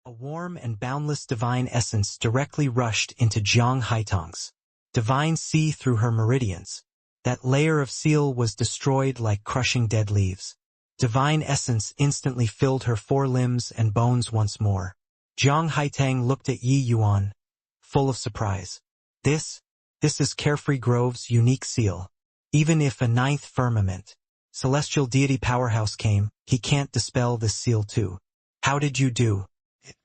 A warm and boundless divine essence directly rushed into Jiang Haitang's divine sea through her meridians. That layer of seal was destroyed like crushing dead leaves. Divine essence instantly filled her forelimbs and bones once more. Jiang Haitang looked at Yi Yuan, full of surprise. This is Carefree Grove's unique seal. Even if a ninth firmament, celestial deity powerhouse came, he can't dispel this seal too. How did you do it?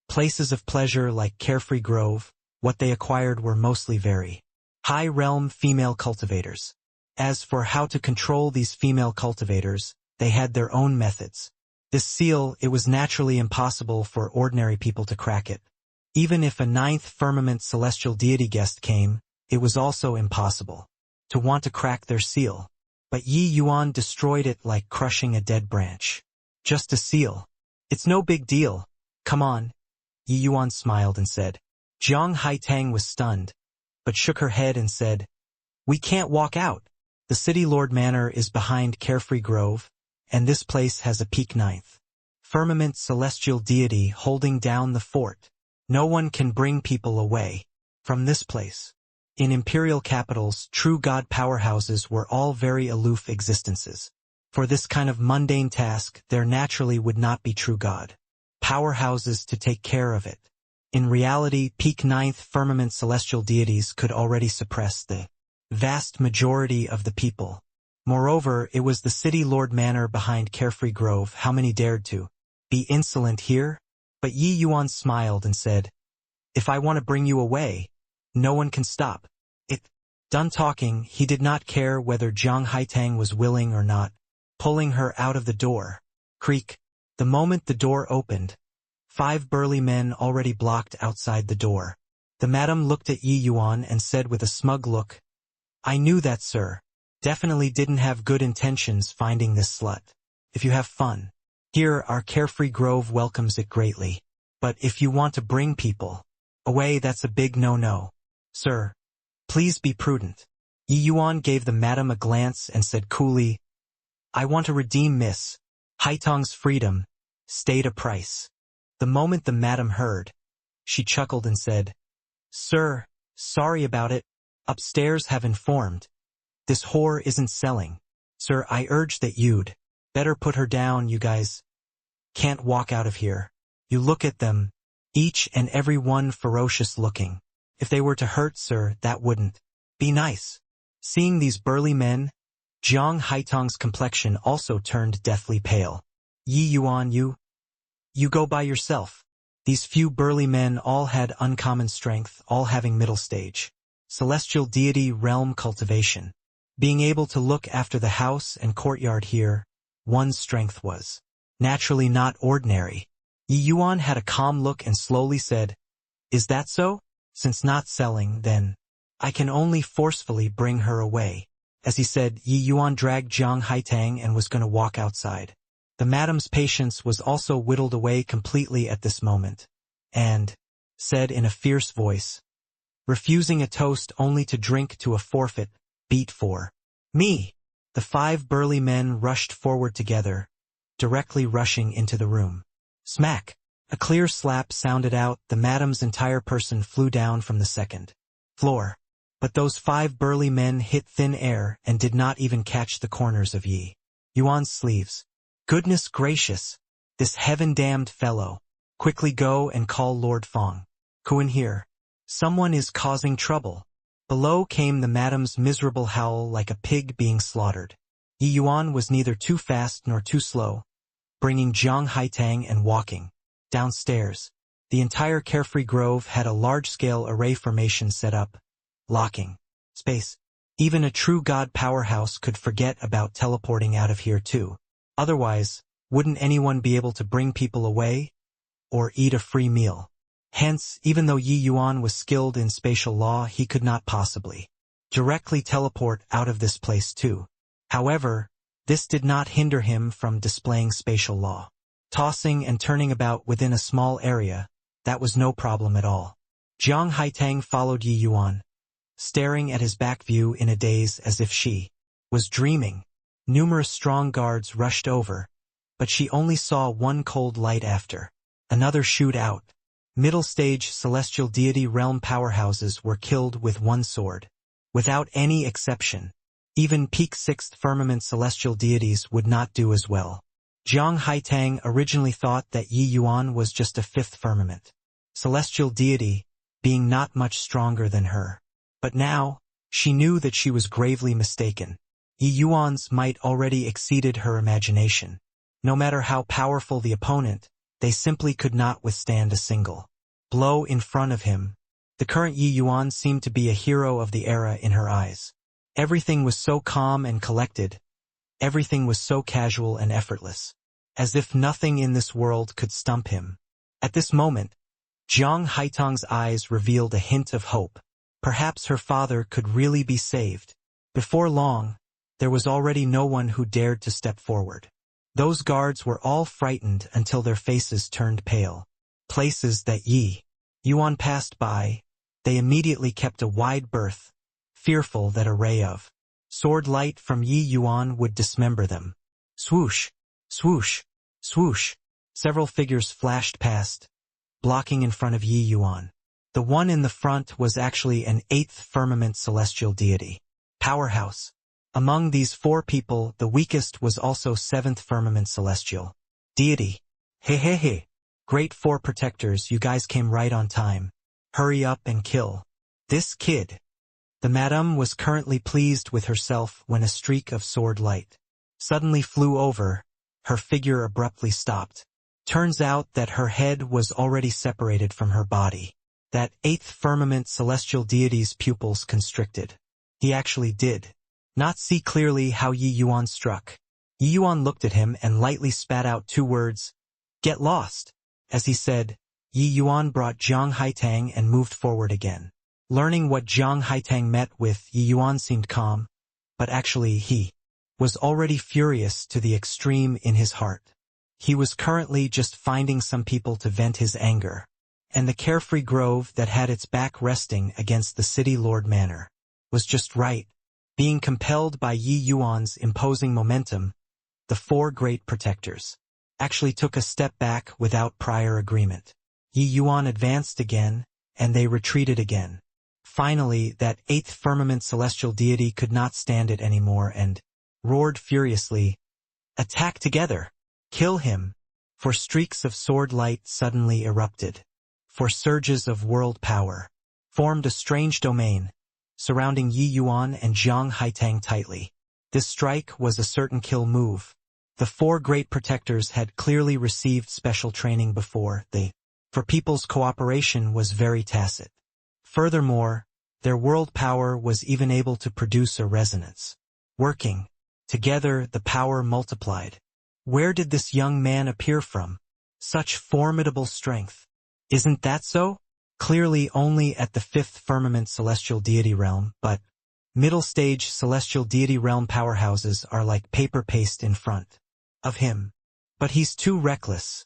Places of pleasure like Carefree Grove, what they acquired were mostly very high realm female cultivators. As for how to control these female cultivators, they had their own methods. This seal, it was naturally impossible for ordinary people to crack it. Even if a ninth firmament celestial deity guest came, it was also impossible to want to crack their seal. But Yi Yuan destroyed it like crushing a dead branch. Just a seal. It's no big deal. Come on. Yi Yuan smiled and said. Jiang Haitang was stunned, but shook her head and said, We can't walk out. The City Lord Manor is behind Carefree Grove, and this place has a peak ninth firmament celestial deity holding down the fort. No one can bring people away from this place. In imperial capitals, true god powerhouses were all very aloof existences. For this kind of mundane task, there naturally would not be true god powerhouses to take care of it. In reality, peak ninth firmament celestial deities could already suppress the vast majority of the people. Moreover, it was the City Lord Manor behind Carefree Grove. How many dared to be insolent here? But Yi Yuan smiled and said, If I want to bring you away, no one can stop it. Done talking, he did not care whether Jiang Haitang was willing or not, pulling her out of the door. Creak. The moment the door opened, 5 burly men already blocked outside the door. The madam looked at Yi Yuan and said with a smug look, I knew that, sir. Definitely didn't have good intentions finding this slut. If you have fun here, our Carefree Grove welcomes it greatly. But if you want to bring people away, that's a big no-no. Sir, please be prudent. Yi Yuan gave the madam a glance and said coolly, I want to redeem Miss Haitang's freedom, stayed a price. The moment the madam heard, she chuckled and said, Sir, sorry about it. Upstairs have informed. This whore isn't selling. Sir, I urge that you'd better put her down. You guys can't walk out of here. You look at them, each and every one ferocious looking. If they were to hurt, sir, that wouldn't be nice. Seeing these burly men, Jiang Haitang's complexion also turned deathly pale. Yi Yuan, you go by yourself. These few burly men all had uncommon strength, all having middle stage celestial deity realm cultivation. Being able to look after the house and courtyard here, one's strength was naturally not ordinary. Yi Yuan had a calm look and slowly said, Is that so? Since not selling, then I can only forcefully bring her away. As he said, Yi Yuan dragged Jiang Haitang and was going to walk outside. The madam's patience was also whittled away completely at this moment, and said in a fierce voice, refusing a toast only to drink to a forfeit, beat for me. The 5 burly men rushed forward together, directly rushing into the room. Smack! A clear slap sounded out. The madam's entire person flew down from the 2nd floor. But those 5 burly men hit thin air and did not even catch the corners of Yi Yuan's sleeves. Goodness gracious! This heaven-damned fellow! Quickly go and call Lord Fong. Kuan here. Someone is causing trouble. Below came the madam's miserable howl like a pig being slaughtered. Yi Yuan was neither too fast nor too slow, bringing Jiang Haitang and walking downstairs. The entire Carefree Grove had a large-scale array formation set up, locking space. Even a true god powerhouse could forget about teleporting out of here too. Otherwise, wouldn't anyone be able to bring people away or eat a free meal? Hence, even though Yi Yuan was skilled in spatial law, he could not possibly directly teleport out of this place too. However, this did not hinder him from displaying spatial law. Tossing and turning about within a small area, that was no problem at all. Jiang Haitang followed Yi Yuan, staring at his back view in a daze as if she was dreaming. Numerous strong guards rushed over, but she only saw one cold light after Another shoot out. Middle-stage celestial deity realm powerhouses were killed with one sword. Without any exception. Even peak 6th firmament celestial deities would not do as well. Jiang Haitang originally thought that Yi Yuan was just a 5th firmament celestial deity, being not much stronger than her. But now, she knew that she was gravely mistaken. Yi Yuan's might already exceeded her imagination. No matter how powerful the opponent, they simply could not withstand a single blow in front of him. The current Yi Yuan seemed to be a hero of the era in her eyes. Everything was so calm and collected. Everything was so casual and effortless. As if nothing in this world could stump him. At this moment, Jiang Haitang's eyes revealed a hint of hope. Perhaps her father could really be saved. Before long, there was already no one who dared to step forward. Those guards were all frightened until their faces turned pale. Places that Yi Yuan passed by, they immediately kept a wide berth, fearful that a ray of sword light from Yi Yuan would dismember them. Swoosh, swoosh, swoosh. Several figures flashed past, blocking in front of Yi Yuan. The one in the front was actually an 8th firmament celestial deity. Powerhouse. Among these 4 people, the weakest was also 7th firmament celestial deity. Hey. Great 4 protectors, you guys came right on time. Hurry up and kill this kid. The madam was currently pleased with herself when a streak of sword light suddenly flew over. Her figure abruptly stopped. Turns out that her head was already separated from her body. That 8th firmament celestial deity's pupils constricted. He actually did not see clearly how Yi Yuan struck. Yi Yuan looked at him and lightly spat out 2 words. Get lost. As he said, Yi Yuan brought Jiang Haitang and moved forward again. Learning what Jiang Haitang met with, Yi Yuan seemed calm, but actually he was already furious to the extreme in his heart. He was currently just finding some people to vent his anger. And the carefree grove that had its back resting against the city lord manor was just right. Being compelled by Yi Yuan's imposing momentum, the 4 great protectors actually took a step back without prior agreement. Yi Yuan advanced again, and they retreated again. Finally, that 8th firmament celestial deity could not stand it anymore and roared furiously, "Attack together! Kill him!" For streaks of sword light suddenly erupted. For surges of world power formed a strange domain, surrounding Yi Yuan and Jiang Haitang tightly. This strike was a certain kill move. The 4 great protectors had clearly received special training before. For people's cooperation was very tacit. Furthermore, their world power was even able to produce a resonance. Working together, the power multiplied. Where did this young man appear from? Such formidable strength. Isn't that so? Clearly only at the 5th firmament celestial deity realm, but middle-stage celestial deity realm powerhouses are like paper paste in front of him. But he's too reckless.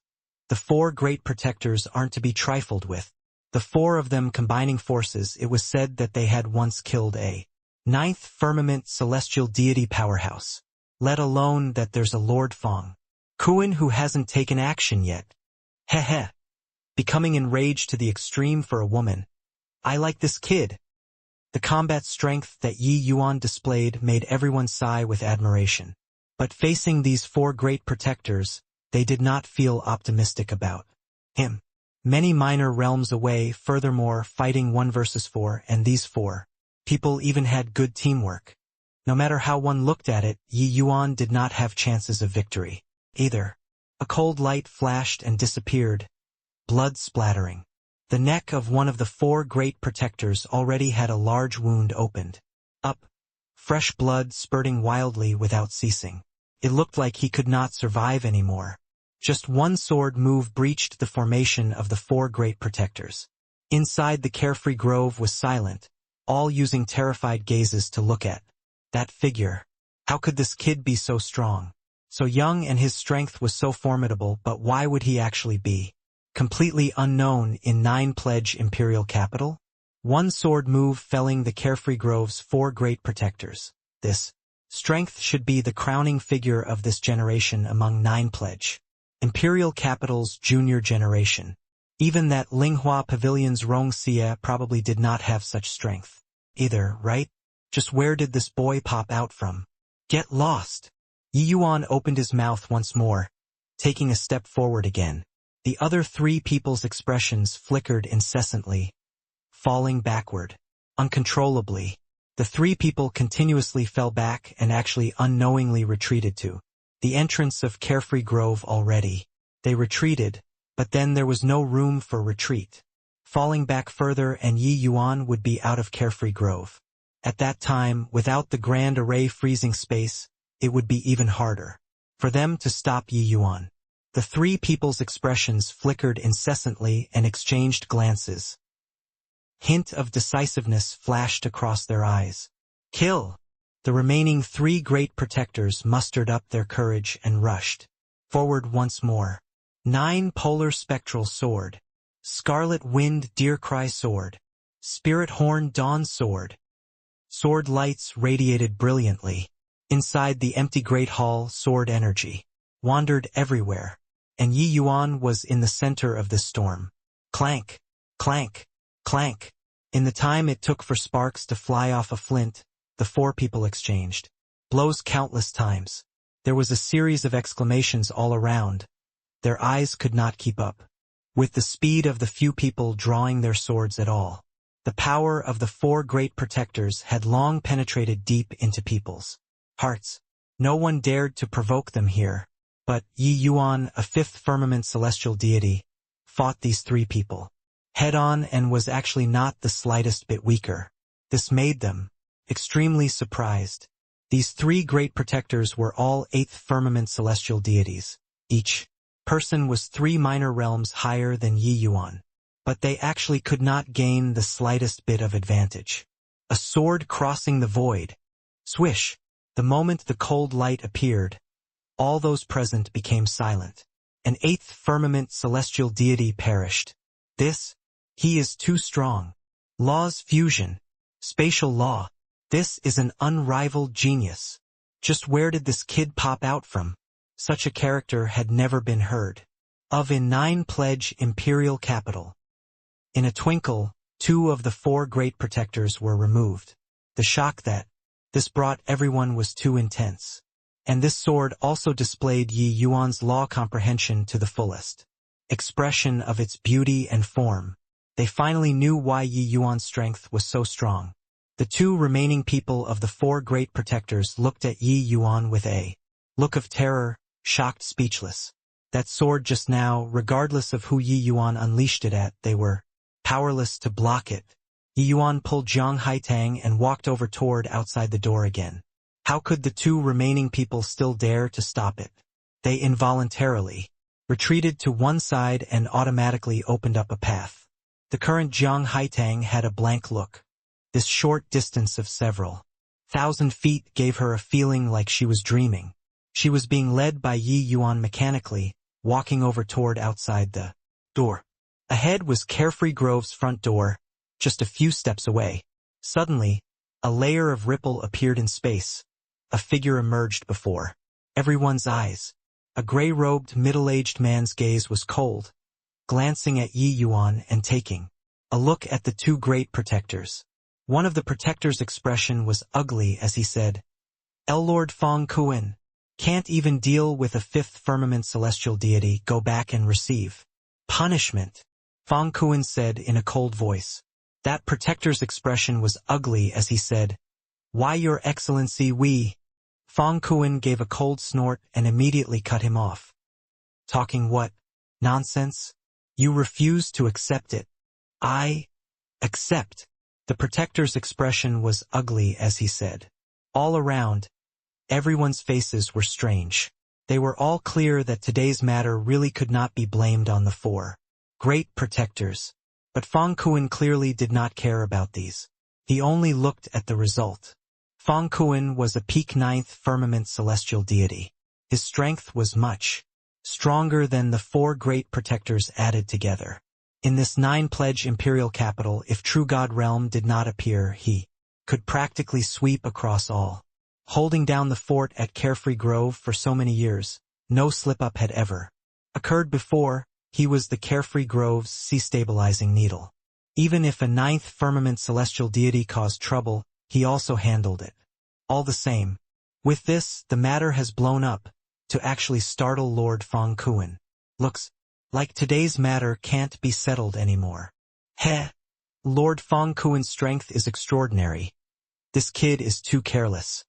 The 4 great protectors aren't to be trifled with. The 4 of them combining forces, it was said that they had once killed a 9th firmament celestial deity powerhouse. Let alone that there's a Lord Fong Kuan who hasn't taken action yet. Heh. Becoming enraged to the extreme for a woman. I like this kid. The combat strength that Yi Yuan displayed made everyone sigh with admiration. But facing these 4 great protectors, they did not feel optimistic about him. Many minor realms away, furthermore, fighting 1 versus 4, and these 4 people even had good teamwork. No matter how one looked at it, Yi Yuan did not have chances of victory either. A cold light flashed and disappeared, blood splattering. The neck of one of the 4 great protectors already had a large wound opened up, fresh blood spurting wildly without ceasing. It looked like he could not survive anymore. Just one sword move breached the formation of the 4 great protectors. Inside the carefree grove was silent, all using terrified gazes to look at that figure. How could this kid be so strong? So young, and his strength was so formidable, but why would he actually be completely unknown in 9 pledge imperial capital? One sword move felling the carefree grove's 4 great protectors. This strength should be the crowning figure of this generation among 9 pledge Imperial capital's junior generation. Even that Linghua Pavilion's Rong Xie probably did not have such strength. Either, right? Just where did this boy pop out from? Get lost! Yi Yuan opened his mouth once more, taking a step forward again. The other three people's expressions flickered incessantly, falling backward. Uncontrollably, the three people continuously fell back and actually unknowingly retreated to the entrance of Carefree Grove already. They retreated, but then there was no room for retreat. Falling back further and Yi Yuan would be out of Carefree Grove. At that time, without the Grand Array freezing space, it would be even harder for them to stop Yi Yuan. The three people's expressions flickered incessantly and exchanged glances. Hint of decisiveness flashed across their eyes. Kill! The remaining three great protectors mustered up their courage and rushed forward once more. 9 Polar Spectral Sword, Scarlet Wind Deercry Sword, Spirit Horn Dawn Sword. Sword lights radiated brilliantly. Inside the empty great hall, sword energy wandered everywhere, and Yi Yuan was in the center of this storm. Clank, clank, clank. In the time it took for sparks to fly off a flint, the four people exchanged blows countless times. There was a series of exclamations all around. Their eyes could not keep up with the speed of the few people drawing their swords at all. The power of the four great protectors had long penetrated deep into people's hearts. No one dared to provoke them here, but Yi Yuan, a fifth firmament celestial deity, fought these three people head-on and was actually not the slightest bit weaker. This made them extremely surprised. These three great protectors were all eighth firmament celestial deities. Each person was 3 minor realms higher than Yi Yuan, but they actually could not gain the slightest bit of advantage. A sword crossing the void. Swish! The moment the cold light appeared, all those present became silent. An eighth firmament celestial deity perished. He is too strong. Law's fusion. Spatial law. This is an unrivaled genius. Just where did this kid pop out from? Such a character had never been heard of in 9 Pledge Imperial Capital. In a twinkle, 2 of the 4 great protectors were removed. The shock that this brought everyone was too intense. And this sword also displayed Yi Yuan's law comprehension to the fullest expression of its beauty and form. They finally knew why Yi Yuan's strength was so strong. The 2 remaining people of the 4 great protectors looked at Yi Yuan with a look of terror, shocked, speechless. That sword just now, regardless of who Yi Yuan unleashed it at, they were powerless to block it. Yi Yuan pulled Zhang Haitang and walked over toward outside the door again. How could the 2 remaining people still dare to stop it? They involuntarily retreated to one side and automatically opened up a path. The current Zhang Haitang had a blank look. This short distance of several thousand feet gave her a feeling like she was dreaming. She was being led by Yi Yuan mechanically, walking over toward outside the door. Ahead was Carefree Grove's front door, just a few steps away. Suddenly, a layer of ripple appeared in space. A figure emerged before everyone's eyes. A gray-robed, middle-aged man's gaze was cold, glancing at Yi Yuan and taking a look at the 2 great protectors. One of the protectors' expression was ugly as he said, Lord Fong Kuan, can't even deal with a 5th firmament celestial deity, go back and receive punishment. Fong Kuan said in a cold voice. That protector's expression was ugly as he said, Why, Your Excellency, we... Fong Kuan gave a cold snort and immediately cut him off. Talking what? Nonsense? You refuse to accept it. I accept. The protector's expression was ugly as he said. All around, everyone's faces were strange. They were all clear that today's matter really could not be blamed on the 4 great protectors. But Fong Kuan clearly did not care about these. He only looked at the result. Fong Kuan was a peak 9th firmament celestial deity. His strength was much stronger than the 4 great protectors added together. In this 9 Pledge Imperial Capital, if True God Realm did not appear, he could practically sweep across all. Holding down the fort at Carefree Grove for so many years, no slip-up had ever occurred before, he was the Carefree Grove's sea-stabilizing needle. Even if a ninth firmament celestial deity caused trouble, he also handled it. All the same, with this, the matter has blown up, to actually startle Lord Fong Kuan. Looks like today's matter can't be settled anymore. Heh! Lord Fong Kuan's strength is extraordinary. This kid is too careless.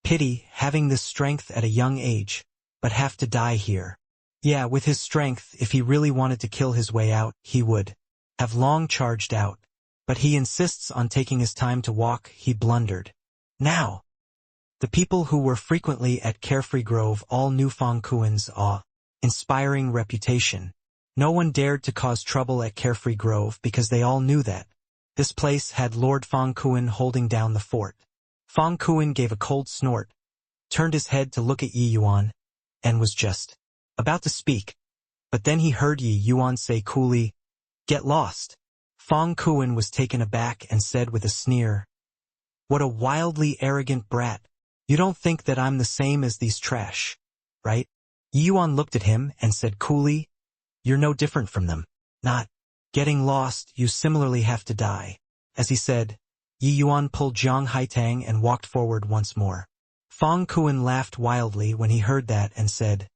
Pity having this strength at a young age, but have to die here. Yeah, with his strength, if he really wanted to kill his way out, he would have long charged out. But he insists on taking his time to walk, he blundered. Now! The people who were frequently at Carefree Grove all knew Fong Kuan's awe-inspiring reputation. No one dared to cause trouble at Carefree Grove because they all knew that this place had Lord Fong Kuan holding down the fort. Fong Kuan gave a cold snort, turned his head to look at Yi Yuan, and was just about to speak. But then he heard Yi Yuan say coolly, "Get lost." Fong Kuan was taken aback and said with a sneer, "What a wildly arrogant brat. You don't think that I'm the same as these trash, right?" Yi Yuan looked at him and said coolly, "You're no different from them. Not getting lost, you similarly have to die." As he said, Yi Yuan pulled Zhang Haitang and walked forward once more. Fong Kuan laughed wildly when he heard that and said,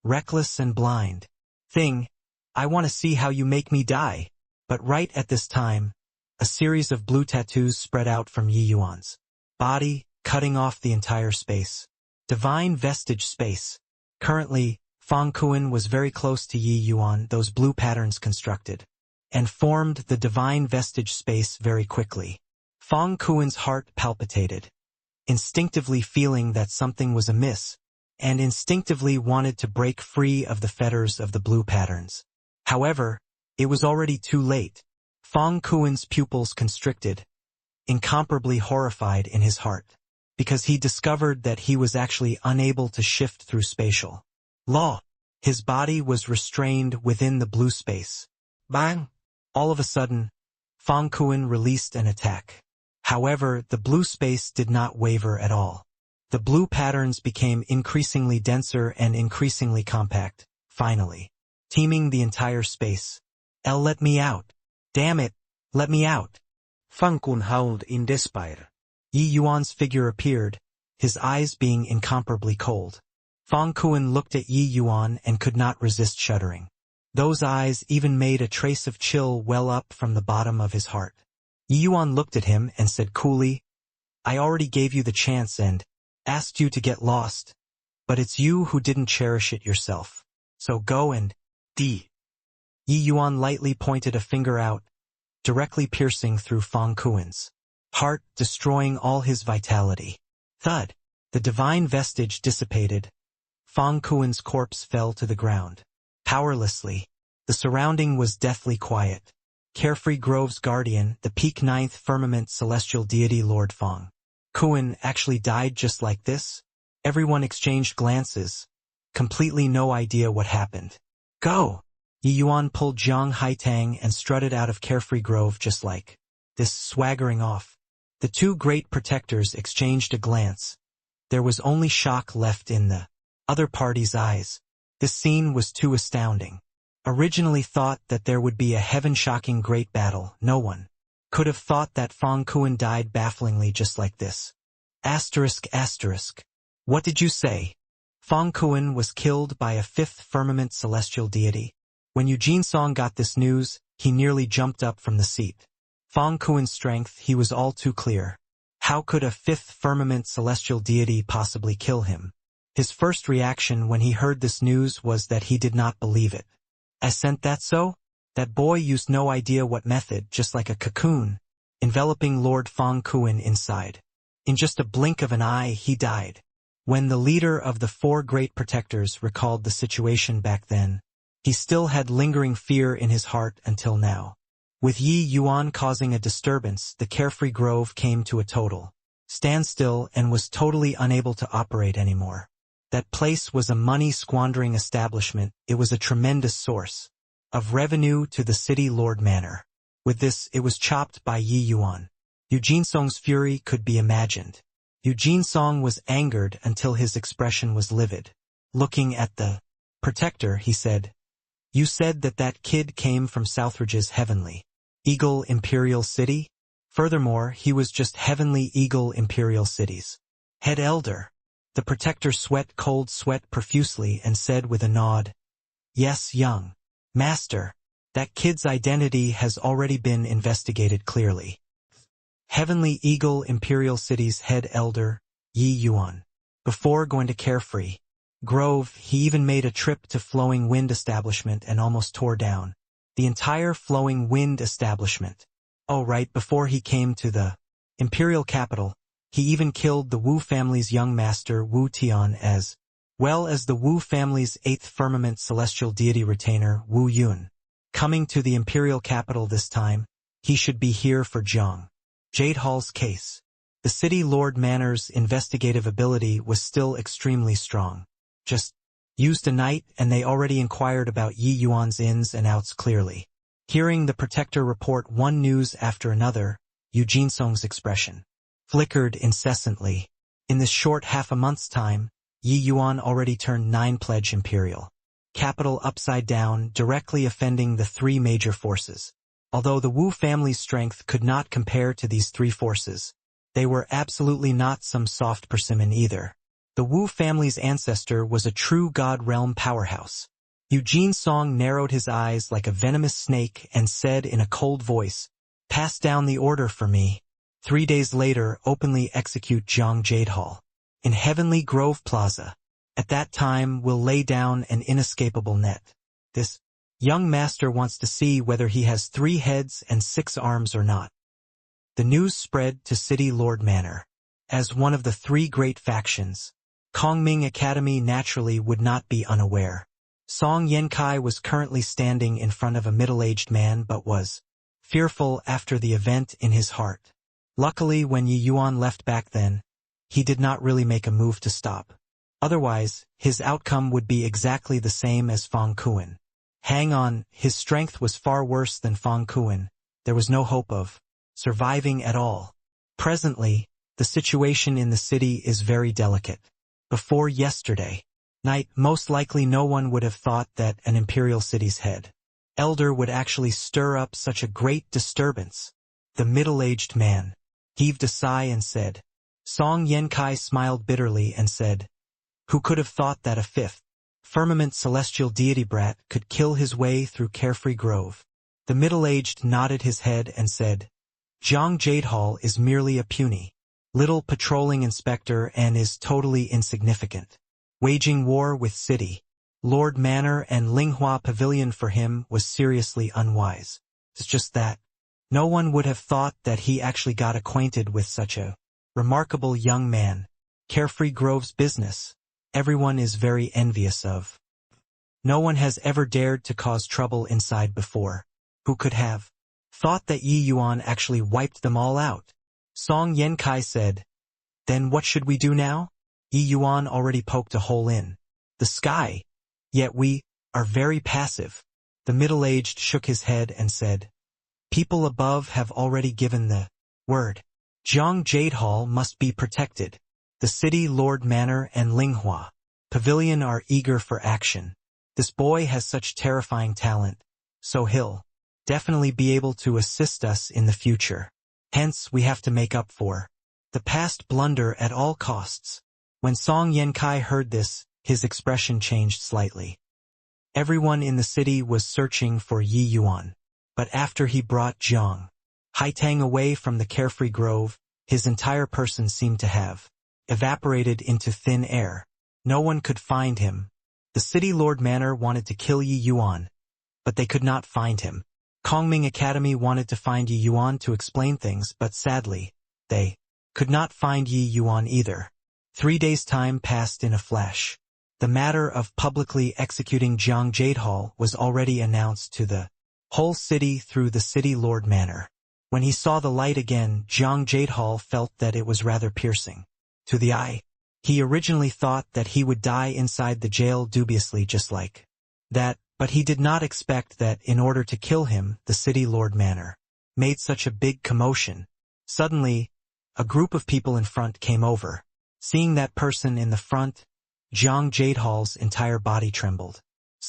"Reckless and blind thing, I want to see how you make me die." But right at this time, a series of blue tattoos spread out from Yi Yuan's body, cutting off the entire space. Divine vestige space. Currently, Fong Kuan was very close to Yi Yuan, those blue patterns constructed, and formed the divine vestige space very quickly. Fong Kuan's heart palpitated, instinctively feeling that something was amiss, and instinctively wanted to break free of the fetters of the blue patterns. However, it was already too late. Fong Kuan's pupils constricted, incomparably horrified in his heart, because he discovered that he was actually unable to shift through spatial law. His body was restrained within the blue space. Bang! All of a sudden, Fong Kuan released an attack. However, the blue space did not waver at all. The blue patterns became increasingly denser and increasingly compact, finally, teeming the entire space. Let me out. Damn it, let me out. Fong Kuan howled in despair. Yi Yuan's figure appeared, his eyes being incomparably cold. Fong Kuan looked at Yi Yuan and could not resist shuddering. Those eyes even made a trace of chill well up from the bottom of his heart. Yi Yuan looked at him and said coolly, "I already gave you the chance and asked you to get lost, but it's you who didn't cherish it yourself. So go and Yi Yuan lightly pointed a finger out, directly piercing through Fong Kuan's heart, destroying all his vitality. Thud! The divine vestige dissipated. Fong Kuan's corpse fell to the ground. Powerlessly, the surrounding was deathly quiet. Carefree Grove's guardian, the peak ninth firmament celestial deity Lord Fong Kuan, actually died just like this? Everyone exchanged glances, completely no idea what happened. Go! Yi Yuan pulled Zhang Haitang and strutted out of Carefree Grove just like this, swaggering off. The two great protectors exchanged a glance. There was only shock left in the other party's eyes. This scene was too astounding. Originally thought that there would be a heaven-shocking great battle, no one could have thought that Fong Kuan died bafflingly just like this. Asterisk. What did you say? Fong Kuan was killed by a fifth firmament celestial deity. When Eugene Song got this news, he nearly jumped up from the seat. Fong Kuan's strength, he was all too clear. How could a fifth firmament celestial deity possibly kill him? His first reaction when he heard this news was that he did not believe it. Ascent that so? That boy used no idea what method, just like a cocoon, enveloping Lord Fong Kuan inside. In just a blink of an eye, he died. When the leader of the four great protectors recalled the situation back then, he still had lingering fear in his heart until now. With Yi Yuan causing a disturbance, the Carefree Grove came to a total standstill and was totally unable to operate anymore. That place was a money-squandering establishment. It was a tremendous source of revenue to the city lord manor. With this, it was chopped by Yi Yuan. Eugene Song's fury could be imagined. Eugene Song was angered until his expression was livid. Looking at the "Protector," he said, "you said that that kid came from Southridge's Heavenly Eagle Imperial City? Furthermore, he was just Heavenly Eagle Imperial City's head elder." The Protector sweat cold sweat profusely and said with a nod, "Yes, young master. That kid's identity has already been investigated clearly. Heavenly Eagle Imperial City's head elder, Yi Yuan. Before going to Carefree Grove, he even made a trip to Flowing Wind establishment and almost tore down the entire Flowing Wind establishment. Oh, right, before he came to the Imperial capital, he even killed the Wu family's young master Wu Tian as well as the Wu family's 8th firmament celestial deity retainer Wu Yun. Coming to the Imperial capital this time, he should be here for Jiang Jade Hall's case. The City Lord Manor's investigative ability was still extremely strong. Just used a night and they already inquired about Yi Yuan's ins and outs clearly. Hearing the Protector report one news after another, Yu Jinsong's expression flickered incessantly. In this short half a month's time, Yi Yuan already turned 9 pledge Imperial capital upside down, directly offending the 3 major forces. Although the Wu family's strength could not compare to these 3 forces, they were absolutely not some soft persimmon either. The Wu family's ancestor was a true God realm powerhouse. Yu Jinsong narrowed his eyes like a venomous snake and said in a cold voice, "Pass down the order for me. 3 days later, openly execute Jiang Jade Hall in Heavenly Grove Plaza. At that time, we'll lay down an inescapable net. This young master wants to see whether he has 3 heads and 6 arms or not." The news spread to City Lord Manor. As one of the 3 great factions, Kongming Academy naturally would not be unaware. Song Yankai was currently standing in front of a middle-aged man but was fearful after the event in his heart. Luckily, when Yi Yuan left back then, he did not really make a move to stop. Otherwise, his outcome would be exactly the same as Fang Kuan. Hang on, his strength was far worse than Fang Kuan. There was no hope of surviving at all. Presently, the situation in the city is very delicate. Before yesterday night, most likely no one would have thought that an Imperial City's head elder would actually stir up such a great disturbance. The middle-aged man heaved a sigh and said, Song Yankai smiled bitterly and said, "Who could have thought that a 5th firmament celestial deity brat could kill his way through Carefree Grove?" The middle-aged nodded his head and said, "Jiang Jade Hall is merely a puny little patrolling inspector and is totally insignificant. Waging war with City Lord Manor and Linghua Pavilion for him was seriously unwise. It's just that no one would have thought that he actually got acquainted with such a remarkable young man. Carefree Grove's business, everyone is very envious of. No one has ever dared to cause trouble inside before. Who could have thought that Yi Yuan actually wiped them all out?" Song Yankai said, "Then what should we do now? Yi Yuan already poked a hole in the sky, yet we are very passive." The middle-aged shook his head and said, "People above have already given the word. Jiang Jade Hall must be protected. The City Lord Manor and Linghua Pavilion are eager for action. This boy has such terrifying talent, so he'll definitely be able to assist us in the future. Hence, we have to make up for the past blunder at all costs." When Song Yankai heard this, his expression changed slightly. Everyone in the city was searching for Yi Yuan, but after he brought Jiang Haitang away from the Carefree Grove, his entire person seemed to have evaporated into thin air. No one could find him. The City Lord Manor wanted to kill Yi Yuan, but they could not find him. Kongming Academy wanted to find Yi Yuan to explain things, but sadly, they could not find Yi Yuan either. 3 days' time passed in a flash. The matter of publicly executing Jiang Jade Hall was already announced to the whole city through the City Lord Manor. When he saw the light again, Jiang Jade Hall felt that it was rather piercing to the eye. He originally thought that he would die inside the jail dubiously just like that, but he did not expect that in order to kill him, the City Lord Manor made such a big commotion. Suddenly, a group of people in front came over. Seeing that person in the front, Jiang Jade Hall's entire body trembled.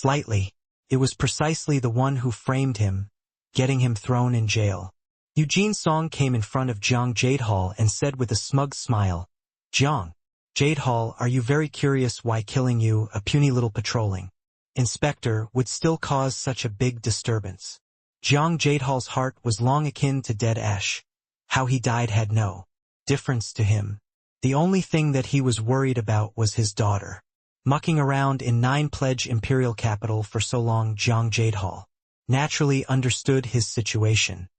Slightly. It was precisely the one who framed him, getting him thrown in jail. Eugene Song came in front of Jiang Jadehal and said with a smug smile, "Jiang Jadehal, are you very curious why killing you, a puny little patrolling inspector, would still cause such a big disturbance?" Jiang Jadehal's heart was long akin to dead ash. How he died had no difference to him. The only thing that he was worried about was his daughter. Mucking around in Nine-Pledge Imperial capital for so long, Jiang Jadehal naturally understood his situation.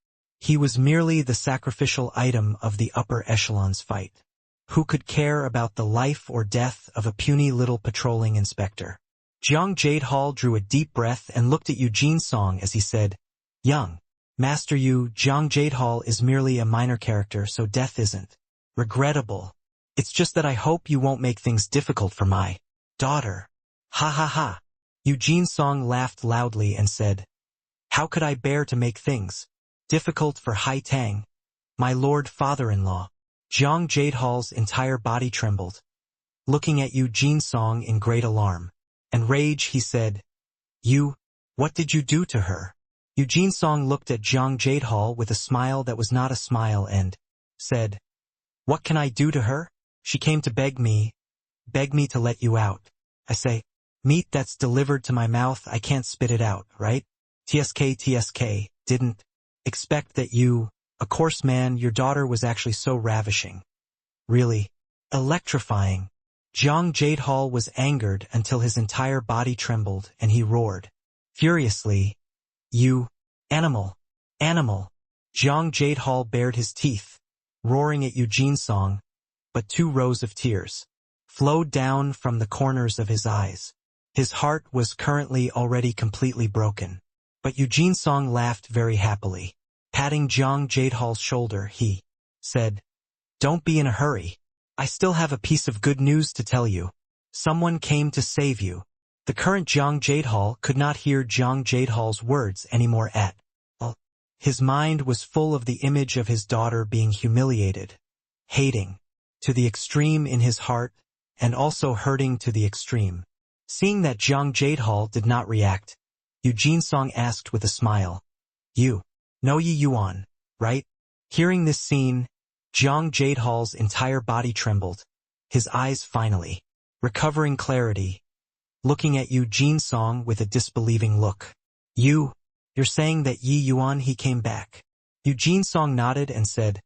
He was merely the sacrificial item of the upper echelon's fight. Who could care about the life or death of a puny little patrolling inspector? Jiang Jadehal drew a deep breath and looked at Eugene Song as he said, "Young Master, Jiang Jadehal is merely a minor character, so death isn't regrettable. It's just that I hope you won't make things difficult for my daughter." Ha ha ha. Eugene Song laughed loudly and said, "How could I bear to make things difficult for Hai Tang, my lord father-in-law?" Jiang Jadehal's entire body trembled. Looking at Eugene Song in great alarm and rage, he said, What did you do to her?" Eugene Song looked at Jiang Jadehal with a smile that was not a smile and said, "What can I do to her? She came to beg me to let you out. I say, meat that's delivered to my mouth, I can't spit it out, right? TSK, didn't expect that you, of course man, your daughter was actually so ravishing. Really electrifying." Jiang Jadehal was angered until his entire body trembled and he roared furiously, "You animal! Jiang Jadehal bared his teeth, roaring at Eugene Song, but 2 rows of tears flowed down from the corners of his eyes. His heart was currently already completely broken. But Eugene Song laughed very happily. Patting Jiang Jadehal's shoulder, he said, "Don't be in a hurry. I still have a piece of good news to tell you. Someone came to save you." The current Jiang Jadehal could not hear Jiang Jadehal's words anymore at all. His mind was full of the image of his daughter being humiliated, hating to the extreme in his heart, and also hurting to the extreme. Seeing that Jiang Jadehal did not react, Eugene Song asked with a smile, "You know Yi Yuan, right?" Hearing this scene, Jiang Jadehal's entire body trembled, his eyes finally recovering clarity, looking at Eugene Song with a disbelieving look. You're saying that Yi Yuan, he came back?" Eugene Song nodded and said,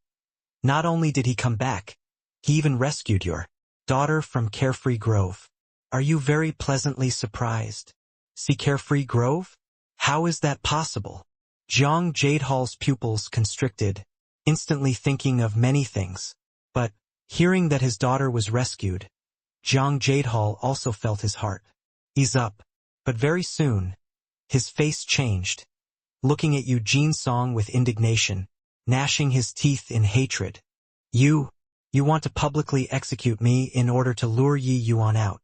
"Not only did he come back, he even rescued your daughter from Carefree Grove. Are you very pleasantly surprised? See Carefree Grove? How is that possible?" Jiang Jadehal's pupils constricted, instantly thinking of many things. But, hearing that his daughter was rescued, Jiang Jadehal also felt his heart ease up. But very soon, his face changed, looking at Eugene Song with indignation, gnashing his teeth in hatred. You want to publicly execute me in order to lure Yi Yuan out?"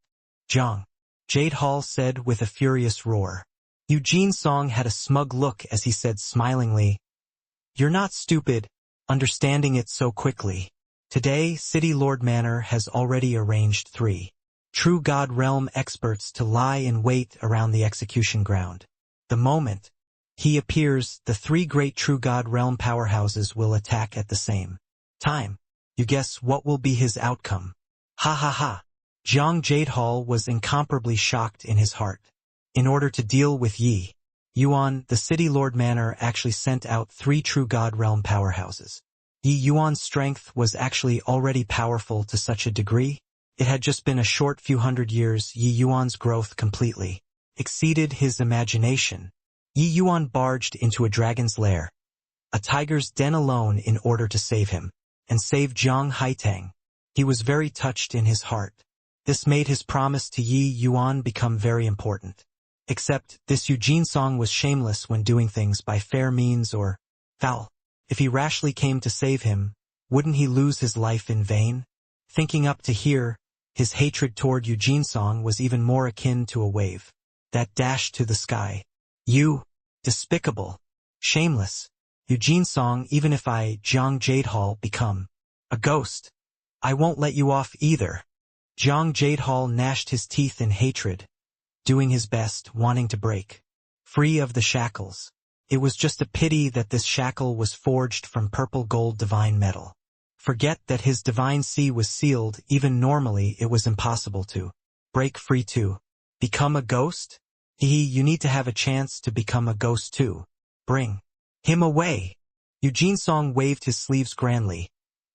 Jiang Jadehal said with a furious roar. Eugene Song had a smug look as he said smilingly, "You're not stupid, understanding it so quickly. Today, City Lord Manor has already arranged 3 True God Realm experts to lie in wait around the execution ground. The moment he appears, the 3 great True God Realm powerhouses will attack at the same time. You guess what will be his outcome?" Ha ha ha. Jiang Jadehal was incomparably shocked in his heart. In order to deal with Yi Yuan, the City Lord Manor actually sent out 3 True God Realm powerhouses. Yi Yuan's strength was actually already powerful to such a degree. It had just been a short few hundred years. Yi Yuan's growth completely exceeded his imagination. Yi Yuan barged into a dragon's lair, a tiger's den alone in order to save him, and save Jiang Haitang. He was very touched in his heart. This made his promise to Yi Yuan become very important. Except, this Eugene Song was shameless when doing things by fair means or foul. If he rashly came to save him, wouldn't he lose his life in vain? Thinking up to here, his hatred toward Eugene Song was even more akin to a wave that dashed to the sky. "You despicable, shameless Eugene Song, even if I, Jiang Jadehal, become a ghost, I won't let you off either." Jiang Jadehal gnashed his teeth in hatred, doing his best, wanting to break free of the shackles. It was just a pity that this shackle was forged from purple gold divine metal. Forget that his divine sea was sealed, even normally it was impossible to break free to become a ghost? You need to have a chance to become a ghost too. Bring him away. Eugene Song waved his sleeves grandly.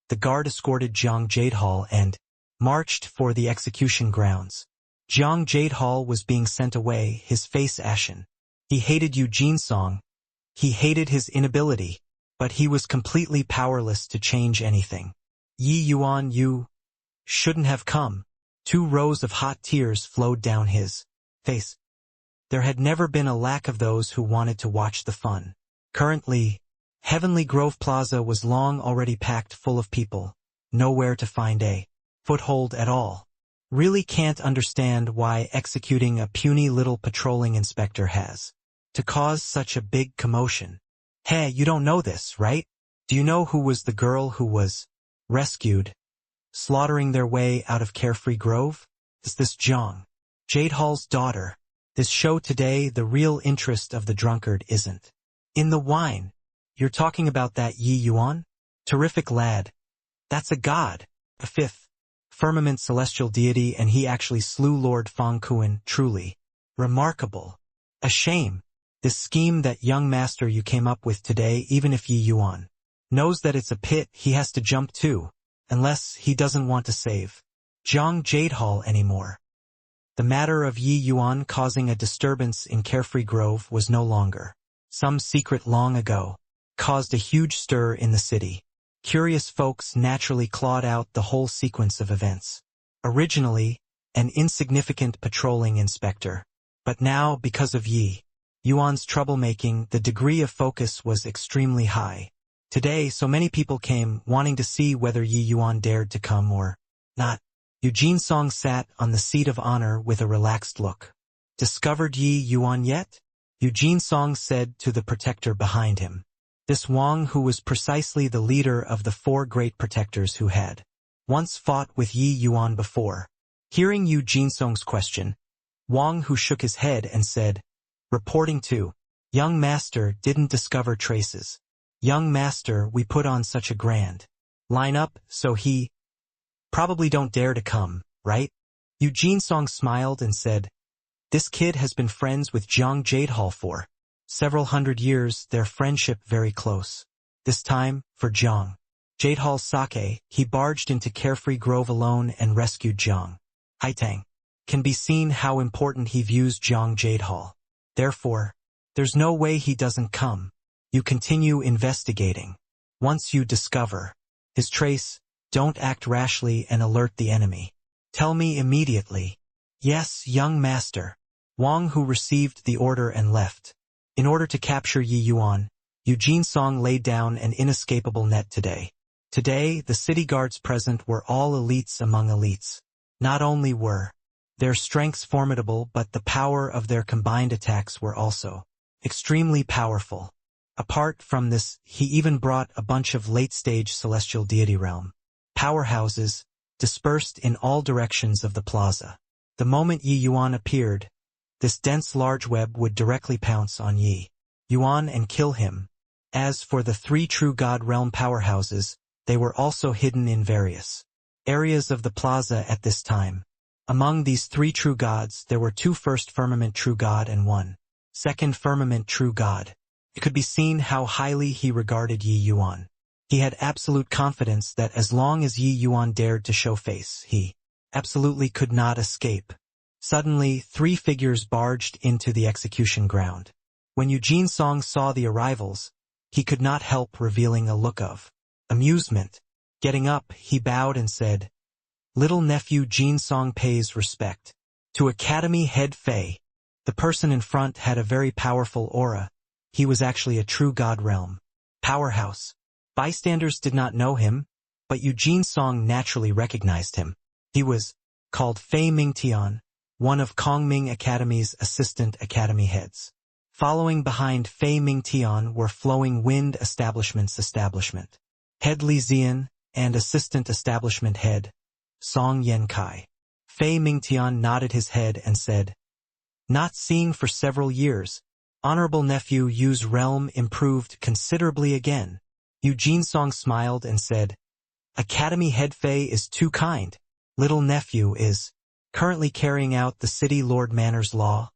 The guard escorted Jiang Jadehal and marched for the execution grounds. Jiang Jadehal was being sent away, his face ashen. He hated Eugene Song. He hated his inability, but he was completely powerless to change anything. Yi Yuan, you shouldn't have come. 2 rows of hot tears flowed down his face. There had never been a lack of those who wanted to watch the fun. Currently, Heavenly Grove Plaza was long already packed full of people, nowhere to find a foothold at all. Really can't understand why executing a puny little patrolling inspector has to cause such a big commotion. Hey, you don't know this, right? Do you know who was the girl who was rescued, slaughtering their way out of Carefree Grove? Is this Jiang Jadehal's daughter? This show today, the real interest of the drunkard isn't in the wine. You're talking about that Yi Yuan? Terrific lad. That's a god, a 5th firmament celestial deity, and he actually slew Lord Fang Kuan. Truly remarkable. A shame. This scheme that young master you came up with today, even if Yi Yuan knows that it's a pit, he has to jump too, unless he doesn't want to save Jiang Jadehal anymore. The matter of Yi Yuan causing a disturbance in Carefree Grove was no longer some secret long ago. Caused a huge stir in the city. Curious folks naturally clawed out the whole sequence of events. Originally, an insignificant patrolling inspector. But now, because of Yi Yuan's troublemaking, the degree of focus was extremely high. Today, so many people came, wanting to see whether Yi Yuan dared to come or not. Eugene Song sat on the seat of honor with a relaxed look. Discovered Yi Yuan yet? Eugene Song said to the protector behind him. This Wang, who was precisely the leader of the 4 great protectors who had once fought with Yi Yuan before. Hearing Eugene Song's question, Wang, who shook his head and said, reporting to young master, didn't discover traces. Young master, we put on such a grand lineup, so he probably don't dare to come, right? Eugene Song smiled and said, this kid has been friends with Jiang Jadehal for several hundred years, their friendship very close. This time, for Jiang Jadehal's sake, he barged into Carefree Grove alone and rescued Jiang Haitang. Can be seen how important he views Jiang Jadehal. Therefore, there's no way he doesn't come. You continue investigating. Once you discover his trace, don't act rashly and alert the enemy. Tell me immediately. Yes, young master. Wang, who received the order and left. In order to capture Yi Yuan, Eugene Song laid down an inescapable net today. Today, the city guards present were all elites among elites. Not only were their strengths formidable, but the power of their combined attacks were also extremely powerful. Apart from this, he even brought a bunch of late-stage celestial deity realm powerhouses dispersed in all directions of the plaza. The moment Yi Yuan appeared, this dense large web would directly pounce on Yi Yuan and kill him. As for the 3 true God realm powerhouses, they were also hidden in various areas of the plaza at this time. Among these 3 true gods, there were 2 first firmament true god and 1 second firmament true god. It could be seen how highly he regarded Yi Yuan. He had absolute confidence that as long as Yi Yuan dared to show face, he absolutely could not escape. Suddenly, 3 figures barged into the execution ground. When Eugene Song saw the arrivals, he could not help revealing a look of amusement. Getting up, he bowed and said, little nephew Jean Song pays respect to Academy Head Fei. The person in front had a very powerful aura. He was actually a true God realm powerhouse. Bystanders did not know him, but Eugene Song naturally recognized him. He was called Fei Mingtian, one of Kongming Academy's assistant academy heads. Following behind Fei Mingtian were Flowing Wind Establishment's establishment head Li Zian and assistant establishment head Song Yenkai. Fei Mingtian nodded his head and said, Not seen for several years. Honorable nephew Yu's realm improved considerably again. Yu Jinsong smiled and said, Academy head Fei is too kind. Little nephew is currently carrying out the city lord manor's law.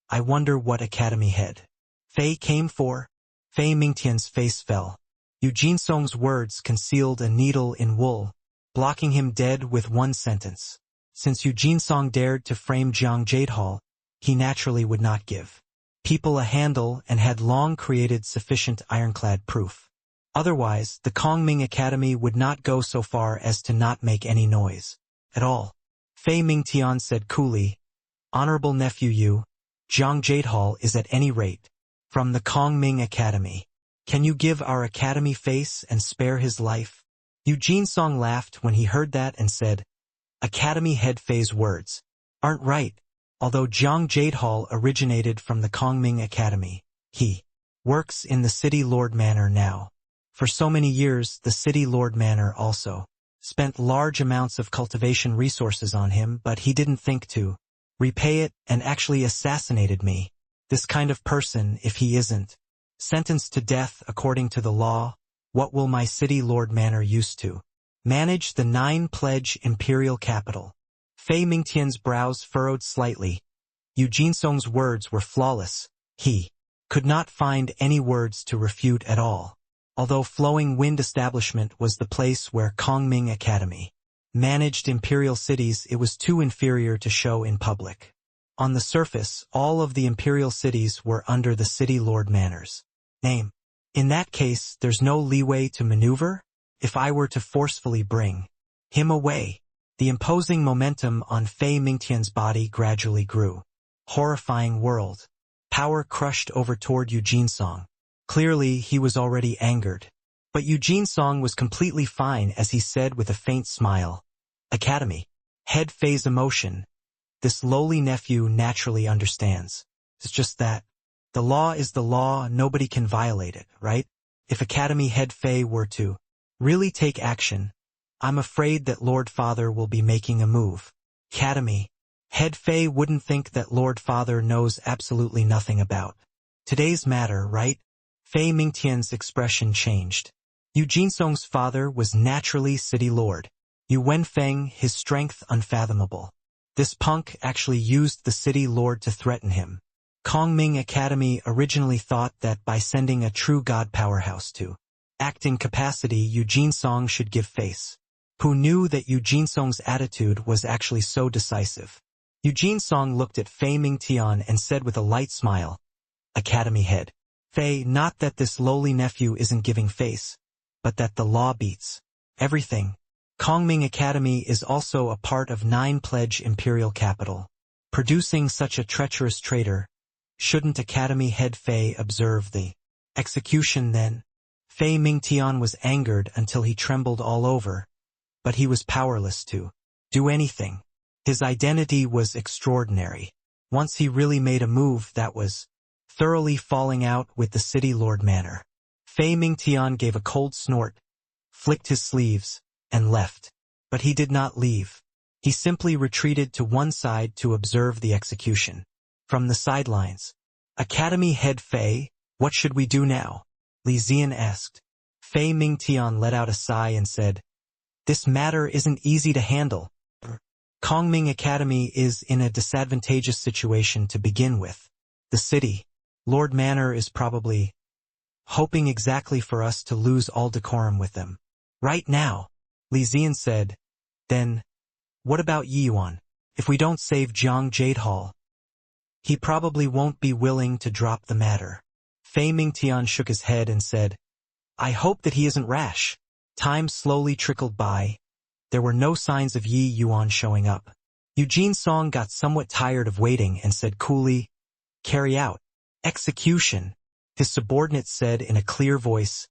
I wonder what academy head Fei came for. Fei Mingtian's face fell. Yu Jinsong's words concealed a needle in wool, blocking him dead with one sentence. Since Yu Jinsong dared to frame Jiang Jadehall, he naturally would not give people a handle and had long created sufficient ironclad proof. Otherwise, the Kongming Academy would not go so far as to not make any noise at all. Fei Mingtian said coolly, Honorable nephew Yu, Jiang Jadehall is at any rate from the Kongming Academy. Can you give our academy face and spare his life? Yu Jinsong laughed when he heard that and said, Academy head Fei's words aren't right. Although Jiang Jadehall originated from the Kongming Academy, he works in the City Lord Manor now. For so many years, the City Lord Manor also spent large amounts of cultivation resources on him, but he didn't think to repay it and actually assassinated me. This kind of person, if he isn't sentenced to death according to the law, what will my City Lord Manor used to manage the 9 pledge imperial capital? Fei Mingtian's brows furrowed slightly. Yu Jinsong's words were flawless. He could not find any words to refute at all. Although Flowing Wind Establishment was the place where Kongming Academy managed imperial cities, it was too inferior to show in public. On the surface, all of the imperial cities were under the City Lord Manor's name. In that case, there's no leeway to maneuver? If I were to forcefully bring him away. The imposing momentum on Fei Mingtian's body gradually grew. Horrifying world. Power crushed over toward Yu Jinsong. Clearly, he was already angered. But Yu Jinsong was completely fine as he said with a faint smile, Academy. Head Fei's emotion. This lowly nephew naturally understands. It's just that. The law is the law, nobody can violate it, right? If Academy Head Fei were to really take action, I'm afraid that Lord Father will be making a move. Academy. Head Fei wouldn't think that Lord Father knows absolutely nothing about today's matter, right? Fei Mingtian's expression changed. Yu Jinsong's father was naturally city lord. Yu Wenfeng, his strength unfathomable. This punk actually used the city lord to threaten him. Kongming Academy originally thought that by sending a true god powerhouse to acting capacity, Yu Jinsong should give face. Who knew that Yu Jinsong's attitude was actually so decisive? Yu Jinsong looked at Fei Mingtian and said with a light smile, Academy head. Fei, not that this lowly nephew isn't giving face, but that the law beats everything. Kongming Academy is also a part of 9 pledge imperial capital. Producing such a treacherous traitor, shouldn't Academy head Fei observe the execution then? Fei Mingtian was angered until he trembled all over. But he was powerless to do anything. His identity was extraordinary. Once he really made a move that was thoroughly falling out with the City Lord Manor. Fei Mingtian gave a cold snort, flicked his sleeves, and left. But he did not leave. He simply retreated to one side to observe the execution. From the sidelines, Academy head Fei, what should we do now? Li Zian asked. Fei Mingtian let out a sigh and said, This matter isn't easy to handle. Kongming Academy is in a disadvantageous situation to begin with. The City Lord Manor is probably hoping exactly for us to lose all decorum with them. Right now, Li Zian said. Then, what about Yi Yuan? If we don't save Jiang Jadehall, he probably won't be willing to drop the matter. Fei Mingtian shook his head and said, I hope that he isn't rash. Time slowly trickled by. There were no signs of Yi Yuan showing up. Yu Jinsong got somewhat tired of waiting and said coolly, Carry out. Execution. His subordinate said in a clear voice,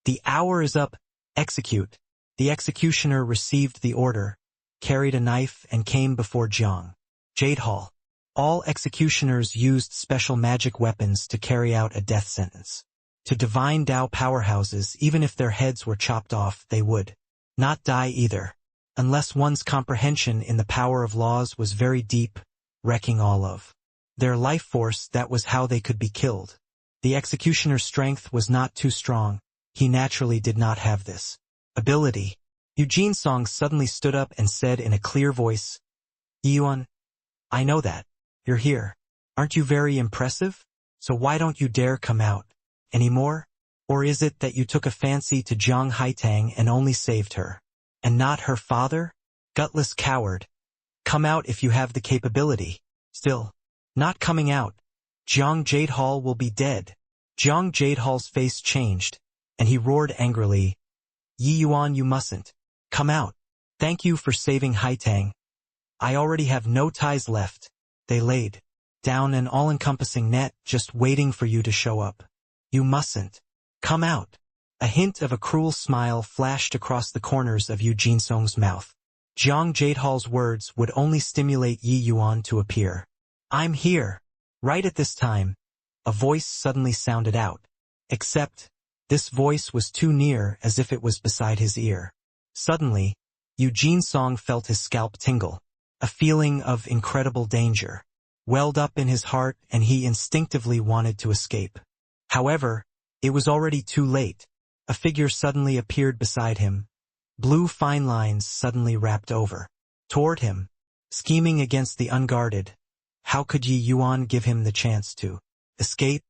The hour is up. Execute. The executioner received the order, carried a knife and came before Jiang Jadehall. All executioners used special magic weapons to carry out a death sentence. To divine Tao powerhouses, even if their heads were chopped off, they would not die either, unless one's comprehension in the power of laws was very deep, wrecking all of Their life force, that was how they could be killed. The executioner's strength was not too strong. He naturally did not have this ability. Eugene Song suddenly stood up and said in a clear voice, "Yuan, I know that. You're here. Aren't you very impressive? So why don't you dare come out anymore? Or is it that you took a fancy to Zhang Haitang and only saved her, and not her father? Gutless coward. Come out if you have the capability." Still, not coming out. Zhang Jadehal will be dead. Zhang Jadehal's face changed, and he roared angrily, "Yi Yuan, you mustn't. Come out. Thank you for saving Haitang. I already have no ties left." They laid down an all-encompassing net, just waiting for you to show up. "You mustn't. Come out." A hint of a cruel smile flashed across the corners of Eugene Song's mouth. Zhang Jadehal's words would only stimulate Yi Yuan to appear. "I'm here." Right at this time, a voice suddenly sounded out. Except, this voice was too near, as if it was beside his ear. Suddenly, Eugene Song felt his scalp tingle. A feeling of incredible danger welled up in his heart, and he instinctively wanted to escape. However, it was already too late. A figure suddenly appeared beside him. Blue fine lines suddenly wrapped over toward him, scheming against the unguarded. How could Yi Yuan give him the chance to escape?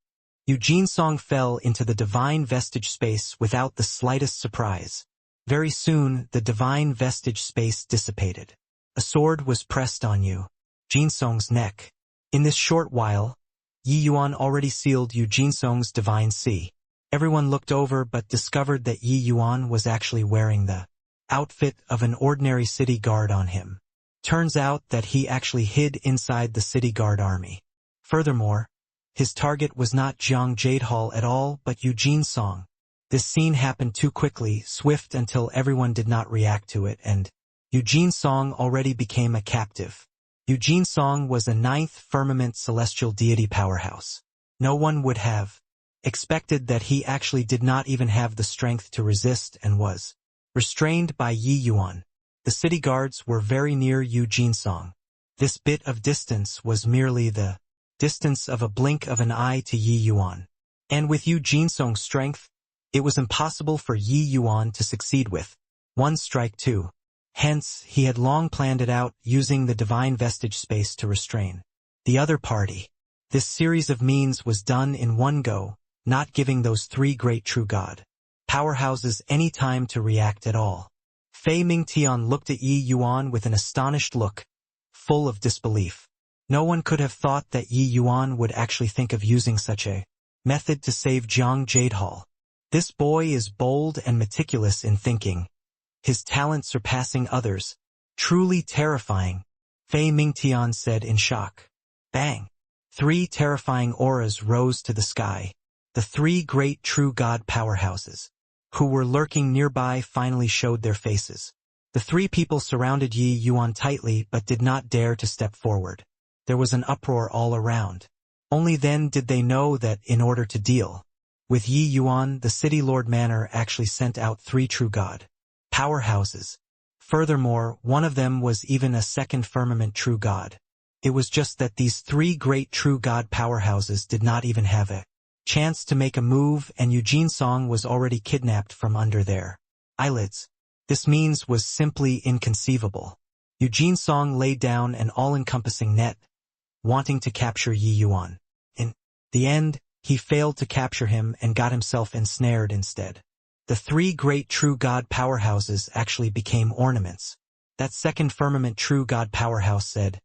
Eugene Song fell into the divine vestige space without the slightest surprise. Very soon, the divine vestige space dissipated. A sword was pressed on Eugene Song's neck. In this short while, Yi Yuan already sealed Eugene Song's divine sea. Everyone looked over but discovered that Yi Yuan was actually wearing the outfit of an ordinary city guard on him. Turns out that he actually hid inside the city guard army. Furthermore, his target was not Zhang Jadehal at all, but Eugene Song. This scene happened too quickly, swift until everyone did not react to it, and Eugene Song already became a captive. Eugene Song was a ninth firmament celestial deity powerhouse. No one would have expected that he actually did not even have the strength to resist and was restrained by Yi Yuan. The city guards were very near Eugene Song. This bit of distance was merely the distance of a blink of an eye to Yi Yuan. And with Eugene Song's strength, it was impossible for Yi Yuan to succeed with one strike too. Hence, he had long planned it out, using the divine vestige space to restrain the other party. This series of means was done in one go, not giving those three great true god powerhouses any time to react at all. Fei Mingtian looked at Yi Yuan with an astonished look, full of disbelief. No one could have thought that Yi Yuan would actually think of using such a method to save Zhang Jadehal. This boy is bold and meticulous in thinking, his talent surpassing others. Truly terrifying, Fei Mingtian said in shock. Bang! 3 terrifying auras rose to the sky. The 3 great true god powerhouses, who were lurking nearby, finally showed their faces. The 3 people surrounded Yi Yuan tightly but did not dare to step forward. There was an uproar all around. Only then did they know that in order to deal with Yi Yuan, the City Lord Manor actually sent out 3 true god powerhouses. Furthermore, one of them was even a second firmament true god. It was just that these 3 great true god powerhouses did not even have a chance to make a move, and Eugene Song was already kidnapped from under their eyelids. This means was simply inconceivable. Eugene Song laid down an all-encompassing net, wanting to capture Yi Yuan. In the end, he failed to capture him and got himself ensnared instead. The 3 great true god powerhouses actually became ornaments. That second firmament true god powerhouse said,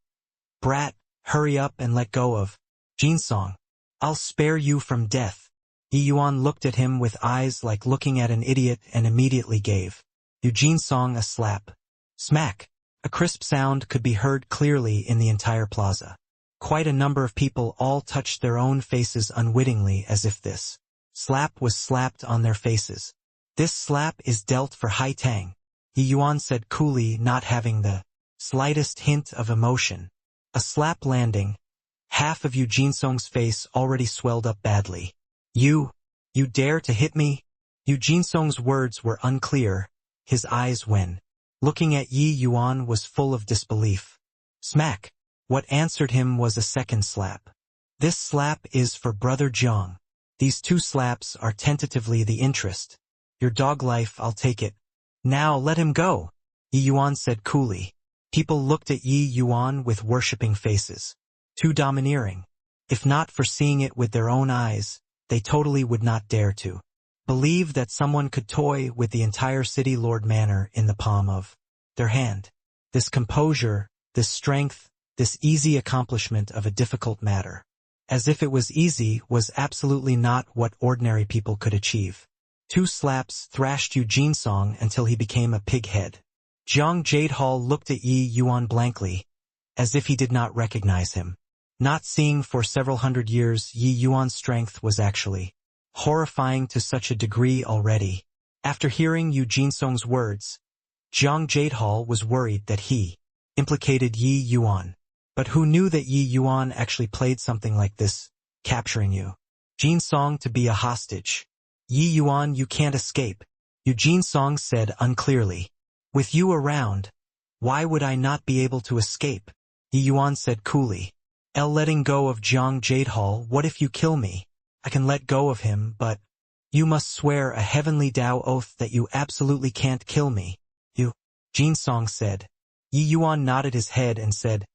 "Brat, hurry up and let go of Eugene Song. I'll spare you from death." Yi Yuan looked at him with eyes like looking at an idiot and immediately gave Eugene Song a slap. Smack! A crisp sound could be heard clearly in the entire plaza. Quite a number of people all touched their own faces unwittingly, as if this slap was slapped on their faces. "This slap is dealt for Haitang," Yi Yuan said coolly, not having the slightest hint of emotion. A slap landing. Half of Eugene Song's face already swelled up badly. You dare to hit me?" Eugene Song's words were unclear. His eyes when looking at Yi Yuan was full of disbelief. Smack! What answered him was a second slap. This slap is for Brother Jiang. These two slaps are tentatively the interest. Your dog life, I'll take it. Now let him go, Yi Yuan said coolly. People looked at Yi Yuan with worshipping faces. Too domineering. If not for seeing it with their own eyes, they totally would not dare to believe that someone could toy with the entire city lord manor in the palm of their hand. This composure, this strength, this easy accomplishment of a difficult matter, as if it was easy, was absolutely not what ordinary people could achieve. Two slaps thrashed Yu Jinsong until he became a pig head. Jiang Jadehal looked at Yi Yuan blankly, as if he did not recognize him. Not seeing for several hundred years, Yi Yuan's strength was actually horrifying to such a degree already. After hearing Yu Jinsong's words, Jiang Jadehal was worried that he implicated Yi Yuan. But who knew that Yi Yuan actually played something like this, capturing Yu Jinsong to be a hostage? Yi Yuan, you can't escape, Yu Jinsong said unclearly. With you around, why would I not be able to escape? Yi Yuan said coolly. Letting go of Jiang Jadehal, what if you kill me? I can let go of him, but you must swear a heavenly Tao oath that you absolutely can't kill me. Yu Jinsong said. Yi Yuan nodded his head and said,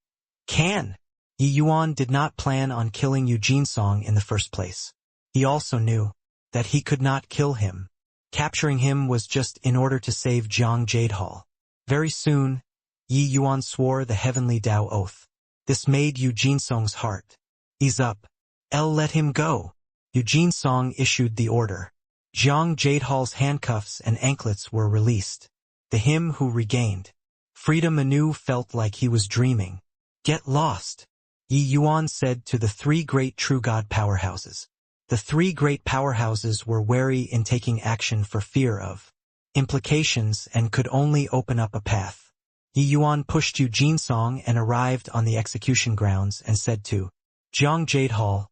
Can. Yi Yuan did not plan on killing Yu Jinsong in the first place. He also knew that he could not kill him. Capturing him was just in order to save Jiang Jadehal. Very soon, Yi Yuan swore the heavenly Tao oath. This made Yu Jinsong's heart ease up. Let him go. Yu Jinsong issued the order. Jiang Jadehal's handcuffs and anklets were released. The him who regained freedom anew felt like he was dreaming. Get lost, Yi Yuan said to the three great true God powerhouses. The three great powerhouses were wary in taking action for fear of implications and could only open up a path. Yi Yuan pushed Yu Jinsong and arrived on the execution grounds and said to Jiang Jadehal,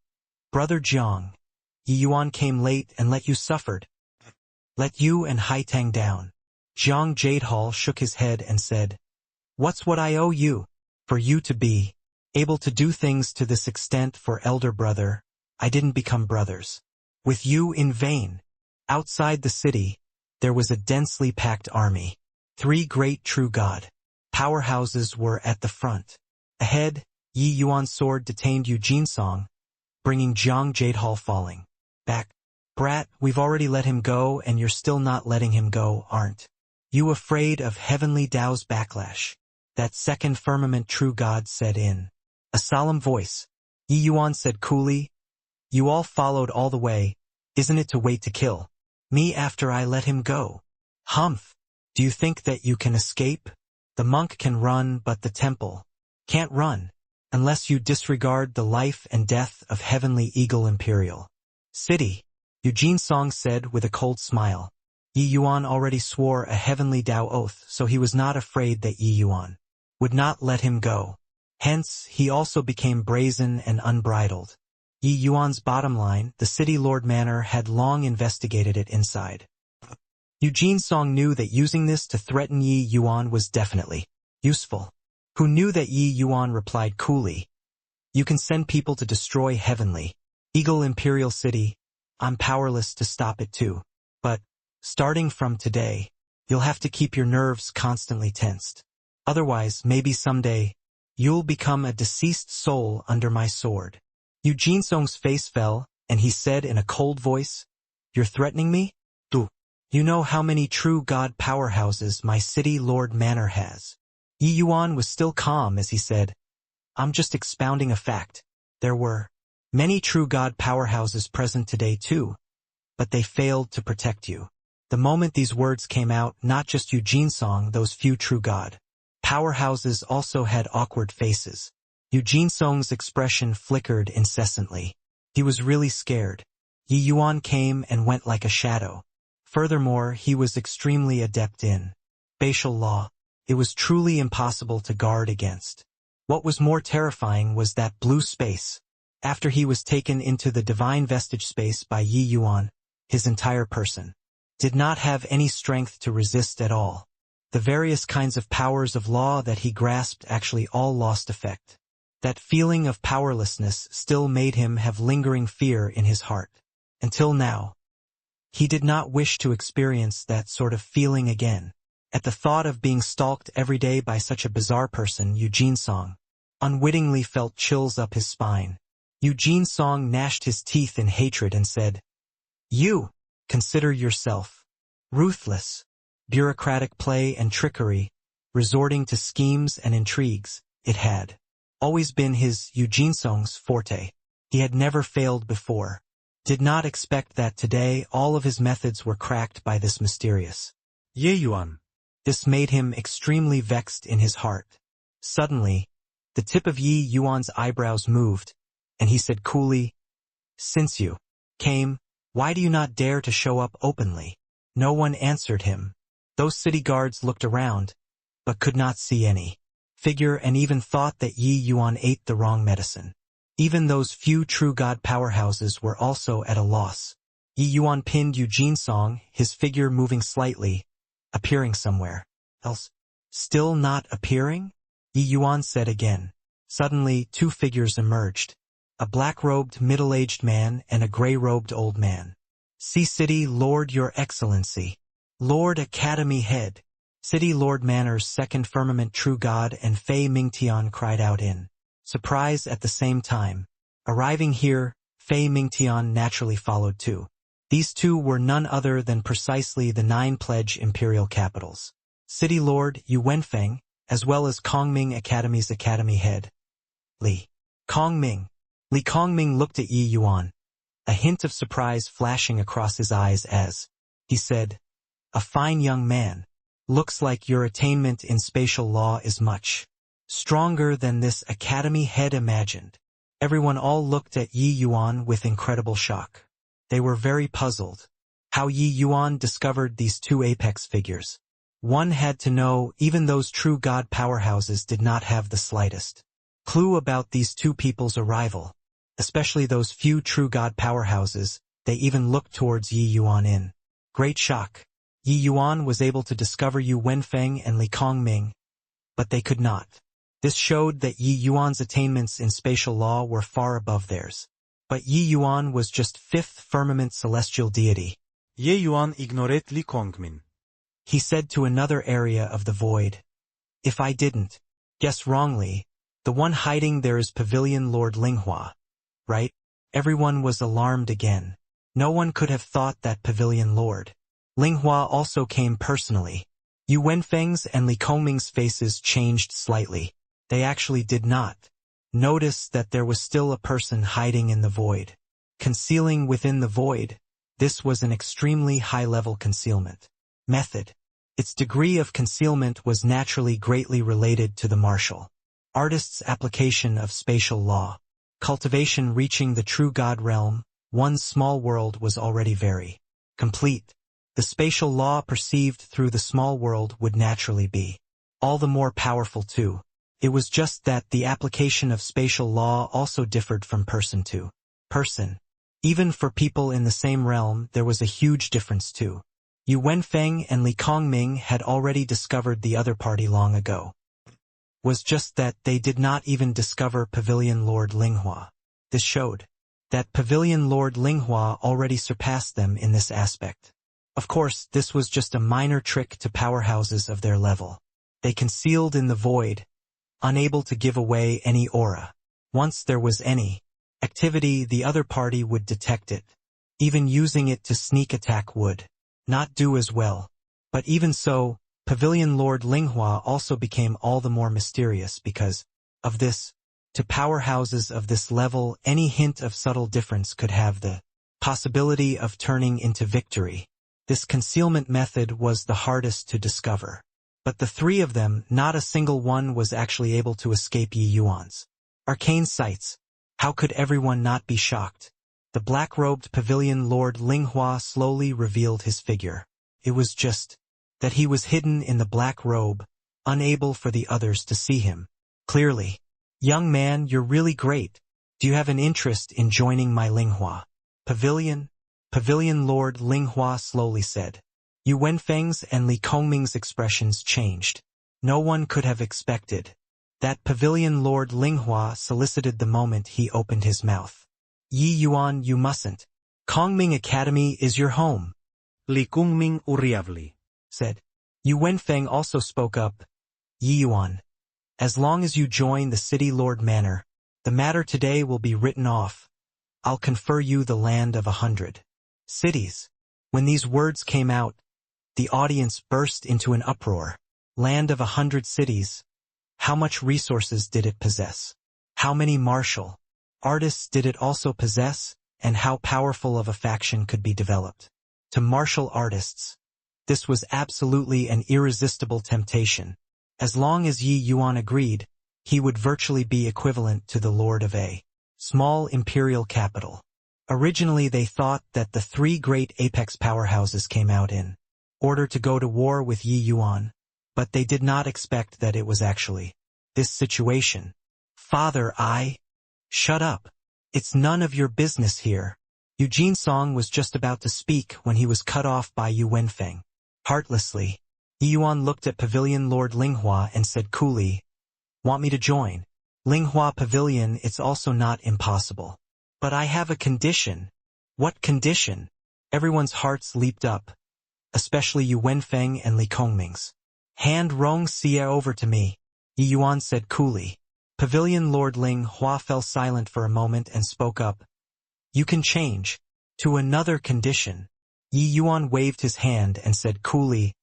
Brother Jiang, Yi Yuan came late and let you suffered. Let you and Haitang down. Jiang Jadehal shook his head and said, What's what I owe you? For you to be able to do things to this extent for elder brother, I didn't become brothers with you in vain. Outside the city, there was a densely packed army. Three great true God powerhouses were at the front. Ahead, Yi Yuan's sword detained Yu Jinsong, bringing Jiang Jadehal falling back. Brat, we've already let him go and you're still not letting him go, aren't you afraid of heavenly Tao's backlash? That second firmament true God said in a solemn voice. Yi Yuan said coolly, You all followed all the way, isn't it to wait to kill me after I let him go? Humph! Do you think that you can escape? The monk can run but the temple can't run, unless you disregard the life and death of heavenly Eagle Imperial City, Yu Jinsong said with a cold smile. Yi Yuan already swore a heavenly Tao oath, so he was not afraid that Yi Yuan would not let him go. Hence, he also became brazen and unbridled. Yi Yuan's bottom line, the city lord manor had long investigated it inside. Yu Jinsong knew that using this to threaten Yi Yuan was definitely useful. Who knew that Yi Yuan replied coolly, You can send people to destroy heavenly Eagle Imperial City. I'm powerless to stop it too. But, starting from today, you'll have to keep your nerves constantly tensed. Otherwise, maybe someday, you'll become a deceased soul under my sword. Yu Jinsong's face fell, and he said in a cold voice, You're threatening me? Do you know how many true God powerhouses my city lord manor has? Yi Yuan was still calm as he said, I'm just expounding a fact. There were many true God powerhouses present today too, but they failed to protect you. The moment these words came out, not just Yu Jinsong, those few true God powerhouses also had awkward faces. Yu Jinsong's expression flickered incessantly. He was really scared. Yi Yuan came and went like a shadow. Furthermore, he was extremely adept in spatial law. It was truly impossible to guard against. What was more terrifying was that blue space. After he was taken into the divine vestige space by Yi Yuan, his entire person did not have any strength to resist at all. The various kinds of powers of law that he grasped actually all lost effect. That feeling of powerlessness still made him have lingering fear in his heart. Until now, he did not wish to experience that sort of feeling again. At the thought of being stalked every day by such a bizarre person, Eugene Song unwittingly felt chills up his spine. Eugene Song gnashed his teeth in hatred and said, "You consider yourself ruthless, bureaucratic play and trickery, resorting to schemes and intrigues." It had always been his, Eugene Song's, forte. He had never failed before. Did not expect that today all of his methods were cracked by this mysterious Ye Yuan. This made him extremely vexed in his heart. Suddenly, the tip of Yi Yuan's eyebrows moved, and he said coolly, "Since you came, why do you not dare to show up openly?" No one answered him. Those city guards looked around, but could not see any figure and even thought that Yi Yuan ate the wrong medicine. Even those few true god powerhouses were also at a loss. Yi Yuan pinned Eugene Song, his figure moving slightly, appearing somewhere else. Still not appearing? Yi Yuan said again. Suddenly, two figures emerged. A black-robed middle-aged man and a gray-robed old man. "See City Lord, Your Excellency. Lord Academy Head." City Lord Manor's second firmament true god and Fei Mingtian cried out in surprise at the same time. Arriving here, Fei Mingtian naturally followed too. These two were none other than precisely the 9 pledge imperial capitals. City Lord Yu Wenfeng, as well as Kongming Academy's academy head, Li Kongming. Li Kongming looked at Yi Yuan, a hint of surprise flashing across his eyes as he said, "A fine young man. Looks like your attainment in spatial law is much stronger than this academy head imagined." Everyone all looked at Yi Yuan with incredible shock. They were very puzzled. How Yi Yuan discovered these two apex figures. One had to know. Even those true god powerhouses did not have the slightest clue about these two people's arrival. Especially those few true god powerhouses, they even looked towards Yi Yuan in great shock. Yi Yuan was able to discover Yu Wenfeng and Li Kongming, but they could not. This showed that Yi Yuan's attainments in spatial law were far above theirs. But Yi Yuan was just 5th firmament celestial deity. Ye Yuan ignoret Li Kongmin. He said to another area of the void, "If I didn't guess wrongly, the one hiding there is Pavilion Lord Linghua, right?" Everyone was alarmed again. No one could have thought that Pavilion Lord Linghua also came personally. Yu Wenfeng's and Li Kongming's faces changed slightly. They actually did not notice that there was still a person hiding in the void, concealing within the void. This was an extremely high-level concealment method. Its degree of concealment was naturally greatly related to the martial artist's application of spatial law. Cultivation reaching the true god realm, one's small world was already very complete. The spatial law perceived through the small world would naturally be all the more powerful too. It was just that the application of spatial law also differed from person to person. Even for people in the same realm, there was a huge difference too. Yu Wenfeng and Li Kongming had already discovered the other party long ago. Was just that they did not even discover Pavilion Lord Linghua. This showed that Pavilion Lord Linghua already surpassed them in this aspect. Of course, this was just a minor trick to powerhouses of their level. They concealed in the void, unable to give away any aura. Once there was any activity, the other party would detect it. Even using it to sneak attack would not do as well. But even so, Pavilion Lord Linghua also became all the more mysterious because of this. To powerhouses of this level, any hint of subtle difference could have the possibility of turning into victory. This concealment method was the hardest to discover. But the three of them, not a single one was actually able to escape Yi Yuan's arcane sights. How could everyone not be shocked? The black-robed Pavilion Lord Linghua slowly revealed his figure. It was just that he was hidden in the black robe, unable for the others to see him clearly. "Young man, you're really great. Do you have an interest in joining my Linghua Pavilion?" Pavilion Lord Linghua slowly said. Yu Wenfeng's and Li Kongming's expressions changed. No one could have expected That pavilion Lord Linghua solicited the moment he opened his mouth. Yi Yuan, you mustn't. Kongming Academy is your home, Li Kongming Uriavli. said. Yu Wenfeng also spoke up. Yi Yuan, as long as you join the city lord manor, the matter today will be written off. I'll confer you the land of 100 cities. When these words came out, the audience burst into an uproar. Land of 100 cities. How much resources did it possess? How many martial artists did it also possess? And how powerful of a faction could be developed? To martial artists, this was absolutely an irresistible temptation. As long as Yi Yuan agreed, he would virtually be equivalent to the lord of a small imperial capital. Originally they thought that the three great apex powerhouses came out in order to go to war with Yi Yuan, but they did not expect that it was actually this situation. Father, shut up. It's none of your business here. Eugene Song was just about to speak when he was cut off by Yu Wenfeng. Heartlessly, Yi Yuan looked at Pavilion Lord Linghua and said coolly, "Want me to join? Linghua Pavilion, it's also not impossible. But I have a condition." What condition? Everyone's hearts leaped up, especially Yu Wenfeng and Li Kongming's. Hand Rong Xie over to me, Yi Yuan said coolly. Pavilion Lord Ling Hua fell silent for a moment and spoke up. You can change to another condition. Yi Yuan waved his hand and said coolly,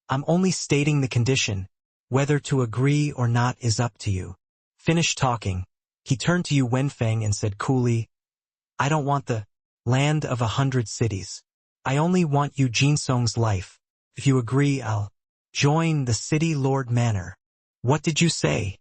I'm only stating the condition. Whether to agree or not is up to you. Finish talking. He turned to Yu Wenfeng and said coolly, I don't want the land of 100 cities. I only want Yu Jinsong's life. If you agree, I'll join the city lord manor. What did you say?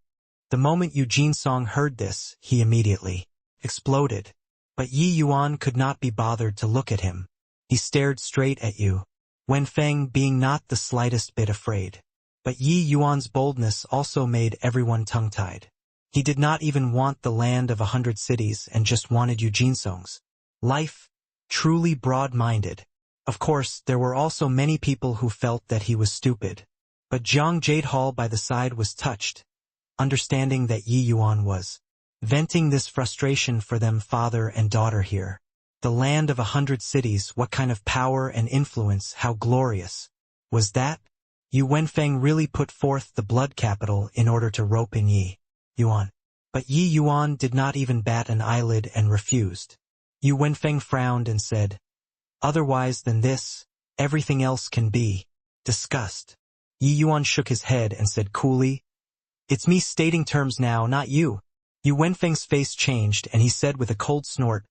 The moment Yu Jinsong heard this, he immediately exploded. But Yi Yuan could not be bothered to look at him. He stared straight at Yu Wenfeng, being not the slightest bit afraid. But Yi Yuan's boldness also made everyone tongue-tied. He did not even want the land of 100 cities and just wanted Yu Jinsong's life. Truly broad-minded. Of course, there were also many people who felt that he was stupid. But Zhang Jadehal by the side was touched, understanding that Yi Yuan was venting this frustration for them father and daughter here. The land of 100 cities, what kind of power and influence, how glorious was that? Yu Wenfeng really put forth the blood capital in order to rope in Yi Yuan. But Yi Yuan did not even bat an eyelid and refused. Yu Wenfeng frowned and said, otherwise than this, everything else can be discussed. Yi Yuan shook his head and said coolly, it's me stating terms now, not you. Yu Wenfeng's face changed and he said with a cold snort,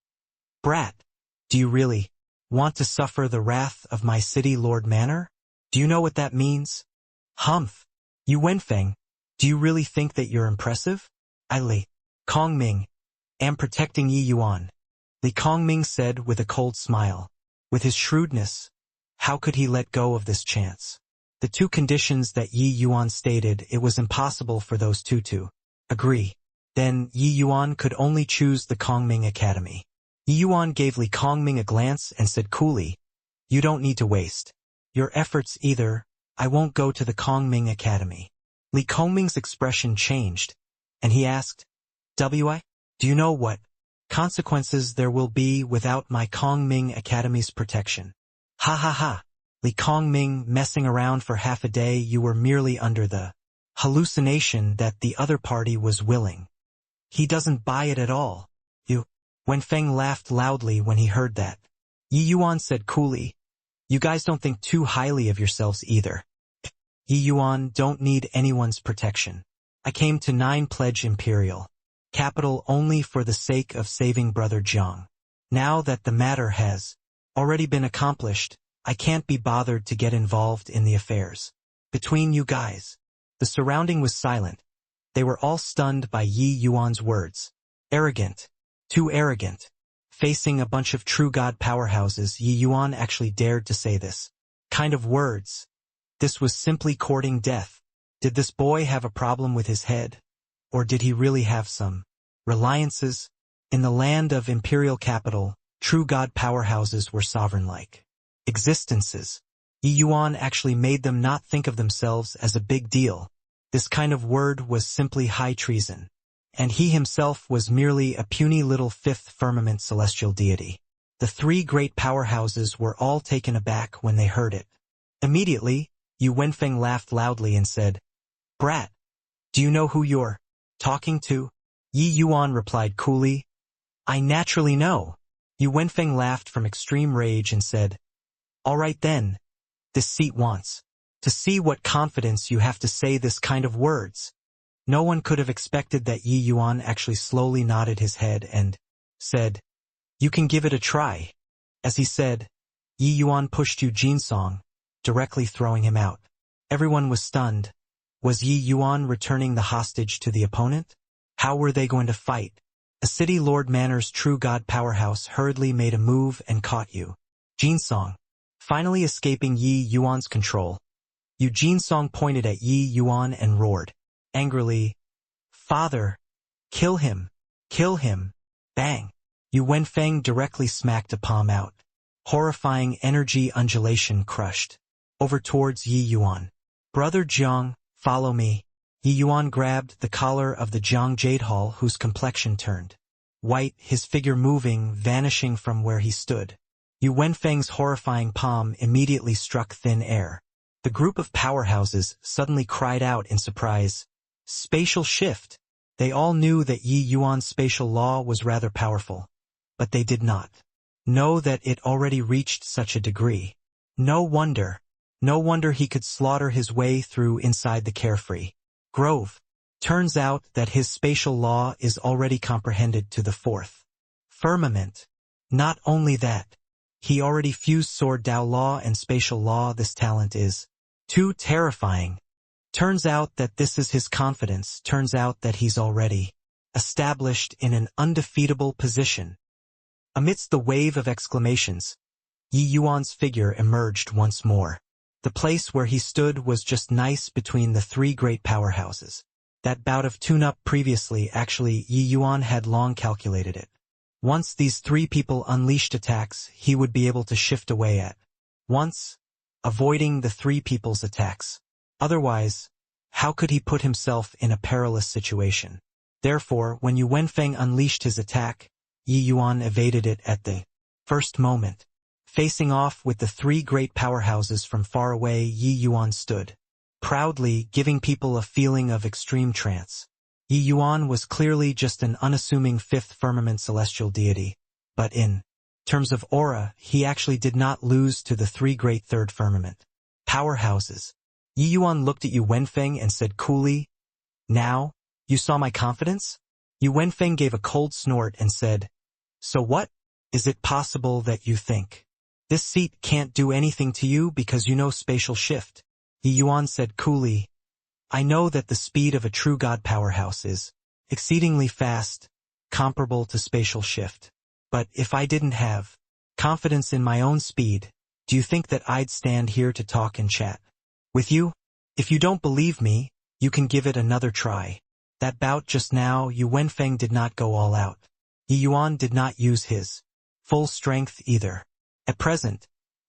Brat, do you really want to suffer the wrath of my city lord manor? Do you know what that means? Humph. Yu Wenfeng, do you really think that you're impressive? I, Li Kongming, am protecting Yi Yuan. Li Kongming said with a cold smile. With his shrewdness, how could he let go of this chance? The two conditions that Yi Yuan stated, it was impossible for those two to agree. Then Yi Yuan could only choose the Kongming Academy. Yi Yuan gave Li Kongming a glance and said coolly, you don't need to waste your efforts either. I won't go to the Kongming Academy. Li Kongming's expression changed, and he asked, do you know what consequences there will be without my Kongming Academy's protection? Ha ha ha. Li Kongming, messing around for half a day, you were merely under the hallucination that the other party was willing. He doesn't buy it at all. Yu Wenfeng laughed loudly when he heard that. Yi Yuan said coolly, you guys don't think too highly of yourselves either. Yi Yuan don't need anyone's protection. I came to 9 Pledge Imperial capital only for the sake of saving Brother Jiang. Now that the matter has already been accomplished, I can't be bothered to get involved in the affairs between you guys. The surrounding was silent. They were all stunned by Yi Yuan's words. Arrogant. Too arrogant. Facing a bunch of true god powerhouses, Yi Yuan actually dared to say this kind of words. This was simply courting death. Did this boy have a problem with his head? Or did he really have some reliances? In the land of imperial capital, true god powerhouses were sovereign-like existences. Yi Yuan actually made them not think of themselves as a big deal. This kind of word was simply high treason. And he himself was merely a puny little fifth firmament celestial deity. The three great powerhouses were all taken aback when they heard it. Immediately, Yu Wenfeng laughed loudly and said, "Brat, do you know who you're talking to?" Yi Yuan replied coolly, "I naturally know." Yu Wenfeng laughed from extreme rage and said, "All right then, this seat wants to see what confidence you have to say this kind of words." No one could have expected that Yi Yuan actually slowly nodded his head and said, "You can give it a try." As he said, Yi Yuan pushed Yu Jinsong, directly throwing him out. Everyone was stunned. Was Yi Yuan returning the hostage to the opponent? How were they going to fight? A City Lord Manor's true god powerhouse hurriedly made a move and caught Yu Jinsong, finally escaping Yi Yuan's control. Yu Jinsong pointed at Yi Yuan and roared angrily, "Father, kill him! Kill him!" Bang! Yu Wenfeng directly smacked a palm out. Horrifying energy undulation crushed over towards Yi Yuan. "Brother Jiang, follow me." Yi Yuan grabbed the collar of the Jiang Jade Hall, whose complexion turned white, his figure moving, vanishing from where he stood. Yu Wenfeng's horrifying palm immediately struck thin air. The group of powerhouses suddenly cried out in surprise, "Spatial shift!" They all knew that Yi Yuan's spatial law was rather powerful, but they did not know that it already reached such a degree. No wonder he could slaughter his way through inside the carefree grove. Turns out that his spatial law is already comprehended to the fourth firmament. Not only that, he already fused Sword Dao Law and Spatial Law. This talent is too terrifying. Turns out that this is his confidence. Turns out that he's already established in an undefeatable position. Amidst the wave of exclamations, Yi Yuan's figure emerged once more. The place where he stood was just nice between the three great powerhouses. That bout of tune-up previously, actually, Yi Yuan had long calculated it. Once these three people unleashed attacks, he would be able to shift away at once, avoiding the three people's attacks. Otherwise, how could he put himself in a perilous situation? Therefore, when Yu Wenfeng unleashed his attack, Yi Yuan evaded it at the first moment. Facing off with the three great powerhouses from far away, Yi Yuan stood proudly, giving people a feeling of extreme trance. Yi Yuan was clearly just an unassuming fifth firmament celestial deity, but in terms of aura, he actually did not lose to the three great third firmament powerhouses. Yi Yuan looked at Yu Wenfeng and said coolly, "Now, you saw my confidence?" Yu Wenfeng gave a cold snort and said, "So what? Is it possible that you think this seat can't do anything to you because you know spatial shift?" Yi Yuan said coolly, "I know that the speed of a true god powerhouse is exceedingly fast, comparable to spatial shift. But if I didn't have confidence in my own speed, do you think that I'd stand here to talk and chat with you? If you don't believe me, you can give it another try." That bout just now, Yu Wenfeng did not go all out. Yi Yuan did not use his full strength either. At present,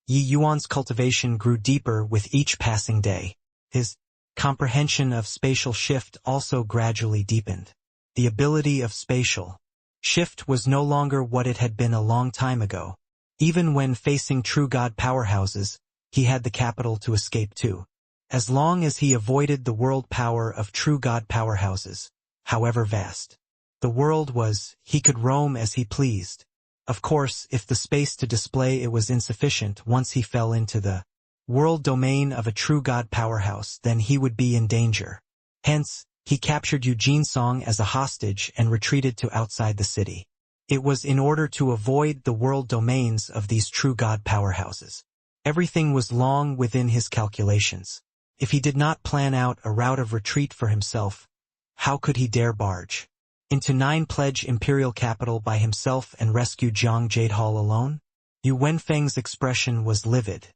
Yi Yuan's cultivation grew deeper with each passing day. His comprehension of spatial shift also gradually deepened. The ability of spatial shift was no longer what it had been a long time ago. Even when facing true god powerhouses, he had the capital to escape too. As long as he avoided the world power of true god powerhouses, however vast the world was, he could roam as he pleased. Of course, if the space to display it was insufficient, once he fell into the world domain of a true god powerhouse, then he would be in danger. Hence, he captured Yu Jinsong as a hostage and retreated to outside the city. It was in order to avoid the world domains of these true god powerhouses. Everything was long within his calculations. If he did not plan out a route of retreat for himself, how could he dare barge into Nine-Pledge Imperial capital by himself and rescue Jiang Jade Hall alone? Yu Wenfeng's expression was livid.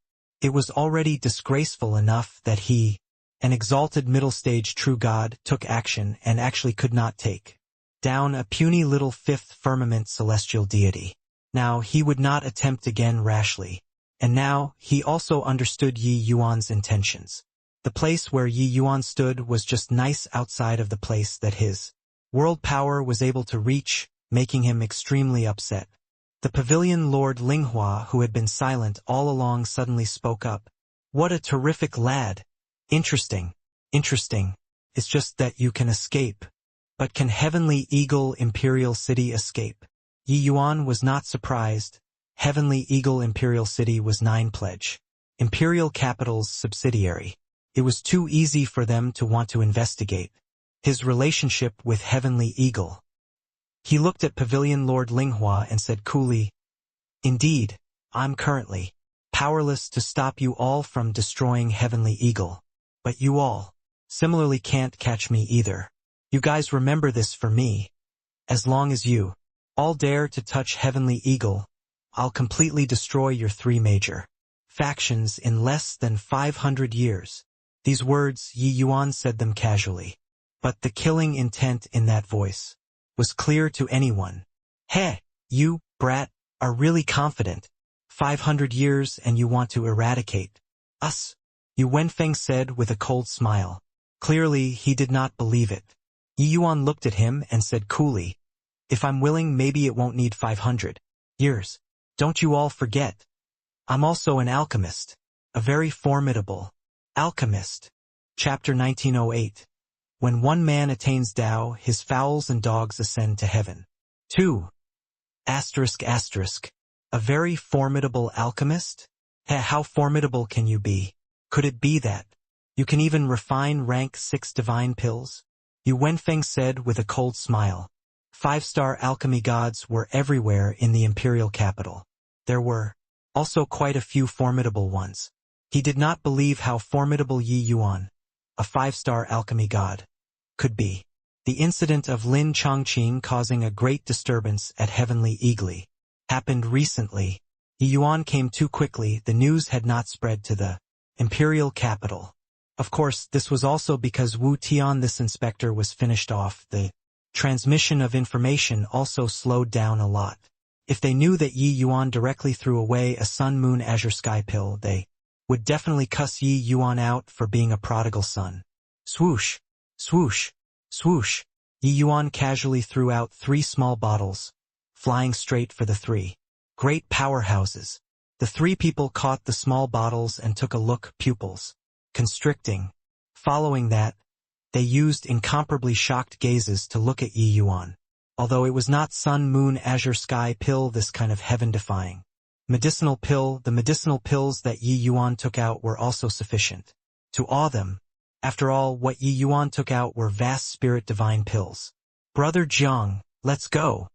It was already disgraceful enough that he, an exalted middle-stage true god, took action and actually could not take down a puny little fifth firmament celestial deity. Now he would not attempt again rashly. And now he also understood Yi Yuan's intentions. The place where Yi Yuan stood was just nice outside of the place that his world power was able to reach, making him extremely upset. The pavilion Lord Linghua, who had been silent all along, suddenly spoke up. What a terrific lad! Interesting. It's just that you can escape. But can Heavenly Eagle Imperial City escape? Yi Yuan was not surprised. Heavenly Eagle Imperial City was 9 Pledge, Imperial Capital's subsidiary. It was too easy for them to want to investigate his relationship with Heavenly Eagle. He looked at Pavilion Lord Linghua and said coolly, "Indeed, I'm currently powerless to stop you all from destroying Heavenly Eagle. But you all similarly can't catch me either. You guys remember this for me. As long as you all dare to touch Heavenly Eagle, I'll completely destroy your 3 major factions in less than 500 years. These words, Yi Yuan said them casually. But the killing intent in that voice was clear to anyone. Heh, you, brat, are really confident. 500 years and you want to eradicate us? Yu Wenfeng said with a cold smile. Clearly, he did not believe it. Yi Yuan looked at him and said coolly, "If I'm willing, maybe it won't need 500 years. Don't you all forget. I'm also an alchemist. A very formidable alchemist." Chapter 1908. When one man attains Tao, his fowls and dogs ascend to heaven. 2. A very formidable alchemist? How formidable can you be? Could it be that you can even refine rank 6 divine pills? Yu Wenfeng said with a cold smile. 5-star alchemy gods were everywhere in the imperial capital. There were also quite a few formidable ones. He did not believe how formidable Yi Yuan, a 5-star alchemy god, could be. The incident of Lin Chongqing causing a great disturbance at Heavenly Eagle happened recently. Yi Yuan came too quickly. The news had not spread to the imperial capital. Of course, this was also because Wu Tian, this inspector, was finished off. The transmission of information also slowed down a lot. If they knew that Yi Yuan directly threw away a Sun Moon Azure Sky pill, they would definitely cuss Yi Yuan out for being a prodigal son. Swoosh, swoosh, swoosh. Yi Yuan casually threw out 3 small bottles, flying straight for the 3 great powerhouses. The 3 people caught the small bottles and took a look, pupils constricting. Following that, they used incomparably shocked gazes to look at Yi Yuan. Although it was not Sun Moon Azure Sky pill, this kind of heaven-defying medicinal pill, the medicinal pills that Yi Yuan took out were also sufficient to awe them. After all, what Yi Yuan took out were vast spirit divine pills. Brother Jiang, let's go.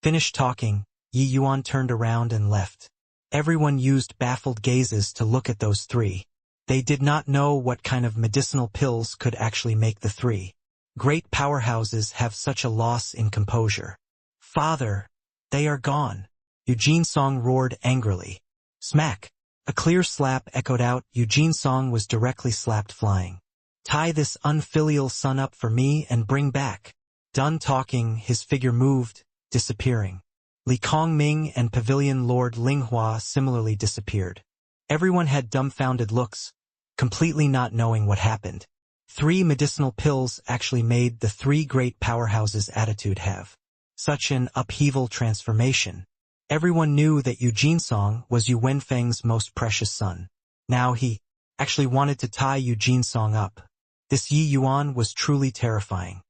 Finished talking, Yi Yuan turned around and left. Everyone used baffled gazes to look at those 3. They did not know what kind of medicinal pills could actually make the 3 great powerhouses have such a loss in composure. Father, they are gone. Eugene Song roared angrily. Smack! A clear slap echoed out. Eugene Song was directly slapped, flying. Tie this unfilial son up for me and bring back. Done talking, his figure moved, disappearing. Li Kongming and Pavilion Lord Linghua similarly disappeared. Everyone had dumbfounded looks, completely not knowing what happened. 3 medicinal pills actually made the 3 great powerhouses' attitude have such an upheaval transformation. Everyone knew that Eugene Song was Yu Wenfeng's most precious son. Now he actually wanted to tie Eugene Song up. This Yi Yuan was truly terrifying.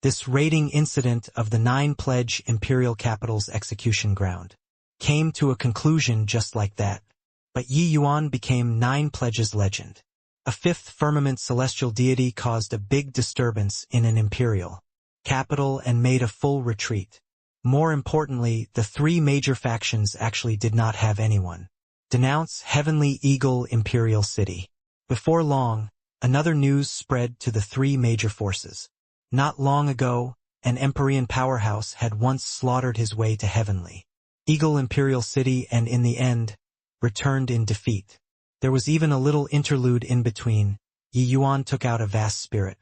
This raiding incident of the 9 Pledge Imperial Capital's execution ground came to a conclusion just like that. But Yi Yuan became 9 Pledge's legend. A 5th firmament celestial deity caused a big disturbance in an imperial capital and made a full retreat. More importantly, the 3 major factions actually did not have anyone denounce Heavenly Eagle Imperial City. Before long, another news spread to the 3 major forces. Not long ago, an Empyrean powerhouse had once slaughtered his way to Heavenly Eagle Imperial City and in the end, returned in defeat. There was even a little interlude in between. Yi Yuan took out a vast spirit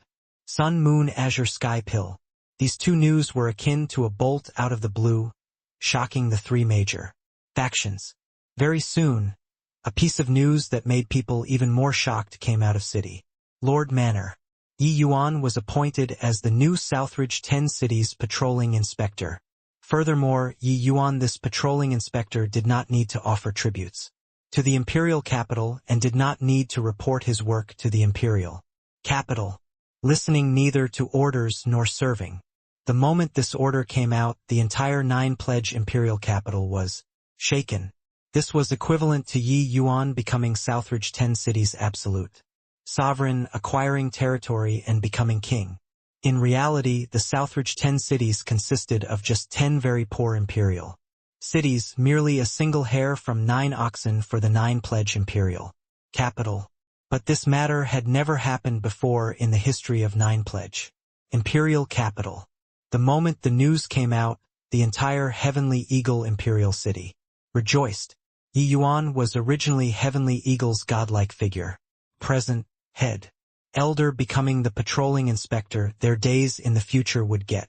Sun Moon Azure Sky pill. These 2 news were akin to a bolt out of the blue, shocking the 3 major factions. Very soon, a piece of news that made people even more shocked came out of city. Lord Manor. Yi Yuan was appointed as the new Southridge 10 Cities patrolling inspector. Furthermore, Yi Yuan, this patrolling inspector, did not need to offer tributes to the imperial capital and did not need to report his work to the imperial capital, listening neither to orders nor serving. The moment this order came out, the entire 9-pledge imperial capital was shaken. This was equivalent to Yi Yuan becoming Southridge 10 Cities' absolute sovereign, acquiring territory and becoming king. In reality, the Southridge 10 Cities consisted of just 10 very poor imperial cities, merely a single hair from 9 oxen for the 9-pledge imperial capital. But this matter had never happened before in the history of 9-pledge imperial capital. The moment the news came out, the entire Heavenly Eagle imperial city rejoiced. Yi Yuan was originally Heavenly Eagle's godlike figure, present, head, elder, becoming the patrolling inspector. Their days in the future would get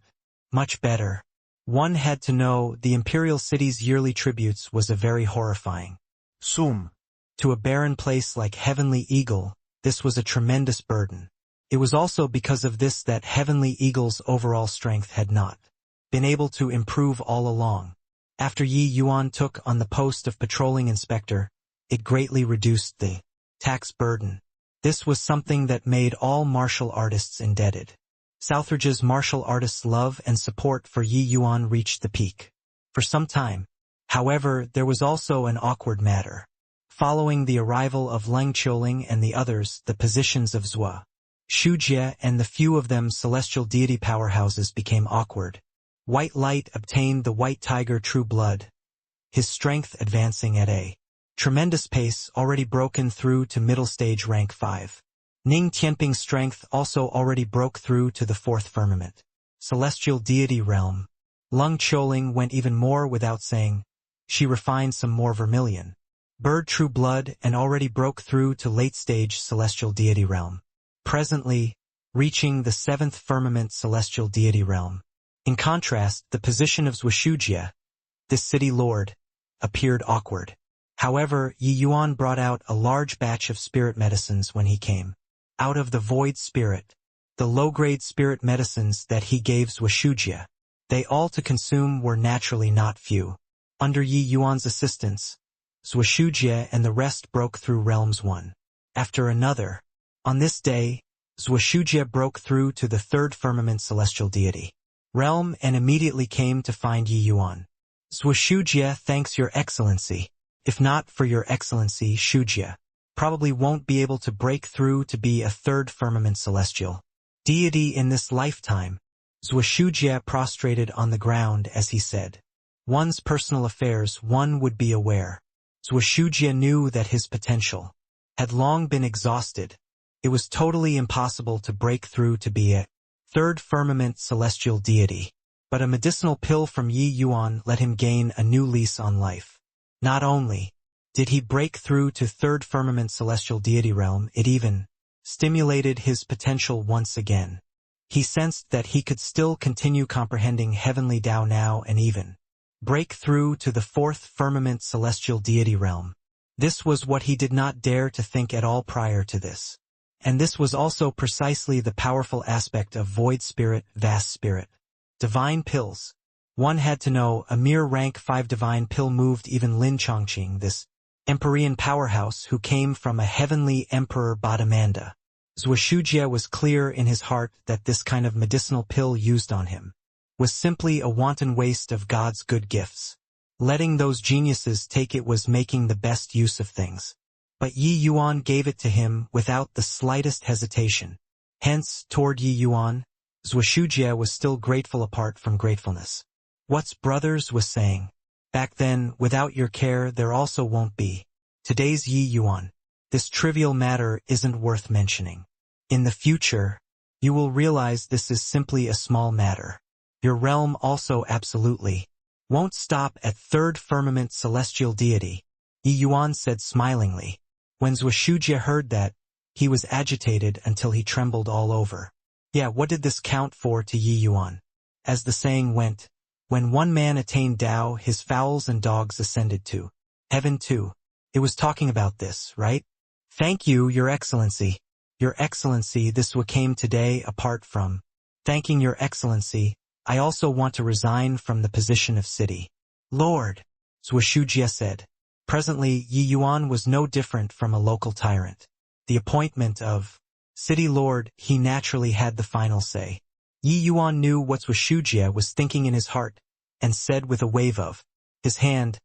much better. One had to know the imperial city's yearly tributes was a very horrifying sum. To a barren place like Heavenly Eagle, this was a tremendous burden. It was also because of this that Heavenly Eagle's overall strength had not been able to improve all along. After Yi Yuan took on the post of patrolling inspector, it greatly reduced the tax burden. This was something that made all martial artists indebted. Southridge's martial artists' love and support for Yi Yuan reached the peak. For some time, however, there was also an awkward matter. Following the arrival of Leng Qiuling and the others, the positions of Zhuo Shujie and the few of them celestial deity powerhouses became awkward. White Light obtained the White Tiger True Blood, his strength advancing at a tremendous pace, already broken through to middle stage rank 5. Ning Tianping's strength also already broke through to the 4th firmament, celestial deity realm. Leng Qiuling went even more without saying. She refined some more vermilion bird true blood and already broke through to late stage celestial deity realm, presently reaching the 7th firmament celestial deity realm. In contrast, the position of Zhuoshujie, this city lord, appeared awkward. However, Yi Yuan brought out a large batch of spirit medicines when he came out of the void spirit, the low-grade spirit medicines that he gave Zhuoshujie. They all to consume were naturally not few. Under Yi Yuan's assistance, Zhuoshujie and the rest broke through realms one after another. On this day, Zhuoshujie broke through to the 3rd firmament celestial deity realm and immediately came to find Yi Yuan. Zhuoshujie, thanks your excellency. If not for your excellency, Shujie probably won't be able to break through to be a 3rd firmament celestial deity in this lifetime. Zhuoshujie prostrated on the ground as he said, one's personal affairs one would be aware. Zhuoshujie knew that his potential had long been exhausted. It was totally impossible to break through to be a 3rd firmament celestial deity. But a medicinal pill from Yi Yuan let him gain a new lease on life. Not only did he break through to 3rd firmament celestial deity realm, it even stimulated his potential once again. He sensed that he could still continue comprehending heavenly Tao now and even break through to the 4th firmament celestial deity realm. This was what he did not dare to think at all prior to this. And this was also precisely the powerful aspect of void spirit, vast spirit. Divine pills. One had to know a mere rank 5 divine pill moved even Lin Chongqing, this Emperorian powerhouse who came from a heavenly emperor Badamanda. Zhuoshujie was clear in his heart that this kind of medicinal pill used on him was simply a wanton waste of God's good gifts. Letting those geniuses take it was making the best use of things. But Yi Yuan gave it to him without the slightest hesitation. Hence, toward Yi Yuan, Zhuoshujie was still grateful apart from gratefulness. What's brothers was saying. Back then, without your care there also won't be. Today's Yi Yuan. This trivial matter isn't worth mentioning. In the future, you will realize this is simply a small matter. Your realm also absolutely won't stop at 3rd firmament celestial deity, Yi Yuan said smilingly. When Zhuoshujie heard that, he was agitated until he trembled all over. Yeah, what did this count for to Yi Yuan? As the saying went, when one man attained Tao, his fowls and dogs ascended to heaven too. It was talking about this, right? Thank you, Your Excellency. Your Excellency, this came today apart from thanking Your Excellency. I also want to resign from the position of city lord, Zhushujie said. Presently, Yi Yuan was no different from a local tyrant. The appointment of city lord, he naturally had the final say. Yi Yuan knew what Zhushujie was thinking in his heart, and said with a wave of his hand,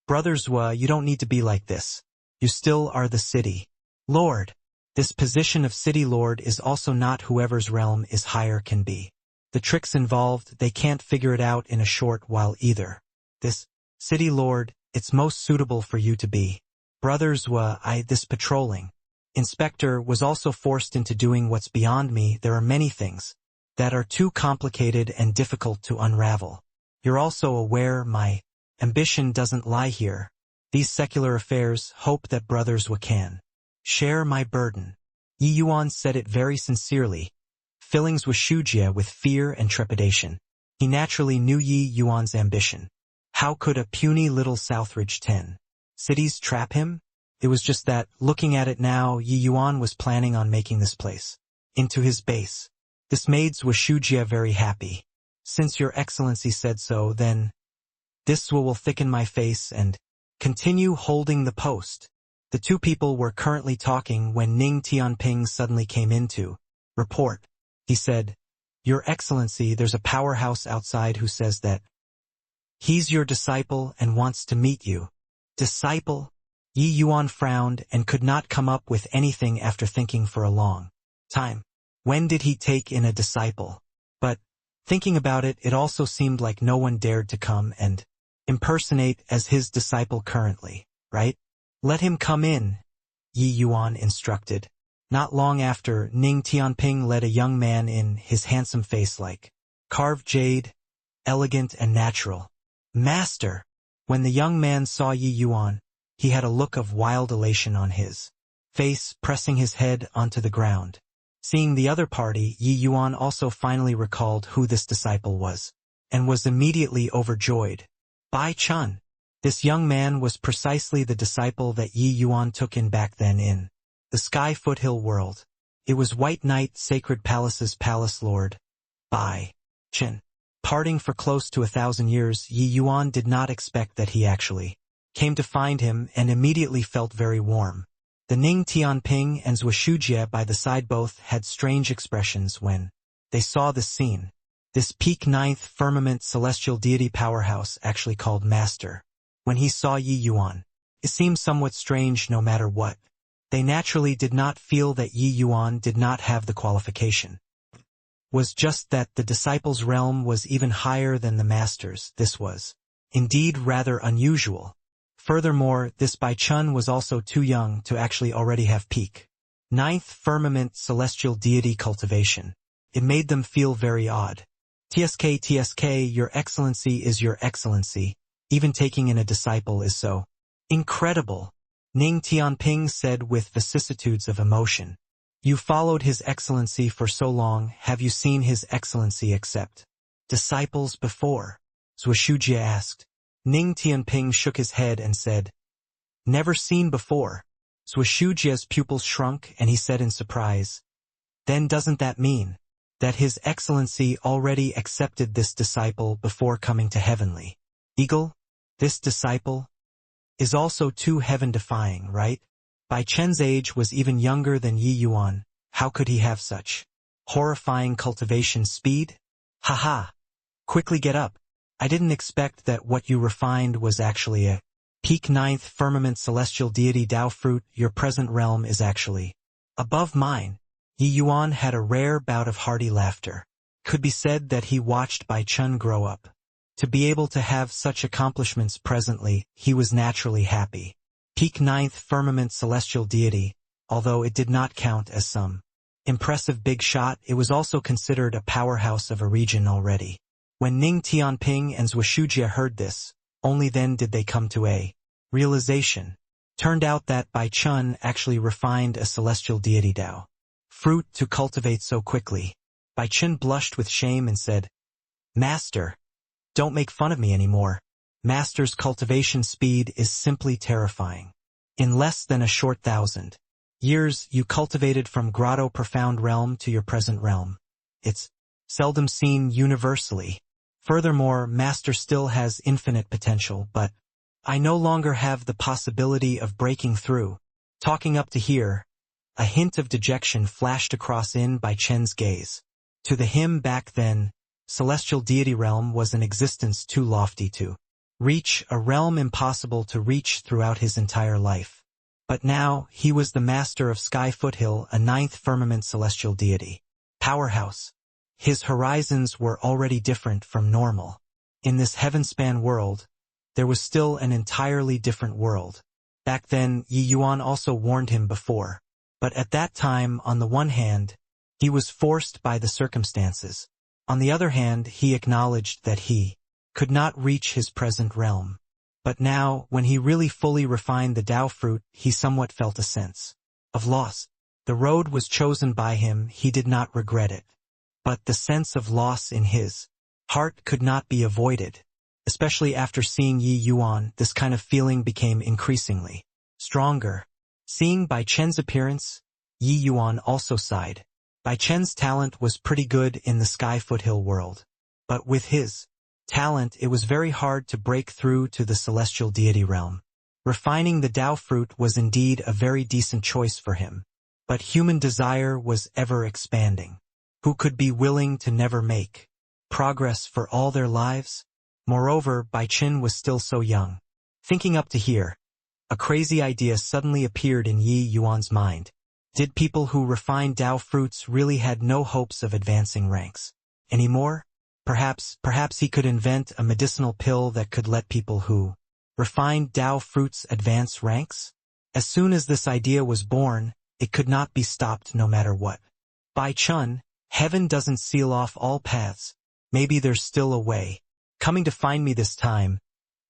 Brother Zhua, you don't need to be like this. You still are the city lord. This position of city lord is also not whoever's realm is higher can be. The tricks involved, they can't figure it out in a short while either. This city lord, it's most suitable for you to be. Brother Zhua, this patrolling inspector was also forced into doing what's beyond me. There are many things that are too complicated and difficult to unravel. You're also aware my ambition doesn't lie here. These secular affairs hope that Brother Zhua can share my burden. Yi Yuan said it very sincerely, filling Zhushujie with fear and trepidation. He naturally knew Yi Yuan's ambition. How could a puny little Southridge 10 cities trap him? It was just that, looking at it now, Yi Yuan was planning on making this place into his base. This made Zhushujie very happy. Since Your Excellency said so, then this will thicken my face and continue holding the post. The two people were currently talking when Ning Tianping suddenly came in to report. He said, Your Excellency, there's a powerhouse outside who says that he's your disciple and wants to meet you. Disciple? Yi Yuan frowned and could not come up with anything after thinking for a long time. When did he take in a disciple? But, thinking about it, it also seemed like no one dared to come and impersonate as his disciple currently, right? Let him come in, Yi Yuan instructed. Not long after, Ning Tianping led a young man in, his handsome face like carved jade, elegant and natural. Master! When the young man saw Yi Yuan, he had a look of wild elation on his face, pressing his head onto the ground. Seeing the other party, Yi Yuan also finally recalled who this disciple was, and was immediately overjoyed. Bai Chun. This young man was precisely the disciple that Yi Yuan took in back then in the Sky Foothill world. It was White Knight Sacred Palace's palace lord, Bai Chun. Parting for close to 1,000 years, Yi Yuan did not expect that he actually came to find him and immediately felt very warm. The Ning Tianping and Zhushujie by the side both had strange expressions when they saw this scene. This peak ninth firmament celestial deity powerhouse actually called Master. When he saw Yi Yuan, it seemed somewhat strange no matter what. They naturally did not feel that Yi Yuan did not have the qualification. Was just that the disciple's realm was even higher than the master's. This was indeed rather unusual. Furthermore, this Bai Chun was also too young to actually already have peak ninth firmament celestial deity cultivation. It made them feel very odd. TSK, Your Excellency is Your Excellency. Even taking in a disciple is so incredible, Ning Tianping said with vicissitudes of emotion. You followed His Excellency for so long, have you seen His Excellency accept disciples before? Zhushujie asked. Ning Tianping shook his head and said, Never seen before. Zhushujie's pupils shrunk and he said in surprise, Then doesn't that mean that His Excellency already accepted this disciple before coming to Heavenly Eagle? This disciple is also too heaven-defying, right? Bai Chen's age was even younger than Yi Yuan. How could he have such horrifying cultivation speed? Haha! Quickly get up. I didn't expect that what you refined was actually a peak ninth firmament celestial deity Tao fruit. Your present realm is actually above mine. Yi Yuan had a rare bout of hearty laughter. Could be said that he watched Bai Chun grow up. To be able to have such accomplishments presently, he was naturally happy. Peak ninth firmament celestial deity, although it did not count as some impressive big shot, it was also considered a powerhouse of a region already. When Ning Tianping and Zhushujie heard this, only then did they come to a realization. Turned out that Bai Chun actually refined a celestial deity Tao fruit to cultivate so quickly. Bai Chun blushed with shame and said, Master, don't make fun of me anymore. Master's cultivation speed is simply terrifying. In less than a short 1,000 Years you cultivated from grotto profound realm to your present realm. It's seldom seen universally. Furthermore, Master still has infinite potential, but I no longer have the possibility of breaking through. Talking up to here, a hint of dejection flashed across in Bai Chen's gaze. To the him back then, celestial deity realm was an existence too lofty to reach, a realm impossible to reach throughout his entire life. But now, he was the master of Sky Foothill, a ninth firmament celestial deity. Powerhouse. His horizons were already different from normal. In this heaven-span world, there was still an entirely different world. Back then, Yi Yuan also warned him before. But at that time, on the one hand, he was forced by the circumstances. On the other hand, he acknowledged that he could not reach his present realm. But now, when he really fully refined the Tao fruit, he somewhat felt a sense of loss. The road was chosen by him, he did not regret it. But the sense of loss in his heart could not be avoided. Especially after seeing Yi Yuan, this kind of feeling became increasingly stronger. Seeing Bai Chen's appearance, Yi Yuan also sighed. Bai Chen's talent was pretty good in the Sky Foothill world. But with his talent, it was very hard to break through to the celestial deity realm. Refining the Tao fruit was indeed a very decent choice for him. But human desire was ever expanding. Who could be willing to never make progress for all their lives? Moreover, Bai Chen was still so young. Thinking up to here, a crazy idea suddenly appeared in Yi Yuan's mind. Did people who refined Tao fruits really had no hopes of advancing ranks anymore? Perhaps he could invent a medicinal pill that could let people who refined Tao fruits advance ranks? As soon as this idea was born, it could not be stopped no matter what. Bai Chen, heaven doesn't seal off all paths. Maybe there's still a way. Coming to find me this time.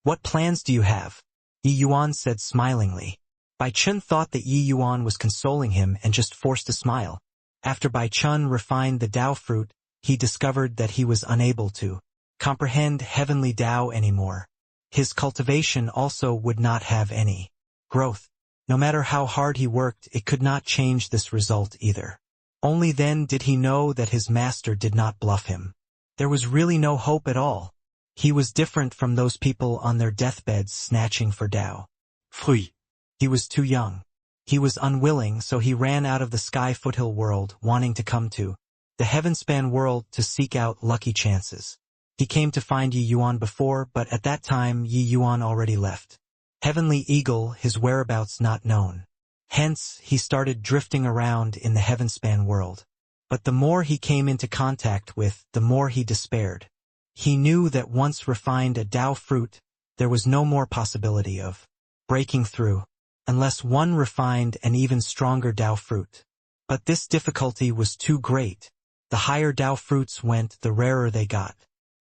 What plans do you have? Yi Yuan said smilingly. Bai Chen thought that Yi Yuan was consoling him and just forced a smile. After Bai Chen refined the Tao fruit, he discovered that he was unable to comprehend heavenly Tao anymore. His cultivation also would not have any growth. No matter how hard he worked, it could not change this result either. Only then did he know that his master did not bluff him. There was really no hope at all. He was different from those people on their deathbeds snatching for Tao. Phui. He was too young. He was unwilling, so he ran out of the Sky Foothill world, wanting to come to the Heavenspan world to seek out lucky chances. He came to find Yi Yuan before, but at that time Yi Yuan already left. Heavenly Eagle, his whereabouts not known. Hence, he started drifting around in the Heavenspan world. But the more he came into contact with, the more he despaired. He knew that once refined a Tao fruit, there was no more possibility of breaking through, unless one refined an even stronger Tao fruit. But this difficulty was too great. The higher Tao fruits went, the rarer they got.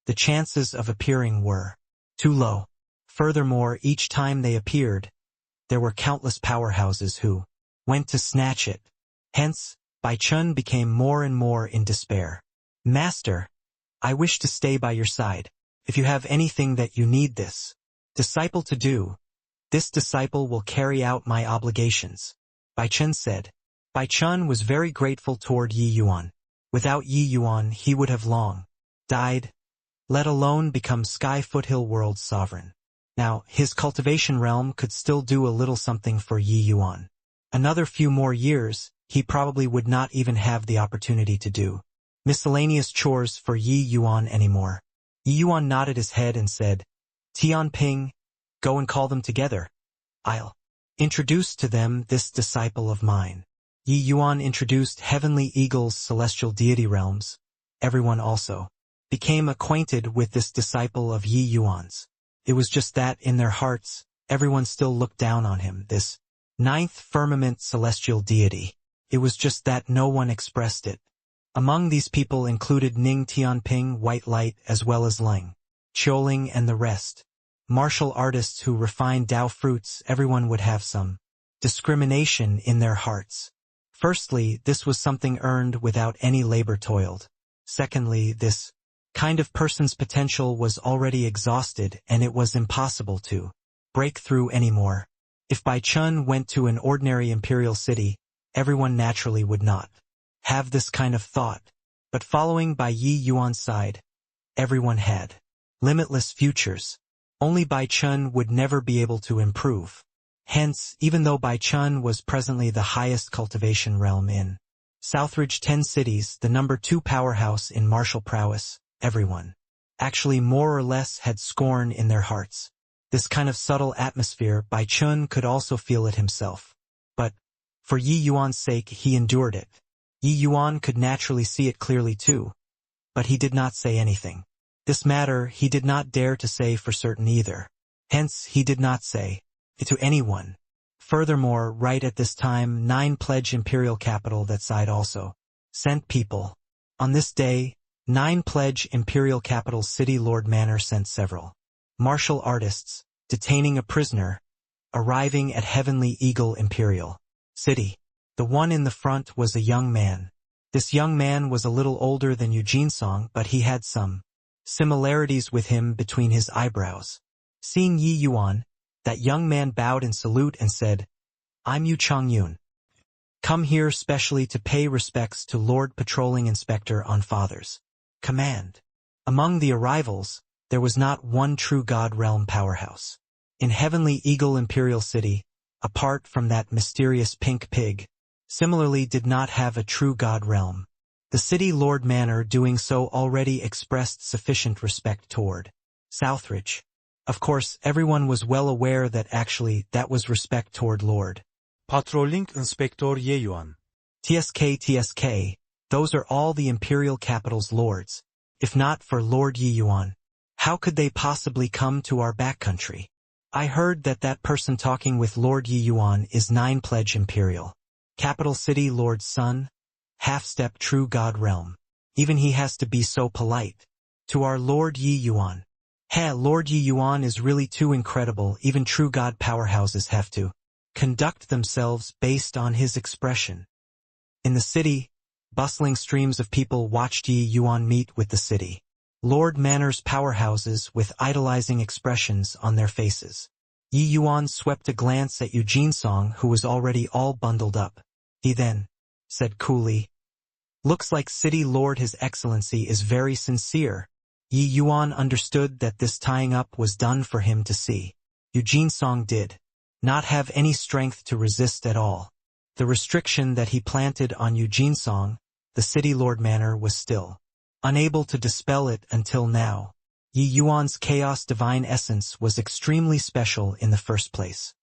The chances of appearing were too low. Furthermore, each time they appeared, there were countless powerhouses who went to snatch it. Hence, Bai Chen became more and more in despair. Master, I wish to stay by your side. If you have anything that you need this disciple to do, this disciple will carry out my obligations. Bai Chen said. Bai Chen was very grateful toward Yi Yuan. Without Yi Yuan, he would have long died, let alone become Sky Foothill World's sovereign. Now, his cultivation realm could still do a little something for Yi Yuan. Another few more years, he probably would not even have the opportunity to do miscellaneous chores for Yi Yuan anymore. Yi Yuan nodded his head and said, Tianping, go and call them together. I'll introduce to them this disciple of mine. Yi Yuan introduced Heavenly Eagle's celestial deity realms. Everyone also became acquainted with this disciple of Yi Yuan's. It was just that, in their hearts, everyone still looked down on him, this ninth firmament celestial deity. It was just that no one expressed it. Among these people included Ning Tianping, White Light, as well as Ling Qiuling and the rest. Martial artists who refined Tao fruits, everyone would have some discrimination in their hearts. Firstly, this was something earned without any labor toiled. Secondly, this kind of person's potential was already exhausted and it was impossible to break through anymore. If Bai Chen went to an ordinary imperial city, everyone naturally would not have this kind of thought. But following Bai Yi Yuan's side, everyone had limitless futures. Only Bai Chun would never be able to improve. Hence, even though Bai Chun was presently the highest cultivation realm in Southridge 10 cities, the number 2 powerhouse in martial prowess, everyone actually more or less had scorn in their hearts. This kind of subtle atmosphere, Bai Chun could also feel it himself. But, for Yi Yuan's sake, he endured it. Yi Yuan could naturally see it clearly too. But he did not say anything. This matter he did not dare to say for certain either. Hence, he did not say it to anyone. Furthermore, right at this time, 9 pledge imperial capital that side also sent people. On this day, 9 pledge imperial capital city Lord Manor sent several martial artists, detaining a prisoner, arriving at Heavenly Eagle Imperial City. The one in the front was a young man. This young man was a little older than Eugene Song, but he had some similarities with him between his eyebrows. Seeing Yi Yuan, that young man bowed in salute and said, "I'm Yu Chongyun. Come here specially to pay respects to Lord Patrolling Inspector on Father's command." Among the arrivals, there was not one true God realm powerhouse. In Heavenly Eagle Imperial City, apart from that mysterious pink pig, similarly did not have a true God realm. The city Lord Manor doing so already expressed sufficient respect toward Southridge. Of course, everyone was well aware that actually that was respect toward Lord Patrolling Inspector Ye Yuan. TSK, those are all the imperial capital's lords. If not for Lord Yi Yuan, how could they possibly come to our backcountry? I heard that that person talking with Lord Yi Yuan is 9 pledge imperial capital city Lord's son, half-step true God realm. Even he has to be so polite to our Lord Yi Yuan. Lord Yi Yuan is really too incredible. Even true God powerhouses have to conduct themselves based on his expression. In the city, bustling streams of people watched Yi Yuan meet with the city Lord Manor's powerhouses with idolizing expressions on their faces. Yi Yuan swept a glance at Eugene Song, who was already all bundled up. He then said coolly, "Looks like City Lord His Excellency is very sincere." Yi Yuan understood that this tying up was done for him to see. Eugene Song did not have any strength to resist at all. The restriction that he planted on Eugene Song, the City Lord Manor, was still unable to dispel it until now. Yi Yuan's chaos divine essence was extremely special in the first place.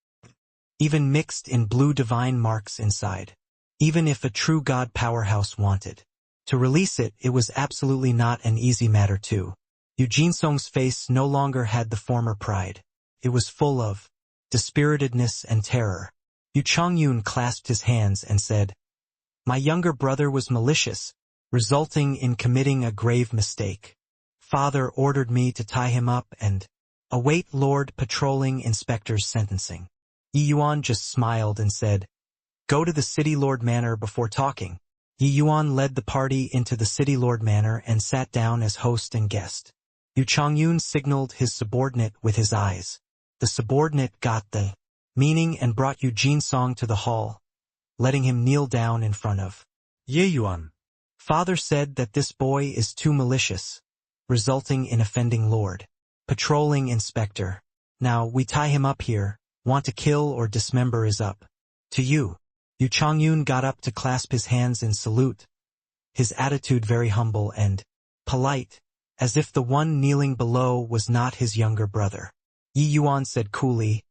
Even mixed in blue divine marks inside. Even if a true God powerhouse wanted to release it, it was absolutely not an easy matter too. Eugene Song's face no longer had the former pride. It was full of dispiritedness and terror. Yu Chongyun clasped his hands and said, "My younger brother was malicious, resulting in committing a grave mistake. Father ordered me to tie him up and await Lord Patrolling Inspector's sentencing." Yi Yuan just smiled and said, "Go to the City Lord Manor before talking." Yi Yuan led the party into the City Lord Manor and sat down as host and guest. Yu Chongyun signaled his subordinate with his eyes. The subordinate got the meaning and brought Eugene Song to the hall, letting him kneel down in front of Ye Yuan. Father said that this boy is too malicious, resulting in offending Lord Patrolling Inspector. Now, we tie him up here. Want to kill or dismember is up to you. Yu Chongyun got up to clasp his hands in salute, his attitude very humble and polite, as if the one kneeling below was not his younger brother. Yi Yuan said coolly,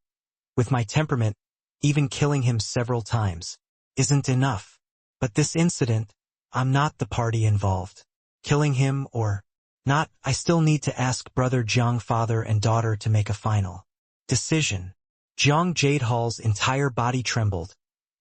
"With my temperament, even killing him several times isn't enough. But this incident, I'm not the party involved. Killing him or not, I still need to ask Brother Jiang, father and daughter, to make a final decision." Jiang Jadehall's entire body trembled,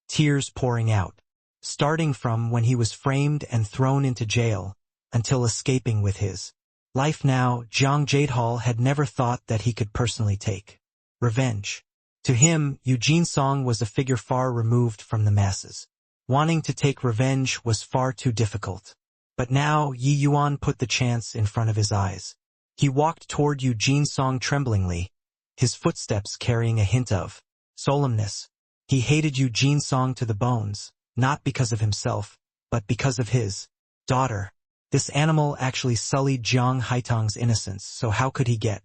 tears pouring out, starting from when he was framed and thrown into jail, until escaping with his life. Now, Jiang Jadehall had never thought that he could personally take revenge. To him, Eugene Song was a figure far removed from the masses. Wanting to take revenge was far too difficult. But now, Yi Yuan put the chance in front of his eyes. He walked toward Eugene Song tremblingly, his footsteps carrying a hint of solemnness. He hated Eugene Song to the bones, not because of himself, but because of his daughter. This animal actually sullied Jiang Haitang's innocence, so how could he get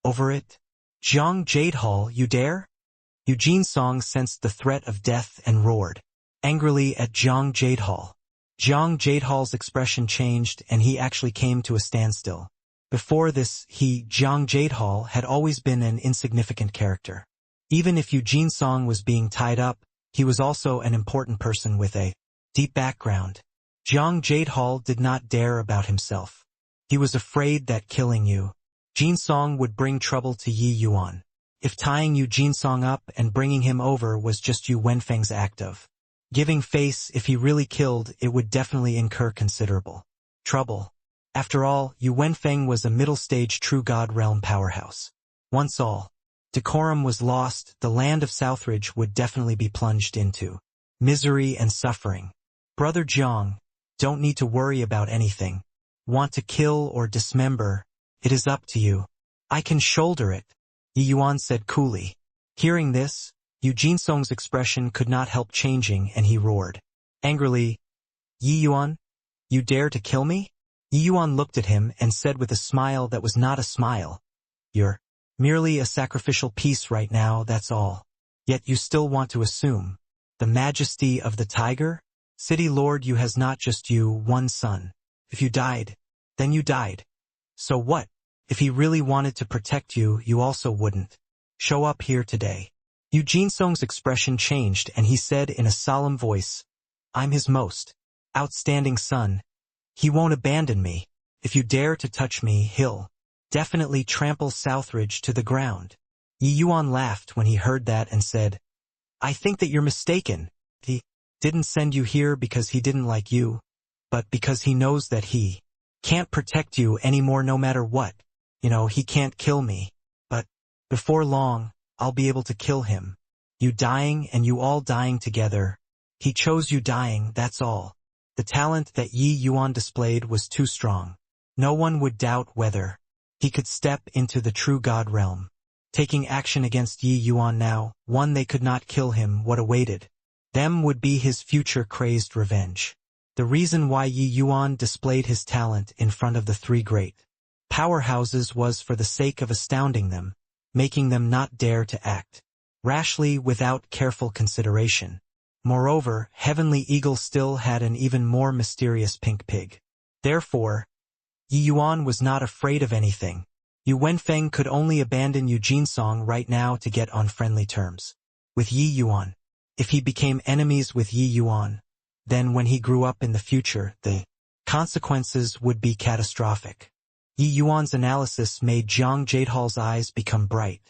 over it? Jiang Jadehal, you dare? Eugene Song sensed the threat of death and roared angrily at Jiang Jadehal. Jiang Jadehal's expression changed and he actually came to a standstill. Before this, Jiang Jadehal, had always been an insignificant character. Even if Eugene Song was being tied up, he was also an important person with a deep background. Jiang Jadehal did not dare about himself. He was afraid that killing Eugene Song would bring trouble to Yi Yuan. If tying Eugene Song up and bringing him over was just Yu Wenfeng's act of giving face, if he really killed, it would definitely incur considerable trouble. After all, Yu Wenfeng was a middle-stage true god realm powerhouse. Once all decorum was lost, the land of Southridge would definitely be plunged into misery and suffering. Brother Jiang, don't need to worry about anything. Want to kill or dismember? It is up to you. I can shoulder it, Yi Yuan said coolly. Hearing this, Eugene Song's expression could not help changing and he roared angrily, Yi Yuan, you dare to kill me? Yi Yuan looked at him and said with a smile that was not a smile, you're merely a sacrificial piece right now, that's all. Yet you still want to assume the majesty of the tiger? City Lord, you has not just you one son. If you died, then you died. So what? If he really wanted to protect you, you also wouldn't show up here today. Eugene Song's expression changed and he said in a solemn voice, I'm his most outstanding son. He won't abandon me. If you dare to touch me, he'll definitely trample Southridge to the ground. Yi Yuan laughed when he heard that and said, I think that you're mistaken. He didn't send you here because he didn't like you, but because he knows that he can't protect you anymore no matter what. He can't kill me. But before long, I'll be able to kill him. You dying and you all dying together. He chose you dying, that's all. The talent that Yi Yuan displayed was too strong. No one would doubt whether he could step into the true god realm. Taking action against Yi Yuan now, one they could not kill him, what awaited them would be his future crazed revenge. The reason why Yi Yuan displayed his talent in front of the three great powerhouses was for the sake of astounding them, making them not dare to act rashly without careful consideration. Moreover, Heavenly Eagle still had an even more mysterious pink pig. Therefore, Yi Yuan was not afraid of anything. Yu Wenfeng could only abandon Eugene Song right now to get on friendly terms with Yi Yuan. If he became enemies with Yi Yuan, then when he grew up in the future, the consequences would be catastrophic. Yi Yuan's analysis made Jiang Jadehal's eyes become bright.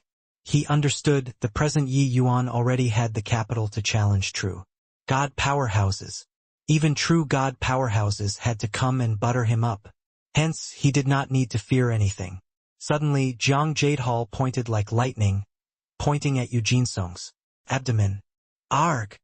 He understood the present Yi Yuan already had the capital to challenge true god powerhouses. Even true god powerhouses had to come and butter him up. Hence, he did not need to fear anything. Suddenly, Jiang Jadehal pointed like lightning, pointing at Eugene Song's abdomen. Arg!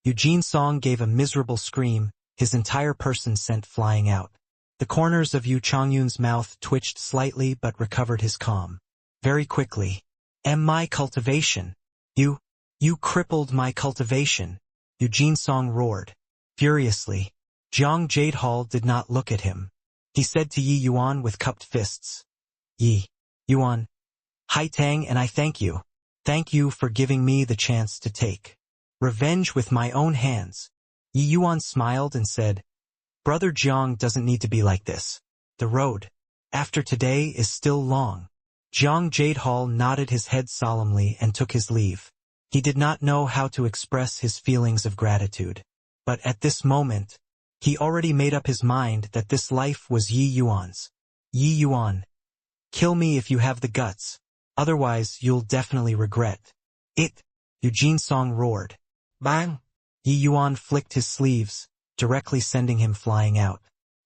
Eugene Song gave a miserable scream, his entire person sent flying out. The corners of Yu Changyun's mouth twitched slightly but recovered his calm very quickly. My cultivation. You crippled my cultivation, Eugene Song roared furiously. Jiang Jadehal did not look at him. He said to Yi Yuan with cupped fists, Yi Yuan, Haitang, and I thank you. Thank you for giving me the chance to take revenge with my own hands. Yi Yuan smiled and said, Brother Jiang doesn't need to be like this. The road after today is still long. Jiang Jadehal nodded his head solemnly and took his leave. He did not know how to express his feelings of gratitude. But at this moment, he already made up his mind that this life was Yi Yuan's. Yi Yuan, kill me if you have the guts. Otherwise, you'll definitely regret it. Eugene Song roared. Bang! Yi Yuan flicked his sleeves, directly sending him flying out.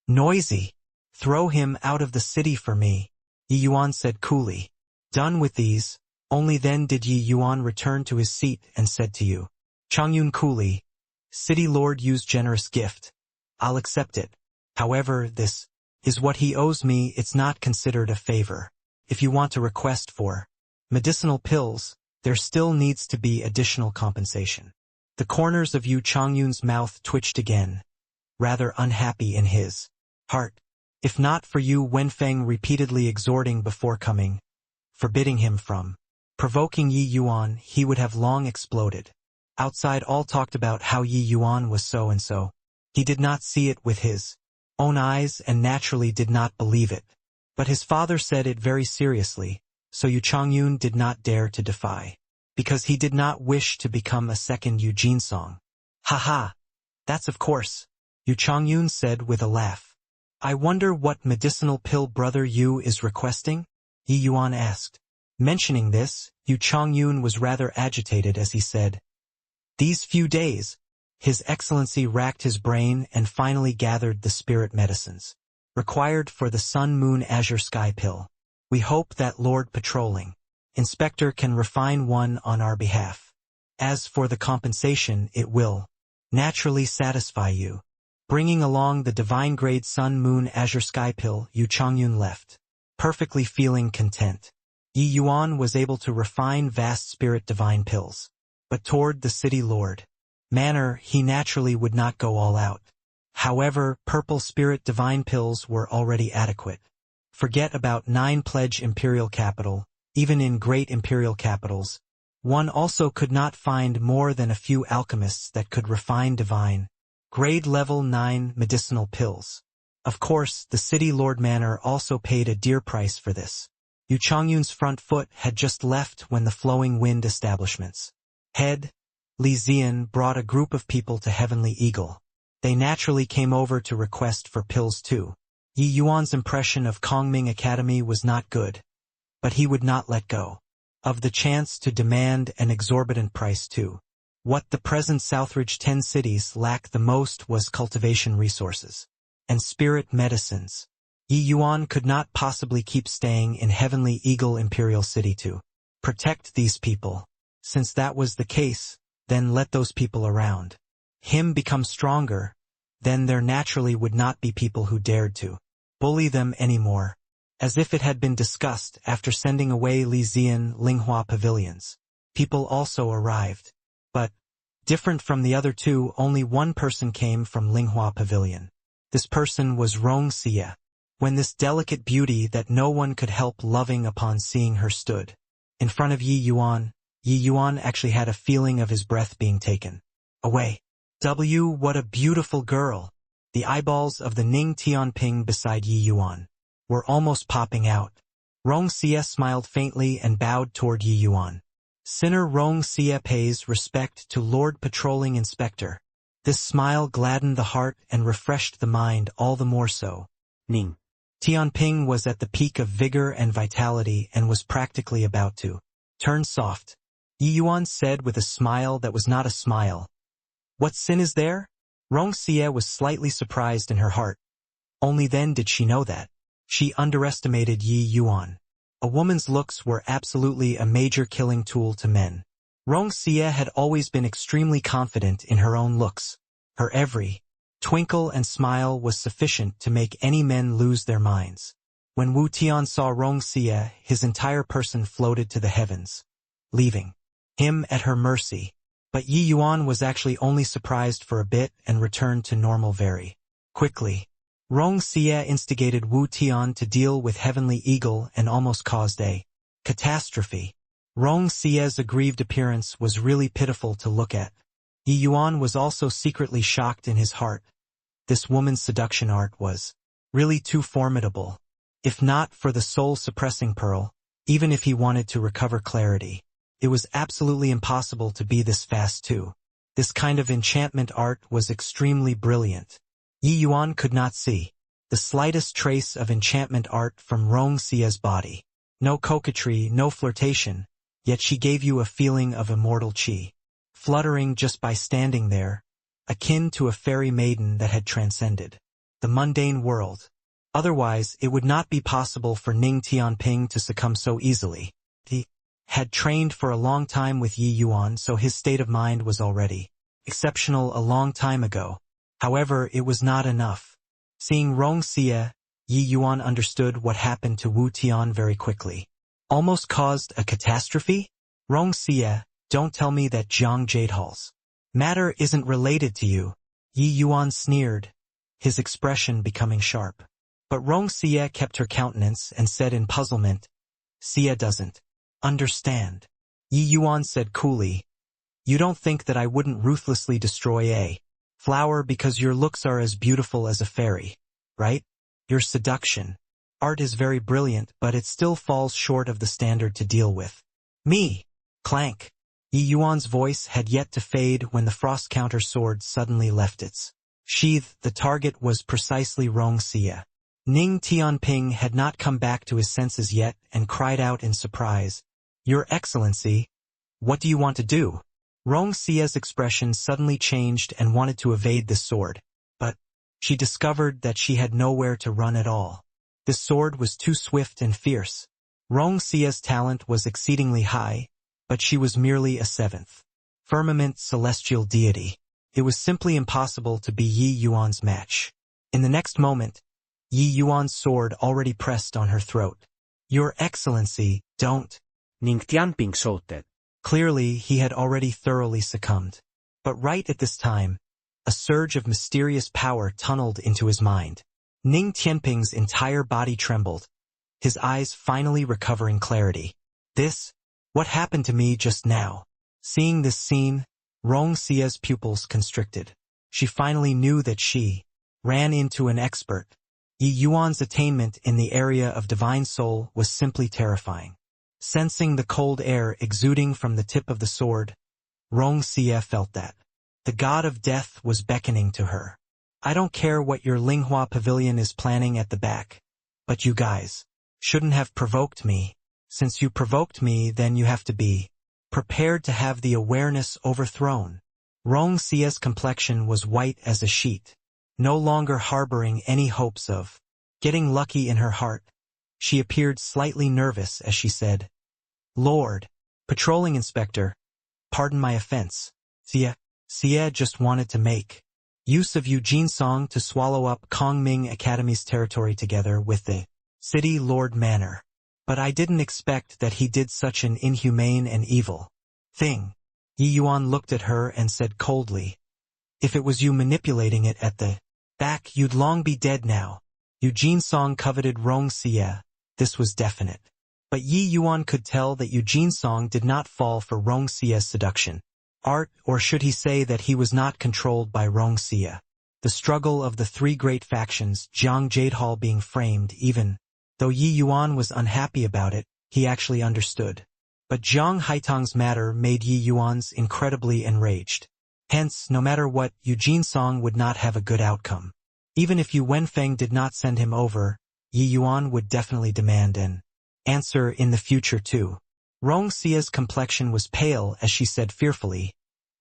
Noisy! Throw him out of the city for me, Yi Yuan said coolly. Done with these, only then did Yi Yuan return to his seat and said to Yu Changyun coolly, City Lord Yu's generous gift. I'll accept it. However, this is what he owes me. It's not considered a favor. If you want to request for medicinal pills, there still needs to be additional compensation. The corners of Yu Changyun's mouth twitched again, rather unhappy in his heart. If not for Yu Wenfeng repeatedly exhorting before coming, forbidding him from provoking Yi Yuan, he would have long exploded. Outside all talked about how Yi Yuan was so and so. He did not see it with his own eyes and naturally did not believe it. But his father said it very seriously, so Yu Changyun did not dare to defy. Because he did not wish to become a second Yu Jinsong. Ha, that's of course, Yu Changyun said with a laugh. I wonder what medicinal pill brother Yu is requesting? Yi Yuan asked. Mentioning this, Yu Changyun was rather agitated as he said, These few days, His Excellency racked his brain and finally gathered the spirit medicines required for the Sun Moon Azure Sky pill. We hope that Lord Patrolling Inspector can refine one on our behalf. As for the compensation, it will naturally satisfy you. Bringing along the divine grade Sun Moon Azure Sky pill, Yu Changyun left, perfectly feeling content. Yi Yuan was able to refine vast spirit divine pills. But toward the city lord manor, he naturally would not go all out. However, purple spirit divine pills were already adequate. Forget about 9 pledge imperial capital, even in great imperial capitals, one also could not find more than a few alchemists that could refine divine grade level 9 medicinal pills. Of course, the city lord manor also paid a dear price for this. Yu Changyun's front foot had just left when the flowing wind establishment's head, Li Zian, brought a group of people to Heavenly Eagle. They naturally came over to request for pills too. Yi Yuan's impression of Kongming Academy was not good, but he would not let go of the chance to demand an exorbitant price too. What the present Southridge 10 cities lacked the most was cultivation resources and spirit medicines. Yi Yuan could not possibly keep staying in Heavenly Eagle Imperial City to protect these people. Since that was the case, then let those people around him become stronger, then there naturally would not be people who dared to bully them anymore. As if it had been discussed after sending away Li Zian Linghua pavilions. People also arrived. But, different from the other two, only one person came from Linghua Pavilion. This person was Rong Xie. When this delicate beauty that no one could help loving upon seeing her stood in front of Yi Yuan actually had a feeling of his breath being taken away. What a beautiful girl! The eyeballs of the Ning Tianping beside Yi Yuan were almost popping out. Rong Xie smiled faintly and bowed toward Yi Yuan. Sinner Rong Xie pays respect to Lord Patrolling Inspector. This smile gladdened the heart and refreshed the mind all the more so. Ning Tianping was at the peak of vigor and vitality and was practically about to turn soft. Yi Yuan said with a smile that was not a smile. What sin is there? Rong Xie was slightly surprised in her heart. Only then did she know that. She underestimated Yi Yuan. A woman's looks were absolutely a major killing tool to men. Rong Xie had always been extremely confident in her own looks. Her every twinkle and smile was sufficient to make any men lose their minds. When Wu Tian saw Rong Xie, his entire person floated to the heavens, leaving him at her mercy. But Yi Yuan was actually only surprised for a bit and returned to normal very quickly. Rong Xie instigated Wu Tian to deal with Heavenly Eagle and almost caused a catastrophe. Rong Xie's aggrieved appearance was really pitiful to look at. Yi Yuan was also secretly shocked in his heart. This woman's seduction art was really too formidable. If not for the soul-suppressing pearl, even if he wanted to recover clarity, it was absolutely impossible to be this fast too. This kind of enchantment art was extremely brilliant. Yi Yuan could not see the slightest trace of enchantment art from Rong Xie's body. No coquetry, no flirtation, yet she gave you a feeling of immortal qi, fluttering just by standing there, akin to a fairy maiden that had transcended the mundane world. Otherwise, it would not be possible for Ning Tianping to succumb so easily. He had trained for a long time with Yi Yuan, so his state of mind was already exceptional a long time ago. However, it was not enough. Seeing Rong Xie, Yi Yuan understood what happened to Wu Tian very quickly. Almost caused a catastrophe? Rong Xie, don't tell me that Jiang Jade Hall's Matter isn't related to you. Yi Yuan sneered, his expression becoming sharp. But Rong Xie kept her countenance and said in puzzlement, Xie doesn't understand. Yi Yuan said coolly, you don't think that I wouldn't ruthlessly destroy a flower because your looks are as beautiful as a fairy, right? Your seduction. Art is very brilliant, but it still falls short of the standard to deal with. Me! Clank! Yi Yuan's voice had yet to fade when the frost counter sword suddenly left its sheath. The target was precisely Rong Xie. Ning Tianping had not come back to his senses yet and cried out in surprise, Your Excellency, what do you want to do? Rong Xie's expression suddenly changed and wanted to evade the sword, but she discovered that she had nowhere to run at all. The sword was too swift and fierce. Rong Xie's talent was exceedingly high, but she was merely a seventh firmament celestial deity. It was simply impossible to be Yi Yuan's match. In the next moment, Yi Yuan's sword already pressed on her throat. Your Excellency, don't. Ning Tianping shouted. Clearly, he had already thoroughly succumbed. But right at this time, a surge of mysterious power tunneled into his mind. Ning Tianping's entire body trembled, his eyes finally recovering clarity. What happened to me just now? Seeing this scene, Rong Xie's pupils constricted. She finally knew that she ran into an expert. Yi Yuan's attainment in the area of divine soul was simply terrifying. Sensing the cold air exuding from the tip of the sword, Rong Xie felt that the god of death was beckoning to her. I don't care what your Linghua pavilion is planning at the back, but you guys shouldn't have provoked me. Since you provoked me, then you have to be prepared to have the awareness overthrown. Rong Xie's complexion was white as a sheet. No longer harboring any hopes of getting lucky in her heart, she appeared slightly nervous as she said, Lord, Patrolling Inspector, pardon my offense. Xie just wanted to make use of Eugene Song to swallow up Kongming Academy's territory together with the City Lord Manor. But I didn't expect that he did such an inhumane and evil thing. Yi Yuan looked at her and said coldly, if it was you manipulating it at the back, you'd long be dead now. Eugene Song coveted Rong Xie. This was definite. But Yi Yuan could tell that Eugene Song did not fall for Rong Xie's seduction. Art, or should he say that he was not controlled by Rong Xie. The struggle of the three great factions, Jiang Jadehall being framed, even though Yi Yuan was unhappy about it, he actually understood. But Zhang Haitang's matter made Yi Yuan's incredibly enraged. Hence, no matter what, Eugene Song would not have a good outcome. Even if Yu Wenfeng did not send him over, Yi Yuan would definitely demand an answer in the future too. Rong Xie's complexion was pale as she said fearfully,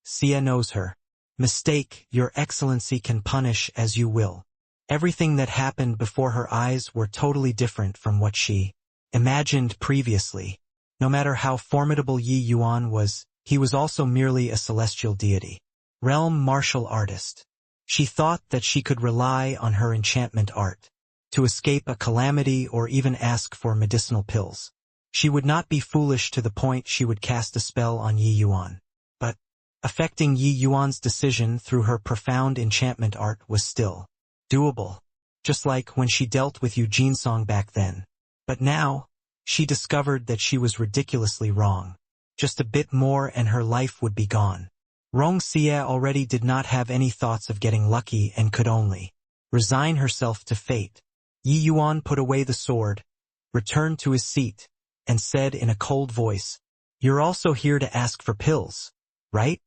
Xie knows her. Mistake, Your Excellency can punish as you will. Everything that happened before her eyes were totally different from what she imagined previously. No matter how formidable Yi Yuan was, he was also merely a celestial deity. Realm martial artist. She thought that she could rely on her enchantment art to escape a calamity or even ask for medicinal pills. She would not be foolish to the point she would cast a spell on Yi Yuan. But affecting Yi Yuan's decision through her profound enchantment art was still doable, just like when she dealt with Eugene Song back then. But now, she discovered that she was ridiculously wrong. Just a bit more and her life would be gone. Rong Xie already did not have any thoughts of getting lucky and could only resign herself to fate. Yi Yuan put away the sword, returned to his seat, and said in a cold voice, You're also here to ask for pills, right?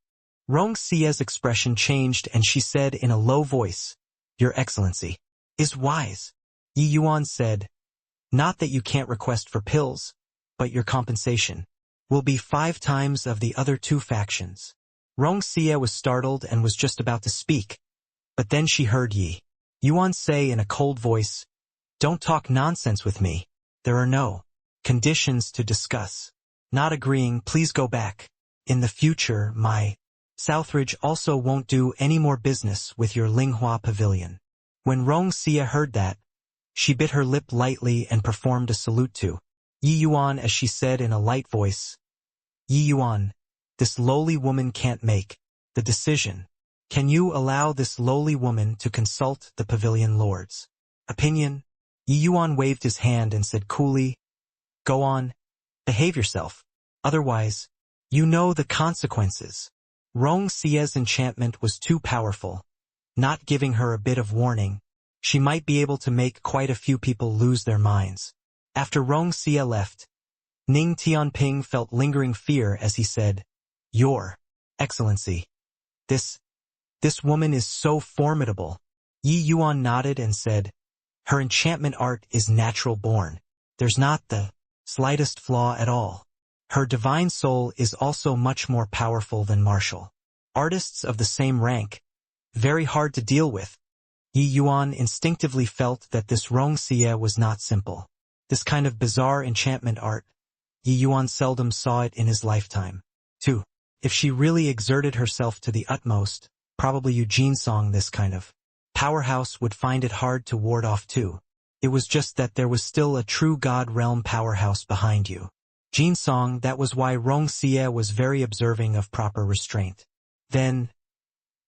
Rong Xie's expression changed and she said in a low voice, Your Excellency is wise. Yi Yuan said, Not that you can't request for pills, but your compensation will be 5 times of the other 2 factions. Rong Xie was startled and was just about to speak, but then she heard Yi Yuan say in a cold voice, Don't talk nonsense with me. There are no conditions to discuss. Not agreeing, please go back. In the future, my Southridge also won't do any more business with your Linghua pavilion. When Rong Xie heard that, she bit her lip lightly and performed a salute to Yi Yuan as she said in a light voice, Yi Yuan, this lowly woman can't make The decision. Can you allow this lowly woman to consult the pavilion lord's opinion? Yi Yuan waved his hand and said coolly, go on, behave yourself. Otherwise, you know the consequences. Rong Xie's enchantment was too powerful. Not giving her a bit of warning, she might be able to make quite a few people lose their minds. After Rong Xie left, Ning Tianping felt lingering fear as he said, Your Excellency, this woman is so formidable. Yi Yuan nodded and said, her enchantment art is natural born. There's not the slightest flaw at all. Her divine soul is also much more powerful than martial artists of the same rank. Very hard to deal with. Yi Yuan instinctively felt that this Rong Xie was not simple. This kind of bizarre enchantment art, Yi Yuan seldom saw it in his lifetime. 2. If she really exerted herself to the utmost, probably Eugene Song, this kind of powerhouse, would find it hard to ward off too. It was just that there was still a true God realm powerhouse behind you. Jin Song, that was why Rong Xie was very observing of proper restraint. Then,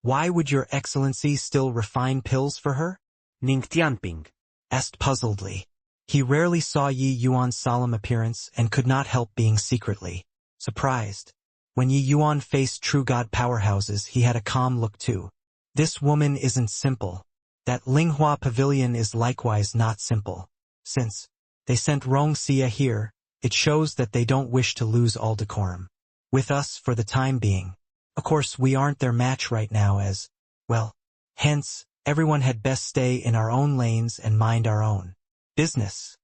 why would your excellency still refine pills for her? Ning Tianping Asked puzzledly. He rarely saw Yi Yuan's solemn appearance and could not help being secretly surprised. When Yi Yuan faced true God powerhouses, he had a calm look too. This woman isn't simple. That Linghua Pavilion is likewise not simple. Since they sent Rong Xie here, it shows that they don't wish to lose all decorum with us for the time being. Of course, we aren't their match right now as, well, hence, everyone had best stay in our own lanes and mind our own business,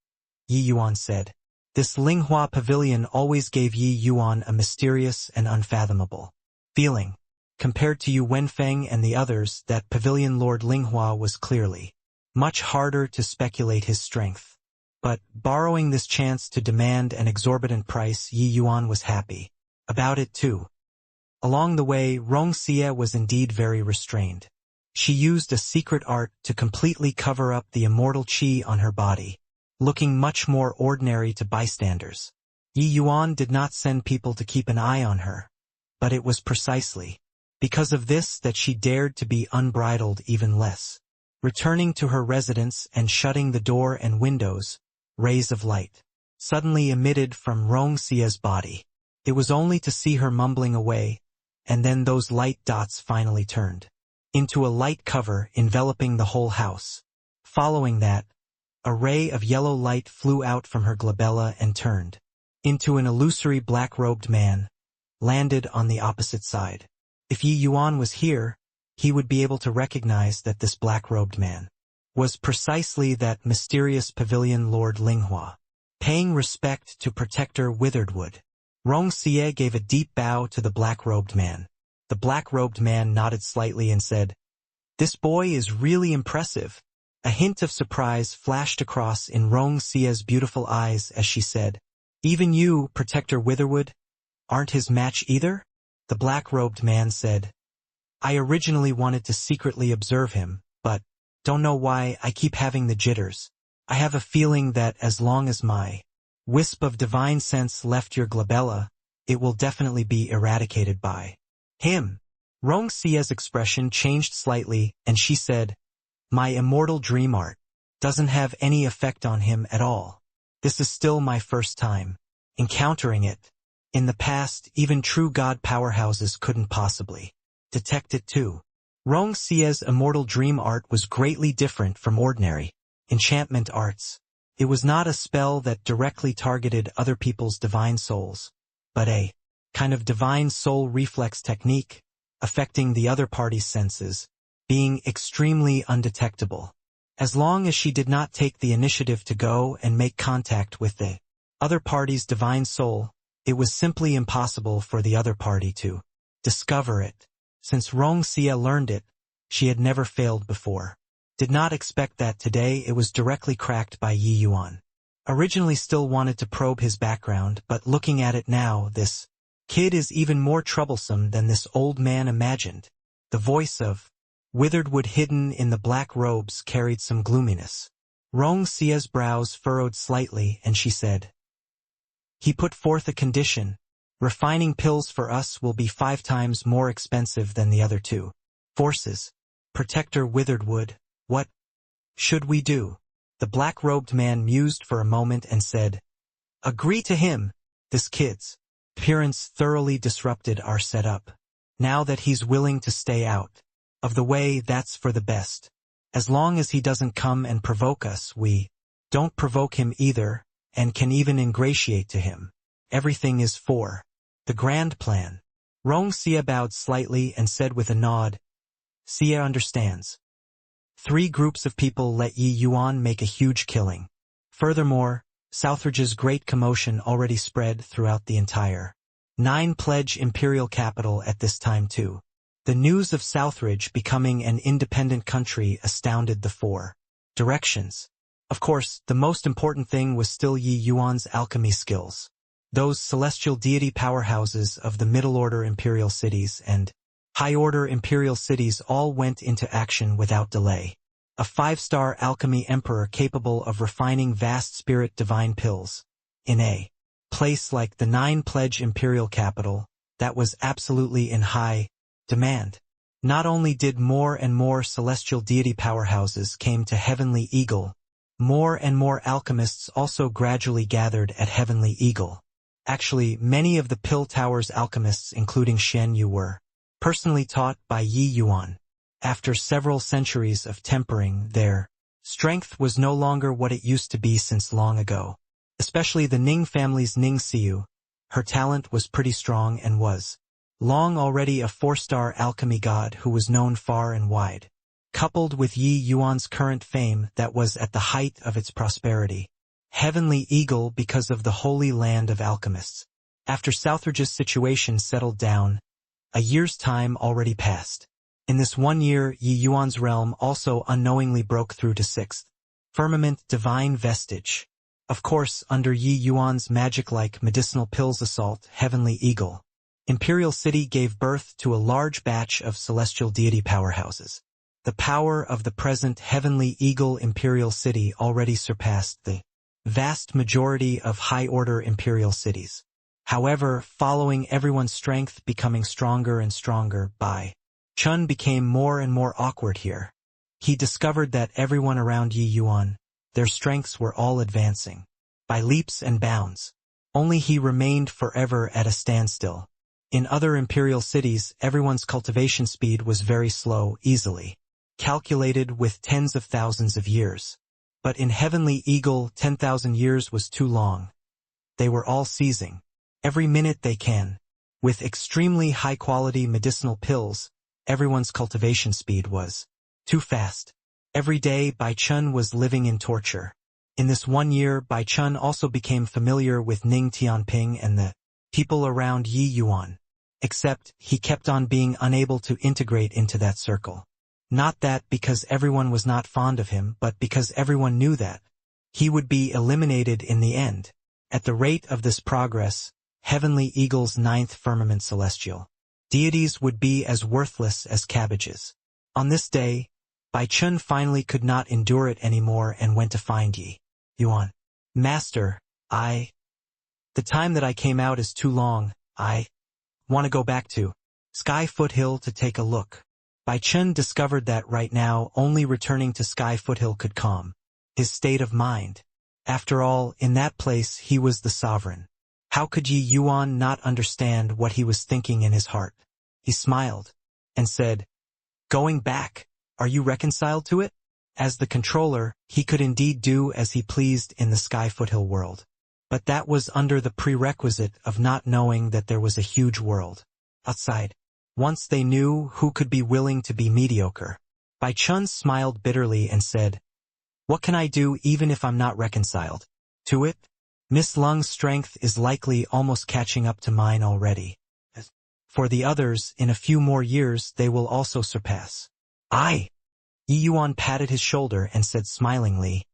Yi Yuan said. This Linghua Pavilion always gave Yi Yuan a mysterious and unfathomable feeling. Compared to Yu Wenfeng and the others, that Pavilion Lord Linghua was clearly much harder to speculate his strength. But, borrowing this chance to demand an exorbitant price, Yi Yuan was happy about it too. Along the way, Rong Xie was indeed very restrained. She used a secret art to completely cover up the immortal qi on her body, looking much more ordinary to bystanders. Yi Yuan did not send people to keep an eye on her, but it was precisely because of this that she dared to be unbridled even less. Returning to her residence and shutting the door and windows, rays of light suddenly emitted from Rong Xie's body. It was only to see her mumbling away, and then those light dots finally turned into a light cover enveloping the whole house. Following that, a ray of yellow light flew out from her glabella and turned into an illusory black-robed man, landed on the opposite side. If Yi Yuan was here, he would be able to recognize that this black-robed man was precisely that mysterious Pavilion Lord Linghua. Paying respect to Protector Witheredwood, Rong Xie gave a deep bow to the black-robed man. The black-robed man nodded slightly and said, "This boy is really impressive." A hint of surprise flashed across in Rong Xie's beautiful eyes as she said, "Even you, Protector Witherwood, aren't his match either?" The black-robed man said, "I originally wanted to secretly observe him, but don't know why I keep having the jitters. I have a feeling that as long as my wisp of divine sense left your glabella, it will definitely be eradicated by him." Rong Xie's expression changed slightly, and she said, "My immortal dream art doesn't have any effect on him at all. This is still my first time encountering it. In the past, even true God powerhouses couldn't possibly detect it too." Rong Xie's immortal dream art was greatly different from ordinary enchantment arts. It was not a spell that directly targeted other people's divine souls, but a kind of divine soul reflex technique, affecting the other party's senses, being extremely undetectable. As long as she did not take the initiative to go and make contact with the other party's divine soul, it was simply impossible for the other party to discover it. Since Rong Xie learned it, she had never failed before. Did not expect that today it was directly cracked by Yi Yuan. Originally still wanted to probe his background, but looking at it now, this kid is even more troublesome than this old man imagined. The voice of Witheredwood hidden in the black robes carried some gloominess. Rong Xie's brows furrowed slightly and she said, "He put forth a condition. Refining pills for us will be 5 times more expensive than the other two. Forces. Protector Witheredwood, what should we do? The black-robed man mused for a moment and said, agree to him. This kid's appearance thoroughly disrupted our setup. Now that he's willing to stay out of the way, that's for the best. As long as he doesn't come and provoke us, we don't provoke him either, and can even ingratiate to him. Everything is for the grand plan. Rong Xia bowed slightly and said with a nod, Xia understands. 3 groups of people let Yi Yuan make a huge killing. Furthermore, Southridge's great commotion already spread throughout the entire 9 pledge imperial capital at this time too. The news of Southridge becoming an independent country astounded the 4 directions. Of course, the most important thing was still Yi Yuan's alchemy skills. Those celestial deity powerhouses of the middle-order imperial cities and high-order imperial cities all went into action without delay. A 5-star alchemy emperor capable of refining vast spirit divine pills. In a place like the 9 pledge imperial capital, that was absolutely in high demand. Not only did more and more celestial deity powerhouses came to Heavenly Eagle, more and more alchemists also gradually gathered at Heavenly Eagle. Actually, many of the Pill Tower's alchemists, including Shen Yu, were personally taught by Yi Yuan. After several centuries of tempering, their strength was no longer what it used to be since long ago. Especially the Ning family's Ning Xiu, her talent was pretty strong and was long already a 4-star alchemy god who was known far and wide. Coupled with Yi Yuan's current fame that was at the height of its prosperity. Heavenly Eagle because of the holy land of alchemists. After Southridge's situation settled down, a year's time already passed. In this 1 year, Yi Yuan's realm also unknowingly broke through to 6th firmament divine vestige. Of course, under Yi Yuan's magic-like medicinal pills assault, Heavenly Eagle Imperial City gave birth to a large batch of celestial deity powerhouses. The power of the present Heavenly Eagle Imperial City already surpassed the vast majority of high-order imperial cities. However, following everyone's strength becoming stronger and stronger, Bai Chun became more and more awkward here. He discovered that everyone around Yi Yuan, their strengths were all advancing by leaps and bounds. Only he remained forever at a standstill. In other imperial cities, everyone's cultivation speed was very slow, easily calculated with tens of thousands of years. But in Heavenly Eagle, 10,000 years was too long. They were all seizing every minute they can. With extremely high-quality medicinal pills, everyone's cultivation speed was too fast. Every day, Bai Chun was living in torture. In this 1 year, Bai Chun also became familiar with Ning Tianping and the people around Yi Yuan. Except, he kept on being unable to integrate into that circle. Not that because everyone was not fond of him, but because everyone knew that he would be eliminated in the end. At the rate of this progress, Heavenly Eagle's 9th firmament celestial deities would be as worthless as cabbages. On this day, Bai Chun finally could not endure it anymore and went to find Yi Yuan. Master, the time that I came out is too long. I want to go back to Sky Foothill to take a look. Bai Chun discovered that right now only returning to Sky Foothill could calm his state of mind. After all, in that place he was the sovereign. How could Yi Yuan not understand what he was thinking in his heart? He smiled and said, going back, are you reconciled to it? As the controller, he could indeed do as he pleased in the Sky Foothill world. But that was under the prerequisite of not knowing that there was a huge world outside. Once they knew, who could be willing to be mediocre? Bai Chun smiled bitterly and said, what can I do even if I'm not reconciled to it? Miss Lung's strength is likely almost catching up to mine already. For the others, in a few more years they will also surpass. Yi Yuan patted his shoulder and said smilingly,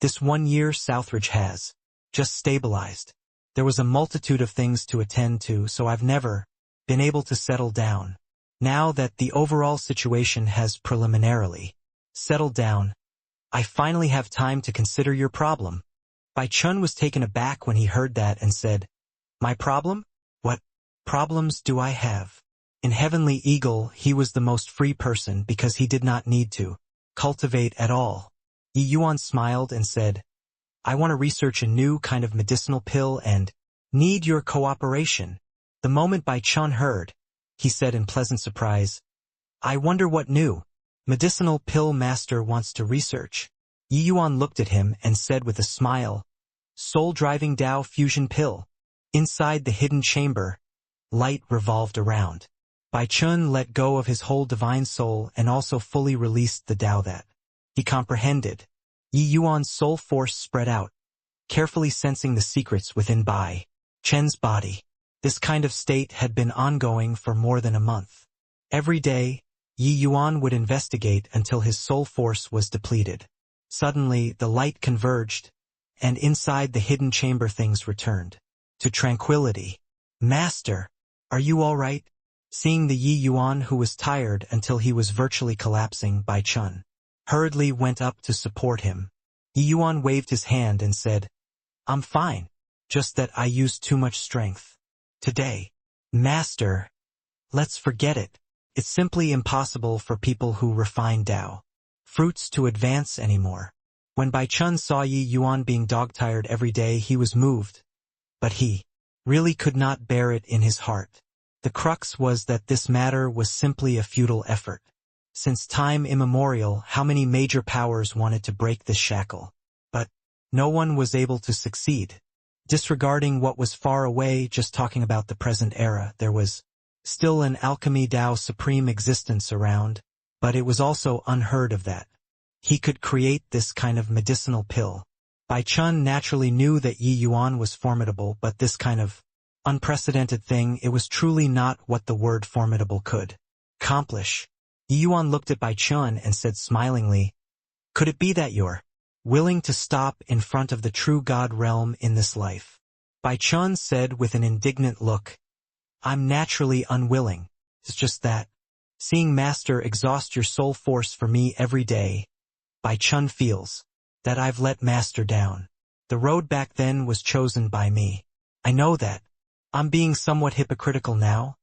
this 1 year Southridge has just stabilized. There was a multitude of things to attend to, so I've never been able to settle down. Now that the overall situation has preliminarily settled down, I finally have time to consider your problem. Bai Chun was taken aback when he heard that and said, my problem? What problems do I have? In Heavenly Eagle, he was the most free person because he did not need to cultivate at all. Yi Yuan smiled and said, I want to research a new kind of medicinal pill and need your cooperation. The moment Bai Chun heard, he said in pleasant surprise, I wonder what new medicinal pill master wants to research. Yi Yuan looked at him and said with a smile, soul-driving Tao fusion pill. Inside the hidden chamber, light revolved around. Bai Chun let go of his whole divine soul and also fully released the Tao that he comprehended. Yi Yuan's soul force spread out, carefully sensing the secrets within Bai Chen's body. This kind of state had been ongoing for more than a month. Every day, Yi Yuan would investigate until his soul force was depleted. Suddenly, the light converged, and inside the hidden chamber things returned to tranquility. Master, are you all right? Seeing the Yi Yuan, who was tired until he was virtually collapsing, Bai Chun hurriedly went up to support him. Yi Yuan waved his hand and said, I'm fine, just that I used too much strength today. Master, let's forget it. It's simply impossible for people who refine Tao fruits to advance anymore. When Bai Chun saw Yi Yuan being dog-tired every day, he was moved, but he really could not bear it in his heart. The crux was that this matter was simply a futile effort. Since time immemorial, how many major powers wanted to break this shackle? But no one was able to succeed. Disregarding what was far away, just talking about the present era, there was still an alchemy Tao supreme existence around, but it was also unheard of that he could create this kind of medicinal pill. Bai Chun naturally knew that Yi Yuan was formidable, but this kind of unprecedented thing, it was truly not what the word formidable could accomplish. Yi Yuan looked at Bai Chun and said smilingly, could it be that you're willing to stop in front of the true God realm in this life? Bai Chun said with an indignant look, I'm naturally unwilling. It's just that, seeing Master exhaust your soul force for me every day, Bai Chun feels that I've let Master down. The road back then was chosen by me. I know that. I'm being somewhat hypocritical now,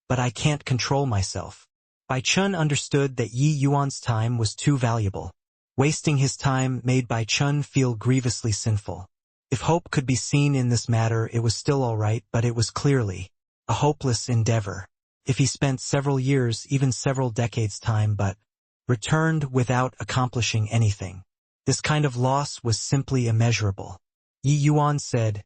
but I can't control myself. Bai Chun understood that Yi Yuan's time was too valuable. Wasting his time made Bai Chun feel grievously sinful. If hope could be seen in this matter, it was still all right, but it was clearly a hopeless endeavor. If he spent several years, even several decades' time, but returned without accomplishing anything, this kind of loss was simply immeasurable. Yi Yuan said,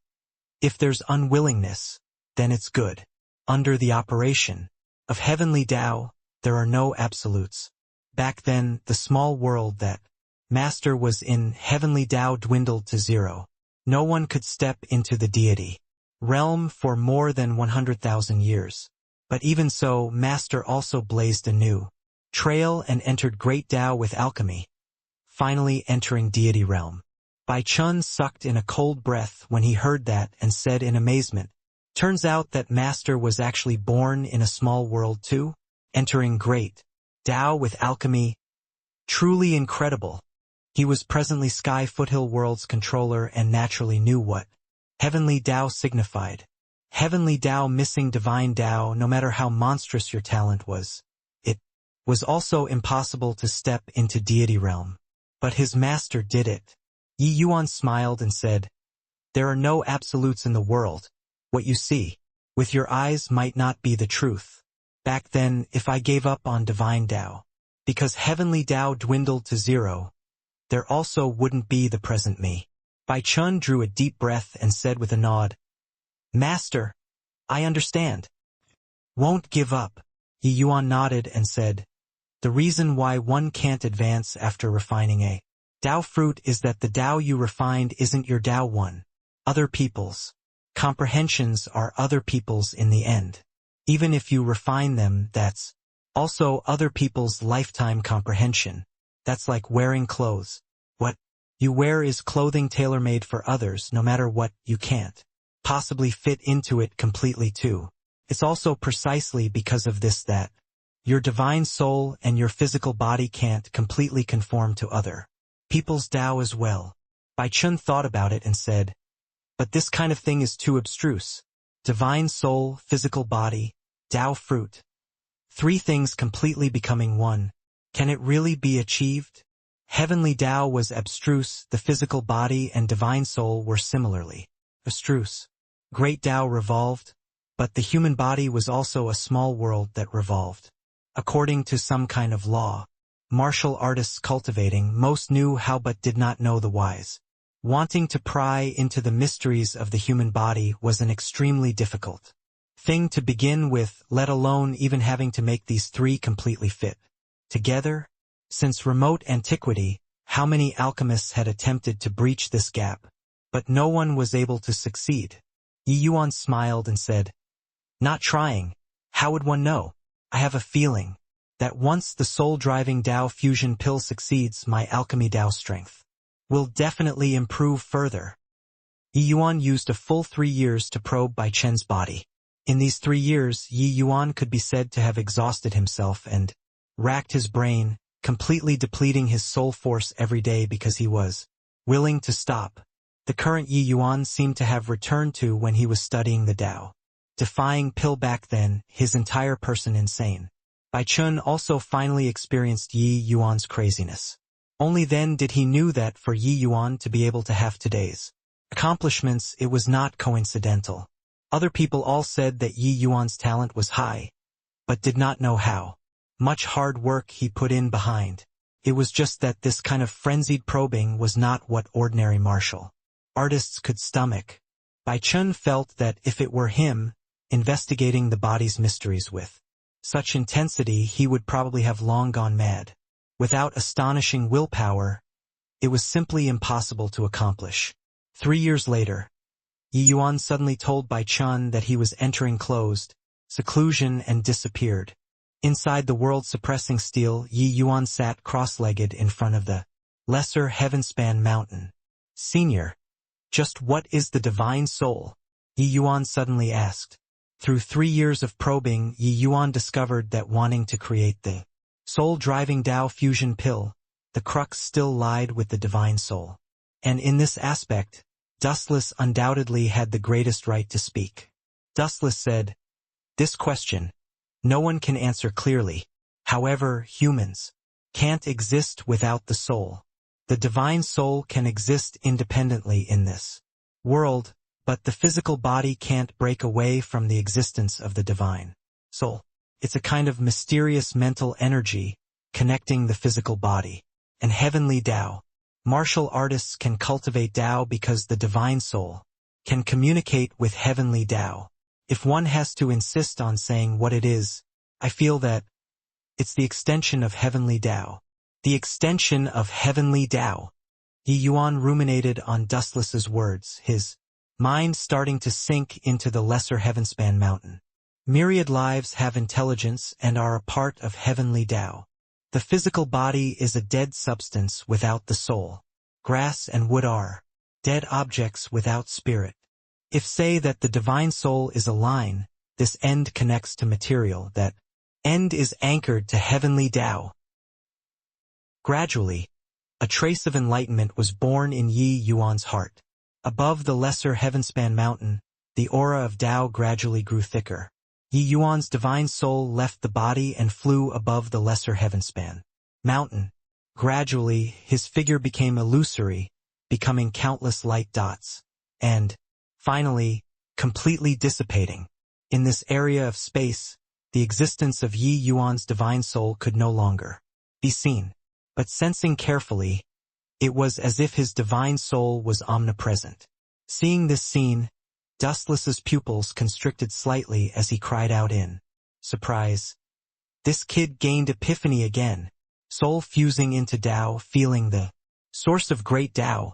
if there's unwillingness, then it's good. Under the operation of heavenly Tao, there are no absolutes. Back then, the small world that Master was in, heavenly Tao, dwindled to zero. No one could step into the deity realm for more than 100,000 years. But even so, Master also blazed a new trail and entered great Tao with alchemy, finally entering deity realm. Bai Chun sucked in a cold breath when he heard that and said in amazement, turns out that Master was actually born in a small world too, entering great Tao with alchemy. Truly incredible. He was presently Sky Foothill World's controller and naturally knew what heavenly Tao signified. Heavenly Tao missing divine Tao, no matter how monstrous your talent was. It was also impossible to step into deity realm. But his master did it. Yi Yuan smiled and said, there are no absolutes in the world. What you see with your eyes might not be the truth. Back then, if I gave up on divine Tao, because heavenly Tao dwindled to zero, there also wouldn't be the present me. Bai Chun drew a deep breath and said with a nod, Master, I understand. Won't give up. Yi Yuan nodded and said, the reason why one can't advance after refining a Tao fruit is that the Tao you refined isn't your Tao one. Other people's comprehensions are other people's in the end. Even if you refine them, that's also other people's lifetime comprehension. That's like wearing clothes. What you wear is clothing tailor-made for others, no matter what you can't possibly fit into it completely too. It's also precisely because of this that your divine soul and your physical body can't completely conform to other people's Tao as well. Bai Chun thought about it and said, but this kind of thing is too abstruse. divine soul, physical body, Tao fruit. Three things completely becoming one. Can it really be achieved? Heavenly Tao was abstruse, the physical body and divine soul were similarly abstruse. Great Tao revolved, but the human body was also a small world that revolved. According to some kind of law, martial artists cultivating most knew how but did not know the whys. Wanting to pry into the mysteries of the human body was an extremely difficult thing to begin with, let alone even having to make these three completely fit together. Since remote antiquity, how many alchemists had attempted to breach this gap, but no one was able to succeed. Yi Yuan smiled and said, "Not trying. How would one know? I have a feeling that once the soul-driving Tao fusion pill succeeds, my alchemy Tao strength will definitely improve further." Yi Yuan used a full 3 years to probe Bai Chen's body. In these 3 years, Yi Yuan could be said to have exhausted himself and racked his brain, completely depleting his soul force every day because he was willing to stop. The current Yi Yuan seemed to have returned to when he was studying the Tao. Defying pill back then, his entire person insane. Bai Chun also finally experienced Yi Yuan's craziness. Only then did he knew that for Yi Yuan to be able to have today's accomplishments, it was not coincidental. Other people all said that Yi Yuan's talent was high, but did not know how much hard work he put in behind. It was just that this kind of frenzied probing was not what ordinary martial artists could stomach. Bai Chun felt that if it were him, investigating the body's mysteries with such intensity, he would probably have long gone mad. Without astonishing willpower, it was simply impossible to accomplish. 3 years later, Yi Yuan suddenly told Bai Chun that he was entering closed seclusion and disappeared. Inside the world-suppressing steel, Yi Yuan sat cross-legged in front of the lesser heavenspan mountain. "Senior, just what is the divine soul?" Yi Yuan suddenly asked. Through 3 years of probing, Yi Yuan discovered that wanting to create the soul-driving Tao fusion pill, the crux still lied with the divine soul. And in this aspect, Dustless undoubtedly had the greatest right to speak. Dustless said, "This question, no one can answer clearly. However, humans can't exist without the soul. The divine soul can exist independently in this world, but the physical body can't break away from the existence of the divine soul. It's a kind of mysterious mental energy connecting the physical body and heavenly Tao. Martial artists can cultivate Tao because the divine soul can communicate with heavenly Tao. If one has to insist on saying what it is, I feel that it's the extension of heavenly Tao." The extension of heavenly Tao. Yi Yuan ruminated on Dustless's words, his mind starting to sink into the lesser heavenspan mountain. Myriad lives have intelligence and are a part of heavenly Tao. The physical body is a dead substance without the soul. Grass and wood are dead objects without spirit. If say that the divine soul is a line, this end connects to material, that end is anchored to heavenly Tao. Gradually, a trace of enlightenment was born in Yi Yuan's heart. Above the lesser heavenspan mountain, the aura of Tao gradually grew thicker. Yi Yuan's divine soul left the body and flew above the lesser heavenspan mountain. Gradually, his figure became illusory, becoming countless light dots, and, finally, completely dissipating. In this area of space, the existence of Yi Yuan's divine soul could no longer be seen. But sensing carefully, it was as if his divine soul was omnipresent. Seeing this scene, Dustless's pupils constricted slightly as he cried out in surprise. This kid gained epiphany again, soul fusing into Tao, feeling the source of great Tao.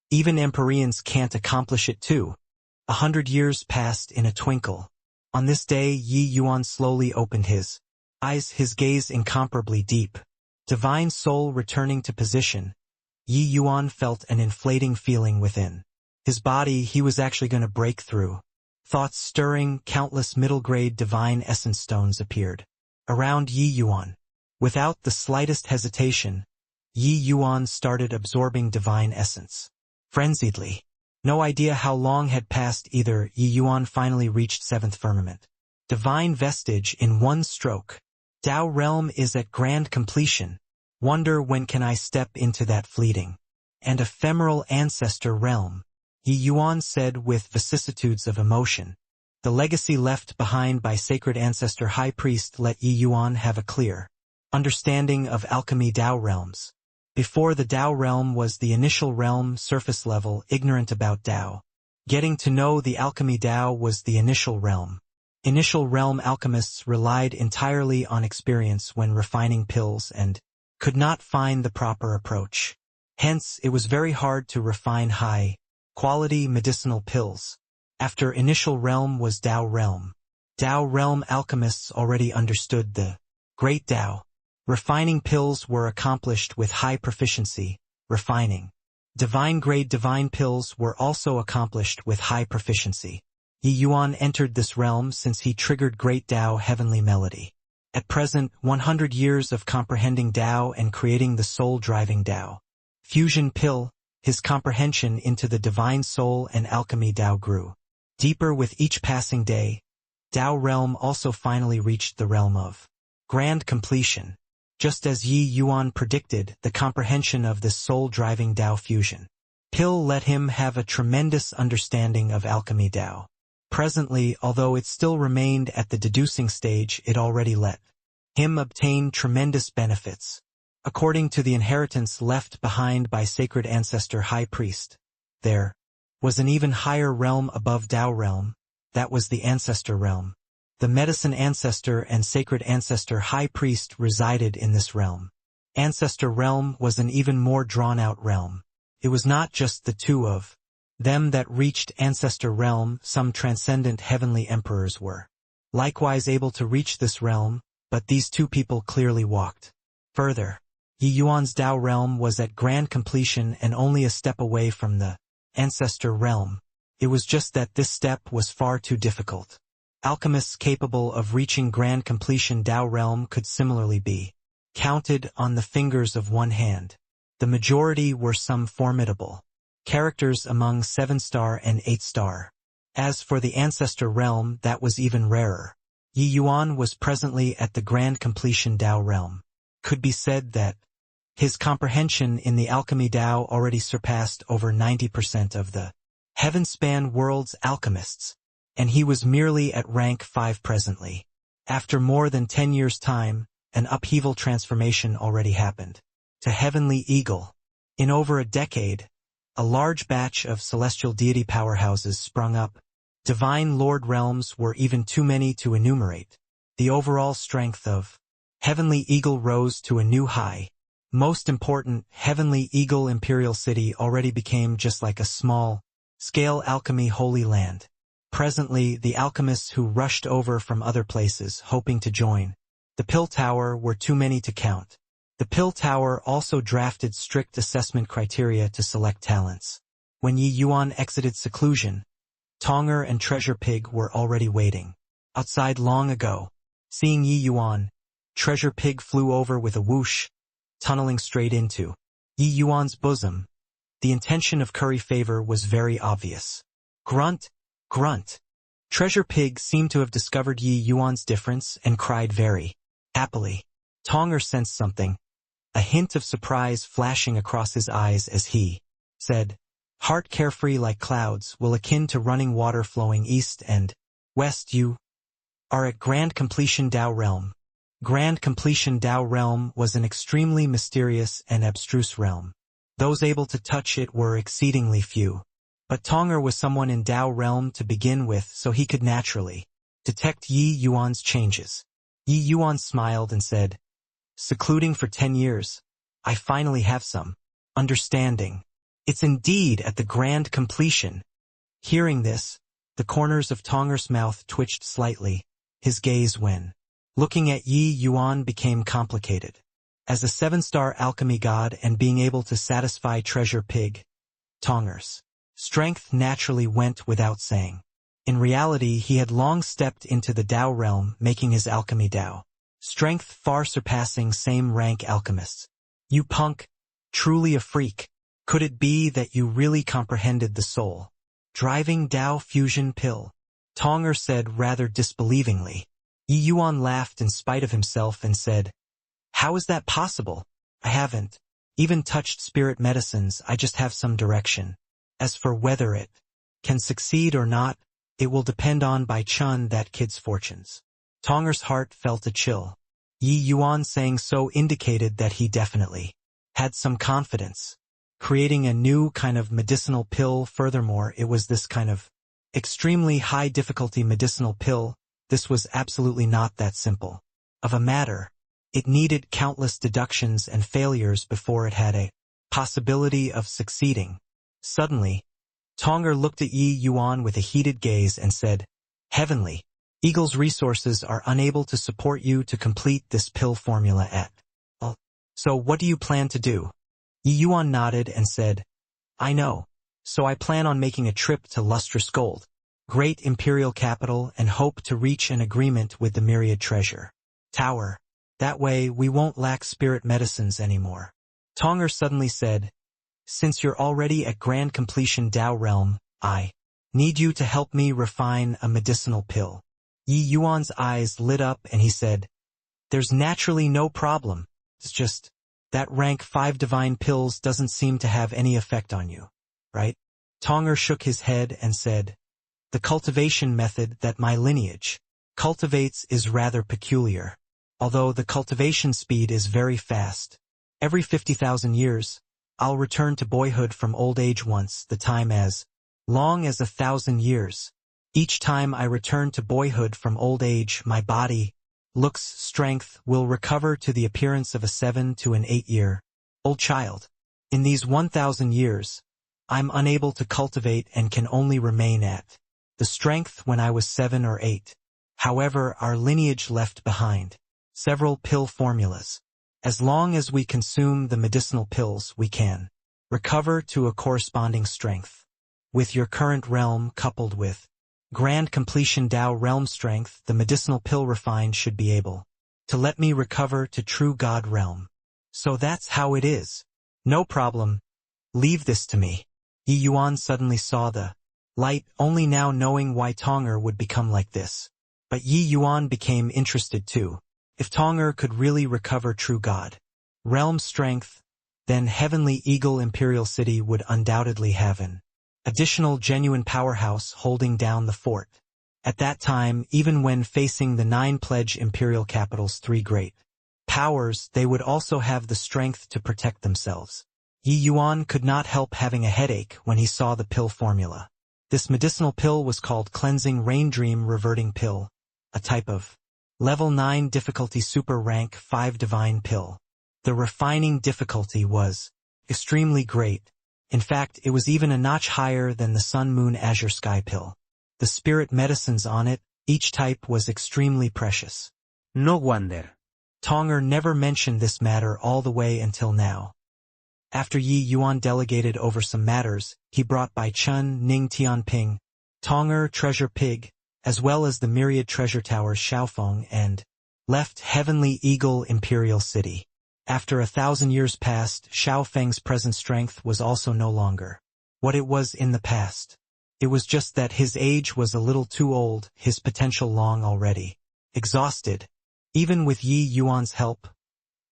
Even Empyreans can't accomplish it too. 100 years passed in a twinkle. On this day, Yi Yuan slowly opened his eyes, his gaze incomparably deep. Divine soul returning to position, Yi Yuan felt an inflating feeling within his body. He was actually going to break through. Thoughts stirring, countless middle-grade divine essence stones appeared around Yi Yuan. Without the slightest hesitation, Yi Yuan started absorbing divine essence. Frenziedly, No idea how long had passed either. Yi Yuan finally reached 7th firmament. Divine vestige in one stroke. Tao realm is at grand completion. Wonder when can I step into that fleeting and ephemeral ancestor realm, Yi Yuan said with vicissitudes of emotion. The legacy left behind by sacred ancestor high priest let Yi Yuan have a clear understanding of alchemy Tao realms. Before the Tao realm was the initial realm, surface level, ignorant about Tao. Getting to know the alchemy Tao was the initial realm. Initial realm alchemists relied entirely on experience when refining pills and could not find the proper approach. Hence, it was very hard to refine high-quality medicinal pills. After initial realm was Tao realm. Tao realm alchemists already understood the great Tao. Refining pills were accomplished with high proficiency. Refining divine-grade divine pills were also accomplished with high proficiency. Yi Yuan entered this realm since he triggered great Tao heavenly melody. At present, 100 years of comprehending Tao and creating the soul-driving Tao fusion pill, his comprehension into the divine soul and alchemy Tao grew deeper with each passing day. Tao realm also finally reached the realm of grand completion. Just as Yi Yuan predicted, the comprehension of this soul-driving Tao fusion pill let him have a tremendous understanding of alchemy Tao. Presently, although it still remained at the deducing stage, it already let him obtain tremendous benefits. According to the inheritance left behind by sacred ancestor high priest, there was an even higher realm above Tao realm, that was the ancestor realm. The medicine ancestor and sacred ancestor high priest resided in this realm. Ancestor realm was an even more drawn-out realm. It was not just the two of them that reached ancestor realm, some transcendent heavenly emperors were likewise able to reach this realm, but these two people clearly walked further. Yi Yuan's Tao realm was at grand completion and only a step away from the ancestor realm. It was just that this step was far too difficult. Alchemists capable of reaching grand completion Tao realm could similarly be counted on the fingers of one hand. The majority were some formidable characters among 7-star and 8-star. As for the ancestor realm, that was even rarer. Yi Yuan was presently at the grand completion Tao realm. Could be said that his comprehension in the alchemy Tao already surpassed over 90% of the heaven-span world's alchemists, and he was merely at rank 5 presently. After more than 10 years' time, an upheaval transformation already happened. To Heavenly Eagle. In over a decade, a large batch of celestial deity powerhouses sprung up. Divine Lord realms were even too many to enumerate. The overall strength of Heavenly Eagle rose to a new high. Most important, Heavenly Eagle Imperial City already became just like a small-scale alchemy holy land. Presently, the alchemists who rushed over from other places, hoping to join the Pill Tower, were too many to count. The Pill Tower also drafted strict assessment criteria to select talents. When Yi Yuan exited seclusion, Tonger and Treasure Pig were already waiting outside long ago. Seeing Yi Yuan, Treasure Pig flew over with a whoosh, tunneling straight into Yi Yuan's bosom. The intention of curry favor was very obvious. Grunt, grunt. Treasure Pig seemed to have discovered Yi Yuan's difference and cried very happily. Tonger sensed something, a hint of surprise flashing across his eyes as he said, "Heart carefree like clouds, will akin to running water flowing east and west. You are at grand completion Tao realm." Grand completion Tao realm was an extremely mysterious and abstruse realm. Those able to touch it were exceedingly few. But Tonger was someone in Tao realm to begin with, so he could naturally detect Yi Yuan's changes. Yi Yuan smiled and said, "Secluding for 10 years, I finally have some understanding. It's indeed at the grand completion." Hearing this, the corners of Tonger's mouth twitched slightly. His gaze when looking at Yi Yuan became complicated. As a 7-star alchemy god and being able to satisfy Treasure Pig, Tonger's strength naturally went without saying. In reality, he had long stepped into the Tao realm, making his alchemy Tao strength far surpassing same-rank alchemists. "You punk, truly a freak. Could it be that you really comprehended the soul driving Tao fusion pill? Tonger said rather disbelievingly. Yi Yuan laughed in spite of himself and said, "How is that possible? I haven't even touched spirit medicines, I just have some direction. As for whether it can succeed or not, it will depend on Bai Chun, that kid's fortunes." Tonger's heart felt a chill. Yi Yuan saying so indicated that he definitely had some confidence. Creating a new kind of medicinal pill, furthermore, it was this kind of extremely high-difficulty medicinal pill. This was absolutely not that simple of a matter. It needed countless deductions and failures before it had a possibility of succeeding. Suddenly, Tonger looked at Yi Yuan with a heated gaze and said, "Heavenly, Eagle's resources are unable to support you to complete this pill formula at all. So what do you plan to do?" Yi Yuan nodded and said, "I know. So I plan on making a trip to Lustrous Gold, great imperial capital, and hope to reach an agreement with the Myriad Treasure Tower. That way we won't lack spirit medicines anymore." Tonger suddenly said, "Since you're already at grand completion Tao realm, I need you to help me refine a medicinal pill." Yi Yuan's eyes lit up and he said, "There's naturally no problem. It's just that rank 5 divine pills doesn't seem to have any effect on you, right?" Tonger shook his head and said, "The cultivation method that my lineage cultivates is rather peculiar. Although the cultivation speed is very fast. Every 50,000 years, I'll return to boyhood from old age once, the time as long as 1,000 years. Each time I return to boyhood from old age, my body, looks, strength will recover to the appearance of a 7 to an 8-year-old child. In these 1,000 years, I'm unable to cultivate and can only remain at the strength when I was 7 or 8. However, our lineage left behind several pill formulas. As long as we consume the medicinal pills, we can recover to a corresponding strength. With your current realm coupled with grand completion Tao realm strength, the medicinal pill refined should be able to let me recover to true God realm. So that's how it is. No problem. Leave this to me." Yi Yuan suddenly saw the light, only now knowing why Tonger would become like this. But Yi Yuan became interested too. If Tonger could really recover true God realm strength, then Heavenly Eagle Imperial City would undoubtedly have an additional genuine powerhouse holding down the fort. At that time, even when facing the 9 pledge imperial capitals, 3 great powers, they would also have the strength to protect themselves. Yi Yuan could not help having a headache when he saw the pill formula. This medicinal pill was called Cleansing Rain Dream Reverting Pill, a type of level 9 difficulty super rank 5 divine pill. The refining difficulty was extremely great. In fact, it was even a notch higher than the Sun Moon Azure Sky pill. The spirit medicines on it, each type was extremely precious. No wonder. Tonger never mentioned this matter all the way until now. After Yi Yuan delegated over some matters, he brought Bai Chun, Ning Tianping, Tonger Treasure Pig, as well as the Myriad Treasure Towers Xiaofeng, and left Heavenly Eagle Imperial City. After 1,000 years passed, Xiaofeng's present strength was also no longer what it was in the past. It was just that his age was a little too old, his potential long already exhausted. Even with Yi Yuan's help,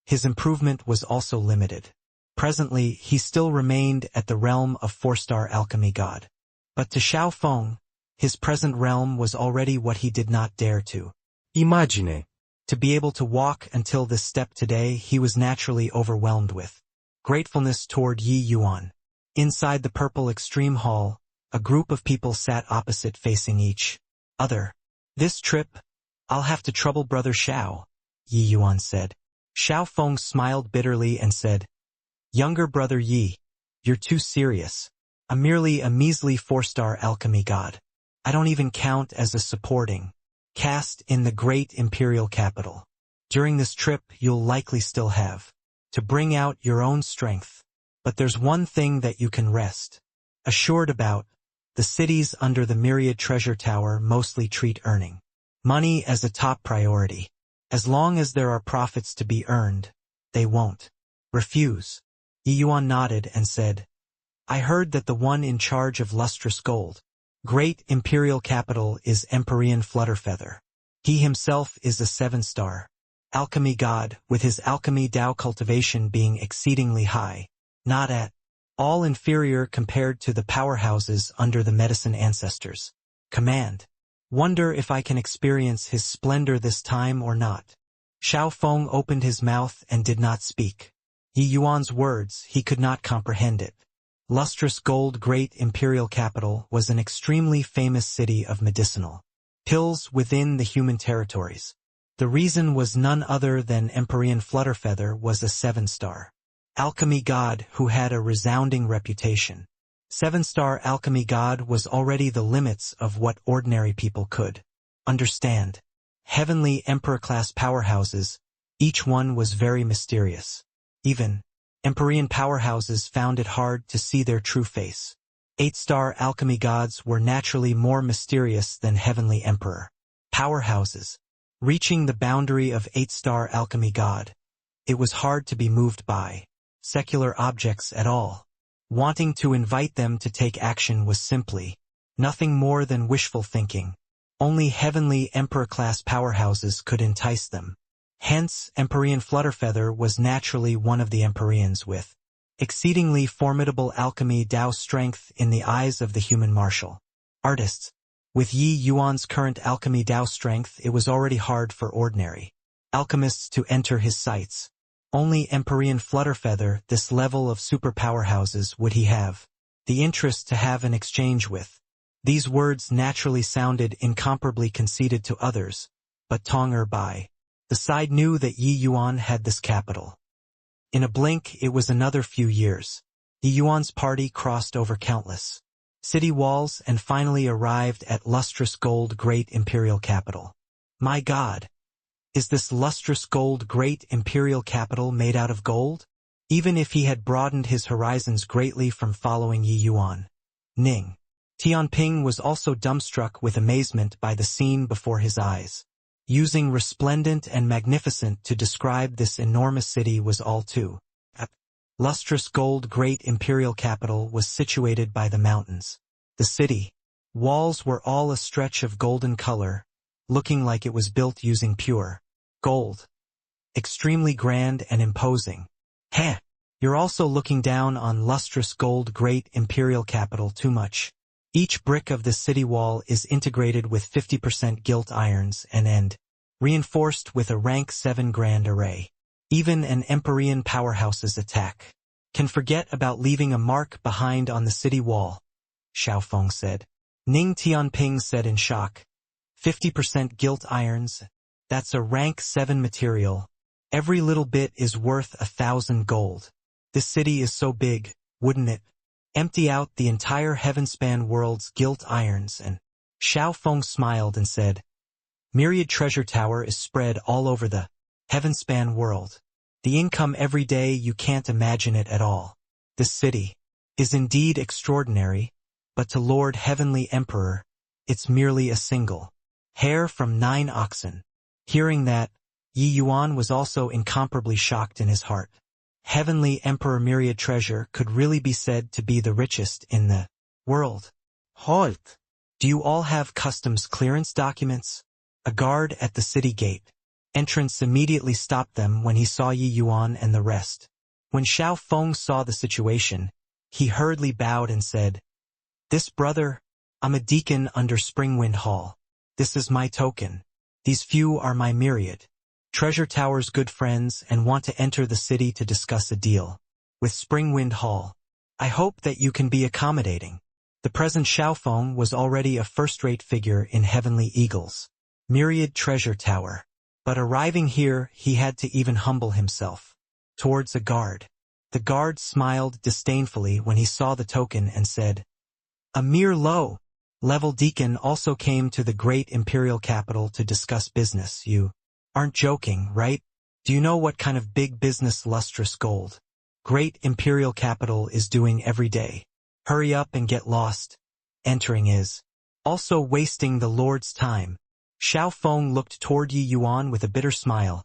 his improvement was also limited. Presently, he still remained at the realm of 4-star alchemy god. But to Xiaofeng, his present realm was already what he did not dare to imagine. To be able to walk until this step today, he was naturally overwhelmed with gratefulness toward Yi Yuan. Inside the purple extreme hall, a group of people sat opposite facing each other. "This trip, I'll have to trouble Brother Xiao," Yi Yuan said. Xiaofeng smiled bitterly and said, "Younger brother Yi, you're too serious. I'm merely a measly 4-star alchemy god. I don't even count as a supporting cast in the great imperial capital. During this trip, you'll likely still have to bring out your own strength. But there's one thing that you can rest assured about. The cities under the Myriad Treasure Tower mostly treat earning money as a top priority. As long as there are profits to be earned, they won't refuse." Yi Yuan nodded and said, I heard that the one in charge of lustrous gold, great imperial capital, is Empyrean Flutterfeather. He himself is a 7-star alchemy god, with his alchemy Tao cultivation being exceedingly high, not at all inferior compared to the powerhouses under the medicine ancestors. Command. Wonder if I can experience his splendor this time or not. Xiao Feng opened his mouth and did not speak. Yi Yuan's words, he could not comprehend it. Lustrous gold great imperial capital was an extremely famous city of medicinal pills within the human territories. The reason was none other than Empyrean Flutterfeather was a 7-star alchemy god who had a resounding reputation. 7-star alchemy god was already the limits of what ordinary people could understand. Heavenly emperor-class powerhouses, each one was very mysterious. Even Empyrean powerhouses found it hard to see their true face. 8-star alchemy gods were naturally more mysterious than heavenly emperor powerhouses. Reaching the boundary of 8-star alchemy god, it was hard to be moved by secular objects at all. Wanting to invite them to take action was simply nothing more than wishful thinking. Only heavenly emperor-class powerhouses could entice them. Hence, Empyrean Flutterfeather was naturally one of the Empyreans with exceedingly formidable alchemy Tao strength in the eyes of the human martial artists. With Yi Yuan's current alchemy Tao strength, it was already hard for ordinary alchemists to enter his sights. Only Empyrean Flutterfeather, this level of super powerhouses, would he have the interest to have an exchange with. These words naturally sounded incomparably conceited to others, but Tong Bai, the side, knew that Yi Yuan had this capital. In a blink, it was another few years. Yi Yuan's party crossed over countless city walls and finally arrived at lustrous gold great imperial capital. My God! Is this lustrous gold great imperial capital made out of gold? Even if he had broadened his horizons greatly from following Yi Yuan, Ning Tianping was also dumbstruck with amazement by the scene before his eyes. Using resplendent and magnificent to describe this enormous city was all too apt. Lustrous gold great imperial capital was situated by the mountains. The city walls were all a stretch of golden color, looking like it was built using pure gold. Extremely grand and imposing. Heh! You're also looking down on lustrous gold great imperial capital too much. Each brick of the city wall is integrated with 50% gilt irons and reinforced with a rank 7 grand array. Even an Empyrean powerhouse's attack can forget about leaving a mark behind on the city wall, Xiao Feng said. Ning Tianping said in shock. 50% gilt irons? That's a rank 7 material. Every little bit is worth 1,000 gold. This city is so big, wouldn't it empty out the entire heavenspan world's gilt irons? And Xiao Feng smiled and said, Myriad Treasure Tower is spread all over the heavenspan world. The income every day, you can't imagine it at all. This city is indeed extraordinary, but to Lord Heavenly Emperor, it's merely a single hair from 9 oxen. Hearing that, Yi Yuan was also incomparably shocked in his heart. Heavenly Emperor Myriad Treasure could really be said to be the richest in the world. Halt! Do you all have customs clearance documents? A guard at the city gate entrance immediately stopped them when he saw Yi Yuan and the rest. When Xiao Feng saw the situation, he hurriedly bowed and said, This brother, I'm a deacon under Springwind Hall. This is my token. These few are my Myriad Treasure Tower's good friends and want to enter the city to discuss a deal with Springwind Hall. I hope that you can be accommodating. The present Xiao Feng was already a first-rate figure in Heavenly Eagle's Myriad Treasure Tower, but arriving here he had to even humble himself towards a guard. The guard smiled disdainfully when he saw the token and said, A mere low-level deacon also came to the great imperial capital to discuss business. You aren't joking, right? Do you know what kind of big business lustrous gold great imperial capital is doing every day? Hurry up and get lost. Entering is also wasting the Lord's time. Xiao Feng looked toward Yi Yuan with a bitter smile,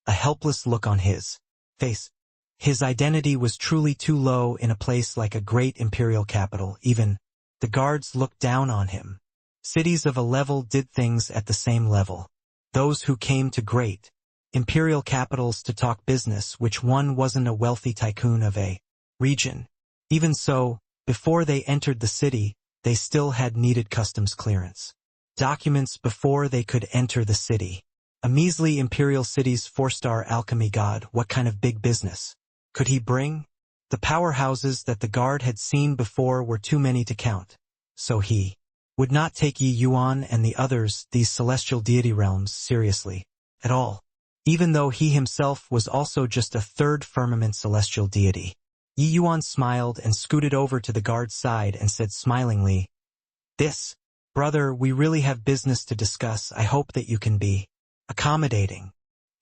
a helpless look on his face. His identity was truly too low in a place like a great imperial capital. Even the guards looked down on him. Cities of a level did things at the same level. Those who came to great imperial capitals to talk business, which one wasn't a wealthy tycoon of a region. Even so, before they entered the city, they still had needed customs clearance. Documents before they could enter the city. A measly imperial city's 4-star alchemy god, what kind of big business could he bring? The powerhouses that the guard had seen before were too many to count. So he would not take Yi Yuan and the others, these celestial deity realms, seriously at all. Even though he himself was also just a third firmament celestial deity. Yi Yuan smiled and scooted over to the guard's side and said smilingly, "This, brother, we really have business to discuss. I hope that you can be accommodating."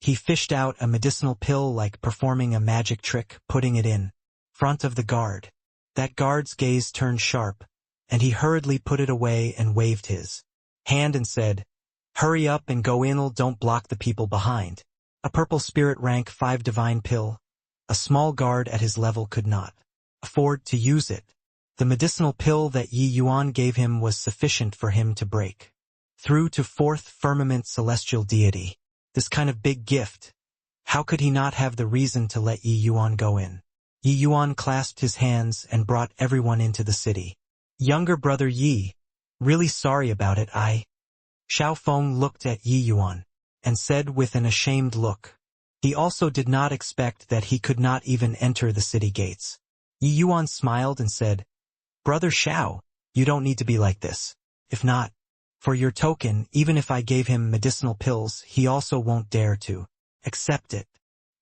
He fished out a medicinal pill like performing a magic trick, putting it in front of the guard. That guard's gaze turned sharp, and he hurriedly put it away and waved his hand and said, "Hurry up and go in, don't block the people behind." A purple spirit rank 5 divine pill. A small guard at his level could not afford to use it. The medicinal pill that Yi Yuan gave him was sufficient for him to break through to 4th firmament celestial deity. This kind of big gift. How could he not have the reason to let Yi Yuan go in? Yi Yuan clasped his hands and brought everyone into the city. "Younger brother Yi, really sorry about it. Xiao Feng looked at Yi Yuan and said with an ashamed look. He also did not expect that he could not even enter the city gates. Yi Yuan smiled and said, "Brother Xiao, you don't need to be like this. If not, for your token, even if I gave him medicinal pills, he also won't dare to accept it."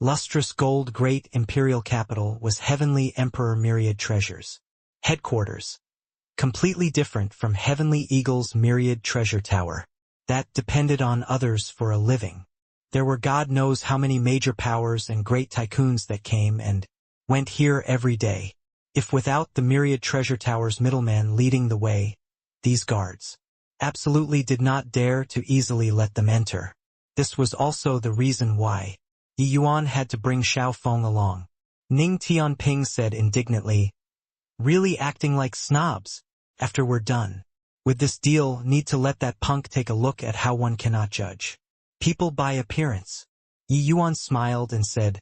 Lustrous gold great imperial capital was heavenly emperor myriad treasures. Headquarters. Completely different from heavenly eagle's myriad treasure tower. That depended on others for a living. There were God knows how many major powers and great tycoons that came and went here every day. If without the myriad treasure tower's middleman leading the way, these guards absolutely did not dare to easily let them enter. This was also the reason why Yi Yuan had to bring Xiao Feng along. Ning Tianping said indignantly, "Really acting like snobs. After we're done with this deal, need to let that punk take a look at how one cannot judge people by appearance." Yi Yuan smiled and said,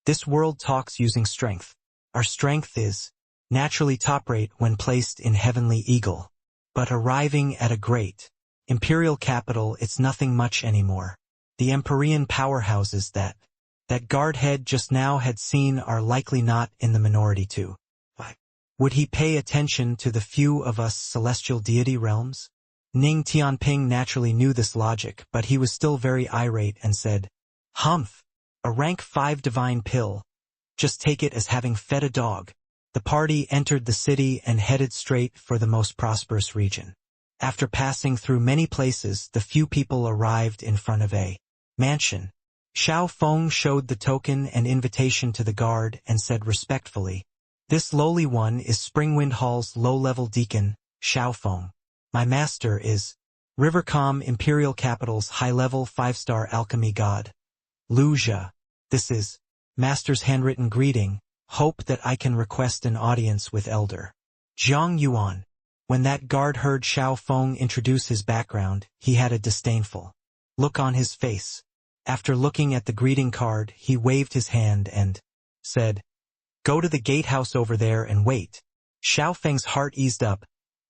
"This world talks using strength. Our strength is naturally top-rate when placed in heavenly eagle. But arriving at a great imperial capital, it's nothing much anymore. The Empyrean powerhouses that guard head just now had seen are likely not in the minority too. Would he pay attention to the few of us celestial deity realms?" Ning Tianping naturally knew this logic, but he was still very irate and said, "Humph! A rank 5 divine pill. Just take it as having fed a dog." The party entered the city and headed straight for the most prosperous region. After passing through many places, the few people arrived in front of a mansion. Xiao Feng showed the token and invitation to the guard and said respectfully, "This lowly one is Springwind Hall's low-level deacon, Xiao Feng. My master is Rivercom Imperial Capital's high-level 5-star alchemy god, Lu Jia. This is master's handwritten greeting. Hope that I can request an audience with Elder Zhang Yuan." When that guard heard Xiao Feng introduce his background, he had a disdainful look on his face. After looking at the greeting card, he waved his hand and said, "Go to the gatehouse over there and wait." Xiao Feng's heart eased up.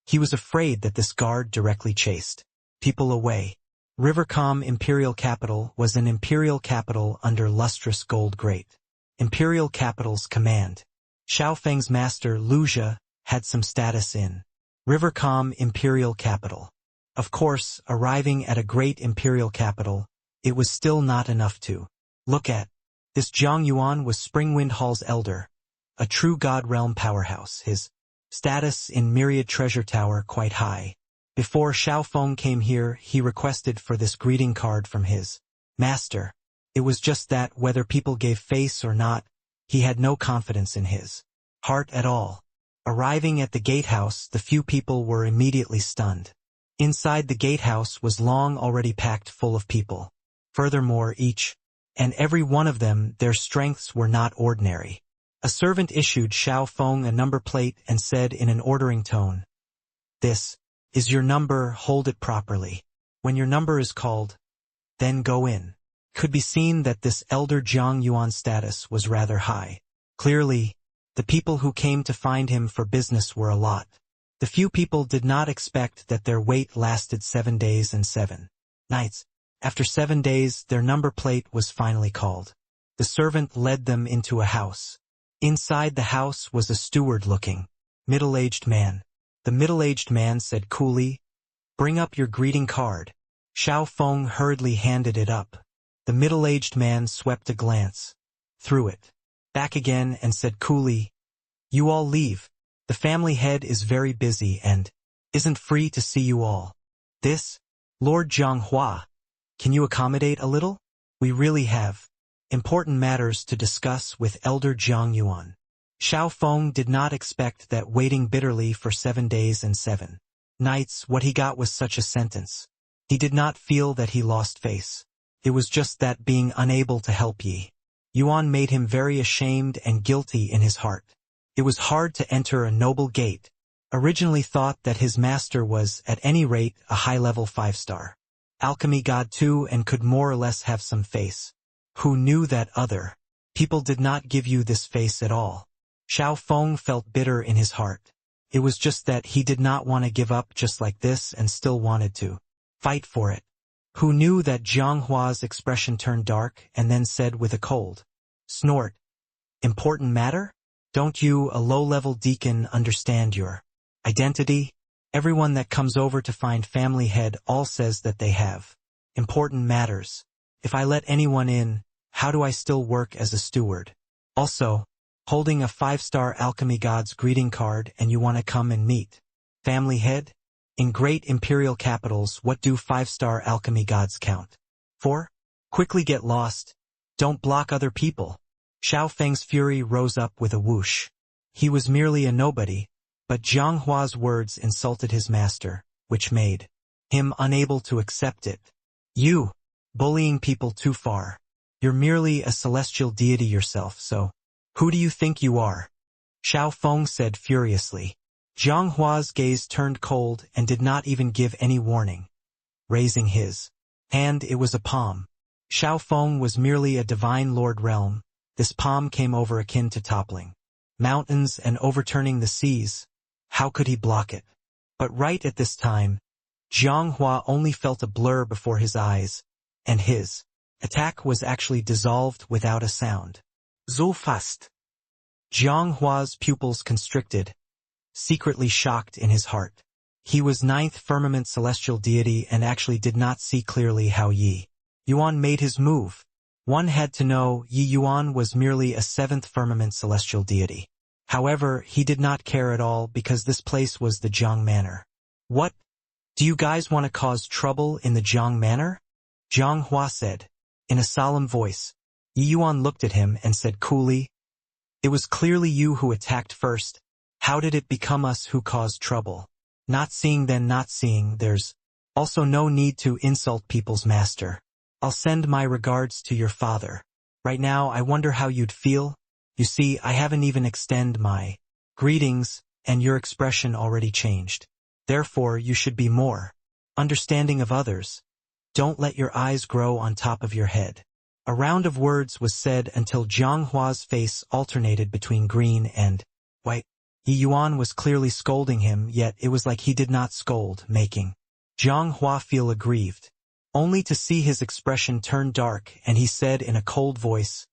He was afraid that this guard directly chased people away. Rivercom Imperial Capital was an imperial capital under lustrous gold great imperial capital's command. Xiao Feng's master, Lu Jia, had some status in Rivercom Imperial Capital. Of course, arriving at a great imperial capital, it was still not enough to look at. This Zhang Yuan was Springwind Hall's elder, a true god realm powerhouse, his status in Myriad Treasure Tower quite high. Before Xiao Feng came here, he requested for this greeting card from his master. It was just that, whether people gave face or not, he had no confidence in his heart at all. Arriving at the gatehouse, the few people were immediately stunned. Inside the gatehouse was long already packed full of people. Furthermore, each and every one of them, their strengths were not ordinary. A servant issued Xiao Feng a number plate and said in an ordering tone, "This is your number, hold it properly. When your number is called, then go in." Could be seen that this elder Jiang Yuan's status was rather high. Clearly, the people who came to find him for business were a lot. The few people did not expect that their wait lasted 7 days and 7 nights. After 7 days, their number plate was finally called. The servant led them into a house. Inside the house was a steward-looking, middle-aged man. The middle-aged man said coolly, "Bring up your greeting card." Xiao Feng hurriedly handed it up. The middle-aged man swept a glance through it, back again, and said coolly, "You all leave. The family head is very busy and isn't free to see you all." "This, Lord Zhanghua, can you accommodate a little? We really have important matters to discuss with Elder Jiang Yuan." Xiao Feng did not expect that waiting bitterly for 7 days and 7 nights, what he got was such a sentence. He did not feel that he lost face. It was just that being unable to help Yi Yuan made him very ashamed and guilty in his heart. It was hard to enter a noble gate. Originally thought that his master was, at any rate, a high-level 5-star alchemy god too and could more or less have some face. Who knew that other people did not give you this face at all? Xiao Feng felt bitter in his heart. It was just that he did not want to give up just like this and still wanted to fight for it. Who knew that Zhang Hua's expression turned dark and then said with a cold snort, "Important matter? Don't you, a low-level deacon, understand your identity? Everyone that comes over to find family head all says that they have important matters. If I let anyone in, how do I still work as a steward? Also, holding a 5-star alchemy god's greeting card and you want to come and meet family head? In great imperial capitals, what do 5-star alchemy gods count for? Quickly get lost. Don't block other people." Xiao Feng's fury rose up with a whoosh. He was merely a nobody, but Zhang Hua's words insulted his master, which made him unable to accept it. "You, bullying people too far. You're merely a celestial deity yourself, so who do you think you are?" Xiao Feng said furiously. Zhang Hua's gaze turned cold and did not even give any warning. Raising his hand, it was a palm. Xiao Feng was merely a divine lord realm. This palm came over akin to toppling mountains and overturning the seas. How could he block it? But right at this time, Zhang Hua only felt a blur before his eyes, and his attack was actually dissolved without a sound. So fast. Zhang Hua's pupils constricted, secretly shocked in his heart. He was 9th firmament celestial deity and actually did not see clearly how Yi Yuan made his move. One had to know Yi Yuan was merely a 7th firmament celestial deity. However, he did not care at all because this place was the Jiang Manor. "What? Do you guys want to cause trouble in the Jiang Manor?" Zhang Hua said, in a solemn voice. Yi Yuan looked at him and said coolly, "It was clearly you who attacked first. How did it become us who caused trouble? Not seeing then not seeing, there's also no need to insult people's master. I'll send my regards to your father. Right now I wonder how you'd feel. You see, I haven't even extended my greetings, and your expression already changed. Therefore you should be more understanding of others. Don't let your eyes grow on top of your head." A round of words was said until Zhang Hua's face alternated between green and white. Yi Yuan was clearly scolding him, yet it was like he did not scold, making Zhang Hua feel aggrieved. Only to see his expression turn dark, and he said in a cold voice,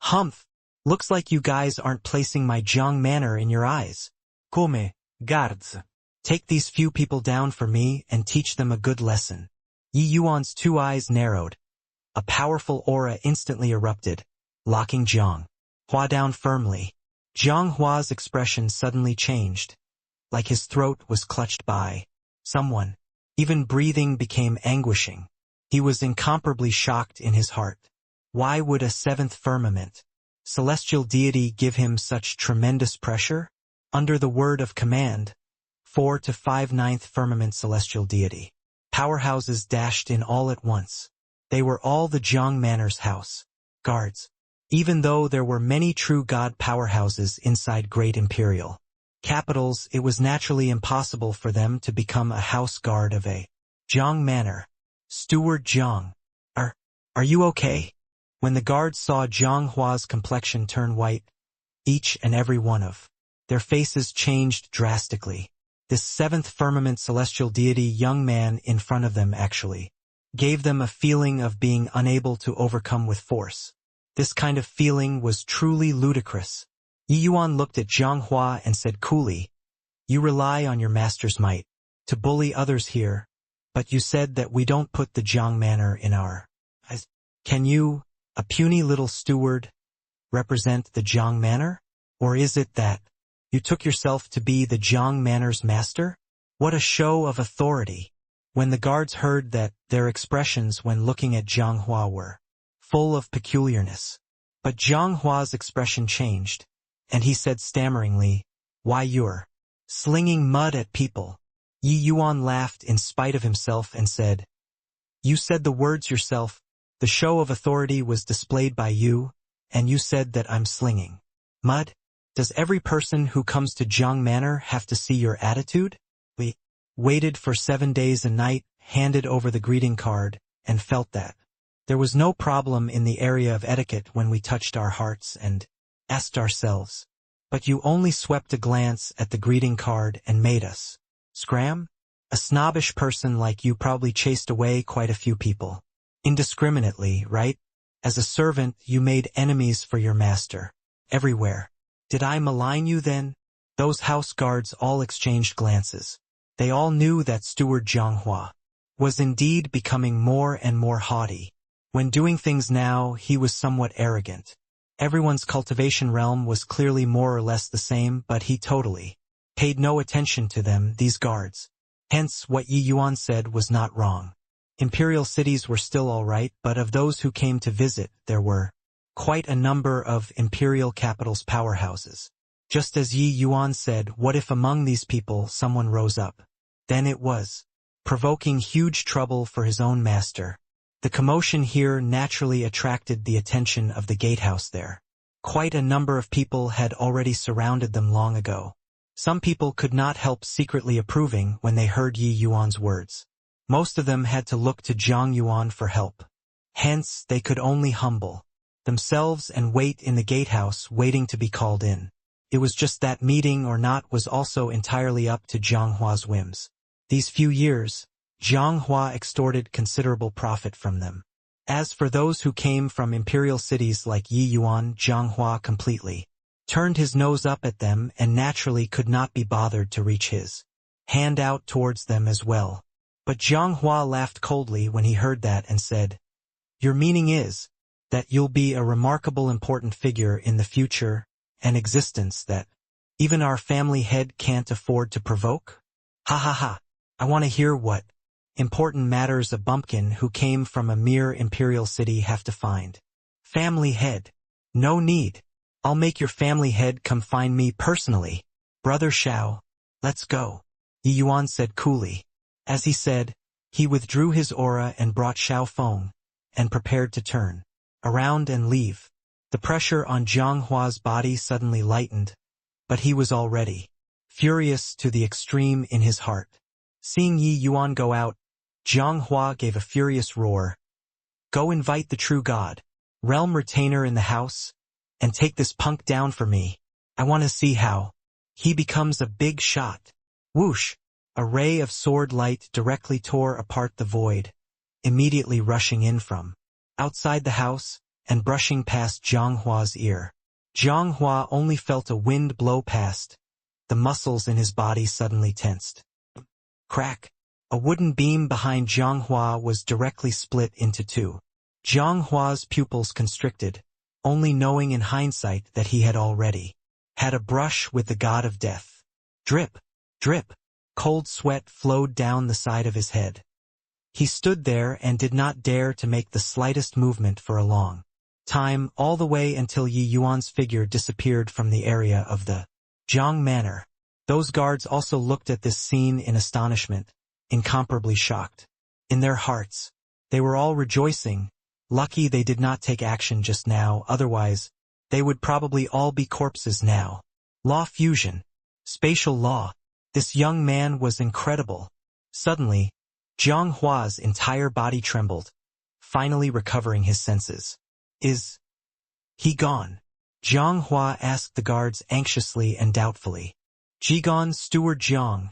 "Humph, looks like you guys aren't placing my Jiang Manor in your eyes. Come, guards. Take these few people down for me and teach them a good lesson." Yi Yuan's 2 eyes narrowed. A powerful aura instantly erupted, locking Zhang Hua down firmly. Zhang Hua's expression suddenly changed, like his throat was clutched by someone. Even breathing became anguishing. He was incomparably shocked in his heart. Why would a 7th firmament celestial deity give him such tremendous pressure? Under the word of command, 4 to 5 9th firmament celestial deity powerhouses dashed in all at once. They were all the Jiang Manor's house. guards. Even though there were many true god powerhouses inside great imperial capitals, it was naturally impossible for them to become a house guard of a Jiang manor. Steward Jiang. Are you okay? When the guards saw Jiang Hua's complexion turn white, each and every one of their faces changed drastically. This seventh firmament celestial deity young man in front of them actually gave them a feeling of being unable to overcome with force. This kind of feeling was truly ludicrous. Yi Yuan looked at Jiang Hua and said coolly, "You rely on your master's might to bully others here, but you said that we don't put the Jiang manor in our eyes. Can you, a puny little steward, represent the Jiang manor? Or is it that you took yourself to be the Jiang manor's master? What a show of authority!" When the guards heard that, their expressions when looking at Jiang Hua were full of peculiarness. But Jiang Hua's expression changed, and he said stammeringly, "Why, you're slinging mud at people." Yi Yuan laughed in spite of himself and said, "You said the words yourself. The show of authority was displayed by you, and you said that I'm slinging mud? Does every person who comes to Jiang Manor have to see your attitude?" We waited for 7 days and night, handed over the greeting card, and felt that there was no problem in the area of etiquette when we touched our hearts and asked ourselves, "But you only swept a glance at the greeting card and made us scram? A snobbish person like you probably chased away quite a few people indiscriminately, right? As a servant, you made enemies for your master everywhere. Did I malign you then?" Those house guards all exchanged glances. They all knew that Steward Jiang Hua was indeed becoming more and more haughty. When doing things now, he was somewhat arrogant. Everyone's cultivation realm was clearly more or less the same, but he totally paid no attention to them, these guards. Hence, what Yi Yuan said was not wrong. Imperial cities were still all right, but of those who came to visit, there were quite a number of imperial capitals' powerhouses. Just as Yi Yuan said, what if among these people someone rose up? Then it was provoking huge trouble for his own master. The commotion here naturally attracted the attention of the gatehouse there. Quite a number of people had already surrounded them long ago. Some people could not help secretly approving when they heard Yi Yuan's words. Most of them had to look to Jiang Yuan for help. Hence, they could only humble themselves and wait in the gatehouse waiting to be called in. It was just that meeting or not was also entirely up to Jiang Hua's whims. These few years, Jiang Hua extorted considerable profit from them. As for those who came from imperial cities like Yi Yuan, Jiang Hua completely turned his nose up at them and naturally could not be bothered to reach his hand out towards them as well. But Jiang Hua laughed coldly when he heard that and said, "Your meaning is that you'll be a remarkable important figure in the future and existence that even our family head can't afford to provoke? Ha ha ha, I want to hear what important matters a bumpkin who came from a mere imperial city have to find. Family head? No need. I'll make your family head come find me personally. Brother Shao, let's go," Yi Yuan said coolly. As he said, he withdrew his aura and brought Shao Feng, and prepared to turn around and leave. The pressure on Jiang Hua's body suddenly lightened, but he was already furious to the extreme in his heart. Seeing Yi Yuan go out, Jiang Hua gave a furious roar. "Go invite the true god, realm retainer in the house, and take this punk down for me. I want to see how he becomes a big shot." Whoosh! A ray of sword light directly tore apart the void, immediately rushing in from outside the house and brushing past Jiang Hua's ear. Jiang Hua only felt a wind blow past. The muscles in his body suddenly tensed. Crack! A wooden beam behind Jiang Hua was directly split into two. Jiang Hua's pupils constricted, only knowing in hindsight that he had already had a brush with the god of death. Drip! Drip! Cold sweat flowed down the side of his head. He stood there and did not dare to make the slightest movement for a long time, all the way until Yi Yuan's figure disappeared from the area of the Jiang Manor. Those guards also looked at this scene in astonishment, incomparably shocked. In their hearts, they were all rejoicing, Lucky they did not take action just now, otherwise, they would probably all be corpses now. Law fusion. Spatial law. This young man was incredible. Suddenly, Jiang Hua's entire body trembled, finally recovering his senses. Is he gone? Jiang Hua asked the guards anxiously and doubtfully. Jigon, Steward Jiang,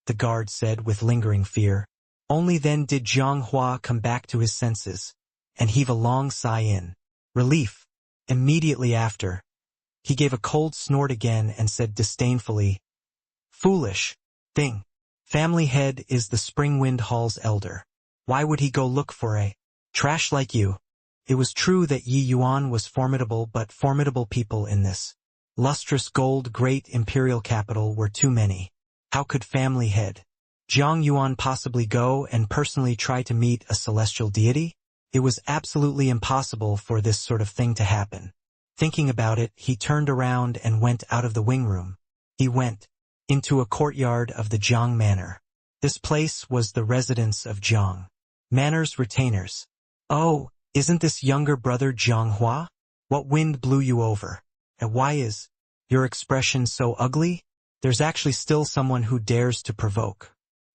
the guard said with lingering fear. Only then did Jiang Hua come back to his senses, and heave a long sigh in relief. Immediately after, he gave a cold snort again and said disdainfully, "Foolish thing. Family head is the Springwind Hall's elder. Why would he go look for a trash like you?" It was true that Yi Yuan was formidable, but formidable people in this lustrous gold great imperial capital were too many. How could family head Jiang Yuan possibly go and personally try to meet a celestial deity? It was absolutely impossible for this sort of thing to happen. Thinking about it, he turned around and went out of the wing room. He went into a courtyard of the Jiang Manor. This place was the residence of Jiang Manor's retainers. "Oh, isn't this younger brother Jiang Hua? What wind blew you over? And why is your expression so ugly? There's actually still someone who dares to provoke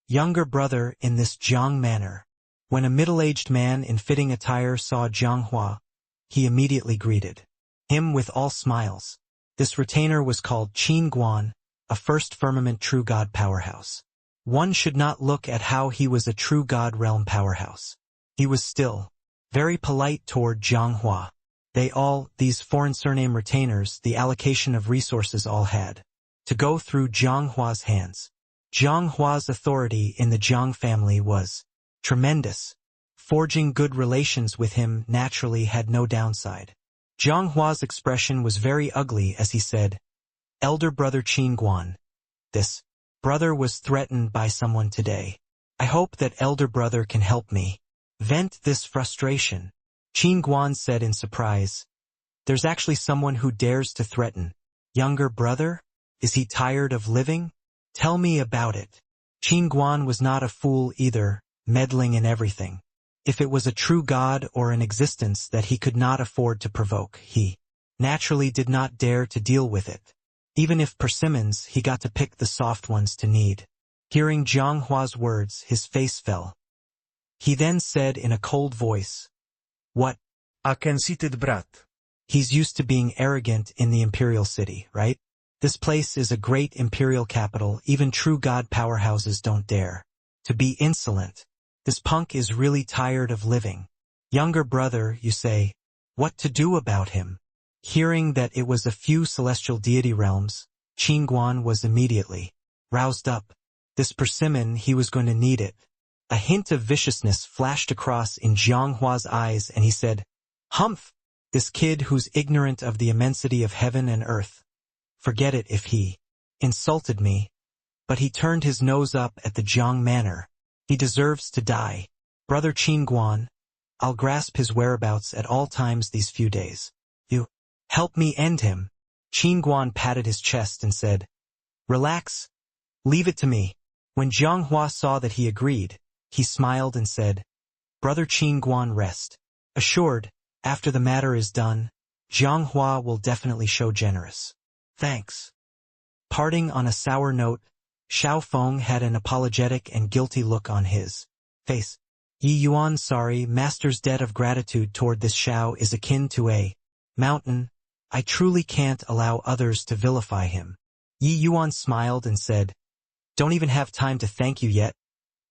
younger brother in this Jiang Manor." When a middle-aged man in fitting attire saw Jiang Hua, he immediately greeted him with all smiles. This retainer was called Qin Guan, a first firmament true god powerhouse. One should not look at how he was a true god realm powerhouse. He was still very polite toward Jiang Hua. These foreign surname retainers, the allocation of resources all had to go through Jiang Hua's hands. Jiang Hua's authority in the Jiang family was tremendous. Forging good relations with him naturally had no downside. Jiang Hua's expression was very ugly as he said, "Elder brother Qin Guan, this brother was threatened by someone today. I hope that elder brother can help me vent this frustration." Qin Guan said in surprise, "There's actually someone who dares to threaten younger brother? Is he tired of living? Tell me about it." Qin Guan was not a fool either, meddling in everything. If it was a true god or an existence that he could not afford to provoke, he naturally did not dare to deal with it. Even if persimmons, he got to pick the soft ones to knead. Hearing Jiang Hua's words, his face fell. He then said in a cold voice, "What? A conceited brat. He's used to being arrogant in the imperial city, right? This place is a great imperial capital, even true god powerhouses don't dare to be insolent. This punk is really tired of living. Younger brother, you say, what to do about him?" Hearing that it was a few celestial deity realms, Qin Guan was immediately roused up. This persimmon, he was going to need it. A hint of viciousness flashed across in Jiang Hua's eyes and he said, "Humph! This kid who's ignorant of the immensity of heaven and earth. Forget it if he insulted me." But he turned his nose up at the Jiang Manor. "He deserves to die. Brother Qin Guan, I'll grasp his whereabouts at all times these few days. You help me end him." Qin Guan patted his chest and said, "Relax. Leave it to me." When Jiang Hua saw that he agreed, he smiled and said, "Brother Qin Guan, rest assured, after the matter is done, Jiang Hua will definitely show generous thanks." Parting on a sour note, Xiao Feng had an apologetic and guilty look on his face. "Yi Yuan, sorry, master's debt of gratitude toward this Xiao is akin to a mountain. I truly can't allow others to vilify him." Yi Yuan smiled and said, "Don't even have time to thank you yet.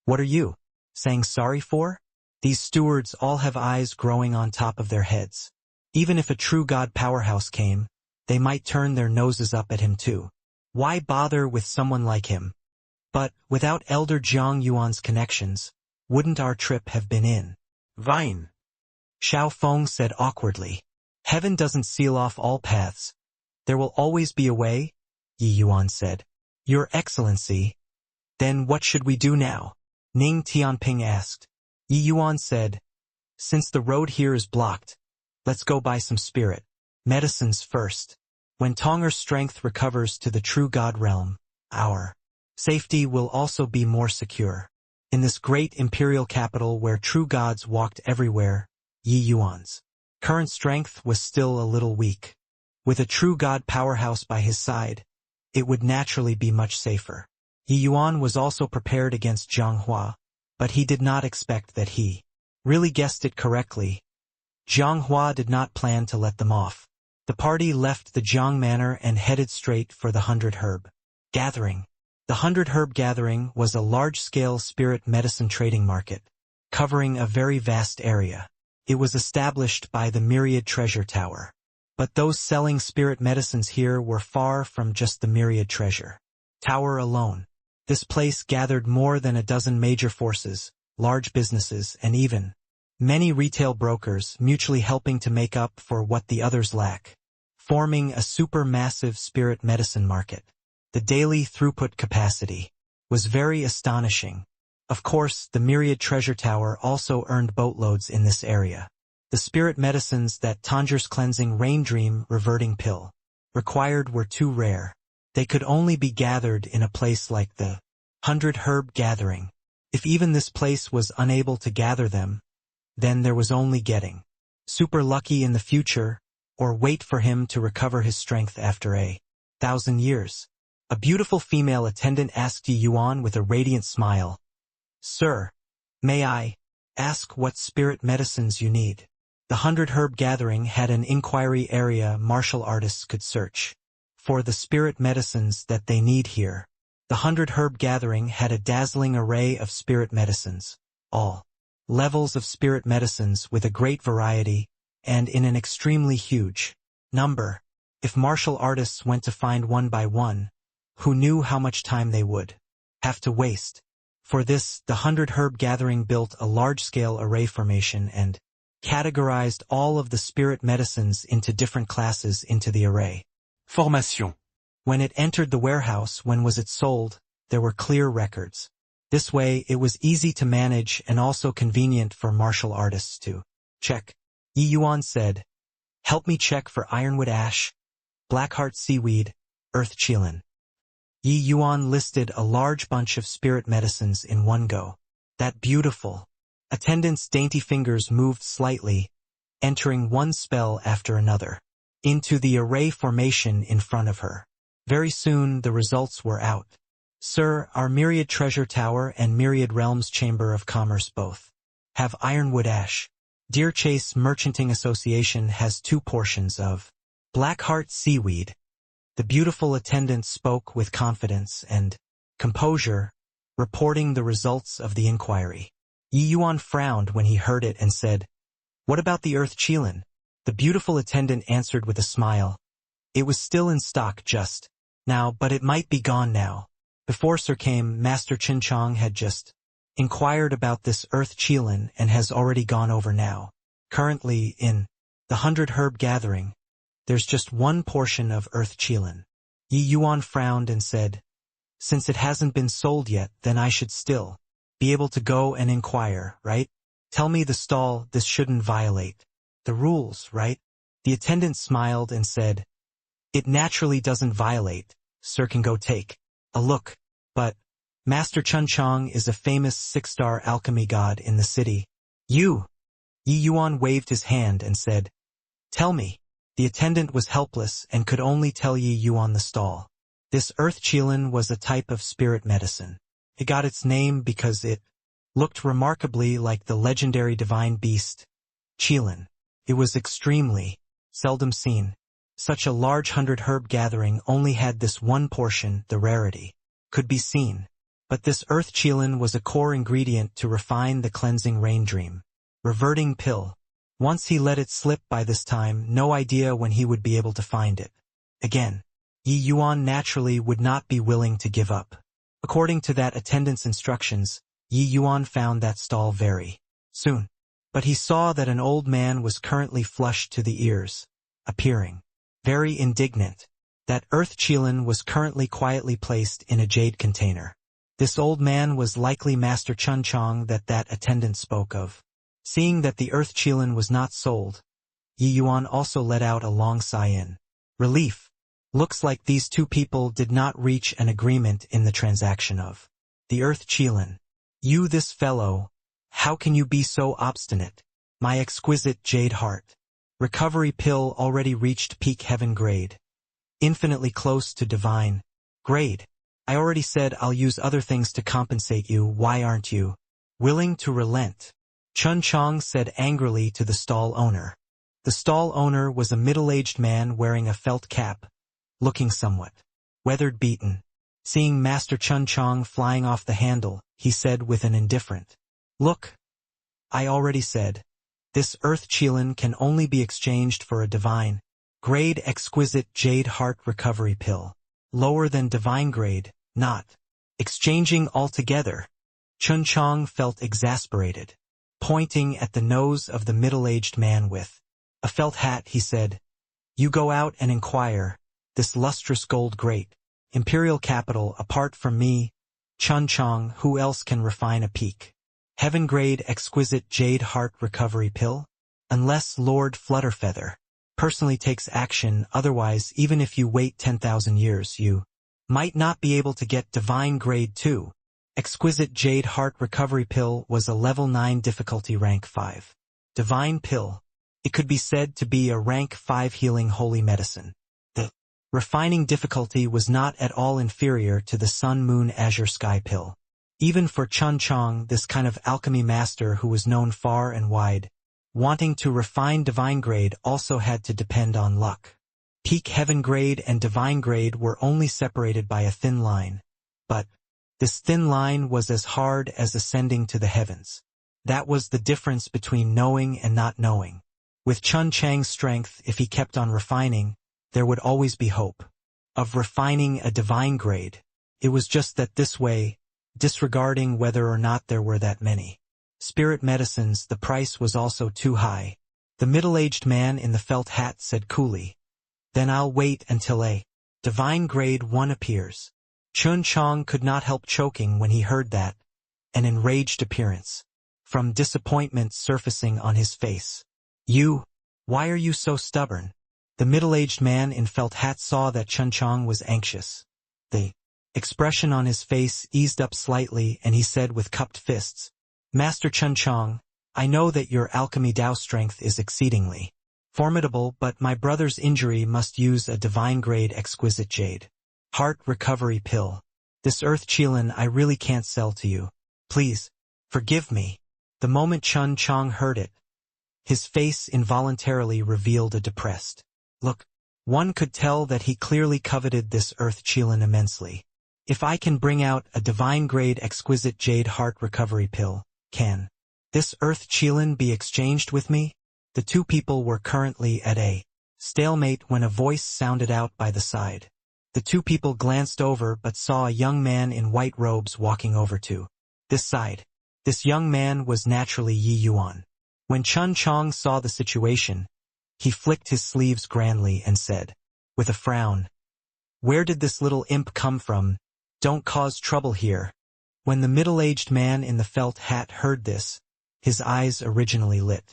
What are you saying sorry for?" These stewards all have eyes growing on top of their heads. Even if a true god powerhouse came, they might turn their noses up at him too. Why bother with someone like him? But, without Elder Jiang Yuan's connections, wouldn't our trip have been in vain? Xiao Feng said awkwardly. "Heaven doesn't seal off all paths. There will always be a way," Yi Yuan said. "Your Excellency, then what should we do now?" Ning Tianping asked. Yi Yuan said, "Since the road here is blocked, let's go buy some spirit medicines first. When Tonger's strength recovers to the true god realm, our safety will also be more secure. In this great imperial capital where true gods walked everywhere, Yi Yuan's current strength was still a little weak. With a true god powerhouse by his side, it would naturally be much safer. Yi Yuan was also prepared against Zhang Hua, but he did not expect that he really guessed it correctly. Zhang Hua did not plan to let them off. The party left the Jiang Manor and headed straight for the 100 Herb Gathering. The 100 Herb Gathering was a large-scale spirit medicine trading market, covering a very vast area. It was established by the Myriad Treasure Tower. But those selling spirit medicines here were far from just the Myriad Treasure Tower alone. This place gathered more than a dozen major forces, large businesses, and even many retail brokers mutually helping to make up for what the others lack, forming a supermassive spirit medicine market. The daily throughput capacity was very astonishing. Of course, the Myriad Treasure Tower also earned boatloads in this area. The spirit medicines that Tanger's Cleansing Rain Dream Reverting Pill required were too rare. They could only be gathered in a place like the 100 Herb Gathering. If even this place was unable to gather them, then there was only getting super lucky in the future, or wait for him to recover his strength after 1,000 years. A beautiful female attendant asked Yi Yuan with a radiant smile, "Sir, may I ask what spirit medicines you need?" The 100 Herb Gathering had an inquiry area martial artists could search for the spirit medicines that they need here. The 100 Herb Gathering had a dazzling array of spirit medicines, all levels of spirit medicines with a great variety, and in an extremely huge number. If martial artists went to find one by one, who knew how much time they would have to waste? For this, the 100 Herb Gathering built a large-scale array formation and categorized all of the spirit medicines into different classes into the array formation. When it entered the warehouse, when was it sold, there were clear records. This way, it was easy to manage and also convenient for martial artists to check. Yi Yuan said, "Help me check for Ironwood Ash, Blackheart Seaweed, Earth Qilin." Yi Yuan listed a large bunch of spirit medicines in one go. That beautiful attendant's dainty fingers moved slightly, entering one spell after another into the array formation in front of her. Very soon the results were out. "Sir, our Myriad Treasure Tower and Myriad Realms Chamber of Commerce both have Ironwood Ash. Deer Chase Merchanting Association has 2 portions of Blackheart Seaweed." The beautiful attendant spoke with confidence and composure, reporting the results of the inquiry. Yi Yuan frowned when he heard it and said, "What about the Earth Qilin?" The beautiful attendant answered with a smile, "It was still in stock just now, but it might be gone now." Before Sir came, Master Qin Chong had just inquired about this Earth Qilin and has already gone over now. Currently, in the 100 Herb Gathering, there's just one portion of Earth Qilin. Yi Yuan frowned and said, "Since it hasn't been sold yet, then I should still be able to go and inquire, right? Tell me the stall, this shouldn't violate the rules, right?" The attendant smiled and said, "It naturally doesn't violate. Sir can go take a look. But Master Chun Chong is a famous 6-star alchemy god in the city. Yi Yuan waved his hand and said, "Tell me." The attendant was helpless and could only tell Yi Yuan the stall. This Earth Qilin was a type of spirit medicine. It got its name because it looked remarkably like the legendary divine beast, Qilin. It was extremely seldom seen. Such a large 100 Herb Gathering only had this one portion, the rarity could be seen. But this Earth Qilin was a core ingredient to refine the Cleansing Rain Dream Reverting Pill. Once he let it slip by this time, no idea when he would be able to find it again. Yi Yuan naturally would not be willing to give up. According to that attendant's instructions, Yi Yuan found that stall very soon. But he saw that an old man was currently flushed to the ears, appearing very indignant. That Earth Qilin was currently quietly placed in a jade container. This old man was likely Master Chun Chong that attendant spoke of. Seeing that the Earth Qilin was not sold, Yi Yuan also let out a long sigh in relief. Looks like these two people did not reach an agreement in the transaction of the Earth Qilin. "You, this fellow, how can you be so obstinate? My exquisite jade heart. Recovery pill already reached peak heaven grade. Infinitely close to divine grade. I already said I'll use other things to compensate you, why aren't you willing to relent? Chun Chong said angrily to the stall owner. The stall owner was a middle-aged man wearing a felt cap, looking somewhat weather-beaten. Seeing Master Chun Chong flying off the handle, he said with an indifferent look, I already said, this earth Qilin can only be exchanged for a divine grade exquisite jade heart recovery pill. Lower than divine grade, not exchanging altogether. Chun Chong felt exasperated. Pointing at the nose of the middle-aged man with a felt hat, he said, you go out and inquire, this lustrous gold great imperial capital apart from me, Chun Chong, who else can refine a peak heaven grade exquisite jade heart recovery pill? Unless Lord Flutterfeather personally takes action, otherwise even if you wait 10,000 years you might not be able to get divine grade 2. Exquisite jade heart recovery pill was a level 9 difficulty rank 5. Divine pill. It could be said to be a rank 5 healing holy medicine. The refining difficulty was not at all inferior to the sun moon azure sky pill. Even for Chun Chong, this kind of alchemy master who was known far and wide, wanting to refine divine grade also had to depend on luck. Peak heaven grade and divine grade were only separated by a thin line. But this thin line was as hard as ascending to the heavens. That was the difference between knowing and not knowing. With Chun Chang's strength, if he kept on refining, there would always be hope of refining a divine grade. It was just that this way, disregarding whether or not there were that many spirit medicines, the price was also too high. The middle-aged man in the felt hat said coolly, then I'll wait until a divine grade 1 appears. Chun Chong could not help choking when he heard that, an enraged appearance from disappointment surfacing on his face. Why are you so stubborn? The middle-aged man in felt hat saw that Chun Chong was anxious. The expression on his face eased up slightly and he said with cupped fists, Master Chun Chong, I know that your alchemy Dao strength is exceedingly formidable, but my brother's injury must use a divine grade exquisite jade heart recovery pill. This earth Qilin I really can't sell to you. Please, forgive me. The moment Chun Chong heard it, his face involuntarily revealed a depressed look. One could tell that he clearly coveted this earth Qilin immensely. If I can bring out a divine grade exquisite jade heart recovery pill, can this earth Qilin be exchanged with me? The two people were currently at a stalemate when a voice sounded out by the side. The two people glanced over but saw a young man in white robes walking over to this side. This young man was naturally Yi Yuan. When Chun Chong saw the situation, he flicked his sleeves grandly and said, with a frown, where did this little imp come from? Don't cause trouble here. When the middle-aged man in the felt hat heard this, his eyes originally lit.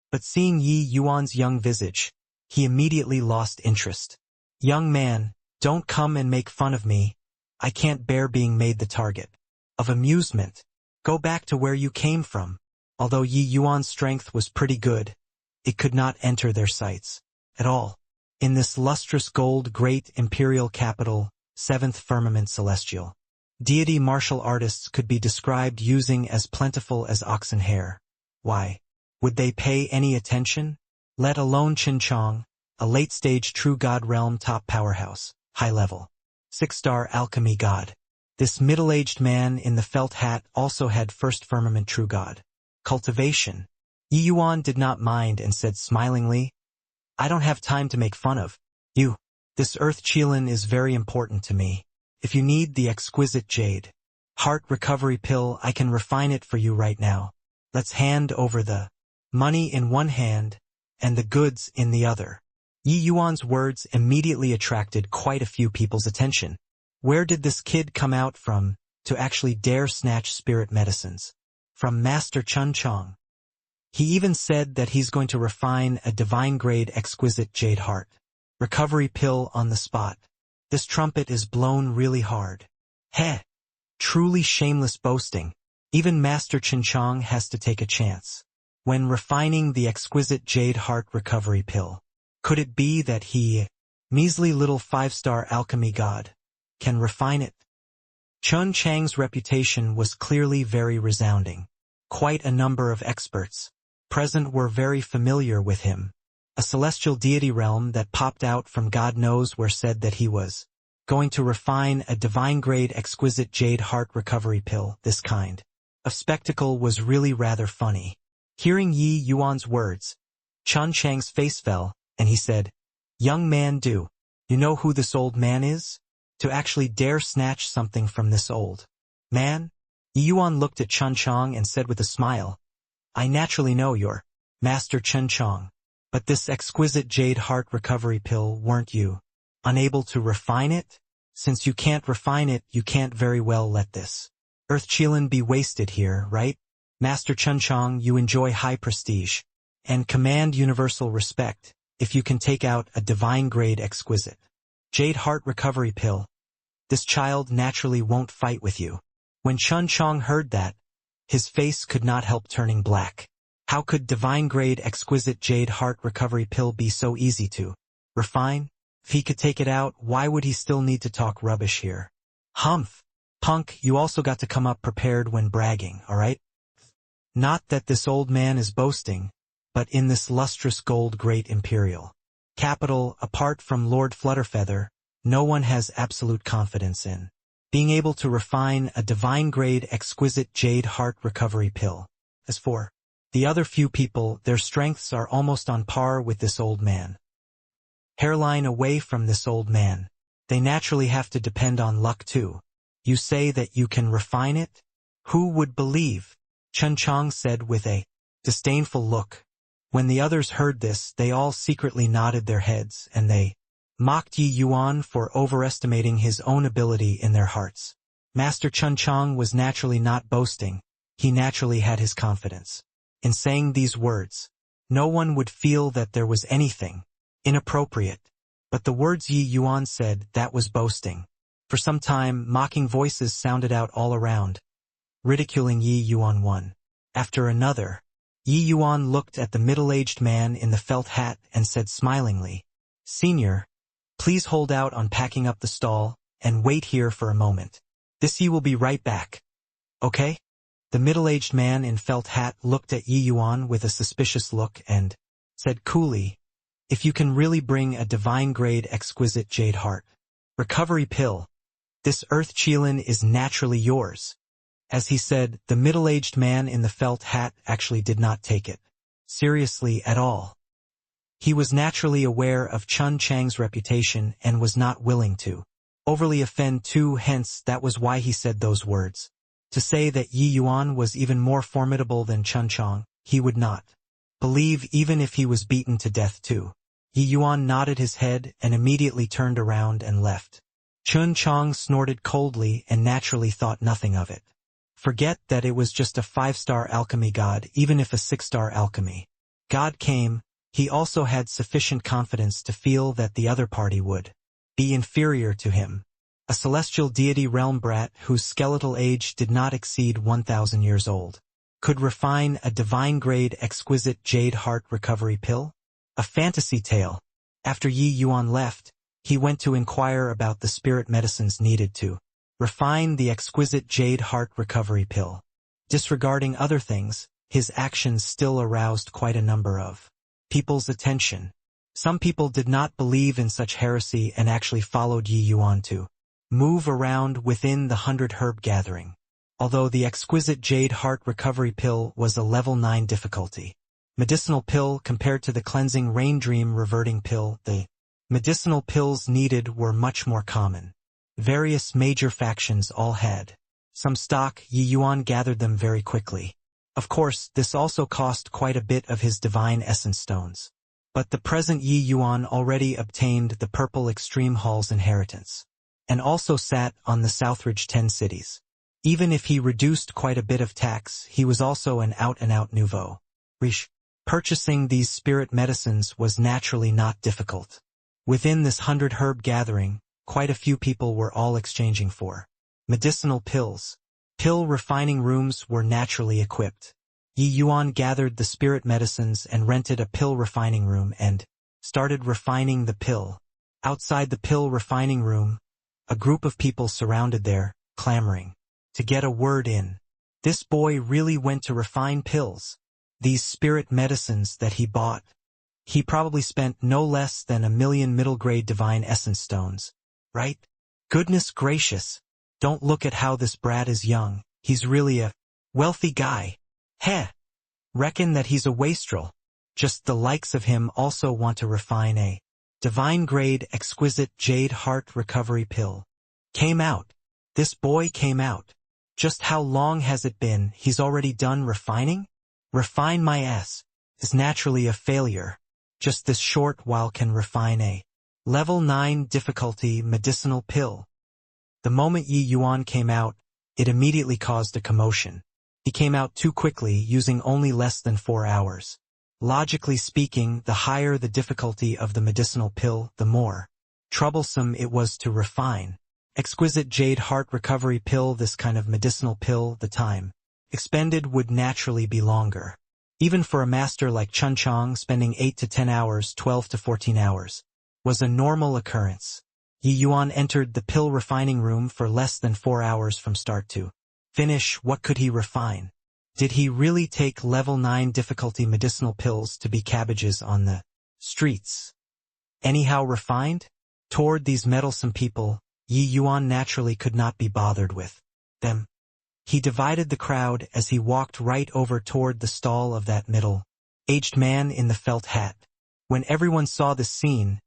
But seeing Yi Yuan's young visage, he immediately lost interest. Young man, don't come and make fun of me. I can't bear being made the target of amusement. Go back to where you came from. Although Yi Yuan's strength was pretty good, it could not enter their sights at all. In this lustrous gold great imperial capital, 7th firmament celestial, deity martial artists could be described using as plentiful as oxen hair. Why would they pay any attention? Let alone Chun Chong, a late-stage true god realm top powerhouse, high-level, 6-star alchemy god. This middle-aged man in the felt hat also had first firmament true god cultivation. Yi Yuan did not mind and said smilingly, I don't have time to make fun of you. This earth Qilin is very important to me. If you need the exquisite jade heart recovery pill, I can refine it for you right now. Let's hand over the money in one hand and the goods in the other. Yi Yuan's words immediately attracted quite a few people's attention. Where did this kid come out from to actually dare snatch spirit medicines from Master Chun Chong? He even said that he's going to refine a divine grade exquisite jade heart recovery pill on the spot. This trumpet is blown really hard. Heh! Truly shameless boasting. Even Master Chun Chong has to take a chance. when refining the exquisite jade heart recovery pill? Could it be that he, measly little 5-star alchemy god, can refine it? Chun Chang's reputation was clearly very resounding. Quite a number of experts present were very familiar with him. A celestial deity realm that popped out from God knows where said that he was going to refine a divine-grade exquisite jade heart recovery pill. This kind of spectacle was really rather funny. Hearing Yi Yuan's words, Chun Chang's face fell, and he said, "Young man, do you know who this old man is? To actually dare snatch something from this old man?" Yi Yuan looked at Chun Chang and said with a smile, "I naturally know your Master Chun Chang. But this exquisite jade heart recovery pill, weren't you unable to refine it? Since you can't refine it, you can't very well let this Earth Qilin be wasted here, right? Master Chun Chang, you enjoy high prestige and command universal respect if you can take out a divine-grade exquisite jade heart recovery pill. This child naturally won't fight with you." When Chun Chang heard that, his face could not help turning black. How could divine-grade exquisite jade heart recovery pill be so easy to refine? If he could take it out, why would he still need to talk rubbish here? Humph! Punk, you also got to come up prepared when bragging, alright? Not that this old man is boasting, but in this lustrous gold great imperial capital, apart from Lord Flutterfeather, no one has absolute confidence in being able to refine a divine-grade exquisite jade heart recovery pill. As for the other few people, their strengths are almost on par with this old man. Hairline away from this old man. They naturally have to depend on luck too. You say that you can refine it? Who would believe? Chun Chang said with a disdainful look. When the others heard this, they all secretly nodded their heads, and they mocked Yi Yuan for overestimating his own ability in their hearts. Master Chun Chang was naturally not boasting. He naturally had his confidence. In saying these words, no one would feel that there was anything inappropriate. But the words Yi Yuan said, that was boasting. For some time, mocking voices sounded out all around, ridiculing Yi Yuan one after another. Yi Yuan looked at the middle-aged man in the felt hat and said smilingly, "Senior, please hold out on packing up the stall and wait here for a moment. This Yi will be right back. Okay?" The middle-aged man in felt hat looked at Yi Yuan with a suspicious look and said coolly, "If you can really bring a divine-grade exquisite jade heart recovery pill, this Earth Qilin is naturally yours." As he said, the middle-aged man in the felt hat actually did not take it seriously at all. He was naturally aware of Chun Chang's reputation and was not willing to overly offend too, hence that was why he said those words. To say that Yi Yuan was even more formidable than Chun Chang, he would not believe even if he was beaten to death too. Yi Yuan nodded his head and immediately turned around and left. Chun Chang snorted coldly and naturally thought nothing of it. Forget that it was just a 5-star alchemy god. Even if a 6-star alchemy god came, he also had sufficient confidence to feel that the other party would be inferior to him. A celestial deity realm brat whose skeletal age did not exceed 1,000 years old could refine a divine-grade exquisite jade heart recovery pill? A fantasy tale. After Yi Yuan left, he went to inquire about the spirit medicines needed to refine the exquisite jade heart recovery pill. Disregarding other things, his actions still aroused quite a number of people's attention. Some people did not believe in such heresy and actually followed Yi Yuan to move around within the 100 herb gathering. Although the exquisite jade heart recovery pill was a level 9 difficulty medicinal pill compared to the cleansing rain dream reverting pill, the medicinal pills needed were much more common. Various major factions all had some stock. Yi Yuan gathered them very quickly. Of course, this also cost quite a bit of his divine essence stones. But the present Yi Yuan already obtained the Purple Extreme Hall's inheritance, and also sat on the Southridge 10 cities. Even if he reduced quite a bit of tax, he was also an out-and-out nouveau riche. Purchasing these spirit medicines was naturally not difficult. Within this 100 herb gathering, quite a few people were all exchanging for medicinal pills. Pill refining rooms were naturally equipped Yi Yuan gathered the spirit medicines and rented a pill refining room and started refining the pill. Outside the pill refining room, a group of people surrounded there, clamoring to get a word in. This boy really went to refine pills. These spirit medicines that he bought. He probably spent no less than 1,000,000 middle-grade divine essence stones. Right? Goodness gracious. Don't look at how this brat is young. He's really a wealthy guy. Heh. Reckon that he's a wastrel. Just the likes of him also want to refine a divine-grade exquisite jade heart recovery pill. Came out. This boy came out. Just how long has it been he's already done refining? Refine my ass is naturally a failure. Just this short while can refine a level 9 difficulty medicinal pill. The moment Yi Yuan came out, it immediately caused a commotion. He came out too quickly, using only less than 4 hours. Logically speaking, the higher the difficulty of the medicinal pill, the more troublesome it was to refine. Exquisite jade heart recovery pill. This kind of medicinal pill, the time expended would naturally be longer. Even for a master like Chun Chang, spending 8 to 10 hours, 12 to 14 hours, was a normal occurrence. Yi Yuan entered the pill refining room for less than 4 hours from start to finish. What could he refine? Did he really take level 9 difficulty medicinal pills to be cabbages on the streets? Anyhow refined? Toward these meddlesome people, Yi Yuan naturally could not be bothered with them. He divided the crowd as he walked right over toward the stall of that middle-aged man in the felt hat. When everyone saw this scene,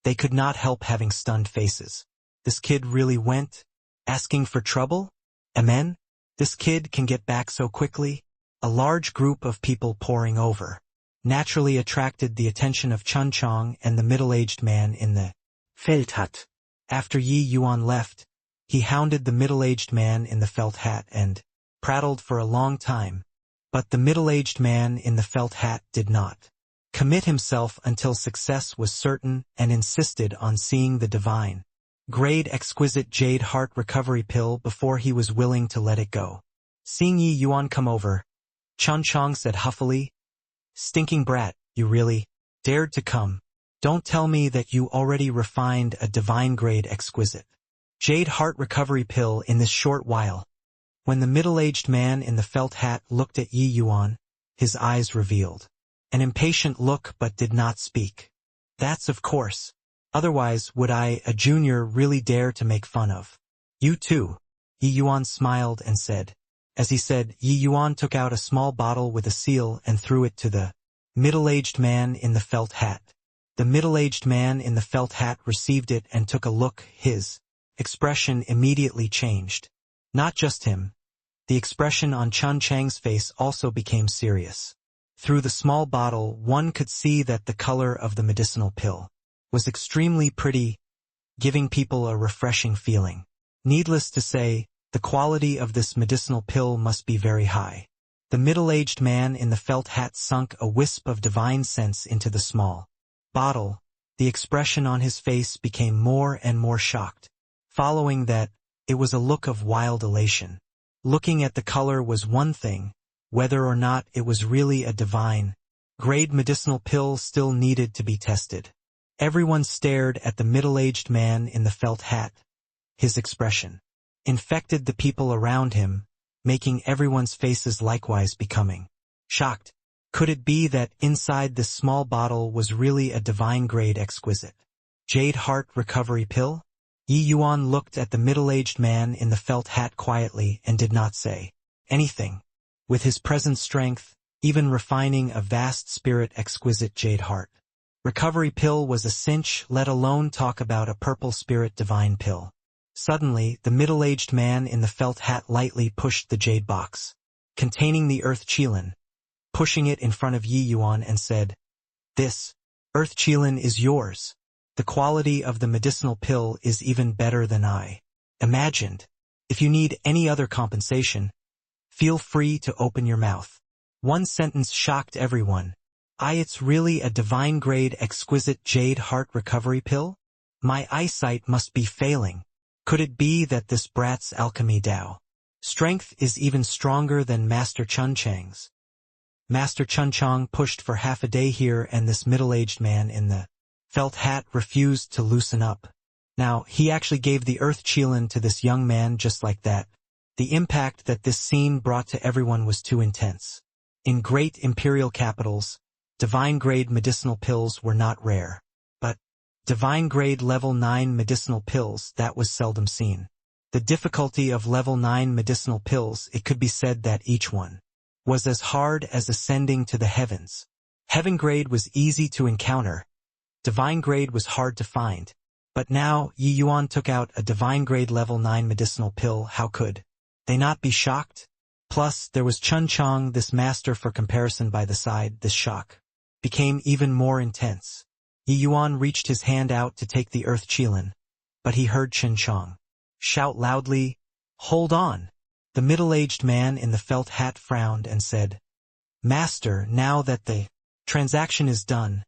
they could not help having stunned faces. This kid really went? Asking for trouble? Amen? This kid can get back so quickly? A large group of people pouring over naturally attracted the attention of Chun Chang and the middle-aged man in the felt hat. After Yi Yuan left, he hounded the middle-aged man in the felt hat and prattled for a long time. But the middle-aged man in the felt hat did not commit himself until success was certain and insisted on seeing the divine grade exquisite jade heart recovery pill before he was willing to let it go. Seeing Yi Yuan come over, Chun Chang said huffily, "Stinking brat, you really dared to come. Don't tell me that you already refined a divine grade exquisite jade heart recovery pill in this short while." When the middle-aged man in the felt hat looked at Yi Yuan, his eyes revealed an impatient look but did not speak. "That's of course. Otherwise would I, a junior, really dare to make fun of you too?" Yi Yuan smiled and said. As he said, Yi Yuan took out a small bottle with a seal and threw it to the middle-aged man in the felt hat. The middle-aged man in the felt hat received it and took a look. His expression immediately changed. Not just him. The expression on Chun Chang's face also became serious. Through the small bottle, one could see that the color of the medicinal pill was extremely pretty, giving people a refreshing feeling. Needless to say, the quality of this medicinal pill must be very high. The middle-aged man in the felt hat sunk a wisp of divine sense into the small bottle. The expression on his face became more and more shocked. Following that, it was a look of wild elation. Looking at the color was one thing, whether or not it was really a divine grade medicinal pill still needed to be tested. Everyone stared at the middle-aged man in the felt hat. His expression infected the people around him, making everyone's faces likewise becoming shocked. Could it be that inside this small bottle was really a divine-grade exquisite jade heart recovery pill? Yi Yuan looked at the middle-aged man in the felt hat quietly and did not say anything. With his present strength, even refining a vast spirit exquisite jade heart recovery pill was a cinch, let alone talk about a purple spirit divine pill. Suddenly, the middle-aged man in the felt hat lightly pushed the jade box containing the earth qilin, pushing it in front of Yi Yuan and said, "This earth qilin is yours. The quality of the medicinal pill is even better than I imagined. If you need any other compensation, feel free to open your mouth." One sentence shocked everyone. It's really a divine-grade exquisite jade heart recovery pill? My eyesight must be failing. Could it be that this brat's alchemy Dao strength is even stronger than Master Chun Chang's? Master Chun Chong pushed for half a day here and this middle-aged man in the felt hat refused to loosen up. Now, he actually gave the earth Qilin to this young man just like that. The impact that this scene brought to everyone was too intense. In great imperial capitals, divine-grade medicinal pills were not rare. But divine-grade level 9 medicinal pills, that was seldom seen. The difficulty of level 9 medicinal pills, it could be said that each one was as hard as ascending to the heavens. Heaven grade was easy to encounter. Divine grade was hard to find. But now, Yi Yuan took out a divine grade level 9 medicinal pill. How could they not be shocked? Plus, there was Chun Chong, this master for comparison by the side. This shock became even more intense. Yi Yuan reached his hand out to take the earth Qilin, but he heard Chun Chong shout loudly, "Hold on!" The middle-aged man in the felt hat frowned and said, "Master, now that the transaction is done,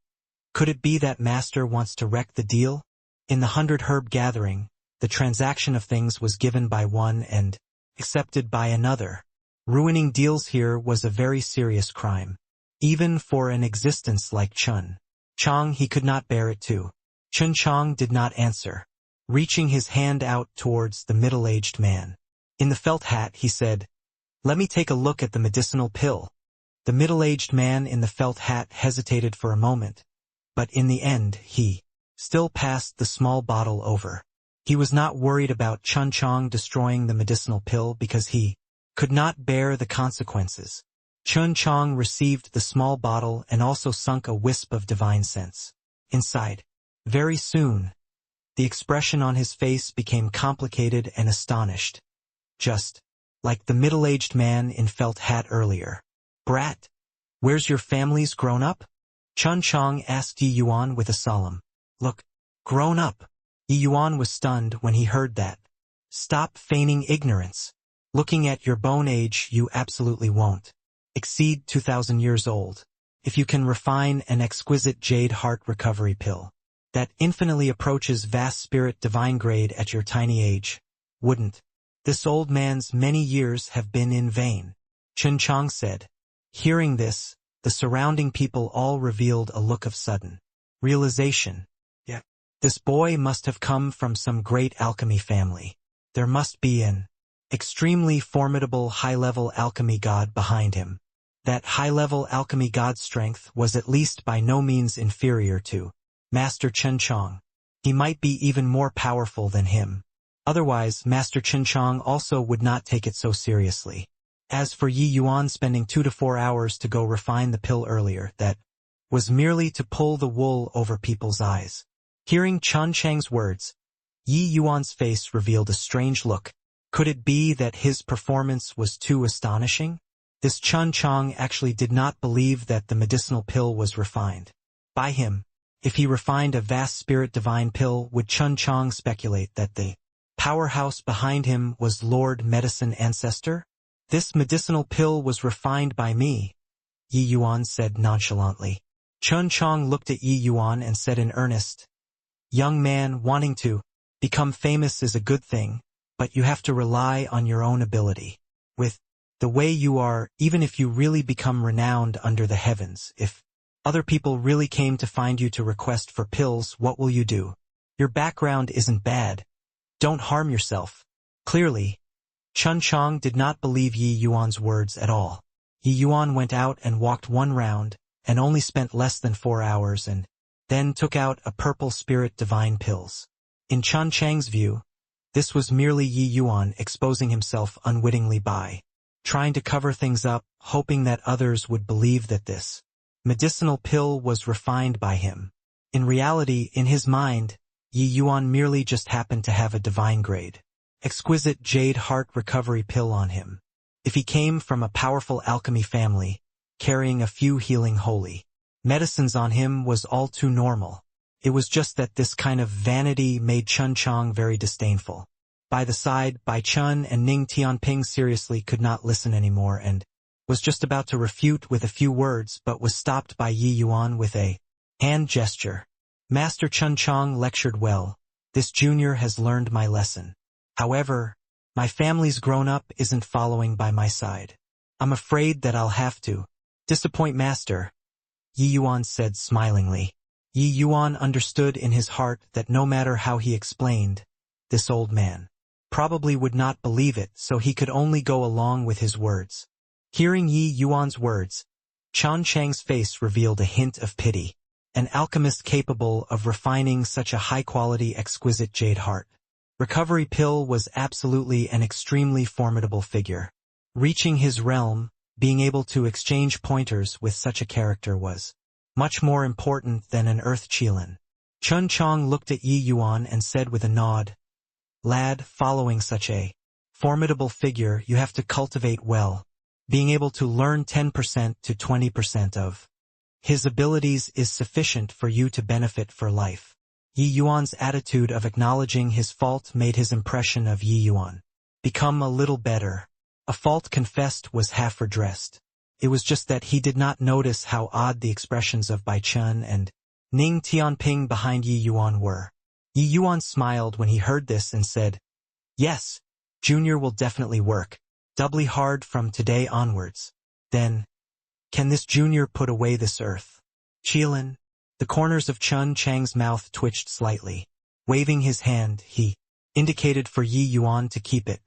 could it be that Master wants to wreck the deal?" In the 100 herb gathering, the transaction of things was given by one and accepted by another. Ruining deals here was a very serious crime. Even for an existence like Chun Chong, he could not bear it too. Chun Chong did not answer, reaching his hand out towards the middle-aged man in the felt hat. He said, "Let me take a look at the medicinal pill." The middle-aged man in the felt hat hesitated for a moment, but in the end he still passed the small bottle over. He was not worried about Chun Chong destroying the medicinal pill because he could not bear the consequences. Chun Chong received the small bottle and also sunk a wisp of divine sense inside. Very soon, the expression on his face became complicated and astonished, just like the middle-aged man in felt hat earlier. "Brat, where's your family's grown up?" Chun Chong asked Yi Yuan with a solemn look. "Grown up?" Yi Yuan was stunned when he heard that. "Stop feigning ignorance. Looking at your bone age, you absolutely won't exceed 2,000 years old. If you can refine an exquisite jade heart recovery pill that infinitely approaches vast spirit divine grade at your tiny age, wouldn't this old man's many years have been in vain?" Chun Chong said. Hearing this, the surrounding people all revealed a look of sudden realization. Yeah, this boy must have come from some great alchemy family. There must be an extremely formidable high-level alchemy god behind him. That high-level alchemy god's strength was at least by no means inferior to Master Chun Chong. He might be even more powerful than him. Otherwise, Master Chun Chong also would not take it so seriously. As for Yi Yuan spending 2 to 4 hours to go refine the pill earlier, that was merely to pull the wool over people's eyes. Hearing Chun Chang's words, Yi Yuan's face revealed a strange look. Could it be that his performance was too astonishing? This Chun Chong actually did not believe that the medicinal pill was refined by him. If he refined a vast spirit divine pill, would Chun Chong speculate that the powerhouse behind him was Lord Medicine Ancestor? "This medicinal pill was refined by me," Yi Yuan said nonchalantly. Chun Chong looked at Yi Yuan and said in earnest, "Young man, wanting to become famous is a good thing, but you have to rely on your own ability. With the way you are, even if you really become renowned under the heavens, if other people really came to find you to request for pills, what will you do? Your background isn't bad. Don't harm yourself." Clearly, Chun Chong did not believe Yi Yuan's words at all. Yi Yuan went out and walked one round, and only spent less than 4 hours, and then took out a purple spirit divine pills. In Chun Chang's view, this was merely Yi Yuan exposing himself unwittingly by trying to cover things up, hoping that others would believe that this medicinal pill was refined by him. In reality, in his mind, Yi Yuan merely just happened to have a divine grade exquisite jade heart recovery pill on him. If he came from a powerful alchemy family, carrying a few healing holy medicines on him was all too normal. It was just that this kind of vanity made Chun Chong very disdainful. By the side, Bai Chun and Ning Tianping seriously could not listen anymore and was just about to refute with a few words but was stopped by Yi Yuan with a hand gesture. "Master Chun Chong lectured well. This junior has learned my lesson. However, my family's grown up isn't following by my side. I'm afraid that I'll have to Disappoint master, Yi Yuan said smilingly. Yi Yuan understood in his heart that no matter how he explained, this old man probably would not believe it, so he could only go along with his words. Hearing Yi Yuan's words, Chan Chang's face revealed a hint of pity. An alchemist capable of refining such a high-quality, exquisite jade heart. Recovery Pill was absolutely an extremely formidable figure. Reaching his realm, being able to exchange pointers with such a character was much more important than an earth Qilin. Chun Chang looked at Yi Yuan and said with a nod, "Lad, following such a formidable figure you have to cultivate well. Being able to learn 10% to 20% of his abilities is sufficient for you to benefit for life." Yi Yuan's attitude of acknowledging his fault made his impression of Yi Yuan become a little better. A fault confessed was half redressed. It was just that he did not notice how odd the expressions of Bai Chun and Ning Tianping behind Yi Yuan were. Yi Yuan smiled when he heard this and said, "Yes, Junior will definitely work doubly hard from today onwards. Then, can this Junior put away this earth Qilin?" The corners of Chun Chang's mouth twitched slightly. Waving his hand, he indicated for Yi Yuan to keep it.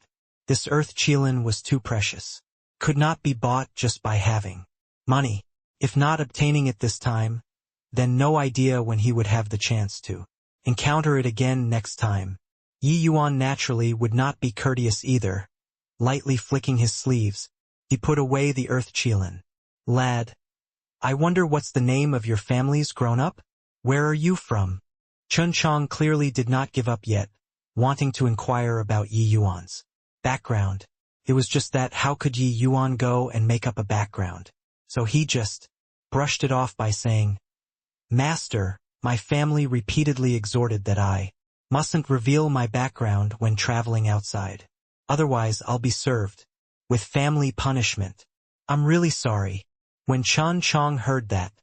This earth Qilin was too precious. Could not be bought just by having money. If not obtaining it this time, then no idea when he would have the chance to encounter it again next time. Yi Yuan naturally would not be courteous either. Lightly flicking his sleeves, he put away the earth Qilin. "Lad, I wonder what's the name of your family's grown up? Where are you from?" Chun Chang clearly did not give up yet, wanting to inquire about Yi Yuan's background. It was just that how could Yi Yuan go and make up a background? So he just brushed it off by saying, "Master, my family repeatedly exhorted that I mustn't reveal my background when traveling outside. Otherwise I'll be served with family punishment. I'm really sorry." When Chun Chang heard that,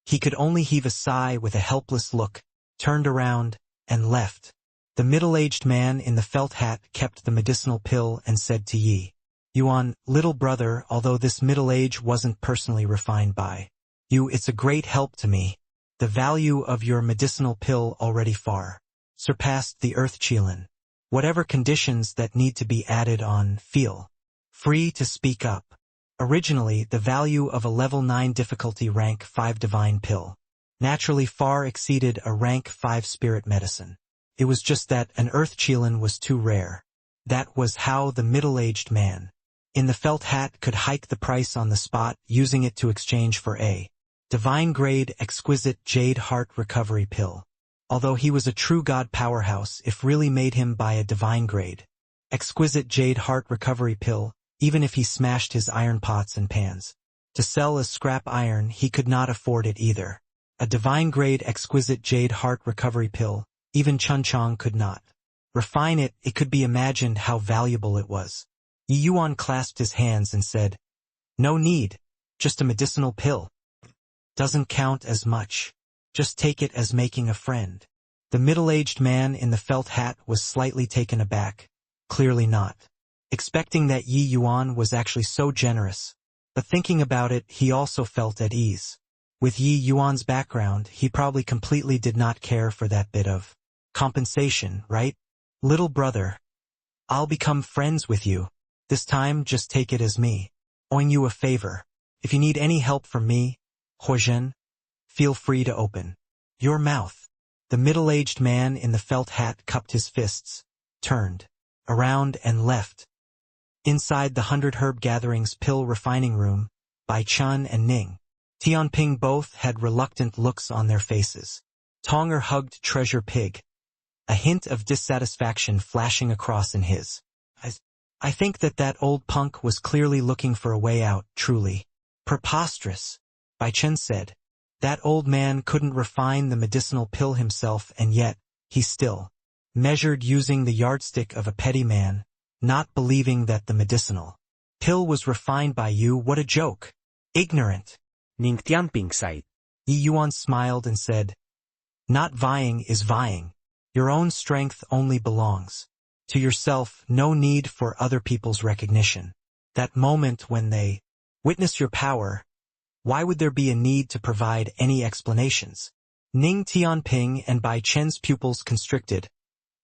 he could only heave a sigh with a helpless look, turned around, and left. The middle-aged man in the felt hat kept the medicinal pill and said to Yi Yuan, "Little brother, although this middle age wasn't personally refined by you, it's a great help to me. The value of your medicinal pill already far surpassed the earth Qilin. Whatever conditions that need to be added on, feel free to speak up." Originally, the value of a level 9 difficulty rank 5 divine pill naturally far exceeded a rank 5 spirit medicine. It was just that an earth Qilin was too rare. That was how the middle-aged man in the felt hat could hike the price on the spot, using it to exchange for a divine-grade exquisite jade heart recovery pill. Although he was a true god powerhouse, if really made him buy a divine-grade exquisite jade heart recovery pill, even if he smashed his iron pots and pans to sell as scrap iron, he could not afford it either. A divine-grade exquisite jade heart recovery pill, even Chun Chang could not refine it. It could be imagined how valuable it was. Yi Yuan clasped his hands and said, "No need, just a medicinal pill. Doesn't count as much. Just take it as making a friend." The middle-aged man in the felt hat was slightly taken aback, clearly not expecting that Yi Yuan was actually so generous. But thinking about it, he also felt at ease. With Yi Yuan's background, he probably completely did not care for that bit of compensation, right? "Little brother, I'll become friends with you. This time just take it as me owing you a favor. If you need any help from me, Huozhen, feel free to open your mouth." The middle-aged man in the felt hat cupped his fists, turned around and left. Inside the 100 Herb Gatherings pill refining room, Bai Chun and Ning Tianping both had reluctant looks on their faces. Tonger hugged Treasure Pig, a hint of dissatisfaction flashing across in his eyes. "I think that old punk was clearly looking for a way out, truly preposterous," Bai Chen said. That old man couldn't refine the medicinal pill himself, and yet he still measured using the yardstick of a petty man, not believing that the medicinal pill was refined by you. What a joke. Ignorant. Ning Tianping sighed. Yi Yuan smiled and said, "Not vying is vying. Your own strength only belongs to yourself, no need for other people's recognition. That moment when they witness your power, Why would there be a need to provide any explanations? Ning Tianping and Bai Chen's pupils constricted,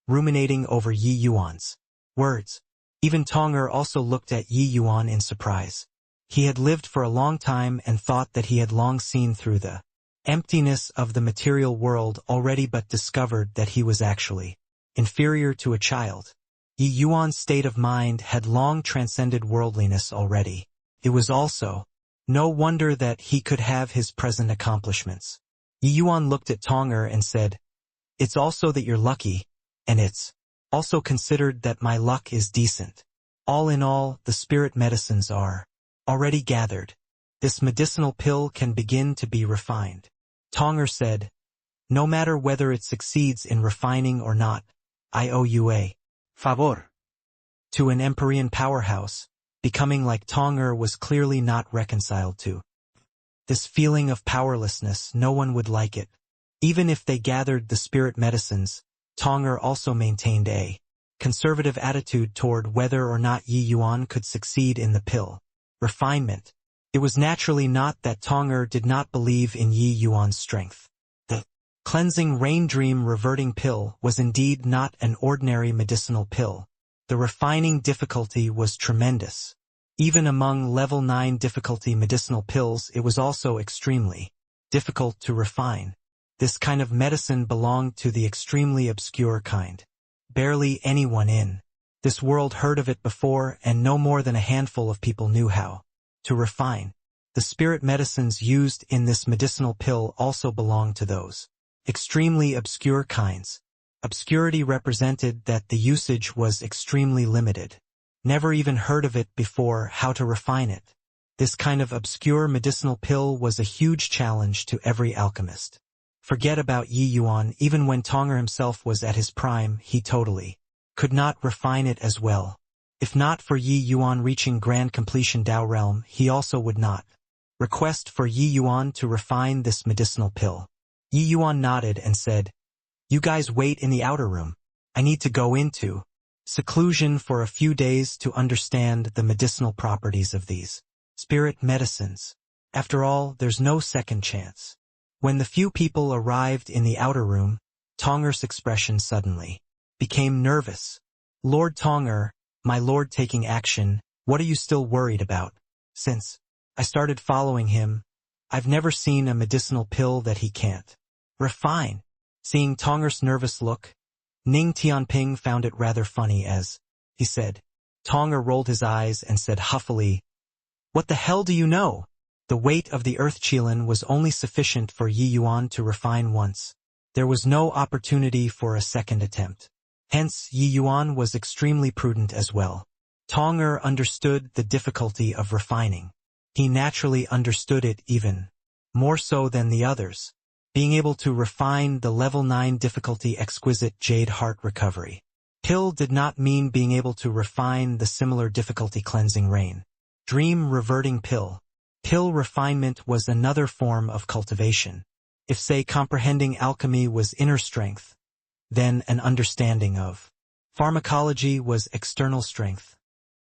ruminating over Yi Yuan's words. Even Tong'er also looked at Yi Yuan in surprise. He had lived for a long time and thought that he had long seen through the emptiness of the material world already, but discovered that he was actually inferior to a child. Yi Yuan's state of mind had long transcended worldliness already. It was also no wonder that he could have his present accomplishments. Yi Yuan looked at Tong'er and said, "It's also that you're lucky, and it's also considered that my luck is decent. All in all, the spirit medicines are already gathered. This medicinal pill can begin to be refined." Tong'er said, "No matter whether it succeeds in refining or not, I owe you a Favor. to an Empyrean powerhouse." Becoming like Tong'er was clearly not reconciled to this feeling of powerlessness. No one would like it. Even if they gathered the spirit medicines, Tong'er also maintained a conservative attitude toward whether or not Yi Yuan could succeed in the pill refinement. It was naturally not that Tong'er did not believe in Yi Yuan's strength. The cleansing rain dream reverting pill was indeed not an ordinary medicinal pill. The refining difficulty was tremendous. Even among level 9 difficulty medicinal pills, it was also extremely difficult to refine. This kind of medicine belonged to the extremely obscure kind. Barely anyone in this world heard of it before, and no more than a handful of people knew how to refine. The spirit medicines used in this medicinal pill also belonged to those extremely obscure kinds. Obscurity represented that the usage was extremely limited. Never even heard of it before, how to refine it. This kind of obscure medicinal pill was a huge challenge to every alchemist. Forget about Yi Yuan. Even when Tong'er himself was at his prime, he totally could not refine it as well. If not for Yi Yuan reaching grand completion Tao realm, he also would not request for Yi Yuan to refine this medicinal pill. Yi Yuan nodded and said, "You guys wait in the outer room. I need to go into seclusion for a few days to understand the medicinal properties of these spirit medicines. After all, there's no second chance." When the few people arrived in the outer room, Tong'er's expression suddenly became nervous. "Lord Tong'er, my lord taking action, what are you still worried about? Since I started following him, I've never seen a medicinal pill that he can't refine." Seeing Tong'er's nervous look, Ning Tianping found it rather funny as he said. Tong'er rolled his eyes and said huffily, "What the hell do you know?" The weight of the earth qilin was only sufficient for Yi Yuan to refine once. There was no opportunity for a second attempt. Hence, Yi Yuan was extremely prudent as well. Tong'er understood the difficulty of refining. He naturally understood it even more so than the others. Being able to refine the level 9 difficulty exquisite jade heart recovery pill did not mean being able to refine the similar difficulty cleansing rain dream reverting pill. Pill refinement was another form of cultivation. If, say, comprehending alchemy was inner strength, then an understanding of pharmacology was external strength.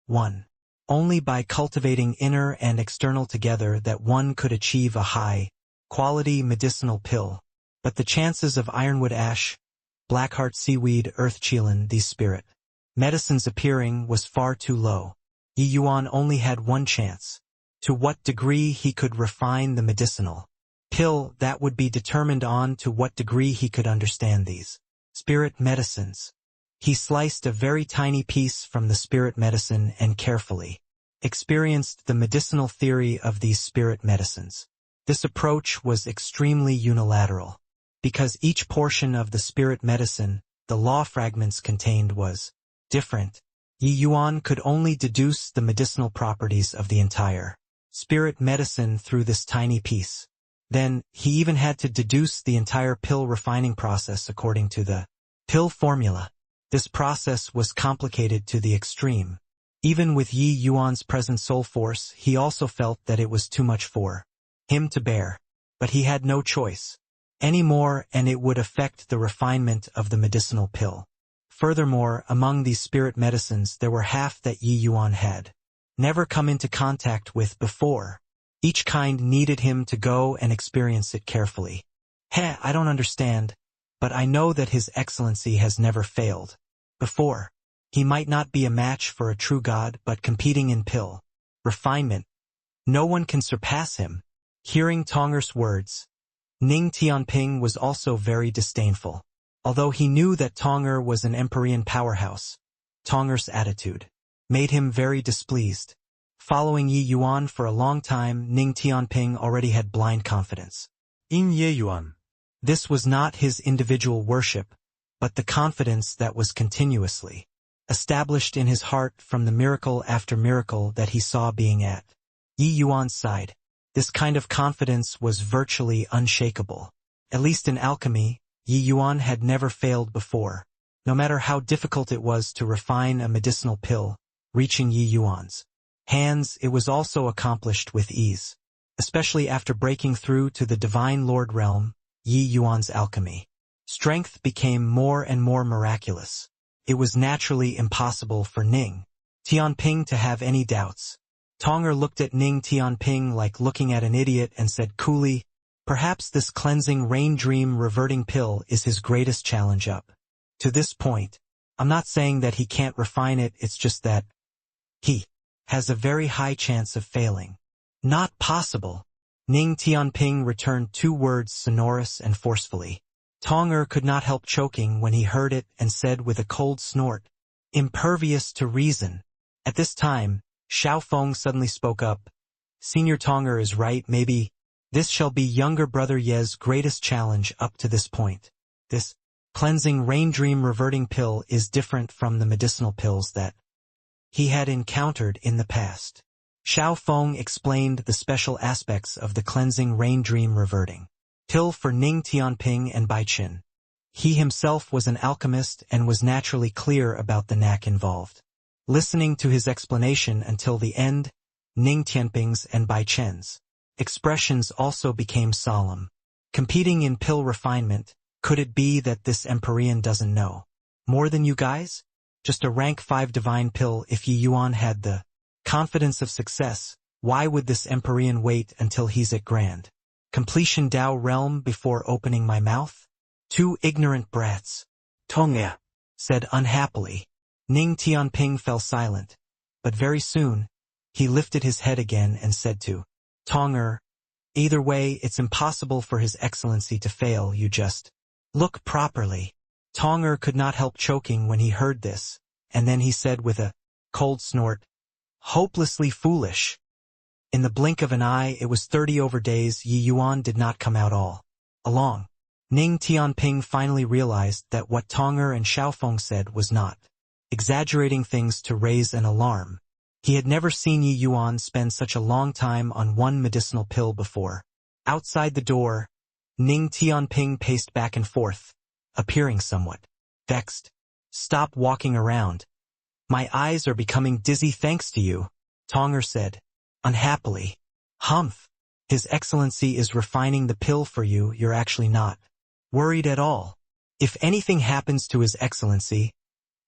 1. Only by cultivating inner and external together that one could achieve a high-quality medicinal pill. But the chances of ironwood ash, blackheart seaweed, earth qilin, these spirit medicines appearing was far too low. Yi Yuan only had one chance. To what degree he could refine the medicinal pill, that would be determined on to what degree he could understand these spirit medicines. He sliced a very tiny piece from the spirit medicine and carefully experienced the medicinal theory of these spirit medicines. This approach was extremely unilateral. Because each portion of the spirit medicine, the law fragments contained was different, Yi Yuan could only deduce the medicinal properties of the entire spirit medicine through this tiny piece. Then, he even had to deduce the entire pill refining process according to the pill formula. This process was complicated to the extreme. Even with Yi Yuan's present soul force, he also felt that it was too much for him to bear. But he had no choice anymore, and it would affect the refinement of the medicinal pill. Furthermore, among these spirit medicines there were half that Yi Yuan had never come into contact with before. Each kind needed him to go and experience it carefully. I don't understand, but I know that His Excellency has never failed. Before, he might not be a match for a true god, but competing in pill refinement, no one can surpass him. Hearing Tonger's words, Ning Tianping was also very disdainful. Although he knew that Tonger was an Empyrean powerhouse, Tonger's attitude made him very displeased. Following Yi Yuan for a long time, Ning Tianping already had blind confidence in Ye Yuan. This was not his individual worship, but the confidence that was continuously established in his heart from the miracle after miracle that he saw being at Yi Yuan's side. This kind of confidence was virtually unshakable. At least in alchemy, Yi Yuan had never failed before. No matter how difficult it was to refine a medicinal pill, reaching Yi Yuan's hands, it was also accomplished with ease. Especially after breaking through to the Divine Lord realm, Yi Yuan's alchemy strength became more and more miraculous. It was naturally impossible for Ning Tianping to have any doubts. Tonger looked at Ning Tianping like looking at an idiot and said coolly, "Perhaps this cleansing rain dream reverting pill is his greatest challenge up to this point. I'm not saying that he can't refine it, it's just that he has a very high chance of failing." "Not possible." Ning Tianping returned two words sonorous and forcefully. Tonger could not help choking when he heard it and said with a cold snort, "Impervious to reason." At this time, Xiao Feng suddenly spoke up. "Senior Tonger is right, maybe this shall be younger brother Ye's greatest challenge up to this point. This cleansing rain dream reverting pill is different from the medicinal pills that he had encountered in the past." Xiao Feng explained the special aspects of the cleansing rain dream reverting pill for Ning Tianping and Bai Qin. He himself was an alchemist and was naturally clear about the knack involved. Listening to his explanation until the end, Ning Tianping's and Bai Chen's expressions also became solemn. Competing in pill refinement, could it be that this Empyrean doesn't know more than you guys? Just a rank 5 divine pill. If Yi Yuan had the confidence of success, why would this Empyrean wait until he's at grand completion Tao realm before opening my mouth? Two ignorant brats, Tonger said unhappily. Ning Tianping fell silent, but very soon, he lifted his head again and said to Tonger, "Either way, it's impossible for His Excellency to fail, you just look properly." Tonger could not help choking when he heard this, and then he said with a cold snort, "Hopelessly foolish." In the blink of an eye, it was 30 over days. Yi Yuan did not come out all along. Ning Tianping finally realized that what Tonger and Xiao Feng said was not exaggerating things to raise an alarm. He had never seen Yi Yuan spend such a long time on one medicinal pill before. Outside the door, Ning Tianping paced back and forth, appearing somewhat vexed. "Stop walking around. My eyes are becoming dizzy thanks to you," Tonger said unhappily. "Humph. His Excellency is refining the pill for you. You're actually not worried at all. If anything happens to His Excellency,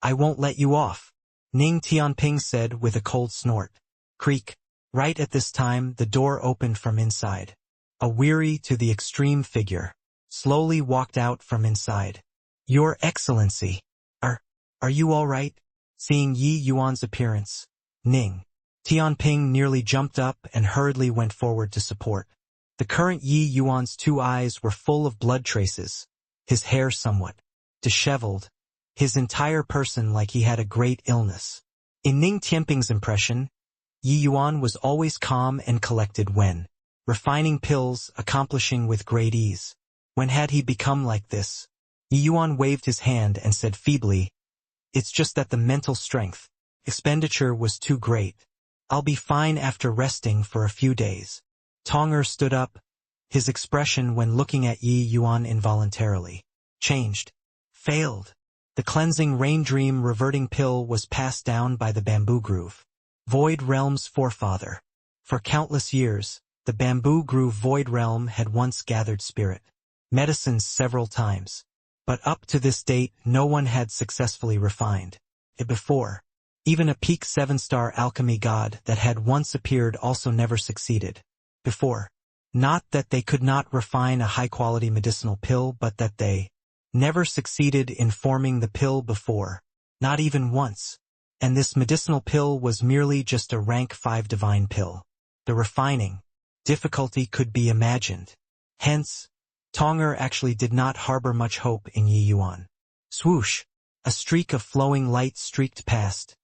I won't let you off," Ning Tianping said with a cold snort. Creak. Right at this time, the door opened from inside. A weary to the extreme figure slowly walked out from inside. "Your Excellency, are you all right?" Seeing Yi Yuan's appearance, Ning Tianping nearly jumped up and hurriedly went forward to support. The current Yi Yuan's two eyes were full of blood traces, his hair somewhat disheveled, his entire person like he had a great illness. In Ning Tianping's impression, Yi Yuan was always calm and collected when refining pills, accomplishing with great ease. When had he become like this? Yi Yuan waved his hand and said feebly, "It's just that the mental strength expenditure was too great. I'll be fine after resting for a few days." Tonger stood up. His expression when looking at Yi Yuan involuntarily changed. Failed. The cleansing rain dream reverting pill was passed down by the Bamboo Groove Void Realm's forefather. For countless years, the Bamboo Groove Void Realm had once gathered spirit medicines several times. But up to this date, no one had successfully refined it before. Even a peak 7-star alchemy god that had once appeared also never succeeded. before. Not that they could not refine a high-quality medicinal pill, but that they never succeeded in forming the pill before, not even once. And this medicinal pill was merely just a rank 5 divine pill. The refining difficulty could be imagined. Hence, Tonger actually did not harbor much hope in Yi Yuan. Swoosh! A streak of flowing light streaked past.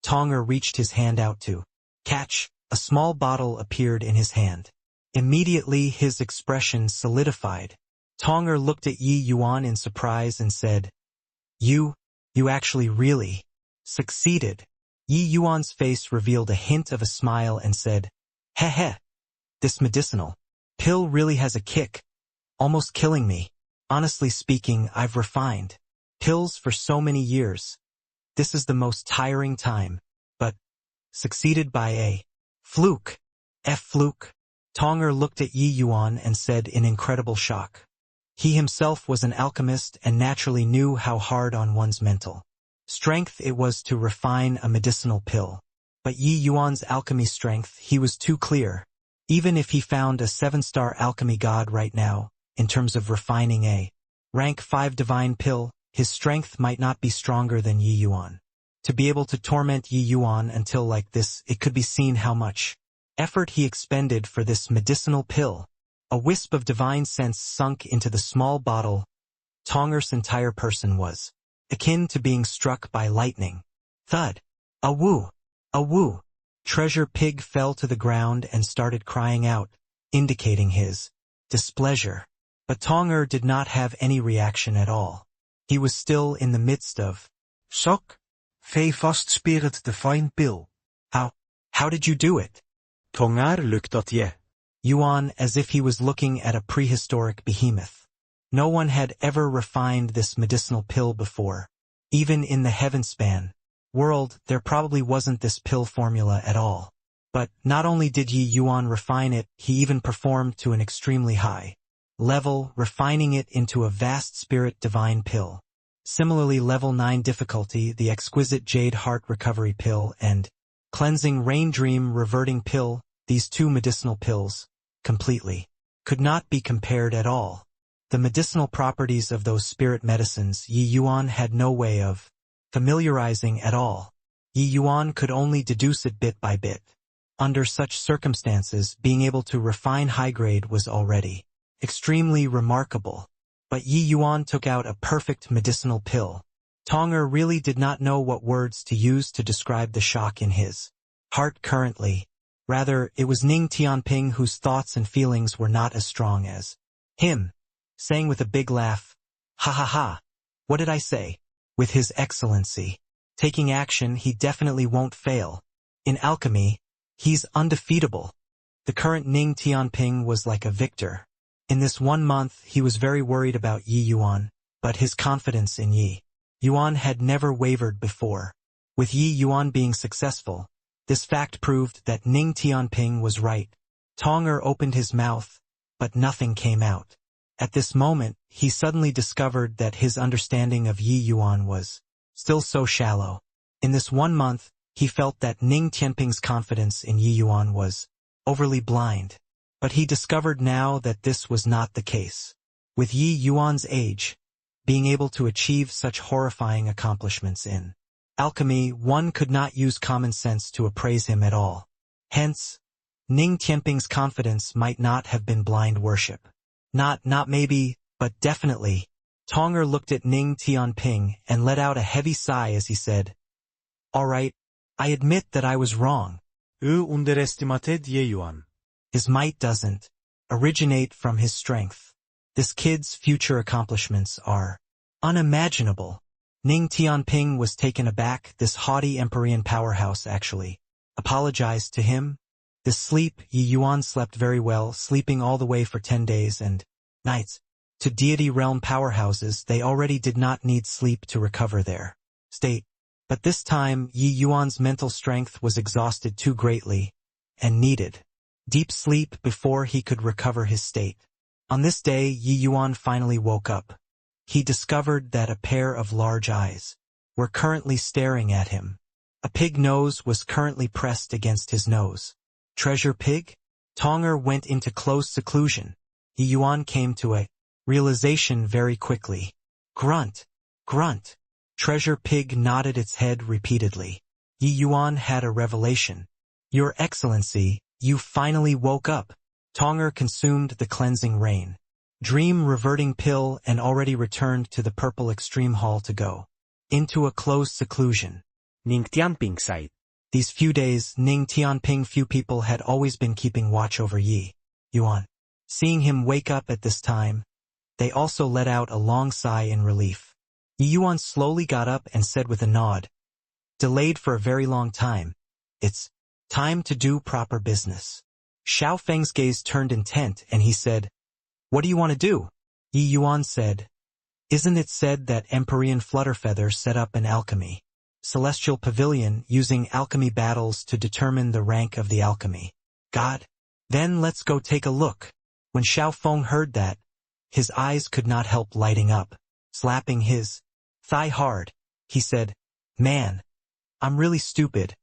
Tonger reached his hand out to catch. A small bottle appeared in his hand. Immediately his expression solidified. Tonger looked at Yi Yuan in surprise and said, You actually really succeeded. Yi Yuan's face revealed a hint of a smile and said, Heh, this medicinal pill really has a kick, almost killing me. Honestly speaking, I've refined pills for so many years. This is the most tiring time, but succeeded by a fluke. Fluke. Tonger looked at Yi Yuan and said in incredible shock. He himself was an alchemist and naturally knew how hard on one's mental strength it was to refine a medicinal pill. But Yi Yuan's alchemy strength, he was too clear. Even if he found a 7-star alchemy god right now, in terms of refining a rank 5 divine pill, his strength might not be stronger than Yi Yuan. To be able to torment Yi Yuan until like this, it could be seen how much effort he expended for this medicinal pill. A wisp of divine sense sunk into the small bottle. Tonger's entire person was akin to being struck by lightning. Thud. A woo. A woo. Treasure Pig fell to the ground and started crying out, indicating his displeasure. But Tonger did not have any reaction at all. He was still in the midst of shock. Vee vast spirit divine pill. How did you do it? Tonger lukt dat je. Yuan, as if he was looking at a prehistoric behemoth. No one had ever refined this medicinal pill before. Even in the heavenspan world, there probably wasn't this pill formula at all. But not only did Yi Yuan refine it, he even performed to an extremely high level, refining it into a vast spirit divine pill. Similarly, level 9 difficulty, the exquisite Jade Heart Recovery Pill and Cleansing Rain Dream Reverting Pill, these two medicinal pills, completely, could not be compared at all. The medicinal properties of those spirit medicines Yi Yuan had no way of familiarizing at all. Yi Yuan could only deduce it bit by bit. Under such circumstances, being able to refine high grade was already extremely remarkable. But Yi Yuan took out a perfect medicinal pill. Tonger really did not know what words to use to describe the shock in his heart currently. Rather, it was Ning Tianping whose thoughts and feelings were not as strong as him, saying with a big laugh, Ha ha ha, what did I say? With his excellency taking action, he definitely won't fail. In alchemy, he's undefeatable. The current Ning Tianping was like a victor. In this 1 month, he was very worried about Yi Yuan, but his confidence in Yi Yuan had never wavered before. With Yi Yuan being successful, this fact proved that Ning Tianping was right. Tonger opened his mouth, but nothing came out. At this moment, he suddenly discovered that his understanding of Yi Yuan was still so shallow. In this 1 month, he felt that Ning Tianping's confidence in Yi Yuan was overly blind. But he discovered now that this was not the case. With Yi Yuan's age, being able to achieve such horrifying accomplishments in alchemy, one could not use common sense to appraise him at all. Hence, Ning Tianping's confidence might not have been blind worship. Not maybe, but definitely. Tonger looked at Ning Tianping and let out a heavy sigh as he said, All right, I admit that I was wrong. Underestimated Yi Yuan. His might doesn't originate from his strength. This kid's future accomplishments are unimaginable. Ning Tianping was taken aback. This haughty Empyrean powerhouse actually apologized to him. This sleep, Yi Yuan slept very well, sleeping all the way for 10 days and nights. To deity realm powerhouses, they already did not need sleep to recover their state. But this time, Yi Yuan's mental strength was exhausted too greatly and needed deep sleep before he could recover his state. On this day, Yi Yuan finally woke up. He discovered that a pair of large eyes were currently staring at him. A pig nose was currently pressed against his nose. Treasure Pig? Tonger went into close seclusion. Yi Yuan came to a realization very quickly. Grunt, grunt. Treasure Pig nodded its head repeatedly. Yi Yuan had a revelation. Your Excellency, you finally woke up. Tonger consumed the cleansing rain. Dream reverting pill and already returned to the purple extreme hall to go into a closed seclusion. Ning Tianping site. These few days, Ning Tianping few people had always been keeping watch over Yi Yuan. Seeing him wake up at this time, they also let out a long sigh in relief. Yi Yuan slowly got up and said with a nod, delayed for a very long time, it's time to do proper business. Xiao Feng's gaze turned intent and he said, what do you want to do? Yi Yuan said, isn't it said that Empyrean Flutterfeather set up an alchemy celestial pavilion using alchemy battles to determine the rank of the alchemy god? Then let's go take a look. When Xiao Feng heard that, his eyes could not help lighting up. Slapping his thigh hard, he said, man, I'm really stupid.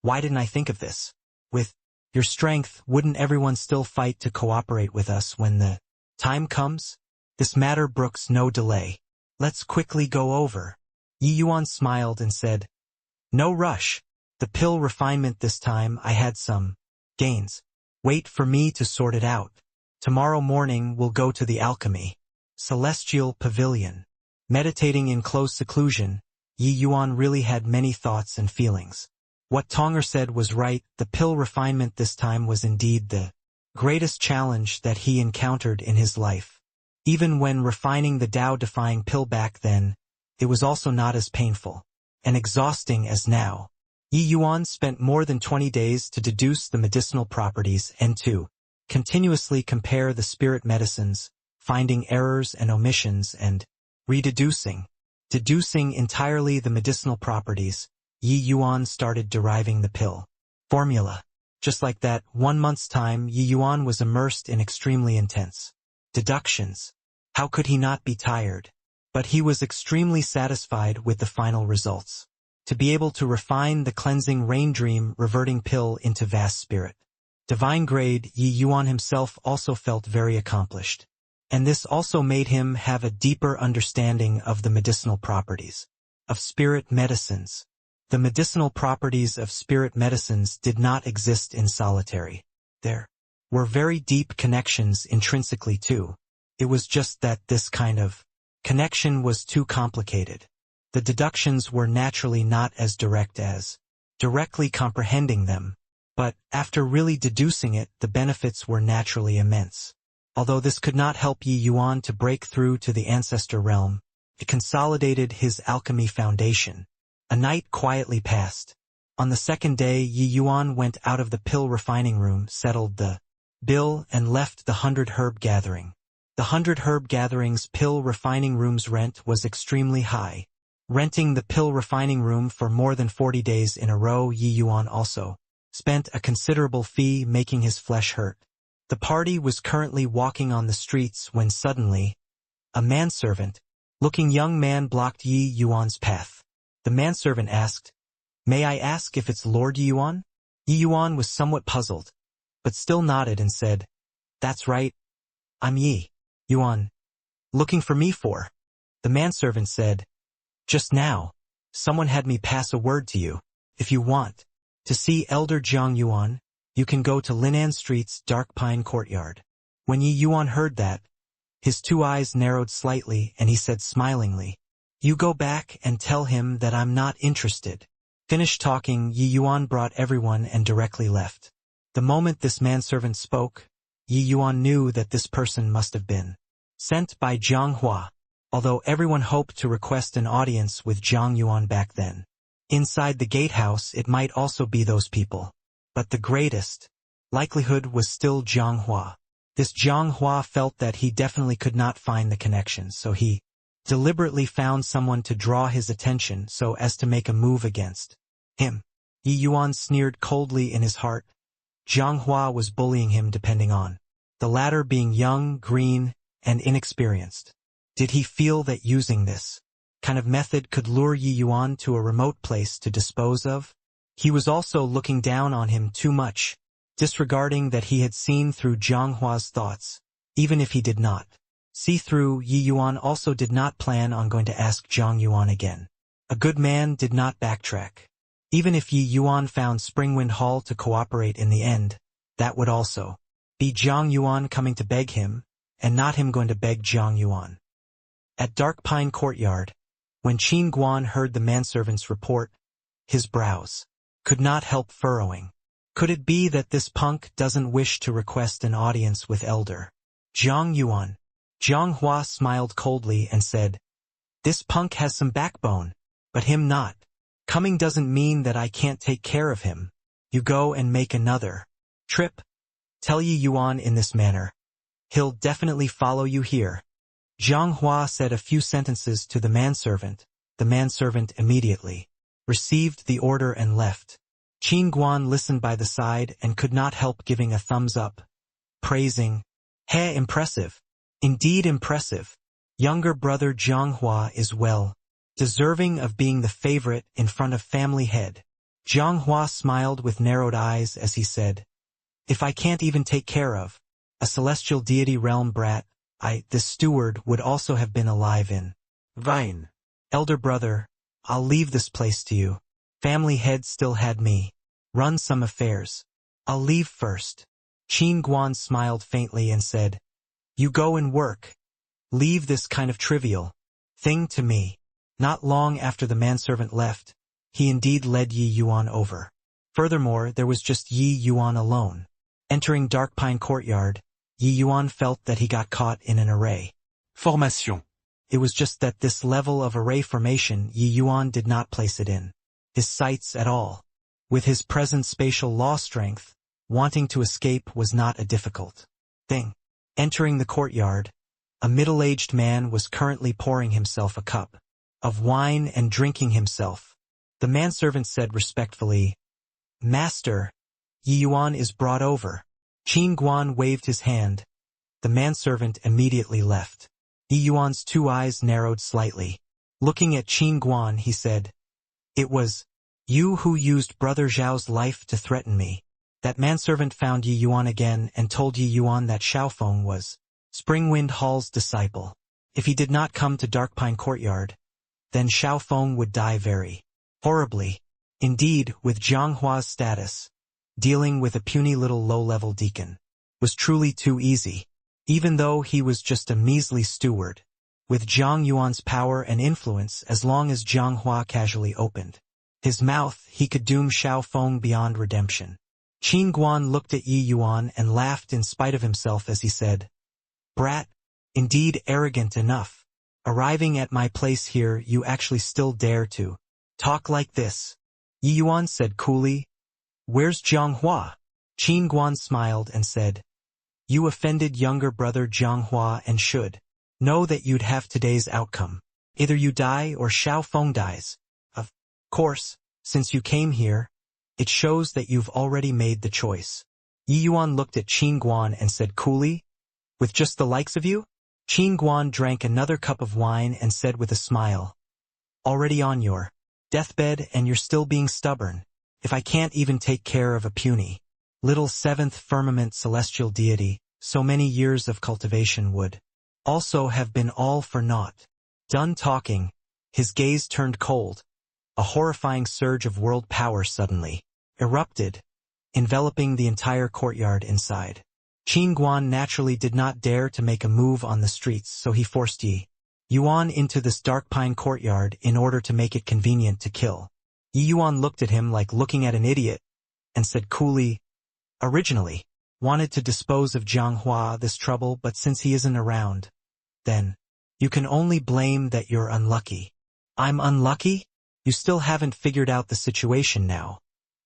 Why didn't I think of this? With your strength, wouldn't everyone still fight to cooperate with us when the time comes? This matter brooks no delay. Let's quickly go over. Yi Yuan smiled and said, no rush. The pill refinement this time I had some gains. Wait for me to sort it out. Tomorrow morning we'll go to the alchemy celestial pavilion. Meditating in close seclusion, Yi Yuan really had many thoughts and feelings. What Tonger said was right, the pill refinement this time was indeed the greatest challenge that he encountered in his life. Even when refining the Tao-defying pill back then, it was also not as painful and exhausting as now. Yi Yuan spent more than 20 days to deduce the medicinal properties and to continuously compare the spirit medicines, finding errors and omissions and rededucing. Deducing entirely the medicinal properties, Yi Yuan started deriving the pill formula. Just like that, 1 month's time, Yi Yuan was immersed in extremely intense deductions. How could he not be tired? But he was extremely satisfied with the final results. To be able to refine the cleansing rain dream reverting pill into vast spirit divine grade, Yi Yuan himself also felt very accomplished. And this also made him have a deeper understanding of the medicinal properties of spirit medicines. The medicinal properties of spirit medicines did not exist in solitary. There were very deep connections intrinsically too. It was just that this kind of connection was too complicated. The deductions were naturally not as direct as directly comprehending them, but after really deducing it, the benefits were naturally immense. Although this could not help Yi Yuan to break through to the ancestor realm, it consolidated his alchemy foundation. A night quietly passed. On the second day, Yi Yuan went out of the pill refining room, settled the bill, and left the 100 Herb Gathering. The 100 Herb Gathering's pill refining room's rent was extremely high. Renting the pill refining room for more than 40 days in a row, Yi Yuan also spent a considerable fee, making his flesh hurt. The party was currently walking on the streets when suddenly, a manservant-looking young man blocked Yi Yuan's path. The manservant asked, "May I ask if it's Lord Yi Yuan?" Yi Yuan was somewhat puzzled, but still nodded and said, "That's right. I'm Yi Yuan. Looking for me for?" The manservant said, "Just now, someone had me pass a word to you. If you want to see Elder Jiang Yuan, you can go to Linan Street's Dark Pine Courtyard." When Yi Yuan heard that, his 2 eyes narrowed slightly and he said smilingly, "You go back and tell him that I'm not interested." Finished talking, Yi Yuan brought everyone and directly left. The moment this manservant spoke, Yi Yuan knew that this person must have been sent by Zhang Hua, although everyone hoped to request an audience with Zhang Yuan back then. Inside the gatehouse it might also be those people. But the greatest likelihood was still Zhang Hua. This Zhang Hua felt that he definitely could not find the connection, so he deliberately found someone to draw his attention so as to make a move against him. Yi Yuan sneered coldly in his heart. Zhang Hua was bullying him, depending on the latter being young, green, and inexperienced. Did he feel that using this kind of method could lure Yi Yuan to a remote place to dispose of? He was also looking down on him too much. disregarding that he had seen through Zhang Hua's thoughts, even if he did not see through. Yi Yuan also did not plan on going to ask Zhang Yuan again. A good man did not backtrack. Even if Yi Yuan found Springwind Hall to cooperate in the end, that would also be Zhang Yuan coming to beg him, and not him going to beg Zhang Yuan. At Dark Pine Courtyard, when Qin Guan heard the manservant's report, his brows could not help furrowing. Could it be that this punk doesn't wish to request an audience with Elder Zhang Yuan? Zhang Hua smiled coldly and said, "This punk has some backbone, but him not. Coming doesn't mean that I can't take care of him. You go and make another trip. Tell Yi Yuan in this manner. He'll definitely follow you here." Zhang Hua said a few sentences to the manservant. The manservant immediately received the order and left. Qin Guan listened by the side and could not help giving a thumbs up, praising, "Hey, impressive. Indeed impressive. Younger brother Zhang Hua is well deserving of being the favorite in front of family head." Zhang Hua smiled with narrowed eyes as he said, "If I can't even take care of a celestial deity realm brat, the steward would also have been alive in Vine. Elder brother, I'll leave this place to you. Family head still had me run some affairs. I'll leave first." Qin Guan smiled faintly and said, "You go and work. Leave this kind of trivial thing to me." Not long after the manservant left, he indeed led Yi Yuan over. Furthermore, there was just Yi Yuan alone. Entering Dark Pine Courtyard, Yi Yuan felt that he got caught in an array formation. It was just that this level of array formation Yi Yuan did not place it in his sights at all. With his present spatial law strength, wanting to escape was not a difficult thing. Entering the courtyard, a middle-aged man was currently pouring himself a cup of wine and drinking himself. The manservant said respectfully, "Master, Yi Yuan is brought over." Qin Guan waved his hand. The manservant immediately left. Yi Yuan's two eyes narrowed slightly. Looking at Qin Guan, he said, "It was you who used Brother Zhao's life to threaten me." That manservant found Yi Yuan again and told Yi Yuan that Xiaofeng was Springwind Hall's disciple. If he did not come to Dark Pine Courtyard, then Xiaofeng would die very horribly. Indeed, with Zhang Hua's status, dealing with a puny little low-level deacon was truly too easy. Even though he was just a measly steward, with Zhang Yuan's power and influence, as long as Zhang Hua casually opened his mouth, he could doom Xiaofeng beyond redemption. Qin Guan looked at Yi Yuan and laughed in spite of himself as he said, "Brat, indeed arrogant enough. Arriving at my place here, you actually still dare to talk like this." Yi Yuan said coolly, "Where's Zhang Hua?" Qin Guan smiled and said, "You offended younger brother Zhang Hua and should know that you'd have today's outcome. Either you die or Xiaofeng dies. Of course, since you came here, it shows that you've already made the choice." Yi Yuan looked at Qin Guan and said coolly, "With just the likes of you?" Qin Guan drank another cup of wine and said with a smile, "Already on your deathbed and you're still being stubborn. If I can't even take care of a puny little seventh firmament celestial deity, so many years of cultivation would also have been all for naught." Done talking, his gaze turned cold. A horrifying surge of world power suddenly erupted, enveloping the entire courtyard inside. Qin Guan naturally did not dare to make a move on the streets, so he forced Yi Yuan into this Dark Pine Courtyard in order to make it convenient to kill. Yi Yuan looked at him like looking at an idiot, and said coolly, "Originally, wanted to dispose of Zhang Hua this trouble, but since he isn't around, then you can only blame that you're unlucky." "I'm unlucky? You still haven't figured out the situation now,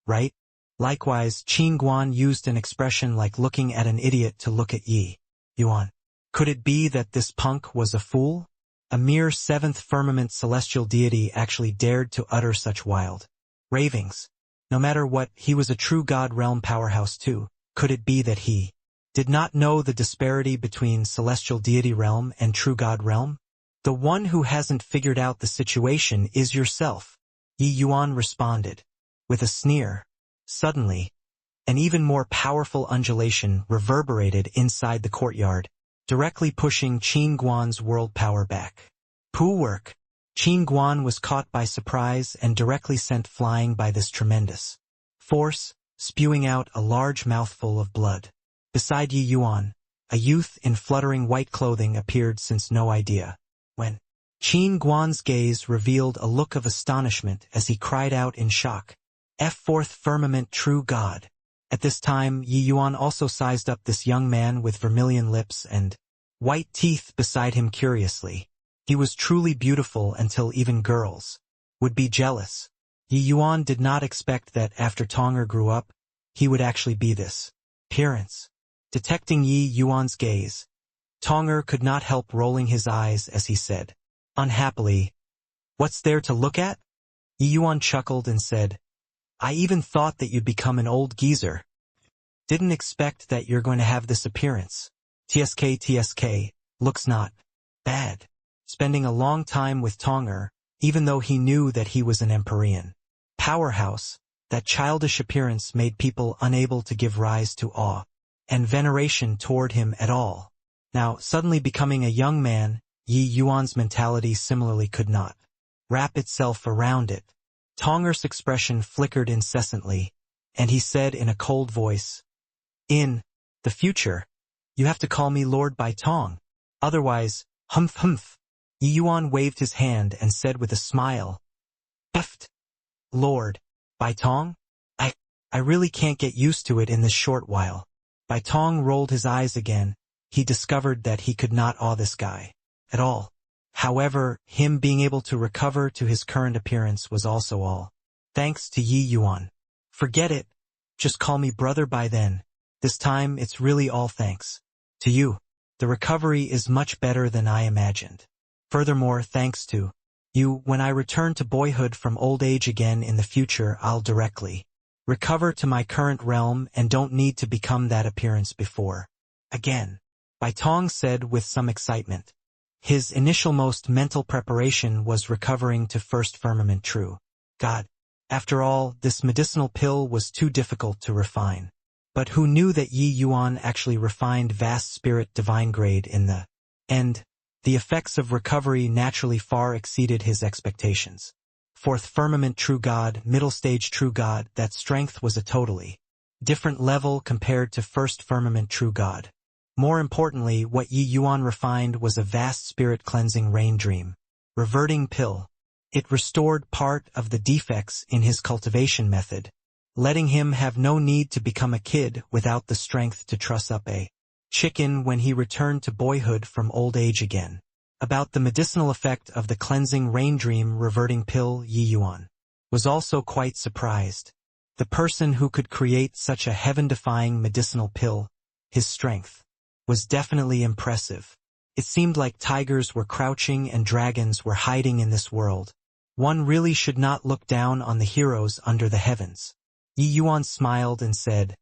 right?" Likewise, Qin Guan used an expression like looking at an idiot to look at Yi Yuan. Could it be that this punk was a fool? A mere seventh firmament celestial deity actually dared to utter such wild ravings. No matter what, he was a true god realm powerhouse too. Could it be that he did not know the disparity between celestial deity realm and true god realm? "The one who hasn't figured out the situation is yourself," Yi Yuan responded, with a sneer. Suddenly, An even more powerful undulation reverberated inside the courtyard, directly pushing Qin Guan's world power back. Pooh work! Qin Guan was caught by surprise and directly sent flying by this tremendous force, spewing out a large mouthful of blood. Beside Yi Yuan, a youth in fluttering white clothing appeared since no idea. When Qin Guan's gaze revealed a look of astonishment as he cried out in shock, "Fourth firmament true God." At this time Yi Yuan also sized up this young man with vermilion lips and white teeth beside him curiously. He was truly beautiful until even girls would be jealous. Yi Yuan did not expect that after Tonger grew up, he would actually be this appearance. Detecting Yi Yuan's gaze, Tonger could not help rolling his eyes as he said, unhappily, "What's there to look at?" Yi Yuan chuckled and said, "I even thought that you'd become an old geezer. Didn't expect that you're going to have this appearance. TSK, looks not bad." Spending a long time with Tonger, even though he knew that he was an Empyrean powerhouse, that childish appearance made people unable to give rise to awe and veneration toward him at all. Now, suddenly becoming a young man, Yi Yuan's mentality similarly could not wrap itself around it. Tonger's expression flickered incessantly, and he said in a cold voice, "In the future, you have to call me Lord Bai Tong. Otherwise, humph." Yi Yuan waved his hand and said with a smile, "Eft, Lord Bai Tong? I really can't get used to it in this short while." Bai Tong rolled his eyes again. He discovered that he could not awe this guy at all. However, him being able to recover to his current appearance was also all thanks to Yi Yuan. "Forget it. Just call me Brother Bai then. This time it's really all thanks to you. The recovery is much better than I imagined. Furthermore, thanks to you, when I return to boyhood from old age again in the future, I'll directly recover to my current realm and don't need to become that appearance before again," Bai Tong said with some excitement. His initial most mental preparation was recovering to first firmament true God. After all, this medicinal pill was too difficult to refine. But who knew that Yi Yuan actually refined vast spirit divine grade in the end? The effects of recovery naturally far exceeded his expectations. Fourth firmament true God, middle stage true God, that strength was a totally different level compared to first firmament true God. More importantly, what Yi Yuan refined was a vast spirit cleansing rain dream reverting pill. It restored part of the defects in his cultivation method, letting him have no need to become a kid without the strength to truss up a chicken when he returned to boyhood from old age again. About the medicinal effect of the cleansing rain dream reverting pill, Yi Yuan was also quite surprised. The person who could create such a heaven-defying medicinal pill, his strength was definitely impressive. It seemed like tigers were crouching and dragons were hiding in this world. One really should not look down on the heroes under the heavens. Yi Yuan smiled and said,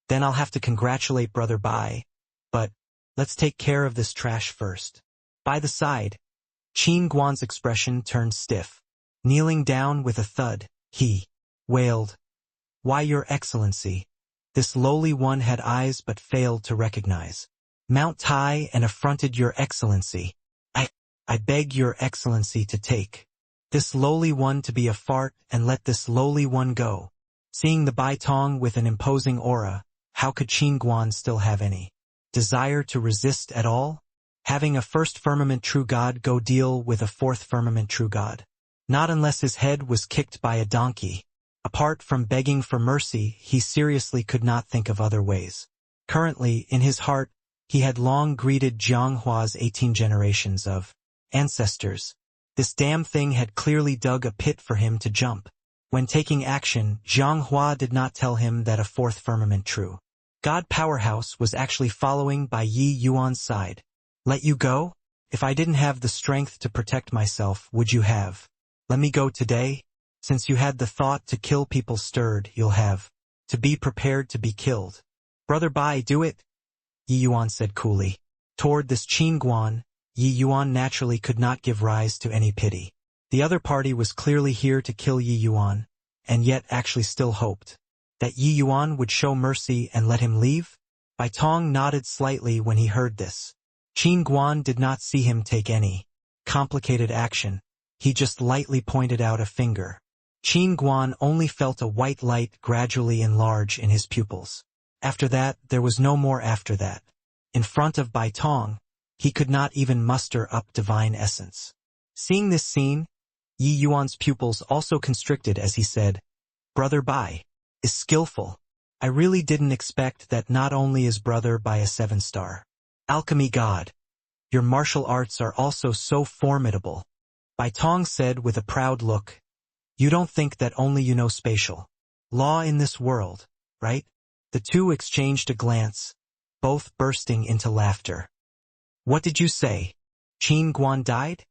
"Then I'll have to congratulate Brother Bai. But let's take care of this trash first." By the side, Qin Guan's expression turned stiff. Kneeling down with a thud, he wailed, "Why, Your Excellency." This lowly one had eyes but failed to recognize Mount Tai and affronted Your Excellency. I beg Your Excellency to take this lowly one to be a fart and let this lowly one go. Seeing the Bai Tong with an imposing aura, how could Qin Guan still have any desire to resist at all? Having a first firmament true God go deal with a fourth firmament true God. Not unless his head was kicked by a donkey. Apart from begging for mercy, he seriously could not think of other ways. Currently, in his heart, he had long greeted Jianghua's 18 generations of ancestors. This damn thing had clearly dug a pit for him to jump. When taking action, Jianghua did not tell him that a fourth firmament true God powerhouse was actually following by Yi Yuan's side. "Let you go? If I didn't have the strength to protect myself, would you have let me go today? Since you had the thought to kill people stirred, you'll have to be prepared to be killed." "Brother Bai, do it," Yi Yuan said coolly. Toward this Qin Guan, Yi Yuan naturally could not give rise to any pity. The other party was clearly here to kill Yi Yuan, and yet actually still hoped That Yi Yuan would show mercy and let him leave? Bai Tong nodded slightly when he heard this. Qin Guan did not see him take any complicated action. He just lightly pointed out a finger. Qin Guan only felt a white light gradually enlarge in his pupils. After that, there was no more after that. In front of Bai Tong, he could not even muster up divine essence. Seeing this scene, Yi Yuan's pupils also constricted as he said, "Brother Bai is skillful. I really didn't expect that. Not only is Brother Bai a 7-star alchemy god, your martial arts are also so formidable." Bai Tong said with a proud look, "You don't think that only you know spatial law in this world, right?" The two exchanged a glance, both bursting into laughter. "What did you say? Qin Guan died?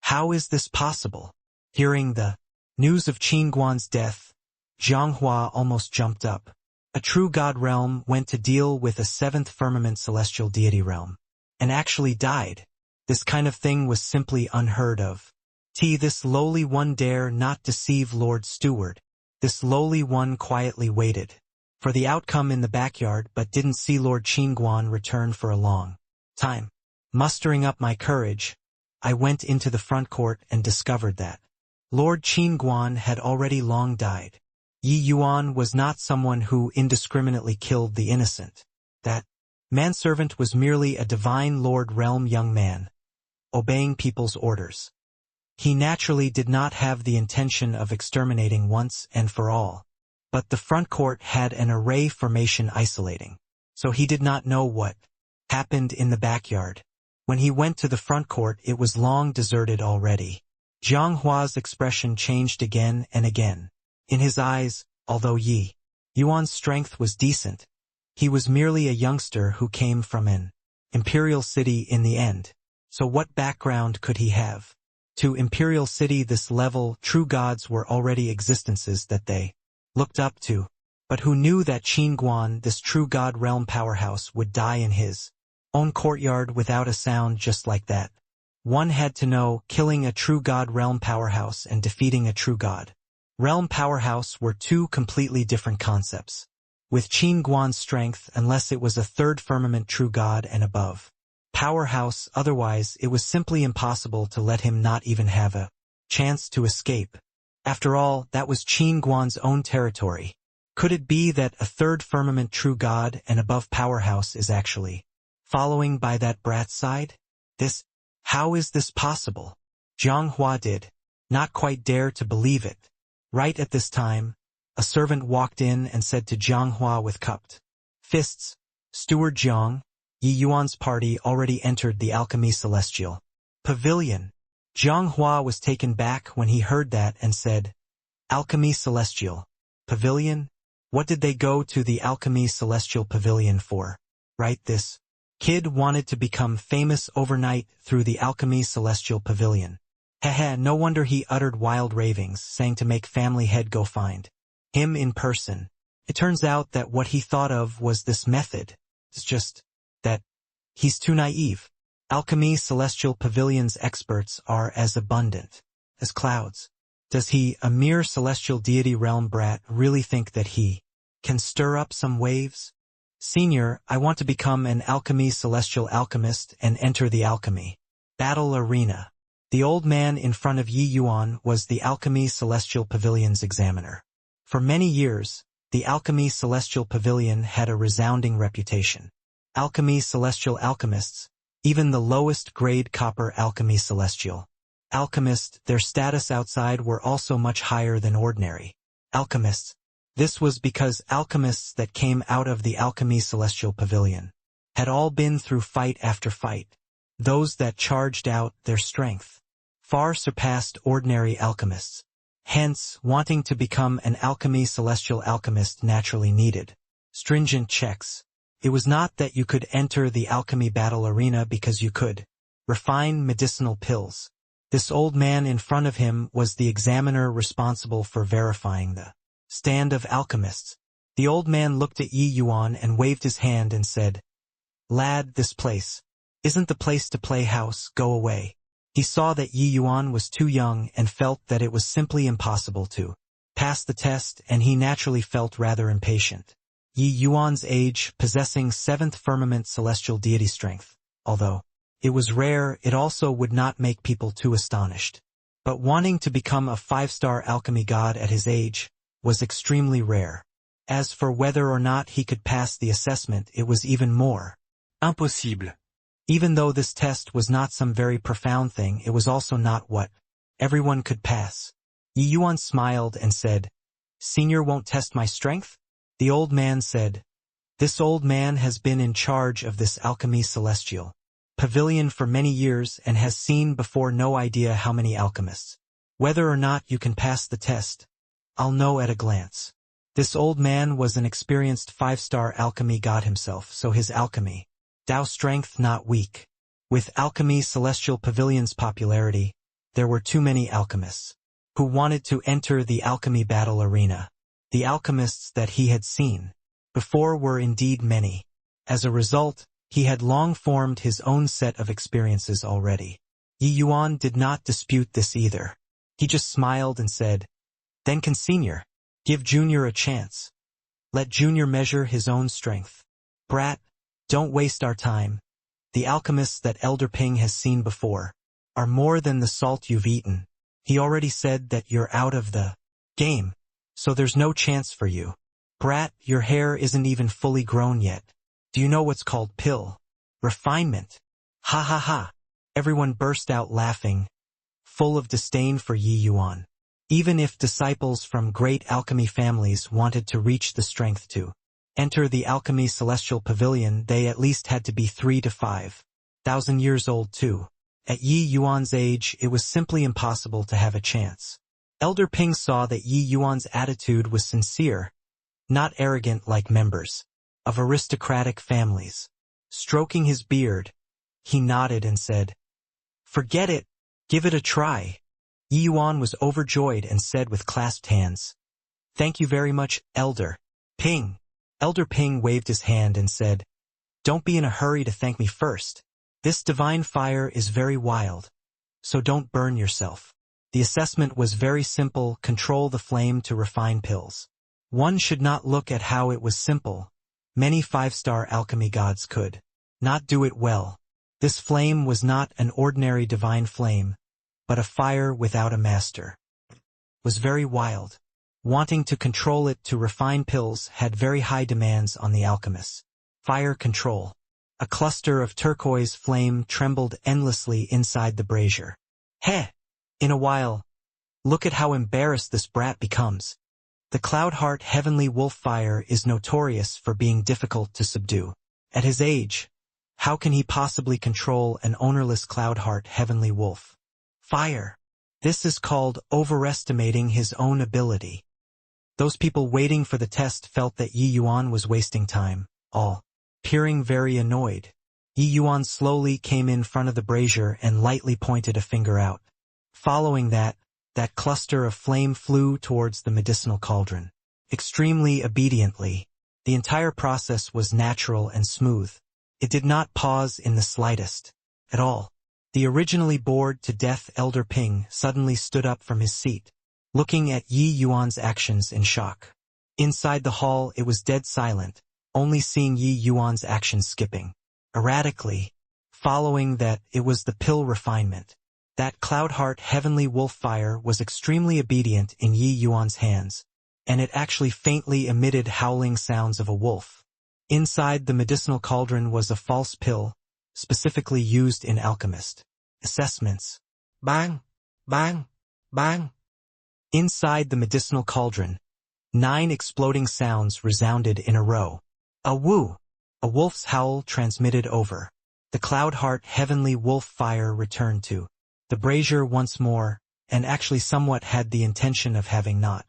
How is this possible?" Hearing the news of Qin Guan's death, Zhang Hua almost jumped up. A true god realm went to deal with a 7th firmament celestial deity realm, and actually died. This kind of thing was simply unheard of. This lowly one dare not deceive Lord Steward. This lowly one quietly waited for the outcome in the backyard but didn't see Lord Qin Guan return for a long time. Mustering up my courage, I went into the front court and discovered that Lord Qin Guan had already long died. Yi Yuan was not someone who indiscriminately killed the innocent. That manservant was merely a divine Lord realm young man, obeying people's orders. He naturally did not have the intention of exterminating once and for all. But the front court had an array formation isolating, so he did not know what happened in the backyard. When he went to the front court, it was long deserted already. Zhang Hua's expression changed again and again. In his eyes, although Yi Yuan's strength was decent, he was merely a youngster who came from an imperial city in the end. So what background could he have? To imperial city this level, true gods were already existences that they looked up to. But who knew that Qin Guan, this true god realm powerhouse, would die in his own courtyard without a sound just like that? One had to know, killing a true god realm powerhouse and defeating a true god realm powerhouse were two completely different concepts. With Qin Guan's strength, unless it was a 3rd firmament true god and above powerhouse, otherwise it was simply impossible to let him not even have a chance to escape. After all, that was Qin Guan's own territory. Could it be that a 3rd firmament true god and above powerhouse is actually following by that brat's side? How is this possible? Zhang Hua did not quite dare to believe it. Right at this time, a servant walked in and said to Zhang Hua with cupped fists, "Steward Zhang, Yi Yuan's party already entered the Alchemy Celestial Pavilion." Zhang Hua was taken back when he heard that and said, "Alchemy Celestial Pavilion? What did they go to the Alchemy Celestial Pavilion for? Right, this kid wanted to become famous overnight through the Alchemy Celestial Pavilion. Heh, no wonder he uttered wild ravings, saying to make family head go find him in person. It turns out that what he thought of was this method. It's just that he's too naive. Alchemy Celestial Pavilion's experts are as abundant as clouds. Does he, a mere celestial deity realm brat, really think that he can stir up some waves? Senior, I want to become an alchemy celestial alchemist and enter the alchemy battle arena." The old man in front of Yi Yuan was the Alchemy Celestial Pavilion's examiner. For many years, the Alchemy Celestial Pavilion had a resounding reputation. Alchemy Celestial alchemists, even the lowest grade copper alchemy celestial alchemists, their status outside were also much higher than ordinary alchemists. This was because alchemists that came out of the Alchemy Celestial Pavilion had all been through fight after fight. Those that charged out their strength far surpassed ordinary alchemists. Hence, wanting to become an Alchemy Celestial alchemist naturally needed stringent checks. It was not that you could enter the alchemy battle arena because you could refine medicinal pills. This old man in front of him was the examiner responsible for verifying the stand of alchemists. The old man looked at Yi Yuan and waved his hand and said, "Lad, this place isn't the place to play house, go away." He saw that Yi Yuan was too young and felt that it was simply impossible to passed the test, and he naturally felt rather impatient. Yi Yuan's age, possessing seventh firmament celestial deity strength. Although it was rare, it also would not make people too astonished. But wanting to become a 5-star alchemy god at his age was extremely rare. As for whether or not he could pass the assessment, it was even more Impossible. Even though this test was not some very profound thing, it was also not what everyone could pass. Yi Yuan smiled and said, "Senior won't test my strength?" The old man said, "This old man has been in charge of this alchemy celestial pavilion for many years and has seen before no idea how many alchemists. Whether or not you can pass the test, I'll know at a glance." This old man was an experienced 5-star alchemy god himself, so his alchemy, Tao strength not weak. With alchemy celestial pavilion's popularity, there were too many alchemists who wanted to enter the alchemy battle arena. The alchemists that he had seen before were indeed many. As a result, he had long formed his own set of experiences already. Yi Yuan did not dispute this either. He just smiled and said, "Then can Senior give Junior a chance? Let Junior measure his own strength. Brat, don't waste our time. The alchemists that Elder Ping has seen before are more than the salt you've eaten. He already said that you're out of the game, so there's no chance for you. Brat, your hair isn't even fully grown yet. Do you know what's called pill refinement?" Ha ha ha. Everyone burst out laughing, full of disdain for Yi Yuan. Even if disciples from great alchemy families wanted to reach the strength to enter the alchemy celestial pavilion, they at least had to be 3,000 to 5,000 years old too. At Yi Yuan's age, it was simply impossible to have a chance. Elder Ping saw that Yi Yuan's attitude was sincere, not arrogant like members of aristocratic families. Stroking his beard, he nodded and said, "Forget it, give it a try." Yi Yuan was overjoyed and said with clasped hands, "Thank you very much, Elder Ping." Elder Ping waved his hand and said, "Don't be in a hurry to thank me first. This divine fire is very wild, so don't burn yourself." The assessment was very simple: control the flame to refine pills. One should not look at how it was simple. Many 5-star alchemy gods could not do it well. This flame was not an ordinary divine flame, but a fire without a master. It was very wild. Wanting to control it to refine pills had very high demands on the alchemists. Fire control. A cluster of turquoise flame trembled endlessly inside the brazier. "Heh! In a while, look at how embarrassed this brat becomes." The Cloudheart Heavenly Wolf fire is notorious for being difficult to subdue. At his age, how can he possibly control an ownerless Cloudheart Heavenly Wolf fire? This is called overestimating his own ability. Those people waiting for the test felt that Yi Yuan was wasting time, all appearing very annoyed. Yi Yuan slowly came in front of the brazier and lightly pointed a finger out. Following that cluster of flame flew towards the medicinal cauldron. Extremely obediently, the entire process was natural and smooth. It did not pause in the slightest, at all. The originally bored to death Elder Ping suddenly stood up from his seat, looking at Yi Yuan's actions in shock. Inside the hall it was dead silent, only seeing Yi Yuan's actions skipping erratically. Following that, it was the pill refinement. That Cloudheart Heavenly Wolf fire was extremely obedient in Yi Yuan's hands, and it actually faintly emitted howling sounds of a wolf. Inside the medicinal cauldron was a false pill, specifically used in alchemist assessments. Bang! Bang! Bang! Inside the medicinal cauldron, 9 exploding sounds resounded in a row. A woo! A wolf's howl transmitted over. The Cloudheart Heavenly Wolf fire returned to the brazier once more, and actually somewhat had the intention of having not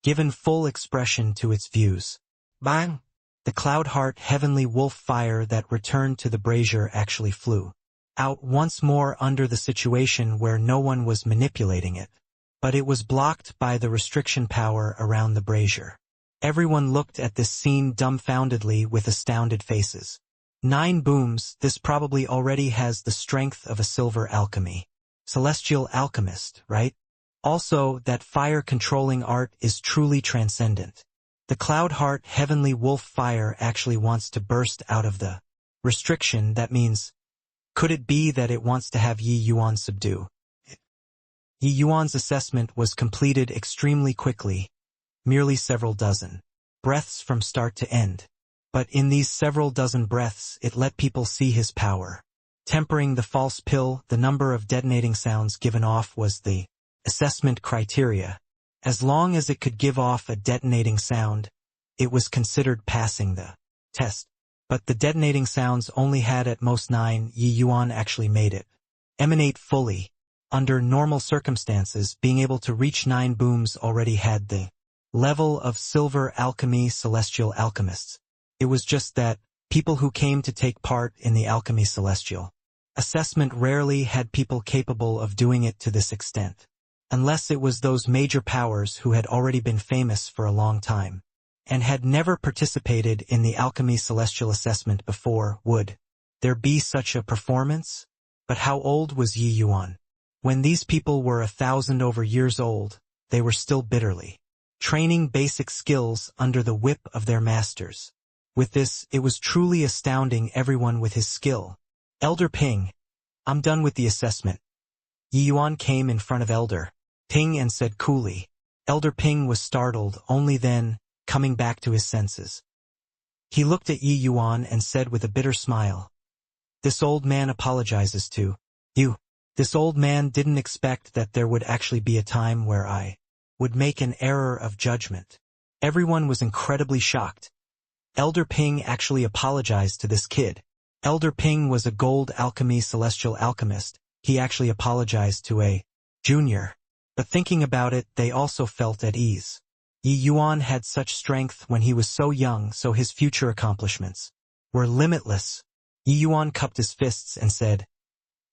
given full expression to its views. Bang! The Cloudheart Heavenly Wolf fire that returned to the brazier actually flew out once more under the situation where no one was manipulating it. But it was blocked by the restriction power around the brazier. Everyone looked at this scene dumbfoundedly with astounded faces. 9 booms, this probably already has the strength of a silver alchemy. Celestial alchemist, right? Also, that fire-controlling art is truly transcendent. The Cloud Heart Heavenly Wolf Fire actually wants to burst out of the restriction. That means, could it be that it wants to have Yi Yuan subdue? Yi Yuan's assessment was completed extremely quickly, merely several dozen breaths from start to end. But in these several dozen breaths it let people see his power. Tempering the false pill, the number of detonating sounds given off was the assessment criteria. As long as it could give off a detonating sound, it was considered passing the test. But the detonating sounds only had at most 9. Yi Yuan actually made it emanate fully. Under normal circumstances, being able to reach 9 booms already had the level of Silver Alchemy Celestial Alchemists. It was just that people who came to take part in the Alchemy Celestial assessment rarely had people capable of doing it to this extent. Unless it was those major powers who had already been famous for a long time, and had never participated in the Alchemy Celestial Assessment before. Would there be such a performance? But how old was Yi Yuan? When these people were 1,000 over years old, they were still bitterly training basic skills under the whip of their masters. With this, it was truly astounding everyone with his skill. Elder Ping, I'm done with the assessment. Yi Yuan came in front of Elder Ping and said coolly. Elder Ping was startled, only then, coming back to his senses. He looked at Yi Yuan and said with a bitter smile, "This old man apologizes to you. This old man didn't expect that there would actually be a time where I would make an error of judgment." Everyone was incredibly shocked. Elder Ping actually apologized to this kid. Elder Ping was a gold alchemy celestial alchemist. He actually apologized to a junior. But thinking about it, they also felt at ease. Yi Yuan had such strength when he was so young, so his future accomplishments were limitless. Yi Yuan cupped his fists and said,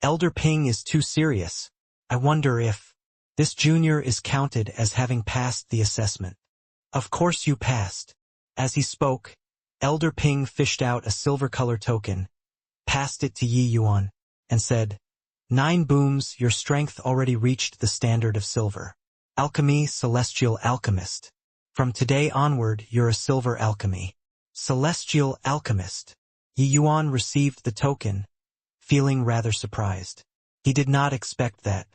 "Elder Ping is too serious. I wonder if this junior is counted as having passed the assessment." "Of course you passed." As he spoke, Elder Ping fished out a silver-color token, passed it to Yi Yuan, and said, 9 booms, your strength already reached the standard of silver. Alchemy Celestial Alchemist. From today onward, you're a silver alchemy. Celestial Alchemist. Yi Yuan received the token, feeling rather surprised. He did not expect that.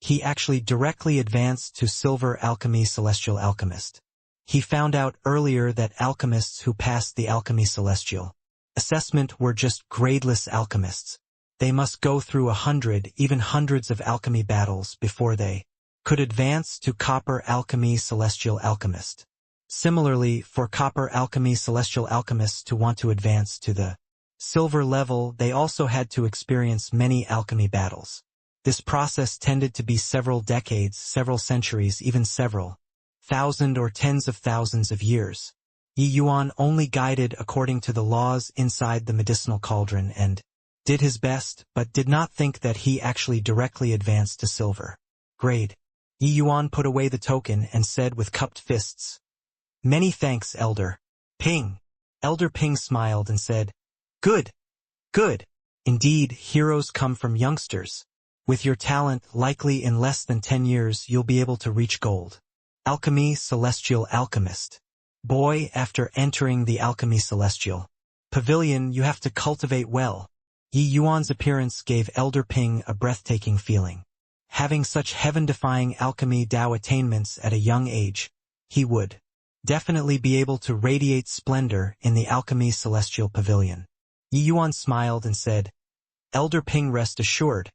He actually directly advanced to Silver Alchemy Celestial Alchemist. He found out earlier that alchemists who passed the Alchemy Celestial assessment were just gradeless alchemists. They must go through 100, even hundreds of alchemy battles before they could advance to Copper Alchemy Celestial Alchemist. Similarly, for Copper Alchemy Celestial Alchemists to want to advance to the silver level, they also had to experience many alchemy battles. This process tended to be several decades, several centuries, even several thousand or tens of thousands of years. Yi Yuan only guided according to the laws inside the medicinal cauldron and did his best, but did not think that he actually directly advanced to silver grade. Yi Yuan put away the token and said with cupped fists, "Many thanks, Elder Ping." Elder Ping smiled and said, "Good, good. Indeed, heroes come from youngsters. With your talent, likely in less than 10 years you'll be able to reach gold. Alchemy Celestial Alchemist. Boy, after entering the Alchemy Celestial Pavilion, you have to cultivate well." Yi Yuan's appearance gave Elder Ping a breathtaking feeling. Having such heaven-defying alchemy Dao attainments at a young age, he would definitely be able to radiate splendor in the Alchemy Celestial Pavilion. Yi Yuan smiled and said, "Elder Ping, rest assured.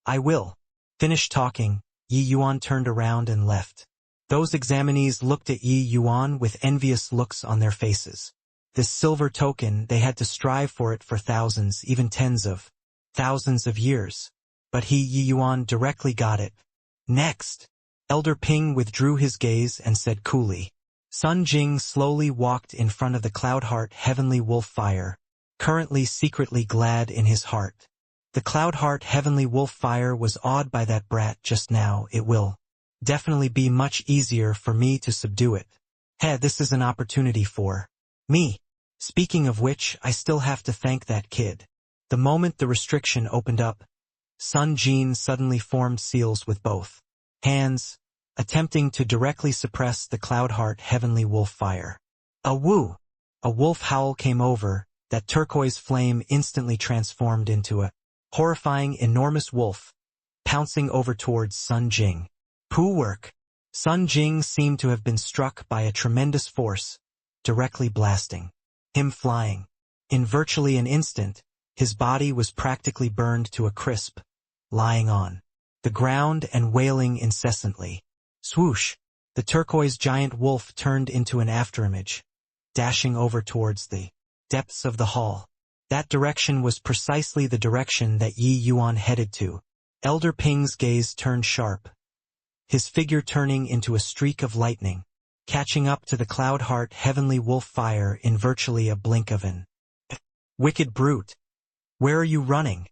I will." Finished talking, Yi Yuan turned around and left. Those examinees looked at Yi Yuan with envious looks on their faces. This silver token, they had to strive for it for thousands, even tens of thousands of years. But Yi Yuan directly got it. Next, Elder Ping withdrew his gaze and said coolly. Sun Jing slowly walked in front of the Cloud Heart Heavenly Wolf Fire, currently secretly glad in his heart. The Cloud Heart Heavenly Wolf Fire was awed by that brat just now. It will definitely be much easier for me to subdue it. This is an opportunity for me. Speaking of which, I still have to thank that kid. The moment the restriction opened up, Sun Jin suddenly formed seals with both hands, attempting to directly suppress the Cloudheart Heavenly Wolf fire. A woo! A wolf howl came over, that turquoise flame instantly transformed into a horrifying enormous wolf, pouncing over towards Sun Jing. Poo work! Sun Jing seemed to have been struck by a tremendous force, directly blasting him flying. In virtually an instant, his body was practically burned to a crisp, lying on the ground and wailing incessantly. Swoosh! The turquoise giant wolf turned into an afterimage, dashing over towards the depths of the hall. That direction was precisely the direction that Yi Yuan headed to. Elder Ping's gaze turned sharp, his figure turning into a streak of lightning, catching up to the Cloudheart Heavenly Wolf fire in virtually a blink of an wicked brute. Where are you running?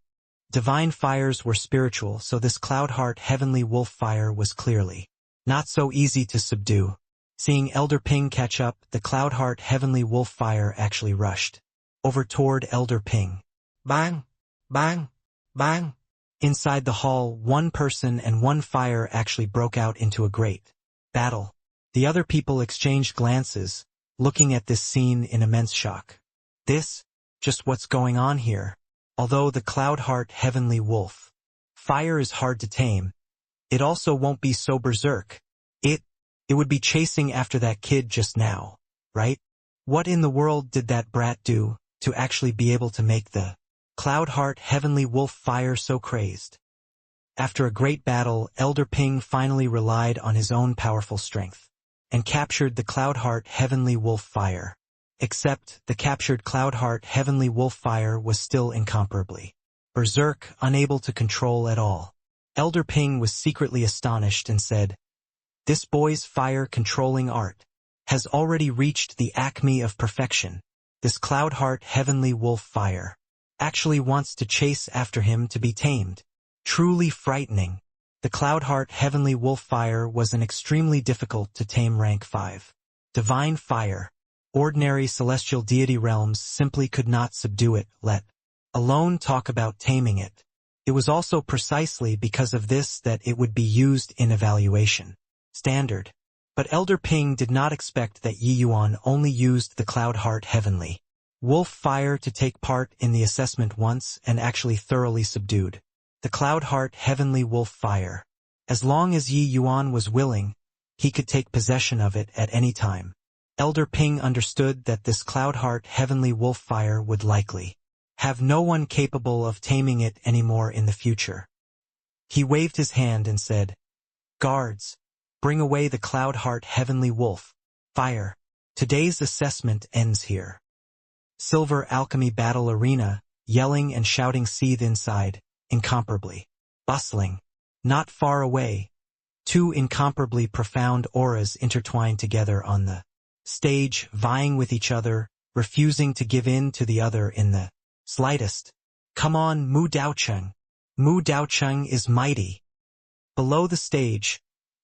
Divine fires were spiritual, so this Cloudheart Heavenly Wolf fire was clearly not so easy to subdue. Seeing Elder Ping catch up, the Cloudheart Heavenly Wolf fire actually rushed over toward Elder Ping. Bang! Bang! Bang! Inside the hall, one person and one fire actually broke out into a great battle. The other people exchanged glances, looking at this scene in immense shock. This? Just what's going on here? Although the Cloudheart Heavenly Wolf fire is hard to tame, it also won't be so berserk. It would be chasing after that kid just now, right? What in the world did that brat do to actually be able to make the Cloudheart Heavenly Wolf fire so crazed? After a great battle, Elder Ping finally relied on his own powerful strength and captured the Cloudheart Heavenly Wolf fire. Except the captured Cloudheart Heavenly Wolf fire was still incomparably berserk, unable to control at all. Elder Ping was secretly astonished and said, "This boy's fire-controlling art has already reached the acme of perfection. This Cloudheart Heavenly Wolf fire actually wants to chase after him to be tamed. Truly frightening." The Cloudheart Heavenly Wolf fire was an extremely difficult to tame rank 5 divine fire. Ordinary celestial deity realms simply could not subdue it, let alone talk about taming it. It was also precisely because of this that it would be used in evaluation standard. But Elder Ping did not expect that Yi Yuan only used the Cloudheart Heavenly Wolf fire to take part in the assessment once and actually thoroughly subdued the Cloudheart Heavenly Wolf fire. As long as Yi Yuan was willing, he could take possession of it at any time. Elder Ping understood that this Cloudheart Heavenly Wolf fire would likely have no one capable of taming it anymore in the future. He waved his hand and said, "Guards, bring away the Cloudheart Heavenly Wolf fire. Today's assessment ends here." Silver Alchemy Battle Arena, yelling and shouting seethe inside, incomparably bustling. Not far away, two incomparably profound auras intertwined together on the stage, vying with each other, refusing to give in to the other in the slightest. "Come on, Mu Daocheng. Mu Daocheng is mighty." Below the stage,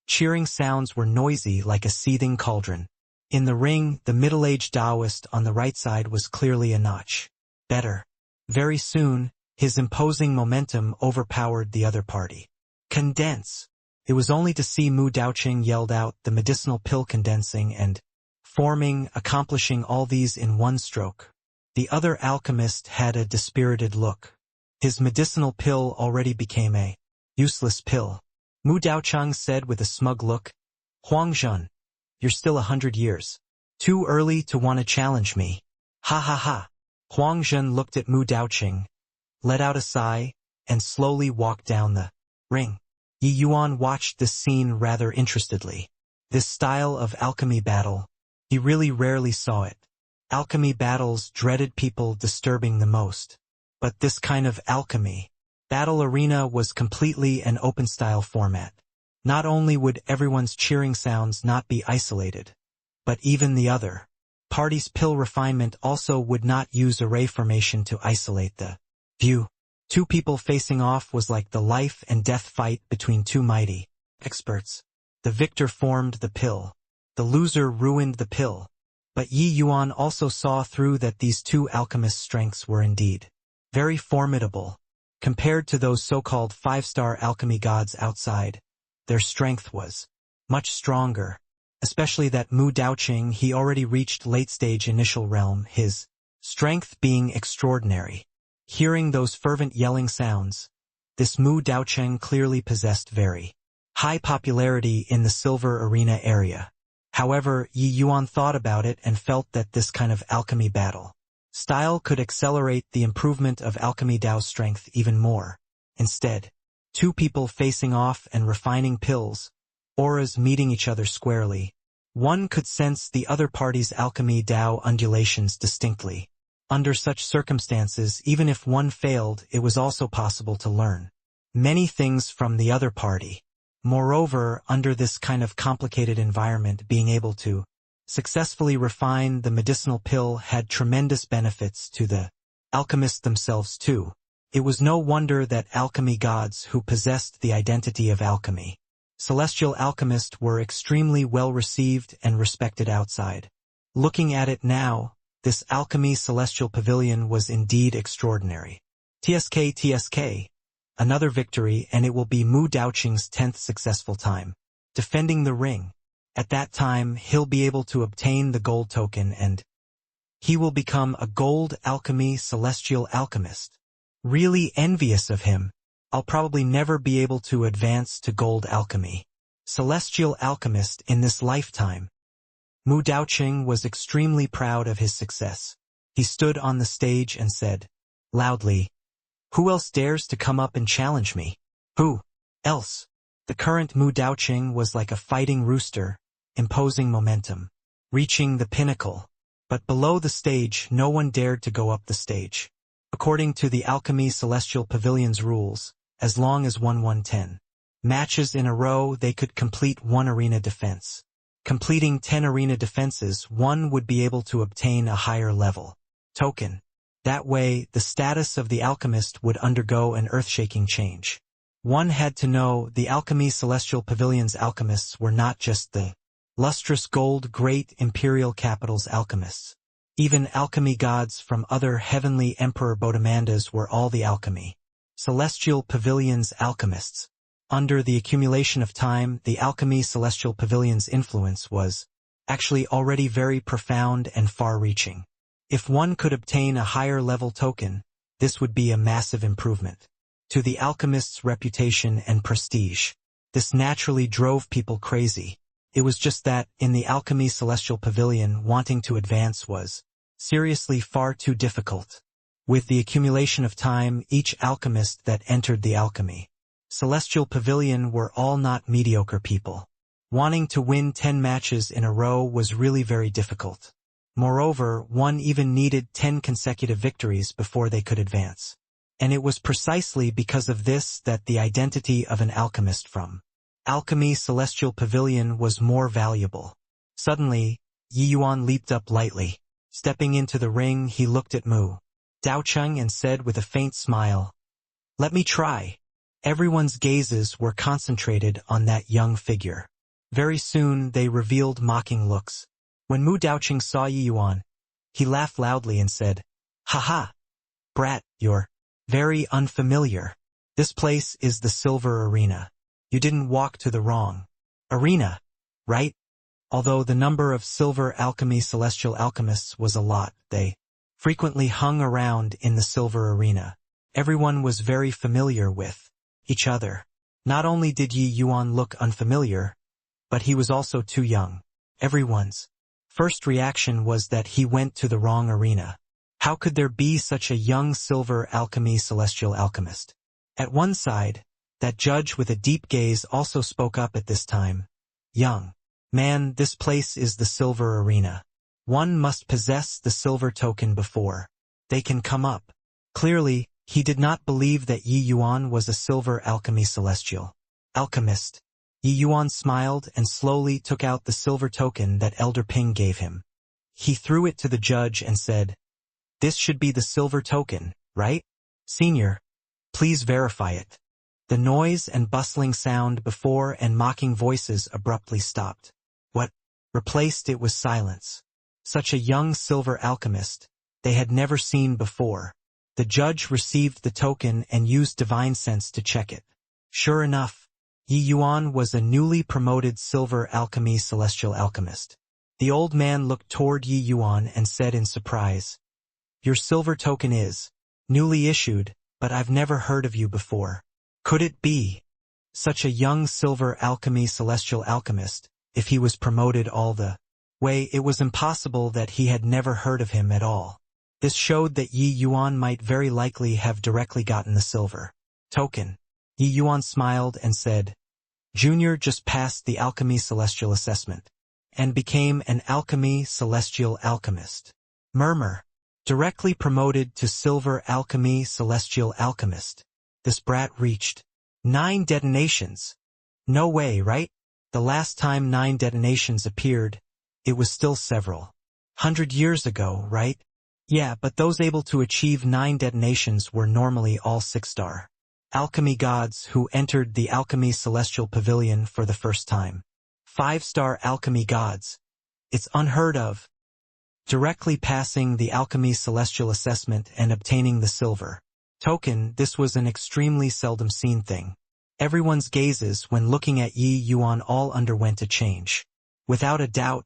cheering sounds were noisy like a seething cauldron. In the ring, the middle-aged Taoist on the right side was clearly a notch better. Very soon, his imposing momentum overpowered the other party. "Condense!" It was only to see Mu Daocheng yelled out, the medicinal pill condensing and forming, accomplishing all these in one stroke. The other alchemist had a dispirited look. His medicinal pill already became a useless pill. Mu Daocheng said with a smug look, "Huangzhen, you're still 100 years too early to want to challenge me." Ha ha ha. Huangzhen looked at Mu Daocheng, let out a sigh, and slowly walked down the ring. Yi Yuan watched this scene rather interestedly. This style of alchemy battle, he really rarely saw it. Alchemy battles dreaded people disturbing the most. But this kind of alchemy battle arena was completely an open-style format. Not only would everyone's cheering sounds not be isolated, but even the other party's pill refinement also would not use array formation to isolate the view. Two people facing off was like the life and death fight between two mighty experts. The victor formed the pill. The loser ruined the pill. But Yi Yuan also saw through that these two alchemists' strengths were indeed very formidable. Compared to those so-called 5-star alchemy gods outside, their strength was much stronger, especially that Mu Daoqing he already reached late-stage initial realm, his strength being extraordinary. Hearing those fervent yelling sounds, this Mu Daoqing clearly possessed very high popularity in the Silver Arena area. However, Yi Yuan thought about it and felt that this kind of alchemy battle style could accelerate the improvement of alchemy Dao's strength even more. Instead, two people facing off and refining pills, auras meeting each other squarely, one could sense the other party's alchemy Dao undulations distinctly. Under such circumstances, even if one failed, it was also possible to learn many things from the other party. Moreover, under this kind of complicated environment, being able to successfully refine the medicinal pill had tremendous benefits to the alchemists themselves too. It was no wonder that alchemy gods who possessed the identity of alchemy, celestial alchemists, were extremely well received and respected outside. Looking at it now, this alchemy celestial pavilion was indeed extraordinary. TSK, another victory, and it will be Mu Daoqing's 10th successful time defending the ring. At that time, he'll be able to obtain the gold token and he will become a gold alchemy celestial alchemist. Really envious of him. I'll probably never be able to advance to gold alchemy celestial alchemist in this lifetime. Mu Daoqing was extremely proud of his success. He stood on the stage and said loudly, "Who else dares to come up and challenge me? Who else?" The current Mu Daoqing was like a fighting rooster, imposing momentum, reaching the pinnacle. But below the stage, no one dared to go up the stage. According to the Alchemy Celestial Pavilion's rules, as long as one won 10 matches in a row, they could complete one arena defense. Completing 10 arena defenses, one would be able to obtain a higher level token. That way, the status of the alchemist would undergo an earth-shaking change. One had to know the Alchemy Celestial Pavilion's alchemists were not just the lustrous gold great imperial capital's alchemists. Even alchemy gods from other heavenly Emperor Bodemandas were all the Alchemy Celestial Pavilion's alchemists. Under the accumulation of time, the Alchemy Celestial Pavilion's influence was actually already very profound and far-reaching. If one could obtain a higher level token, this would be a massive improvement to the alchemist's reputation and prestige. This naturally drove people crazy. It was just that, in the Alchemy Celestial Pavilion, wanting to advance was seriously far too difficult. With the accumulation of time, each alchemist that entered the Alchemy Celestial Pavilion were all not mediocre people. Wanting to win 10 matches in a row was really very difficult. Moreover, one even needed 10 consecutive victories before they could advance. And it was precisely because of this that the identity of an alchemist from Alchemy Celestial Pavilion was more valuable. Suddenly, Yi Yuan leaped up lightly. Stepping into the ring, he looked at Mu Daoqing and said with a faint smile, "Let me try." Everyone's gazes were concentrated on that young figure. Very soon, they revealed mocking looks. When Mu Daoqing saw Yi Yuan, he laughed loudly and said, "Ha, brat, you're very unfamiliar. This place is the Silver Arena. You didn't walk to the wrong arena, right?" Although the number of Silver Alchemy Celestial Alchemists was a lot, they frequently hung around in the Silver Arena. Everyone was very familiar with each other. Not only did Yi Yuan look unfamiliar, but he was also too young. Everyone's first reaction was that he went to the wrong arena. How could there be such a young Silver Alchemy Celestial Alchemist? At one side, that judge with a deep gaze also spoke up at this time. "Young man, this place is the Silver Arena. One must possess the silver token before they can come up." Clearly, he did not believe that Yi Yuan was a Silver Alchemy Celestial Alchemist. Yi Yuan smiled and slowly took out the silver token that Elder Ping gave him. He threw it to the judge and said, "This should be the silver token, right? Senior, please verify it." The noise and bustling sound before and mocking voices abruptly stopped. What replaced it was silence. Such a young silver alchemist they had never seen before. The judge received the token and used divine sense to check it. Sure enough, Yi Yuan was a newly promoted silver alchemy celestial alchemist. The old man looked toward Yi Yuan and said in surprise, "Your silver token is newly issued, but I've never heard of you before. Could it be such a young silver alchemy celestial alchemist, if he was promoted all the way? It was impossible that he had never heard of him at all. This showed that Yi Yuan might very likely have directly gotten the silver token. Yi Yuan smiled and said, "Junior just passed the alchemy celestial assessment and became an alchemy celestial alchemist." Murmur. Directly promoted to silver alchemy celestial alchemist. This brat reached 9 detonations. No way, right? The last time 9 detonations appeared, it was still several 100 years ago, right? Yeah, but those able to achieve 9 detonations were normally all 6-star alchemy gods who entered the alchemy celestial pavilion for the first time. 5-star alchemy gods. It's unheard of. Directly passing the alchemy celestial assessment and obtaining the silver token, this was an extremely seldom seen thing. Everyone's gazes when looking at Yi Yuan all underwent a change. Without a doubt,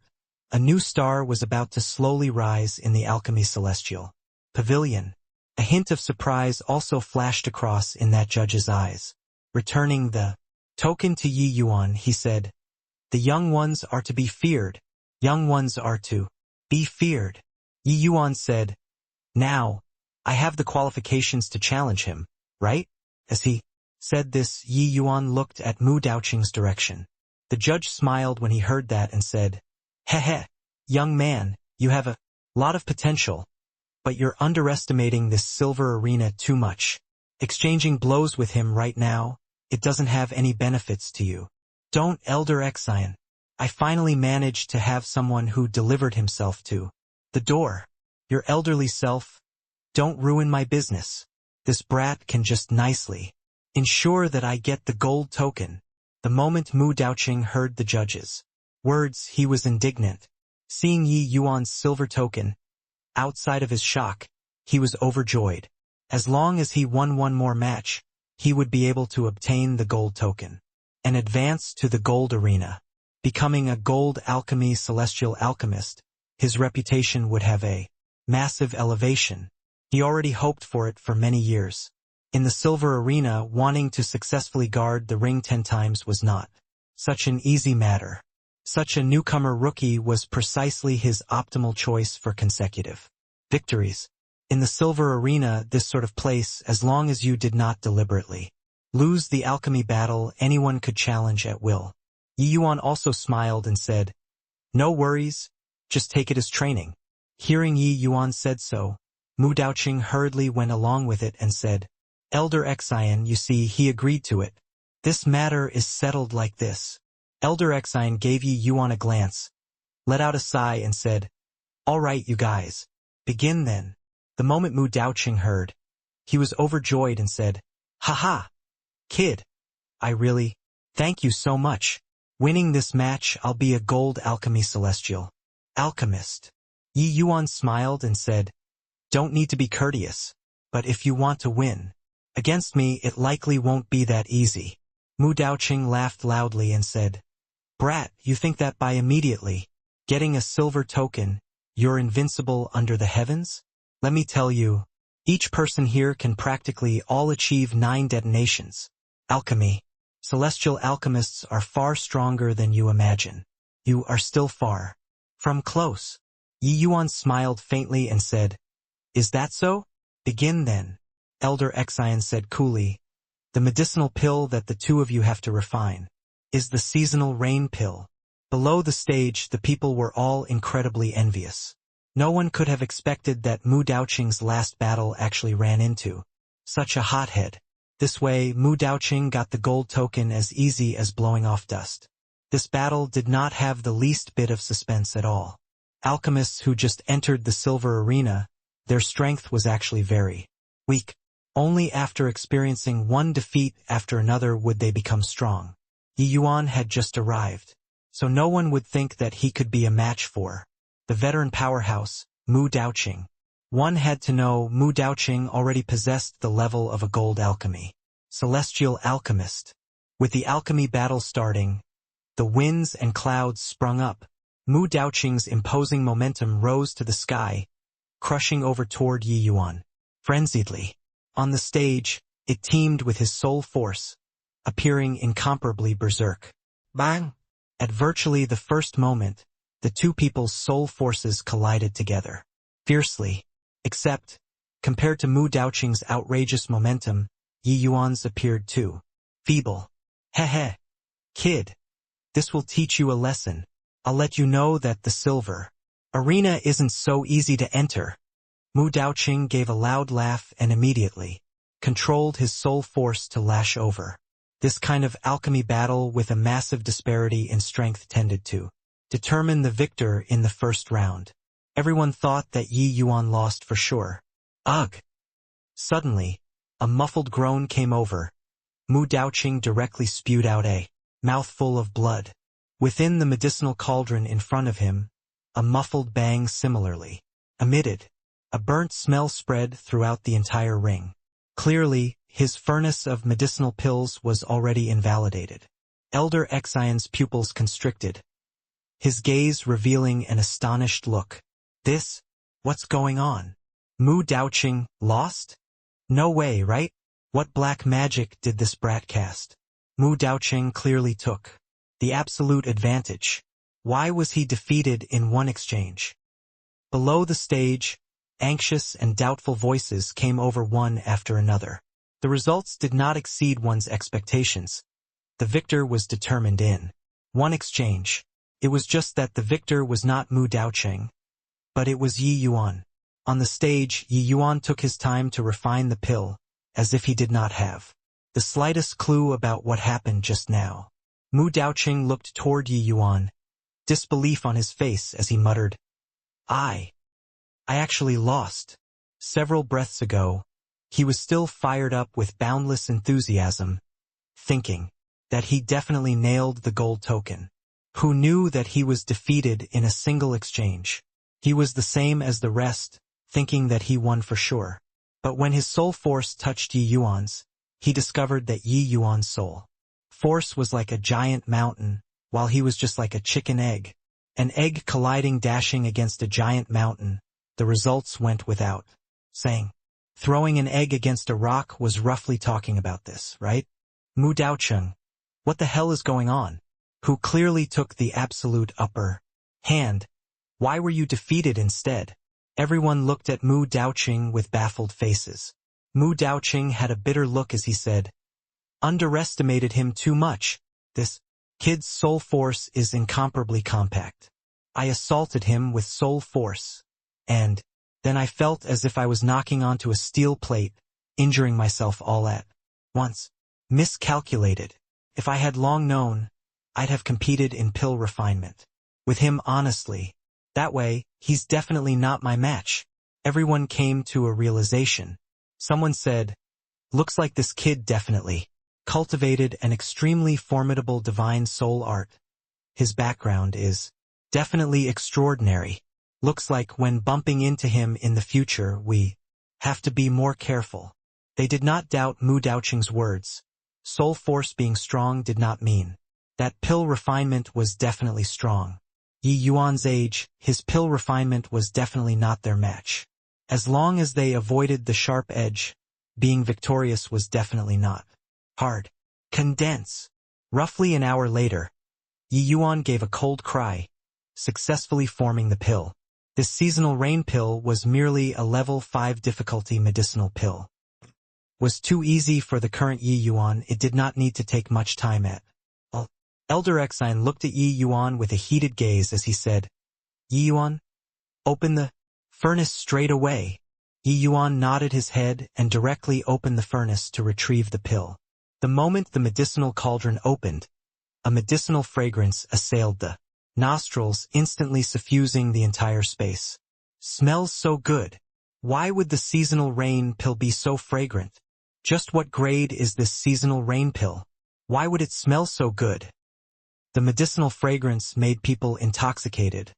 a new star was about to slowly rise in the alchemy celestial pavilion. A hint of surprise also flashed across in that judge's eyes. Returning the token to Yi Yuan, he said, "The young ones are to be feared. Young ones are to be feared." Yi Yuan said, "Now, I have the qualifications to challenge him, right?" As he said this, Yi Yuan looked at Mu Daoqing's direction. The judge smiled when he heard that and said, "Heh, young man, you have a lot of potential, but you're underestimating this silver arena too much. Exchanging blows with him right now, it doesn't have any benefits to you. Don't, Elder Exion. I finally managed to have someone who delivered himself to the door. Your elderly self, don't ruin my business. This brat can just nicely ensure that I get the gold token." The moment Mu Daoqing heard the judge's words, he was indignant. Seeing Yi Yuan's silver token, outside of his shock, he was overjoyed. As long as he won one more match, he would be able to obtain the gold token and advance to the gold arena. Becoming a gold alchemy celestial alchemist, his reputation would have a massive elevation. He already hoped for it for many years. In the silver arena, wanting to successfully guard the ring 10 times was not such an easy matter. Such a newcomer rookie was precisely his optimal choice for consecutive victories. In the silver arena, this sort of place, as long as you did not deliberately lose the alchemy battle, anyone could challenge at will. Yi Yuan also smiled and said, "No worries, just take it as training." Hearing Yi Yuan said so, Mu Daoqing hurriedly went along with it and said, "Elder Exion, you see, he agreed to it. This matter is settled like this." Elder Exion gave Yi Yuan a glance, let out a sigh and said, "All right, you guys, begin then." The moment Mu Daoqing heard, he was overjoyed and said, "Haha, kid, I really thank you so much. Winning this match, I'll be a gold alchemy celestial alchemist." Yi Yuan smiled and said, "Don't need to be courteous, but if you want to win against me, it likely won't be that easy." Mu Daoqing laughed loudly and said, "Brat, you think that by immediately getting a silver token, you're invincible under the heavens? Let me tell you, each person here can practically all achieve 9 detonations. Alchemy. Celestial alchemists are far stronger than you imagine. You are still far from close." Yi Yuan smiled faintly and said, "Is that so? Begin then." Elder Exion said coolly, "The medicinal pill that the two of you have to refine is the seasonal rain pill." Below the stage, the people were all incredibly envious. No one could have expected that Mu Daoqing's last battle actually ran into such a hothead. This way, Mu Daoqing got the gold token as easy as blowing off dust. This battle did not have the least bit of suspense at all. Alchemists who just entered the silver arena, their strength was actually very weak. Only after experiencing one defeat after another would they become strong. Yi Yuan had just arrived, so no one would think that he could be a match for the veteran powerhouse, Mu Daoqing. One had to know Mu Daoqing already possessed the level of a gold alchemy celestial alchemist. With the alchemy battle starting, the winds and clouds sprung up. Mu Daoqing's imposing momentum rose to the sky, crushing over toward Yi Yuan. Frenziedly. On the stage, it teemed with his soul force, appearing incomparably berserk. Bang! At virtually the first moment, the two people's soul forces collided together. Fiercely. Except, compared to Mu Daoqing's outrageous momentum, Yi Yuan's appeared too feeble. Heh. Kid. This will teach you a lesson. I'll let you know that the silver arena isn't so easy to enter. Mu Daoqing gave a loud laugh and immediately controlled his soul force to lash over. This kind of alchemy battle with a massive disparity in strength tended to determine the victor in the first round. Everyone thought that Yi Yuan lost for sure. Ugh! Suddenly, a muffled groan came over. Mu Daoqing directly spewed out a mouthful of blood. Within the medicinal cauldron in front of him, a muffled bang similarly emitted. A burnt smell spread throughout the entire ring. Clearly, his furnace of medicinal pills was already invalidated. Elder Exion's pupils constricted, his gaze revealing an astonished look. What's going on? Mu Daoqing, lost? No way, right? What black magic did this brat cast? Mu Daoqing clearly took the absolute advantage. Why was he defeated in one exchange? Below the stage, anxious and doubtful voices came over one after another. The results did not exceed one's expectations. The victor was determined in one exchange. It was just that the victor was not Mu Daoqing, but it was Yi Yuan. On the stage, Yi Yuan took his time to refine the pill, as if he did not have the slightest clue about what happened just now. Mu Daoqing looked toward Yi Yuan, disbelief on his face as he muttered, I actually lost. Several breaths ago, he was still fired up with boundless enthusiasm, thinking that he definitely nailed the gold token. Who knew that he was defeated in a single exchange? He was the same as the rest, thinking that he won for sure. But when his soul force touched Yi Yuan's, he discovered that Yi Yuan's soul force was like a giant mountain, while he was just like a chicken egg. An egg colliding dashing against a giant mountain. The results went without saying. Throwing an egg against a rock was roughly talking about this, right? Mu Daoqing, what the hell is going on? Who clearly took the absolute upper hand. Why were you defeated instead? Everyone looked at Mu Daoqing with baffled faces. Mu Daoqing had a bitter look as he said, underestimated him too much. This kid's soul force is incomparably compact. I assaulted him with soul force. And then I felt as if I was knocking onto a steel plate, injuring myself all at once. Miscalculated. If I had long known, I'd have competed in pill refinement with him honestly. That way, he's definitely not my match. Everyone came to a realization. Someone said, looks like this kid definitely cultivated an extremely formidable divine soul art. His background is definitely extraordinary. Looks like when bumping into him in the future we have to be more careful. They did not doubt Mu Daoqing's words. Soul force being strong did not mean that pill refinement was definitely strong. Yi Yuan's age, his pill refinement was definitely not their match. As long as they avoided the sharp edge, being victorious was definitely not hard. Condense. Roughly an hour later, Yi Yuan gave a cold cry, successfully forming the pill. This seasonal rain pill was merely a level 5 difficulty medicinal pill. Was too easy for the current Yi Yuan. It did not need to take much time at all. Elder Exine looked at Yi Yuan with a heated gaze as he said, Yi Yuan, open the furnace straight away. Yi Yuan nodded his head and directly opened the furnace to retrieve the pill. The moment the medicinal cauldron opened, a medicinal fragrance assailed the nostrils, instantly suffusing the entire space. Smells so good. Why would the seasonal rain pill be so fragrant? Just what grade is this seasonal rain pill? Why would it smell so good? The medicinal fragrance made people intoxicated,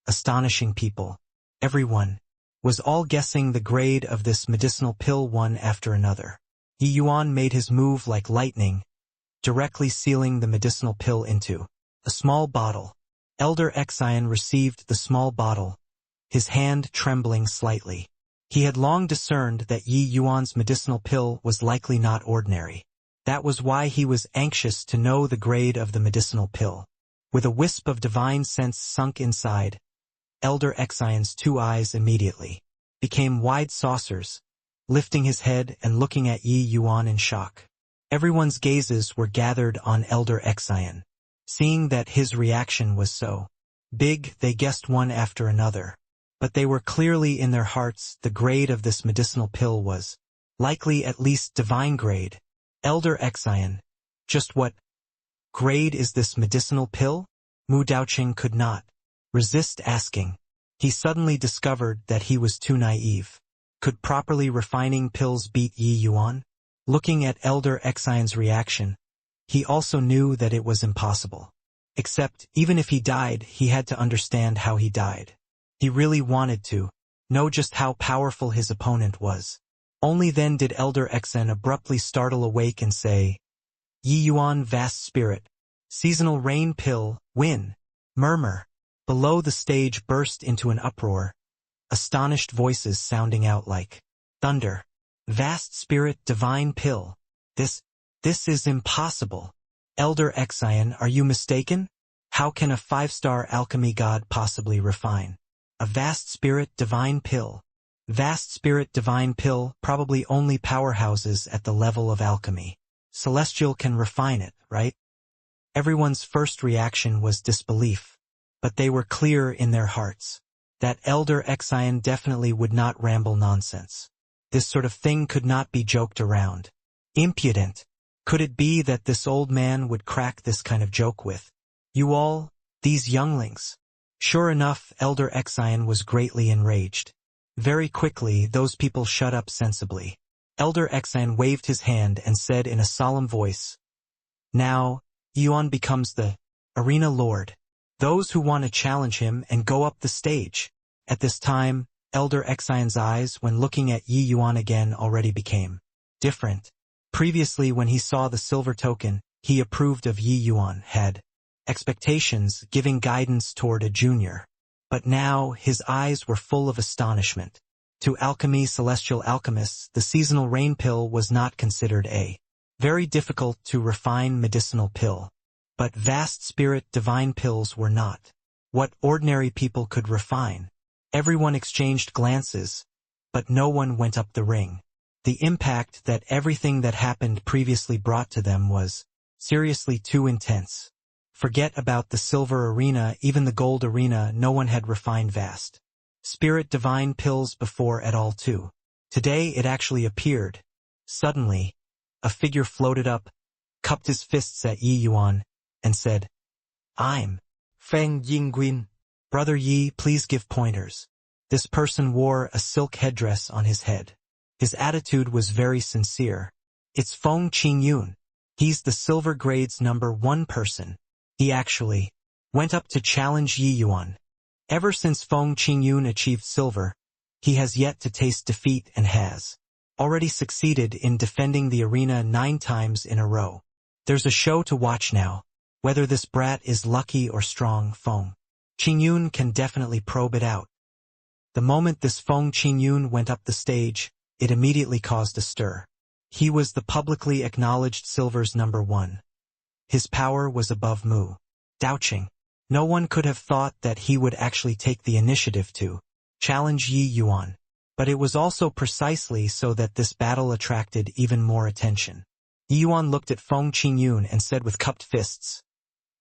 astonishing people. Everyone was all guessing the grade of this medicinal pill one after another. Yi Yuan made his move like lightning, directly sealing the medicinal pill into a small bottle. Elder Exion received the small bottle, his hand trembling slightly. He had long discerned that Yi Yuan's medicinal pill was likely not ordinary. That was why he was anxious to know the grade of the medicinal pill. With a wisp of divine sense sunk inside, Elder Exion's 2 eyes immediately became wide saucers, lifting his head and looking at Yi Yuan in shock. Everyone's gazes were gathered on Elder Exion. Seeing that his reaction was so big, they guessed one after another. But they were clearly in their hearts the grade of this medicinal pill was likely at least divine grade. Elder Exion, just what grade is this medicinal pill? Mu Daoqing could not resist asking. He suddenly discovered that he was too naive. Could properly refining pills beat Yi Yuan? Looking at Elder Exion's reaction, he also knew that it was impossible. Except, even if he died, he had to understand how he died. He really wanted to know just how powerful his opponent was. Only then did Elder Exion abruptly startle awake and say, Yi Yuan vast spirit, seasonal rain pill, win. Murmur. Below the stage burst into an uproar, astonished voices sounding out like thunder. Vast spirit divine pill. This is impossible. Elder Exion, are you mistaken? How can a 5-star alchemy god possibly refine a vast spirit divine pill? Vast spirit divine pill, probably only powerhouses at the level of alchemy. Celestial can refine it, right? Everyone's first reaction was disbelief, but they were clear in their hearts that Elder Exion definitely would not ramble nonsense. This sort of thing could not be joked around. Impudent. Could it be that this old man would crack this kind of joke with you all, these younglings? Sure enough, Elder Exion was greatly enraged. Very quickly, those people shut up sensibly. Elder Exion waved his hand and said in a solemn voice, Now, Yuan becomes the arena lord. Those who want to challenge him and go up the stage. At this time, Elder Exion's eyes, when looking at Yi Yuan again, already became different. Previously, when he saw the silver token, he approved of Yi Yuan, had expectations, giving guidance toward a junior. But now, his eyes were full of astonishment. To alchemy celestial alchemists, the seasonal rain pill was not considered a very difficult to refine medicinal pill. But vast spirit divine pills were not what ordinary people could refine. Everyone exchanged glances, but no one went up the ring. The impact that everything that happened previously brought to them was seriously too intense. Forget about the silver arena, even the gold arena, no one had refined vast spirit divine pills before at all too. Today it actually appeared. Suddenly, a figure floated up, cupped his fists at Yi Yuan, and said, I'm Feng Yingguin. Brother Yi, please give pointers. This person wore a silk headdress on his head. His attitude was very sincere. It's Feng Qingyun. He's the silver grade's #1 person. He actually went up to challenge Yi Yuan. Ever since Feng Qingyun achieved silver, he has yet to taste defeat and has already succeeded in defending the arena 9 times in a row. There's a show to watch now. Whether this brat is lucky or strong, Feng Qingyun can definitely probe it out. The moment this Feng Qingyun went up the stage, it immediately caused a stir. He was the publicly acknowledged silver's #1. His power was above Mu Daoqing. No one could have thought that he would actually take the initiative to challenge Yi Yuan. But it was also precisely so that this battle attracted even more attention. Yi Yuan looked at Feng Qingyun and said with cupped fists,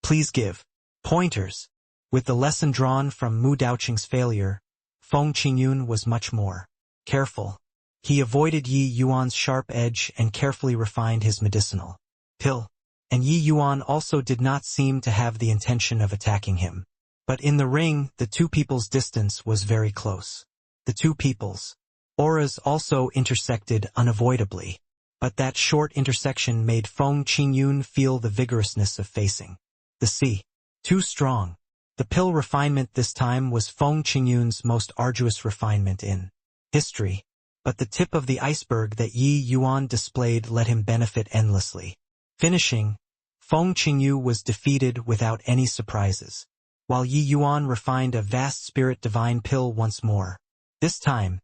Please give pointers. With the lesson drawn from Mu Daoqing's failure, Feng Qingyun was much more careful. He avoided Yi Yuan's sharp edge and carefully refined his medicinal pill. And Yi Yuan also did not seem to have the intention of attacking him. But in the ring, the two people's distance was very close. The two people's auras also intersected unavoidably. But that short intersection made Feng Qingyun feel the vigorousness of facing the sea. Too strong. The pill refinement this time was Feng Qingyun's most arduous refinement in history. But the tip of the iceberg that Yi Yuan displayed let him benefit endlessly. Finishing, Feng Qingyu was defeated without any surprises, while Yi Yuan refined a vast spirit divine pill once more. This time,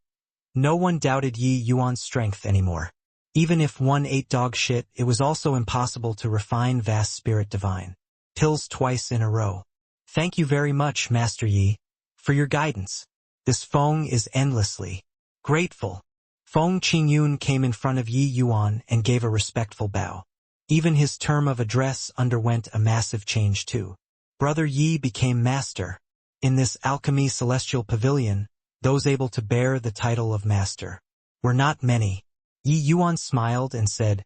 no one doubted Yi Yuan's strength anymore. Even if one ate dog shit, it was also impossible to refine vast spirit divine pills twice in a row. Thank you very much, Master Yi, for your guidance. This Feng is endlessly grateful. Feng Qingyun came in front of Yi Yuan and gave a respectful bow. Even his term of address underwent a massive change too. Brother Yi became master. In this alchemy celestial pavilion, those able to bear the title of master were not many. Yi Yuan smiled and said,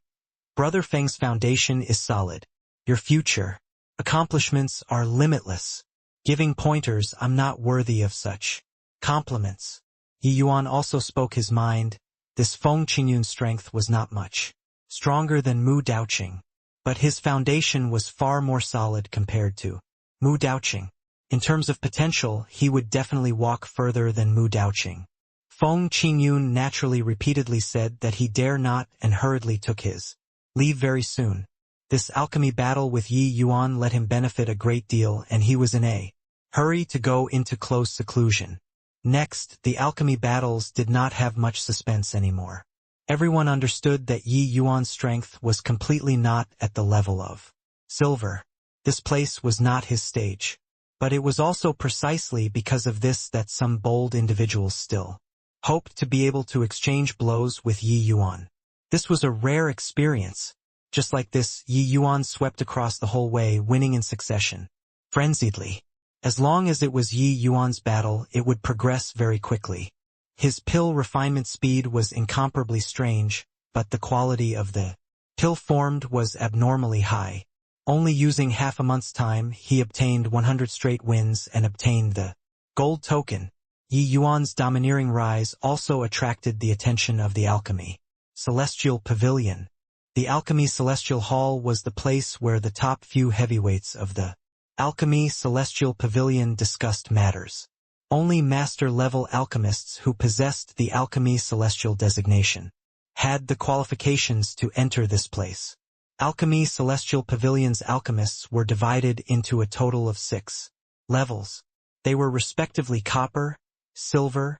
Brother Feng's foundation is solid. Your future accomplishments are limitless. Giving pointers, I'm not worthy of such compliments. Yi Yuan also spoke his mind. This Feng Qingyun's strength was not much stronger than Mu Daoqing, but his foundation was far more solid compared to Mu Daoqing. In terms of potential, he would definitely walk further than Mu Daoqing. Feng Qingyun naturally repeatedly said that he dare not and hurriedly took his leave very soon. This alchemy battle with Yi Yuan let him benefit a great deal, and he was in a hurry to go into close seclusion. Next, the alchemy battles did not have much suspense anymore. Everyone understood that Yi Yuan's strength was completely not at the level of silver. This place was not his stage. But it was also precisely because of this that some bold individuals still hoped to be able to exchange blows with Yi Yuan. This was a rare experience. Just like this, Yi Yuan swept across the whole way, winning in succession, frenziedly. As long as it was Yi Yuan's battle, it would progress very quickly. His pill refinement speed was incomparably strange, but the quality of the pill formed was abnormally high. Only using half a month's time, he obtained 100 straight wins and obtained the gold token. Yi Yuan's domineering rise also attracted the attention of the Alchemy Celestial Pavilion. The Alchemy Celestial Hall was the place where the top few heavyweights of the Alchemy Celestial Pavilion discussed matters. Only master-level alchemists who possessed the Alchemy Celestial designation had the qualifications to enter this place. Alchemy Celestial Pavilion's alchemists were divided into a total of 6 levels. They were respectively copper, silver,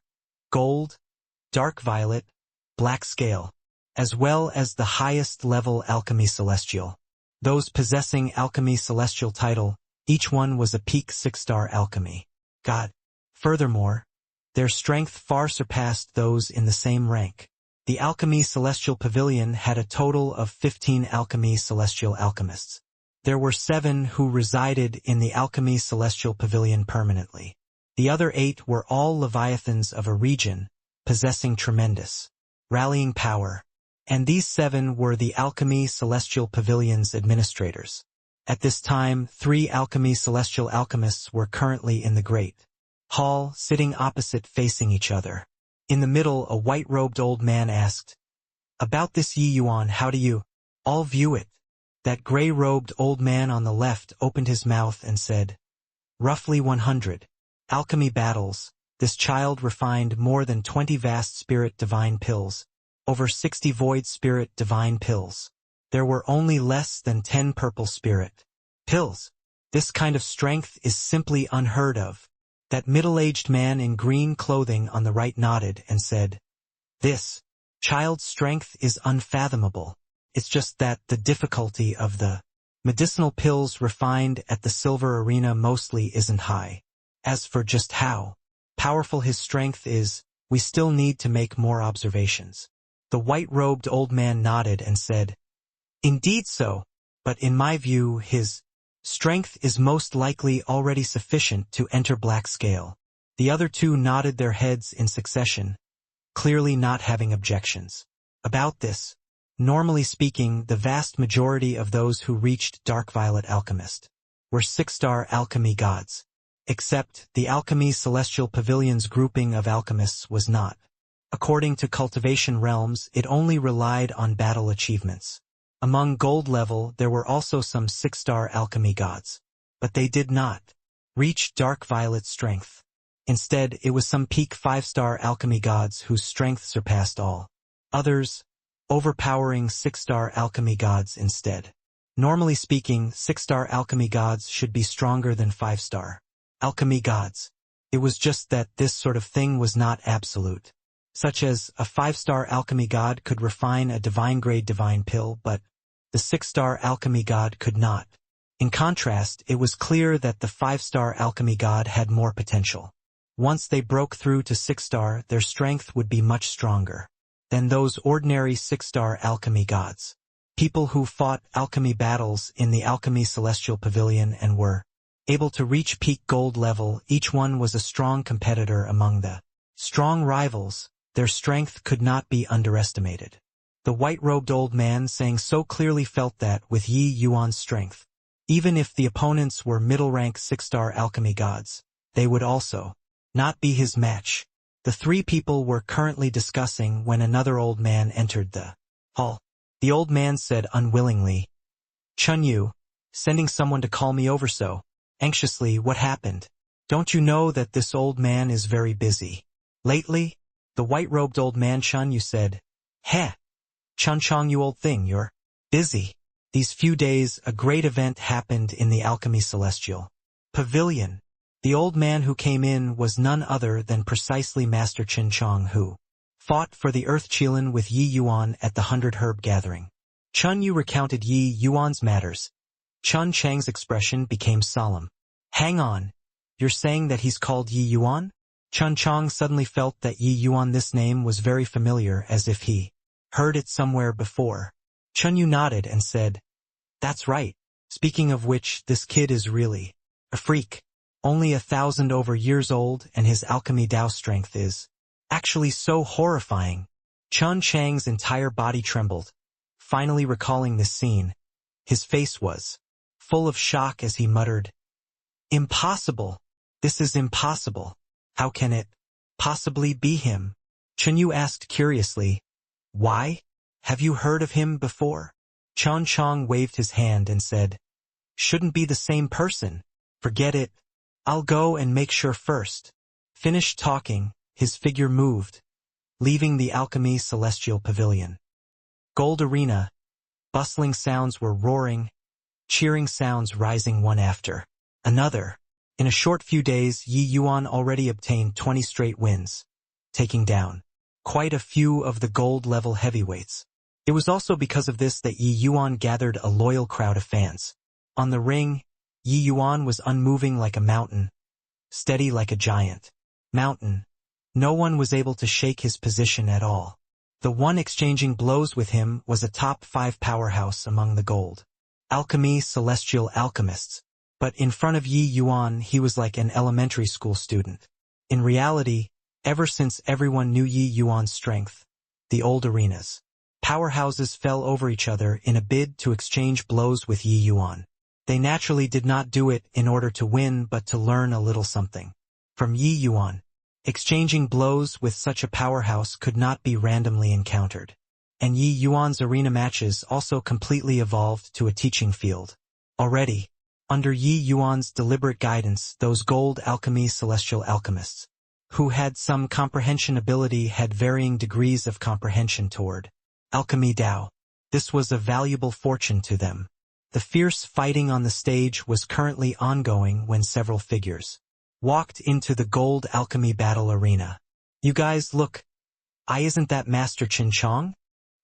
gold, dark violet, black scale, as well as the highest level Alchemy Celestial. Those possessing Alchemy Celestial title, each one was a peak 6-star Alchemy God. Furthermore, their strength far surpassed those in the same rank. The Alchemy Celestial Pavilion had a total of 15 Alchemy Celestial alchemists. There were 7 who resided in the Alchemy Celestial Pavilion permanently. The other 8 were all Leviathans of a region, possessing tremendous rallying power, and these 7 were the Alchemy Celestial Pavilion's administrators. At this time, 3 Alchemy Celestial alchemists were currently in the Great Hall, sitting opposite facing each other. In the middle, a white-robed old man asked, "About this Yi Yuan, how do you all view it?" That gray-robed old man on the left opened his mouth and said, "Roughly 100 alchemy battles. This child refined more than 20 vast spirit divine pills, over 60 void spirit divine pills. There were only less than 10 purple spirit pills. This kind of strength is simply unheard of." That middle-aged man in green clothing on the right nodded and said, "This child's strength is unfathomable. It's just that the difficulty of the medicinal pills refined at the silver arena mostly isn't high. As for just how powerful his strength is, we still need to make more observations." The white-robed old man nodded and said, "Indeed so, but in my view his strength is most likely already sufficient to enter black scale." The other 2 nodded their heads in succession, clearly not having objections. About this, normally speaking, the vast majority of those who reached Dark Violet Alchemist were 6-star alchemy gods, except the Alchemy Celestial Pavilion's grouping of alchemists was not. According to cultivation realms, it only relied on battle achievements. Among gold level, there were also some 6-star alchemy gods, but they did not reach Dark Violet strength. Instead, it was some peak 5-star alchemy gods whose strength surpassed all others, overpowering 6-star alchemy gods instead. Normally speaking, 6-star alchemy gods should be stronger than 5-star alchemy gods. It was just that this sort of thing was not absolute. Such as, a 5-star alchemy god could refine a divine-grade divine pill, but the 6-star alchemy god could not. In contrast, it was clear that the 5-star alchemy god had more potential. Once they broke through to 6-star, their strength would be much stronger than those ordinary 6-star alchemy gods. People who fought alchemy battles in the Alchemy Celestial Pavilion and were able to reach peak gold level, each one was a strong competitor among the strong rivals. Their strength could not be underestimated. The white-robed old man saying so clearly felt that with Yi Yuan's strength, even if the opponents were middle-rank 6-star alchemy gods, they would also not be his match. The three people were currently discussing when another old man entered the hall. The old man said unwillingly, "Chun Yu, sending someone to call me over so anxiously, what happened? Don't you know that this old man is very busy lately?" The white-robed old man Chun Yu said, "Heh, Chun Chong, you old thing, you're busy. These few days a great event happened in the Alchemy Celestial Pavilion." The old man who came in was none other than precisely Master Qin Chong, who fought for the Earth Qilin with Yi Yuan at the 100 Herb Gathering. Chun Yu recounted Yi Yuan's matters. Chun Chang's expression became solemn. "Hang on, you're saying that he's called Yi Yuan?" Chun Chong suddenly felt that Yi Yuan, this name was very familiar, as if he heard it somewhere before. Chun Yu nodded and said, "That's right. Speaking of which, this kid is really a freak. Only 1,000 over years old, and his alchemy Dao strength is actually so horrifying." Chun Chang's entire body trembled. Finally recalling this scene, his face was full of shock as he muttered, "Impossible! This is impossible. How can it possibly be him?" Chun Yu asked curiously, "Why? Have you heard of him before?" Chun Chong waved his hand and said, "Shouldn't be the same person. Forget it. I'll go and make sure first." Finished talking, his figure moved, leaving the Alchemy Celestial Pavilion. Gold Arena. Bustling sounds were roaring, cheering sounds rising one after another. In a short few days, Yi Yuan already obtained 20 straight wins, taking down quite a few of the gold-level heavyweights. It was also because of this that Yi Yuan gathered a loyal crowd of fans. On the ring, Yi Yuan was unmoving like a mountain, steady like a giant mountain. No one was able to shake his position at all. The one exchanging blows with him was a top 5 powerhouse among the gold Alchemy Celestial Alchemists. But in front of Yi Yuan, he was like an elementary school student. In reality, ever since everyone knew Yi Yuan's strength, the old arenas, powerhouses fell over each other in a bid to exchange blows with Yi Yuan. They naturally did not do it in order to win, but to learn a little something from Yi Yuan. Exchanging blows with such a powerhouse could not be randomly encountered. And Yi Yuan's arena matches also completely evolved to a teaching field. Already, under Yi Yuan's deliberate guidance, those gold alchemy celestial alchemists, who had some comprehension ability, had varying degrees of comprehension toward alchemy Dao. This was a valuable fortune to them. The fierce fighting on the stage was currently ongoing when several figures walked into the gold alchemy battle arena. "You guys look. Isn't that Master Qin Chong?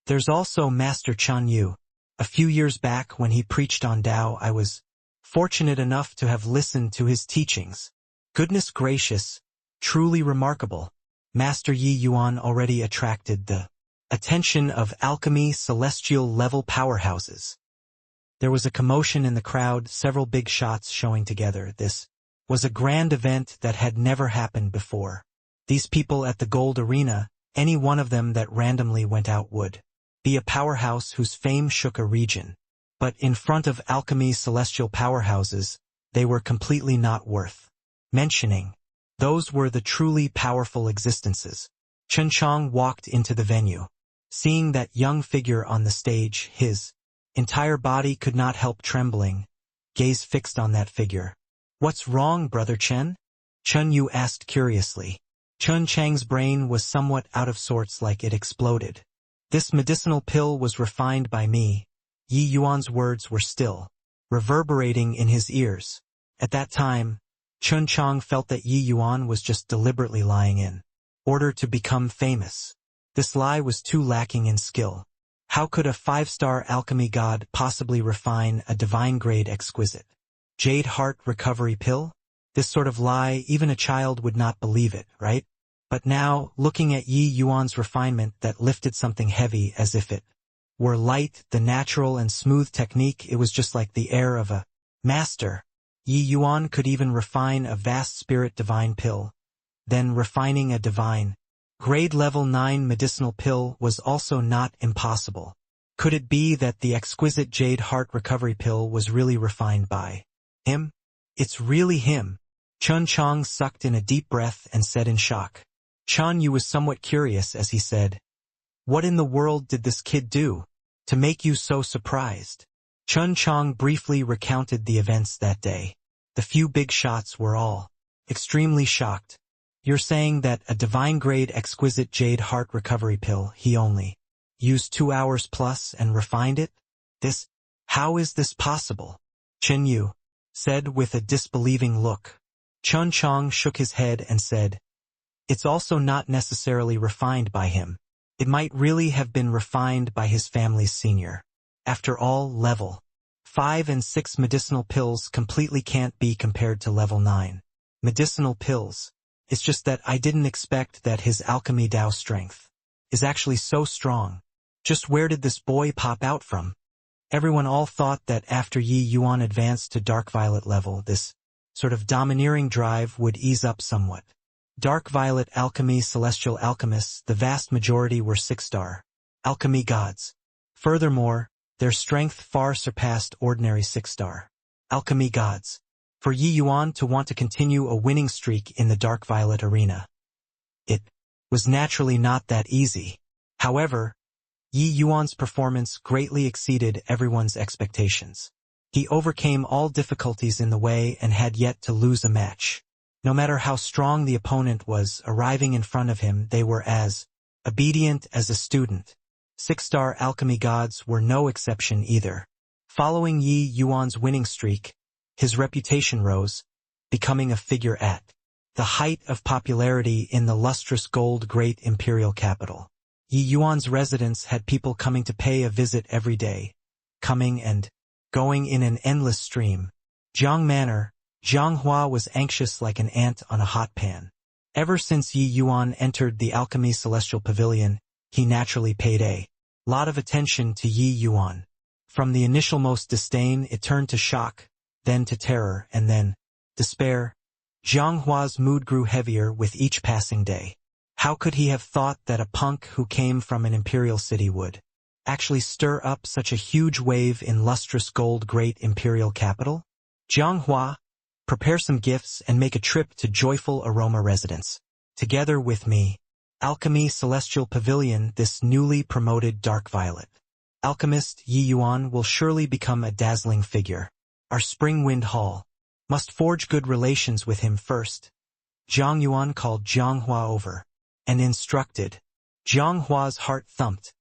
There's also Master Chun Yu. A few years back when he preached on Dao, I was fortunate enough to have listened to his teachings. Goodness gracious, truly remarkable." Master Yi Yuan already attracted the attention of alchemy celestial level powerhouses. There was a commotion in the crowd, several big shots showing together. This was a grand event that had never happened before. These people at the gold arena, any one of them that randomly went out would be a powerhouse whose fame shook a region. But in front of alchemy celestial powerhouses, they were completely not worth mentioning. Those were the truly powerful existences. Chen Chong walked into the venue. Seeing that young figure on the stage, his entire body could not help trembling, gaze fixed on that figure. "What's wrong, Brother Chen?" Chun Yu asked curiously. Chun Chang's brain was somewhat out of sorts, like it exploded. "This medicinal pill was refined by me, Yi Yuan's words were still, reverberating in his ears. At that time, Chun Chang felt that Yi Yuan was just deliberately lying in order to become famous. This lie was too lacking in skill. How could a 5-star alchemy god possibly refine a divine-grade exquisite jade heart recovery pill? This sort of lie, even a child would not believe it, right? But now, looking at Yi Yuan's refinement that lifted something heavy as if it were light, the natural and smooth technique, it was just like the air of a master. Yi Yuan could even refine a vast spirit divine pill. Then refining a divine grade level 9 medicinal pill was also not impossible. Could it be that the exquisite jade heart recovery pill was really refined by him? It's really him. Chun Chang sucked in a deep breath and said in shock. Chun Yu was somewhat curious as he said, "What in the world did this kid do to make you so surprised?" Chun Chang briefly recounted the events that day. The few big shots were all extremely shocked. You're saying that a divine-grade exquisite jade heart recovery pill, he only used 2 hours plus and refined it? How is this possible? Chen Yu said with a disbelieving look. Chun Chang shook his head and said, "It's also not necessarily refined by him. It might really have been refined by his family's senior. After all, level 5 and 6 medicinal pills completely can't be compared to level 9 medicinal pills. It's just that I didn't expect that his alchemy Dao strength is actually so strong. Just where did this boy pop out from?" Everyone all thought that after Yi Yuan advanced to Dark Violet level, this sort of domineering drive would ease up somewhat. Dark Violet alchemy celestial alchemists, the vast majority were 6-star alchemy gods. Furthermore, their strength far surpassed ordinary 6-star alchemy gods. For Yi Yuan to want to continue a winning streak in the Dark Violet arena, it was naturally not that easy. However, Yi Yuan's performance greatly exceeded everyone's expectations. He overcame all difficulties in the way and had yet to lose a match. No matter how strong the opponent was arriving in front of him, they were as obedient as a student. 6-star alchemy gods were no exception either. Following Yi Yuan's winning streak, his reputation rose, becoming a figure at the height of popularity in the lustrous gold great imperial capital. Yi Yuan's residence had people coming to pay a visit every day, coming and going in an endless stream. Jiang Manor, Zhanghua was anxious like an ant on a hot pan. Ever since Yi Yuan entered the Alchemy Celestial Pavilion, he naturally paid a lot of attention to Yi Yuan. From the initial most disdain, it turned to shock, then to terror, and then despair. Zhanghua's mood grew heavier with each passing day. How could he have thought that a punk who came from an imperial city would actually stir up such a huge wave in lustrous gold great imperial capital? Zhanghua, prepare some gifts and make a trip to Joyful Aroma Residence. Together with me, Alchemy Celestial Pavilion, this newly promoted Dark Violet alchemist Yi Yuan will surely become a dazzling figure. Our Spring Wind Hall must forge good relations with him first. Zhang Yuan called Zhanghua over and instructed. Zhanghua's heart thumped,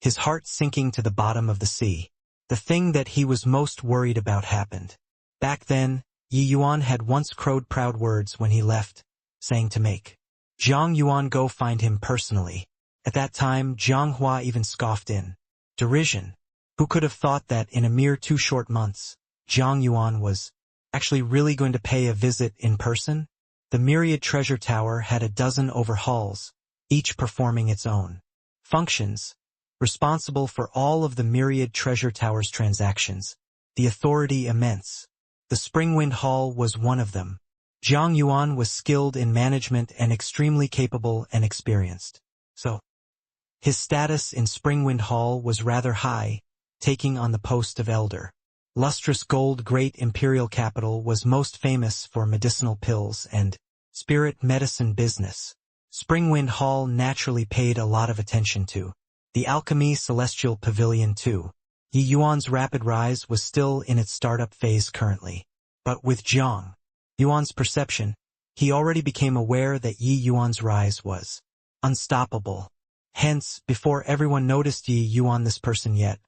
his heart sinking to the bottom of the sea. The thing that he was most worried about happened. Back then, Yi Yuan had once crowed proud words when he left, saying to make Zhang Yuan go find him personally. At that time, Zhanghua even scoffed in derision. Who could have thought that in a mere 2 short months, Zhang Yuan was actually really going to pay a visit in person? The Myriad Treasure Tower had a dozen overhauls, each performing its own functions, responsible for all of the Myriad Treasure Tower's transactions, the authority immense. The Springwind Hall was one of them. Zhang Yuan was skilled in management and extremely capable and experienced. So, his status in Springwind Hall was rather high, taking on the post of elder. Lustrous gold great imperial capital was most famous for medicinal pills and spirit medicine business. Springwind Hall naturally paid a lot of attention to the Alchemy Celestial Pavilion too. Yi Yuan's rapid rise was still in its startup phase currently. But with Zhang Yuan's perception, he already became aware that Yi Yuan's rise was unstoppable. Hence, before everyone noticed Yi Yuan, this person yet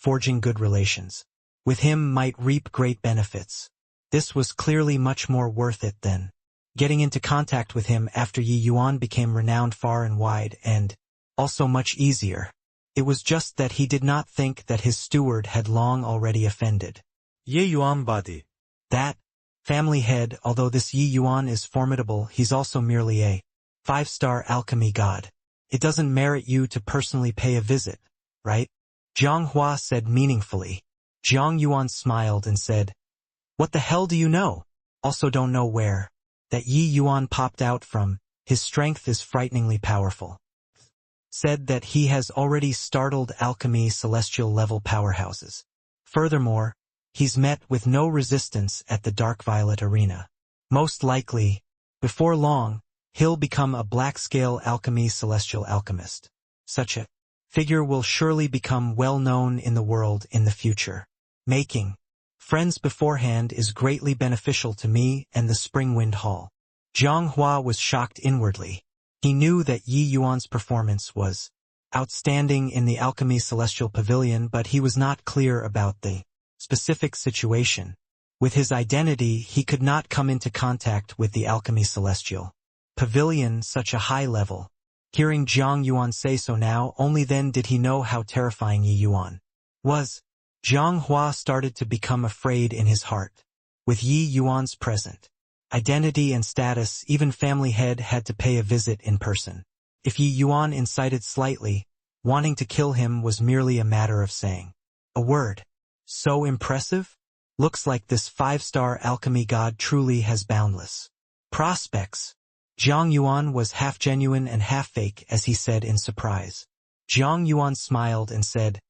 forging good relations with him might reap great benefits. This was clearly much more worth it than getting into contact with him after Yi Yuan became renowned far and wide, and also much easier. It was just that he did not think that his steward had long already offended Ye Yuan body. that family head. Although this Yi Yuan is formidable, he's also merely a 5-star alchemy god. It doesn't merit you to personally pay a visit, right? Zhang Hua said meaningfully. Zhang Yuan smiled and said, "What the hell do you know? Also don't know where that Yi Yuan popped out from. His strength is frighteningly powerful. Said that he has already startled alchemy celestial level powerhouses. Furthermore, he's met with no resistance at the Dark Violet arena. Most likely, before long, he'll become a black-scale alchemy celestial alchemist. Such a figure will surely become well known in the world in the future. Making friends beforehand is greatly beneficial to me and the Spring Wind Hall." Zhang Hua was shocked inwardly. He knew that Yi Yuan's performance was outstanding in the Alchemy Celestial Pavilion, but he was not clear about the specific situation. With his identity, he could not come into contact with the Alchemy Celestial Pavilion such a high level. Hearing Zhang Yuan say so now, only then did he know how terrifying Yi Yuan was. Zhang Hua started to become afraid in his heart. With Yi Yuan's present identity and status, even family head had to pay a visit in person. If Yi Yuan incited slightly, wanting to kill him was merely a matter of saying a word. So impressive? Looks like this 5-star alchemy god truly has boundless prospects. Zhang Yuan was half genuine and half fake as he said in surprise. Zhang Yuan smiled and said,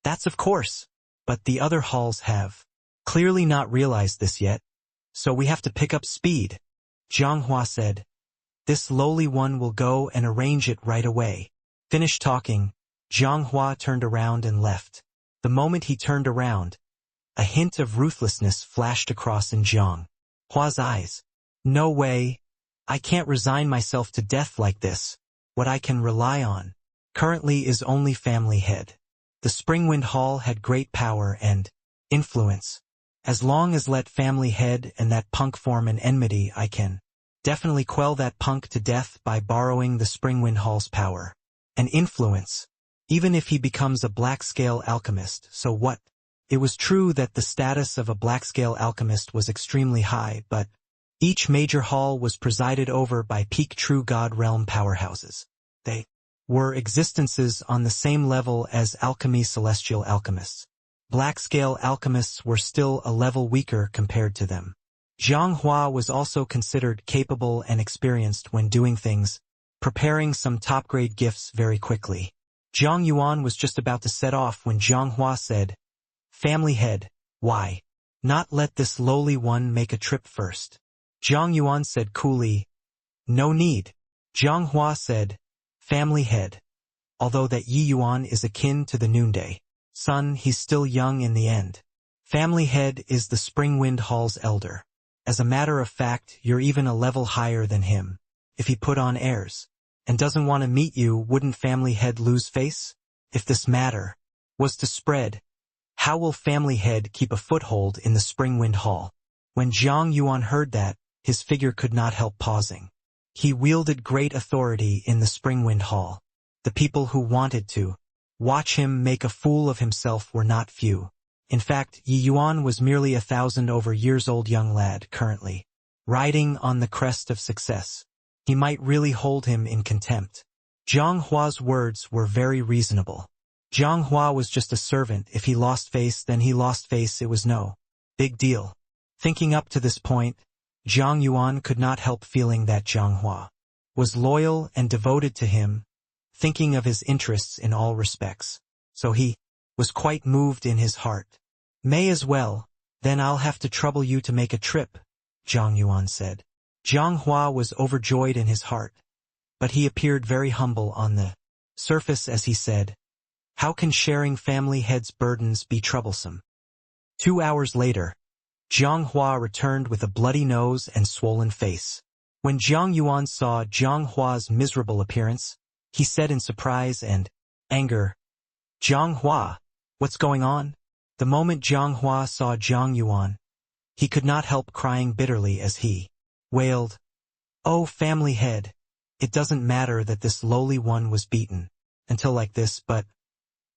"That's of course. But the other halls have clearly not realized this yet, so we have to pick up speed." Zhang Hua said, "This lowly one will go and arrange it right away." Finished talking, Zhang Hua turned around and left. The moment he turned around, a hint of ruthlessness flashed across in Zhang Hua's eyes. "No way. I can't resign myself to death like this. What I can rely on currently is only family head." The Springwind Hall had great power and influence. As long as let family head and that punk form an enmity, I can definitely quell that punk to death by borrowing the Springwind Hall's power and influence, even if he becomes a black-scale alchemist. So what? It was true that the status of a black-scale alchemist was extremely high, but each major hall was presided over by peak true god realm powerhouses. They were existences on the same level as alchemy celestial alchemists. Black-scale alchemists were still a level weaker compared to them. Zhang Hua was also considered capable and experienced when doing things, preparing some top-grade gifts very quickly. Zhang Yuan was just about to set off when Zhang Hua said, "Family head, why not let this lowly one make a trip first?" Zhang Yuan said coolly, "No need." Zhang Hua said, "Family head, although that Yi Yuan is akin to the noonday sun, he's still young in the end. Family head is the Springwind Hall's elder. As a matter of fact, you're even a level higher than him. If he put on airs and doesn't want to meet you, wouldn't family head lose face? If this matter was to spread, how will family head keep a foothold in the Springwind Hall?" When Zhang Yuan heard that, his figure could not help pausing. He wielded great authority in the Springwind Hall. The people who wanted to watch him make a fool of himself were not few. In fact, Yi Yuan was merely 1,000-over-years-old young lad currently riding on the crest of success. He might really hold him in contempt. Zhang Hua's words were very reasonable. Zhang Hua was just a servant. If he lost face, then he lost face. It was no big deal. Thinking up to this point, Zhang Yuan could not help feeling that Zhang Hua was loyal and devoted to him, thinking of his interests in all respects. So he was quite moved in his heart. "May as well, then I'll have to trouble you to make a trip," Zhang Yuan said. Zhang Hua was overjoyed in his heart, but he appeared very humble on the surface as he said, "How can sharing family head's burdens be troublesome?" 2 hours later, Zhang Hua returned with a bloody nose and swollen face. When Zhang Yuan saw Zhang Hua's miserable appearance, he said in surprise and anger, "Zhang Hua, What's going on? The moment Jiang Hua saw Jiang Yuan, he could not help crying bitterly as he wailed, "Oh, family head, it doesn't matter that this lowly one was beaten until like this, but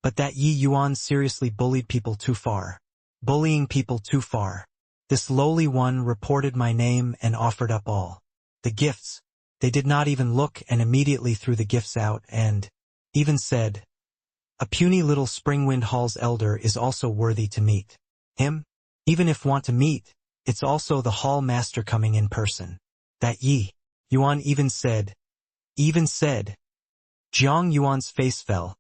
that Yi Yuan seriously bullied people too far. Bullying people too far. This lowly one reported my name and offered up all the gifts. They did not even look and immediately threw the gifts out and even said, a puny little Springwind Hall's elder is also worthy to meet him. Even if want to meet, it's also the hall master coming in person. That Yi Yuan even said, Jiang Yuan's face fell,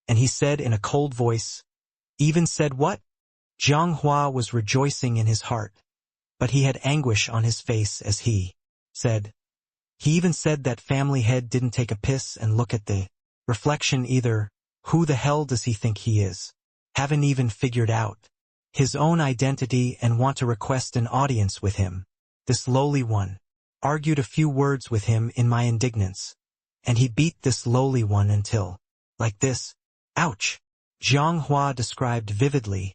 and he said in a cold voice, even said what? Jiang Hua was rejoicing in his heart, but he had anguish on his face as he said. He even said that family head didn't take a piss and look at the reflection either. Who the hell does he think he is? Haven't even figured out his own identity and want to request an audience with him. This lowly one argued a few words with him in my indignance, and he beat this lowly one until, like this, ouch. Jiang Hua described vividly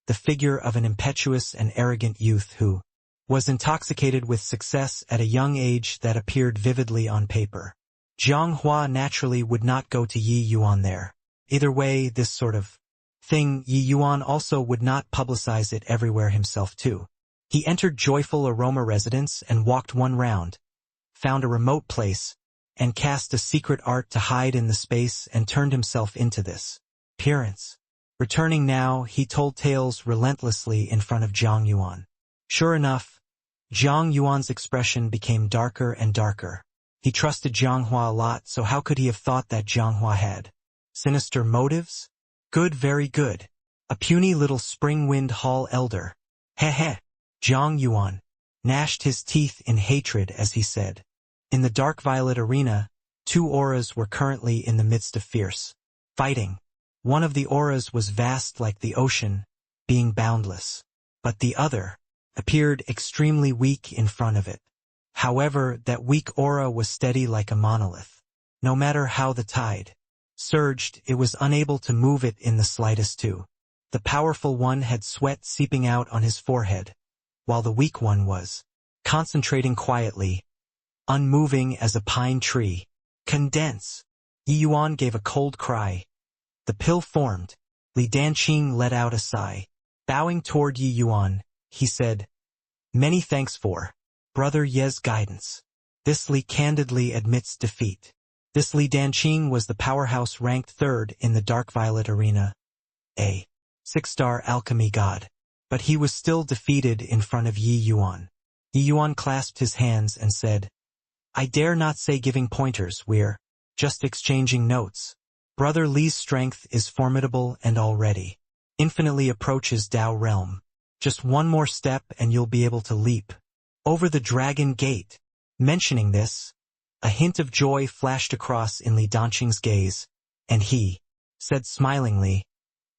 the figure of an impetuous and arrogant youth who was intoxicated with success at a young age that appeared vividly on paper. Jiang Hua naturally would not go to Yi Yuan there. Either way, this sort of thing, Yi Yuan also would not publicize it everywhere himself too. He entered Joyful Aroma Residence and walked one round, found a remote place, and cast a secret art to hide in the space and turned himself into this appearance. Returning now, he told tales relentlessly in front of Jiang Yuan. Sure enough, Jiang Yuan's expression became darker and darker. He trusted Jiang Hua a lot, so how could he have thought that Jiang Hua had sinister motives? Good, very good. A puny little Springwind Hall elder. Heh. Jiang Yuan gnashed his teeth in hatred as he said. In the Dark Violet Arena, two auras were currently in the midst of fierce fighting. One of the auras was vast like the ocean, being boundless, but the other appeared extremely weak in front of it. However, that weak aura was steady like a monolith. No matter how the tide surged, it was unable to move it in the slightest too. The powerful one had sweat seeping out on his forehead, while the weak one was concentrating quietly, unmoving as a pine tree. Condense! Yi Yuan gave a cold cry. The pill formed. Li Danqing let out a sigh. Bowing toward Yi Yuan, he said, many thanks for Brother Ye's guidance. This Li candidly admits defeat. This Li Danqing was the powerhouse ranked third in the Dark Violet Arena, a 6-star alchemy god. But he was still defeated in front of Yi Yuan. Yi Yuan clasped his hands and said, I dare not say giving pointers, we're just exchanging notes. Brother Li's strength is formidable and already infinitely approaches Dao realm. Just one more step and you'll be able to leap over the dragon gate. Mentioning this, a hint of joy flashed across in Li Danqing's gaze, and he said smilingly,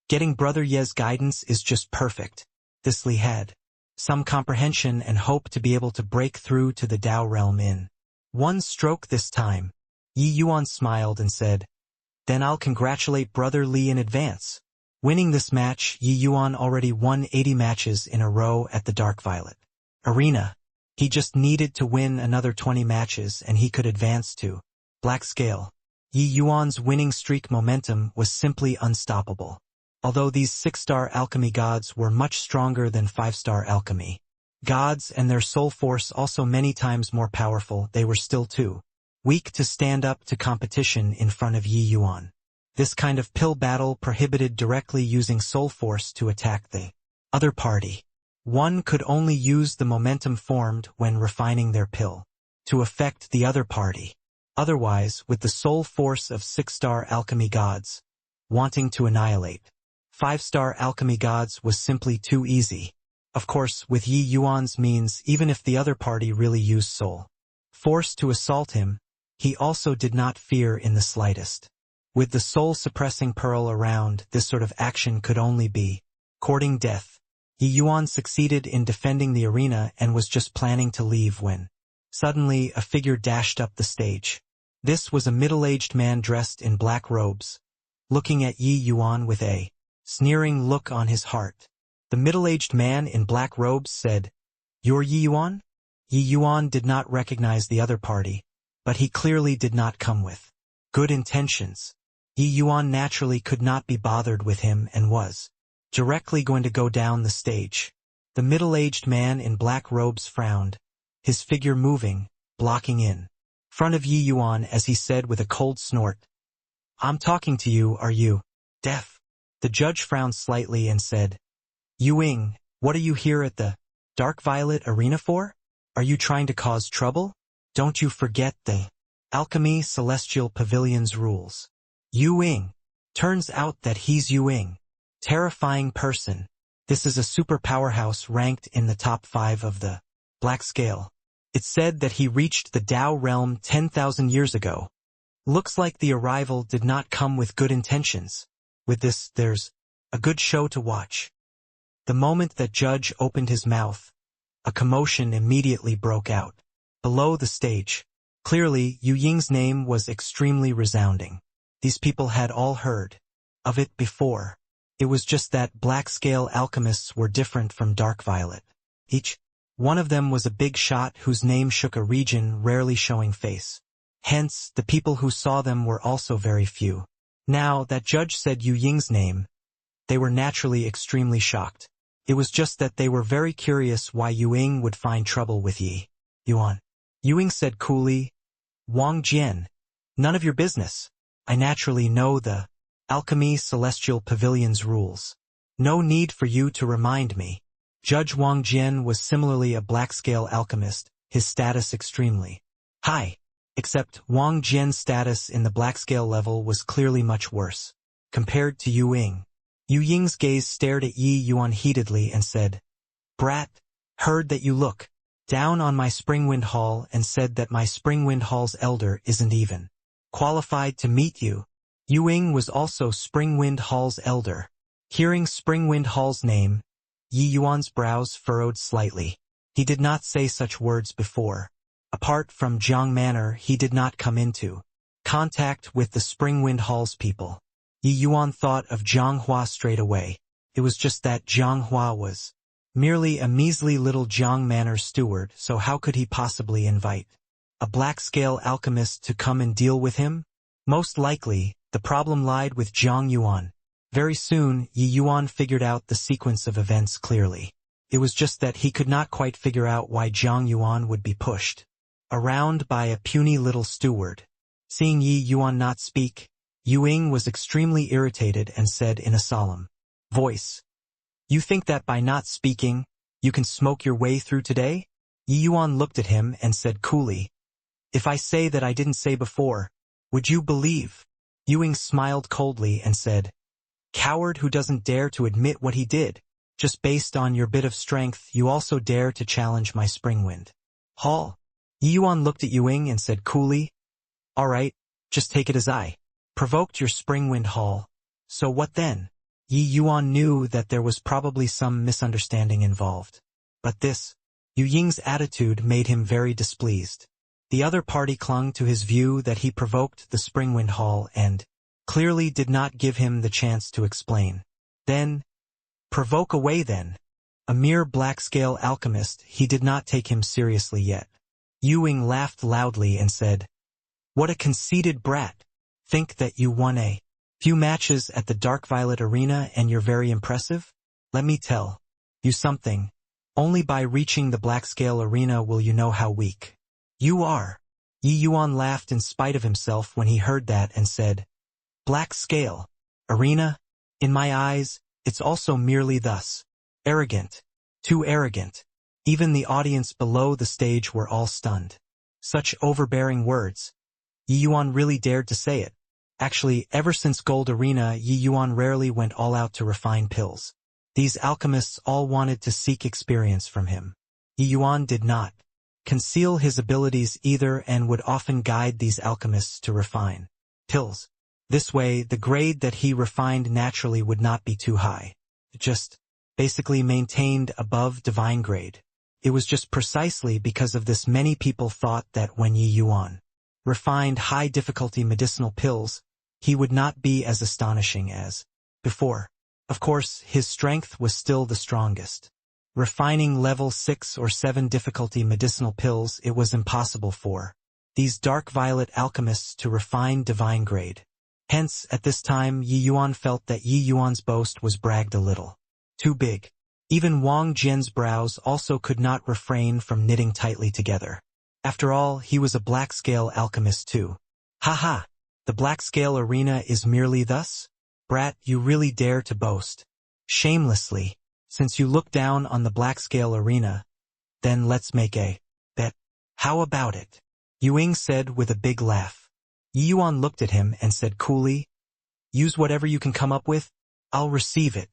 getting Brother Ye's guidance is just perfect. This Li had some comprehension and hope to be able to break through to the Dao realm in one stroke this time. Yi Yuan smiled and said, then I'll congratulate Brother Li in advance. Winning this match, Yi Yuan already won 80 matches in a row at the Dark Violet Arena. He just needed to win another 20 matches and he could advance to Black Scale. Yi Yuan's winning streak momentum was simply unstoppable. Although these 6-star alchemy gods were much stronger than 5-star alchemy gods and their soul force also many times more powerful, they were still too weak to stand up to competition in front of Yi Yuan. This kind of pill battle prohibited directly using soul force to attack the other party. One could only use the momentum formed when refining their pill to affect the other party. Otherwise, with the soul force of 6-star alchemy gods wanting to annihilate 5-star alchemy gods was simply too easy. Of course, with Yi Yuan's means, even if the other party really used soul force to assault him, he also did not fear in the slightest. With the soul-suppressing pearl around, this sort of action could only be courting death. Yi Yuan succeeded in defending the arena and was just planning to leave when suddenly a figure dashed up the stage. This was a middle-aged man dressed in black robes, looking at Yi Yuan with a sneering look on his heart. The middle-aged man in black robes said, "You're Yi Yuan?" Yi Yuan did not recognize the other party, but he clearly did not come with good intentions. Yi Yuan naturally could not be bothered with him and was directly going to go down the stage. The middle-aged man in black robes frowned, his figure moving, blocking in front of Yi Yuan as he said with a cold snort, "I'm talking to you, are you deaf?" The judge frowned slightly and said, "Yu Ying, what are you here at the Dark Violet Arena for? Are you trying to cause trouble? Don't you forget the Alchemy Celestial Pavilion's rules." Yu Ying. Turns out that he's Yu Ying. Terrifying person. This is a super powerhouse ranked in the top 5 of the Black Scale. It's said that he reached the Tao realm 10,000 years ago. Looks like the arrival did not come with good intentions. With this, there's a good show to watch. The moment that Judge opened his mouth, a commotion immediately broke out. Below the stage, clearly Yu Ying's name was extremely resounding. These people had all heard of it before. It was just that black-scale alchemists were different from Dark Violet. Each one of them was a big shot whose name shook a region rarely showing face. Hence, the people who saw them were also very few. Now that Judge said Yu Ying's name, they were naturally extremely shocked. It was just that they were very curious why Yu Ying would find trouble with Yi Yuan. Yu Ying said coolly, "Wang Jian, none of your business. I naturally know the Alchemy Celestial Pavilion's rules. No need for you to remind me." Judge Wang Jian was similarly a black-scale alchemist, his status extremely high. Except Wang Jian's status in the black-scale level was clearly much worse compared to Yu Ying. Yu Ying's gaze stared at Yi Yuan heatedly and said, "Brat, heard that you look down on my Springwind Hall and said that my Springwind Hall's elder isn't even qualified to meet you." Yu Ying was also Springwind Hall's elder. Hearing Springwind Hall's name, Yi Yuan's brows furrowed slightly. He did not say such words before. Apart from Jiang Manor, he did not come into contact with the Springwind Hall's people. Yi Yuan thought of Zhang Hua straight away. It was just that Zhang Hua was merely a measly little Jiang Manor steward, so how could he possibly invite a black-scale alchemist to come and deal with him? Most likely, the problem lied with Zhang Yuan. Very soon, Yi Yuan figured out the sequence of events clearly. It was just that he could not quite figure out why Zhang Yuan would be pushed around by a puny little steward. Seeing Yi Yuan not speak, Yu Ying was extremely irritated and said in a solemn voice, "You think that by not speaking, you can smoke your way through today?" Yi Yuan looked at him and said coolly, "If I say that I didn't say before, would you believe?" Yu Ying smiled coldly and said, "Coward who doesn't dare to admit what he did. Just based on your bit of strength, you also dare to challenge my Springwind Hall." Yi Yuan looked at Yu Ying and said coolly, "All right, just take it as I provoked your Springwind Hall. So what then?" Yi Yuan knew that there was probably some misunderstanding involved. But this Yu Ying's attitude made him very displeased. The other party clung to his view that he provoked the Springwind Hall and clearly did not give him the chance to explain. Then, provoke away then. A mere black-scale alchemist, he did not take him seriously yet. Yu Ying laughed loudly and said, "What a conceited brat. Think that you won a few matches at the Dark Violet Arena and you're very impressive? Let me tell you something. Only by reaching the black-scale arena will you know how weak you are." Yi Yuan laughed in spite of himself when he heard that and said, "Black-scale arena? In my eyes, it's also merely thus. Arrogant. Too arrogant." Even the audience below the stage were all stunned. Such overbearing words. Yi Yuan really dared to say it. Actually, ever since Gold Arena, Yi Yuan rarely went all out to refine pills. These alchemists all wanted to seek experience from him. Yi Yuan did not conceal his abilities either and would often guide these alchemists to refine pills. This way, the grade that he refined naturally would not be too high. It just basically maintained above divine grade. It was just precisely because of this many people thought that when Yi Yuan refined high-difficulty medicinal pills, he would not be as astonishing as before. Of course, his strength was still the strongest. Refining level 6 or 7 difficulty medicinal pills it was impossible for these dark violet alchemists to refine divine grade. Hence, at this time Yi Yuan felt that Yi Yuan's boast was bragged a little too big. Even Wang Jian's brows also could not refrain from knitting tightly together. After all, he was a black-scale alchemist too. Ha! The black-scale arena is merely thus? Brat, you really dare to boast. Shamelessly. Since you look down on the black-scale arena, then let's make a bet. How about it? Yuing said with a big laugh. Yi Yuan looked at him and said coolly, use whatever you can come up with, I'll receive it.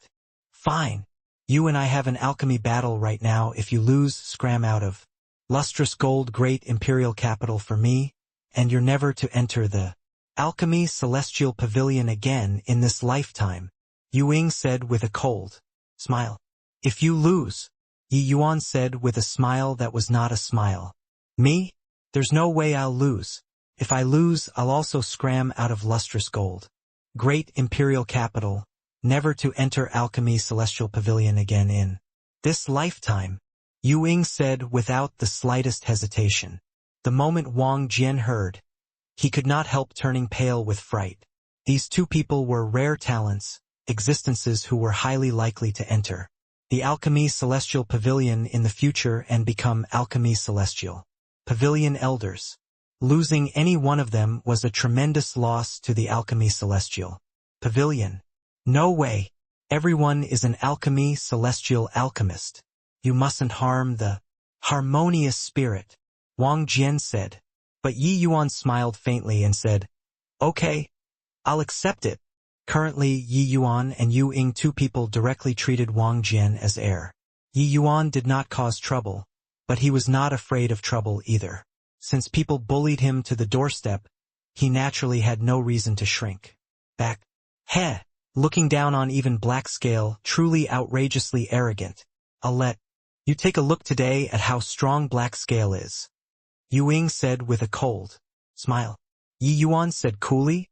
Fine. You and I have an alchemy battle right now. If you lose, scram out of lustrous gold great imperial capital for me, and you're never to enter the alchemy celestial pavilion again in this lifetime, Yuing said with a cold smile. If you lose, Yi Yuan said with a smile that was not a smile. Me? There's no way I'll lose. If I lose, I'll also scram out of lustrous gold great imperial capital, never to enter alchemy celestial pavilion again in this lifetime, Yuing said without the slightest hesitation. The moment Wang Jian heard, he could not help turning pale with fright. These two people were rare talents, existences who were highly likely to enter the alchemy celestial pavilion in the future and become alchemy celestial pavilion elders. Losing any one of them was a tremendous loss to the alchemy celestial pavilion. No way. Everyone is an alchemy celestial alchemist. You mustn't harm the harmonious spirit, Wang Jian said. But Yi Yuan smiled faintly and said, okay, I'll accept it. Currently, Yi Yuan and Yu Ying, two people, directly treated Wang Jian as heir. Yi Yuan did not cause trouble, but he was not afraid of trouble either. Since people bullied him to the doorstep, he naturally had no reason to shrink back. Heh! Looking down on even black scale, truly outrageously arrogant. I'll let you take a look today at how strong black scale is, Yuing said with a cold smile. Yi Yuan said coolly,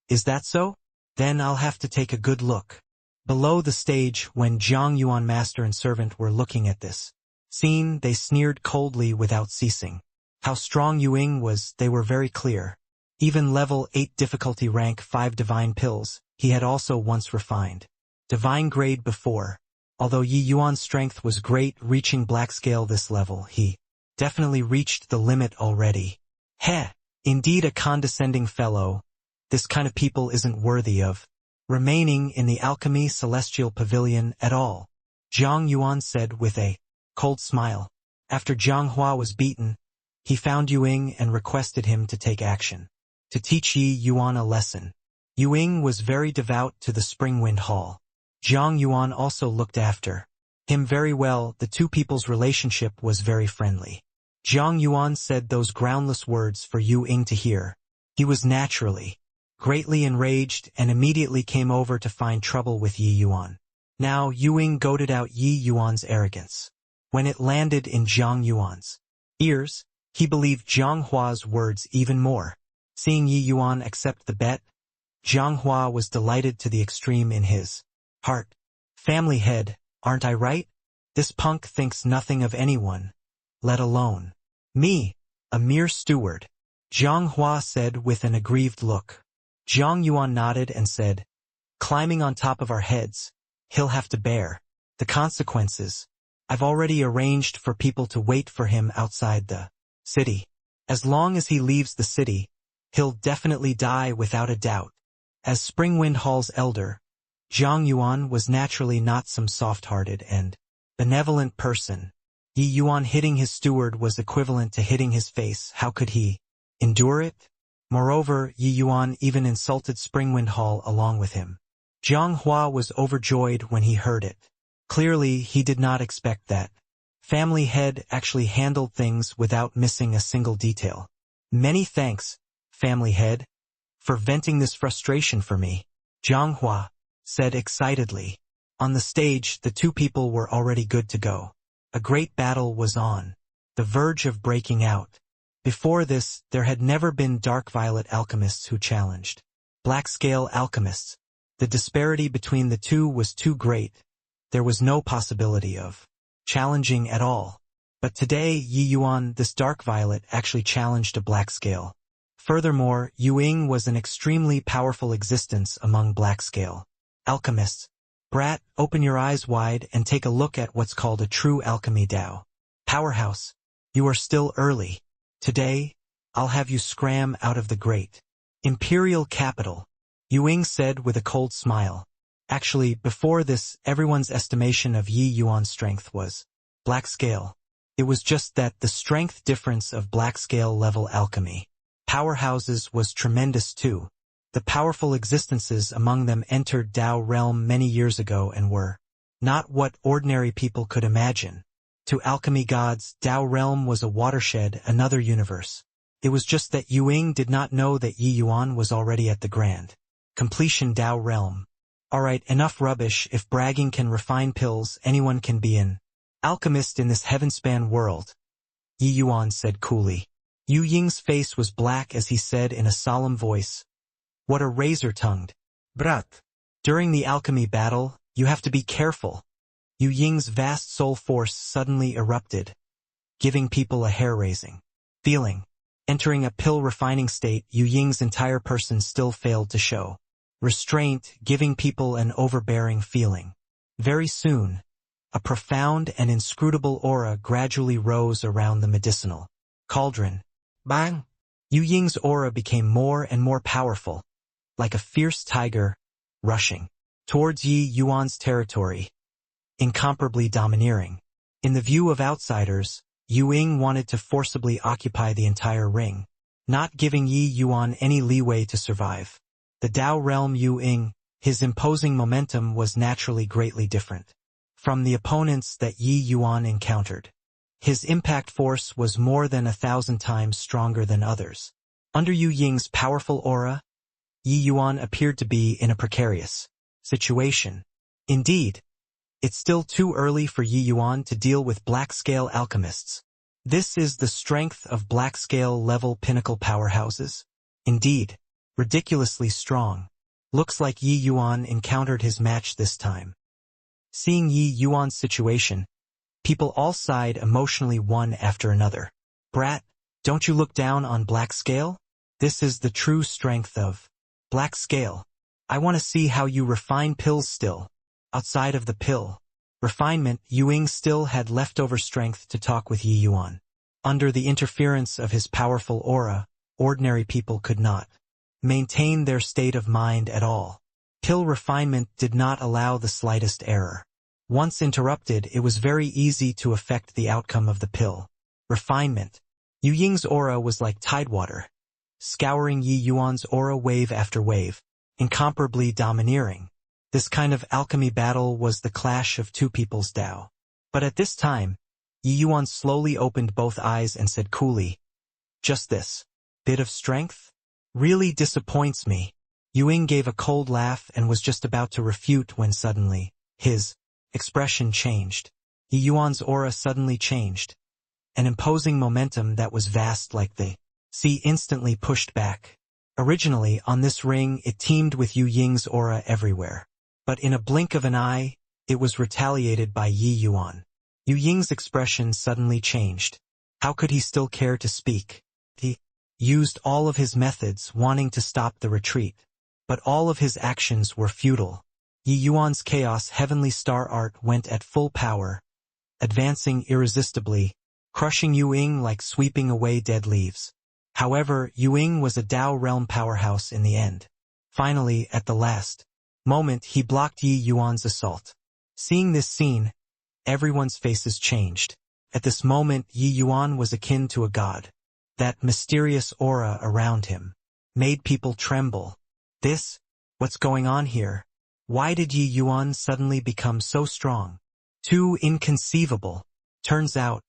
is that so? Then I'll have to take a good look. Below the stage, when Zhang Yuan master and servant were looking at this scene, they sneered coldly without ceasing. How strong Yuing was, they were very clear. Even level 8 difficulty rank 5 divine pills, he had also once refined divine grade before. Although Yi Yuan's strength was great, reaching black scale this level, he definitely reached the limit already. Heh! Indeed a condescending fellow. This kind of people isn't worthy of remaining in the alchemy celestial pavilion at all, Zhang Yuan said with a cold smile. After Zhang Hua was beaten, he found Yuing and requested him to take action, to teach Yi Yuan a lesson. Yuing was very devout to the Spring Wind Hall. Zhang Yuan also looked after him very well. The two people's relationship was very friendly. Zhang Yuan said those groundless words for Yuing to hear. He was naturally greatly enraged and immediately came over to find trouble with Yi Yuan. Now Yuing goaded out Yi Yuan's arrogance. When it landed in Zhang Yuan's ears, he believed Zhang Hua's words even more. Seeing Yi Yuan accept the bet, Zhang Hua was delighted to the extreme in his heart. Family head, aren't I right? This punk thinks nothing of anyone, let alone me, a mere steward, Zhang Hua said with an aggrieved look. Zhang Yuan nodded and said, climbing on top of our heads, he'll have to bear the consequences. I've already arranged for people to wait for him outside the city. As long as he leaves the city, he'll definitely die without a doubt. As Springwind Hall's elder, Zhang Yuan was naturally not some soft-hearted and benevolent person. Yi Yuan hitting his steward was equivalent to hitting his face. How could he endure it? Moreover, Yi Yuan even insulted Springwind Hall along with him. Zhang Hua was overjoyed when he heard it. Clearly, he did not expect that family head actually handled things without missing a single detail. Many thanks, family head, for venting this frustration for me, Zhang Hua said excitedly. On the stage, the two people were already good to go. A great battle was on the verge of breaking out. Before this, there had never been dark violet alchemists who challenged black scale alchemists. The disparity between the two was too great. There was no possibility of challenging at all. But today, Yi Yuan, this dark violet, actually challenged a black scale. Furthermore, Yu Ying was an extremely powerful existence among black scale alchemists. Brat, open your eyes wide and take a look at what's called a true alchemy Dao. Powerhouse, you are still early. Today, I'll have you scram out of the great imperial capital, Yu Ying said with a cold smile. Actually, before this, everyone's estimation of Yi Yuan's strength was black scale. It was just that the strength difference of black scale level alchemy powerhouses was tremendous too. The powerful existences among them entered Dao realm many years ago and were not what ordinary people could imagine. To alchemy gods, Dao realm was a watershed, another universe. It was just that Yu Ying did not know that Yi Yuan was already at the grand completion Dao realm. Alright, enough rubbish. If bragging can refine pills, anyone can be an alchemist in this heavenspan world, Yi Yuan said coolly. Yu Ying's face was black as he said in a solemn voice, what a razor-tongued brat. During the alchemy battle, you have to be careful. Yu Ying's vast soul force suddenly erupted, giving people a hair-raising feeling. Entering a pill-refining state, Yu Ying's entire person still failed to show restraint, giving people an overbearing feeling. Very soon, a profound and inscrutable aura gradually rose around the medicinal cauldron. Bang! Yu Ying's aura became more and more powerful, like a fierce tiger rushing towards Yi Yuan's territory, incomparably domineering. In the view of outsiders, Yu Ying wanted to forcibly occupy the entire ring, not giving Yi Yuan any leeway to survive. The Dao realm Yu Ying, his imposing momentum was naturally greatly different from the opponents that Yi Yuan encountered. His impact force was more than 1,000 times stronger than others. Under Yu Ying's powerful aura, Yi Yuan appeared to be in a precarious situation. Indeed, it's still too early for Yi Yuan to deal with black-scale alchemists. This is the strength of black-scale level pinnacle powerhouses. Indeed, ridiculously strong. Looks like Yi Yuan encountered his match this time. Seeing Yi Yuan's situation, people all sighed emotionally one after another. Brat, don't you look down on black scale? This is the true strength of black scale. I want to see how you refine pills still. Outside of the pill refinement, Yu Ying still had leftover strength to talk with Yi Yuan. Under the interference of his powerful aura, ordinary people could not maintain their state of mind at all. Pill refinement did not allow the slightest error. Once interrupted, it was very easy to affect the outcome of the pill refinement. Yu Ying's aura was like tidewater, scouring Yi Yuan's aura wave after wave, incomparably domineering. This kind of alchemy battle was the clash of two people's Dao. But at this time, Yi Yuan slowly opened both eyes and said coolly, just this bit of strength really disappoints me. Yu Ying gave a cold laugh and was just about to refute when suddenly, his expression changed. Yi Yuan's aura suddenly changed. An imposing momentum that was vast like the sea instantly pushed back. Originally, on this ring, it teemed with Yu Ying's aura everywhere. But in a blink of an eye, it was retaliated by Yi Yuan. Yu Ying's expression suddenly changed. How could he still care to speak? He used all of his methods wanting to stop the retreat. But all of his actions were futile. Yi Yuan's chaos heavenly star art went at full power, advancing irresistibly, crushing Yu Ying like sweeping away dead leaves. However, Yu Ying was a Dao realm powerhouse in the end. Finally, at the last moment, he blocked Yi Yuan's assault. Seeing this scene, everyone's faces changed. At this moment, Yi Yuan was akin to a god. That mysterious aura around him made people tremble. What's going on here? Why did Yi Yuan suddenly become so strong? Too inconceivable. Turns out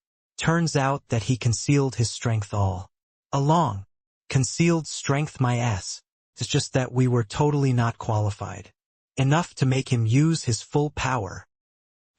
that he concealed his strength all along. Concealed strength, my ass. It's just that we were totally not qualified enough to make him use his full power.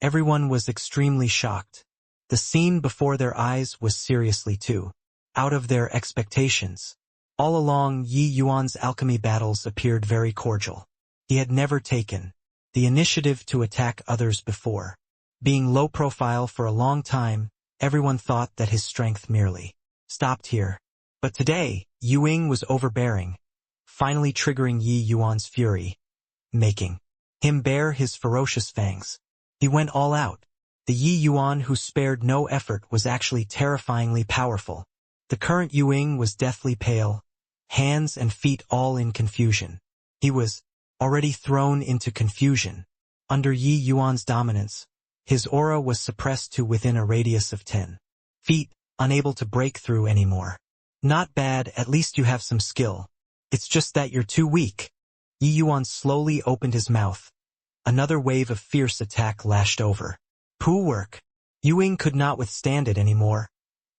Everyone was extremely shocked. The scene before their eyes was seriously too out of their expectations. All along, Yi Yuan's alchemy battles appeared very cordial. He had never taken the initiative to attack others before. Being low profile for a long time, everyone thought that his strength merely stopped here. But today, Ying was overbearing, finally triggering Yi Yuan's fury, making him bare his ferocious fangs. He went all out. The Yi Yuan who spared no effort was actually terrifyingly powerful. The current Ying was deathly pale, hands and feet all in confusion. He was already thrown into confusion. Under Yi Yuan's dominance, his aura was suppressed to within a radius of 10 feet, unable to break through anymore. Not bad, at least you have some skill. It's just that you're too weak. Yi Yuan slowly opened his mouth. Another wave of fierce attack lashed over. Poo work. Ying could not withstand it anymore.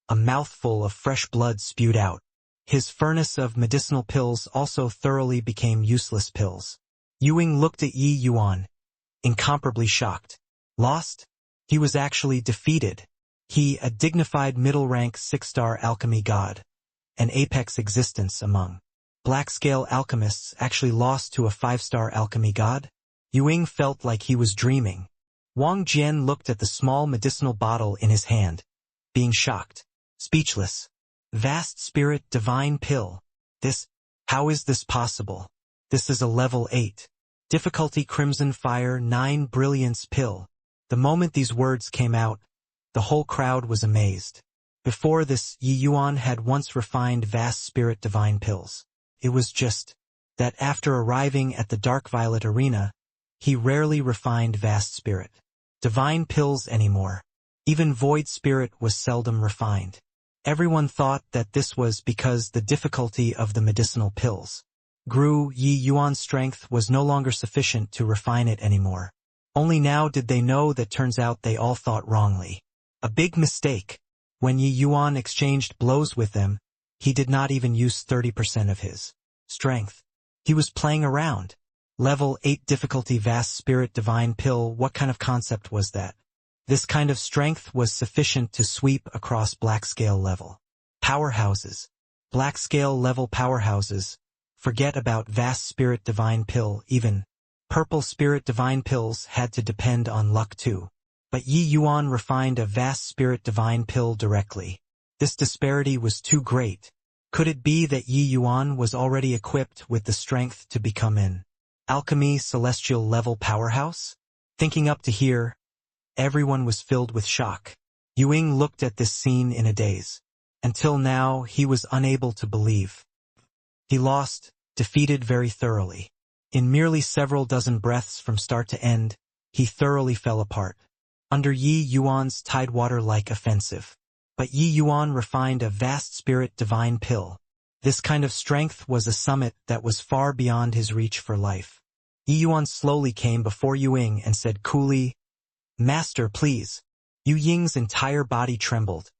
A mouthful of fresh blood spewed out. His furnace of medicinal pills also thoroughly became useless pills. Ying looked at Yi Yuan, incomparably shocked. Lost? He was actually defeated. He, a dignified middle-rank 6-star alchemy god, an apex existence among black-scale alchemists, actually lost to a 5-star alchemy god? Ying felt like he was dreaming. Wang Jian looked at the small medicinal bottle in his hand, being shocked, speechless. Vast Spirit Divine Pill. How is this possible? This is a level 8. Difficulty Crimson Fire 9 Brilliance Pill. The moment these words came out, the whole crowd was amazed. Before this, Yi Yuan had once refined Vast Spirit Divine Pills. It was just that after arriving at the Dark Violet Arena, he rarely refined Vast Spirit Divine Pills anymore. Even Void Spirit was seldom refined. Everyone thought that this was because the difficulty of the medicinal pills grew. Yi Yuan's strength was no longer sufficient to refine it anymore. Only now did they know that turns out they all thought wrongly. A big mistake. When Yi Yuan exchanged blows with them, he did not even use 30% of his strength. He was playing around. Level 8 difficulty Vast Spirit Divine Pill, what kind of concept was that? This kind of strength was sufficient to sweep across black-scale level powerhouses. Black-scale level powerhouses. Forget about Vast Spirit Divine Pill, even Purple Spirit Divine Pills had to depend on luck too. But Yi Yuan refined a Vast Spirit Divine Pill directly. This disparity was too great. Could it be that Yi Yuan was already equipped with the strength to become an alchemy celestial level powerhouse? Thinking up to here, everyone was filled with shock. Ying looked at this scene in a daze. Until now, he was unable to believe. He lost, defeated very thoroughly. In merely several dozen breaths from start to end, he thoroughly fell apart. Under Yi Yuan's tidewater-like offensive. But Yi Yuan refined a Vast Spirit Divine Pill. This kind of strength was a summit that was far beyond his reach for life. Yi Yuan slowly came before Ying and said coolly, "Master, please." Ying's entire body trembled,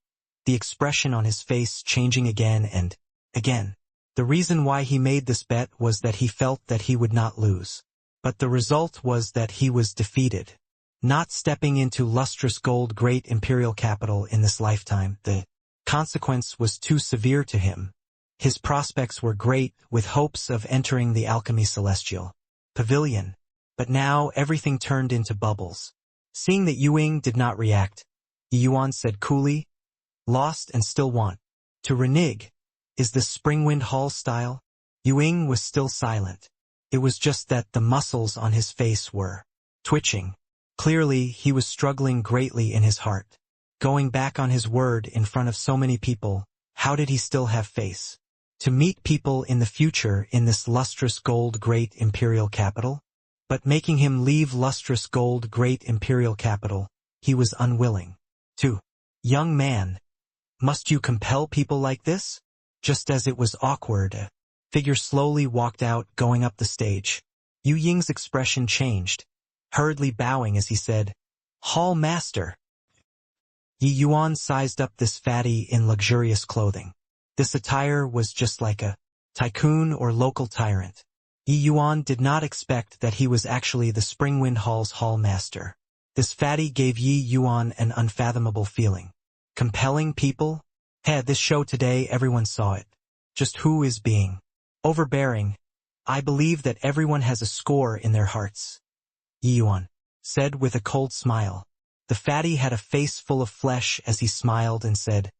the expression on his face changing again and again. The reason why he made this bet was that he felt that he would not lose. But the result was that he was defeated. Not stepping into lustrous gold great imperial capital in this lifetime, the consequence was too severe to him. His prospects were great, with hopes of entering the alchemy celestial pavilion. But now everything turned into bubbles. Seeing that Ying did not react, Yi Yuan said coolly, "Lost and still want to renege. Is this Springwind Hall style?" Ying was still silent. It was just that the muscles on his face were twitching. Clearly, he was struggling greatly in his heart. Going back on his word in front of so many people, how did he still have face to meet people in the future in this lustrous gold great imperial capital? But making him leave lustrous gold great imperial capital, he was unwilling to. Young man, must you compel people like this? Just as it was awkward, a figure slowly walked out, going up the stage. Ying's expression changed, hurriedly bowing as he said, "Hall Master." Yi Yuan sized up this fatty in luxurious clothing. This attire was just like a tycoon or local tyrant. Yi Yuan did not expect that he was actually the Springwind Hall's Hall Master. This fatty gave Yi Yuan an unfathomable feeling. Compelling people? This show today everyone saw it. Just who is being overbearing? I believe that everyone has a score in their hearts, Yi Yuan said with a cold smile. The fatty had a face full of flesh as he smiled and said,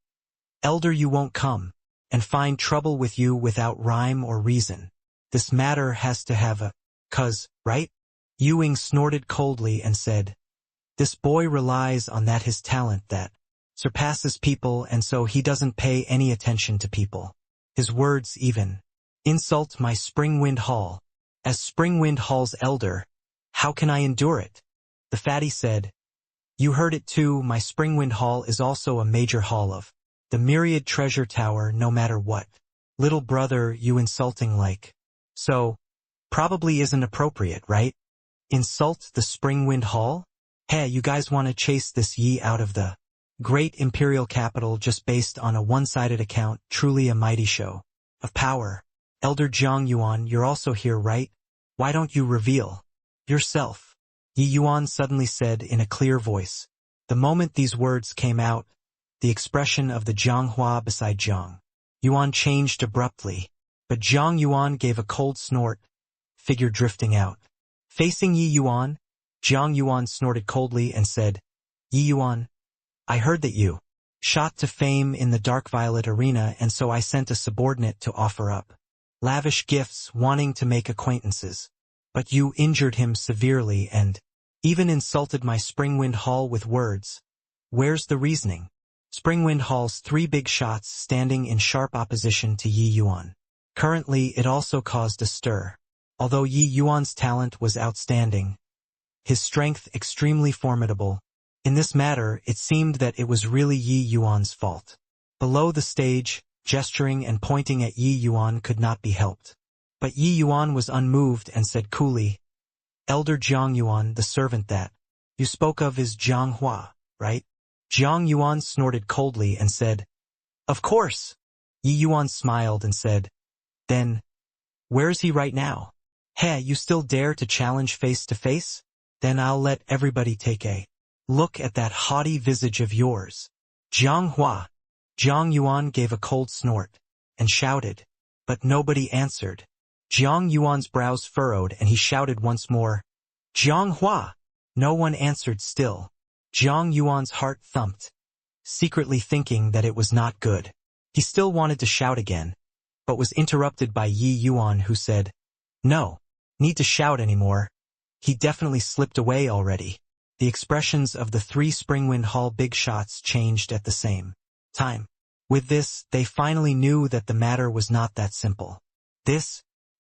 Elder, you won't come and find trouble with you without rhyme or reason. This matter has to have a cause, right? Ewing snorted coldly and said, This boy relies on that his talent that surpasses people, and so he doesn't pay any attention to people. His words even insult my Springwind Hall. As Springwind Hall's elder, how can I endure it? The fatty said, You heard it too, my Springwind Hall is also a major hall of the myriad treasure tower no matter what. Little brother, you insulting like. So, probably isn't appropriate, right? Insult the Springwind Hall? Hey, you guys want to chase this Yi out of the great imperial capital just based on a one-sided account, truly a mighty show of power. Elder Zhang Yuan, you're also here, right? Why don't you reveal yourself? Yi Yuan suddenly said in a clear voice. The moment these words came out, the expression of the Zhanghua beside Zhang Yuan changed abruptly, but Zhang Yuan gave a cold snort, figure drifting out. Facing Yi Yuan, Zhang Yuan snorted coldly and said, Yi Yuan, I heard that you shot to fame in the Dark Violet arena, and so I sent a subordinate to offer up lavish gifts, wanting to make acquaintances. But you injured him severely and even insulted my Springwind Hall with words. Where's the reasoning? Springwind Hall's 3 big shots standing in sharp opposition to Yi Yuan. Currently, it also caused a stir. Although Yi Yuan's talent was outstanding, his strength extremely formidable, in this matter it seemed that it was really Yi Yuan's fault. Below the stage, gesturing and pointing at Yi Yuan could not be helped. But Yi Yuan was unmoved and said coolly, Elder Zhang Yuan, the servant that you spoke of is Zhang Hua, right? Zhang Yuan snorted coldly and said, Of course. Yi Yuan smiled and said, Then, where is he right now? Hey, you still dare to challenge face to face? Then I'll let everybody take a look at that haughty visage of yours. Zhang Hua. Zhang Yuan gave a cold snort and shouted, but nobody answered. Zhang Yuan's brows furrowed and he shouted once more, Zhang Hua! No one answered still. Zhang Yuan's heart thumped, secretly thinking that it was not good. He still wanted to shout again, but was interrupted by Yi Yuan, who said, No need to shout anymore. He definitely slipped away already. The expressions of the 3 Springwind Hall big shots changed at the same time. With this, they finally knew that the matter was not that simple.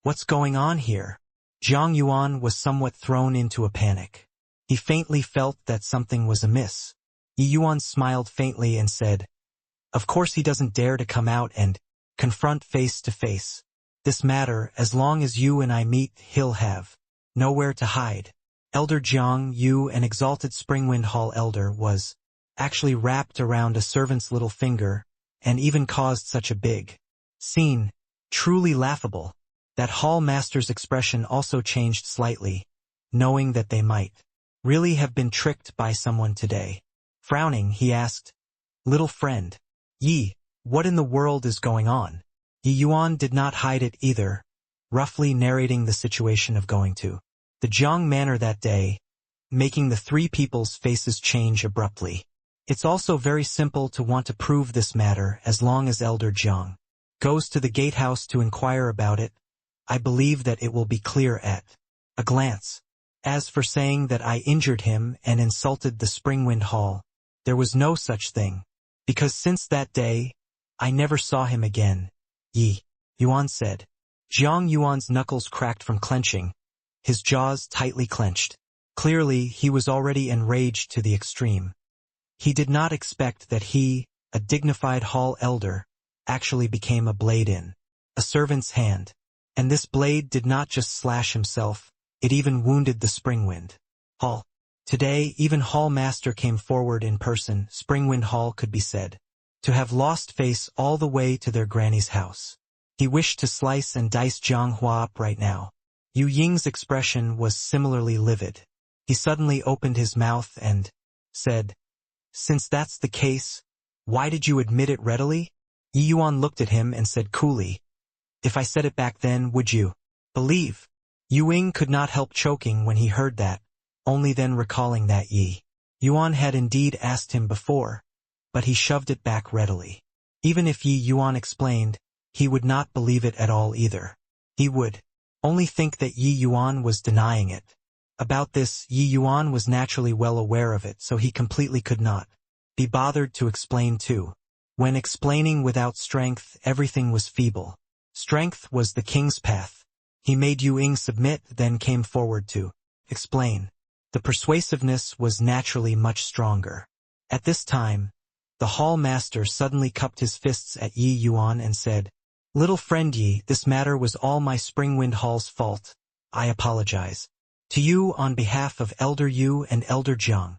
What's going on here? Zhang Yuan was somewhat thrown into a panic. He faintly felt that something was amiss. Yi Yuan smiled faintly and said, Of course he doesn't dare to come out and confront face to face. This matter, as long as you and I meet, he'll have nowhere to hide. Elder Zhang Yu, an exalted Springwind Hall elder, was actually wrapped around a servant's little finger and even caused such a big scene. Truly laughable. That hall master's expression also changed slightly, knowing that they might really have been tricked by someone today. Frowning, he asked, Little friend, Yi, what in the world is going on? Yi Yuan did not hide it either, roughly narrating the situation of going to the Zhang Manor that day, making the 3 people's faces change abruptly. It's also very simple to want to prove this matter as long as Elder Zhang goes to the gatehouse to inquire about it. I believe that it will be clear at a glance. As for saying that I injured him and insulted the Springwind Hall, there was no such thing, because since that day, I never saw him again, Yi Yuan said. Zhang Yuan's knuckles cracked from clenching, his jaws tightly clenched. Clearly, he was already enraged to the extreme. He did not expect that he, a dignified hall elder, actually became a blade in a servant's hand. And this blade did not just slash himself, it even wounded the Springwind Hall. Today, even Hall Master came forward in person. Springwind Hall could be said to have lost face all the way to their granny's house. He wished to slice and dice Zhang Hua up right now. Yu Ying's expression was similarly livid. He suddenly opened his mouth and said, Since that's the case, why did you admit it readily? Yi Yuan looked at him and said coolly, If I said it back then, would you Believe. Ying could not help choking when he heard that, only then recalling that Yi Yuan had indeed asked him before, but he shoved it back readily. Even if Yi Yuan explained, he would not believe it at all either. He would only think that Yi Yuan was denying it. About this, Yi Yuan was naturally well aware of it, so he completely could not be bothered to explain too. When explaining without strength, everything was feeble. Strength was the king's path. He made Ying submit, then came forward to explain. The persuasiveness was naturally much stronger. At this time, the hall master suddenly cupped his fists at Yi Yuan and said, "Little friend Yi, this matter was all my Springwind Hall's fault. I apologize to you on behalf of Elder Yu and Elder Jiang."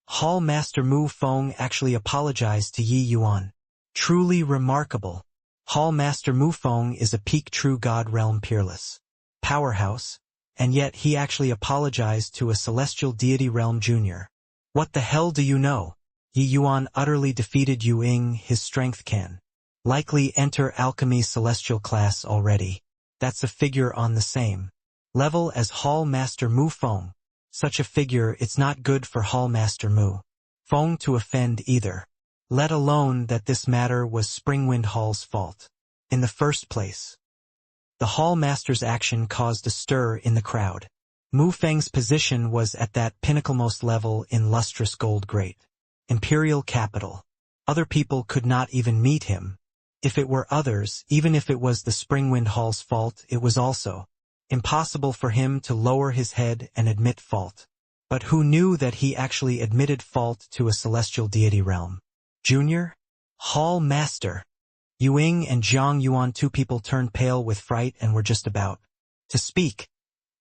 Hall Master Mu Feng actually apologized to Yi Yuan. Truly remarkable. Hall Master Mu Feng is a peak true God realm peerless powerhouse, and yet he actually apologized to a celestial deity realm junior. What the hell do you know? Yi Yuan utterly defeated Ying, his strength can likely enter alchemy celestial class already. That's a figure on the same level as Hall Master Mu Feng. Such a figure, it's not good for Hall Master Mu Feng to offend either. Let alone that this matter was Springwind Hall's fault in the first place. The Hall Master's action caused a stir in the crowd. Mu Feng's position was at that pinnaclemost level in lustrous gold great imperial capital. Other people could not even meet him. If it were others, even if it was the Springwind Hall's fault, it was also impossible for him to lower his head and admit fault. But who knew that he actually admitted fault to a celestial deity realm junior? Hall Master Ying and Zhang Yuan, two people turned pale with fright and were just about to speak,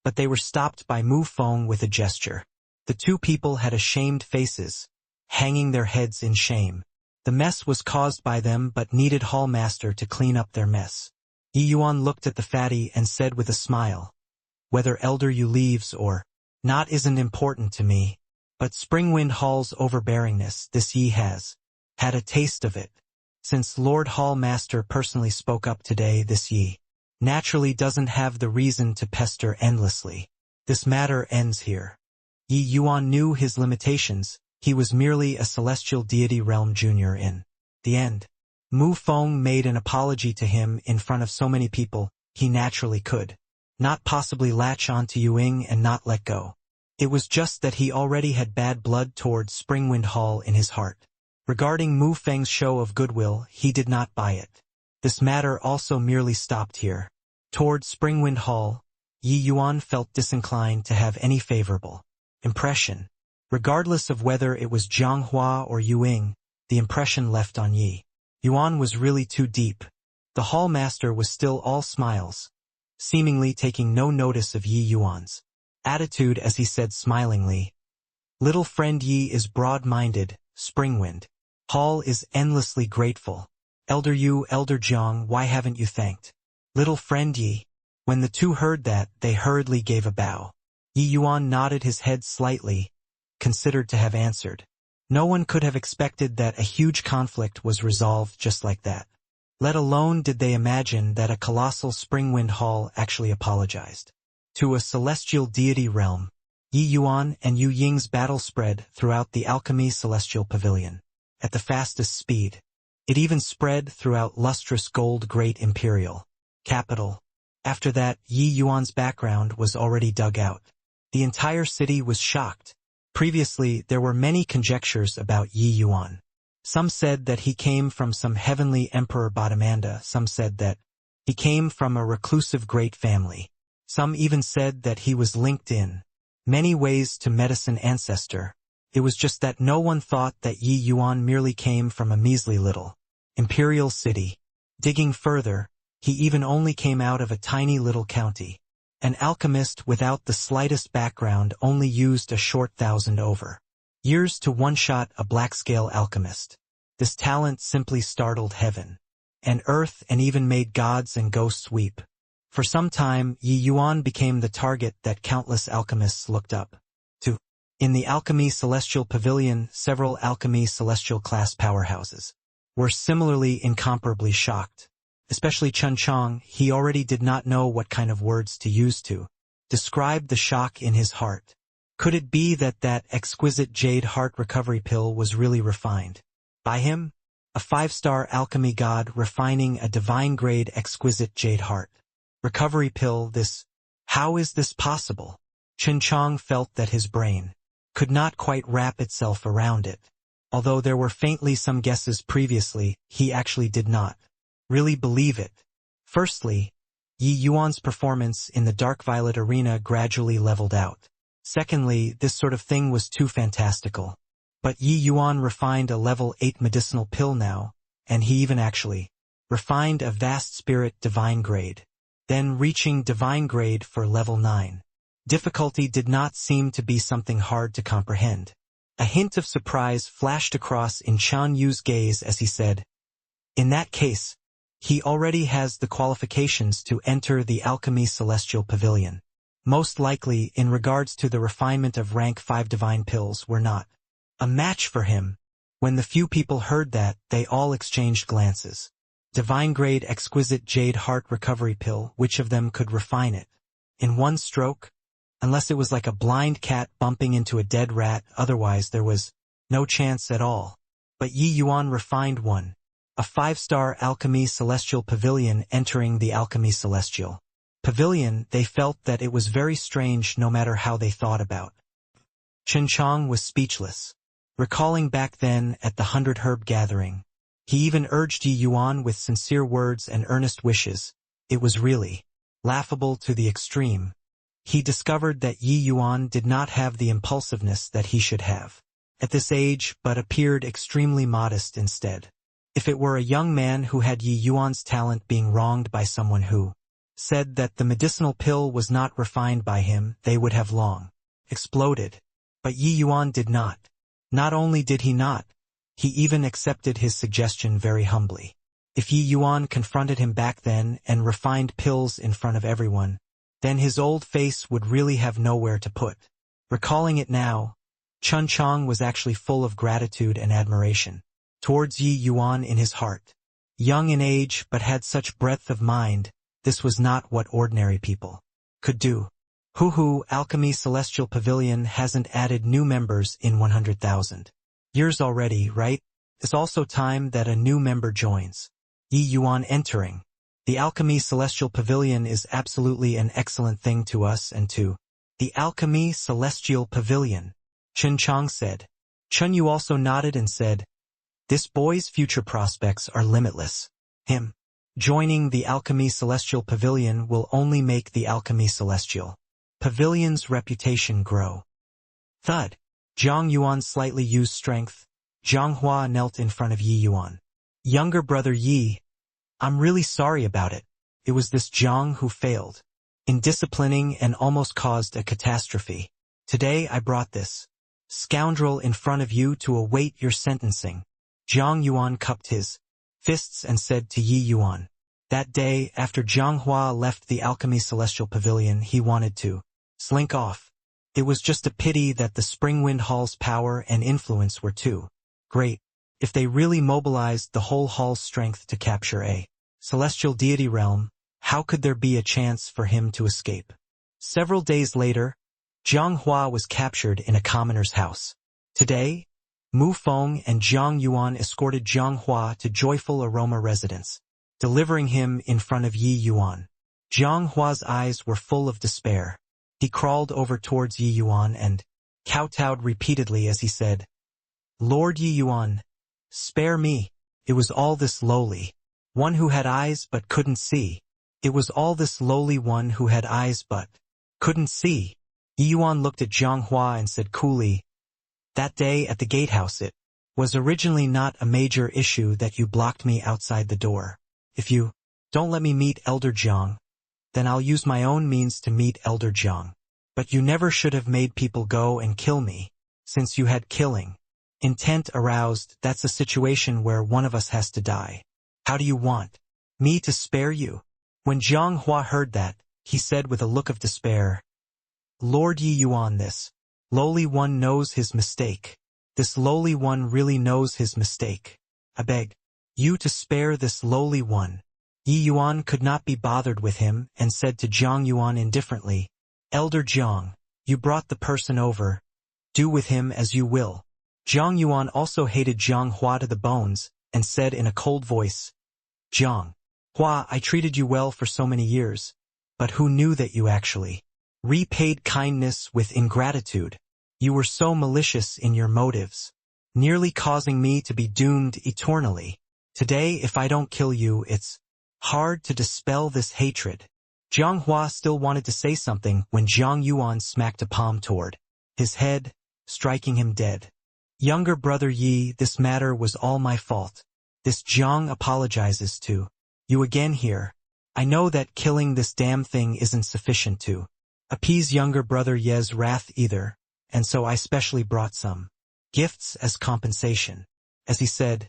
but they were stopped by Mu Feng with a gesture. The two people had ashamed faces, hanging their heads in shame. The mess was caused by them but needed Hall Master to clean up their mess. Yi Yuan looked at the fatty and said with a smile, "Whether Elder Yu leaves or not isn't important to me, but Springwind Hall's overbearingness, this Yi has had a taste of it. Since Lord Hall Master personally spoke up today, this Yi naturally doesn't have the reason to pester endlessly. This matter ends here." Yi Yuan knew his limitations. He was merely a celestial deity realm junior in the end. Mu Feng made an apology to him in front of so many people, he naturally could not possibly latch on to Ying and not let go. It was just that he already had bad blood towards Springwind Hall in his heart. Regarding Mu Feng's show of goodwill, he did not buy it. This matter also merely stopped here. Toward Springwind Hall, Yi Yuan felt disinclined to have any favorable impression. Regardless of whether it was Zhang Hua or Ying, the impression left on Yi Yuan was really too deep. The Hall Master was still all smiles, seemingly taking no notice of Yi Yuan's attitude as he said smilingly, "Little friend Yi is broad-minded, Springwind Hall is endlessly grateful. Elder Yu, Elder Jiang, why haven't you thanked little friend Yi?" When the two heard that, they hurriedly gave a bow. Yi Yuan nodded his head slightly, considered to have answered. No one could have expected that a huge conflict was resolved just like that. Let alone did they imagine that a colossal Springwind Hall actually apologized to a celestial deity realm. Yi Yuan and Yu Ying's battle spread throughout the Alchemy Celestial Pavilion at the fastest speed. It even spread throughout lustrous gold great imperial capital. After that, Yi Yuan's background was already dug out. The entire city was shocked. Previously, there were many conjectures about Yi Yuan. Some said that he came from some heavenly emperor Bottomanda. Some said that he came from a reclusive great family. Some even said that he was linked in many ways to medicine ancestor. It was just that no one thought that Yi Yuan merely came from a measly little imperial city. Digging further, he even only came out of a tiny little county. An alchemist without the slightest background, only used a short 1,000 over years to one-shot a black-scale alchemist. This talent simply startled heaven and earth and even made gods and ghosts weep. For some time, Yi Yuan became the target that countless alchemists looked up to. In the Alchemy Celestial Pavilion, several Alchemy Celestial class powerhouses were similarly incomparably shocked. especially Chun Chang. He already did not know what kind of words to use to describe the shock in his heart. Could it be that that exquisite jade heart recovery pill was really refined by him? A 5-star alchemy god refining a divine-grade exquisite jade heart recovery pill. How is this possible? Chun Chang felt that his brain could not quite wrap itself around it. Although there were faintly some guesses previously, he actually did not really believe it. Firstly, Yi Yuan's performance in the Dark Violet arena gradually leveled out. Secondly, this sort of thing was too fantastical. But Yi Yuan refined a level 8 medicinal pill now, and he even actually refined a vast spirit divine grade, then reaching divine grade for level 9. Difficulty did not seem to be something hard to comprehend. A hint of surprise flashed across in Chan Yu's gaze as he said, "In that case, he already has the qualifications to enter the Alchemy Celestial Pavilion. Most likely, in regards to the refinement of rank 5 divine pills, were not a match for him." When the few people heard that, they all exchanged glances. Divine-grade exquisite jade heart recovery pill, which of them could refine it? In one stroke? Unless it was like a blind cat bumping into a dead rat, otherwise there was no chance at all. But Yi Yuan refined one. A 5-star Alchemy Celestial Pavilion entering the Alchemy Celestial Pavilion. They felt that it was very strange no matter how they thought about. Chun Chang was speechless. Recalling back then at the 100 Herb gathering, he even urged Yi Yuan with sincere words and earnest wishes. It was really laughable to the extreme. He discovered that Yi Yuan did not have the impulsiveness that he should have at this age, but appeared extremely modest instead. If it were a young man who had Yi Yuan's talent being wronged by someone who said that the medicinal pill was not refined by him, they would have long exploded. But Yi Yuan did not. Not only did he not, he even accepted his suggestion very humbly. If Yi Yuan confronted him back then and refined pills in front of everyone, then his old face would really have nowhere to put. Recalling it now, Chun Chang was actually full of gratitude and admiration towards Yi Yuan in his heart. Young in age but had such breadth of mind, this was not what ordinary people could do. Hoo-hoo, Alchemy Celestial Pavilion hasn't added new members in 100,000 years already, right? It's also time that a new member joins. Yi Yuan entering the Alchemy Celestial Pavilion is absolutely an excellent thing to us and to the Alchemy Celestial Pavilion, Chun Chang said. Chun Yu also nodded and said, "This boy's future prospects are limitless. Him joining the Alchemy Celestial Pavilion will only make the Alchemy Celestial Pavilion's reputation grow." Thud. Zhang Yuan slightly used strength. Zhang Hua knelt in front of Yi Yuan. "Younger brother Yi, I'm really sorry about it. It was this Zhang who failed in disciplining and almost caused a catastrophe. Today I brought this scoundrel in front of you to await your sentencing." Zhang Yuan cupped his fists and said to Yi Yuan. That day, after Zhang Hua left the Alchemy Celestial Pavilion, he wanted to slink off. It was just a pity that the Springwind Hall's power and influence were too great. If they really mobilized the whole hall's strength to capture a celestial deity realm, how could there be a chance for him to escape? Several days later, Zhang Hua was captured in a commoner's house. Today, Mu Feng and Zhang Yuan escorted Zhang Hua to Joyful Aroma residence, delivering him in front of Yi Yuan. Zhang Hua's eyes were full of despair. He crawled over towards Yi Yuan and kowtowed repeatedly as he said, "Lord Yi Yuan, spare me. It was all this lowly one who had eyes but couldn't see. It was all this lowly one who had eyes but couldn't see." Yi Yuan looked at Zhang Hua and said coolly, "That day at the gatehouse it was originally not a major issue that you blocked me outside the door. If you don't let me meet Elder Zhang, then I'll use my own means to meet Elder Zhang. But you never should have made people go and kill me, since you had killing intent aroused. That's a situation where one of us has to die. How do you want me to spare you?" When Zhang Hua heard that, he said with a look of despair, "Lord Yi Yuan, this lowly one knows his mistake. This lowly one really knows his mistake. I beg you to spare this lowly one." Yi Yuan could not be bothered with him and said to Zhang Yuan indifferently, "Elder Zhang, you brought the person over. Do with him as you will." Zhang Yuan also hated Zhang Hua to the bones and said in a cold voice, "Zhang Hua, I treated you well for so many years, but who knew that you actually repaid kindness with ingratitude? You were so malicious in your motives, nearly causing me to be doomed eternally. Today, if I don't kill you, it's hard to dispel this hatred." Zhang Hua still wanted to say something when Zhang Yuan smacked a palm toward his head, striking him dead. "Younger brother Yi, this matter was all my fault. This Zhang apologizes to you again here. I know that killing this damn thing isn't sufficient to appease younger brother Ye's wrath either, and so I specially brought some gifts as compensation." As he said,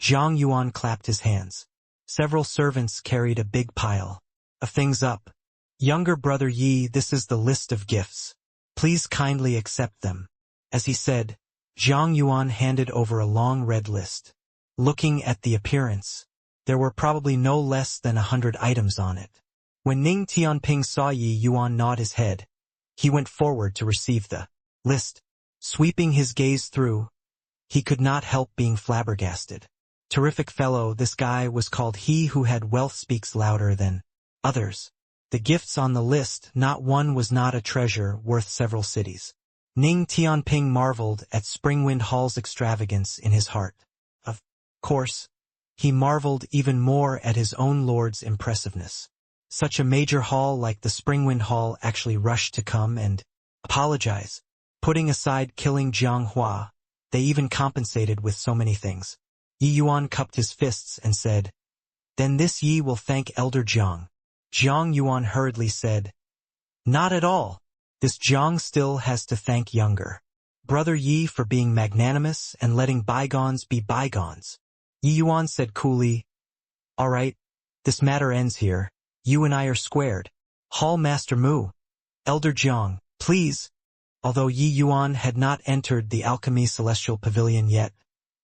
Zhang Yuan clapped his hands. Several servants carried a big pile of things up. "Younger brother Yi, this is the list of gifts. Please kindly accept them." As he said, Zhang Yuan handed over a long red list. Looking at the appearance, there were probably no less than 100 items on it. When Ning Tianping saw Yi Yuan nod his head, he went forward to receive the list. Sweeping his gaze through, he could not help being flabbergasted. Terrific fellow, this guy was called He Who Had Wealth Speaks Louder Than Others. The gifts on the list, not one was not a treasure worth several cities. Ning Tianping marveled at Springwind Hall's extravagance in his heart. Of course, he marveled even more at his own lord's impressiveness. Such a major hall like the Springwind Hall actually rushed to come and apologize. Putting aside killing Zhang Hua, they even compensated with so many things. Yi Yuan cupped his fists and said, "Then this Yi will thank Elder Zhang." Zhang Yuan hurriedly said, "Not at all. This Zhang still has to thank younger brother Yi for being magnanimous and letting bygones be bygones." Yi Yuan said coolly, "All right, this matter ends here. You and I are squared. Hall Master Mu. Elder Zhang, please." Although Yi Yuan had not entered the Alchemy Celestial Pavilion yet,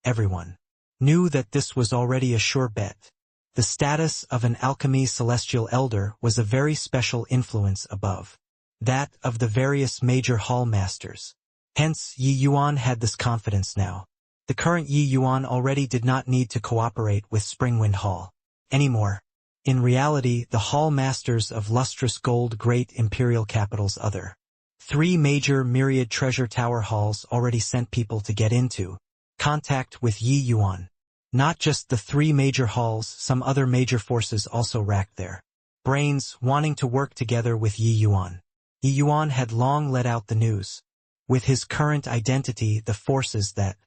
everyone knew that this was already a sure bet. The status of an Alchemy Celestial Elder was a very special influence above that of the various major hall masters. Hence, Yi Yuan had this confidence now. The current Yi Yuan already did not need to cooperate with Springwind Hall anymore. In reality, the hall masters of lustrous gold great imperial capital's other 3 major myriad treasure tower halls already sent people to get into contact with Yi Yuan. Not just the 3 major halls, some other major forces also racked their brains, wanting to work together with Yi Yuan. Yi Yuan had long let out the news. With his current identity, the forces that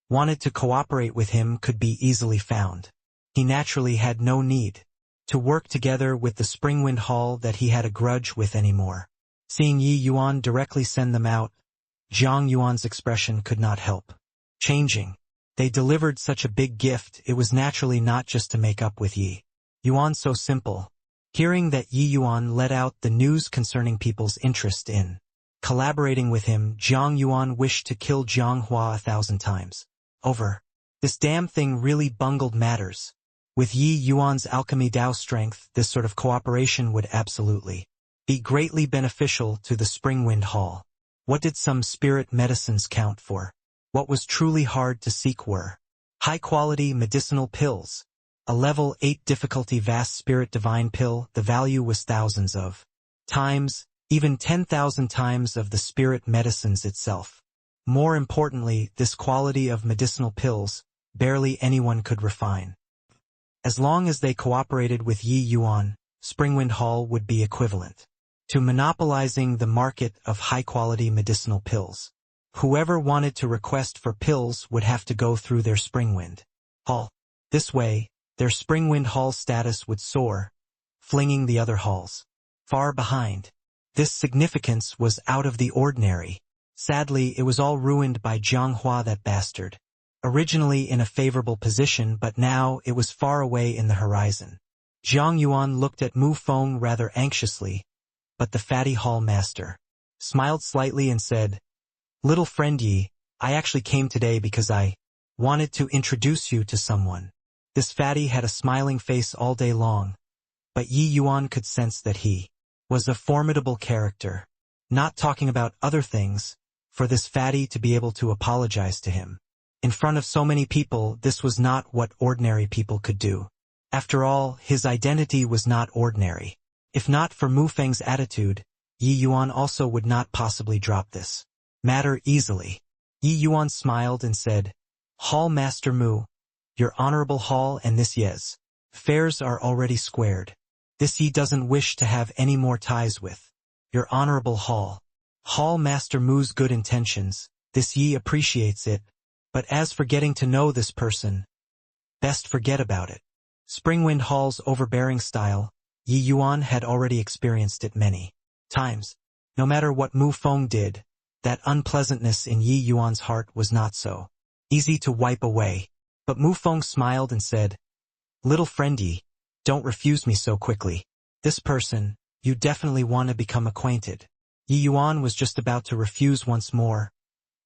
wanted to cooperate with him could be easily found. He naturally had no need to work together with the Springwind Hall that he had a grudge with anymore. Seeing Yi Yuan directly send them out, Zhang Yuan's expression could not help changing. They delivered such a big gift, it was naturally not just to make up with Yi Yuan so simple. Hearing that Yi Yuan let out the news concerning people's interest in collaborating with him, Zhang Yuan wished to kill Zhang Hua 1,000 times over. This damn thing really bungled matters. With Yi Yuan's alchemy Dao strength, this sort of cooperation would absolutely be greatly beneficial to the Springwind Hall. What did some spirit medicines count for? What was truly hard to seek were high-quality medicinal pills. A level 8 difficulty vast spirit divine pill, the value was thousands of times, even 10,000 times of the spirit medicines itself. More importantly, this quality of medicinal pills, barely anyone could refine. As long as they cooperated with Yi Yuan, Springwind Hall would be equivalent to monopolizing the market of high-quality medicinal pills. Whoever wanted to request for pills would have to go through their Springwind Hall. This way, their Springwind Hall status would soar, flinging the other halls far behind. This significance was out of the ordinary. Sadly, it was all ruined by Zhang Hua, that bastard. Originally in a favorable position, but now it was far away in the horizon. Zhang Yuan looked at Mu Feng rather anxiously, but the fatty hall master smiled slightly and said, "Little friend Yi, I actually came today because I wanted to introduce you to someone." This fatty had a smiling face all day long, but Yi Yuan could sense that he was a formidable character, not talking about other things, for this fatty to be able to apologize to him. In front of so many people, this was not what ordinary people could do. After all, his identity was not ordinary. If not for Mu Feng's attitude, Yi Yuan also would not possibly drop this matter easily. Yi Yuan smiled and said, "Hall Master Mu, your honorable hall and this Ye's affairs are already squared. This Yi doesn't wish to have any more ties with your honorable hall. Hall Master Mu's good intentions, this Yi appreciates it, but as for getting to know this person, best forget about it." Springwind Hall's overbearing style, Yi Yuan had already experienced it many times. No matter what Mu Feng did, that unpleasantness in Yi Yuan's heart was not so easy to wipe away. But Mu Feng smiled and said, "Little friend Yi, don't refuse me so quickly. This person, you definitely want to become acquainted." Yi Yuan was just about to refuse once more,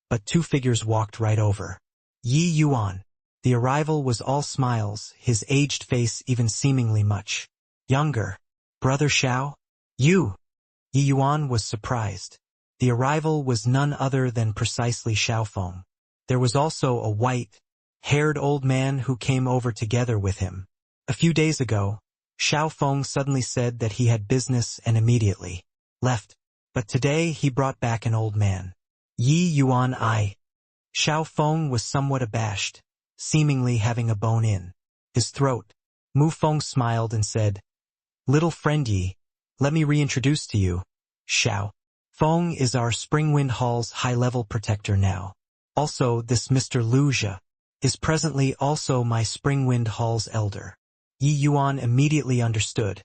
but two figures walked right over Yi Yuan. The arrival was all smiles, his aged face even seemingly much younger. "Brother Xiao? You?" Yi Yuan was surprised. The arrival was none other than precisely Xiao Feng. There was also a white-haired old man who came over together with him. A few days ago, Xiao Feng suddenly said that he had business and immediately left, but today he brought back an old man. Yi Yuan I. Xiao Feng was somewhat abashed, seemingly having a bone in his throat. Mu Feng smiled and said, "Little friend Yi, let me reintroduce to you. Xiao Feng is our Springwind Hall's high-level protector now. Also, this Mr. Lu Jia is presently also my Springwind Hall's elder." Yi Yuan immediately understood.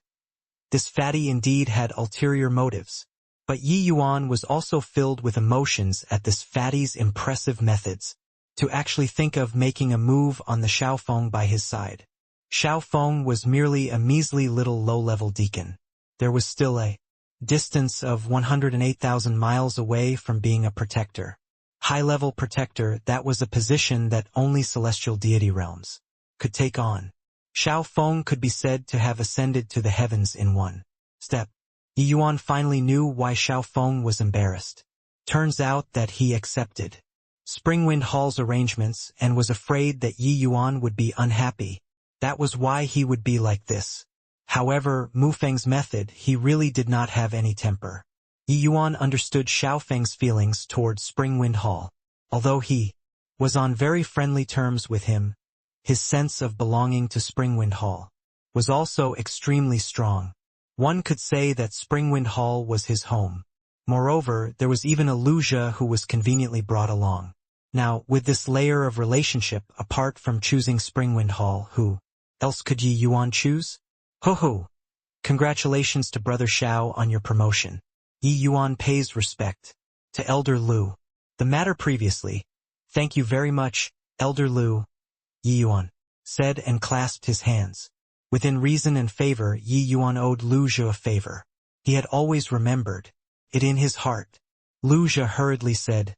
This fatty indeed had ulterior motives, but Yi Yuan was also filled with emotions at this fatty's impressive methods, to actually think of making a move on the Xiao Feng by his side. Xiao Feng was merely a measly little low-level deacon. There was still a distance of 108,000 miles away from being a protector. High-level protector, that was a position that only celestial deity realms could take on. Xiao Feng could be said to have ascended to the heavens in one step. Yi Yuan finally knew why Xiao Feng was embarrassed. Turns out that he accepted Springwind Hall's arrangements and was afraid that Yi Yuan would be unhappy. That was why he would be like this. However, Mu Feng's method, he really did not have any temper. Yi Yuan understood Xiao Feng's feelings towards Springwind Hall. Although he was on very friendly terms with him, his sense of belonging to Springwind Hall was also extremely strong. One could say that Springwind Hall was his home. Moreover, there was even a Lu Jia who was conveniently brought along. Now, with this layer of relationship, apart from choosing Springwind Hall, who else could Yi Yuan choose? Ho ho! Congratulations to Brother Xiao on your promotion. Yi Yuan pays respect to Elder Lu. The matter previously. Thank you very much, Elder Lu, Yi Yuan said and clasped his hands. Within reason and favor, Yi Yuan owed Lu Jia a favor. He had always remembered it in his heart. Lu Jia hurriedly said,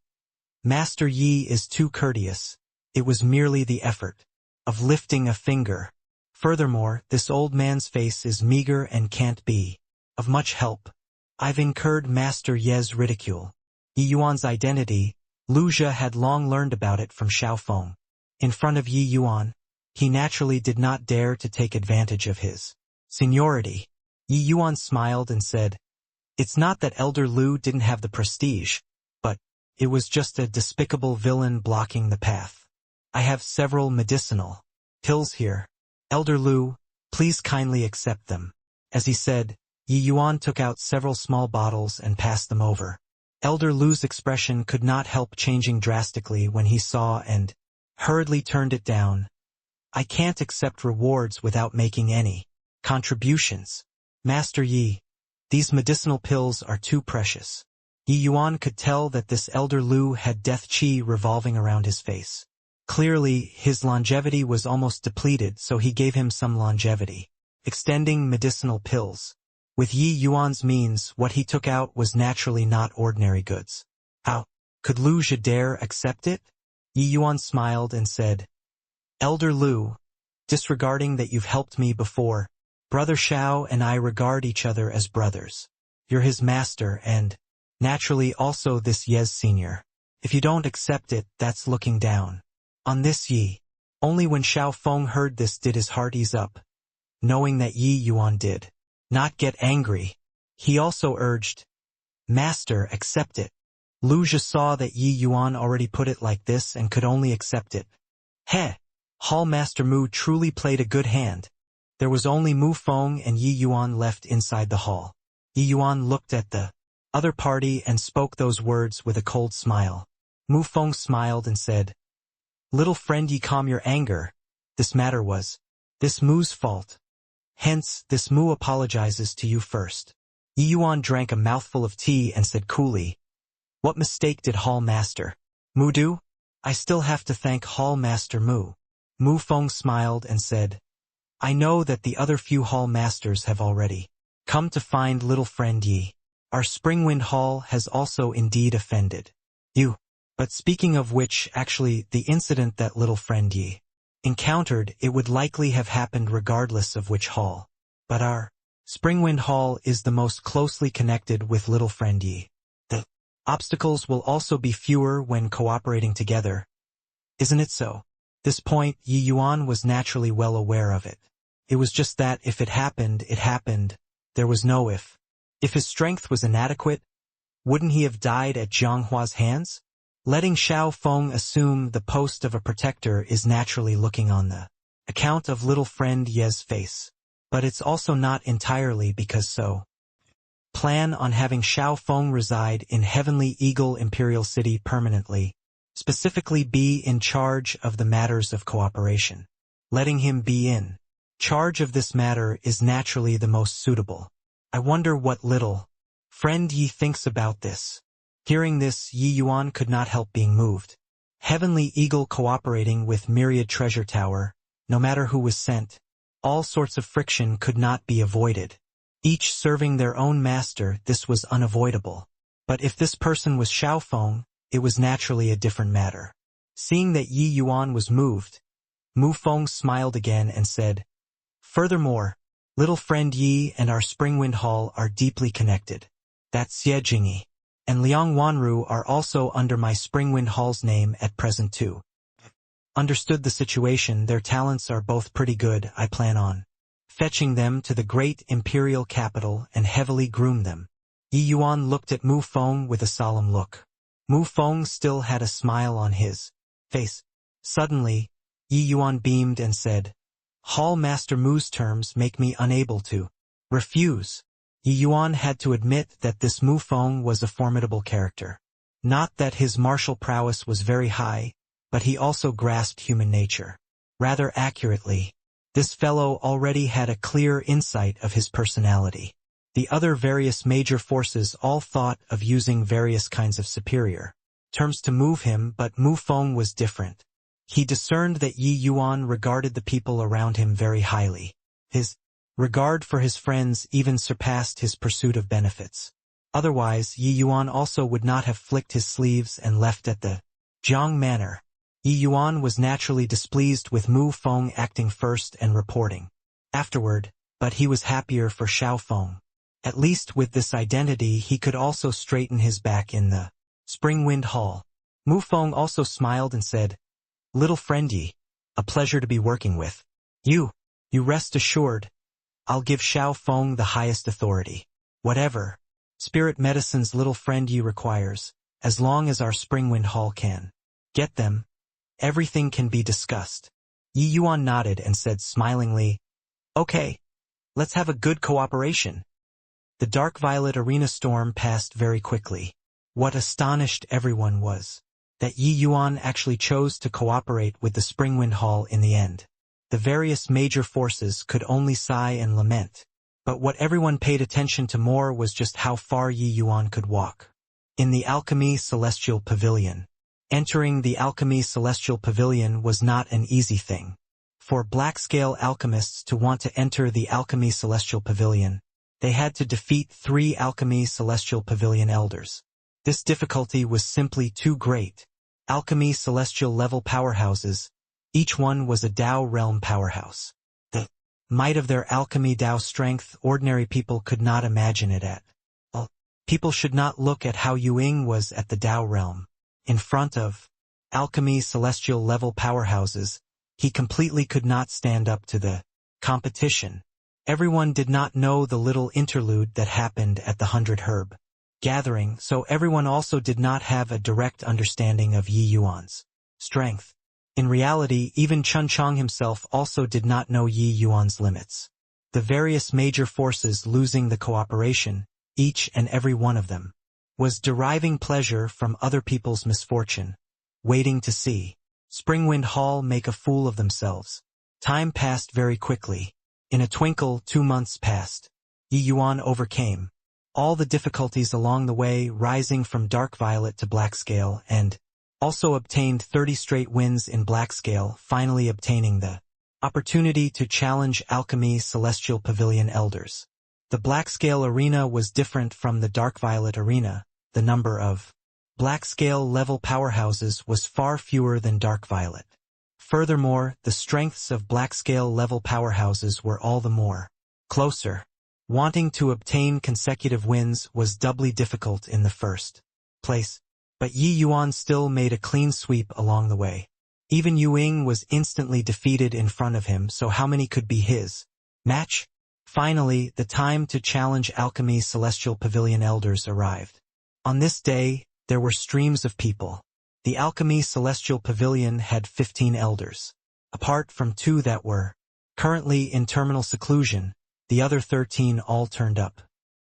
"Master Yi is too courteous. It was merely the effort of lifting a finger. Furthermore, this old man's face is meager and can't be of much help. I've incurred Master Ye's ridicule." Yi Yuan's identity, Lu Jia had long learned about it from Xiao Feng. In front of Yi Yuan, he naturally did not dare to take advantage of his seniority. Yi Yuan smiled and said, "It's not that Elder Lu didn't have the prestige, but it was just a despicable villain blocking the path. I have several medicinal pills here. Elder Lu, please kindly accept them." As he said, Yi Yuan took out several small bottles and passed them over. Elder Lu's expression could not help changing drastically when he saw and hurriedly turned it down. "I can't accept rewards without making any contributions. Master Yi, these medicinal pills are too precious." Yi Yuan could tell that this Elder Lu had death qi revolving around his face. Clearly, his longevity was almost depleted, so he gave him some longevity, extending medicinal pills. With Yi Yuan's means, what he took out was naturally not ordinary goods. How could Lu Jia dare accept it? Yi Yuan smiled and said, "Elder Lu, disregarding that you've helped me before, Brother Xiao and I regard each other as brothers. You're his master and, naturally also this Ye's senior. If you don't accept it, that's looking down on this Yi. Only when Xiao Feng heard this did his heart ease up, knowing that Yi Yuan did not get angry. He also urged, Master, accept it. Lu Zhi saw that Yi Yuan already put it like this and could only accept it. Heh! Hall Master Mu truly played a good hand. There was only Mu Feng and Yi Yuan left inside the hall. Yi Yuan looked at the other party and spoke those words with a cold smile. Mu Feng smiled and said, Little friend, ye calm your anger. This matter was this Mu's fault. Hence, this Mu apologizes to you first. Yi Yuan drank a mouthful of tea and said coolly, What mistake did Hall Master Mu do? I still have to thank Hall Master Mu. Mu Feng smiled and said, I know that the other few Hall Masters have already come to find little friend Yi. Our Springwind Hall has also indeed offended you. But speaking of which, actually, the incident that little friend Yi encountered, it would likely have happened regardless of which hall. But our Springwind Hall is the most closely connected with little friend Yi. The obstacles will also be fewer when cooperating together. Isn't it so? This point, Yi Yuan was naturally well aware of it. It was just that if it happened, it happened. There was no if. If his strength was inadequate, wouldn't he have died at Zhanghua's hands? Letting Xiao Feng assume the post of a protector is naturally looking on the account of little friend Ye's face. But it's also not entirely because so. Plan on having Xiao Feng reside in Heavenly Eagle Imperial City permanently, specifically be in charge of the matters of cooperation. Letting him be in charge of this matter is naturally the most suitable. I wonder what little friend Yi thinks about this. Hearing this, Yi Yuan could not help being moved. Heavenly Eagle cooperating with Myriad Treasure Tower, no matter who was sent, all sorts of friction could not be avoided. Each serving their own master, this was unavoidable. But if this person was Xiao Feng, it was naturally a different matter. Seeing that Yi Yuan was moved, Mu Feng smiled again and said, Furthermore, little friend Yi and our Springwind Hall are deeply connected. That Xie Jingyi and Liang Wanru are also under my Springwind Hall's name at present too. Understood the situation, their talents are both pretty good. I plan on fetching them to the great imperial capital and heavily groom them. Yi Yuan looked at Mu Feng with a solemn look. Mu Feng still had a smile on his face. Suddenly, Yi Yuan beamed and said, Hall Master Mu's terms make me unable to refuse. Yi Yuan had to admit that this Mu Feng was a formidable character. Not that his martial prowess was very high, but he also grasped human nature. Rather accurately, this fellow already had a clear insight of his personality. The other various major forces all thought of using various kinds of superior terms to move him, but Mu Feng was different. He discerned that Yi Yuan regarded the people around him very highly. His regard for his friends even surpassed his pursuit of benefits. Otherwise, Yi Yuan also would not have flicked his sleeves and left at the Jiang Manor. Yi Yuan was naturally displeased with Mu Feng acting first and reporting afterward, but he was happier for Xiao Feng. At least with this identity he could also straighten his back in the Springwind Hall. Mu Feng also smiled and said, Little friend Yi, a pleasure to be working with. You rest assured, I'll give Xiao Feng the highest authority. Whatever spirit medicines little friend Yi requires, as long as our Springwind Hall can get them, everything can be discussed. Yi Yuan nodded and said smilingly, Okay, let's have a good cooperation. The dark violet arena storm passed very quickly. What astonished everyone was that Yi Yuan actually chose to cooperate with the Springwind Hall in the end. The various major forces could only sigh and lament, but what everyone paid attention to more was just how far Yi Yuan could walk. In the Alchemy Celestial Pavilion. Entering the Alchemy Celestial Pavilion was not an easy thing. For black-scale alchemists to want to enter the Alchemy Celestial Pavilion, they had to defeat 3 Alchemy Celestial Pavilion elders. This difficulty was simply too great. Alchemy Celestial level powerhouses, each one was a Dao realm powerhouse. The might of their alchemy Tao strength, ordinary people could not imagine it at all. People should not look at how Ying was at the Tao realm. In front of alchemy celestial level powerhouses, he completely could not stand up to the competition. Everyone did not know the little interlude that happened at the 100 Herb gathering, so everyone also did not have a direct understanding of Yi Yuan's strength. In reality, even Chun Chang himself also did not know Yi Yuan's limits. The various major forces losing the cooperation, each and every one of them, was deriving pleasure from other people's misfortune, waiting to see Springwind Hall make a fool of themselves. Time passed very quickly. In a twinkle, 2 months passed. Yi Yuan overcame all the difficulties along the way, rising from dark violet to black scale, and also obtained 30 straight wins in black scale, finally obtaining the opportunity to challenge Alchemy Celestial Pavilion Elders. The black scale arena was different from the dark violet arena. The number of black scale level powerhouses was far fewer than dark violet. Furthermore, the strengths of black scale level powerhouses were all the more closer. Wanting to obtain consecutive wins was doubly difficult in the first place, but Yi Yuan still made a clean sweep along the way. Even Ying was instantly defeated in front of him, so how many could be his match? Finally, the time to challenge Alchemy Celestial Pavilion Elders arrived. On this day, there were streams of people. The Alchemy Celestial Pavilion had 15 elders. Apart from 2 that were currently in terminal seclusion, the other 13 all turned up.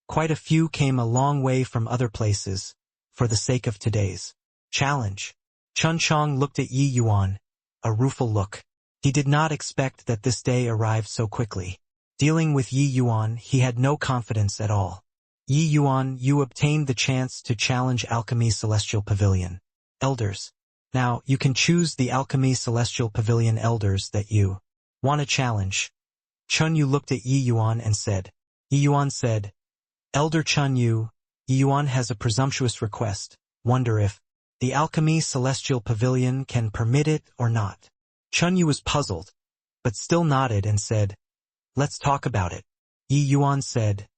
Quite a few came a long way from other places, for the sake of today's challenge. Chun Chang looked at Yi Yuan, a rueful look. He did not expect that this day arrived so quickly. Dealing with Yi Yuan, he had no confidence at all. Yi Yuan, you obtained the chance to challenge Alchemy Celestial Pavilion Elders. Now, you can choose the Alchemy Celestial Pavilion Elders that you want to challenge. Chun Yu looked at Yi Yuan and said. Yi Yuan said, Elder Chun Yu, Yi Yuan has a presumptuous request. Wonder if the Alchemy Celestial Pavilion can permit it or not. Chun Yu was puzzled, but still nodded and said, Let's talk about it. Yi Yuan said,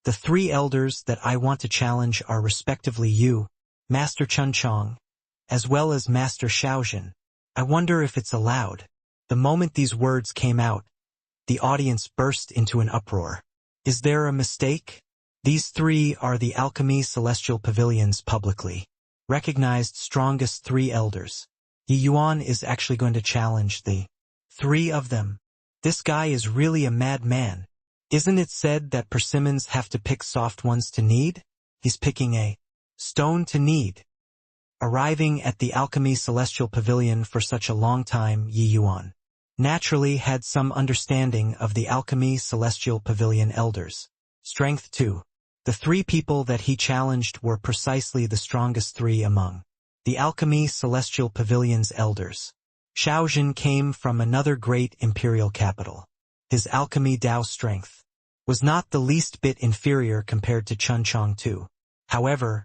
The 3 elders that I want to challenge are respectively you, Master Chun Chang, as well as Master Xiaojin. I wonder if it's allowed. The moment these words came out, the audience burst into an uproar. Is there a mistake? These 3 are the Alchemy Celestial Pavilion's publicly recognized strongest 3 elders. Yi Yuan is actually going to challenge the 3 of them. This guy is really a madman. Isn't it said that persimmons have to pick soft ones to knead? He's picking a stone to knead. Arriving at the Alchemy Celestial Pavilion for such a long time, Yi Yuan naturally had some understanding of the Alchemy Celestial Pavilion Elders. Strength 2. The 3 people that he challenged were precisely the strongest 3 among the Alchemy Celestial Pavilion's elders. Xiaojin came from another great imperial capital. His alchemy Dao strength was not the least bit inferior compared to Chun Chang too. However,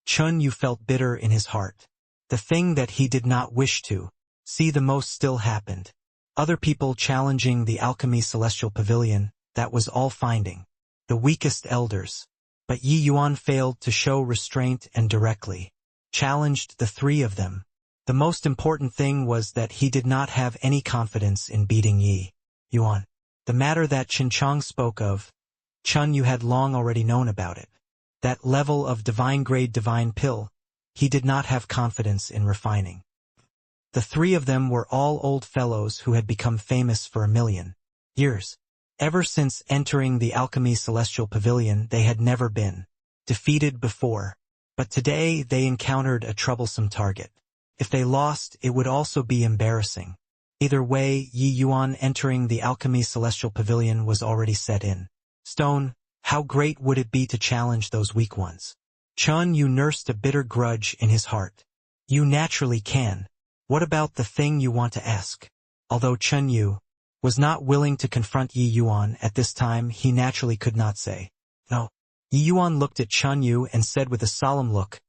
Chun Yu felt bitter in his heart. The thing that he did not wish to see the most still happened. Other people challenging the Alchemy Celestial Pavilion, that was all finding the weakest elders. But Yi Yuan failed to show restraint and directly challenged the 3 of them. The most important thing was that he did not have any confidence in beating Yi Yuan. The matter that Chun Chang spoke of, Chun Yu had long already known about it. That level of divine-grade divine pill, he did not have confidence in refining. The 3 of them were all old fellows who had become famous for 1,000,000 years. Ever since entering the Alchemy Celestial Pavilion, they had never been defeated before. But today they encountered a troublesome target. If they lost, it would also be embarrassing. Either way, Yi Yuan entering the Alchemy Celestial Pavilion was already set in stone. How great would it be to challenge those weak ones? Chun Yu nursed a bitter grudge in his heart. You naturally can. What about the thing you want to ask? Although Chun Yu was not willing to confront Yi Yuan at this time, he naturally could not say no. Yi Yuan looked at Chun Yu and said with a solemn look,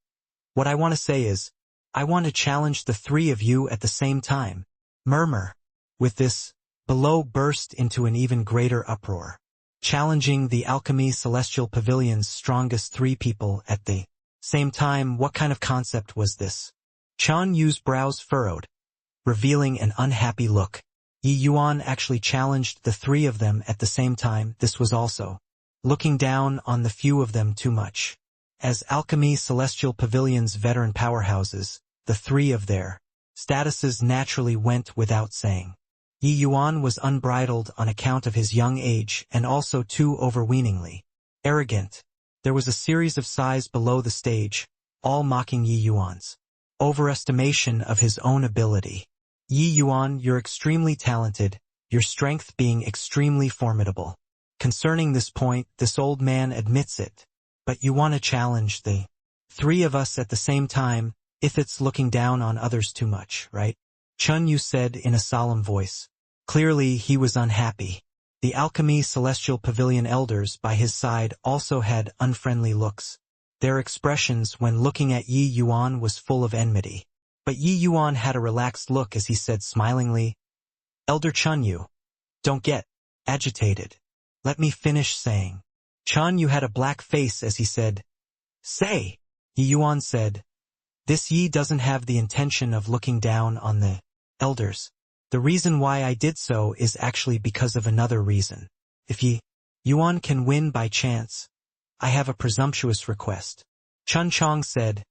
What I want to say is, I want to challenge the 3 of you at the same time. Murmur. With this below burst into an even greater uproar, challenging the Alchemy Celestial Pavilion's strongest 3 people at the same time. What kind of concept was this? Chan Yu's brows furrowed, revealing an unhappy look. Yi Yuan actually challenged the 3 of them at the same time. This was also looking down on the few of them too much. As Alchemy Celestial Pavilion's veteran powerhouses, the 3 of their statuses naturally went without saying. Yi Yuan was unbridled on account of his young age and also too overweeningly arrogant. There was a series of sighs below the stage, all mocking Yi Yuan's overestimation of his own ability. Yi Yuan, you're extremely talented, your strength being extremely formidable. Concerning this point, this old man admits it. But you want to challenge the 3 of us at the same time, if it's looking down on others too much, right? Chun Yu said in a solemn voice. Clearly he was unhappy. The Alchemy Celestial Pavilion elders by his side also had unfriendly looks. Their expressions when looking at Yi Yuan was full of enmity. But Yi Yuan had a relaxed look as he said smilingly, Elder Chun Yu, don't get agitated. Let me finish saying. Chun Yu had a black face as he said, Say! Yi Yuan said, This Yi doesn't have the intention of looking down on the elders. The reason why I did so is actually because of another reason. If Yi Yuan can win by chance, I have a presumptuous request. Chun Chong said,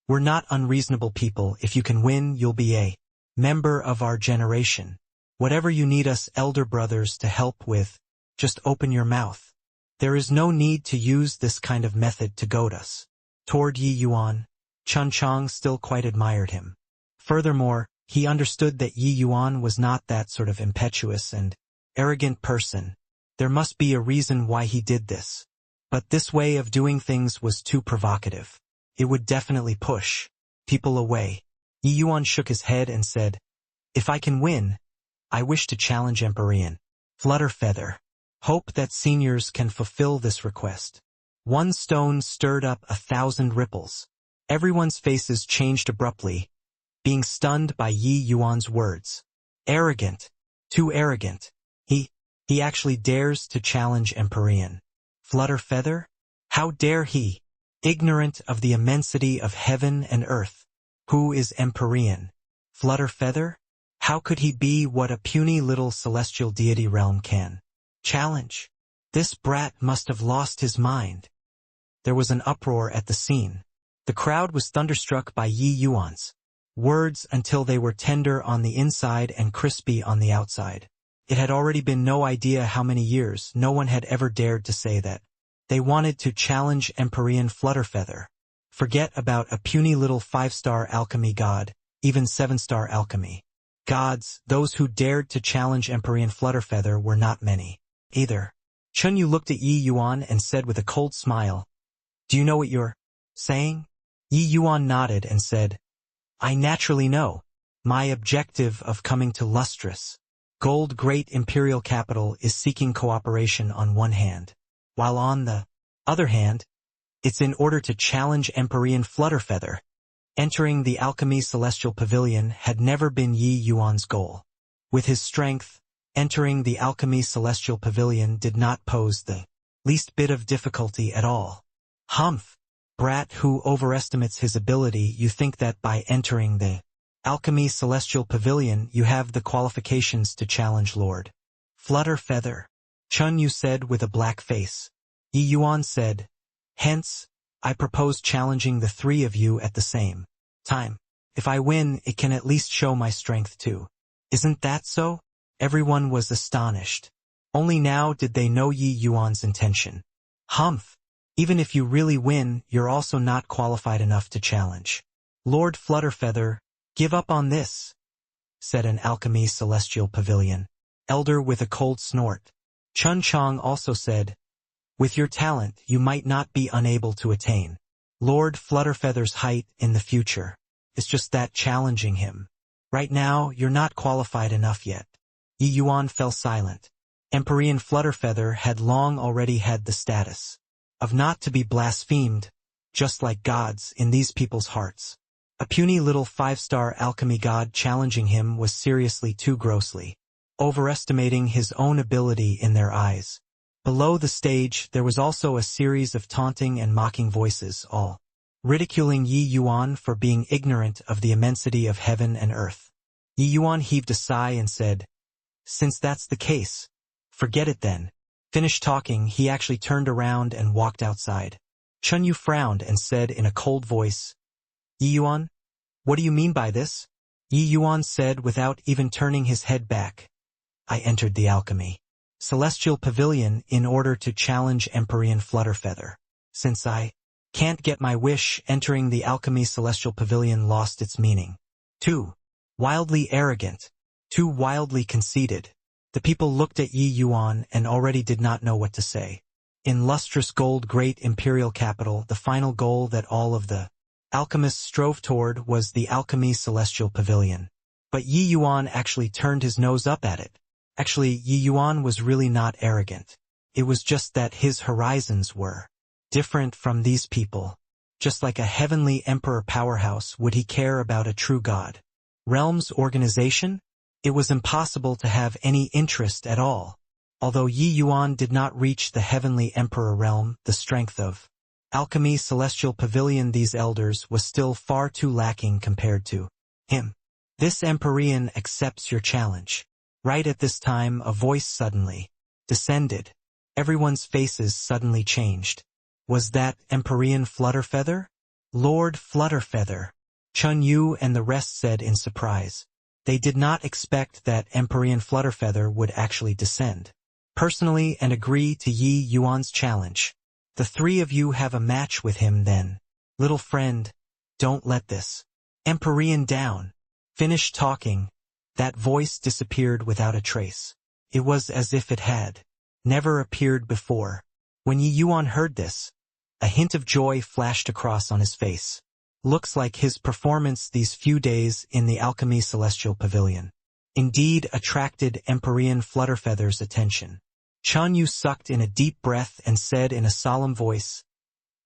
We're not unreasonable people. If you can win, you'll be a member of our generation. Whatever you need us elder brothers to help with, just open your mouth. There is no need to use this kind of method to goad us. Toward Yi Yuan, Chun Chong still quite admired him. Furthermore, he understood that Yi Yuan was not that sort of impetuous and arrogant person. There must be a reason why he did this. But this way of doing things was too provocative. It would definitely push people away. Yi Yuan shook his head and said, If I can win, I wish to challenge Emperor Flutterfeather. Hope that seniors can fulfill this request. One stone stirred up 1,000 ripples. Everyone's faces changed abruptly, being stunned by Yi Yuan's words. Arrogant. Too arrogant. He actually dares to challenge Emperor Flutterfeather? How dare he? Ignorant of the immensity of heaven and earth. Who is Emperor Flutterfeather? How could he be what a puny little celestial deity realm can challenge? This brat must have lost his mind. There was an uproar at the scene. The crowd was thunderstruck by Yi Yuan's words until they were tender on the inside and crispy on the outside. It had already been no idea how many years no one had ever dared to say that. They wanted to challenge Emperor Flutterfeather. Forget about a puny little 5-star alchemy god, even 7-star alchemy gods. Those who dared to challenge Emperor Flutterfeather were not many either. Chun Yu looked at Yi Yuan and said with a cold smile, Do you know what you're saying? Yi Yuan nodded and said, I naturally know. My objective of coming to lustrous gold great imperial capital is seeking cooperation on one hand, while on the other hand, it's in order to challenge Emperor Flutterfeather. Entering the Alchemy Celestial Pavilion had never been Yi Yuan's goal. With his strength, entering the Alchemy Celestial Pavilion did not pose the least bit of difficulty at all. Humph! Brat who overestimates his ability. You think that by entering the Alchemy Celestial Pavilion you have the qualifications to challenge Lord Flutterfeather? Chun Yu said with a black face. Yi Yuan said, Hence, I propose challenging the 3 of you at the same time. If I win, it can at least show my strength too. Isn't that so? Everyone was astonished. Only now did they know Yi Yuan's intention. Humph! Even if you really win, you're also not qualified enough to challenge Lord Flutterfeather. Give up on this, said an Alchemy Celestial Pavilion elder with a cold snort. Chun Chong also said, With your talent, you might not be unable to attain Lord Flutterfeather's height in the future. It's just that challenging him. Right now, you're not qualified enough yet. Yi Yuan fell silent. Emperor Flutterfeather had long already had the status of not to be blasphemed, just like gods in these people's hearts. A puny little 5-star alchemy god challenging him was seriously too grossly overestimating his own ability in their eyes. Below the stage, there was also a series of taunting and mocking voices, all ridiculing Yi Yuan for being ignorant of the immensity of heaven and earth. Yi Yuan heaved a sigh and said, "Since that's the case, forget it then." Finished talking, he actually turned around and walked outside. Chun Yu frowned and said in a cold voice, "Yi Yuan, what do you mean by this?" Yi Yuan said without even turning his head back, "I entered the alchemy celestial pavilion in order to challenge Empyrean Flutterfeather. Since I can't get my wish, entering the alchemy celestial pavilion lost its meaning. Too wildly arrogant, too wildly conceited." The people looked at Yi Yuan and already did not know what to say. In lustrous gold great imperial capital, the final goal that all of the alchemists strove toward was the alchemy celestial pavilion. But Yi Yuan actually turned his nose up at it. Actually, Yi Yuan was really not arrogant. It was just that his horizons were different from these people. Just like a heavenly emperor powerhouse, would he care about a true god realm's organization? It was impossible to have any interest at all. Although Yi Yuan did not reach the heavenly emperor realm, the strength of alchemy celestial pavilion these elders was still far too lacking compared to him. "This Empyrean accepts your challenge." Right at this time, a voice suddenly descended. Everyone's faces suddenly changed. Was that Empyrean Flutterfeather? Lord Flutterfeather, Chun Yu and the rest said in surprise. They did not expect that Empyrean Flutterfeather would actually descend personally and agree to Yi Yuan's challenge. "The three of you have a match with him then. Little friend, don't let this Empyrean down." Finished talking, that voice disappeared without a trace. It was as if it had never appeared before. When Yi Yuan heard this, a hint of joy flashed across on his face. Looks like his performance these few days in the Alchemy Celestial Pavilion indeed attracted Empyrean Flutterfeather's attention. Chun Yu sucked in a deep breath and said in a solemn voice,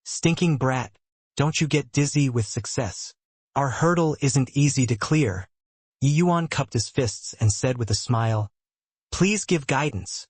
"Stinking brat, don't you get dizzy with success. Our hurdle isn't easy to clear." Yi Yuan cupped his fists and said with a smile, "Please give guidance."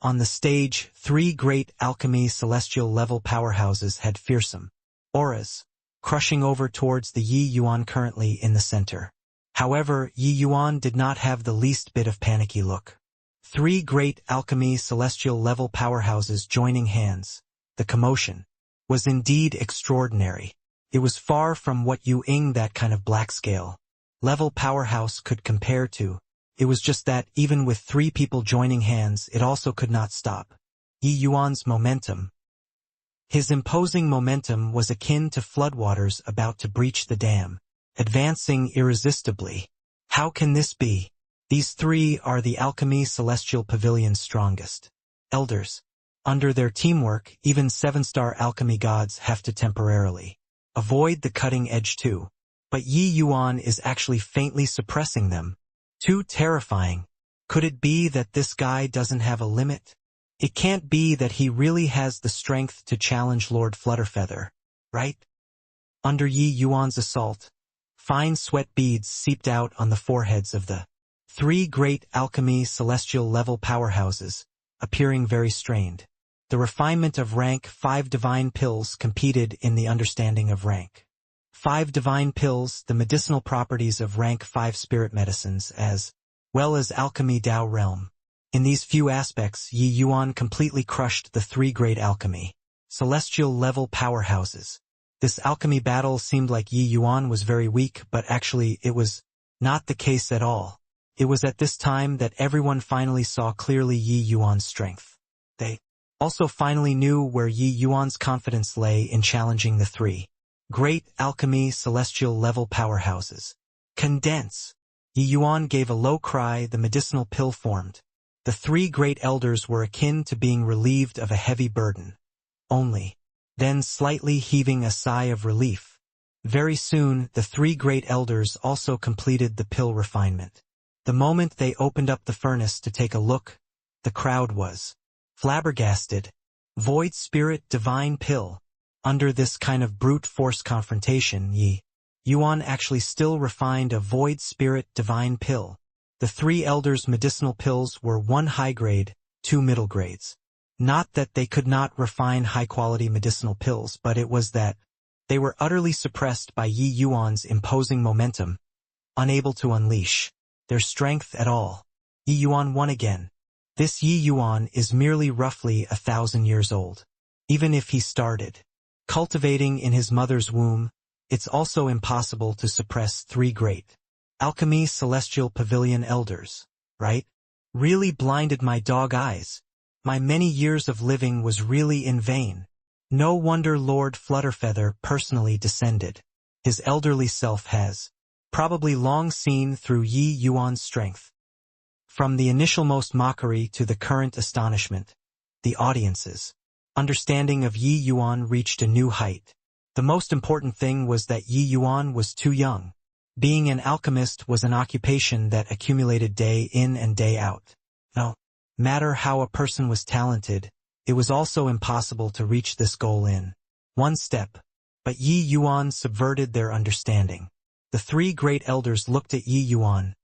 On the stage, three great alchemy celestial level powerhouses had fearsome auras, crushing over towards the Yi Yuan currently in the center. However, Yi Yuan did not have the least bit of panicky look. Three great alchemy celestial level powerhouses joining hands. The commotion was indeed extraordinary. It was far from what Yu Ying that kind of black scale level powerhouse could compare to. It was just that even with three people joining hands, it also could not stop Yi Yuan's momentum. His imposing momentum was akin to floodwaters about to breach the dam, advancing irresistibly. How can this be? These three are the Alchemy Celestial Pavilion's strongest elders. Under their teamwork, even seven-star alchemy gods have to temporarily avoid the cutting edge too. But Yi Yuan is actually faintly suppressing them. Too terrifying. Could it be that this guy doesn't have a limit? It can't be that he really has the strength to challenge Lord Flutterfeather, right? Under Yi Yuan's assault, fine sweat beads seeped out on the foreheads of the three great alchemy celestial level powerhouses, appearing very strained. The refinement of rank 5 divine pills competed in the understanding of rank 5 divine pills, the medicinal properties of rank 5 spirit medicines, as well as alchemy Dao realm. In these few aspects, Yi Yuan completely crushed the three great alchemy celestial level powerhouses. This alchemy battle seemed like Yi Yuan was very weak, but actually it was not the case at all. It was at this time that everyone finally saw clearly Yi Yuan's strength. They also finally knew where Yi Yuan's confidence lay in challenging the three great alchemy celestial level powerhouses. Condense. Yi Yuan gave a low cry. The medicinal pill formed. The three great elders were akin to being relieved of a heavy burden. Only then slightly heaving a sigh of relief. Very soon, the three great elders also completed the pill refinement. The moment they opened up the furnace to take a look, the crowd was flabbergasted. Void Spirit Divine Pill. Under this kind of brute force confrontation, Yi Yuan actually still refined a Void Spirit Divine Pill. The 3 elders' medicinal pills were 1 high grade, 2 middle grades. Not that they could not refine high-quality medicinal pills, but it was that they were utterly suppressed by Yi Yuan's imposing momentum, unable to unleash their strength at all. Yi Yuan won again. This Yi Yuan is merely roughly 1,000 years old. Even if he started cultivating in his mother's womb, it's also impossible to suppress 3 great alchemy celestial pavilion elders, right? Really blinded my dog eyes. My many years of living was really in vain. No wonder Lord Flutterfeather personally descended. His elderly self has probably long seen through Yi Yuan's strength. From the initialmost mockery to the current astonishment, the audience's understanding of Yi Yuan reached a new height. The most important thing was that Yi Yuan was too young. Being an alchemist was an occupation that accumulated day in and day out. No matter how a person was talented, it was also impossible to reach this goal in one step. But Yi Yuan subverted their understanding. The 3 great elders looked at Yi Yuan,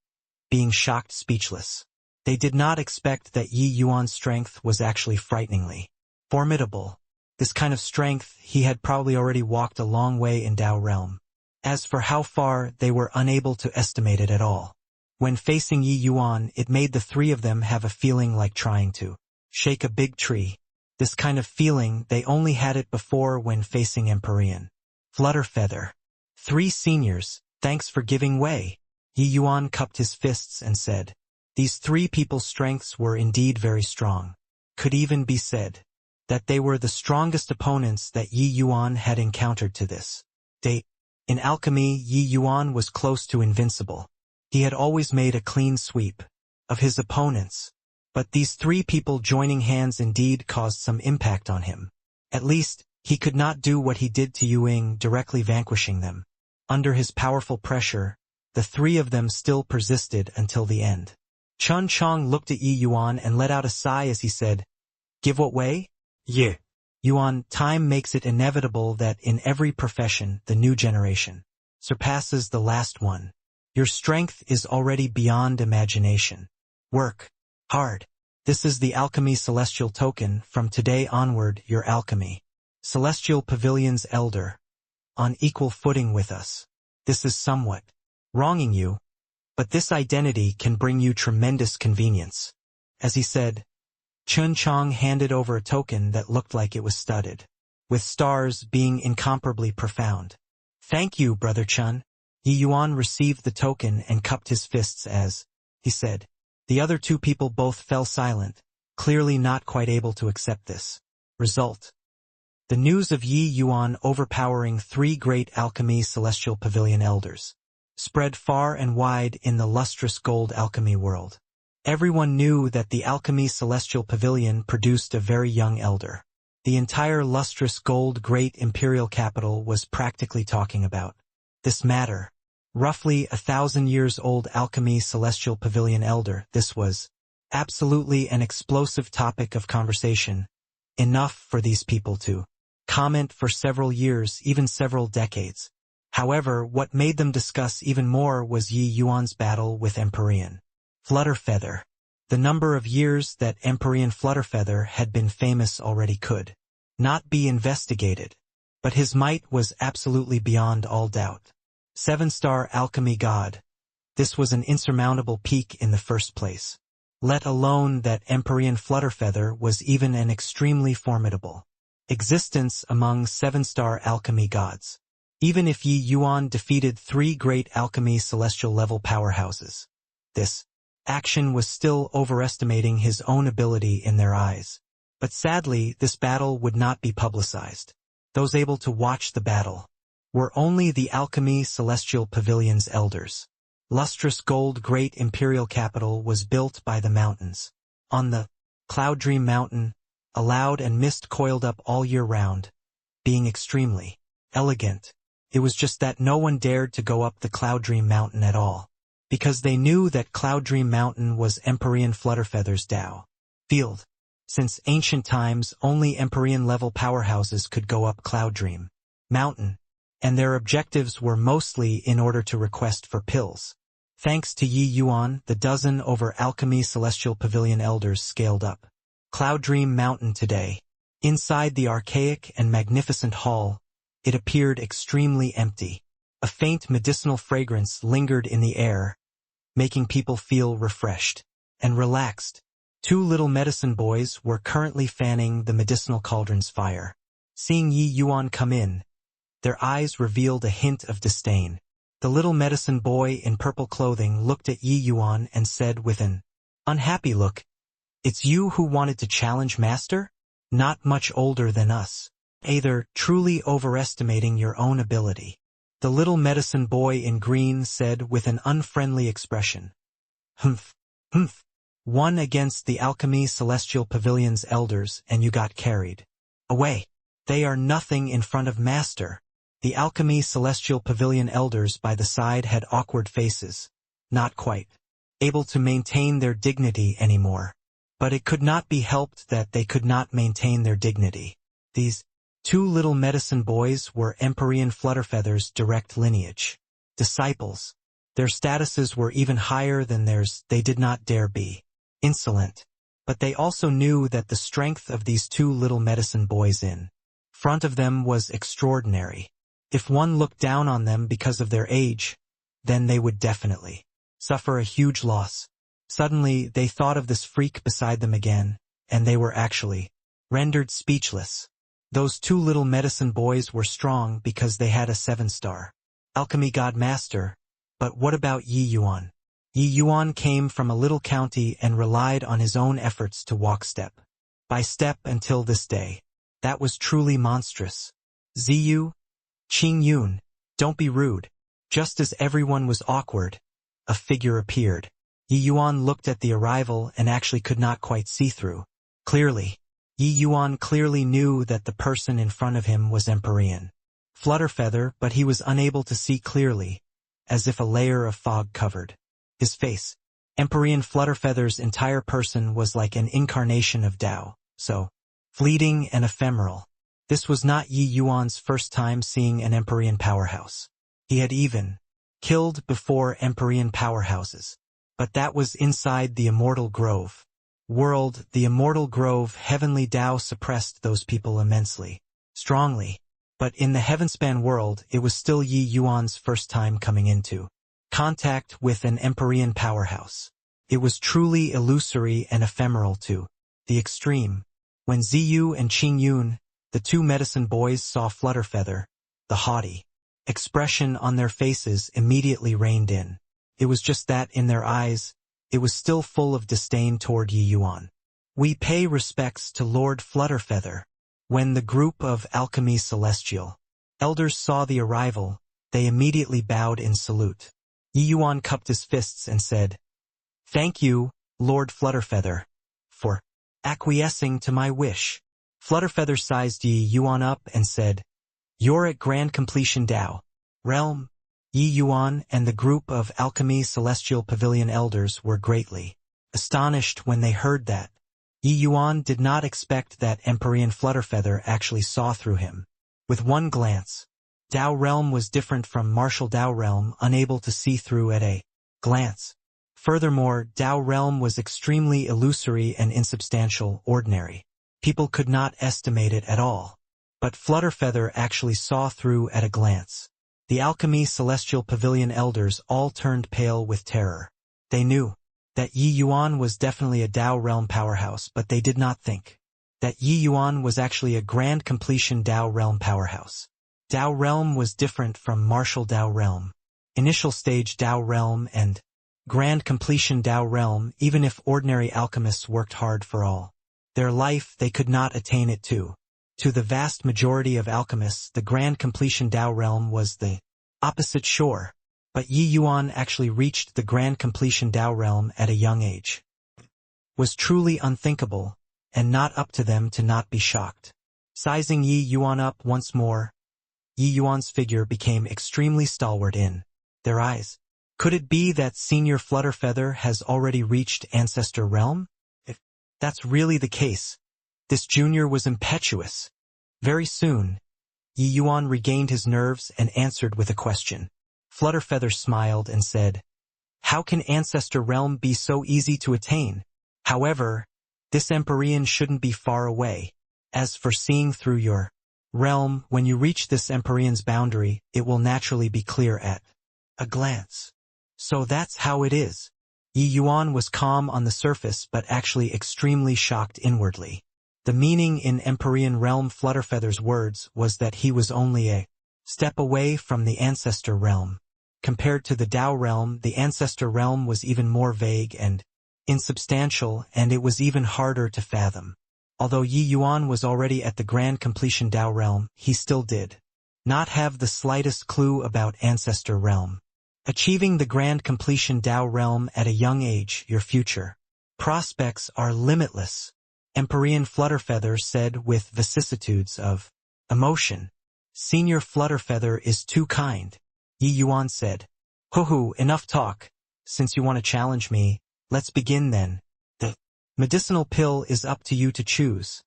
being shocked speechless. They did not expect that Yi Yuan's strength was actually frighteningly formidable. This kind of strength he had probably already walked a long way in Tao realm. As for how far, they were unable to estimate it at all. When facing Yi Yuan, it made the 3 of them have a feeling like trying to shake a big tree. This kind of feeling, they only had it before when facing Empyrean Flutterfeather. 3 seniors, thanks for giving way. Yi Yuan cupped his fists and said, these 3 people's strengths were indeed very strong. Could even be said that they were the strongest opponents that Yi Yuan had encountered to this date. In alchemy, Yi Yuan was close to invincible. He had always made a clean sweep of his opponents. But these 3 people joining hands indeed caused some impact on him. At least, he could not do what he did to Yuing, directly vanquishing them. Under his powerful pressure, the 3 of them still persisted until the end. Chun Chong looked at Yi Yuan and let out a sigh as he said, give what way? Yeah. Yuan, time makes it inevitable that in every profession, the new generation surpasses the last one. Your strength is already beyond imagination. Work hard. This is the Alchemy Celestial Token. From today onward, your Alchemy Celestial Pavilion's elder, on equal footing with us. This is somewhat wronging you, but this identity can bring you tremendous convenience. As he said, Chun Chong handed over a token that looked like it was studded with stars, being incomparably profound. Thank you, Brother Chun. Yi Yuan received the token and cupped his fists as he said. The other 2 people both fell silent, clearly not quite able to accept this result. The news of Yi Yuan overpowering 3 great alchemy celestial pavilion elders spread far and wide in the lustrous gold alchemy world. Everyone knew that the Alchemy Celestial Pavilion produced a very young elder. The entire lustrous gold great imperial capital was practically talking about this matter. Roughly 1,000 years old Alchemy Celestial Pavilion elder, this was absolutely an explosive topic of conversation. Enough for these people to comment for several years, even several decades. However, what made them discuss even more was Yi Yuan's battle with Empyrean Flutterfeather. The number of years that Empyrean Flutterfeather had been famous already could not be investigated, but his might was absolutely beyond all doubt. 7-star alchemy god. This was an insurmountable peak in the first place. Let alone that Empyrean Flutterfeather was even an extremely formidable existence among 7-star alchemy gods. Even if Yi Yuan defeated 3 great alchemy celestial level powerhouses, this action was still overestimating his own ability in their eyes. But sadly, this battle would not be publicized. Those able to watch the battle were only the Alchemy Celestial Pavilion's elders. Lustrous gold great imperial capital was built by the mountains. On the Cloud Dream Mountain, a cloud and mist coiled up all year round, being extremely elegant. It was just that no one dared to go up the Cloud Dream Mountain at all, because they knew that Cloud Dream Mountain was Empyrean Flutterfeather's Tao field. Since ancient times, only Empyrean-level powerhouses could go up Cloud Dream Mountain, and their objectives were mostly in order to request for pills. Thanks to Yi Yuan, the dozen over Alchemy Celestial Pavilion elders scaled up Cloud Dream Mountain today. Inside the archaic and magnificent hall, it appeared extremely empty. A faint medicinal fragrance lingered in the air, making people feel refreshed and relaxed. Two little medicine boys were currently fanning the medicinal cauldron's fire. Seeing Yi Yuan come in, their eyes revealed a hint of disdain. The little medicine boy in purple clothing looked at Yi Yuan and said with an unhappy look, "It's you who wanted to challenge Master? Not much older than us. Either truly overestimating your own ability." The little medicine boy in green said with an unfriendly expression, "Humph, humph. Won against the Alchemy Celestial Pavilion's elders and you got carried away. They are nothing in front of Master." The Alchemy Celestial Pavilion elders by the side had awkward faces, not quite able to maintain their dignity anymore. But it could not be helped that they could not maintain their dignity. These two little medicine boys were Empyrean Flutterfeather's direct lineage. Disciples. Their statuses were even higher than theirs. They did not dare be insolent. But they also knew that the strength of these two little medicine boys in front of them was extraordinary. If one looked down on them because of their age, then they would definitely suffer a huge loss. Suddenly, they thought of this freak beside them again, and they were actually rendered speechless. Those two little medicine boys were strong because they had a 7-star Alchemy God Master, but what about Yi Yuan? Yi Yuan came from a little county and relied on his own efforts to walk step by step until this day. That was truly monstrous. Ziyu, Qingyun, don't be rude. Just as everyone was awkward, a figure appeared. Yi Yuan looked at the arrival and actually could not quite see through. Clearly, Yi Yuan clearly knew that the person in front of him was Empyrean Flutterfeather, but he was unable to see clearly, as if a layer of fog covered his face. Empyrean Flutterfeather's entire person was like an incarnation of Tao, so fleeting and ephemeral. This was not Yi Yuan's first time seeing an Empyrean powerhouse. He had even killed before Empyrean powerhouses. But that was inside the Immortal Grove. The Immortal Grove heavenly Tao suppressed those people immensely, strongly. But in the Heavenspan world, it was still Yi Yuan's first time coming into contact with an Empyrean powerhouse. It was truly illusory and ephemeral to the extreme. When Ziyu and Qingyun, the two medicine boys, saw Flutterfeather, the haughty expression on their faces immediately reined in. It was just that in their eyes, it was still full of disdain toward Yi Yuan. "We pay respects to Lord Flutterfeather." When the group of Alchemy Celestial elders saw the arrival, they immediately bowed in salute. Yi Yuan cupped his fists and said, "Thank you, Lord Flutterfeather, for acquiescing to my wish." Flutterfeather sized Yi Yuan up and said, "You're at Grand Completion Tao Realm." Yi Yuan and the group of Alchemy Celestial Pavilion elders were greatly astonished when they heard that. Yi Yuan did not expect that Empyrean Flutterfeather actually saw through him. With one glance, Tao Realm was different from Martial Tao Realm, unable to see through at a glance. Furthermore, Tao Realm was extremely illusory and insubstantial, ordinary. People could not estimate it at all. But Flutterfeather actually saw through at a glance. The Alchemy Celestial Pavilion elders all turned pale with terror. They knew that Yi Yuan was definitely a Tao Realm powerhouse, but they did not think that Yi Yuan was actually a Grand Completion Tao Realm powerhouse. Tao Realm was different from Martial Tao Realm, Initial Stage Tao Realm, and Grand Completion Tao Realm. Even if ordinary alchemists worked hard for all their life, they could not attain it too. To the vast majority of alchemists, the Grand Completion Tao Realm was the opposite shore. But Yi Yuan actually reached the Grand Completion Tao Realm at a young age. Was truly unthinkable, and not up to them to not be shocked. Sizing Yi Yuan up once more, Yi Yuan's figure became extremely stalwart in their eyes. Could it be that Senior Flutterfeather has already reached Ancestor Realm? If that's really the case, this junior was impetuous. Very soon, Yi Yuan regained his nerves and answered with a question. Flutterfeather smiled and said, How can Ancestor Realm be so easy to attain? However, this Empyrean shouldn't be far away. As for seeing through your realm, when you reach this Empyrean's boundary, it will naturally be clear at a glance. So that's how it is. Yi Yuan was calm on the surface but actually extremely shocked inwardly. The meaning in Empyrean Realm Flutterfeather's words was that he was only a step away from the Ancestor Realm. Compared to the Tao Realm, the Ancestor Realm was even more vague and insubstantial, and it was even harder to fathom. Although Yi Yuan was already at the Grand Completion Tao Realm, he still did not have the slightest clue about Ancestor Realm. Achieving the Grand Completion Tao Realm at a young age, your future prospects are limitless, Empyrean Flutterfeather said with vicissitudes of emotion. Senior Flutterfeather is too kind, Yi Yuan said. Hoo-hoo, enough talk. Since you want to challenge me, let's begin then. The medicinal pill is up to you to choose,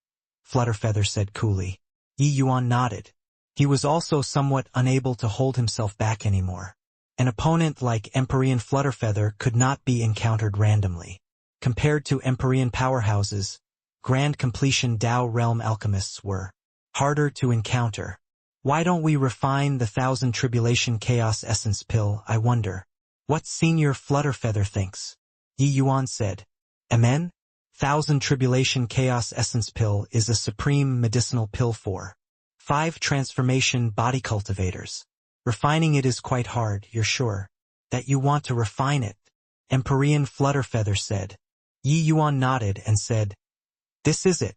Flutterfeather said coolly. Yi Yuan nodded. He was also somewhat unable to hold himself back anymore. An opponent like Empyrean Flutterfeather could not be encountered randomly. Compared to Empyrean powerhouses, Grand Completion Tao Realm alchemists were harder to encounter. Why don't we refine the Thousand Tribulation Chaos Essence pill, I wonder? What Senior Flutterfeather thinks? Yi Yuan said. Amen? Thousand Tribulation Chaos Essence pill is a supreme medicinal pill for 5 transformation body cultivators. Refining it is quite hard, you're sure that you want to refine it? Empyrean Flutterfeather said. Yi Yuan nodded and said, this is it.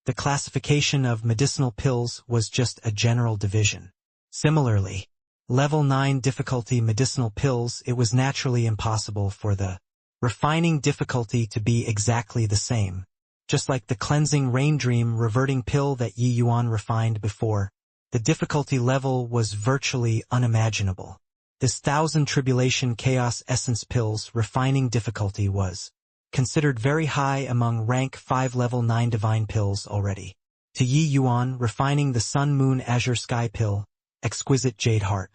The classification of medicinal pills was just a general division. Similarly, level 9 difficulty medicinal pills, it was naturally impossible for the refining difficulty to be exactly the same. Just like the cleansing rain dream reverting pill that Yi Yuan refined before, the difficulty level was virtually unimaginable. This Thousand Tribulation Chaos Essence pill's refining difficulty was considered very high among rank 5 level 9 divine pills already. To Yi Yuan, refining the Sun Moon Azure Sky pill, exquisite Jade Heart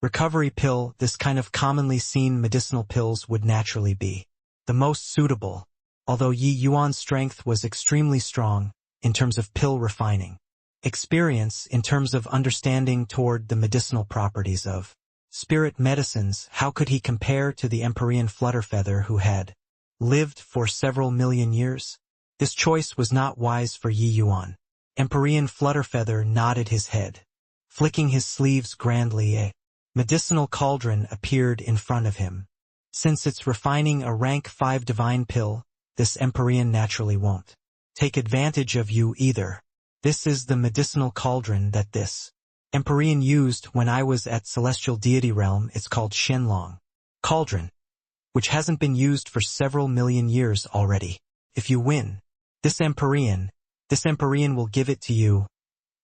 recovery pill, this kind of commonly seen medicinal pills would naturally be the most suitable, although Yi Yuan's strength was extremely strong in terms of pill refining. Experience in terms of understanding toward the medicinal properties of spirit medicines, how could he compare to the Empyrean Flutterfeather who had lived for several million years? This choice was not wise for Yi Yuan. Empyrean Flutterfeather nodded his head. Flicking his sleeves grandly, a medicinal cauldron appeared in front of him. Since it's refining a rank 5 divine pill, this Empyrean naturally won't take advantage of you either. This is the medicinal cauldron that this Empyrean used when I was at Celestial Deity Realm. It's called Shenlong Cauldron, which hasn't been used for several million years already. If you win, this Empyrean will give it to you,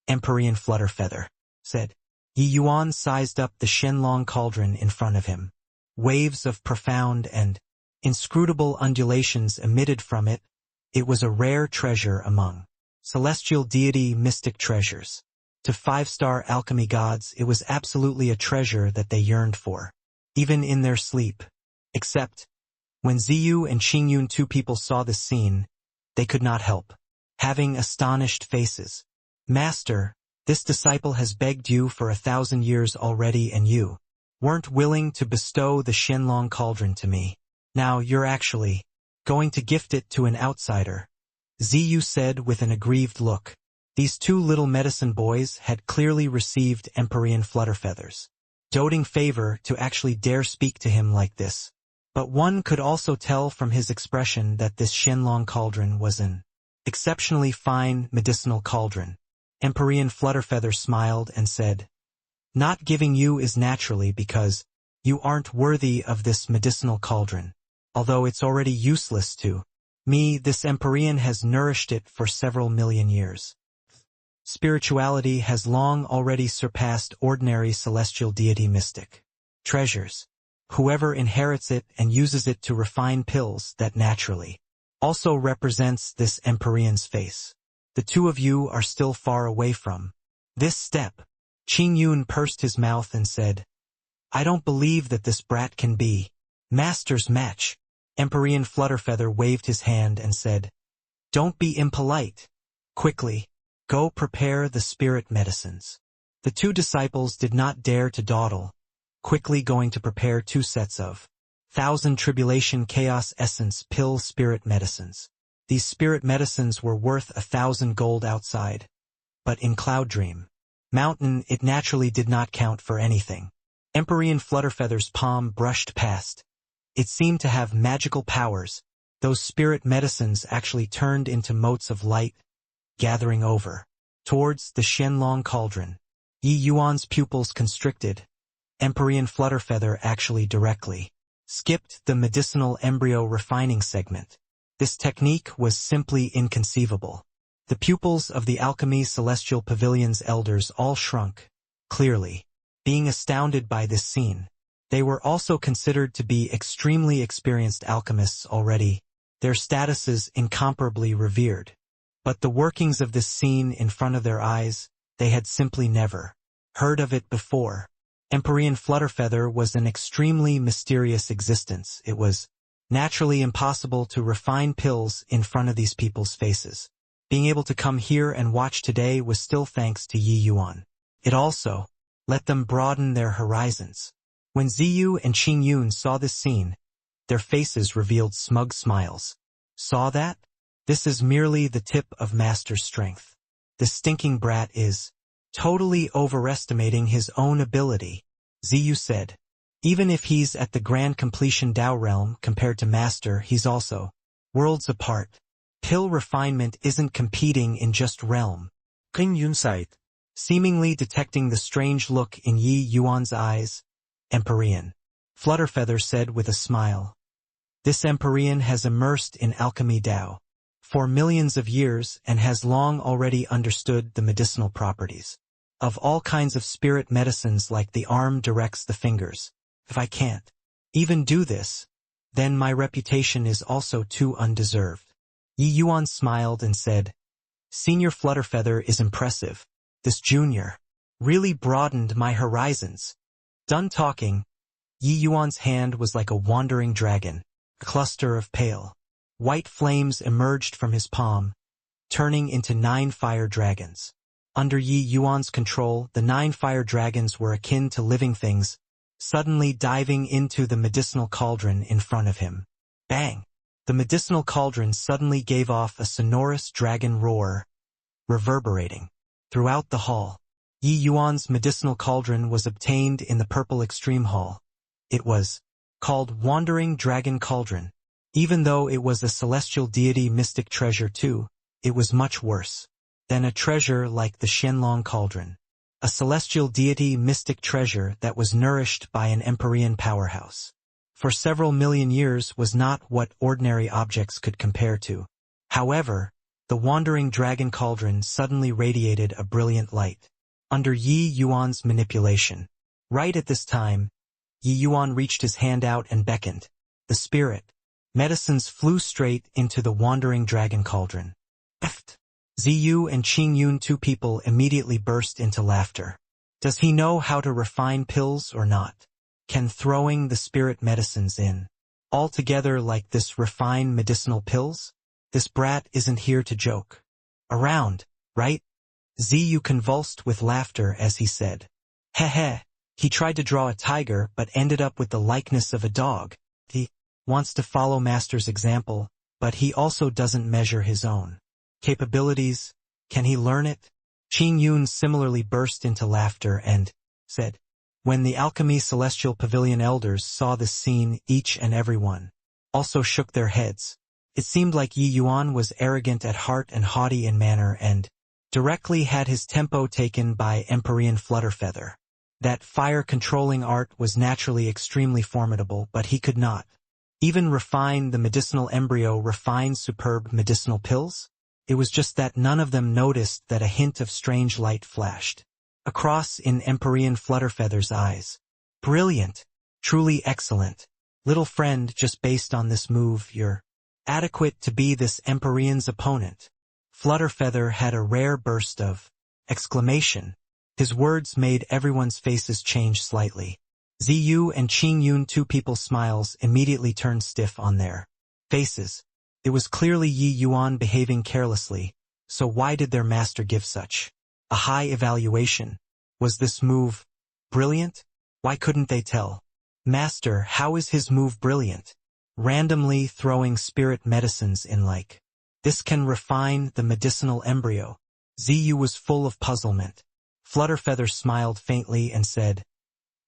Empyrean Flutterfeather said. Yi Yuan sized up the Shenlong Cauldron in front of him. Waves of profound and inscrutable undulations emitted from it. It was a rare treasure among celestial deity mystic treasures. To 5-star alchemy gods, it was absolutely a treasure that they yearned for, even in their sleep. Except, when Ziyu and Qingyun, 2 people, saw this scene, they could not help having astonished faces. Master, this disciple has begged you for 1,000 years already and you weren't willing to bestow the Shenlong Cauldron to me. Now you're actually going to gift it to an outsider, Ziyu said with an aggrieved look. These 2 little medicine boys had clearly received Empyrean Flutterfeather's doting favor to actually dare speak to him like this. But one could also tell from his expression that this Shenlong Cauldron was an exceptionally fine medicinal cauldron. Empyrean Flutterfeather smiled and said, not giving you is naturally because you aren't worthy of this medicinal cauldron. Although it's already useless to me, this Empyrean has nourished it for several million years. Spirituality has long already surpassed ordinary celestial deity mystic treasures. Whoever inherits it and uses it to refine pills, that naturally also represents this Empyrean's face. The 2 of you are still far away from this step. Qingyun pursed his mouth and said, I don't believe that this brat can be Master's match. Empyrean Flutterfeather waved his hand and said, "Don't be impolite. Quickly, go prepare the spirit medicines." The two disciples did not dare to dawdle, quickly going to prepare 2 sets of 1,000 Tribulation Chaos Essence Pill Spirit Medicines. These spirit medicines were worth 1,000 gold outside, but in Cloud Dream Mountain it naturally did not count for anything. Empyrean Flutterfeather's palm brushed past. It seemed to have magical powers. Those spirit medicines actually turned into motes of light, gathering over towards the Shenlong cauldron. Yi Yuan's pupils constricted. Empyrean Flutterfeather actually directly skipped the medicinal embryo refining segment. This technique was simply inconceivable. The pupils of the Alchemy Celestial Pavilion's elders all shrunk, clearly, being astounded by this scene. They were also considered to be extremely experienced alchemists already, their statuses incomparably revered. But the workings of this scene in front of their eyes, they had simply never heard of it before. Empyrean Flutterfeather was an extremely mysterious existence. It was naturally impossible to refine pills in front of these people's faces. Being able to come here and watch today was still thanks to Yi Yuan. It also let them broaden their horizons. When Ziyu and Qing Yun saw this scene, their faces revealed smug smiles. Saw that? This is merely the tip of Master's strength. The stinking brat is totally overestimating his own ability, Ziyu said. Even if he's at the grand completion Dao realm compared to Master, he's also worlds apart. Pill refinement isn't competing in just realm. Qing Yun sighed. Seemingly detecting the strange look in Yi Yuan's eyes, Empyrean Flutterfeather said with a smile. This Empyrean has immersed in alchemy Dao for millions of years and has long already understood the medicinal properties of all kinds of spirit medicines, like the arm directs the fingers. If I can't even do this, then my reputation is also too undeserved. Yi Yuan smiled and said, Senior Flutterfeather is impressive. This junior really broadened my horizons. Done talking, Yi Yuan's hand was like a wandering dragon. A cluster of pale white flames emerged from his palm, turning into 9 fire dragons. Under Yi Yuan's control, the 9 fire dragons were akin to living things, suddenly diving into the medicinal cauldron in front of him. Bang! The medicinal cauldron suddenly gave off a sonorous dragon roar, reverberating throughout the hall. Yi Yuan's medicinal cauldron was obtained in the Purple Extreme Hall. It was called Wandering Dragon Cauldron. Even though it was a celestial deity mystic treasure too, it was much worse than a treasure like the Shenlong Cauldron. A celestial deity mystic treasure that was nourished by an Empyrean powerhouse for several million years was not what ordinary objects could compare to. However, the Wandering Dragon Cauldron suddenly radiated a brilliant light under Yi Yuan's manipulation. Right at this time, Yi Yuan reached his hand out and beckoned. The spirit medicines flew straight into the Wandering Dragon Cauldron. Ziyu and Qing Yun, 2 people, immediately burst into laughter. Does he know how to refine pills or not? Can throwing the spirit medicines in all together like this refine medicinal pills? This brat isn't here to joke around, right? Ziyu convulsed with laughter as he said, Heh. He tried to draw a tiger but ended up with the likeness of a dog. He wants to follow Master's example, but he also doesn't measure his own capabilities. Can he learn it? Qing Yun similarly burst into laughter and said, When the Alchemy Celestial Pavilion elders saw this scene, each and every one also shook their heads. It seemed like Yi Yuan was arrogant at heart and haughty in manner and directly had his tempo taken by Empyrean Flutterfeather. That fire-controlling art was naturally extremely formidable, but he could not even refine the medicinal embryo refine superb medicinal pills. It was just that none of them noticed that a hint of strange light flashed across in Empyrean Flutterfeather's eyes. Brilliant. Truly excellent. Little friend, just based on this move, you're adequate to be this Empyrean's opponent. Flutterfeather had a rare burst of exclamation. His words made everyone's faces change slightly. Ziyu and Qing Yun, two people's smiles immediately turned stiff on their faces. It was clearly Yi Yuan behaving carelessly, so why did their master give such a high evaluation? Was this move brilliant? Why couldn't they tell? Master, how is his move brilliant? Randomly throwing spirit medicines in like this can refine the medicinal embryo. Ziyu was full of puzzlement. Flutterfeather smiled faintly and said,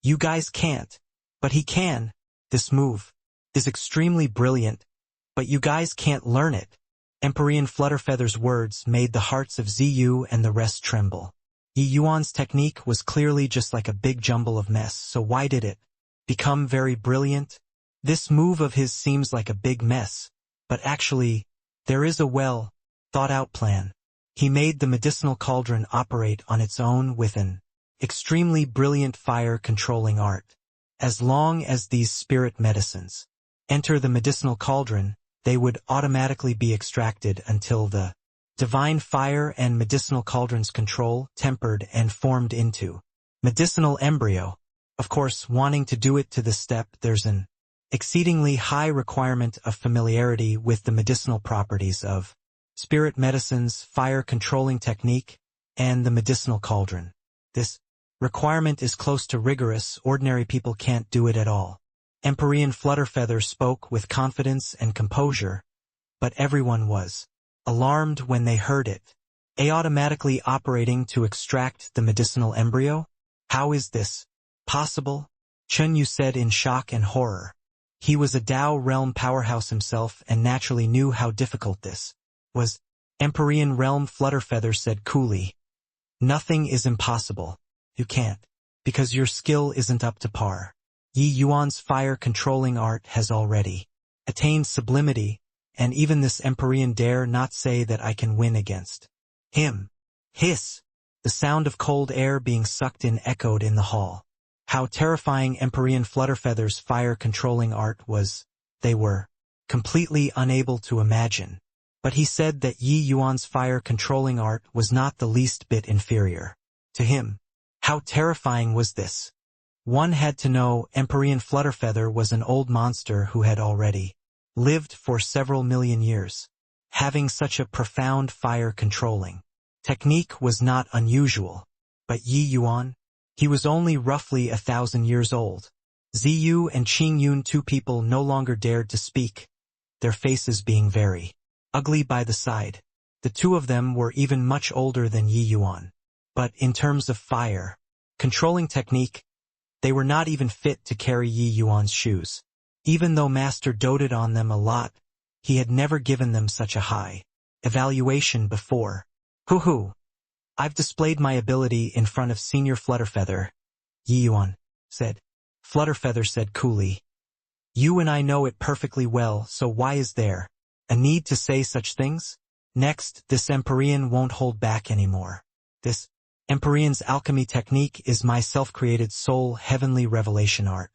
"You guys can't, but he can. This move is extremely brilliant, but you guys can't learn it." Empyrean Flutterfeather's words made the hearts of Ziyu and the rest tremble. Yi Yuan's technique was clearly just like a big jumble of mess, so why did it become very brilliant? This move of his seems like a big mess, but actually, there is a well-thought-out plan. He made the medicinal cauldron operate on its own with an extremely brilliant fire-controlling art. As long as these spirit medicines enter the medicinal cauldron, they would automatically be extracted until the divine fire and medicinal cauldron's control tempered and formed into medicinal embryo. Of course, wanting to do it to this step, there's an exceedingly high requirement of familiarity with the medicinal properties of spirit medicine's fire-controlling technique and the medicinal cauldron. This requirement is close to rigorous. Ordinary people can't do it at all. Empyrean Flutterfeather spoke with confidence and composure, but everyone was alarmed when they heard it. Automatically operating to extract the medicinal embryo? How is this possible? Chun Yu said in shock and horror. He was a Tao realm powerhouse himself and naturally knew how difficult this was. Empyrean realm Flutterfeather said coolly, "Nothing is impossible. You can't, because your skill isn't up to par. Yi Yuan's fire-controlling art has already attained sublimity, and even this Empyrean dare not say that I can win against him." Hiss! The sound of cold air being sucked in echoed in the hall. How terrifying Empyrean Flutterfeather's fire-controlling art was, they were completely unable to imagine. But he said that Yi Yuan's fire-controlling art was not the least bit inferior to him. How terrifying was this? One had to know Empyrean Flutterfeather was an old monster who had already lived for several million years. Having such a profound fire-controlling technique was not unusual. But Yi Yuan? He was only roughly 1,000 years old. Ziyu and Qing Yun, two people, no longer dared to speak, their faces being very ugly by the side. The two of them were even much older than Yi Yuan. But in terms of fire-controlling technique, they were not even fit to carry Yi Yuan's shoes. Even though Master doted on them a lot, he had never given them such a high evaluation before. Hoo-hoo! I've displayed my ability in front of Senior Flutterfeather, Yi Yuan said. Flutterfeather said coolly, "You and I know it perfectly well, so why is there a need to say such things? Next, this Empyrean won't hold back anymore. This Empyrean's alchemy technique is my self-created soul heavenly revelation art.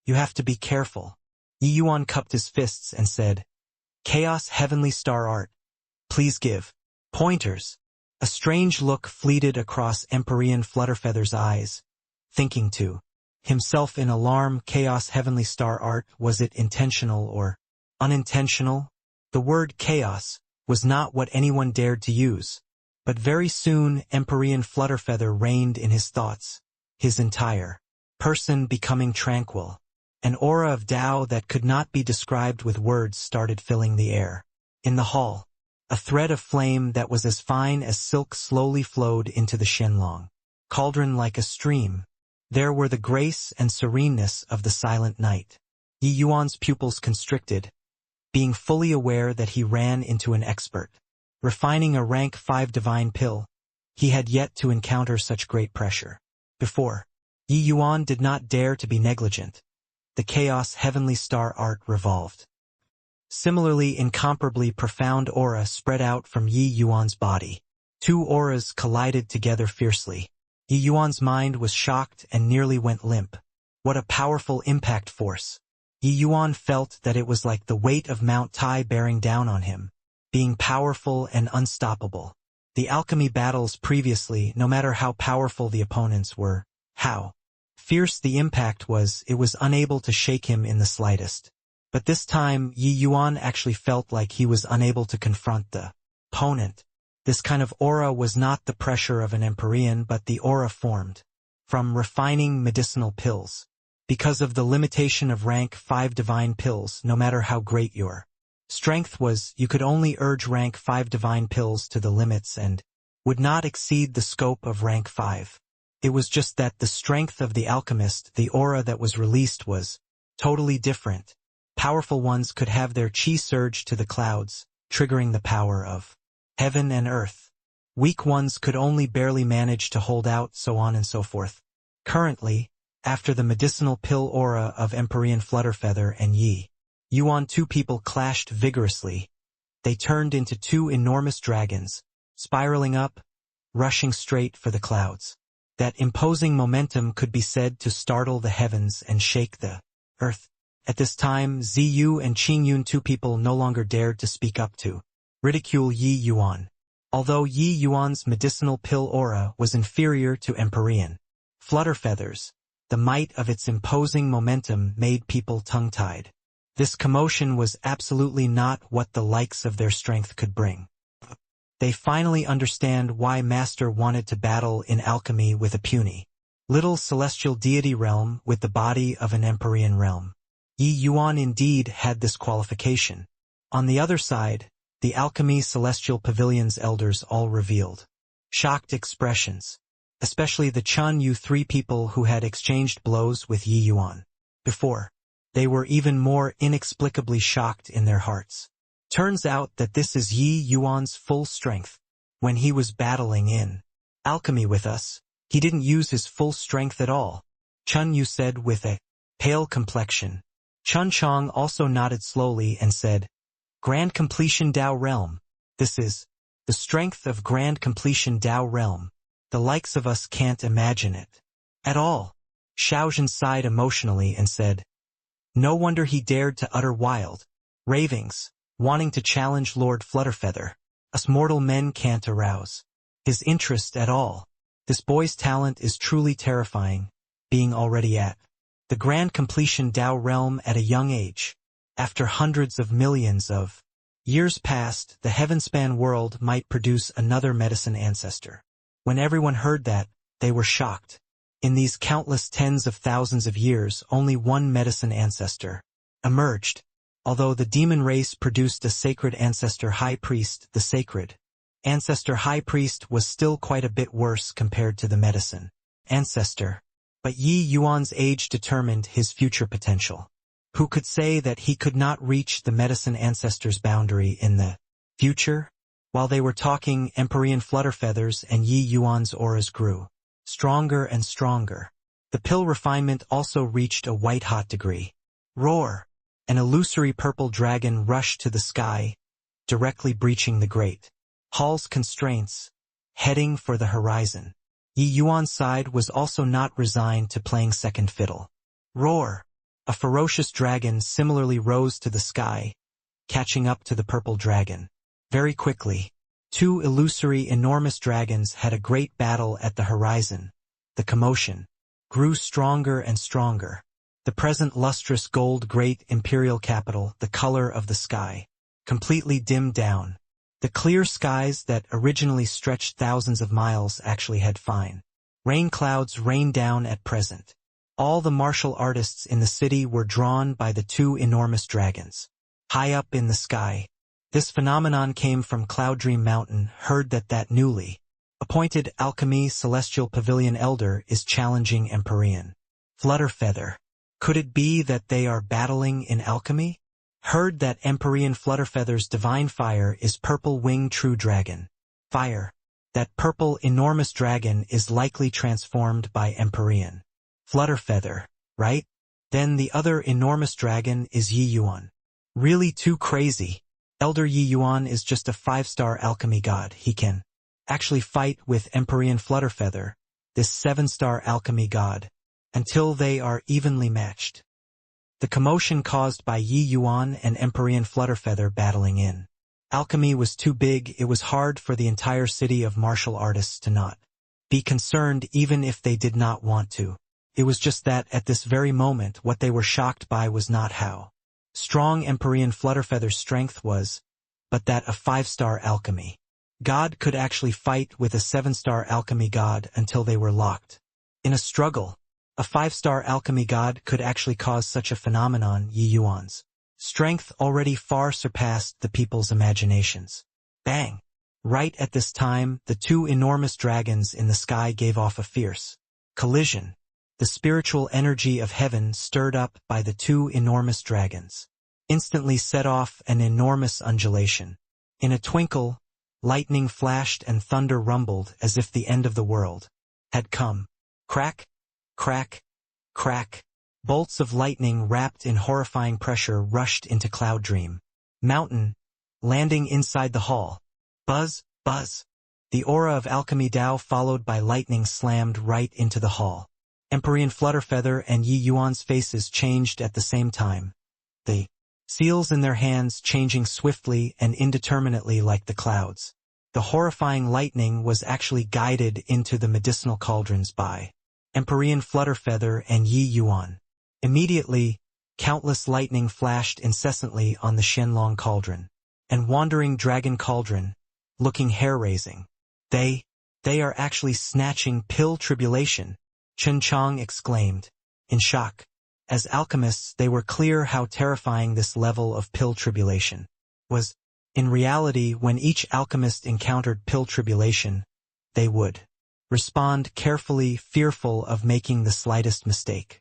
You have to be careful." Yi Yuan cupped his fists and said, "Chaos heavenly star art. Please give pointers." A strange look fleeted across Empyrean Flutterfeather's eyes, thinking to himself in alarm, chaos heavenly star art, was it intentional or unintentional? The word chaos was not what anyone dared to use. But very soon Empyrean Flutterfeather reigned in his thoughts, his entire person becoming tranquil. An aura of Tao that could not be described with words started filling the air. In the hall, a thread of flame that was as fine as silk slowly flowed into the Shenlong cauldron like a stream. There were the grace and sereneness of the silent night. Yi Yuan's pupils constricted, being fully aware that he ran into an expert. Refining a rank 5 divine pill, he had yet to encounter such great pressure before. Yi Yuan did not dare to be negligent. The chaos heavenly star art revolved. Similarly, incomparably profound aura spread out from Yi Yuan's body. Two auras collided together fiercely. Yi Yuan's mind was shocked and nearly went limp. What a powerful impact force! Yi Yuan felt that it was like the weight of Mount Tai bearing down on him, being powerful and unstoppable. The alchemy battles previously, no matter how powerful the opponents were, how Fierce the impact was, it was unable to shake him in the slightest. But this time, Yi Yuan actually felt like he was unable to confront the opponent. This kind of aura was not the pressure of an Empyrean but the aura formed from refining medicinal pills. Because of the limitation of rank 5 divine pills, no matter how great your strength was, you could only urge rank 5 divine pills to the limits and would not exceed the scope of rank 5. It was just that the strength of the alchemist, the aura that was released, was totally different. Powerful ones could have their chi surge to the clouds, triggering the power of heaven and earth. Weak ones could only barely manage to hold out, so on and so forth. Currently, after the medicinal pill aura of Empyrean Flutterfeather and Yi Yuan, two people clashed vigorously. They turned into two enormous dragons, spiraling up, rushing straight for the clouds. That imposing momentum could be said to startle the heavens and shake the earth. At this time, Ziyu and Qingyun, two people no longer dared to speak up to ridicule Yi Yuan. Although Yi Yuan's medicinal pill aura was inferior to Empyrean Flutterfeather's, the might of its imposing momentum made people tongue-tied. This commotion was absolutely not what the likes of their strength could bring. They finally understand why Master wanted to battle in alchemy with a puny little celestial deity realm with the body of an Empyrean realm. Yi Yuan indeed had this qualification. On the other side, the alchemy celestial pavilion's elders all revealed shocked expressions, especially the Chun Yu, three people who had exchanged blows with Yi Yuan before. They were even more inexplicably shocked in their hearts. Turns out that this is Yi Yuan's full strength. When he was battling in alchemy with us, he didn't use his full strength at all, Chun Yu said with a pale complexion. Chun Chong also nodded slowly and said, Grand Completion Dao Realm. This is the strength of Grand Completion Dao Realm. The likes of us can't imagine it at all. Xiaozhen sighed emotionally and said, no wonder he dared to utter wild ravings, wanting to challenge Lord Flutterfeather. Us mortal men can't arouse his interest at all. This boy's talent is truly terrifying, being already at the Grand Completion Dao Realm at a young age. After hundreds of millions of years past, the Heavenspan world might produce another medicine ancestor. When everyone heard that, they were shocked. In these countless tens of thousands of years, only one medicine ancestor emerged. Although the demon race produced a sacred ancestor high priest, the sacred ancestor high priest was still quite a bit worse compared to the medicine ancestor. But Yi Yuan's age determined his future potential. Who could say that he could not reach the medicine ancestor's boundary in the future? While they were talking, Empyrean Flutterfeathers and Yi Yuan's auras grew stronger and stronger. The pill refinement also reached a white-hot degree. Roar! An illusory purple dragon rushed to the sky, directly breaching the great hall's constraints, heading for the horizon. Yi Yuan's side was also not resigned to playing second fiddle. Roar! A ferocious dragon similarly rose to the sky, catching up to the purple dragon. Very quickly, two illusory enormous dragons had a great battle at the horizon. The commotion grew stronger and stronger. The present lustrous gold great imperial capital, the color of the sky, completely dimmed down. The clear skies that originally stretched thousands of miles actually had fine rain clouds rain down at present. All the martial artists in the city were drawn by the two enormous dragons. High up in the sky, this phenomenon came from Cloud Dream Mountain, heard that newly appointed Alchemy Celestial Pavilion Elder is challenging Empyrean Flutterfeather. Could it be that they are battling in alchemy? Heard that Empyrean Flutterfeather's divine fire is purple wing true dragon fire. That purple enormous dragon is likely transformed by Empyrean Flutterfeather, right? Then the other enormous dragon is Yi Yuan. Really too crazy. Elder Yi Yuan is just a 5-star alchemy god. He can actually fight with Empyrean Flutterfeather, this 7-star alchemy god, until they are evenly matched. The commotion caused by Yi Yuan and Empyrean Flutterfeather battling in alchemy was too big. It was hard for the entire city of martial artists to not be concerned even if they did not want to. It was just that, at this very moment, what they were shocked by was not how strong Empyrean Flutterfeather's strength was, but that a 5-star alchemy god could actually fight with a 7-star alchemy god until they were locked in a struggle. A 5-star alchemy god could actually cause such a phenomenon. Yi Yuan's strength already far surpassed the people's imaginations. Bang! Right at this time, the two enormous dragons in the sky gave off a fierce collision. The spiritual energy of heaven stirred up by the two enormous dragons instantly set off an enormous undulation. In a twinkle, lightning flashed and thunder rumbled as if the end of the world had come. Crack, crack, crack. Bolts of lightning wrapped in horrifying pressure rushed into Cloud Dream Mountain, landing inside the hall. Buzz, buzz. The aura of alchemy Dao followed by lightning slammed right into the hall. Empyrean Flutterfeather and Yi Yuan's faces changed at the same time. The seals in their hands changing swiftly and indeterminately like the clouds. The horrifying lightning was actually guided into the medicinal cauldrons by Empyrean Flutterfeather and Yi Yuan. Immediately, countless lightning flashed incessantly on the Shenlong Cauldron and Wandering Dragon Cauldron, looking hair-raising. They are actually snatching Pill Tribulation, Chen Chang exclaimed, in shock. As alchemists, they were clear how terrifying this level of Pill Tribulation was. In reality, when each alchemist encountered Pill Tribulation, they would respond carefully, fearful of making the slightest mistake.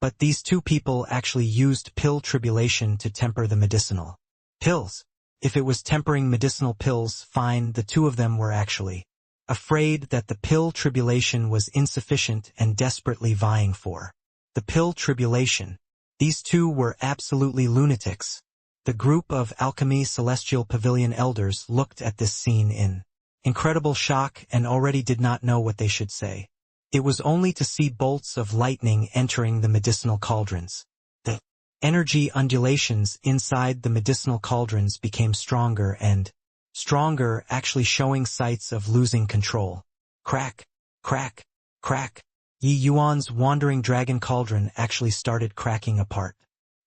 But these two people actually used Pill Tribulation to temper the medicinal pills. If it was tempering medicinal pills, fine, the two of them were actually afraid that the Pill Tribulation was insufficient and desperately vying for the Pill Tribulation. These two were absolutely lunatics. The group of Alchemy Celestial Pavilion elders looked at this scene in incredible shock and already did not know what they should say. It was only to see bolts of lightning entering the medicinal cauldrons. The energy undulations inside the medicinal cauldrons became stronger and stronger, actually showing signs of losing control. Crack, crack, crack. Yi Yuan's Wandering Dragon Cauldron actually started cracking apart.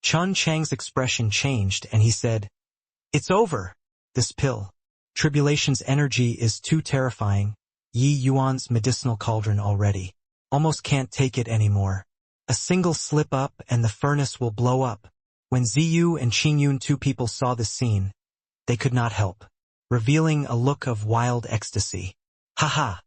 Chun Chang's expression changed and he said, "It's over. This Pill Tribulation's energy is too terrifying. Yi Yuan's medicinal cauldron already almost can't take it anymore. A single slip up and the furnace will blow up." When Ziyu and Qingyun, two people, saw this scene, they could not help revealing a look of wild ecstasy. Haha!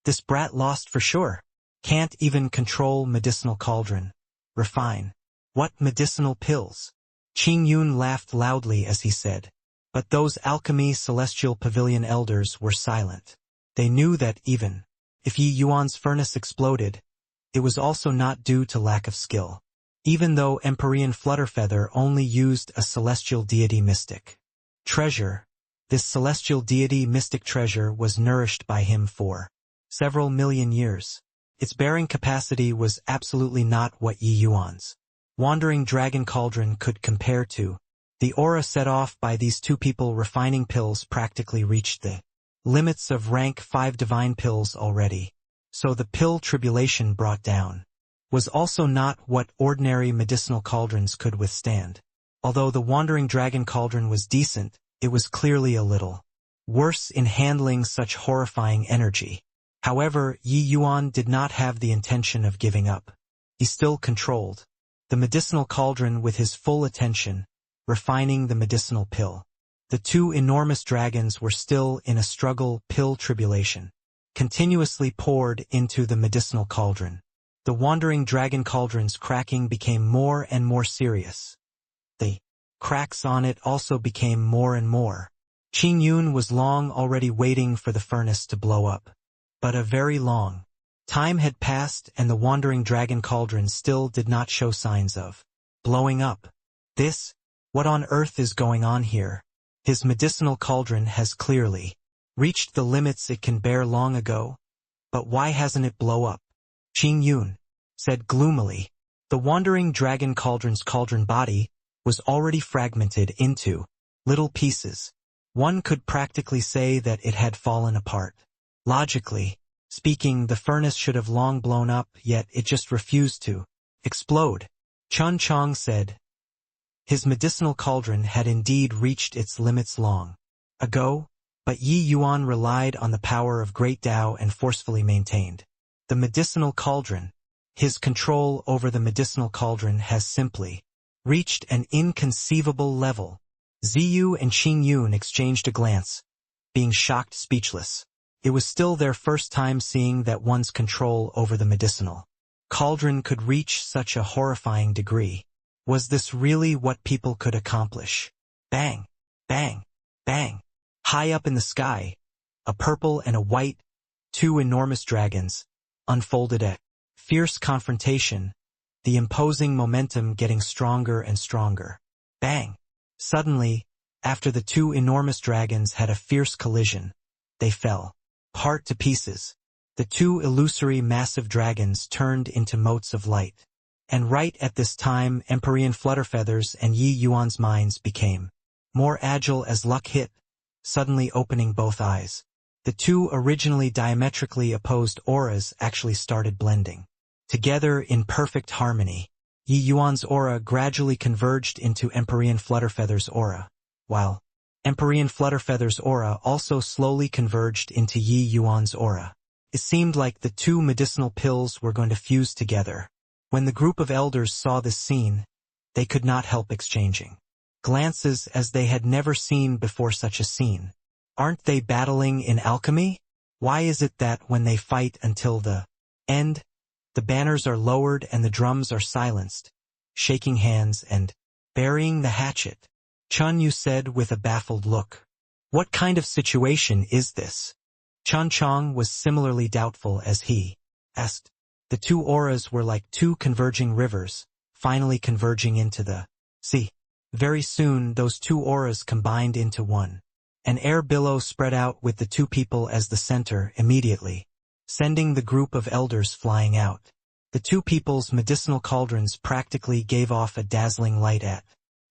This brat lost for sure. Can't even control medicinal cauldron. Refine. What medicinal pills? Qingyun laughed loudly as he said. But those Alchemy Celestial Pavilion elders were silent. They knew that even if Yi Yuan's furnace exploded, it was also not due to lack of skill. Even though Empyrean Flutterfeather only used a celestial deity mystic treasure, this celestial deity mystic treasure was nourished by him for several million years. Its bearing capacity was absolutely not what Yi Yuan's Wandering Dragon Cauldron could compare to. The aura set off by these two people refining pills practically reached the limits of rank 5 divine pills already. So the Pill Tribulation brought down was also not what ordinary medicinal cauldrons could withstand. Although the Wandering Dragon Cauldron was decent, it was clearly a little worse in handling such horrifying energy. However, Yi Yuan did not have the intention of giving up. He still controlled the medicinal cauldron with his full attention, refining the medicinal pill. The two enormous dragons were still in a struggle. Pill Tribulation continuously poured into the medicinal cauldron. The Wandering Dragon Cauldron's cracking became more and more serious. The cracks on it also became more and more. Qingyun was long already waiting for the furnace to blow up. But a very long time had passed and the Wandering Dragon Cauldron still did not show signs of blowing up. What on earth is going on here? His medicinal cauldron has clearly reached the limits it can bear long ago. But why hasn't it blow up? Qingyun said gloomily. The Wandering Dragon Cauldron's cauldron body was already fragmented into little pieces. One could practically say that it had fallen apart. Logically, Speaking, the furnace should have long blown up, yet it just refused to explode. Chun Chong said. His medicinal cauldron had indeed reached its limits long ago, but Yi Yuan relied on the power of great Tao and forcefully maintained the medicinal cauldron. His control over the medicinal cauldron has simply reached an inconceivable level. Ziyu and Qing Yun exchanged a glance, being shocked speechless. It was still their first time seeing that one's control over the medicinal cauldron could reach such a horrifying degree. Was this really what people could accomplish? Bang! Bang! Bang! High up in the sky, a purple and a white, two enormous dragons, unfolded a fierce confrontation, the imposing momentum getting stronger and stronger. Bang! Suddenly, after the two enormous dragons had a fierce collision, they fell apart to pieces. The two illusory massive dragons turned into motes of light. And right at this time, Empyrean Flutterfeathers and Yi Yuan's minds became more agile as luck hit, suddenly opening both eyes. The two originally diametrically opposed auras actually started blending together in perfect harmony. Yi Yuan's aura gradually converged into Empyrean Flutterfeather's aura, while Empyrean Flutterfeather's aura also slowly converged into Yi Yuan's aura. It seemed like the two medicinal pills were going to fuse together. When the group of elders saw this scene, they could not help exchanging glances as they had never seen before such a scene. Aren't they battling in alchemy? Why is it that when they fight until the end, the banners are lowered and the drums are silenced, shaking hands and burying the hatchet? Chun Yu said with a baffled look. What kind of situation is this? Chun Chong was similarly doubtful as he asked. The two auras were like two converging rivers, finally converging into the sea. Very soon those two auras combined into one. An air billow spread out with the two people as the center immediately, sending the group of elders flying out. The two people's medicinal cauldrons practically gave off a dazzling light at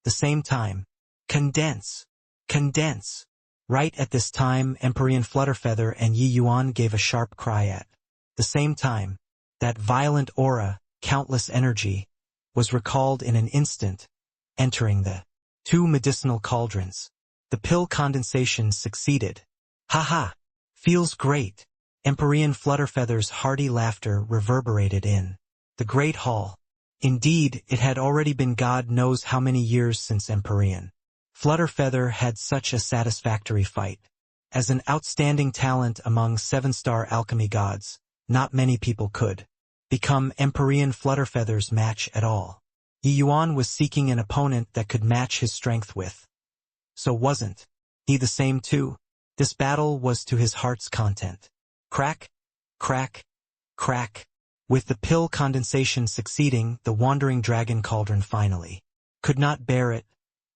the same time. Condense! Condense! Right at this time, Empyrean Flutterfeather and Yi Yuan gave a sharp cry at the same time. That violent aura, countless energy, was recalled in an instant, entering the two medicinal cauldrons. The pill condensation succeeded. Ha ha! Feels great! Empyrean Flutterfeather's hearty laughter reverberated in the great hall. Indeed, it had already been God knows how many years since Empyrean Flutterfeather had such a satisfactory fight. As an outstanding talent among 7-star alchemy gods, not many people could become Empyrean Flutterfeather's match at all. Yi Yuan was seeking an opponent that could match his strength with. So wasn't he the same too? This battle was to his heart's content. Crack, crack, crack. With the pill condensation succeeding, the wandering dragon cauldron finally could not bear it,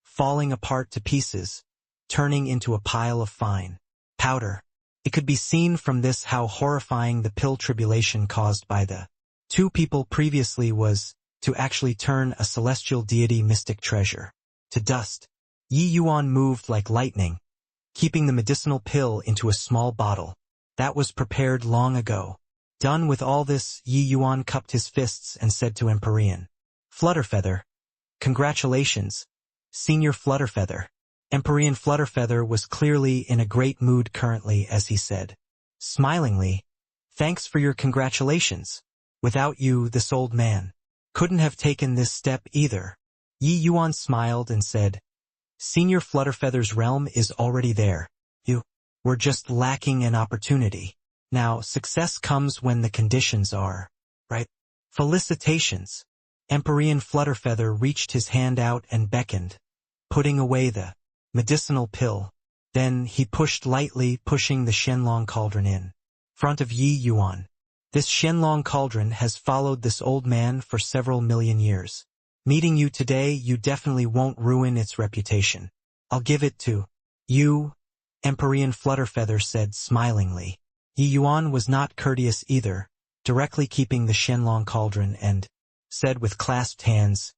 falling apart to pieces, turning into a pile of fine powder. It could be seen from this how horrifying the pill tribulation caused by the two people previously was, to actually turn a celestial deity mystic treasure to dust. Yi Yuan moved like lightning, keeping the medicinal pill into a small bottle that was prepared long ago. Done with all this, Yi Yuan cupped his fists and said to Empyrean Flutterfeather, "Congratulations, Senior Flutterfeather." Empyrean Flutterfeather was clearly in a great mood currently as he said, smilingly, "Thanks for your congratulations. Without you, this old man couldn't have taken this step either." Yi Yuan smiled and said, "Senior Flutterfeather's realm is already there. You were just lacking an opportunity. Now, success comes when the conditions are right. Felicitations." Empyrean Flutterfeather reached his hand out and beckoned, putting away the medicinal pill. Then he pushed lightly, pushing the Shenlong cauldron in front of Yi Yuan. This Shenlong cauldron has followed this old man for several million years. Meeting you today, you definitely won't ruin its reputation. I'll give it to you, Empyrean Flutterfeather said smilingly. Yi Yuan was not courteous either, directly keeping the Shenlong cauldron and said with clasped hands,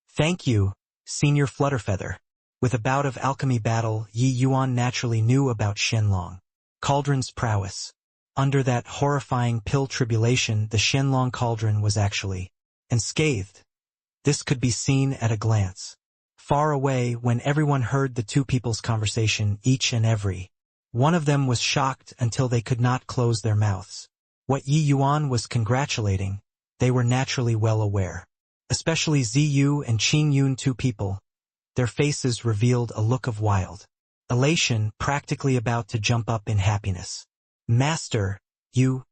"Thank you, Senior Flutterfeather." With a bout of alchemy battle, Yi Yuan naturally knew about Shenlong cauldron's prowess. Under that horrifying pill tribulation, the Shenlong cauldron was actually unscathed. This could be seen at a glance. Far away, when everyone heard the two people's conversation, each and every one of them was shocked until they could not close their mouths. What Yi Yuan was congratulating, they were naturally well aware. Especially Ziyu and Qing Yun, two people. Their faces revealed a look of wild elation, practically about to jump up in happiness. Master, you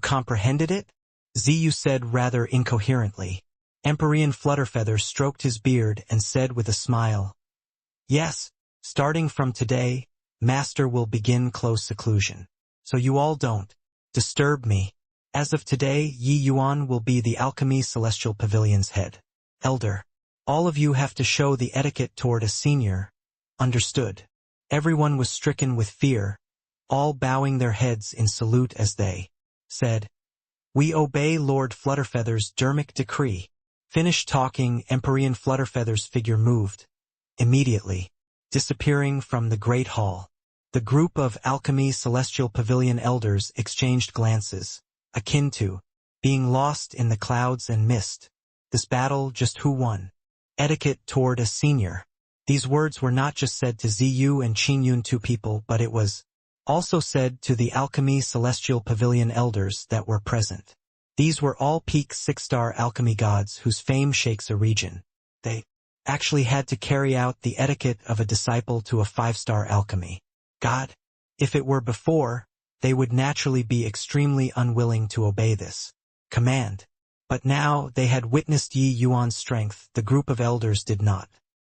comprehended it? Ziyu said rather incoherently. Emperor Flutterfeather stroked his beard and said with a smile, yes, starting from today, Master will begin close seclusion. So you all don't disturb me. As of today, Yi Yuan will be the Alchemy Celestial Pavilion's head. Elder. All of you have to show the etiquette toward a senior. Understood. Everyone was stricken with fear, all bowing their heads in salute as they said, we obey Lord Flutterfeather's dermic decree. Finished talking, Emperor Flutterfeather's figure moved, immediately, disappearing from the great hall. The group of Alchemy Celestial Pavilion elders exchanged glances, akin to being lost in the clouds and mist. This battle, just who won? Etiquette toward a senior. These words were not just said to Ziyu and Qingyun, two people, but it was also said to the Alchemy Celestial Pavilion elders that were present. These were all peak 6-star alchemy gods whose fame shakes a region. They actually had to carry out the etiquette of a disciple to a 5-star alchemy god. If it were before, they would naturally be extremely unwilling to obey this command. But now they had witnessed Yi Yuan's strength. The group of elders did not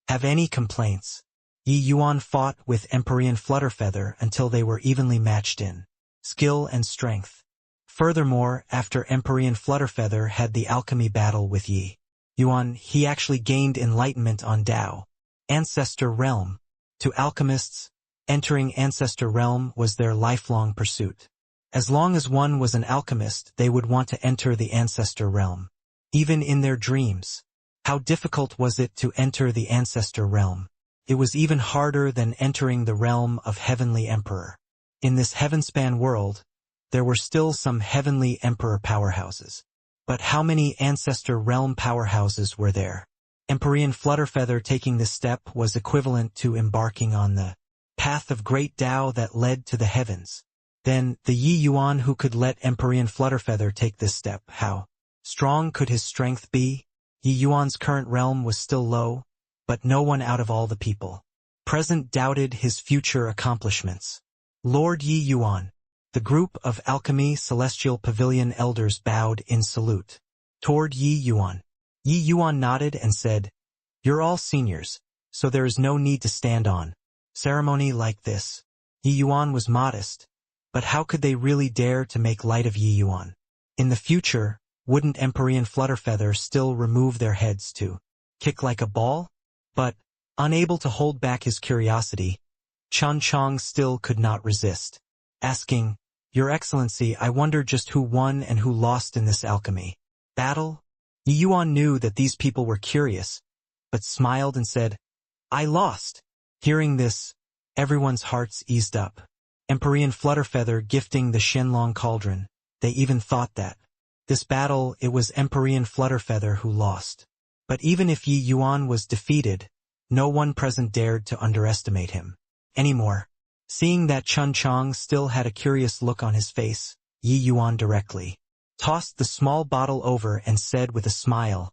have any complaints. Yi Yuan fought with Emperor Flutterfeather until they were evenly matched in skill and strength. Furthermore, after Emperor Flutterfeather had the alchemy battle with Yi Yuan, he actually gained enlightenment on Tao, Ancestor Realm. To alchemists, entering Ancestor Realm was their lifelong pursuit. As long as one was an alchemist, they would want to enter the Ancestor Realm. Even in their dreams. How difficult was it to enter the Ancestor Realm? It was even harder than entering the realm of Heavenly Emperor. In this Heavenspan world, there were still some Heavenly Emperor powerhouses. But how many Ancestor Realm powerhouses were there? Emperor Flutterfeather taking this step was equivalent to embarking on the path of great Tao that led to the heavens. Then, the Yi Yuan who could let Emperor Flutterfeather take this step, how strong could his strength be? Yi Yuan's current realm was still low, but no one out of all the people present doubted his future accomplishments. Lord Yi Yuan. The group of Alchemy Celestial Pavilion elders bowed in salute toward Yi Yuan. Yi Yuan nodded and said, you're all seniors, so there is no need to stand on ceremony like this. Yi Yuan was modest, but how could they really dare to make light of Yi Yuan? In the future, wouldn't Emperor Flutterfeather still remove their heads to kick like a ball? But, unable to hold back his curiosity, Chun Chong still could not resist, asking, Your Excellency, I wonder just who won and who lost in this alchemy battle? Yi Yuan knew that these people were curious, but smiled and said, I lost. Hearing this, everyone's hearts eased up. Emperor Flutterfeather gifting the Shenlong cauldron, they even thought that this battle it was Emperor Flutterfeather who lost. But even if Yi Yuan was defeated, no one present dared to underestimate him anymore. Seeing that Chun Chong still had a curious look on his face, Yi Yuan directly tossed the small bottle over and said with a smile,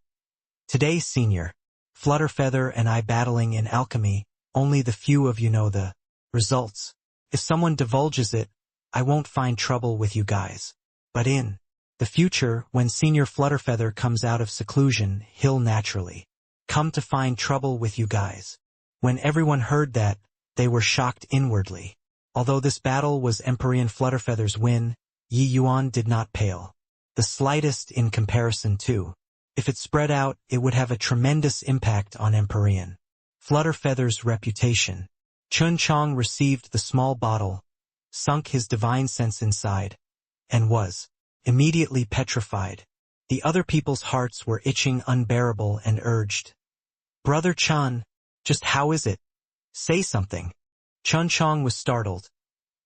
Today, Senior, Flutterfeather and I battling in alchemy, only the few of you know the results. If someone divulges it, I won't find trouble with you guys. But in the future, when Senior Flutterfeather comes out of seclusion, he'll naturally come to find trouble with you guys. When everyone heard that, they were shocked inwardly. Although this battle was Emperor Flutterfeather's win, Yi Yuan did not pale the slightest in comparison to. If it spread out, it would have a tremendous impact on Emperor Flutterfeather's reputation. Chun Chong received the small bottle, sunk his divine sense inside, and was immediately petrified. The other people's hearts were itching unbearable and urged, Brother Chun, just how is it? Say something. Chun Chong was startled,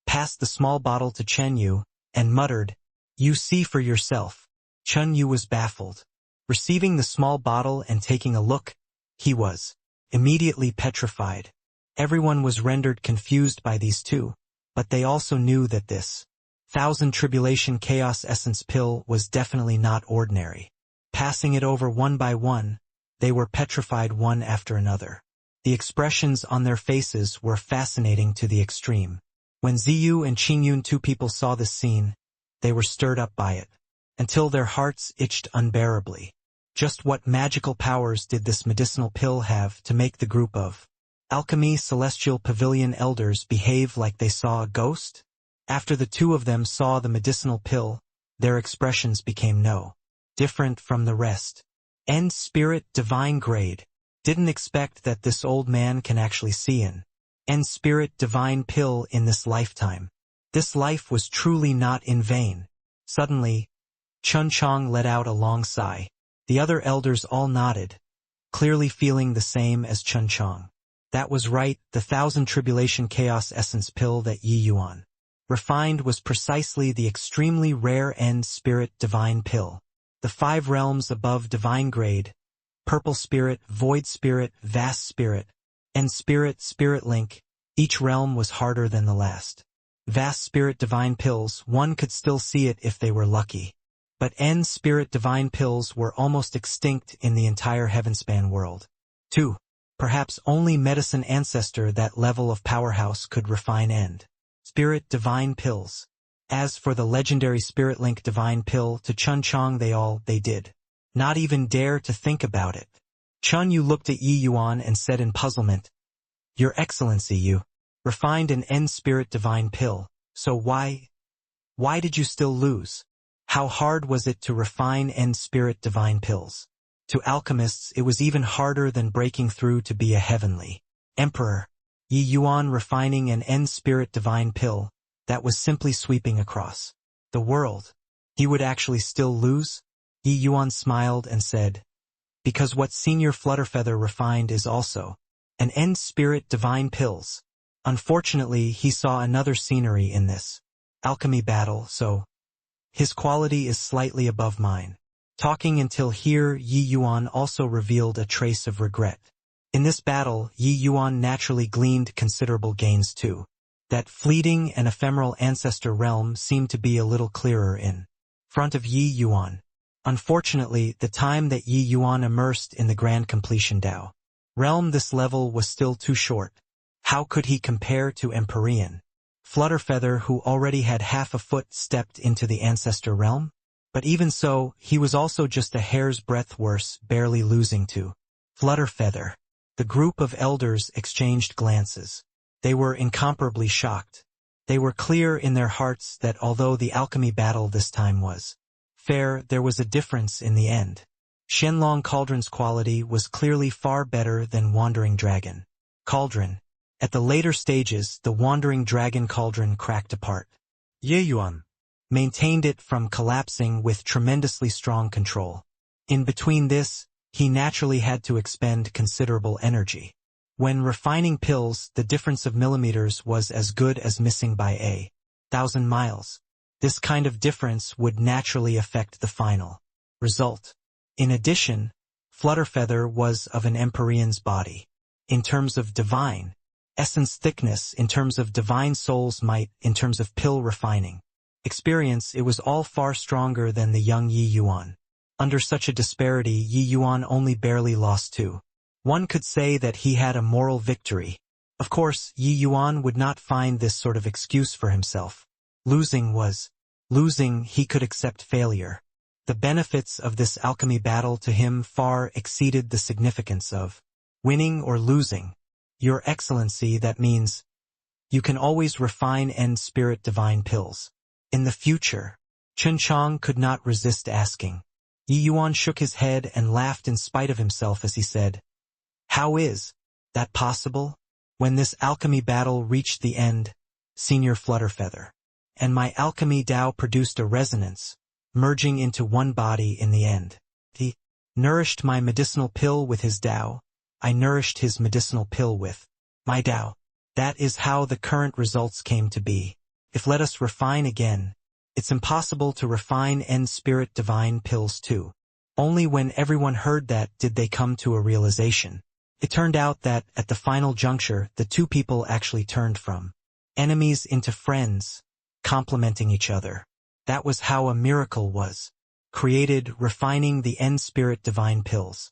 passed the small bottle to Chen Yu, and muttered, "You see for yourself." Chun Yu was baffled. Receiving the small bottle and taking a look, he was immediately petrified. Everyone was rendered confused by these two, but they also knew that this Thousand Tribulation Chaos Essence pill was definitely not ordinary. Passing it over one by one, they were petrified one after another. The expressions on their faces were fascinating to the extreme. When Ziyu and Qingyun, two people, saw this scene, they were stirred up by it, until their hearts itched unbearably. Just what magical powers did this medicinal pill have to make the group of Alchemy Celestial Pavilion elders behave like they saw a ghost? After the two of them saw the medicinal pill, their expressions became no different from the rest. End Spirit Divine Grade. Didn't expect that this old man can actually see an End Spirit Divine pill in this lifetime. This life was truly not in vain. Suddenly, Chun Chang let out a long sigh. The other elders all nodded, clearly feeling the same as Chun Chang. That was right, the Thousand Tribulation Chaos Essence pill that Yi Yuan refined was precisely the extremely rare End Spirit Divine pill. The 5 realms above Divine Grade, Purple Spirit, Void Spirit, Vast Spirit, End Spirit, Spirit Link, each realm was harder than the last. Vast Spirit Divine pills, one could still see it if they were lucky. But End Spirit Divine pills were almost extinct in the entire Heavenspan world. 2. Perhaps only Medicine Ancestor that level of powerhouse could refine End Spirit Divine pills. As for the legendary Spirit Link Divine pill, to Chun Chang they did not even dare to think about it. Chun Yu looked at Yi Yuan and said in puzzlement, "Your Excellency, you refined an End Spirit Divine pill, so why did you still lose? How hard was it to refine End Spirit Divine pills?" To alchemists it was even harder than breaking through to be a heavenly emperor. Yi Yuan refining an End Spirit Divine pill that was simply sweeping across the world. He would actually still lose? Yi Yuan smiled and said, "Because what Senior Flutterfeather refined is also an End Spirit Divine pills." Unfortunately, he saw another scenery in this alchemy battle, so his quality is slightly above mine. Talking until here, Yi Yuan also revealed a trace of regret. In this battle, Yi Yuan naturally gleaned considerable gains too. That fleeting and ephemeral ancestor realm seemed to be a little clearer in front of Yi Yuan. Unfortunately, the time that Yi Yuan immersed in the Grand Completion Dao realm, this level was still too short. How could he compare to Empyrean Flutterfeather, who already had half a foot stepped into the ancestor realm? But even so, he was also just a hair's breadth worse, barely losing to Flutterfeather. The group of elders exchanged glances. They were incomparably shocked. They were clear in their hearts that although the alchemy battle this time was fair, there was a difference in the end. Shenlong Cauldron's quality was clearly far better than Wandering Dragon Cauldron. At the later stages, the Wandering Dragon Cauldron cracked apart. Ye Yuan maintained it from collapsing with tremendously strong control. In between this, he naturally had to expend considerable energy. When refining pills, the difference of millimeters was as good as missing by 1,000 miles. This kind of difference would naturally affect the final result. In addition, Flutterfeather was of an Empyrean's body. In terms of divine essence thickness, in terms of divine soul's might, in terms of pill refining experience, it was all far stronger than the young Yi Yuan. Under such a disparity, Yi Yuan only barely lost too. One could say that he had a moral victory. Of course, Yi Yuan would not find this sort of excuse for himself. Losing was losing, he could accept failure. The benefits of this alchemy battle to him far exceeded the significance of winning or losing. Your Excellency, that means you can always refine End Spirit Divine pills in the future. Chun Chang could not resist asking. Yi Yuan shook his head and laughed in spite of himself as he said, "How is that possible? When this alchemy battle reached the end, Senior Flutterfeather and my alchemy Dao produced a resonance, merging into one body in the end. He nourished my medicinal pill with his Dao. I nourished his medicinal pill with my Dao. That is how the current results came to be. If let us refine again, It's impossible to refine N spirit divine pills too. Only when everyone heard that did they come to a realization. It turned out that, at the final juncture, the two people actually turned from enemies into friends, complementing each other. That was how a miracle was created, refining the N spirit divine pills.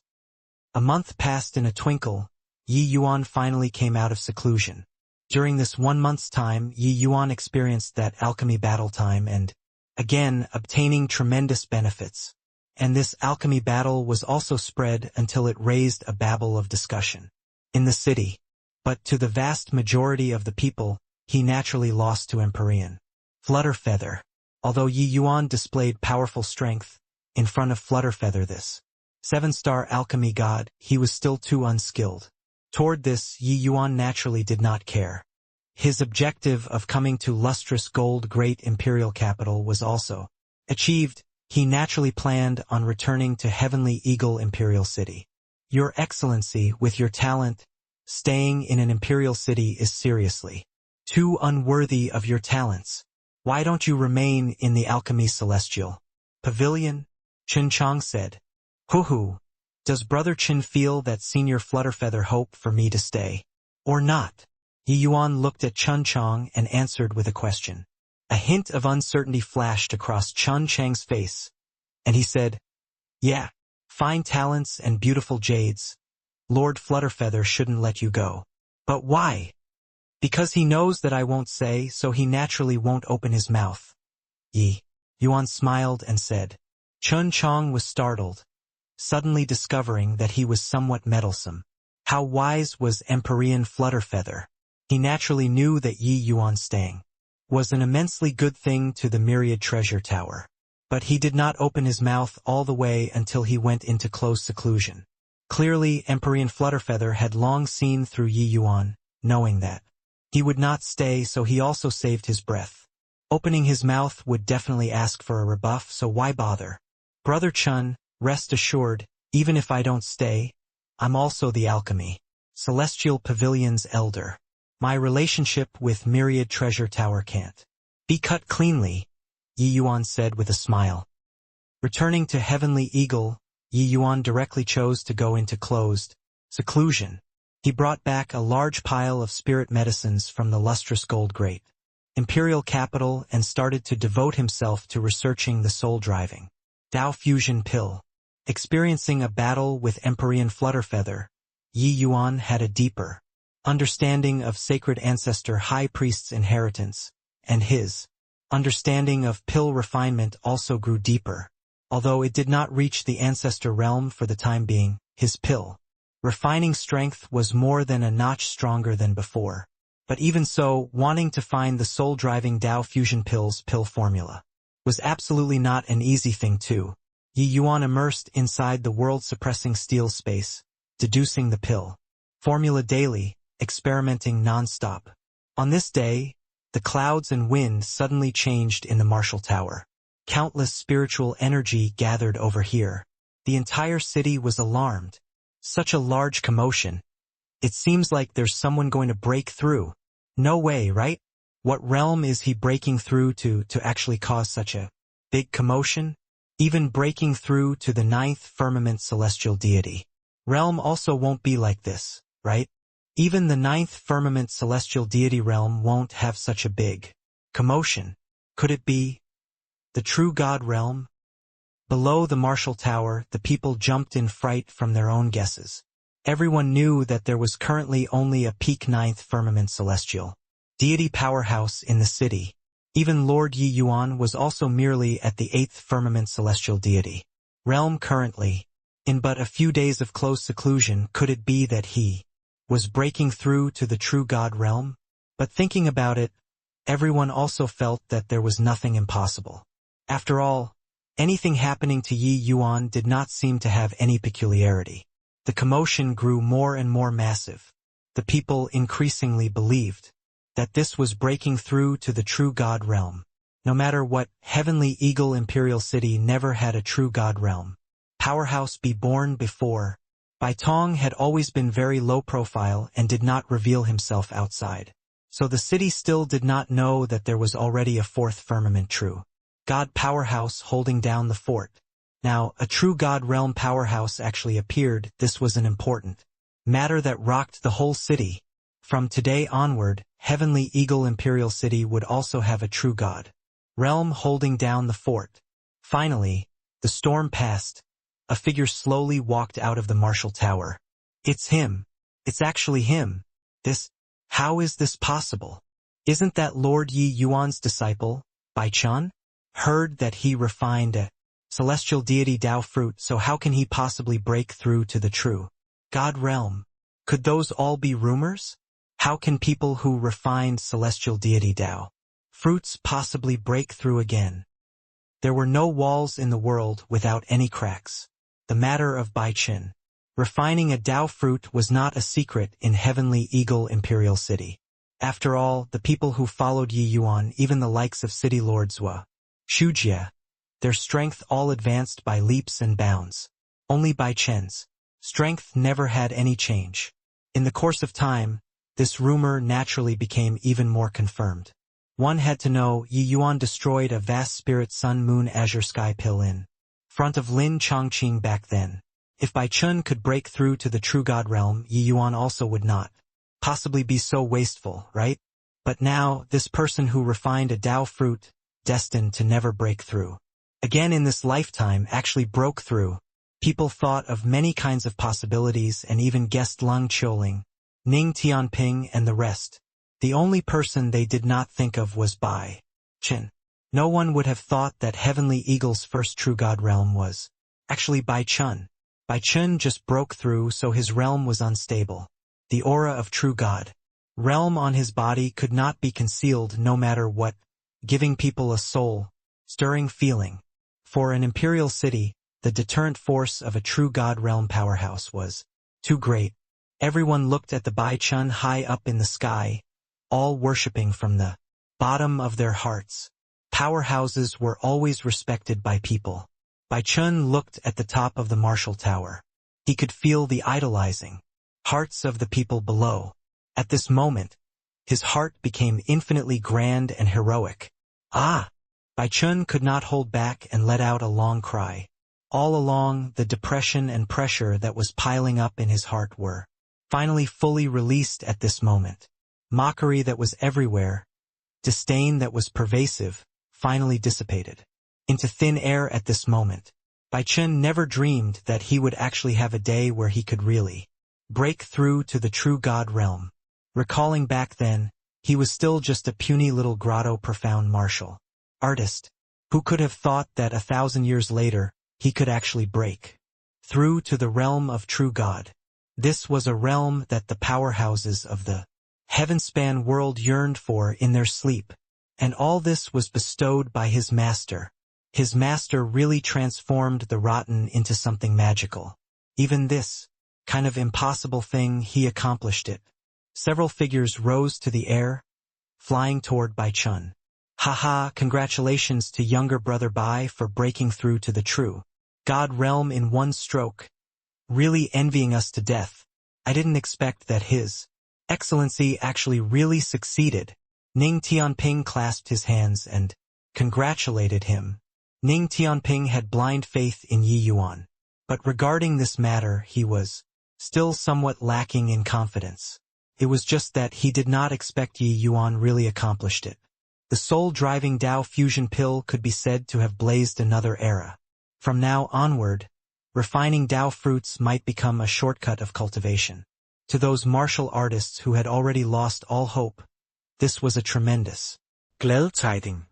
A month passed in a twinkle. Yi Yuan finally came out of seclusion. During this 1 month's time, Yi Yuan experienced that alchemy battle time and, again, obtaining tremendous benefits. And this alchemy battle was also spread until it raised a babel of discussion in the city. But to the vast majority of the people, he naturally lost to Empyrean Flutterfeather. Although Yi Yuan displayed powerful strength, in front of Flutterfeather, this 7-star alchemy god, he was still too unskilled. Toward this, Yi Yuan naturally did not care. His objective of coming to lustrous gold great imperial capital was also achieved. He naturally planned on returning to Heavenly Eagle Imperial City. Your Excellency, with your talent, staying in an imperial city is seriously too unworthy of your talents. Why don't you remain in the Alchemy Celestial Pavilion? Chen Chong said. Hoo-hoo. Does Brother Chen feel that Senior Flutterfeather hope for me to stay? Or not? Yi Yuan looked at Chun Chong and answered with a question. A hint of uncertainty flashed across Chun Chang's face, and he said, Yeah, fine talents and beautiful jades. Lord Flutterfeather shouldn't let you go. But why? Because he knows that I won't say, so he naturally won't open his mouth. Yi Yuan smiled and said. Chun Chong was startled, suddenly discovering that he was somewhat meddlesome. How wise was Empyrean Flutterfeather? He naturally knew that Yi Yuan staying was an immensely good thing to the Myriad Treasure Tower. But he did not open his mouth all the way until he went into close seclusion. Clearly, Empyrean Flutterfeather had long seen through Yi Yuan, knowing that he would not stay, so he also saved his breath. Opening his mouth would definitely ask for a rebuff, so why bother? Brother Chun, rest assured, even if I don't stay, I'm also the Alchemy Celestial Pavilion's elder. My relationship with Myriad Treasure Tower can't be cut cleanly, Yi Yuan said with a smile. Returning to Heavenly Eagle, Yi Yuan directly chose to go into closed seclusion. He brought back a large pile of spirit medicines from the lustrous gold great imperial capital and started to devote himself to researching the soul-driving Tao fusion pill. Experiencing a battle with Empyrean Flutterfeather, Yi Yuan had a deeper understanding of sacred ancestor high priest's inheritance, and his understanding of pill refinement also grew deeper. Although it did not reach the ancestor realm for the time being, his pill refining strength was more than a notch stronger than before. But even so, wanting to find the soul-driving Tao fusion pill's pill formula was absolutely not an easy thing too. Yi Yuan immersed inside the world-suppressing steel space, deducing the pill formula daily, experimenting non-stop. On this day, the clouds and wind suddenly changed in the Martial Tower. Countless spiritual energy gathered over here. The entire city was alarmed. Such a large commotion. It seems like there's someone going to break through. No way, right? What realm is he breaking through to actually cause such a big commotion? Even breaking through to the 9th firmament celestial deity realm also won't be like this, right? Even the 9th firmament celestial deity realm won't have such a big commotion. Could it be the true God realm? Below the Martial Tower, the people jumped in fright from their own guesses. Everyone knew that there was currently only a peak 9th firmament celestial deity powerhouse in the city. Even Lord Yi Yuan was also merely at the 8th firmament celestial deity realm currently. In but a few days of close seclusion, could it be that he was breaking through to the true God realm? But thinking about it, everyone also felt that there was nothing impossible. After all, anything happening to Yi Yuan did not seem to have any peculiarity. The commotion grew more and more massive. The people increasingly believed that this was breaking through to the true God realm. No matter what, Heavenly Eagle Imperial City never had a true God realm powerhouse be born before. Bai Tong had always been very low profile and did not reveal himself outside. So the city still did not know that there was already a 4th firmament true God powerhouse holding down the fort. Now, a true God realm powerhouse actually appeared. This was an important matter that rocked the whole city. From today onward, Heavenly Eagle Imperial City would also have a true God realm holding down the fort. Finally, the storm passed. A figure slowly walked out of the Marshal Tower. It's him. It's actually him. How is this possible? Isn't that Lord Yi Yuan's disciple, Bai Chun? Heard that he refined a celestial deity Dao fruit, so how can he possibly break through to the true God realm? Could those all be rumors? How can people who refined celestial deity Dao fruits possibly break through again? There were no walls in the world without any cracks. The matter of Bai Chun refining a Dao fruit was not a secret in Heavenly Eagle Imperial City. After all, the people who followed Yi Yuan, even the likes of city lords Zhua, Shujie, their strength all advanced by leaps and bounds. Only Bai Chen's strength never had any change. In the course of time, this rumor naturally became even more confirmed. One had to know Yi Yuan destroyed a vast spirit sun moon azure sky pill in front of Lin Chongqing back then. If Bai Chun could break through to the true God realm, Yi Yuan also would not possibly be so wasteful, right? But now, this person who refined a Dao fruit, destined to never break through again in this lifetime, actually broke through. People thought of many kinds of possibilities and even guessed Leng Qiuling, Ning Tianping and the rest. The only person they did not think of was Bai Chun. No one would have thought that Heavenly Eagle's first true God realm was actually Bai Chun. Bai Chun just broke through, so his realm was unstable. The aura of true God realm on his body could not be concealed no matter what, giving people a soul-stirring feeling. For an imperial city, the deterrent force of a true God realm powerhouse was too great. Everyone looked at the Bai Chun high up in the sky, all worshipping from the bottom of their hearts. Powerhouses were always respected by people. Bai Chun looked at the top of the Marshal Tower. He could feel the idolizing hearts of the people below. At this moment, his heart became infinitely grand and heroic. Ah! Bai Chun could not hold back and let out a long cry. All along, the depression and pressure that was piling up in his heart were finally fully released at this moment. Mockery that was everywhere, disdain that was pervasive, finally dissipated into thin air at this moment. Bai Chun never dreamed that he would actually have a day where he could really break through to the true God realm. Recalling back then, he was still just a puny little grotto profound martial artist. Who could have thought that 1,000 years later, he could actually break through to the realm of true God? This was a realm that the powerhouses of the heaven-span world yearned for in their sleep. And all this was bestowed by his master. His master really transformed the rotten into something magical. Even this kind of impossible thing, he accomplished it. Several figures rose to the air, flying toward Bai Chun. Haha, congratulations to younger brother Bai for breaking through to the true God realm in one stroke. Really envying us to death. I didn't expect that His Excellency actually really succeeded. Ning Tianping clasped his hands and congratulated him. Ning Tianping had blind faith in Yi Yuan, but regarding this matter he was still somewhat lacking in confidence. It was just that he did not expect Yi Yuan really accomplished it. The soul-driving Dao fusion pill could be said to have blazed another era. From now onward, refining Dao fruits might become a shortcut of cultivation. To those martial artists who had already lost all hope, this was a tremendous Glædetiding.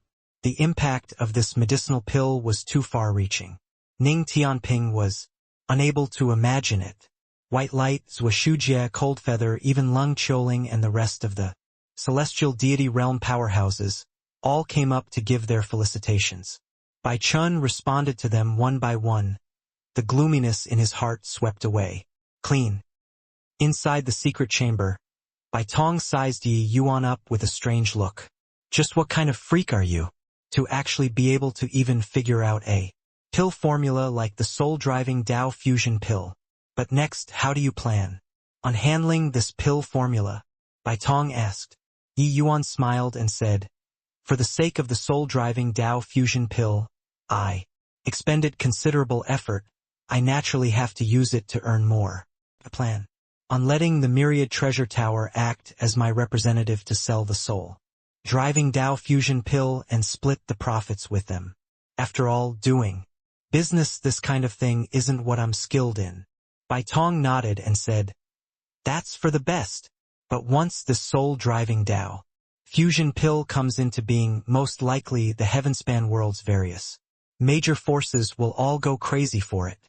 The impact of this medicinal pill was too far-reaching. Ning Tianping was unable to imagine it. White Light, Zhua Shujie, Coldfeather, even Leng Qiuling and the rest of the celestial deity realm powerhouses all came up to give their felicitations. Bai Chun responded to them one by one. The gloominess in his heart swept away. Clean. Inside the secret chamber, Bai Tong sized Yi Yuan up with a strange look. Just what kind of freak are you, to actually be able to even figure out a pill formula like the soul-driving Dao fusion pill? But next, how do you plan on handling this pill formula? Bai Tong asked. Yi Yuan smiled and said, For the sake of the soul-driving Tao fusion pill, I expended considerable effort. I naturally have to use it to earn more. I plan on letting the Myriad Treasure Tower act as my representative to sell the soul driving Tao fusion pill and split the profits with them. After all, doing business this kind of thing isn't what I'm skilled in. Bai Tong nodded and said, "That's for the best. But once the soul-driving Tao fusion pill comes into being, most likely the heavenspan world's various major forces will all go crazy for it.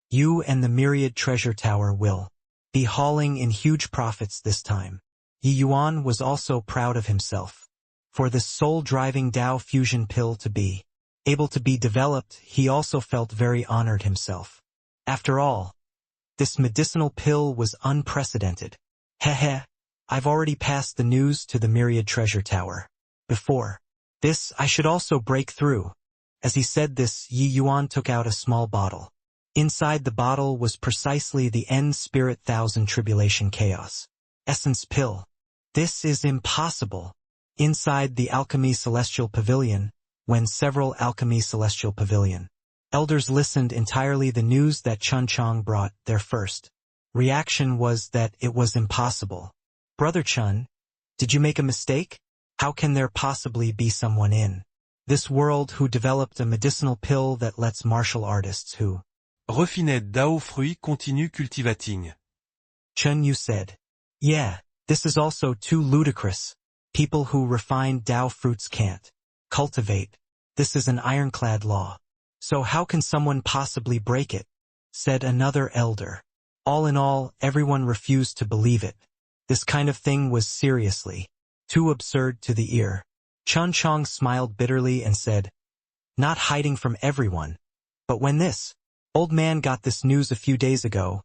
You and the Myriad Treasure Tower will be hauling in huge profits this time." Yi Yuan was also proud of himself. For this soul-driving Tao fusion pill to be able to be developed, he also felt very honored himself. After all, this medicinal pill was unprecedented. Heh, I've already passed the news to the Myriad Treasure Tower. Before this, I should also break through. As he said this, Yi Yuan took out a small bottle. Inside the bottle was precisely the End Spirit Thousand Tribulation Chaos Essence Pill. This is impossible. Inside the Alchemy Celestial Pavilion, when several Alchemy Celestial Pavilion elders listened entirely the news that Chun Chang brought, their first reaction was that it was impossible. "Brother Chun, did you make a mistake? How can there possibly be someone in this world who developed a medicinal pill that lets martial artists who Refined Dao fruit continue cultivating. Chun Yu said, "Yeah, this is also too ludicrous. People who refine Tao fruits can't cultivate. This is an ironclad law. So how can someone possibly break it?" said another elder. All in all, everyone refused to believe it. This kind of thing was seriously too absurd to the ear. Chun Chang smiled bitterly and said, "Not hiding from everyone. But when this old man got this news a few days ago,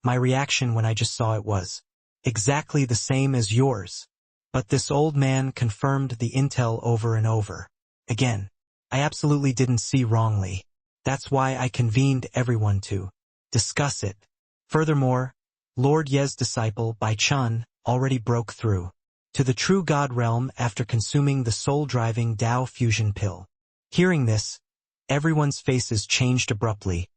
my reaction when I just saw it was exactly the same as yours. But this old man confirmed the intel over and over again. I absolutely didn't see wrongly. That's why I convened everyone to discuss it. Furthermore, Lord Ye's disciple Bai Chun already broke through to the true God realm after consuming the soul-driving Tao fusion pill." Hearing this, everyone's faces changed abruptly,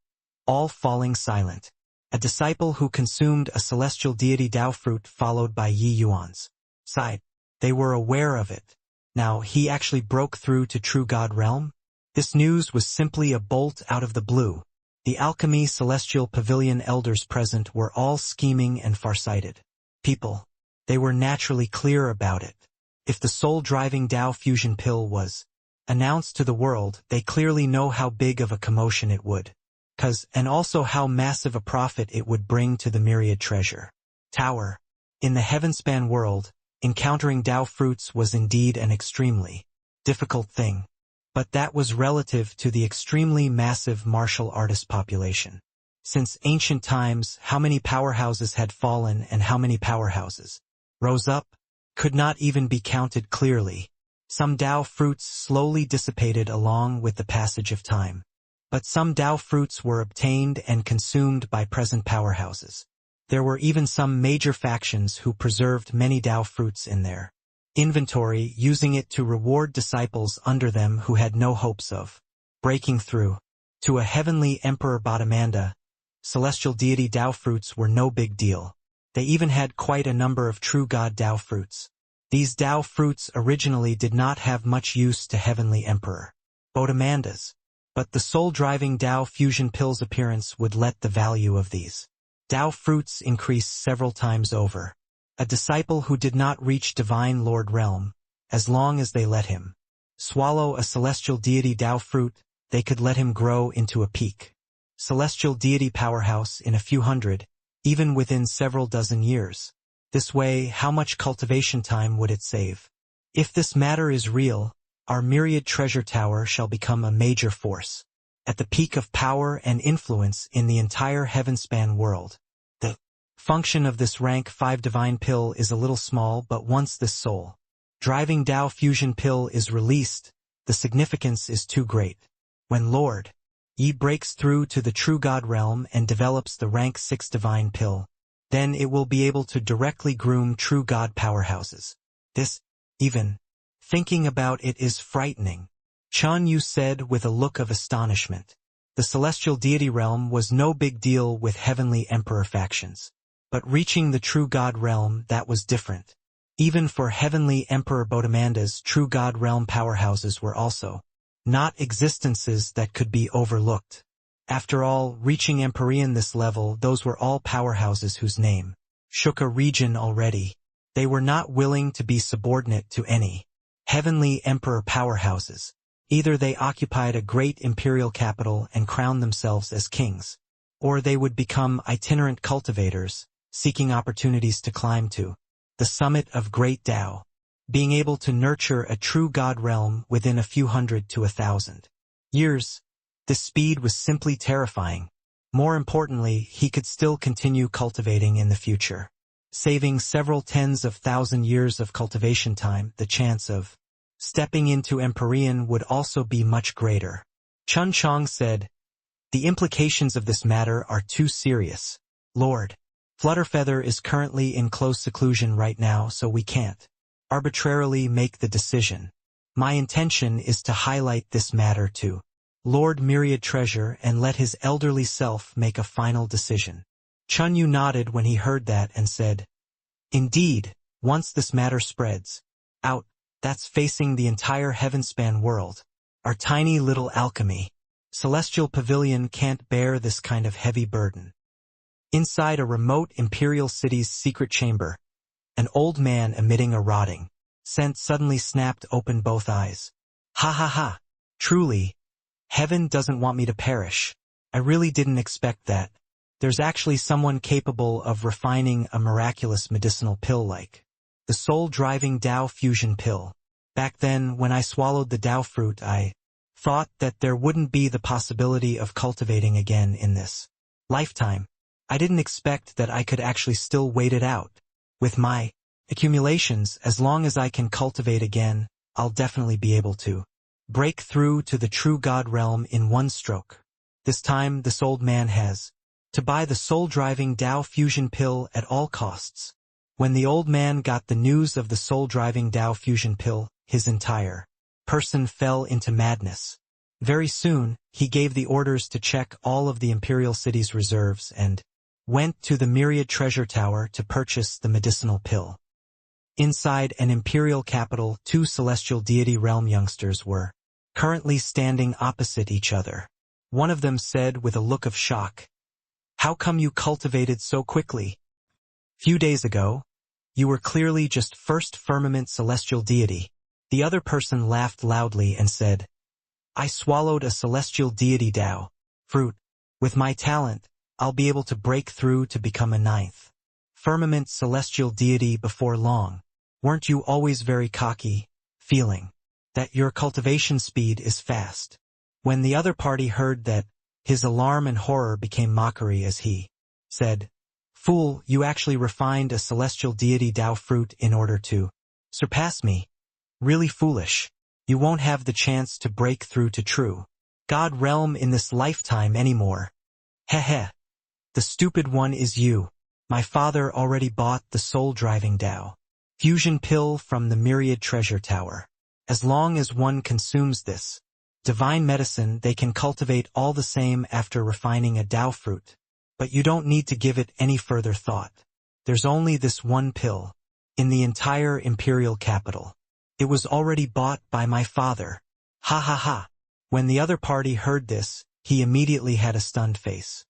all falling silent. A disciple who consumed a celestial deity Tao fruit followed by Yi Yuan's side. They were aware of it. Now he actually broke through to true God realm? This news was simply a bolt out of the blue. The Alchemy Celestial Pavilion elders present were all scheming and farsighted people. They were naturally clear about it. If the soul-driving Tao fusion pill was announced to the world, they clearly know how big of a commotion it would cause, and also how massive a profit it would bring to the Myriad Treasure Tower. In the heavenspan world, encountering Tao fruits was indeed an extremely difficult thing. But that was relative to the extremely massive martial artist population. Since ancient times, how many powerhouses had fallen and how many powerhouses rose up could not even be counted clearly. Some Tao fruits slowly dissipated along with the passage of time. But some Tao fruits were obtained and consumed by present powerhouses. There were even some major factions who preserved many Tao fruits in their inventory, using it to reward disciples under them who had no hopes of breaking through. To a heavenly Emperor Bodhimanda, celestial deity Tao fruits were no big deal. They even had quite a number of true God Tao fruits. These Tao fruits originally did not have much use to heavenly Emperor Bodhimanda's. But the soul-driving Tao fusion pill's appearance would let the value of these Tao fruits increase several times over. A disciple who did not reach Divine Lord Realm, as long as they let him swallow a celestial deity Tao fruit, they could let him grow into a peak celestial deity powerhouse in a few hundred, even within several dozen years. This way, how much cultivation time would it save? If this matter is real, our Myriad Treasure Tower shall become a major force at the peak of power and influence in the entire heavenspan world. The function of this rank 5 divine pill is a little small, but once this soul-driving Tao fusion pill is released, the significance is too great. When Lord Yi breaks through to the true God realm and develops the rank 6 divine pill, then it will be able to directly groom true God powerhouses. This, even Thinking about it is frightening, Chun Yu said with a look of astonishment. The celestial deity realm was no big deal with heavenly emperor factions. But reaching the true god realm, that was different. Even for heavenly emperor Bodamanda's true god realm powerhouses were also not existences that could be overlooked. After all, reaching Empyrean this level, those were all powerhouses whose name shook a region already. They were not willing to be subordinate to any heavenly emperor powerhouses. Either they occupied a great imperial capital and crowned themselves as kings, or they would become itinerant cultivators, seeking opportunities to climb to the summit of great Tao, being able to nurture a true god realm within a few hundred to 1,000 years. This speed was simply terrifying. More importantly, he could still continue cultivating in the future. Saving several tens of thousand years of cultivation time, the chance of stepping into Empyrean would also be much greater. Chun Chong said, "The implications of this matter are too serious. Lord Flutterfeather is currently in close seclusion right now, so we can't arbitrarily make the decision. My intention is to highlight this matter to Lord Myriad Treasure and let his elderly self make a final decision." Chun Yu nodded when he heard that and said, "Indeed, once this matter spreads out, that's facing the entire heavenspan world. Our tiny little alchemy celestial pavilion can't bear this kind of heavy burden." Inside a remote imperial city's secret chamber, an old man emitting a rotting scent suddenly snapped open both eyes. "Ha ha ha! Truly, heaven doesn't want me to perish. I really didn't expect that. There's actually someone capable of refining a miraculous medicinal pill like the soul-driving Tao fusion pill. Back then, when I swallowed the Tao fruit, I thought that there wouldn't be the possibility of cultivating again in this lifetime. I didn't expect that I could actually still wait it out. With my accumulations, as long as I can cultivate again, I'll definitely be able to break through to the true god realm in one stroke. This time, this old man has to buy the soul-driving Tao fusion pill at all costs." When the old man got the news of the soul-driving Tao fusion pill, his entire person fell into madness. Very soon, he gave the orders to check all of the imperial city's reserves and went to the Myriad Treasure Tower to purchase the medicinal pill. Inside an imperial capital, two celestial deity realm youngsters were currently standing opposite each other. One of them said with a look of shock, "How come you cultivated so quickly? Few days ago, you were clearly just first firmament celestial deity." The other person laughed loudly and said, "I swallowed a celestial deity Tao fruit. With my talent, I'll be able to break through to become a 9th firmament celestial deity before long. Weren't you always very cocky, feeling that your cultivation speed is fast?" When the other party heard that, his alarm and horror became mockery as he said, "Fool, you actually refined a celestial deity Tao fruit in order to surpass me. Really foolish. You won't have the chance to break through to true god realm in this lifetime anymore. Heh. The stupid one is you. My father already bought the soul-driving Tao fusion pill from the Myriad Treasure Tower. As long as one consumes this divine medicine, they can cultivate all the same after refining a Tao fruit. But you don't need to give it any further thought. There's only this one pill in the entire imperial capital. It was already bought by my father." Ha ha ha. When the other party heard this, he immediately had a stunned face.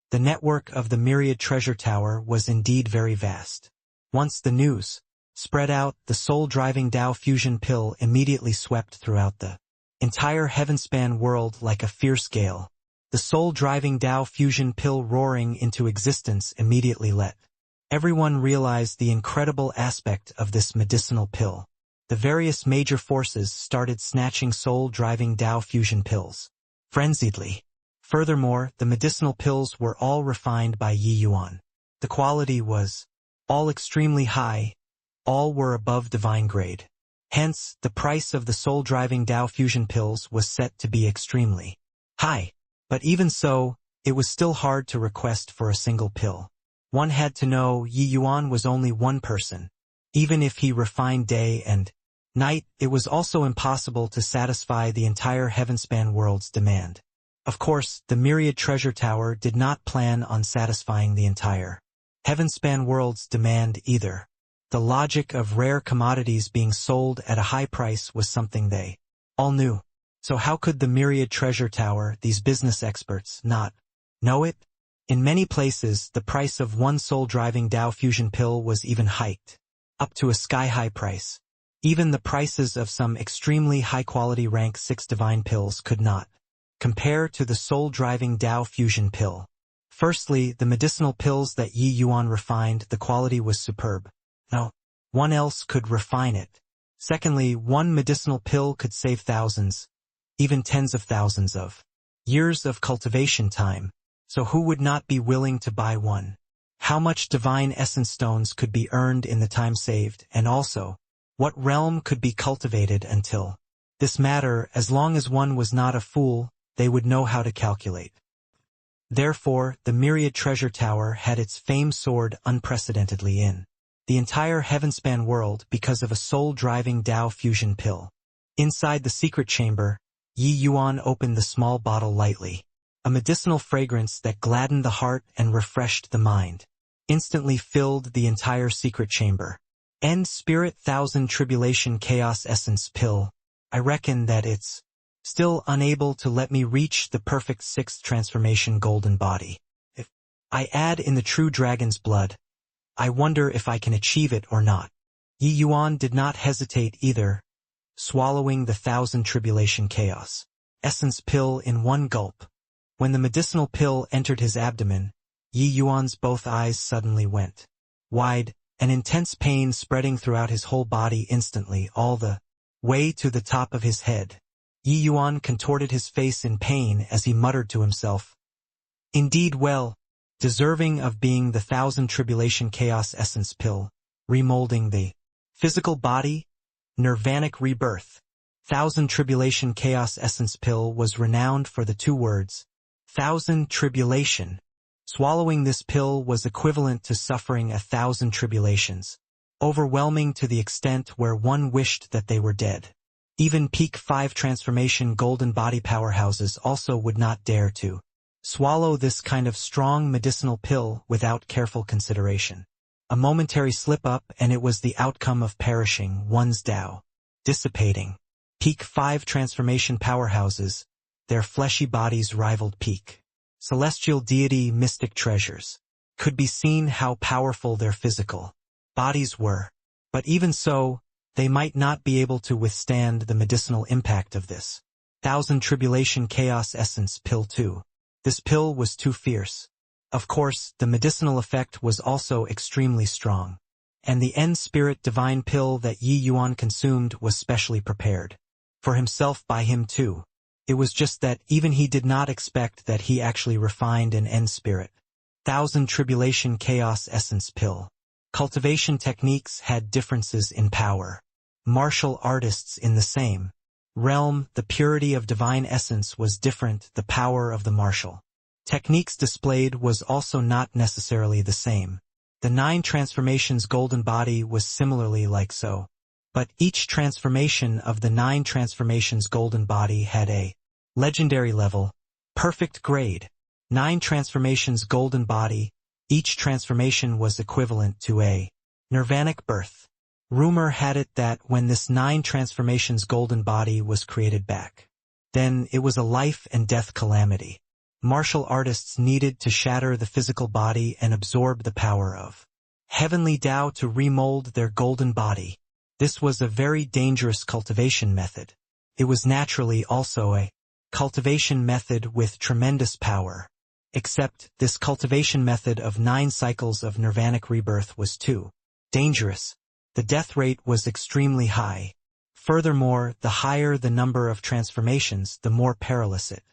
The network of the Myriad Treasure Tower was indeed very vast. Once the news spread out, the soul-driving Tao fusion pill immediately swept throughout the entire heavenspan world like a fierce gale. The soul-driving Tao fusion pill roaring into existence immediately let everyone realize the incredible aspect of this medicinal pill. The various major forces started snatching soul-driving Tao fusion pills frenziedly. Furthermore, the medicinal pills were all refined by Yi Yuan. The quality was all extremely high, all were above divine grade. Hence, the price of the soul-driving Tao fusion pills was set to be extremely high. But even so, it was still hard to request for a single pill. One had to know Yi Yuan was only one person. Even if he refined day and night, it was also impossible to satisfy the entire heavenspan world's demand. Of course, the myriad treasure tower did not plan on satisfying the entire heavenspan world's demand either. The logic of rare commodities being sold at a high price was something they all knew. So how could the myriad treasure tower, these business experts, not know it? In many places, the price of one soul-driving Tao fusion pill was even hiked up to a sky-high price. Even the prices of some extremely high-quality rank 6 divine pills could not compare to the soul-driving Tao fusion pill. Firstly, the medicinal pills that Yi Yuan refined, the quality was superb. No one else could refine it. Secondly, one medicinal pill could save thousands, even tens of thousands of years of cultivation time. So who would not be willing to buy one? How much divine essence stones could be earned in the time saved, and also, what realm could be cultivated until this matter, as long as one was not a fool, they would know how to calculate. Therefore, the myriad treasure tower had its fame soared unprecedentedly in the entire heavenspan world because of a soul-driving Tao fusion pill. Inside the secret chamber, Yi Yuan opened the small bottle lightly. A medicinal fragrance that gladdened the heart and refreshed the mind instantly filled the entire secret chamber. End Spirit Thousand Tribulation Chaos Essence Pill. I reckon that it's still unable to let me reach the perfect 6th transformation golden body. If I add in the true dragon's blood, I wonder if I can achieve it or not. Yi Yuan did not hesitate either, swallowing the Thousand Tribulation Chaos Essence Pill in one gulp. When the medicinal pill entered his abdomen, Yi Yuan's both eyes suddenly went wide, an intense pain spreading throughout his whole body instantly, all the way to the top of his head. Yi Yuan contorted his face in pain as he muttered to himself, "Indeed well, deserving of being the Thousand Tribulation Chaos Essence Pill, remolding the physical body, nirvanic rebirth." Thousand Tribulation Chaos Essence Pill was renowned for the 2 words, Thousand Tribulation. Swallowing this pill was equivalent to suffering 1,000 tribulations, overwhelming to the extent where one wished that they were dead. Even peak 5 transformation golden body powerhouses also would not dare to swallow this kind of strong medicinal pill without careful consideration. A momentary slip-up and it was the outcome of perishing, one's Tao dissipating. Peak 5 transformation powerhouses, their fleshy bodies rivaled peak celestial deity mystic treasures. Could be seen how powerful their physical bodies were. But even so, they might not be able to withstand the medicinal impact of this Thousand Tribulation Chaos Essence Pill too. This pill was too fierce. Of course, the medicinal effect was also extremely strong. And the End Spirit Divine Pill that Yi Yuan consumed was specially prepared for himself by him too. It was just that even he did not expect that he actually refined an End Spirit Thousand Tribulation Chaos Essence Pill. Cultivation techniques had differences in power. Martial artists in the same realm, the purity of divine essence was different, the power of the martial techniques displayed was also not necessarily the same. The 9 transformations golden body was similarly like so. But each transformation of the 9 transformations golden body had a legendary level, perfect grade. 9 transformations golden body, each transformation was equivalent to a nirvanic birth. Rumor had it that when this 9 transformations golden body was created back, then it was a life and death calamity. Martial artists needed to shatter the physical body and absorb the power of heavenly Tao to remold their golden body. This was a very dangerous cultivation method. It was naturally also a cultivation method with tremendous power. Except, this cultivation method of 9 cycles of nirvanic rebirth was too dangerous. The death rate was extremely high. Furthermore, the higher the number of transformations, the more perilous it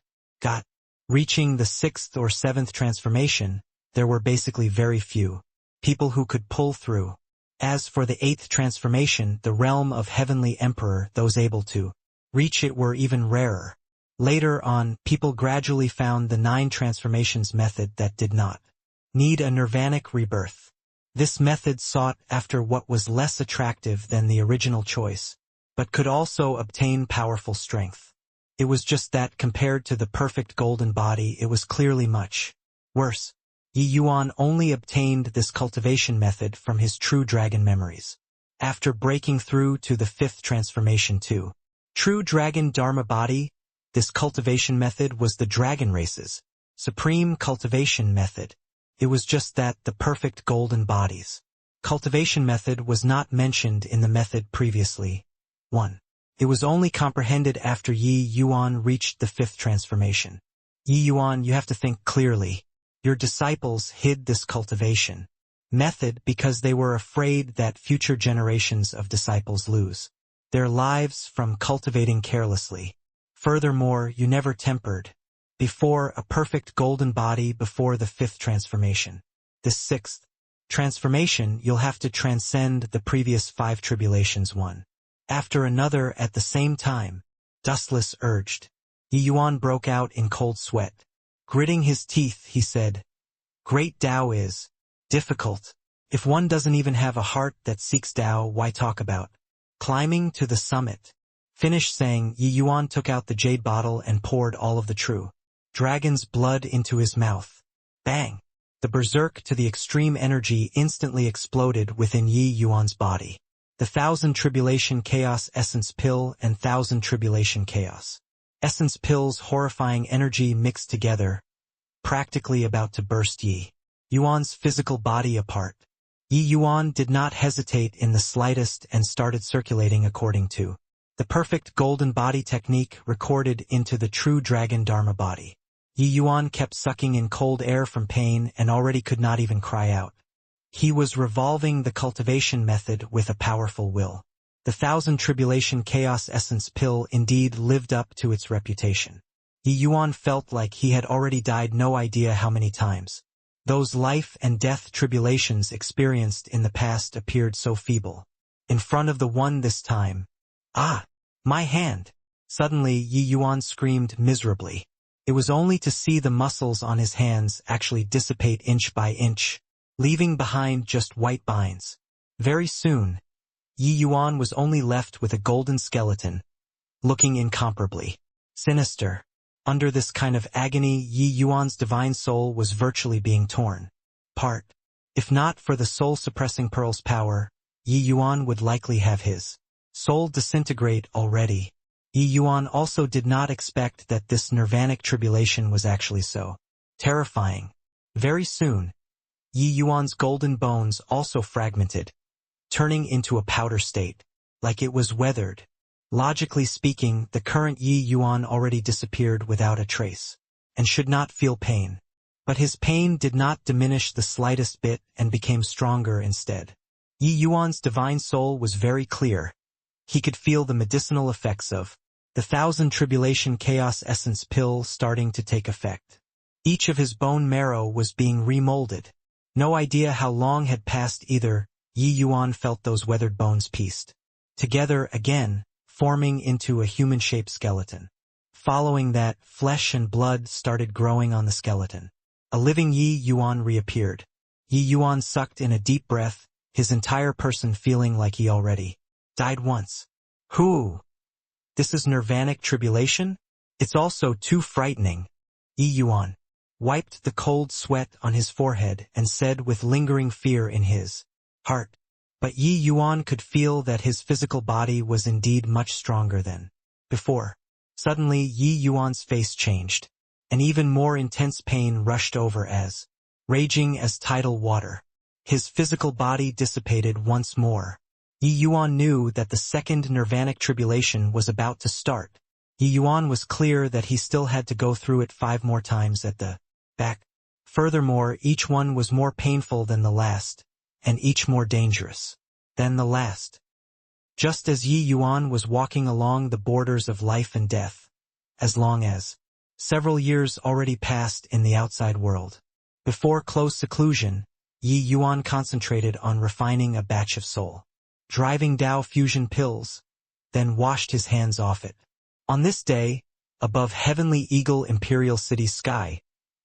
got. Reaching the 6th or 7th transformation, there were basically very few people who could pull through. As for the 8th transformation, the realm of Heavenly Emperor, those able to reach it were even rarer. Later on, people gradually found the 9 transformations method that did not need a nirvanic rebirth. This method sought after what was less attractive than the original choice, but could also obtain powerful strength. It was just that compared to the perfect golden body, it was clearly much worse. Yi Yuan only obtained this cultivation method from his true dragon memories. After breaking through to the fifth transformation too, true dragon Dharma body, this cultivation method was the dragon race's supreme cultivation method. It was just that the perfect golden body's cultivation method was not mentioned in the method previously. 1. It was only comprehended after Yi Yuan reached the fifth transformation. Yi Yuan, you have to think clearly. Your disciples hid this cultivation method because they were afraid that future generations of disciples lose their lives from cultivating carelessly. Furthermore, you never tempered before a perfect golden body before the fifth transformation. This sixth transformation, you'll have to transcend the previous 5 tribulations one after another at the same time. Dustless urged. Yi Yuan broke out in cold sweat. Gritting his teeth, he said, "Great Tao is difficult. If one doesn't even have a heart that seeks Tao, why talk about climbing to the summit?" Finished saying, Yi Yuan took out the jade bottle and poured all of the true dragon's blood into his mouth. Bang! The berserk to the extreme energy instantly exploded within Yi Yuan's body. The 1000 Tribulation Chaos Essence Pill and 1000 Tribulation Chaos Essence Pill's horrifying energy mixed together, practically about to burst Yi Yuan's physical body apart. Yi Yuan did not hesitate in the slightest and started circulating according to the perfect golden body technique recorded into the true dragon Dharma body. Yi Yuan kept sucking in cold air from pain and already could not even cry out. He was revolving the cultivation method with a powerful will. The 1000 Tribulation Chaos Essence Pill indeed lived up to its reputation. Yi Yuan felt like he had already died no idea how many times. Those life and death tribulations experienced in the past appeared so feeble. In front of the one this time. "Ah! My hand!" Suddenly Yi Yuan screamed miserably. It was only to see the muscles on his hands actually dissipate inch by inch, leaving behind just white binds. Very soon, Yi Yuan was only left with a golden skeleton, looking incomparably sinister. Under this kind of agony, Yi Yuan's divine soul was virtually being torn apart. If not for the soul-suppressing pearl's power, Yi Yuan would likely have his soul disintegrate already. Yi Yuan also did not expect that this nirvanic tribulation was actually so terrifying. Very soon, Yi Yuan's golden bones also fragmented, turning into a powder state, like it was weathered. Logically speaking, the current Yi Yuan already disappeared without a trace, and should not feel pain. But his pain did not diminish the slightest bit and became stronger instead. Yi Yuan's divine soul was very clear. He could feel the medicinal effects of the 1000 Tribulation Chaos Essence Pill starting to take effect. Each of his bone marrow was being remolded. No idea how long had passed either. Yi Yuan felt those weathered bones pieced together again, forming into a human-shaped skeleton. Following that, flesh and blood started growing on the skeleton. A living Yi Yuan reappeared. Yi Yuan sucked in a deep breath, his entire person feeling like he already died once. Whoo! This is nirvanic tribulation? It's also too frightening. Yi Yuan wiped the cold sweat on his forehead and said with lingering fear in his heart. But Yi Yuan could feel that his physical body was indeed much stronger than before. Suddenly Yi Yuan's face changed. An even more intense pain rushed over as raging as tidal water. His physical body dissipated once more. Yi Yuan knew that the second nirvanic tribulation was about to start. Yi Yuan was clear that he still had to go through it 5 more times at the back. Furthermore, each one was more painful than the last, and each more dangerous than the last. Just as Yi Yuan was walking along the borders of life and death, as long as several years already passed in the outside world. Before close seclusion, Yi Yuan concentrated on refining a batch of soul driving Tao fusion pills, then washed his hands off it. On this day, above Heavenly Eagle Imperial City's sky,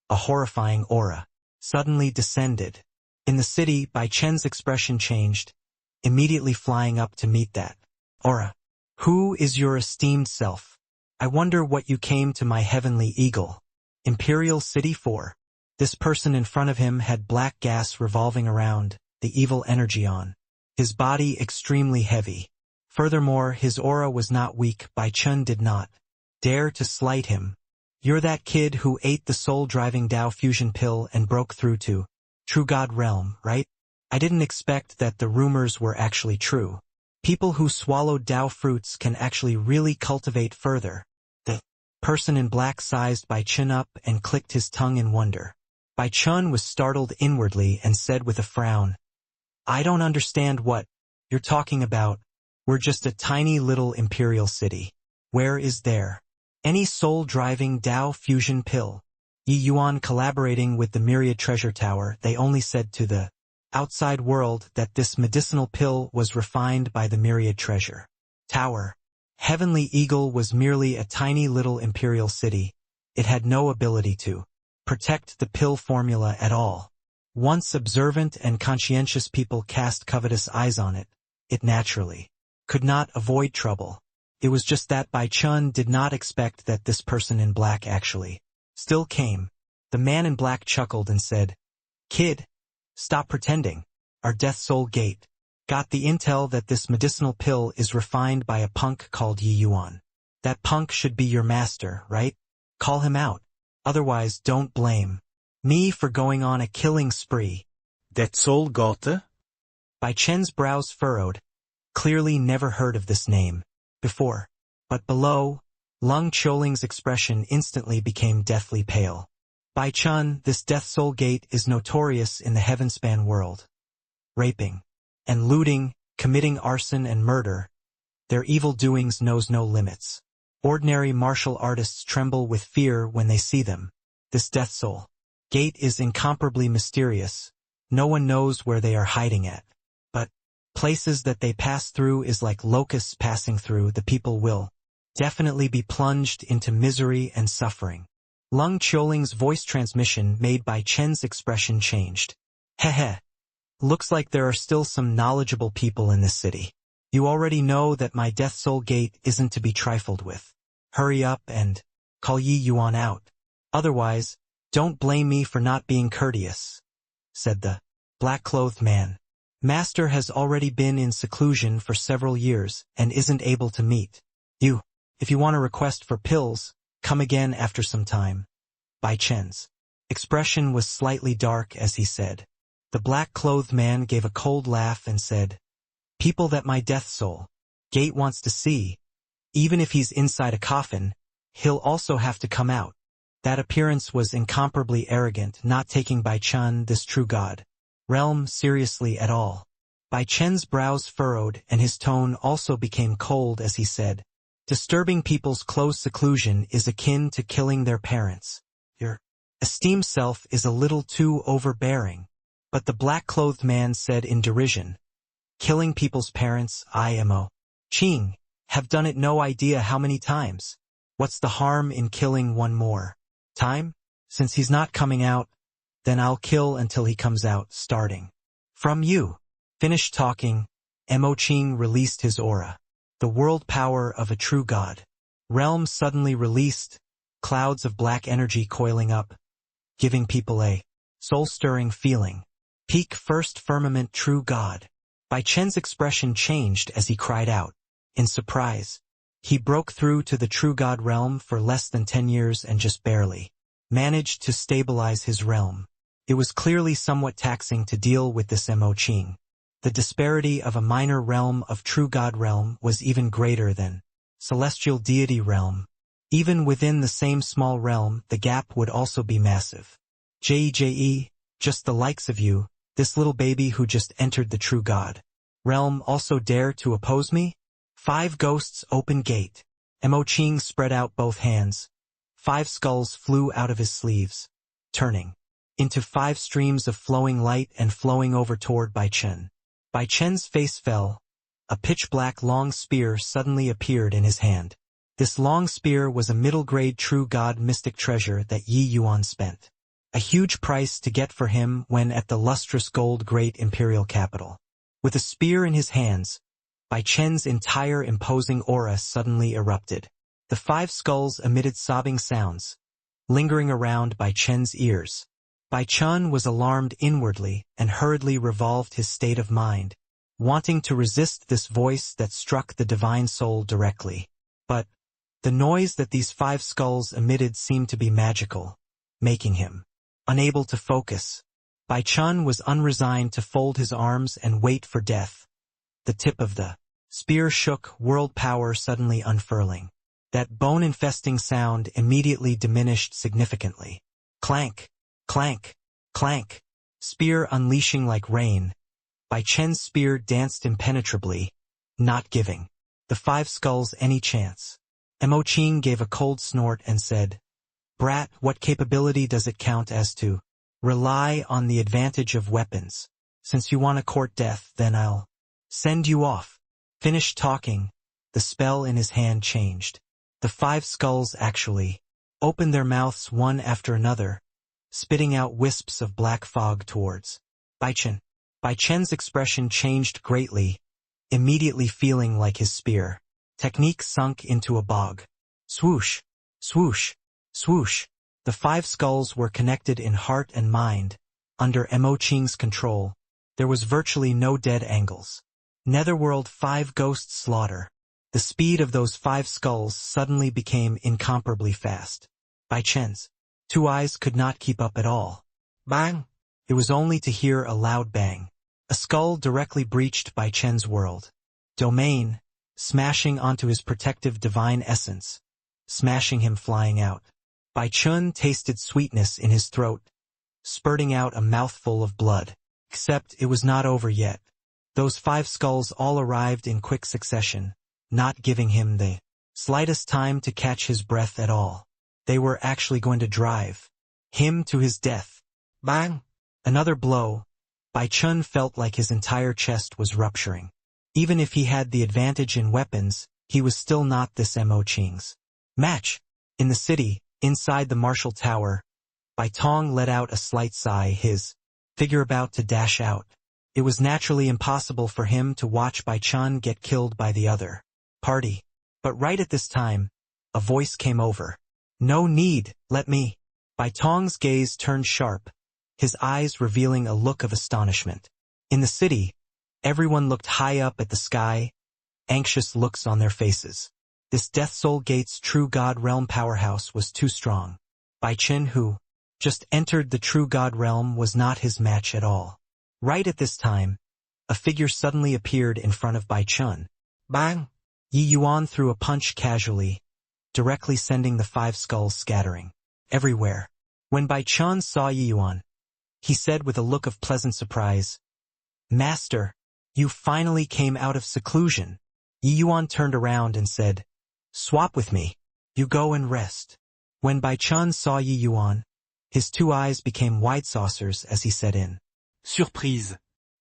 a horrifying aura suddenly descended. In the city, Bai Chen's expression changed, immediately flying up to meet that aura. Who is your esteemed self? I wonder what you came to my heavenly eagle. Imperial City for. This person in front of him had black gas revolving around, the evil energy on. His body extremely heavy. Furthermore, his aura was not weak. Bai Chun did not dare to slight him. You're that kid who ate the soul-driving Tao fusion pill and broke through to True God realm, right? I didn't expect that the rumors were actually true. People who swallowed Tao fruits can actually really cultivate further. The person in black sized Bai Chun up and clicked his tongue in wonder. Bai Chun was startled inwardly and said with a frown, I don't understand what you're talking about. We're just a tiny little imperial city. Where is there any soul-driving Tao fusion pill? Yi Yuan collaborating with the Myriad Treasure Tower, they only said to the outside world that this medicinal pill was refined by the Myriad Treasure Tower. Heavenly Eagle was merely a tiny little imperial city. It had no ability to protect the pill formula at all. Once observant and conscientious people cast covetous eyes on it, it naturally could not avoid trouble. It was just that Bai Chun did not expect that this person in black actually still came. The man in black chuckled and said, Kid, stop pretending. Our Death Soul Gate got the intel that this medicinal pill is refined by a punk called Yi Yuan. That punk should be your master, right? Call him out. Otherwise, don't blame me for going on a killing spree. Det Soul Gate? Bai Chen's brows furrowed. Clearly never heard of this name before. But below, Lung Choling's expression instantly became deathly pale. Bai Chun, this Death Soul Gate is notorious in the Heavenspan world. Raping and looting, committing arson and murder. Their evil doings knows no limits. Ordinary martial artists tremble with fear when they see them. This Death Soul Gate is incomparably mysterious. No one knows where they are hiding at. But places that they pass through is like locusts passing through. The people will definitely be plunged into misery and suffering. Lung Choling's voice transmission made Bai Chen's expression changed. Heh. Looks like there are still some knowledgeable people in this city. You already know that my Death Soul Gate isn't to be trifled with. Hurry up and call Yi Yuan out. Otherwise, don't blame me for not being courteous, said the black-clothed man. Master has already been in seclusion for several years and isn't able to meet you. If you want a request for pills, come again after some time. Bai Chen's expression was slightly dark as he said. The black-clothed man gave a cold laugh and said, People that my Death Soul Gate wants to see, even if he's inside a coffin, he'll also have to come out. That appearance was incomparably arrogant, not taking Bai Chun, this true god realm, seriously at all. Bai Chen's brows furrowed and his tone also became cold as he said, Disturbing people's close seclusion is akin to killing their parents. Your esteemed self is a little too overbearing. But the black-clothed man said in derision, Killing people's parents, I Ching, have done it no idea how many times. What's the harm in killing one more time? Since he's not coming out, then I'll kill until he comes out, starting from you. Finished talking, Mo Ching released his aura. The world power of a true god realm suddenly released, clouds of black energy coiling up, giving people a soul-stirring feeling. Peak first firmament true god. Bai Chen's expression changed as he cried out in surprise. He broke through to the true god realm for less than 10 years and just barely managed to stabilize his realm. It was clearly somewhat taxing to deal with this Mo Ching. The disparity of a minor realm of true god realm was even greater than celestial deity realm. Even within the same small realm, the gap would also be massive. Just the likes of you, this little baby who just entered the true god realm, also dare to oppose me? 5 ghosts open gate. Mo Ching spread out both hands. 5 skulls flew out of his sleeves, turning into 5 streams of flowing light and flowing over toward Bai Chen. Bai Chen's face fell. A pitch-black long spear suddenly appeared in his hand. This long spear was a middle-grade true god mystic treasure that Yi Yuan spent a huge price to get for him when at the lustrous gold great imperial capital. With a spear in his hands, Bai Chen's entire imposing aura suddenly erupted. The 5 skulls emitted sobbing sounds, lingering around Bai Chen's ears. Bai Chen was alarmed inwardly and hurriedly revolved his state of mind, wanting to resist this voice that struck the divine soul directly. But the noise that these 5 skulls emitted seemed to be magical, making him unable to focus. Bai Chen was unresigned to fold his arms and wait for death. The tip of the spear shook, world power suddenly unfurling. That bone-infesting sound immediately diminished significantly. Clank, clank, clank, spear unleashing like rain. Bai Chen's spear danced impenetrably, not giving the 5 skulls any chance. Mo Qing gave a cold snort and said, "Brat, what capability does it count as to rely on the advantage of weapons? Since you want to court death, then I'll send you off." Finished talking, the spell in his hand changed. The 5 skulls actually opened their mouths one after another, spitting out wisps of black fog towards Bai Chen. Bai Chen's expression changed greatly, immediately feeling like his spear technique sunk into a bog. Swoosh, swoosh, swoosh. The 5 skulls were connected in heart and mind. Under Mo Qing's control, there was virtually no dead angles. Netherworld 5 ghost slaughter. The speed of those 5 skulls suddenly became incomparably fast. Bai Chen's 2 eyes could not keep up at all. Bang! It was only to hear a loud bang. A skull directly breached Bai Chen's world domain, smashing onto his protective divine essence, smashing him flying out. Bai Chen tasted sweetness in his throat, spurting out a mouthful of blood. Except it was not over yet. Those 5 skulls all arrived in quick succession, not giving him the slightest time to catch his breath at all. They were actually going to drive him to his death. Bang! Another blow. Bai Chen felt like his entire chest was rupturing. Even if he had the advantage in weapons, he was still not this Mo Qing's match. In the city, inside the martial tower, Bai Tong let out a slight sigh, his figure about to dash out. It was naturally impossible for him to watch Bai Chen get killed by the other party. But right at this time, a voice came over. "No need, let me." Bai Tong's gaze turned sharp, his eyes revealing a look of astonishment. In the city, everyone looked high up at the sky, anxious looks on their faces. This Death Soul Gate's True God Realm powerhouse was too strong. Bai Chen, who just entered the True God Realm, was not his match at all. Right at this time, a figure suddenly appeared in front of Bai Chen. Bang! Yi Yuan threw a punch casually, directly sending the 5 skulls scattering everywhere. When Bai Chen saw Yi Yuan, he said with a look of pleasant surprise, "Master, you finally came out of seclusion." Yi Yuan turned around and said, "Swap with me. You go and rest." When Bai Chen saw Yi Yuan, his 2 eyes became wide saucers as he said in Surprise.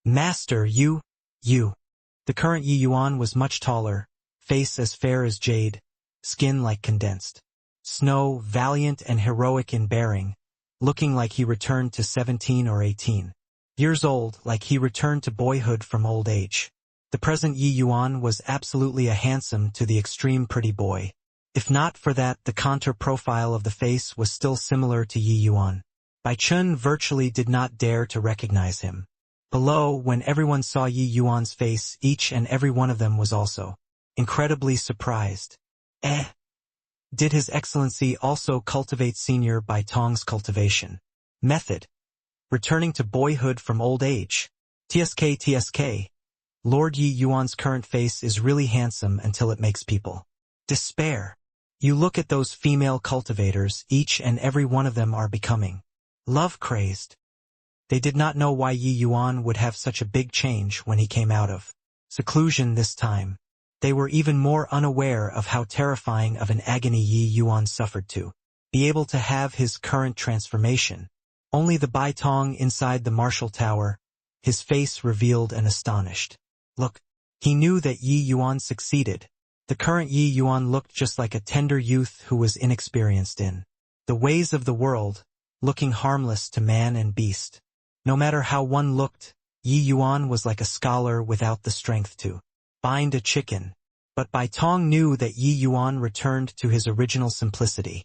"Master, you. The current Yi Yuan was much taller, face as fair as jade, skin like condensed snow, valiant and heroic in bearing, looking like he returned to 17 or 18 years old, like he returned to boyhood from old age. The present Yi Yuan was absolutely a handsome to the extreme pretty boy. If not for that, the contour profile of the face was still similar to Yi Yuan. Bai Chen virtually did not dare to recognize him. Below, when everyone saw Yi Yuan's face, each and every one of them was also incredibly surprised. Did His Excellency also cultivate Senior Bai Tong's cultivation method? Returning to boyhood from old age? TSK. Lord Yi Yuan's current face is really handsome until it makes people despair. You look at those female cultivators, each and every one of them are becoming love-crazed. They did not know why Yi Yuan would have such a big change when he came out of seclusion this time. They were even more unaware of how terrifying of an agony Yi Yuan suffered to be able to have his current transformation. Only the Bai Tong inside the martial tower, his face revealed an astonished look. He knew that Yi Yuan succeeded. The current Yi Yuan looked just like a tender youth who was inexperienced in the ways of the world, looking harmless to man and beast. No matter how one looked, Yi Yuan was like a scholar without the strength to bind a chicken. But Bai Tong knew that Yi Yuan returned to his original simplicity.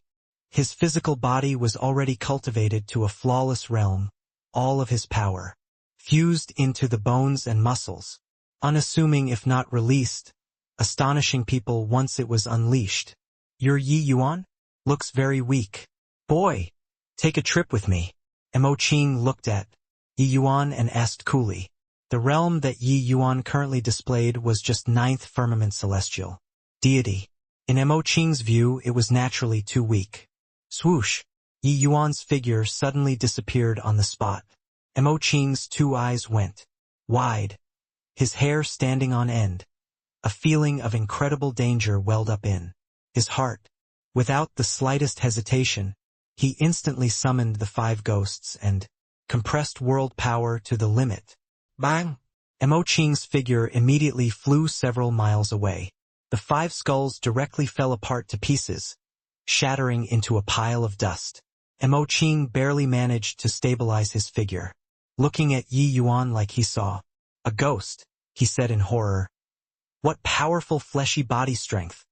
His physical body was already cultivated to a flawless realm, all of his power, fused into the bones and muscles, unassuming if not released, astonishing people once it was unleashed. Your Yi Yuan? Looks very weak. Boy, take a trip with me. Mo Qing looked at Yi Yuan and asked coolly. The realm that Yi Yuan currently displayed was just 9th firmament celestial deity. In Mo Qing's view, it was naturally too weak. Swoosh! Yi Yuan's figure suddenly disappeared on the spot. Mo Qing's 2 eyes went wide, his hair standing on end. A feeling of incredible danger welled up in his heart. Without the slightest hesitation, he instantly summoned the 5 ghosts and compressed world power to the limit. Bang! Mo Qing's figure immediately flew several miles away. The 5 skulls directly fell apart to pieces, shattering into a pile of dust. Mo Qing barely managed to stabilize his figure. Looking at Yi Yuan like he saw a ghost, he said in horror. What powerful fleshy body strength.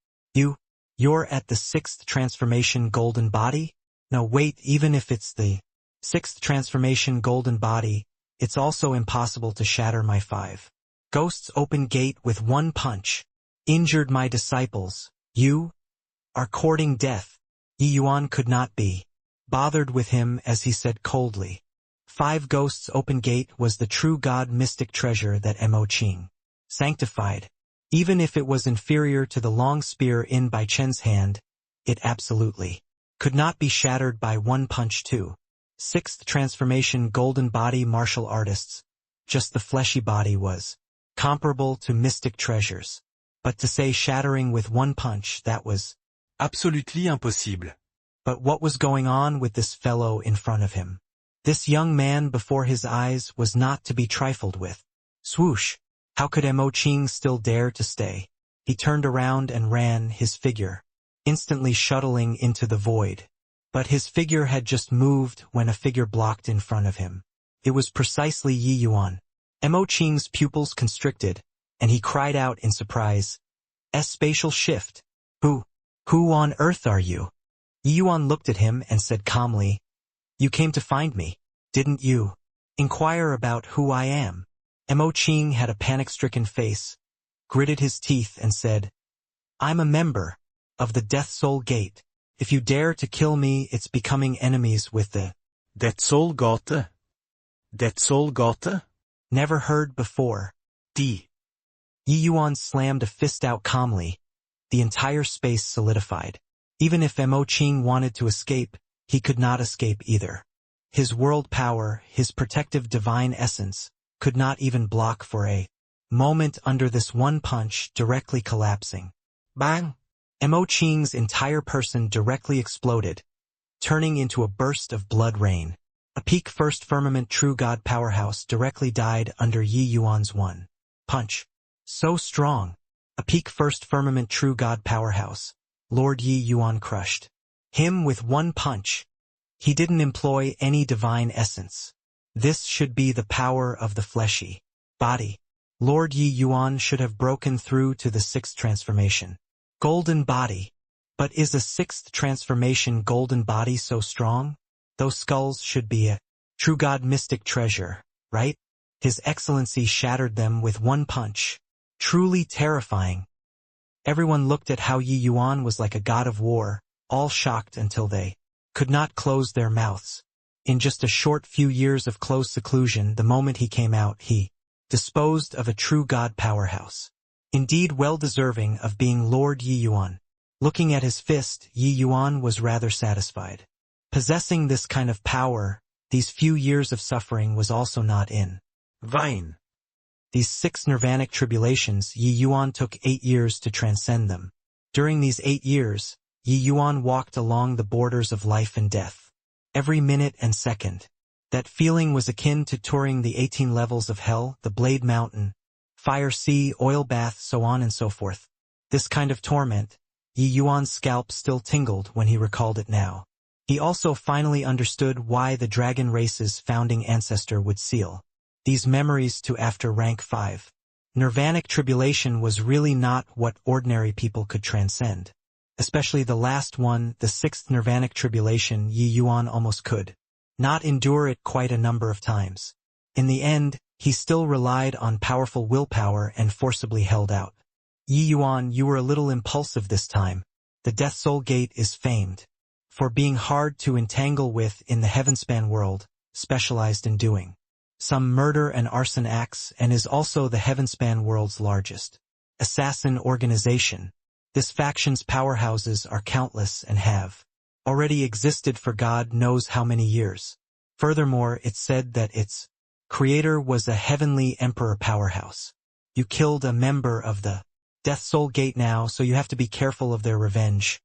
You're at the 6th transformation golden body? No, wait, even if it's the 6th transformation golden body, it's also impossible to shatter my 5 ghosts open gate with 1 punch. Injured my disciples. You are courting death. Yi Yuan could not be bothered with him as he said coldly. 5 ghosts open gate was the true god mystic treasure that Mo Qing sanctified. Even if it was inferior to the long spear in Bai Chen's hand, it absolutely could not be shattered by 1 punch too. 6th transformation golden body martial artists. Just the fleshy body was comparable to mystic treasures. But to say shattering with 1 punch, that was Absolutely impossible. But what was going on with this fellow in front of him? This young man before his eyes was not to be trifled with. Swoosh! How could Mo Qing still dare to stay? He turned around and ran, his figure instantly shuttling into the void. But his figure had just moved when a figure blocked in front of him. It was precisely Yi Yuan. Mo Qing's pupils constricted, and he cried out in surprise. Spatial shift. Who on earth are you? Yi Yuan looked at him and said calmly, You came to find me, didn't you? Inquire about who I am. Mo Qing had a panic-stricken face, gritted his teeth and said, I'm a member of the Death Soul Gate. If you dare to kill me, it's becoming enemies with the Death Soul God? Death Soul God? Never heard before. Yi Yuan slammed a fist out calmly. The entire space solidified. Even if Mo Qing wanted to escape, he could not escape either. His world power, his protective divine essence, could not even block for a moment under this 1 punch, directly collapsing. Bang! Mo Qing's entire person directly exploded, turning into a burst of blood rain. A peak 1st firmament true god powerhouse directly died under Yi Yuan's 1 punch. So strong. A peak 1st firmament true god powerhouse. Lord Yi Yuan crushed him with 1 punch. He didn't employ any divine essence. This should be the power of the fleshy body. Lord Yi Yuan should have broken through to the 6th transformation golden body. But is a 6th transformation golden body so strong? Those skulls should be a true god mystic treasure, right? His Excellency shattered them with 1 punch. Truly terrifying. Everyone looked at how Yi Yuan was like a god of war, all shocked until they could not close their mouths. In just a short few years of close seclusion, the moment he came out, he disposed of a true god powerhouse. Indeed well deserving of being Lord Yi Yuan. Looking at his fist, Yi Yuan was rather satisfied. Possessing this kind of power, these few years of suffering was also not in vain. These 6 nirvanic tribulations, Yi Yuan took 8 years to transcend them. During these 8 years, Yi Yuan walked along the borders of life and death. Every minute and second. That feeling was akin to touring the 18 levels of hell, the Blade Mountain, fire sea, oil bath, so on and so forth. This kind of torment, Yi Yuan's scalp still tingled when he recalled it now. He also finally understood why the dragon race's founding ancestor would seal these memories to after rank 5. Nirvanic tribulation was really not what ordinary people could transcend. Especially the last one, the sixth Nirvanic tribulation, Yi Yuan almost could not endure it quite a number of times. In the end, he still relied on powerful willpower and forcibly held out. Yi Yuan, you were a little impulsive this time. The Death Soul Gate is famed for being hard to entangle with in the Heavenspan world, specialized in doing some murder and arson acts, and is also the Heavenspan world's largest assassin organization. This faction's powerhouses are countless and have already existed for God knows how many years. Furthermore, it's said that its creator was a heavenly emperor powerhouse. You killed a member of the Death Soul Gate now, so you have to be careful of their revenge.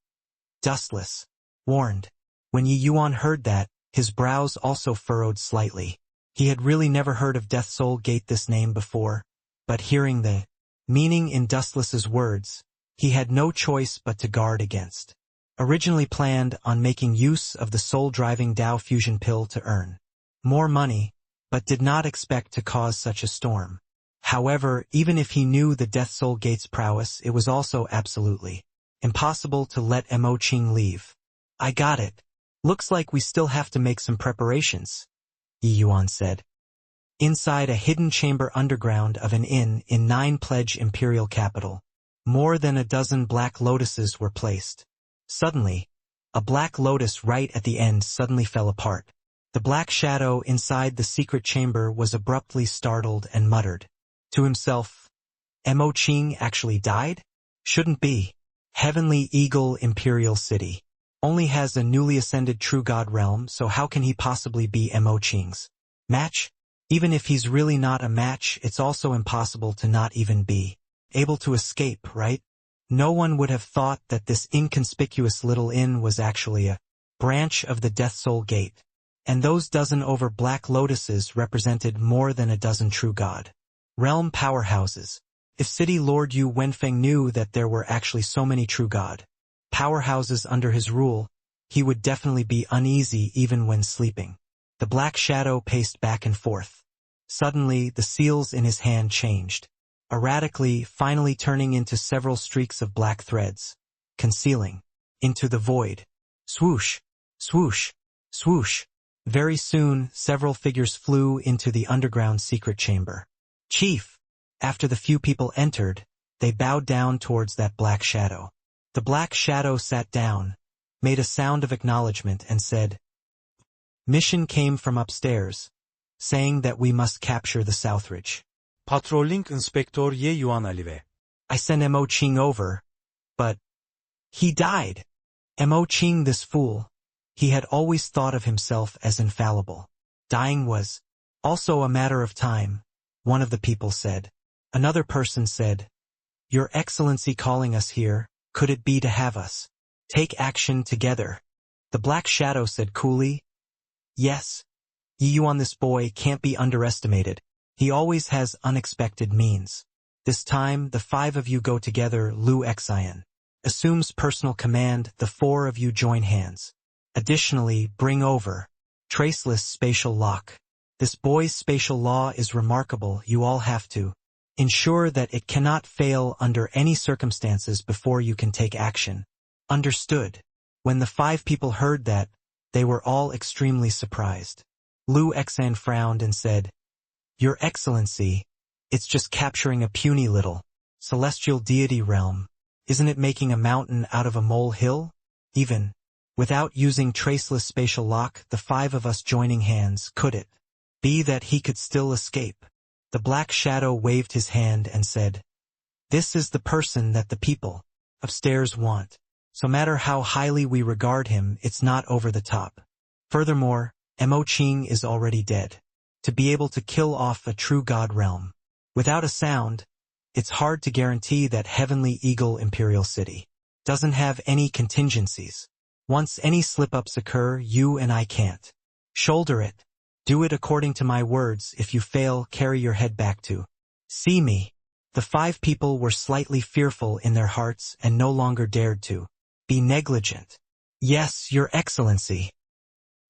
Dustless warned. When Yi Yuan heard that, his brows also furrowed slightly. He had really never heard of Death Soul Gate this name before, but hearing the meaning in Dustless's words, he had no choice but to guard against. Originally planned on making use of the soul-driving Dao fusion pill to earn more money, but did not expect to cause such a storm. However, even if he knew the Death Soul Gate's prowess, it was also absolutely impossible to let Mo Qing leave. I got it. Looks like we still have to make some preparations, Yi Yuan said. Inside a hidden chamber underground of an inn in Nine Pledge Imperial capital, more than a dozen black lotuses were placed. Suddenly, a black lotus right at the end suddenly fell apart. The black shadow inside the secret chamber was abruptly startled and muttered to himself, Mo Qing actually died? Shouldn't be. Heavenly Eagle Imperial City only has a newly ascended true god realm, so how can he possibly be Mo Qing's match? Even if he's really not a match, it's also impossible to not even be able to escape, right? No one would have thought that this inconspicuous little inn was actually a branch of the Death Soul Gate, and those dozen over black lotuses represented more than a dozen true god realm powerhouses. If City Lord Yu Wenfeng knew that there were actually so many true god powerhouses under his rule, he would definitely be uneasy even when sleeping. The black shadow paced back and forth. Suddenly, the seals in his hand changed, erratically, finally turning into several streaks of black threads, concealing into the void. Swoosh, swoosh, swoosh. Very soon, several figures flew into the underground secret chamber. Chief! After the few people entered, they bowed down towards that black shadow. The black shadow sat down, made a sound of acknowledgement and said, Mission came from upstairs, saying that we must capture the Southridge. Patrolling Inspektör Ye Yuan Alive. I sent Mo Qing over, but he died. Mo Qing, this fool. He had always thought of himself as infallible. Dying was also a matter of time, one of the people said. Another person said, Your Excellency calling us here, could it be to have us take action together? The black shadow said coolly, Yes. Yi Yuan, this boy can't be underestimated. He always has unexpected means. This time, the 5 of you go together. Lu Xian assumes personal command. The 4 of you join hands. Additionally, bring over traceless spatial lock. This boy's spatial law is remarkable. You all have to ensure that it cannot fail under any circumstances before you can take action. Understood. When the 5 people heard that, they were all extremely surprised. Lu Xian frowned and said, Your Excellency, it's just capturing a puny little celestial deity realm. Isn't it making a mountain out of a molehill? Even without using traceless spatial lock, the 5 of us joining hands, could it be that he could still escape? The black shadow waved his hand and said, This is the person that the people upstairs want. So no matter how highly we regard him, it's not over the top. Furthermore, Mo Qing is already dead. To be able to kill off a true god realm without a sound, it's hard to guarantee that Heavenly Eagle Imperial City doesn't have any contingencies. Once any slip-ups occur, you and I can't shoulder it. Do it according to my words. If you fail, carry your head back to see me. The 5 people were slightly fearful in their hearts and no longer dared to be negligent. Yes, Your Excellency.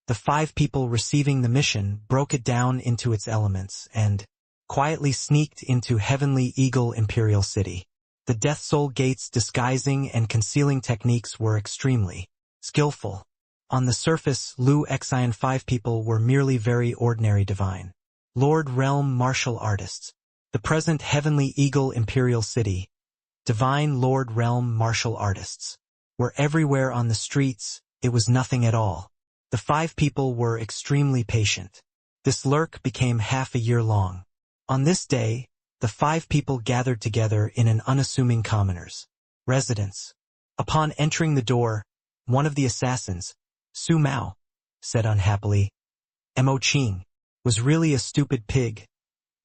The 5 people receiving the mission broke it down into its elements and quietly sneaked into Heavenly Eagle Imperial City. The Death Soul Gate's disguising and concealing techniques were extremely skillful. On the surface, Lu Xi and 5 people were merely very ordinary divine Lord Realm martial artists. The present Heavenly Eagle Imperial City, divine Lord Realm martial artists, were everywhere on the streets. It was nothing at all. The 5 people were extremely patient. This lurk became half a year long. On this day, the 5 people gathered together in an unassuming commoner's residence. Upon entering the door, one of the assassins, Su Mao, said unhappily, "Mo Qing was really a stupid pig,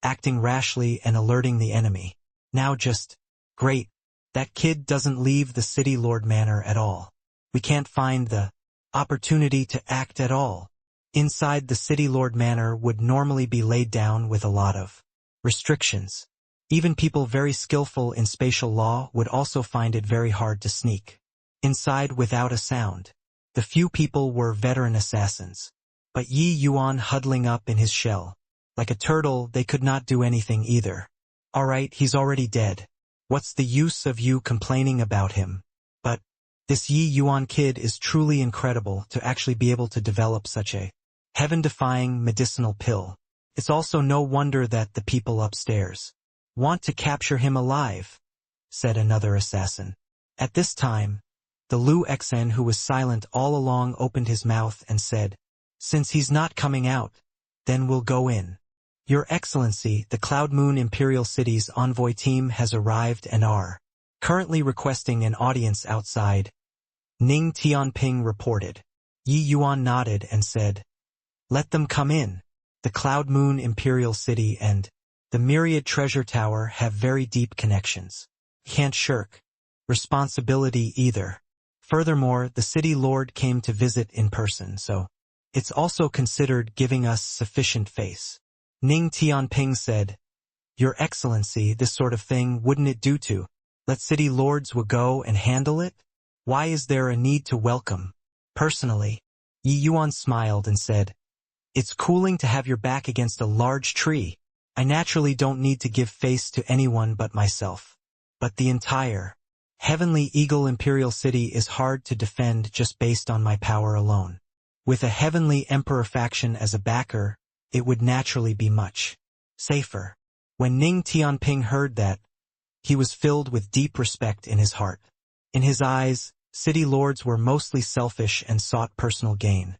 acting rashly and alerting the enemy. Now just, great, that kid doesn't leave the City Lord Manor at all. We can't find the opportunity to act at all. Inside the City Lord Manor would normally be laid down with a lot of restrictions. Even people very skillful in spatial law would also find it very hard to sneak inside without a sound. The few people were veteran assassins. But Yi Yuan huddling up in his shell. Like a turtle, they could not do anything either. Alright, he's already dead. What's the use of you complaining about him? But this Yi Yuan kid is truly incredible to actually be able to develop such a heaven-defying medicinal pill. It's also no wonder that the people upstairs want to capture him alive," said another assassin. At this time, the Lu Xen who was silent all along opened his mouth and said, "Since he's not coming out, then we'll go in. Your Excellency, the Cloud Moon Imperial City's envoy team has arrived and are currently requesting an audience outside," Ning Tianping reported. Yi Yuan nodded and said, "Let them come in. The Cloud Moon Imperial City and the Myriad Treasure Tower have very deep connections. Can't shirk responsibility either. Furthermore, the City Lord came to visit in person, so it's also considered giving us sufficient face." Ning Tianping said, "Your Excellency, this sort of thing wouldn't it do to let City Lords will go and handle it? Why is there a need to welcome? Personally," Yi Yuan smiled and said, "It's cooling to have your back against a large tree. I naturally don't need to give face to anyone but myself. But the entire Heavenly Eagle Imperial City is hard to defend just based on my power alone. With a Heavenly Emperor faction as a backer, it would naturally be much safer." When Ning Tianping heard that, he was filled with deep respect in his heart. In his eyes, city lords were mostly selfish and sought personal gain,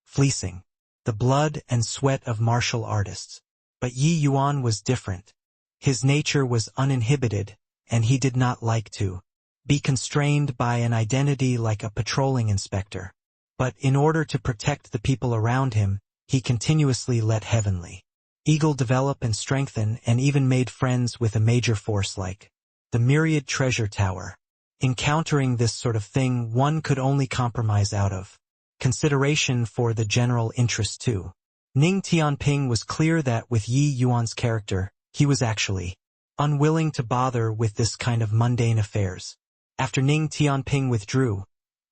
fleecing the blood and sweat of martial artists. But Yi Yuan was different. His nature was uninhibited, and he did not like to be constrained by an identity like a patrolling inspector. But in order to protect the people around him, he continuously let Heavenly Eagle develop and strengthen and even made friends with a major force like the Myriad Treasure Tower. Encountering this sort of thing, one could only compromise out of consideration for the general interest too. Ning Tianping was clear that with Yi Yuan's character, he was actually unwilling to bother with this kind of mundane affairs. After Ning Tianping withdrew,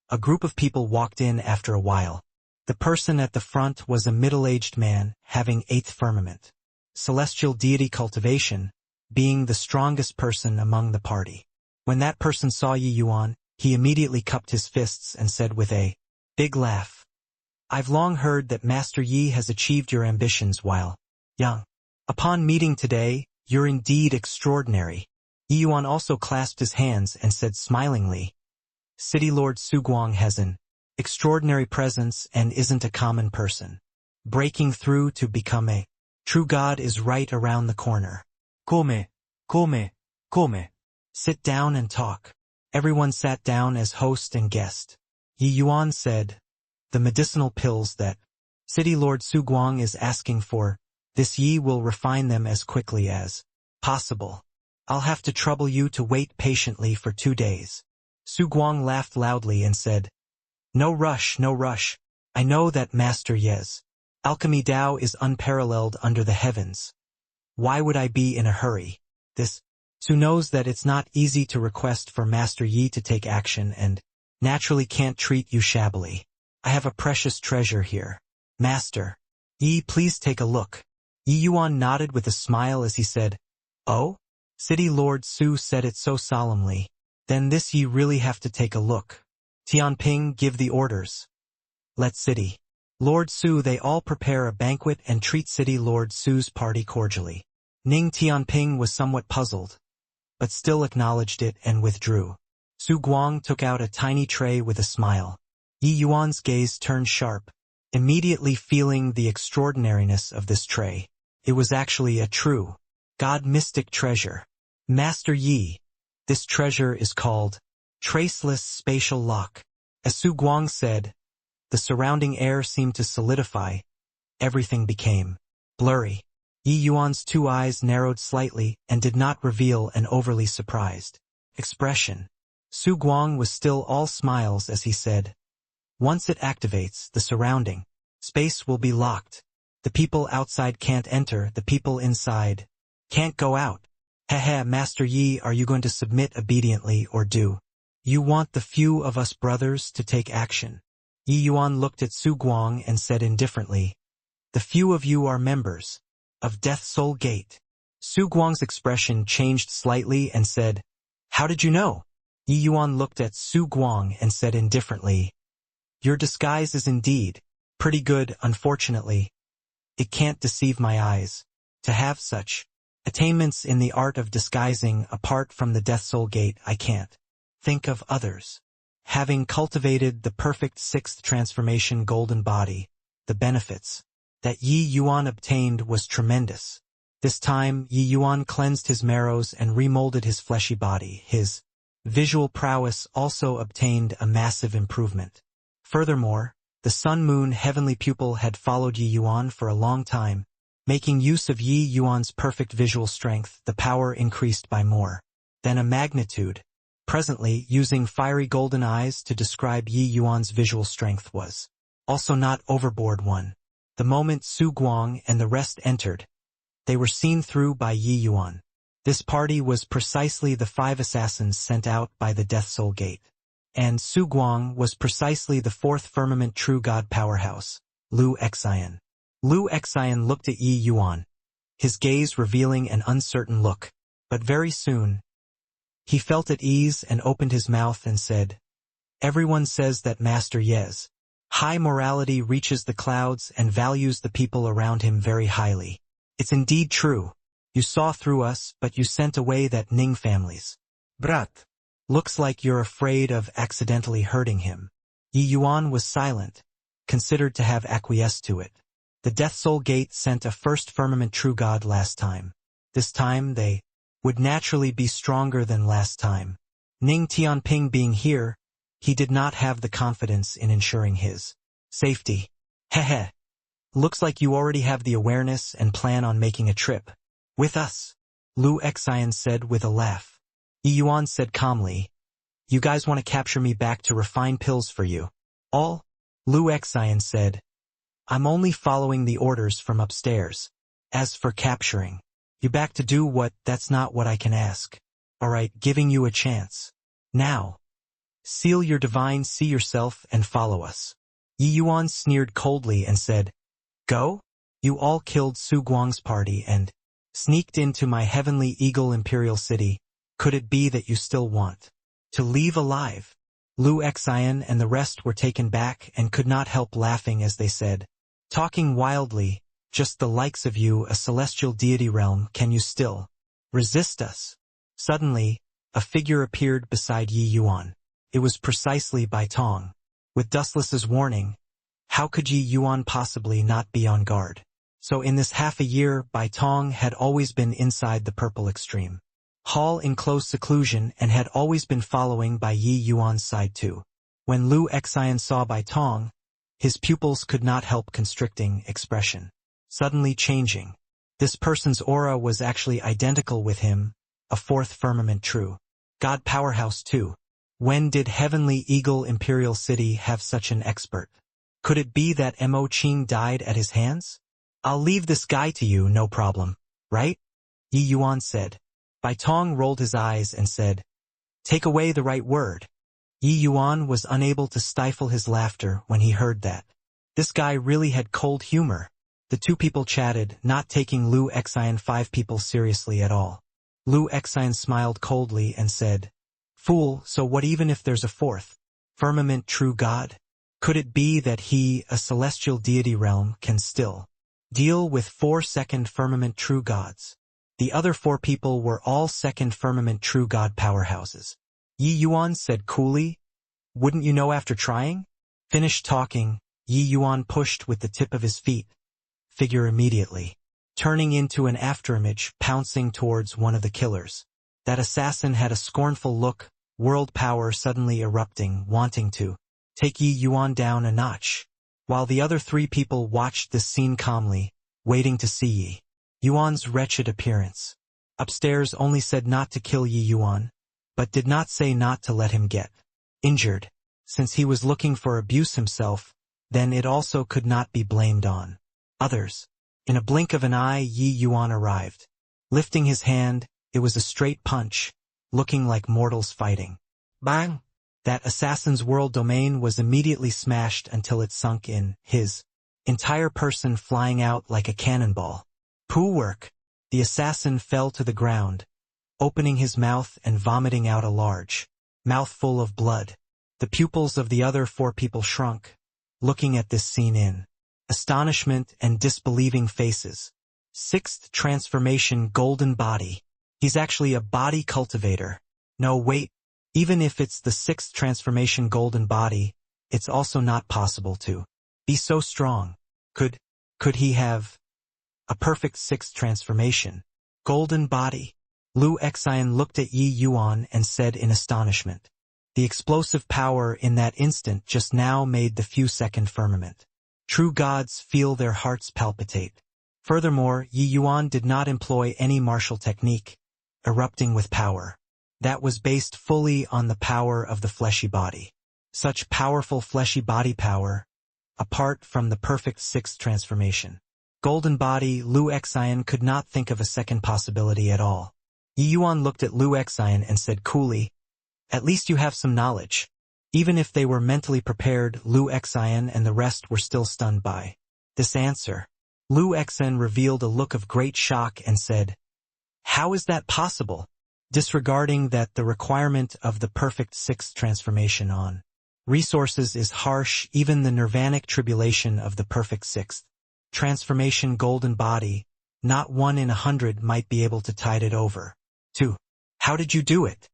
a group of people walked in after a while. The person at the front was a middle-aged man having 8th firmament, celestial deity cultivation, being the strongest person among the party. When that person saw Yi Yuan, he immediately cupped his fists and said with a big laugh, "I've long heard that Master Yi has achieved your ambitions while young. Upon meeting today, you're indeed extraordinary." Yi Yuan also clasped his hands and said smilingly, "City Lord Su Guang has an extraordinary presence and isn't a common person. Breaking through to become a true god is right around the corner. Come. Sit down and talk." Everyone sat down as host and guest. Yi Yuan said, "The medicinal pills that City Lord Su Guang is asking for, this Yi will refine them as quickly as possible. I'll have to trouble you to wait patiently for 2 days." Su Guang laughed loudly and said, No rush. I know that Master Ye's alchemy Tao is unparalleled under the heavens. Why would I be in a hurry? This Su knows that it's not easy to request for Master Yi to take action and naturally can't treat you shabbily. I have a precious treasure here. Master Yi, please take a look. Yi Yuan nodded with a smile as he said, "Oh?" City Lord Su said it so solemnly. "Then this ye really have to take a look. Tianping, give the orders. Let City Lord Su they all prepare a banquet and treat City Lord Su's party cordially." Ning Tianping was somewhat puzzled, but still acknowledged it and withdrew. Su Guang took out a tiny tray with a smile. Yi Yuan's gaze turned sharp, immediately feeling the extraordinariness of this tray. It was actually a true God mystic treasure. "Master Yi, this treasure is called Traceless Spatial Lock." As Su Guang said, the surrounding air seemed to solidify. Everything became blurry. Yi Yuan's two eyes narrowed slightly and did not reveal an overly surprised expression. Su Guang was still all smiles as he said, "Once it activates, the surrounding space will be locked. The people outside can't enter, the people inside can't go out." "Heh, Master Yi, are you going to submit obediently or do you want the few of us brothers to take action?" Yi Yuan looked at Su Guang and said indifferently, "The few of you are members of Death Soul Gate." Su Guang's expression changed slightly and said, "How did you know?" Yi Yuan looked at Su Guang and said indifferently, "Your disguise is indeed pretty good. Unfortunately, it can't deceive my eyes. To have such attainments in the art of disguising apart from the Death Soul Gate, I can't think of others. Having cultivated the perfect sixth transformation golden body, the benefits that Yi Yuan obtained was tremendous. This time, Yi Yuan cleansed his marrows and remolded his fleshy body. His visual prowess also obtained a massive improvement. Furthermore, the Sun-Moon heavenly pupil had followed Yi Yuan for a long time. Making use of Yi Yuan's perfect visual strength, the power increased by more than a magnitude. Presently, using fiery golden eyes to describe Yi Yuan's visual strength was also not overboard one. The moment Su Guang and the rest entered, they were seen through by Yi Yuan. This party was precisely the 5 assassins sent out by the Death Soul Gate. And Su Guang was precisely the 4th firmament true God powerhouse, Lu Xian. Lu Xian looked at Yi Yuan, his gaze revealing an uncertain look. But very soon, he felt at ease and opened his mouth and said, "Everyone says that Master Ye's high morality reaches the clouds and values the people around him very highly. It's indeed true. You saw through us, but you sent away that Ning family's brat. Looks like you're afraid of accidentally hurting him." Yi Yuan was silent, considered to have acquiesced to it. The Death Soul Gate sent a 1st firmament true God last time. This time they would naturally be stronger than last time. Ning Tianping being here, he did not have the confidence in ensuring his safety. "Heh. Looks like you already have the awareness and plan on making a trip with us," Lu Xian said with a laugh. Yi Yuan said calmly, "You guys want to capture me back to refine pills for you all?" Lu Xian said, "I'm only following the orders from upstairs. As for capturing you back to do what, that's not what I can ask. Alright, giving you a chance. Now, seal your divine, see yourself, and follow us." Yi Yuan sneered coldly and said, "Go? You all killed Su Guang's party and sneaked into my heavenly eagle imperial city. Could it be that you still want to leave alive?" Lu Xian and the rest were taken back and could not help laughing as they said, "Talking wildly, just the likes of you, a celestial deity realm, can you still resist us?" Suddenly, a figure appeared beside Yi Yuan. It was precisely Bai Tong. With Dustless's warning, how could Yi Yuan possibly not be on guard? So in this half a year, Bai Tong had always been inside the purple extreme hall in close seclusion and had always been following by Yi Yuan's side too. When Lu Xian saw Bai Tong, his pupils could not help constricting expression suddenly changing. This person's aura was actually identical with him, a 4th firmament true God powerhouse too. When did Heavenly Eagle Imperial City have such an expert? Could it be that Mo Qing died at his hands? "I'll leave this guy to you, no problem, right?" Yi Yuan said. Bai Tong rolled his eyes and said, "Take away the right word." Yi Yuan was unable to stifle his laughter when he heard that. This guy really had cold humor. The two people chatted, not taking Lu Xian 5 people seriously at all. Lu Xian smiled coldly and said, "Fool, so what even if there's a fourth? Firmament true God? Could it be that he, a celestial deity realm, can still deal with 4 second firmament true gods?" The other 4 people were all second firmament true god powerhouses. Yi Yuan said coolly, "Wouldn't you know after trying?" Finished talking, Yi Yuan pushed with the tip of his feet, figure immediately, turning into an afterimage, pouncing towards one of the killers. That assassin had a scornful look, world power suddenly erupting, wanting to take Yi Yuan down a notch, while the other 3 people watched this scene calmly, waiting to see Yi Yuan's wretched appearance. Upstairs only said not to kill Yi Yuan, but did not say not to let him get injured. Since he was looking for abuse himself, then it also could not be blamed on others. In a blink of an eye, Yi Yuan arrived. Lifting his hand, it was a straight punch, looking like mortals fighting. Bang! That assassin's world domain was immediately smashed until it sunk in, his entire person flying out like a cannonball. Poo work! The assassin fell to the ground, opening his mouth and vomiting out a large mouthful of blood. The pupils of the other 4 people shrunk, looking at this scene in astonishment and disbelieving faces. 6th transformation golden body. He's actually a body cultivator. No, wait. Even if it's the 6th transformation golden body, it's also not possible to be so strong. Could he have a perfect 6th transformation golden body? Lu Xian looked at Yi Yuan and said in astonishment. The explosive power in that instant just now made the few second firmament true gods feel their hearts palpitate. Furthermore, Yi Yuan did not employ any martial technique, erupting with power. That was based fully on the power of the fleshy body. Such powerful fleshy body power, apart from the perfect 6th transformation golden body, Lu Xian could not think of a second possibility at all. Yi Yuan looked at Lu Xian and said coolly, "At least you have some knowledge." Even if they were mentally prepared, Lu Xian and the rest were still stunned by this answer. Lu Xian revealed a look of great shock and said, "How is that possible?" Disregarding that the requirement of the perfect 6th transformation on resources is harsh, even the nirvanic tribulation of the perfect 6th transformation golden body, not 1 in 100 might be able to tide it over. 2. How did you do it?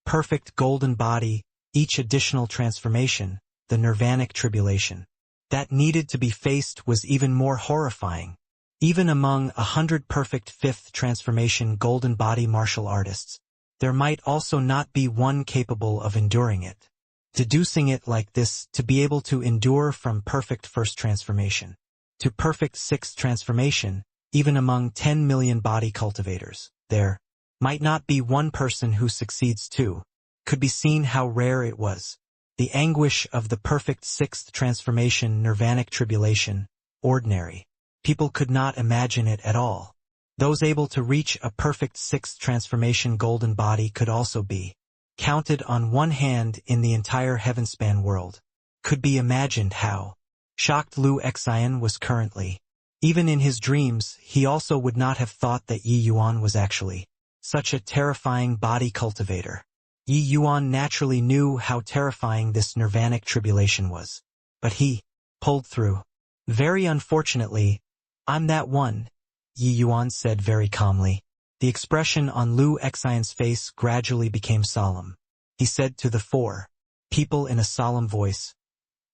Perfect golden body, each additional transformation, the nirvanic tribulation that needed to be faced was even more horrifying. Even among 100 perfect 5th transformation golden body martial artists, there might also not be one capable of enduring it. Deducing it like this, to be able to endure from perfect 1st transformation to perfect 6th transformation, even among 10 million body cultivators, there might not be one person who succeeds too. Could be seen how rare it was. The anguish of the perfect 6th transformation nirvanic tribulation, ordinary people could not imagine it at all. Those able to reach a perfect 6th transformation golden body could also be counted on one hand in the entire heavenspan world. Could be imagined how shocked Lu Xian was currently. Even in his dreams, he also would not have thought that Yi Yuan was actually such a terrifying body cultivator. Yi Yuan naturally knew how terrifying this nirvanic tribulation was. But he pulled through. Very unfortunately, I'm that one, Yi Yuan said very calmly. The expression on Lu Xian's face gradually became solemn. He said to the 4 people in a solemn voice,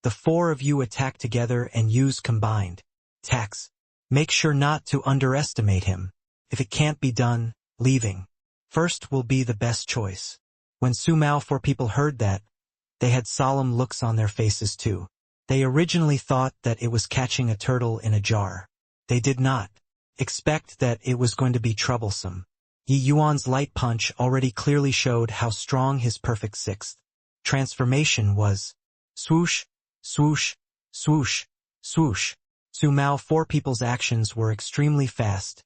"The 4 of you attack together and use combined attacks. Make sure not to underestimate him. If it can't be done, leaving first will be the best choice." When Su Mao 4 people heard that, they had solemn looks on their faces too. They originally thought that it was catching a turtle in a jar. They did not expect that it was going to be troublesome. Yi Yuan's light punch already clearly showed how strong his perfect 6th transformation was. Swoosh, swoosh, swoosh, swoosh. Su Mao 4 people's actions were extremely fast,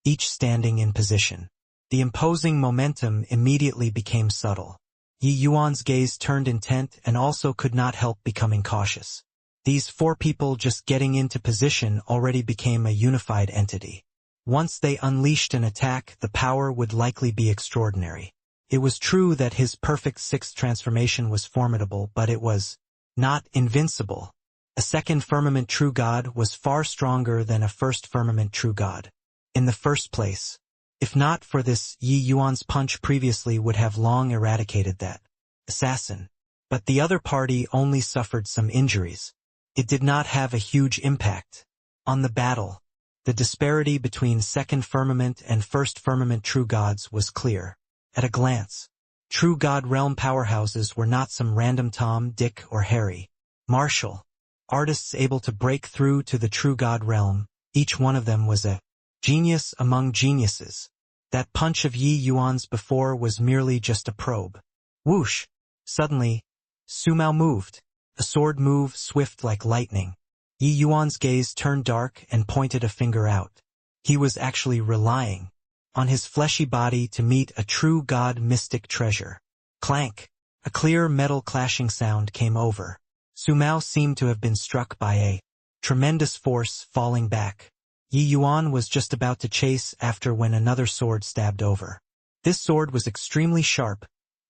each standing in position. The imposing momentum immediately became subtle. Yi Yuan's gaze turned intent and also could not help becoming cautious. These 4 people just getting into position already became a unified entity. Once they unleashed an attack, the power would likely be extraordinary. It was true that his perfect 6th transformation was formidable, but it was not invincible. A 2nd firmament true god was far stronger than a 1st firmament true god. In the first place, if not for this, Yi Yuan's punch previously would have long eradicated that assassin. But the other party only suffered some injuries. It did not have a huge impact on the battle. The disparity between 2nd firmament and 1st firmament true gods was clear. At a glance, true god realm powerhouses were not some random Tom, Dick, or Harry. Martial artists able to break through to the true god realm. Each one of them was a genius among geniuses. That punch of Yi Yuan's before was merely just a probe. Whoosh! Suddenly, Su Mao moved. A sword move swift like lightning. Yi Yuan's gaze turned dark and pointed a finger out. He was actually relying on his fleshy body to meet a true god mystic treasure. Clank! A clear metal clashing sound came over. Su Mao seemed to have been struck by a tremendous force, falling back. Yi Yuan was just about to chase after when another sword stabbed over. This sword was extremely sharp,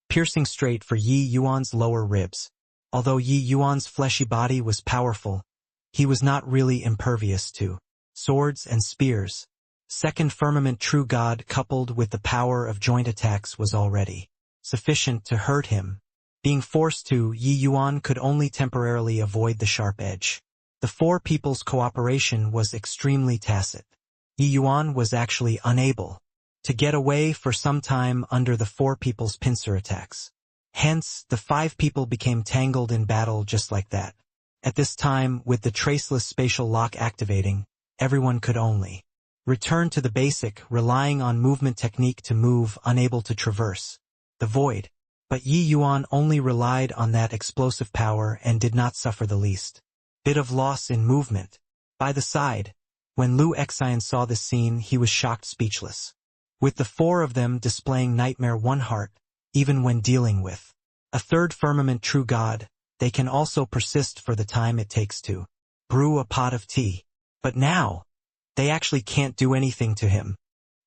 piercing straight for Yi Yuan's lower ribs. Although Yi Yuan's fleshy body was powerful, he was not really impervious to swords and spears. 2nd firmament true god coupled with the power of joint attacks was already sufficient to hurt him. Being forced to, Yi Yuan could only temporarily avoid the sharp edge. The 4 people's cooperation was extremely tacit. Yi Yuan was actually unable to get away for some time under the 4 people's pincer attacks. Hence, the 5 people became tangled in battle just like that. At this time, with the traceless spatial lock activating, everyone could only return to the basic, relying on movement technique to move, unable to traverse the void. But Yi Yuan only relied on that explosive power and did not suffer the least bit of loss in movement. By the side, when Lu Xian saw this scene, he was shocked speechless. With the 4 of them displaying Nightmare 1 heart, even when dealing with a 3rd firmament true god, they can also persist for the time it takes to brew a pot of tea. But now, they actually can't do anything to him.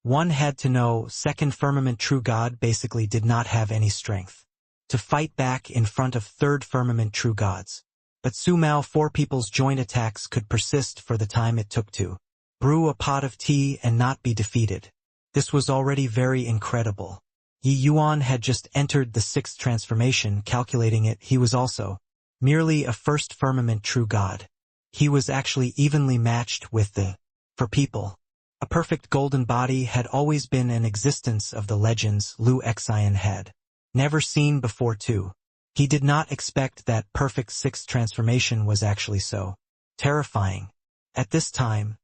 One had to know 2nd firmament true god basically did not have any strength to fight back in front of 3rd firmament true gods. But Su Mao 4 people's joint attacks could persist for the time it took to brew a pot of tea and not be defeated. This was already very incredible. Yi Yuan had just entered the 6th transformation. Calculating it, he was also merely a 1st firmament true god. He was actually evenly matched with the 4 people. A perfect golden body had always been an existence of the legends Lu Xian had never seen before too. He did not expect that perfect 6th transformation was actually so terrifying. At this time,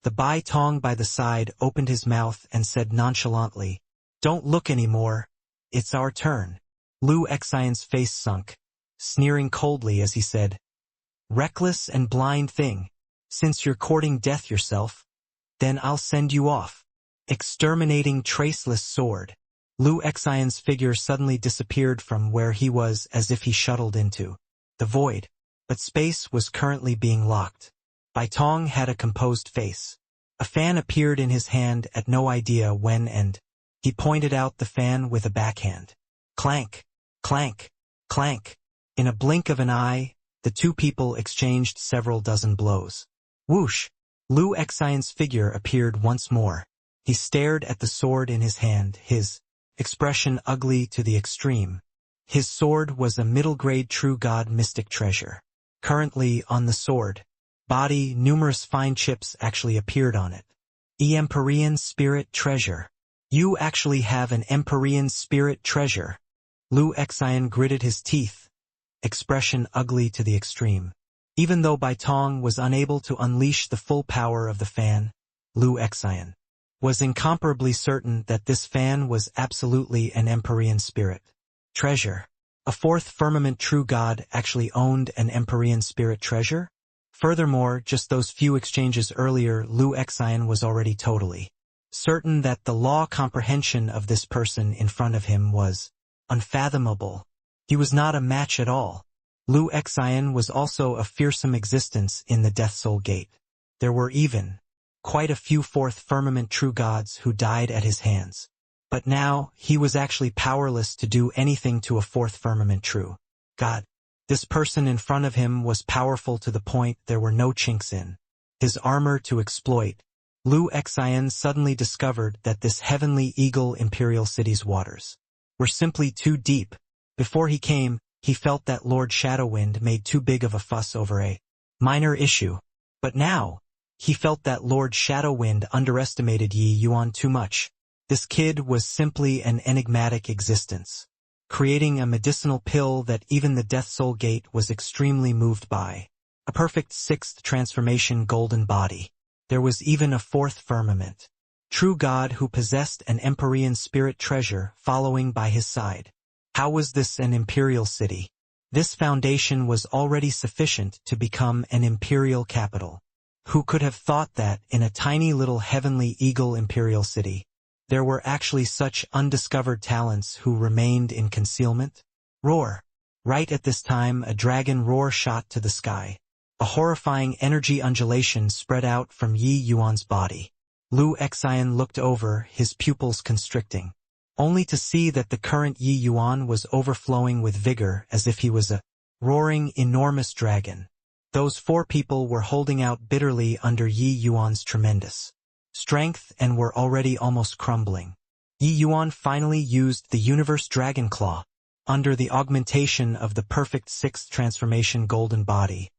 the Bai Tong by the side opened his mouth and said nonchalantly, "Don't look anymore. It's our turn." Lu Xian's face sunk, sneering coldly as he said, "Reckless and blind thing. Since you're courting death yourself, then I'll send you off." Exterminating traceless sword. Lu Xian's figure suddenly disappeared from where he was as if he shuttled into the void. But space was currently being locked. Bai Tong had a composed face. A fan appeared in his hand at no idea when, and he pointed out the fan with a backhand. Clank, clank, clank. In a blink of an eye, the 2 people exchanged several dozen blows. Whoosh! Lu Xian's figure appeared once more. He stared at the sword in his hand, his expression ugly to the extreme. His sword was a middle-grade true god mystic treasure. Currently on the sword body, numerous fine chips actually appeared on it. Empyrean spirit treasure. You actually have an Empyrean spirit treasure. Lu Xian gritted his teeth, expression ugly to the extreme. Even though Bai Tong was unable to unleash the full power of the fan, Lu Xian was incomparably certain that this fan was absolutely an Empyrean spirit treasure. A 4th firmament true god actually owned an Empyrean spirit treasure? Furthermore, just those few exchanges earlier, Lu Xian was already totally certain that the law comprehension of this person in front of him was unfathomable. He was not a match at all. Lu Xian was also a fearsome existence in the Death Soul Gate. There were even quite a few fourth firmament true gods who died at his hands. But now, he was actually powerless to do anything to a fourth firmament true god. This person in front of him was powerful to the point there were no chinks in his armor to exploit. Lu Xian suddenly discovered that this heavenly eagle imperial city's waters were simply too deep. Before he came, he felt that Lord Shadowwind made too big of a fuss over a minor issue. But now, he felt that Lord Shadowwind underestimated Yi Yuan too much. This kid was simply an enigmatic existence, creating a medicinal pill that even the Death Soul Gate was extremely moved by. A perfect sixth transformation golden body. There was even a fourth firmament true god who possessed an Empyrean spirit treasure following by his side. How was this an imperial city? This foundation was already sufficient to become an imperial capital. Who could have thought that in a tiny little heavenly eagle imperial city, there were actually such undiscovered talents who remained in concealment? Roar! Right at this time a dragon roar shot to the sky. A horrifying energy undulation spread out from Yi Yuan's body. Lu Xian looked over, his pupils constricting, only to see that the current Yi Yuan was overflowing with vigor as if he was a roaring, enormous dragon. Those four people were holding out bitterly under Yi Yuan's tremendous strength and were already almost crumbling. Yi Yuan finally used the Universe Dragon Claw. Under the augmentation of the perfect sixth transformation golden body,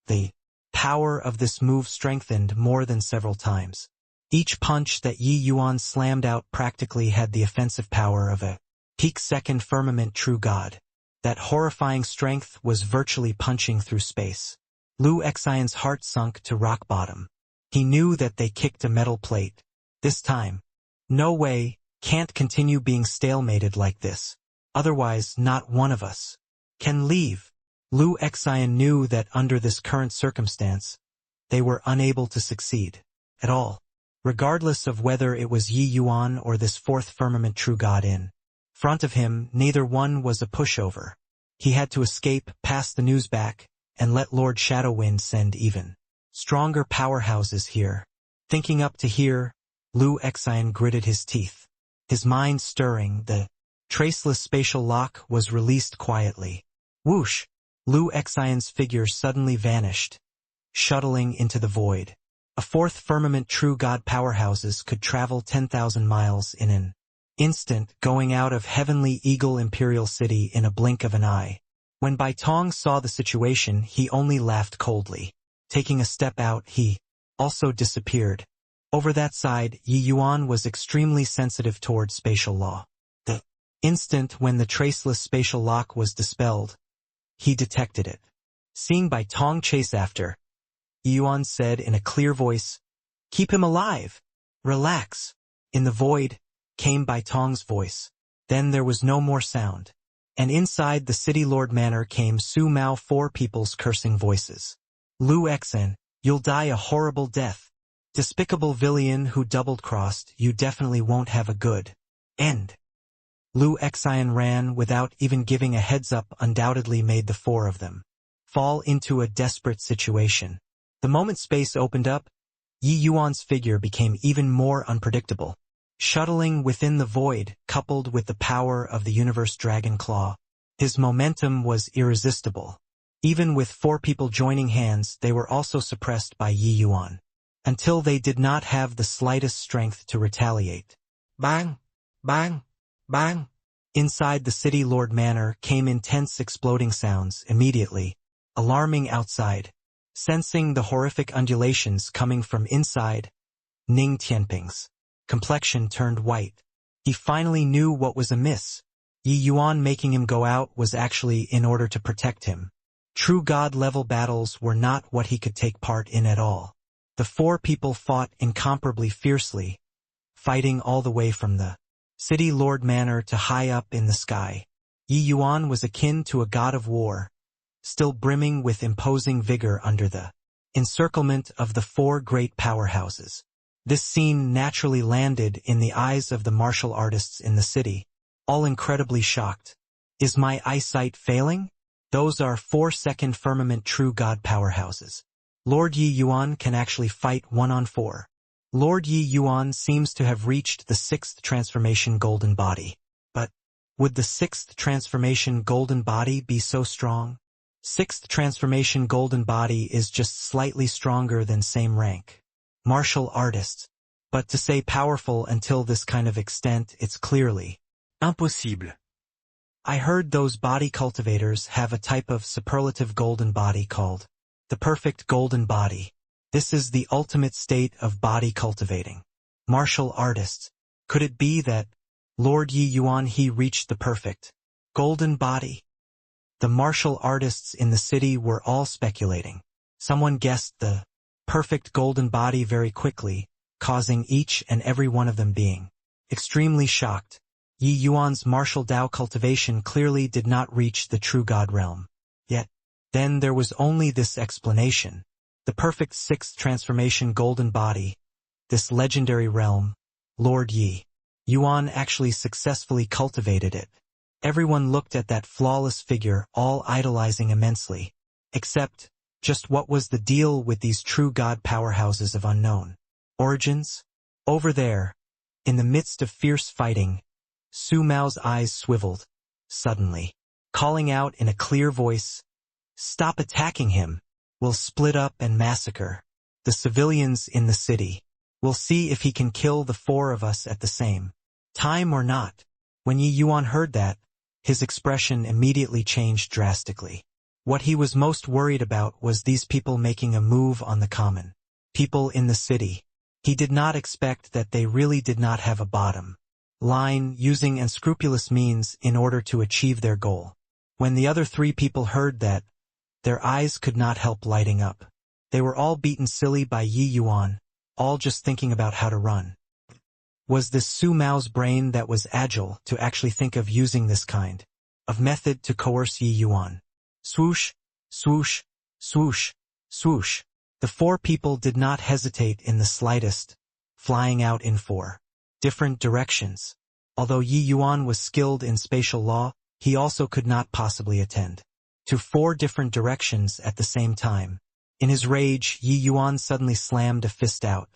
the power of this move strengthened more than several times. Each punch that Yi Yuan slammed out practically had the offensive power of a peak second firmament true god. That horrifying strength was virtually punching through space. Lu Xian's heart sunk to rock bottom. He knew that they kicked a metal plate. This time. No way, can't continue being stalemated like this. Otherwise not one of us can leave. Lu Xian knew that under this current circumstance, they were unable to succeed at all. Regardless of whether it was Yi Yuan or this fourth firmament true god in front of him, neither one was a pushover. He had to escape, pass the news back, and let Lord Shadowwind send even stronger powerhouses here. Thinking up to here, Lu Xian gritted his teeth. His mind stirring, the traceless spatial lock was released quietly. Whoosh! Lu Xian's figure suddenly vanished, shuttling into the void. A fourth firmament true god powerhouses could travel 10,000 miles in an instant, going out of heavenly eagle imperial city in a blink of an eye. When Bai Tong saw the situation, he only laughed coldly. Taking a step out, he also disappeared. Over that side, Yi Yuan was extremely sensitive toward spatial law. The instant when the traceless spatial lock was dispelled, he detected it. Seeing Bai Tong chase after, Yi Yuan said in a clear voice, "Keep him alive. Relax." In the void, came Bai Tong's voice. Then there was no more sound. And inside the city lord manor came Su Mao four people's cursing voices. Lu Xian, you'll die a horrible death. Despicable villain who double-crossed, you definitely won't have a good end. Lu Xian ran without even giving a heads-up, undoubtedly made the four of them fall into a desperate situation. The moment space opened up, Yi Yuan's figure became even more unpredictable. Shuttling within the void, coupled with the power of the Universe Dragon Claw, his momentum was irresistible. Even with four people joining hands, they were also suppressed by Yi Yuan, until they did not have the slightest strength to retaliate. Bang! Bang! Bang! Inside the city lord manor came intense exploding sounds immediately, alarming outside. Sensing the horrific undulations coming from inside, Ning Tianping's complexion turned white. He finally knew what was amiss. Yi Yuan making him go out was actually in order to protect him. True god-level battles were not what he could take part in at all. The four people fought incomparably fiercely, fighting all the way from the city lord manor to high up in the sky. Yi Yuan was akin to a god of war, still brimming with imposing vigor under the encirclement of the four great powerhouses. This scene naturally landed in the eyes of the martial artists in the city, all incredibly shocked. Is my eyesight failing? Those are 4 second firmament true God powerhouses. Lord Yi Yuan can actually fight 1-on-4. Lord Yi Yuan seems to have reached the 6th transformation golden body. But would the 6th transformation golden body be so strong? 6th transformation golden body is just slightly stronger than same rank. Martial artists. But to say powerful until this kind of extent, it's clearly Impossible. I heard those body cultivators have a type of superlative golden body called the perfect golden body. This is the ultimate state of body cultivating. Martial artists. Could it be that Lord Yi Yuan he reached the perfect golden body? The martial artists in the city were all speculating. Someone guessed the perfect golden body very quickly, causing each and every one of them being extremely shocked. Yi Yuan's martial Tao cultivation clearly did not reach the true God realm. Yet, then there was only this explanation. The perfect 6th transformation golden body, this legendary realm, Lord Yi Yuan actually successfully cultivated it. Everyone looked at that flawless figure, all idolizing immensely. Except, just what was the deal with these true God powerhouses of unknown origins? Over there, in the midst of fierce fighting, Su Mao's eyes swiveled, suddenly, calling out in a clear voice, "Stop attacking him! We'll split up and massacre the civilians in the city. We'll see if he can kill the 4 of us at the same time or not." When Yi Yuan heard that, his expression immediately changed drastically. What he was most worried about was these people making a move on the common people in the city. He did not expect that they really did not have a bottom line using unscrupulous means in order to achieve their goal. When the other 3 people heard that, their eyes could not help lighting up. They were all beaten silly by Yi Yuan, all just thinking about how to run. Was this Su Mao's brain that was agile to actually think of using this kind of method to coerce Yi Yuan? Swoosh, swoosh, swoosh, swoosh. The 4 people did not hesitate in the slightest, flying out in 4 different directions. Although Yi Yuan was skilled in spatial law, he also could not possibly attend to 4 different directions at the same time. In his rage, Yi Yuan suddenly slammed a fist out.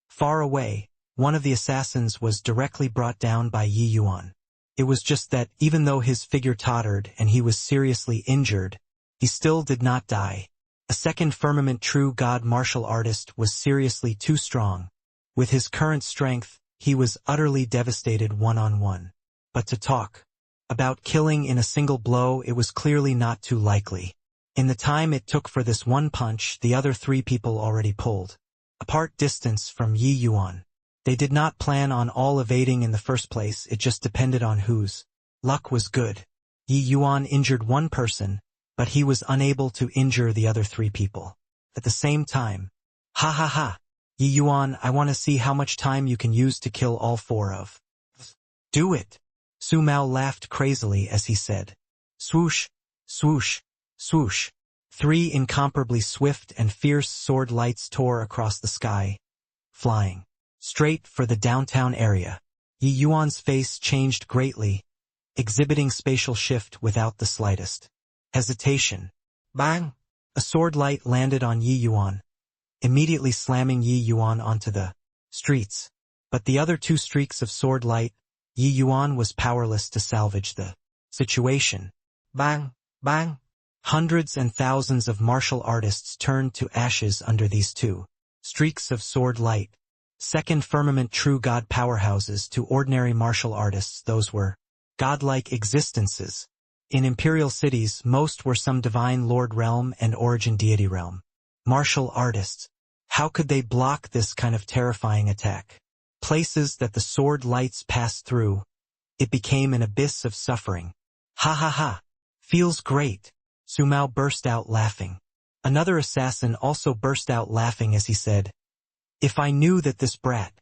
Far away, one of the assassins was directly brought down by Yi Yuan. It was just that, even though his figure tottered and he was seriously injured, he still did not die. A second firmament true God martial artist was seriously too strong. With his current strength, he was utterly devastated 1-on-1. But to talk about killing in a single blow, it was clearly not too likely. In the time it took for this one punch, the other 3 people already pulled apart distance from Yi Yuan. They did not plan on all evading in the first place, it just depended on whose luck was good. Yi Yuan injured 1 person, but he was unable to injure the other 3 people at the same time. Ha ha ha! Yi Yuan, I want to see how much time you can use to kill all 4 of us. Do it! Su Mao laughed crazily as he said. Swoosh, swoosh, swoosh. 3 incomparably swift and fierce sword lights tore across the sky, flying straight for the downtown area. Yi Yuan's face changed greatly, exhibiting spatial shift without the slightest hesitation. Bang! A sword light landed on Yi Yuan, immediately slamming Yi Yuan onto the streets. But the other 2 streaks of sword light, Yi Yuan was powerless to salvage the situation. Bang! Bang! Hundreds and thousands of martial artists turned to ashes under these 2 streaks of sword light. Second firmament true God powerhouses to ordinary martial artists, those were godlike existences. In imperial cities, most were some divine lord realm and origin deity realm. Martial artists. How could they block this kind of terrifying attack? Places that the sword lights passed through, it became an abyss of suffering. Ha ha ha! Feels great! Su Mao burst out laughing. Another assassin also burst out laughing as he said, "If I knew that this brat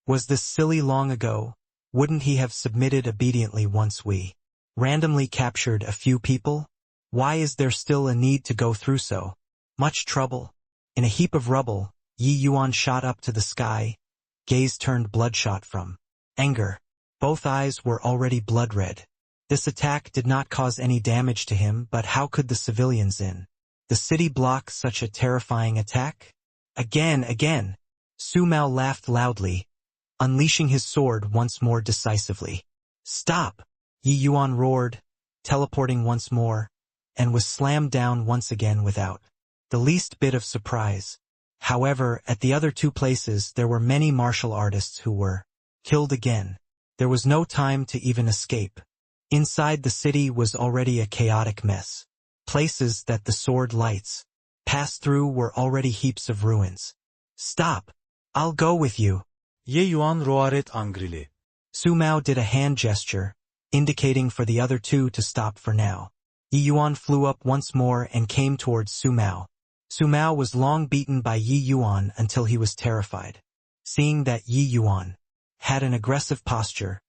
was this silly long ago, wouldn't he have submitted obediently once we randomly captured a few people? Why is there still a need to go through so much trouble?" In a heap of rubble, Yi Yuan shot up to the sky, gaze turned bloodshot from anger. Both eyes were already blood red. This attack did not cause any damage to him, but how could the civilians in the city block such a terrifying attack? Again. Su Mao laughed loudly, unleashing his sword once more decisively. Stop! Yi Yuan roared, teleporting once more, and was slammed down once again without the least bit of surprise. However, at the other two places there were many martial artists who were killed again. There was no time to even escape. Inside the city was already a chaotic mess. Places that the sword lights passed through were already heaps of ruins. Stop! I'll go with you. Ye Yuan roaret angrily. Su Mao did a hand gesture, indicating for the other two to stop for now. Yi Yuan flew up once more and came towards Su Mao. Su Mao was long beaten by Yi Yuan until he was terrified. Seeing that Yi Yuan had an aggressive posture,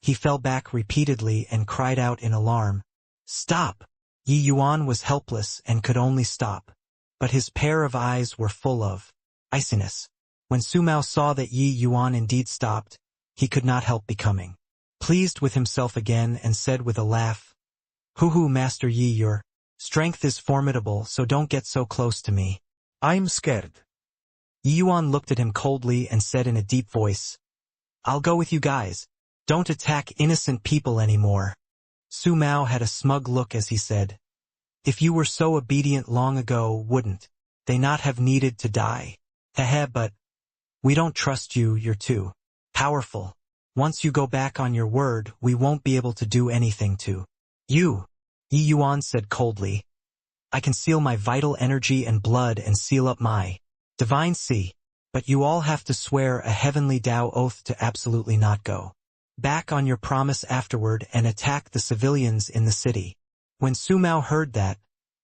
he fell back repeatedly and cried out in alarm. Stop! Yi Yuan was helpless and could only stop, but his pair of eyes were full of iciness. When Su Mao saw that Yi Yuan indeed stopped, he could not help becoming pleased with himself again and said with a laugh, Hoo, Master Yi, your strength is formidable, so don't get so close to me. I'm scared. Yi Yuan looked at him coldly and said in a deep voice, I'll go with you guys. Don't attack innocent people anymore. Su Mao had a smug look as he said, If you were so obedient long ago, wouldn't they not have needed to die? But we don't trust you, you're too powerful. Once you go back on your word, we won't be able to do anything to you. Yi Yuan said coldly, I can seal my vital energy and blood and seal up my divine sea, but you all have to swear a heavenly Tao oath to absolutely not go back on your promise afterward and attack the civilians in the city. When Su Mao heard that,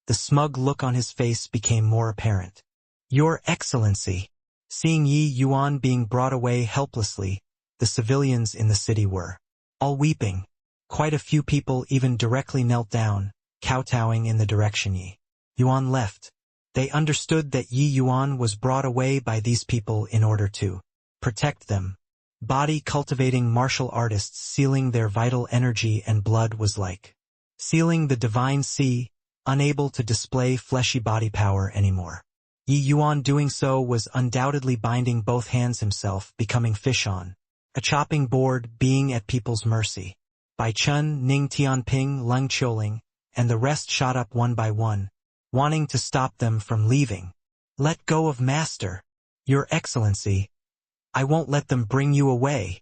the smug look on his face became more apparent. Your Excellency. Seeing Yi Yuan being brought away helplessly, the civilians in the city were all weeping. Quite a few people even directly knelt down, kowtowing in the direction Yi Yuan left. They understood that Yi Yuan was brought away by these people in order to protect them. Body-cultivating martial artists sealing their vital energy and blood was like sealing the divine sea, unable to display fleshy body power anymore. Yi Yuan doing so was undoubtedly binding both hands himself, becoming fish on a chopping board, being at people's mercy. Bai Chun, Ning Tianping, Leng Qiuling, and the rest shot up one by one, wanting to stop them from leaving. Let go of Master. Your Excellency. I won't let them bring you away.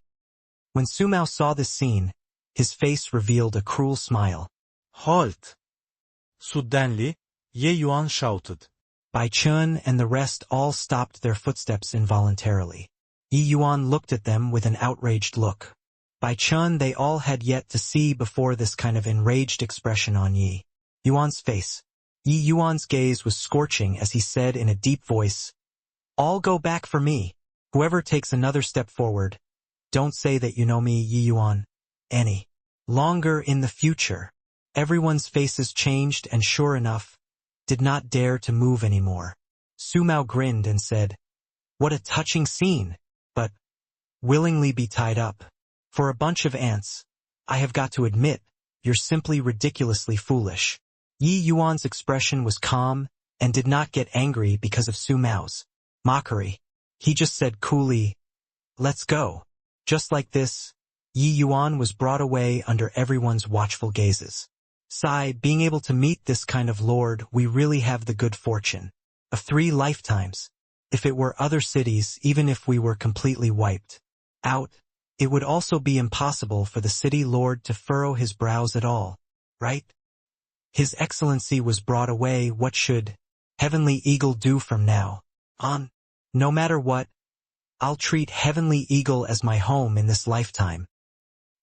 When Su Mao saw this scene, his face revealed a cruel smile. Halt! Suddenly, Ye Yuan shouted. Bai Chun and the rest all stopped their footsteps involuntarily. Yi Yuan looked at them with an outraged look. Bai Chun they all had yet to see before this kind of enraged expression on Yi Yuan's face. Yi Yuan's gaze was scorching as he said in a deep voice, All go back for me. Whoever takes another step forward, don't say that you know me, Yi Yuan, any longer in the future. Everyone's faces changed and sure enough, did not dare to move anymore. Su Mao grinned and said, What a touching scene, but willingly be tied up. For a bunch of ants, I have got to admit, you're simply ridiculously foolish. Yi Yuan's expression was calm and did not get angry because of Su Mao's mockery. He just said coolly, Let's go. Just like this, Yi Yuan was brought away under everyone's watchful gazes. Sigh, being able to meet this kind of lord, we really have the good fortune of 3 lifetimes. If it were other cities, even if we were completely wiped out, it would also be impossible for the city lord to furrow his brows at all, right? His Excellency was brought away. What should Heavenly Eagle do from now on? No matter what, I'll treat Heavenly Eagle as my home in this lifetime.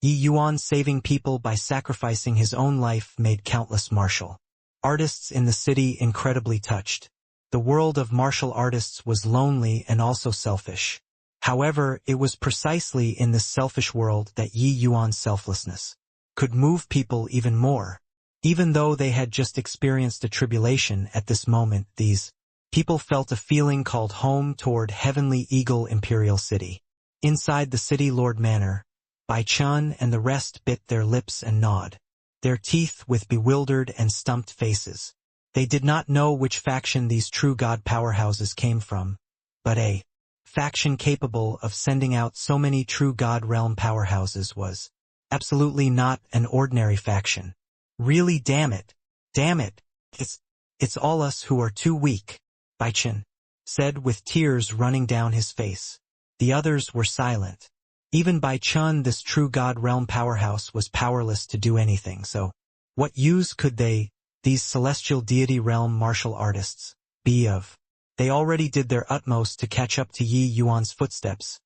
Yi Yuan saving people by sacrificing his own life made countless martial artists in the city incredibly touched. The world of martial artists was lonely and also selfish. However, it was precisely in this selfish world that Yi Yuan's selflessness could move people even more. Even though they had just experienced a tribulation at this moment, these people felt a feeling called home toward Heavenly Eagle Imperial City. Inside the city lord manor, Bai Chun and the rest bit their lips and gnawed their teeth with bewildered and stumped faces. They did not know which faction these true god powerhouses came from, but a faction capable of sending out so many true god realm powerhouses was absolutely not an ordinary faction. Really, damn it, it's all us who are too weak, Bai Chen said with tears running down his face. The others were silent. Even Bai Chen, this true god realm powerhouse, was powerless to do anything, so what use could these celestial deity realm martial artists, be of? They already did their utmost to catch up to Yi Yuan's footsteps,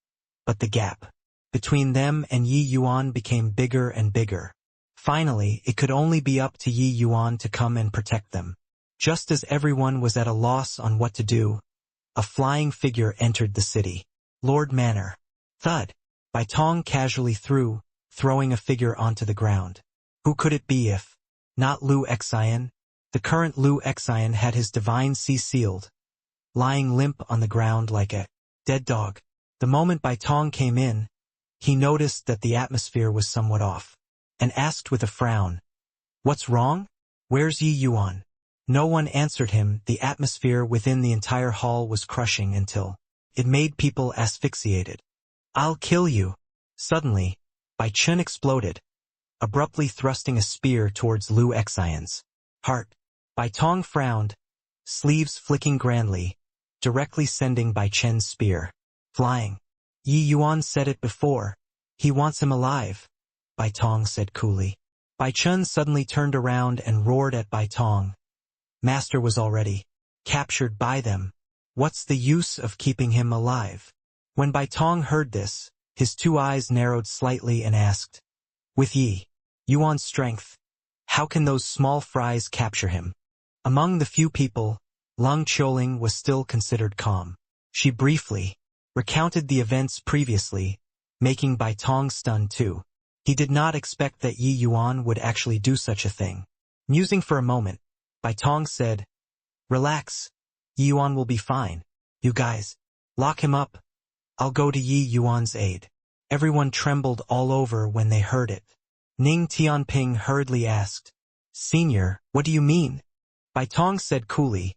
but the gap between them and Yi Yuan became bigger and bigger. Finally, it could only be up to Yi Yuan to come and protect them. Just as everyone was at a loss on what to do, a flying figure entered the city. Lord Manor. Thud. Bai Tong casually throwing a figure onto the ground. Who could it be if not Liu Xian? The current Liu Xian had his divine sea sealed, lying limp on the ground like a dead dog. The moment Bai Tong came in, he noticed that the atmosphere was somewhat off, and asked with a frown, "What's wrong? Where's Yi Yuan?" No one answered him. The atmosphere within the entire hall was crushing until it made people asphyxiated. "I'll kill you." Suddenly, Bai Chen exploded, abruptly thrusting a spear towards Liu Xian's heart. Bai Tong frowned, sleeves flicking grandly, directly sending Bai Chen's spear flying. "Yi Yuan said it before. He wants him alive," Bai Tong said coolly. Bai Chen suddenly turned around and roared at Bai Tong. Master was already captured by them. What's the use of keeping him alive? When Bai Tong heard this, his two eyes narrowed slightly and asked, "With Yi Yuan's strength, how can those small fries capture him?" Among the few people, Lung Qiuling was still considered calm. She briefly recounted the events previously, making Bai Tong stunned too. He did not expect that Yi Yuan would actually do such a thing. Musing for a moment, Bai Tong said, "Relax. Yi Yuan will be fine. You guys, lock him up. I'll go to Yi Yuan's aid." Everyone trembled all over when they heard it. Ning Tianping hurriedly asked, "Senior, what do you mean?" Bai Tong said coolly,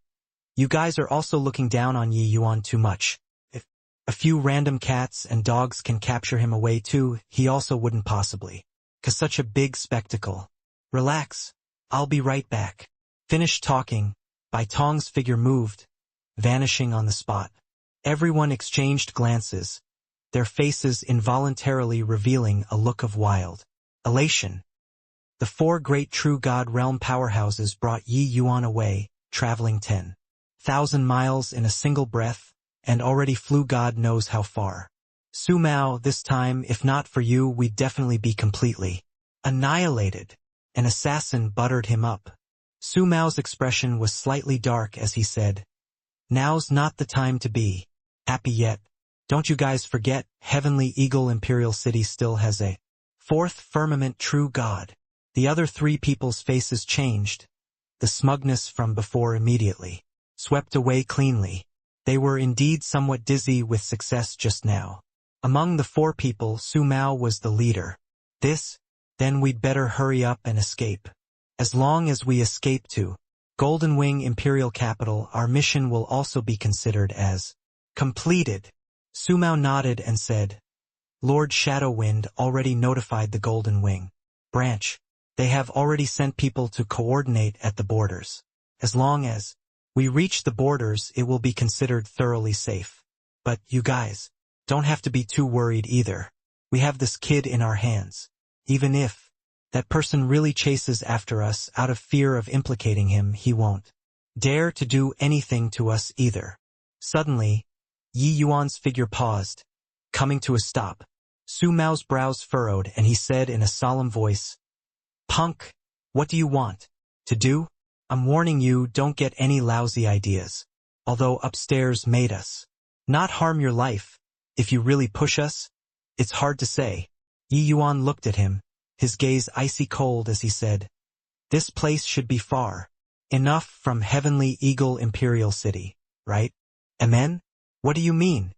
"You guys are also looking down on Yi Yuan too much. If a few random cats and dogs can capture him away too, he also wouldn't possibly. 'Cause such a big spectacle. Relax. I'll be right back." Finished talking, Bai Tong's figure moved, vanishing on the spot. Everyone exchanged glances, their faces involuntarily revealing a look of wild elation. The four great true god realm powerhouses brought Yi Yuan away, traveling 10,000 miles in a single breath, and already flew God knows how far. Su Mao, this time, if not for you, we'd definitely be completely annihilated. An assassin buttered him up. Su Mao's expression was slightly dark as he said, "Now's not the time to be happy yet. Don't you guys forget, Heavenly Eagle Imperial City still has a fourth firmament true god." The other three people's faces changed. The smugness from before immediately swept away cleanly. They were indeed somewhat dizzy with success just now. Among the four people, Su Mao was the leader. Then we'd better hurry up and escape. As long as we escape to Golden Wing Imperial Capital, our mission will also be considered as completed. Su Mao nodded and said, "Lord Shadowwind already notified the Golden Wing branch. They have already sent people to coordinate at the borders. As long as we reach the borders, it will be considered thoroughly safe. But you guys don't have to be too worried either. We have this kid in our hands. Even if that person really chases after us out of fear of implicating him, he won't dare to do anything to us either." Suddenly, Yi Yuan's figure paused, coming to a stop. Su Mao's brows furrowed and he said in a solemn voice, "Punk, what do you want to do? I'm warning you, don't get any lousy ideas. Although upstairs made us not harm your life, if you really push us, it's hard to say." Yi Yuan looked at him, his gaze icy cold as he said, "This place should be far enough from Heavenly Eagle Imperial City, right? Amen? What do you mean?"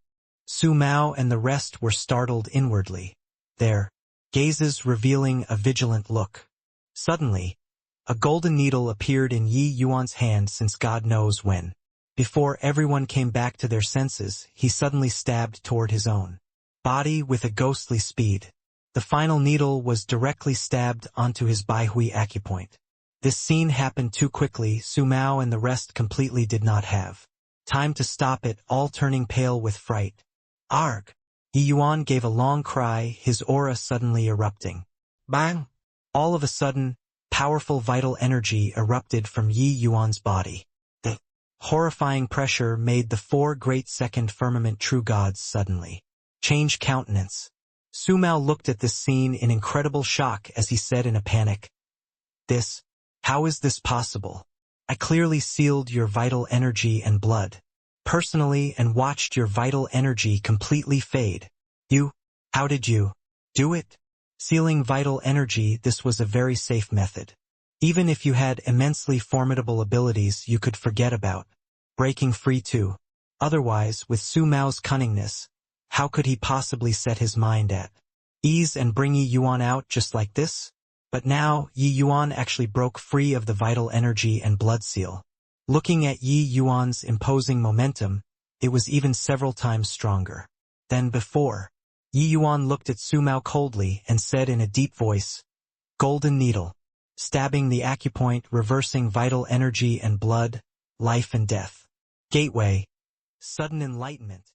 Su Mao and the rest were startled inwardly, their gazes revealing a vigilant look. Suddenly, a golden needle appeared in Yi Yuan's hand since God knows when. Before everyone came back to their senses, he suddenly stabbed toward his own body with a ghostly speed. The final needle was directly stabbed onto his Baihui acupoint. This scene happened too quickly. Su Mao and the rest completely did not have time to stop it, all turning pale with fright. Arg! Yi Yuan gave a long cry, his aura suddenly erupting. Bang! All of a sudden, powerful vital energy erupted from Yi Yuan's body. The horrifying pressure made the four great second firmament true gods suddenly change countenance. Su Mao looked at this scene in incredible shock as he said in a panic, How is this possible? I clearly sealed your vital energy and blood personally and watched your vital energy completely fade. How did you do it? Sealing vital energy, this was a very safe method. Even if you had immensely formidable abilities you could forget about breaking free too. Otherwise, with Su Mao's cunningness, how could he possibly set his mind at ease and bring Yi Yuan out just like this? But now, Yi Yuan actually broke free of the vital energy and blood seal. Looking at Yi Yuan's imposing momentum, it was even several times stronger than before. Yi Yuan looked at Su Mao coldly and said in a deep voice, Golden needle, stabbing the acupoint, reversing vital energy and blood, life and death. Gateway, sudden enlightenment.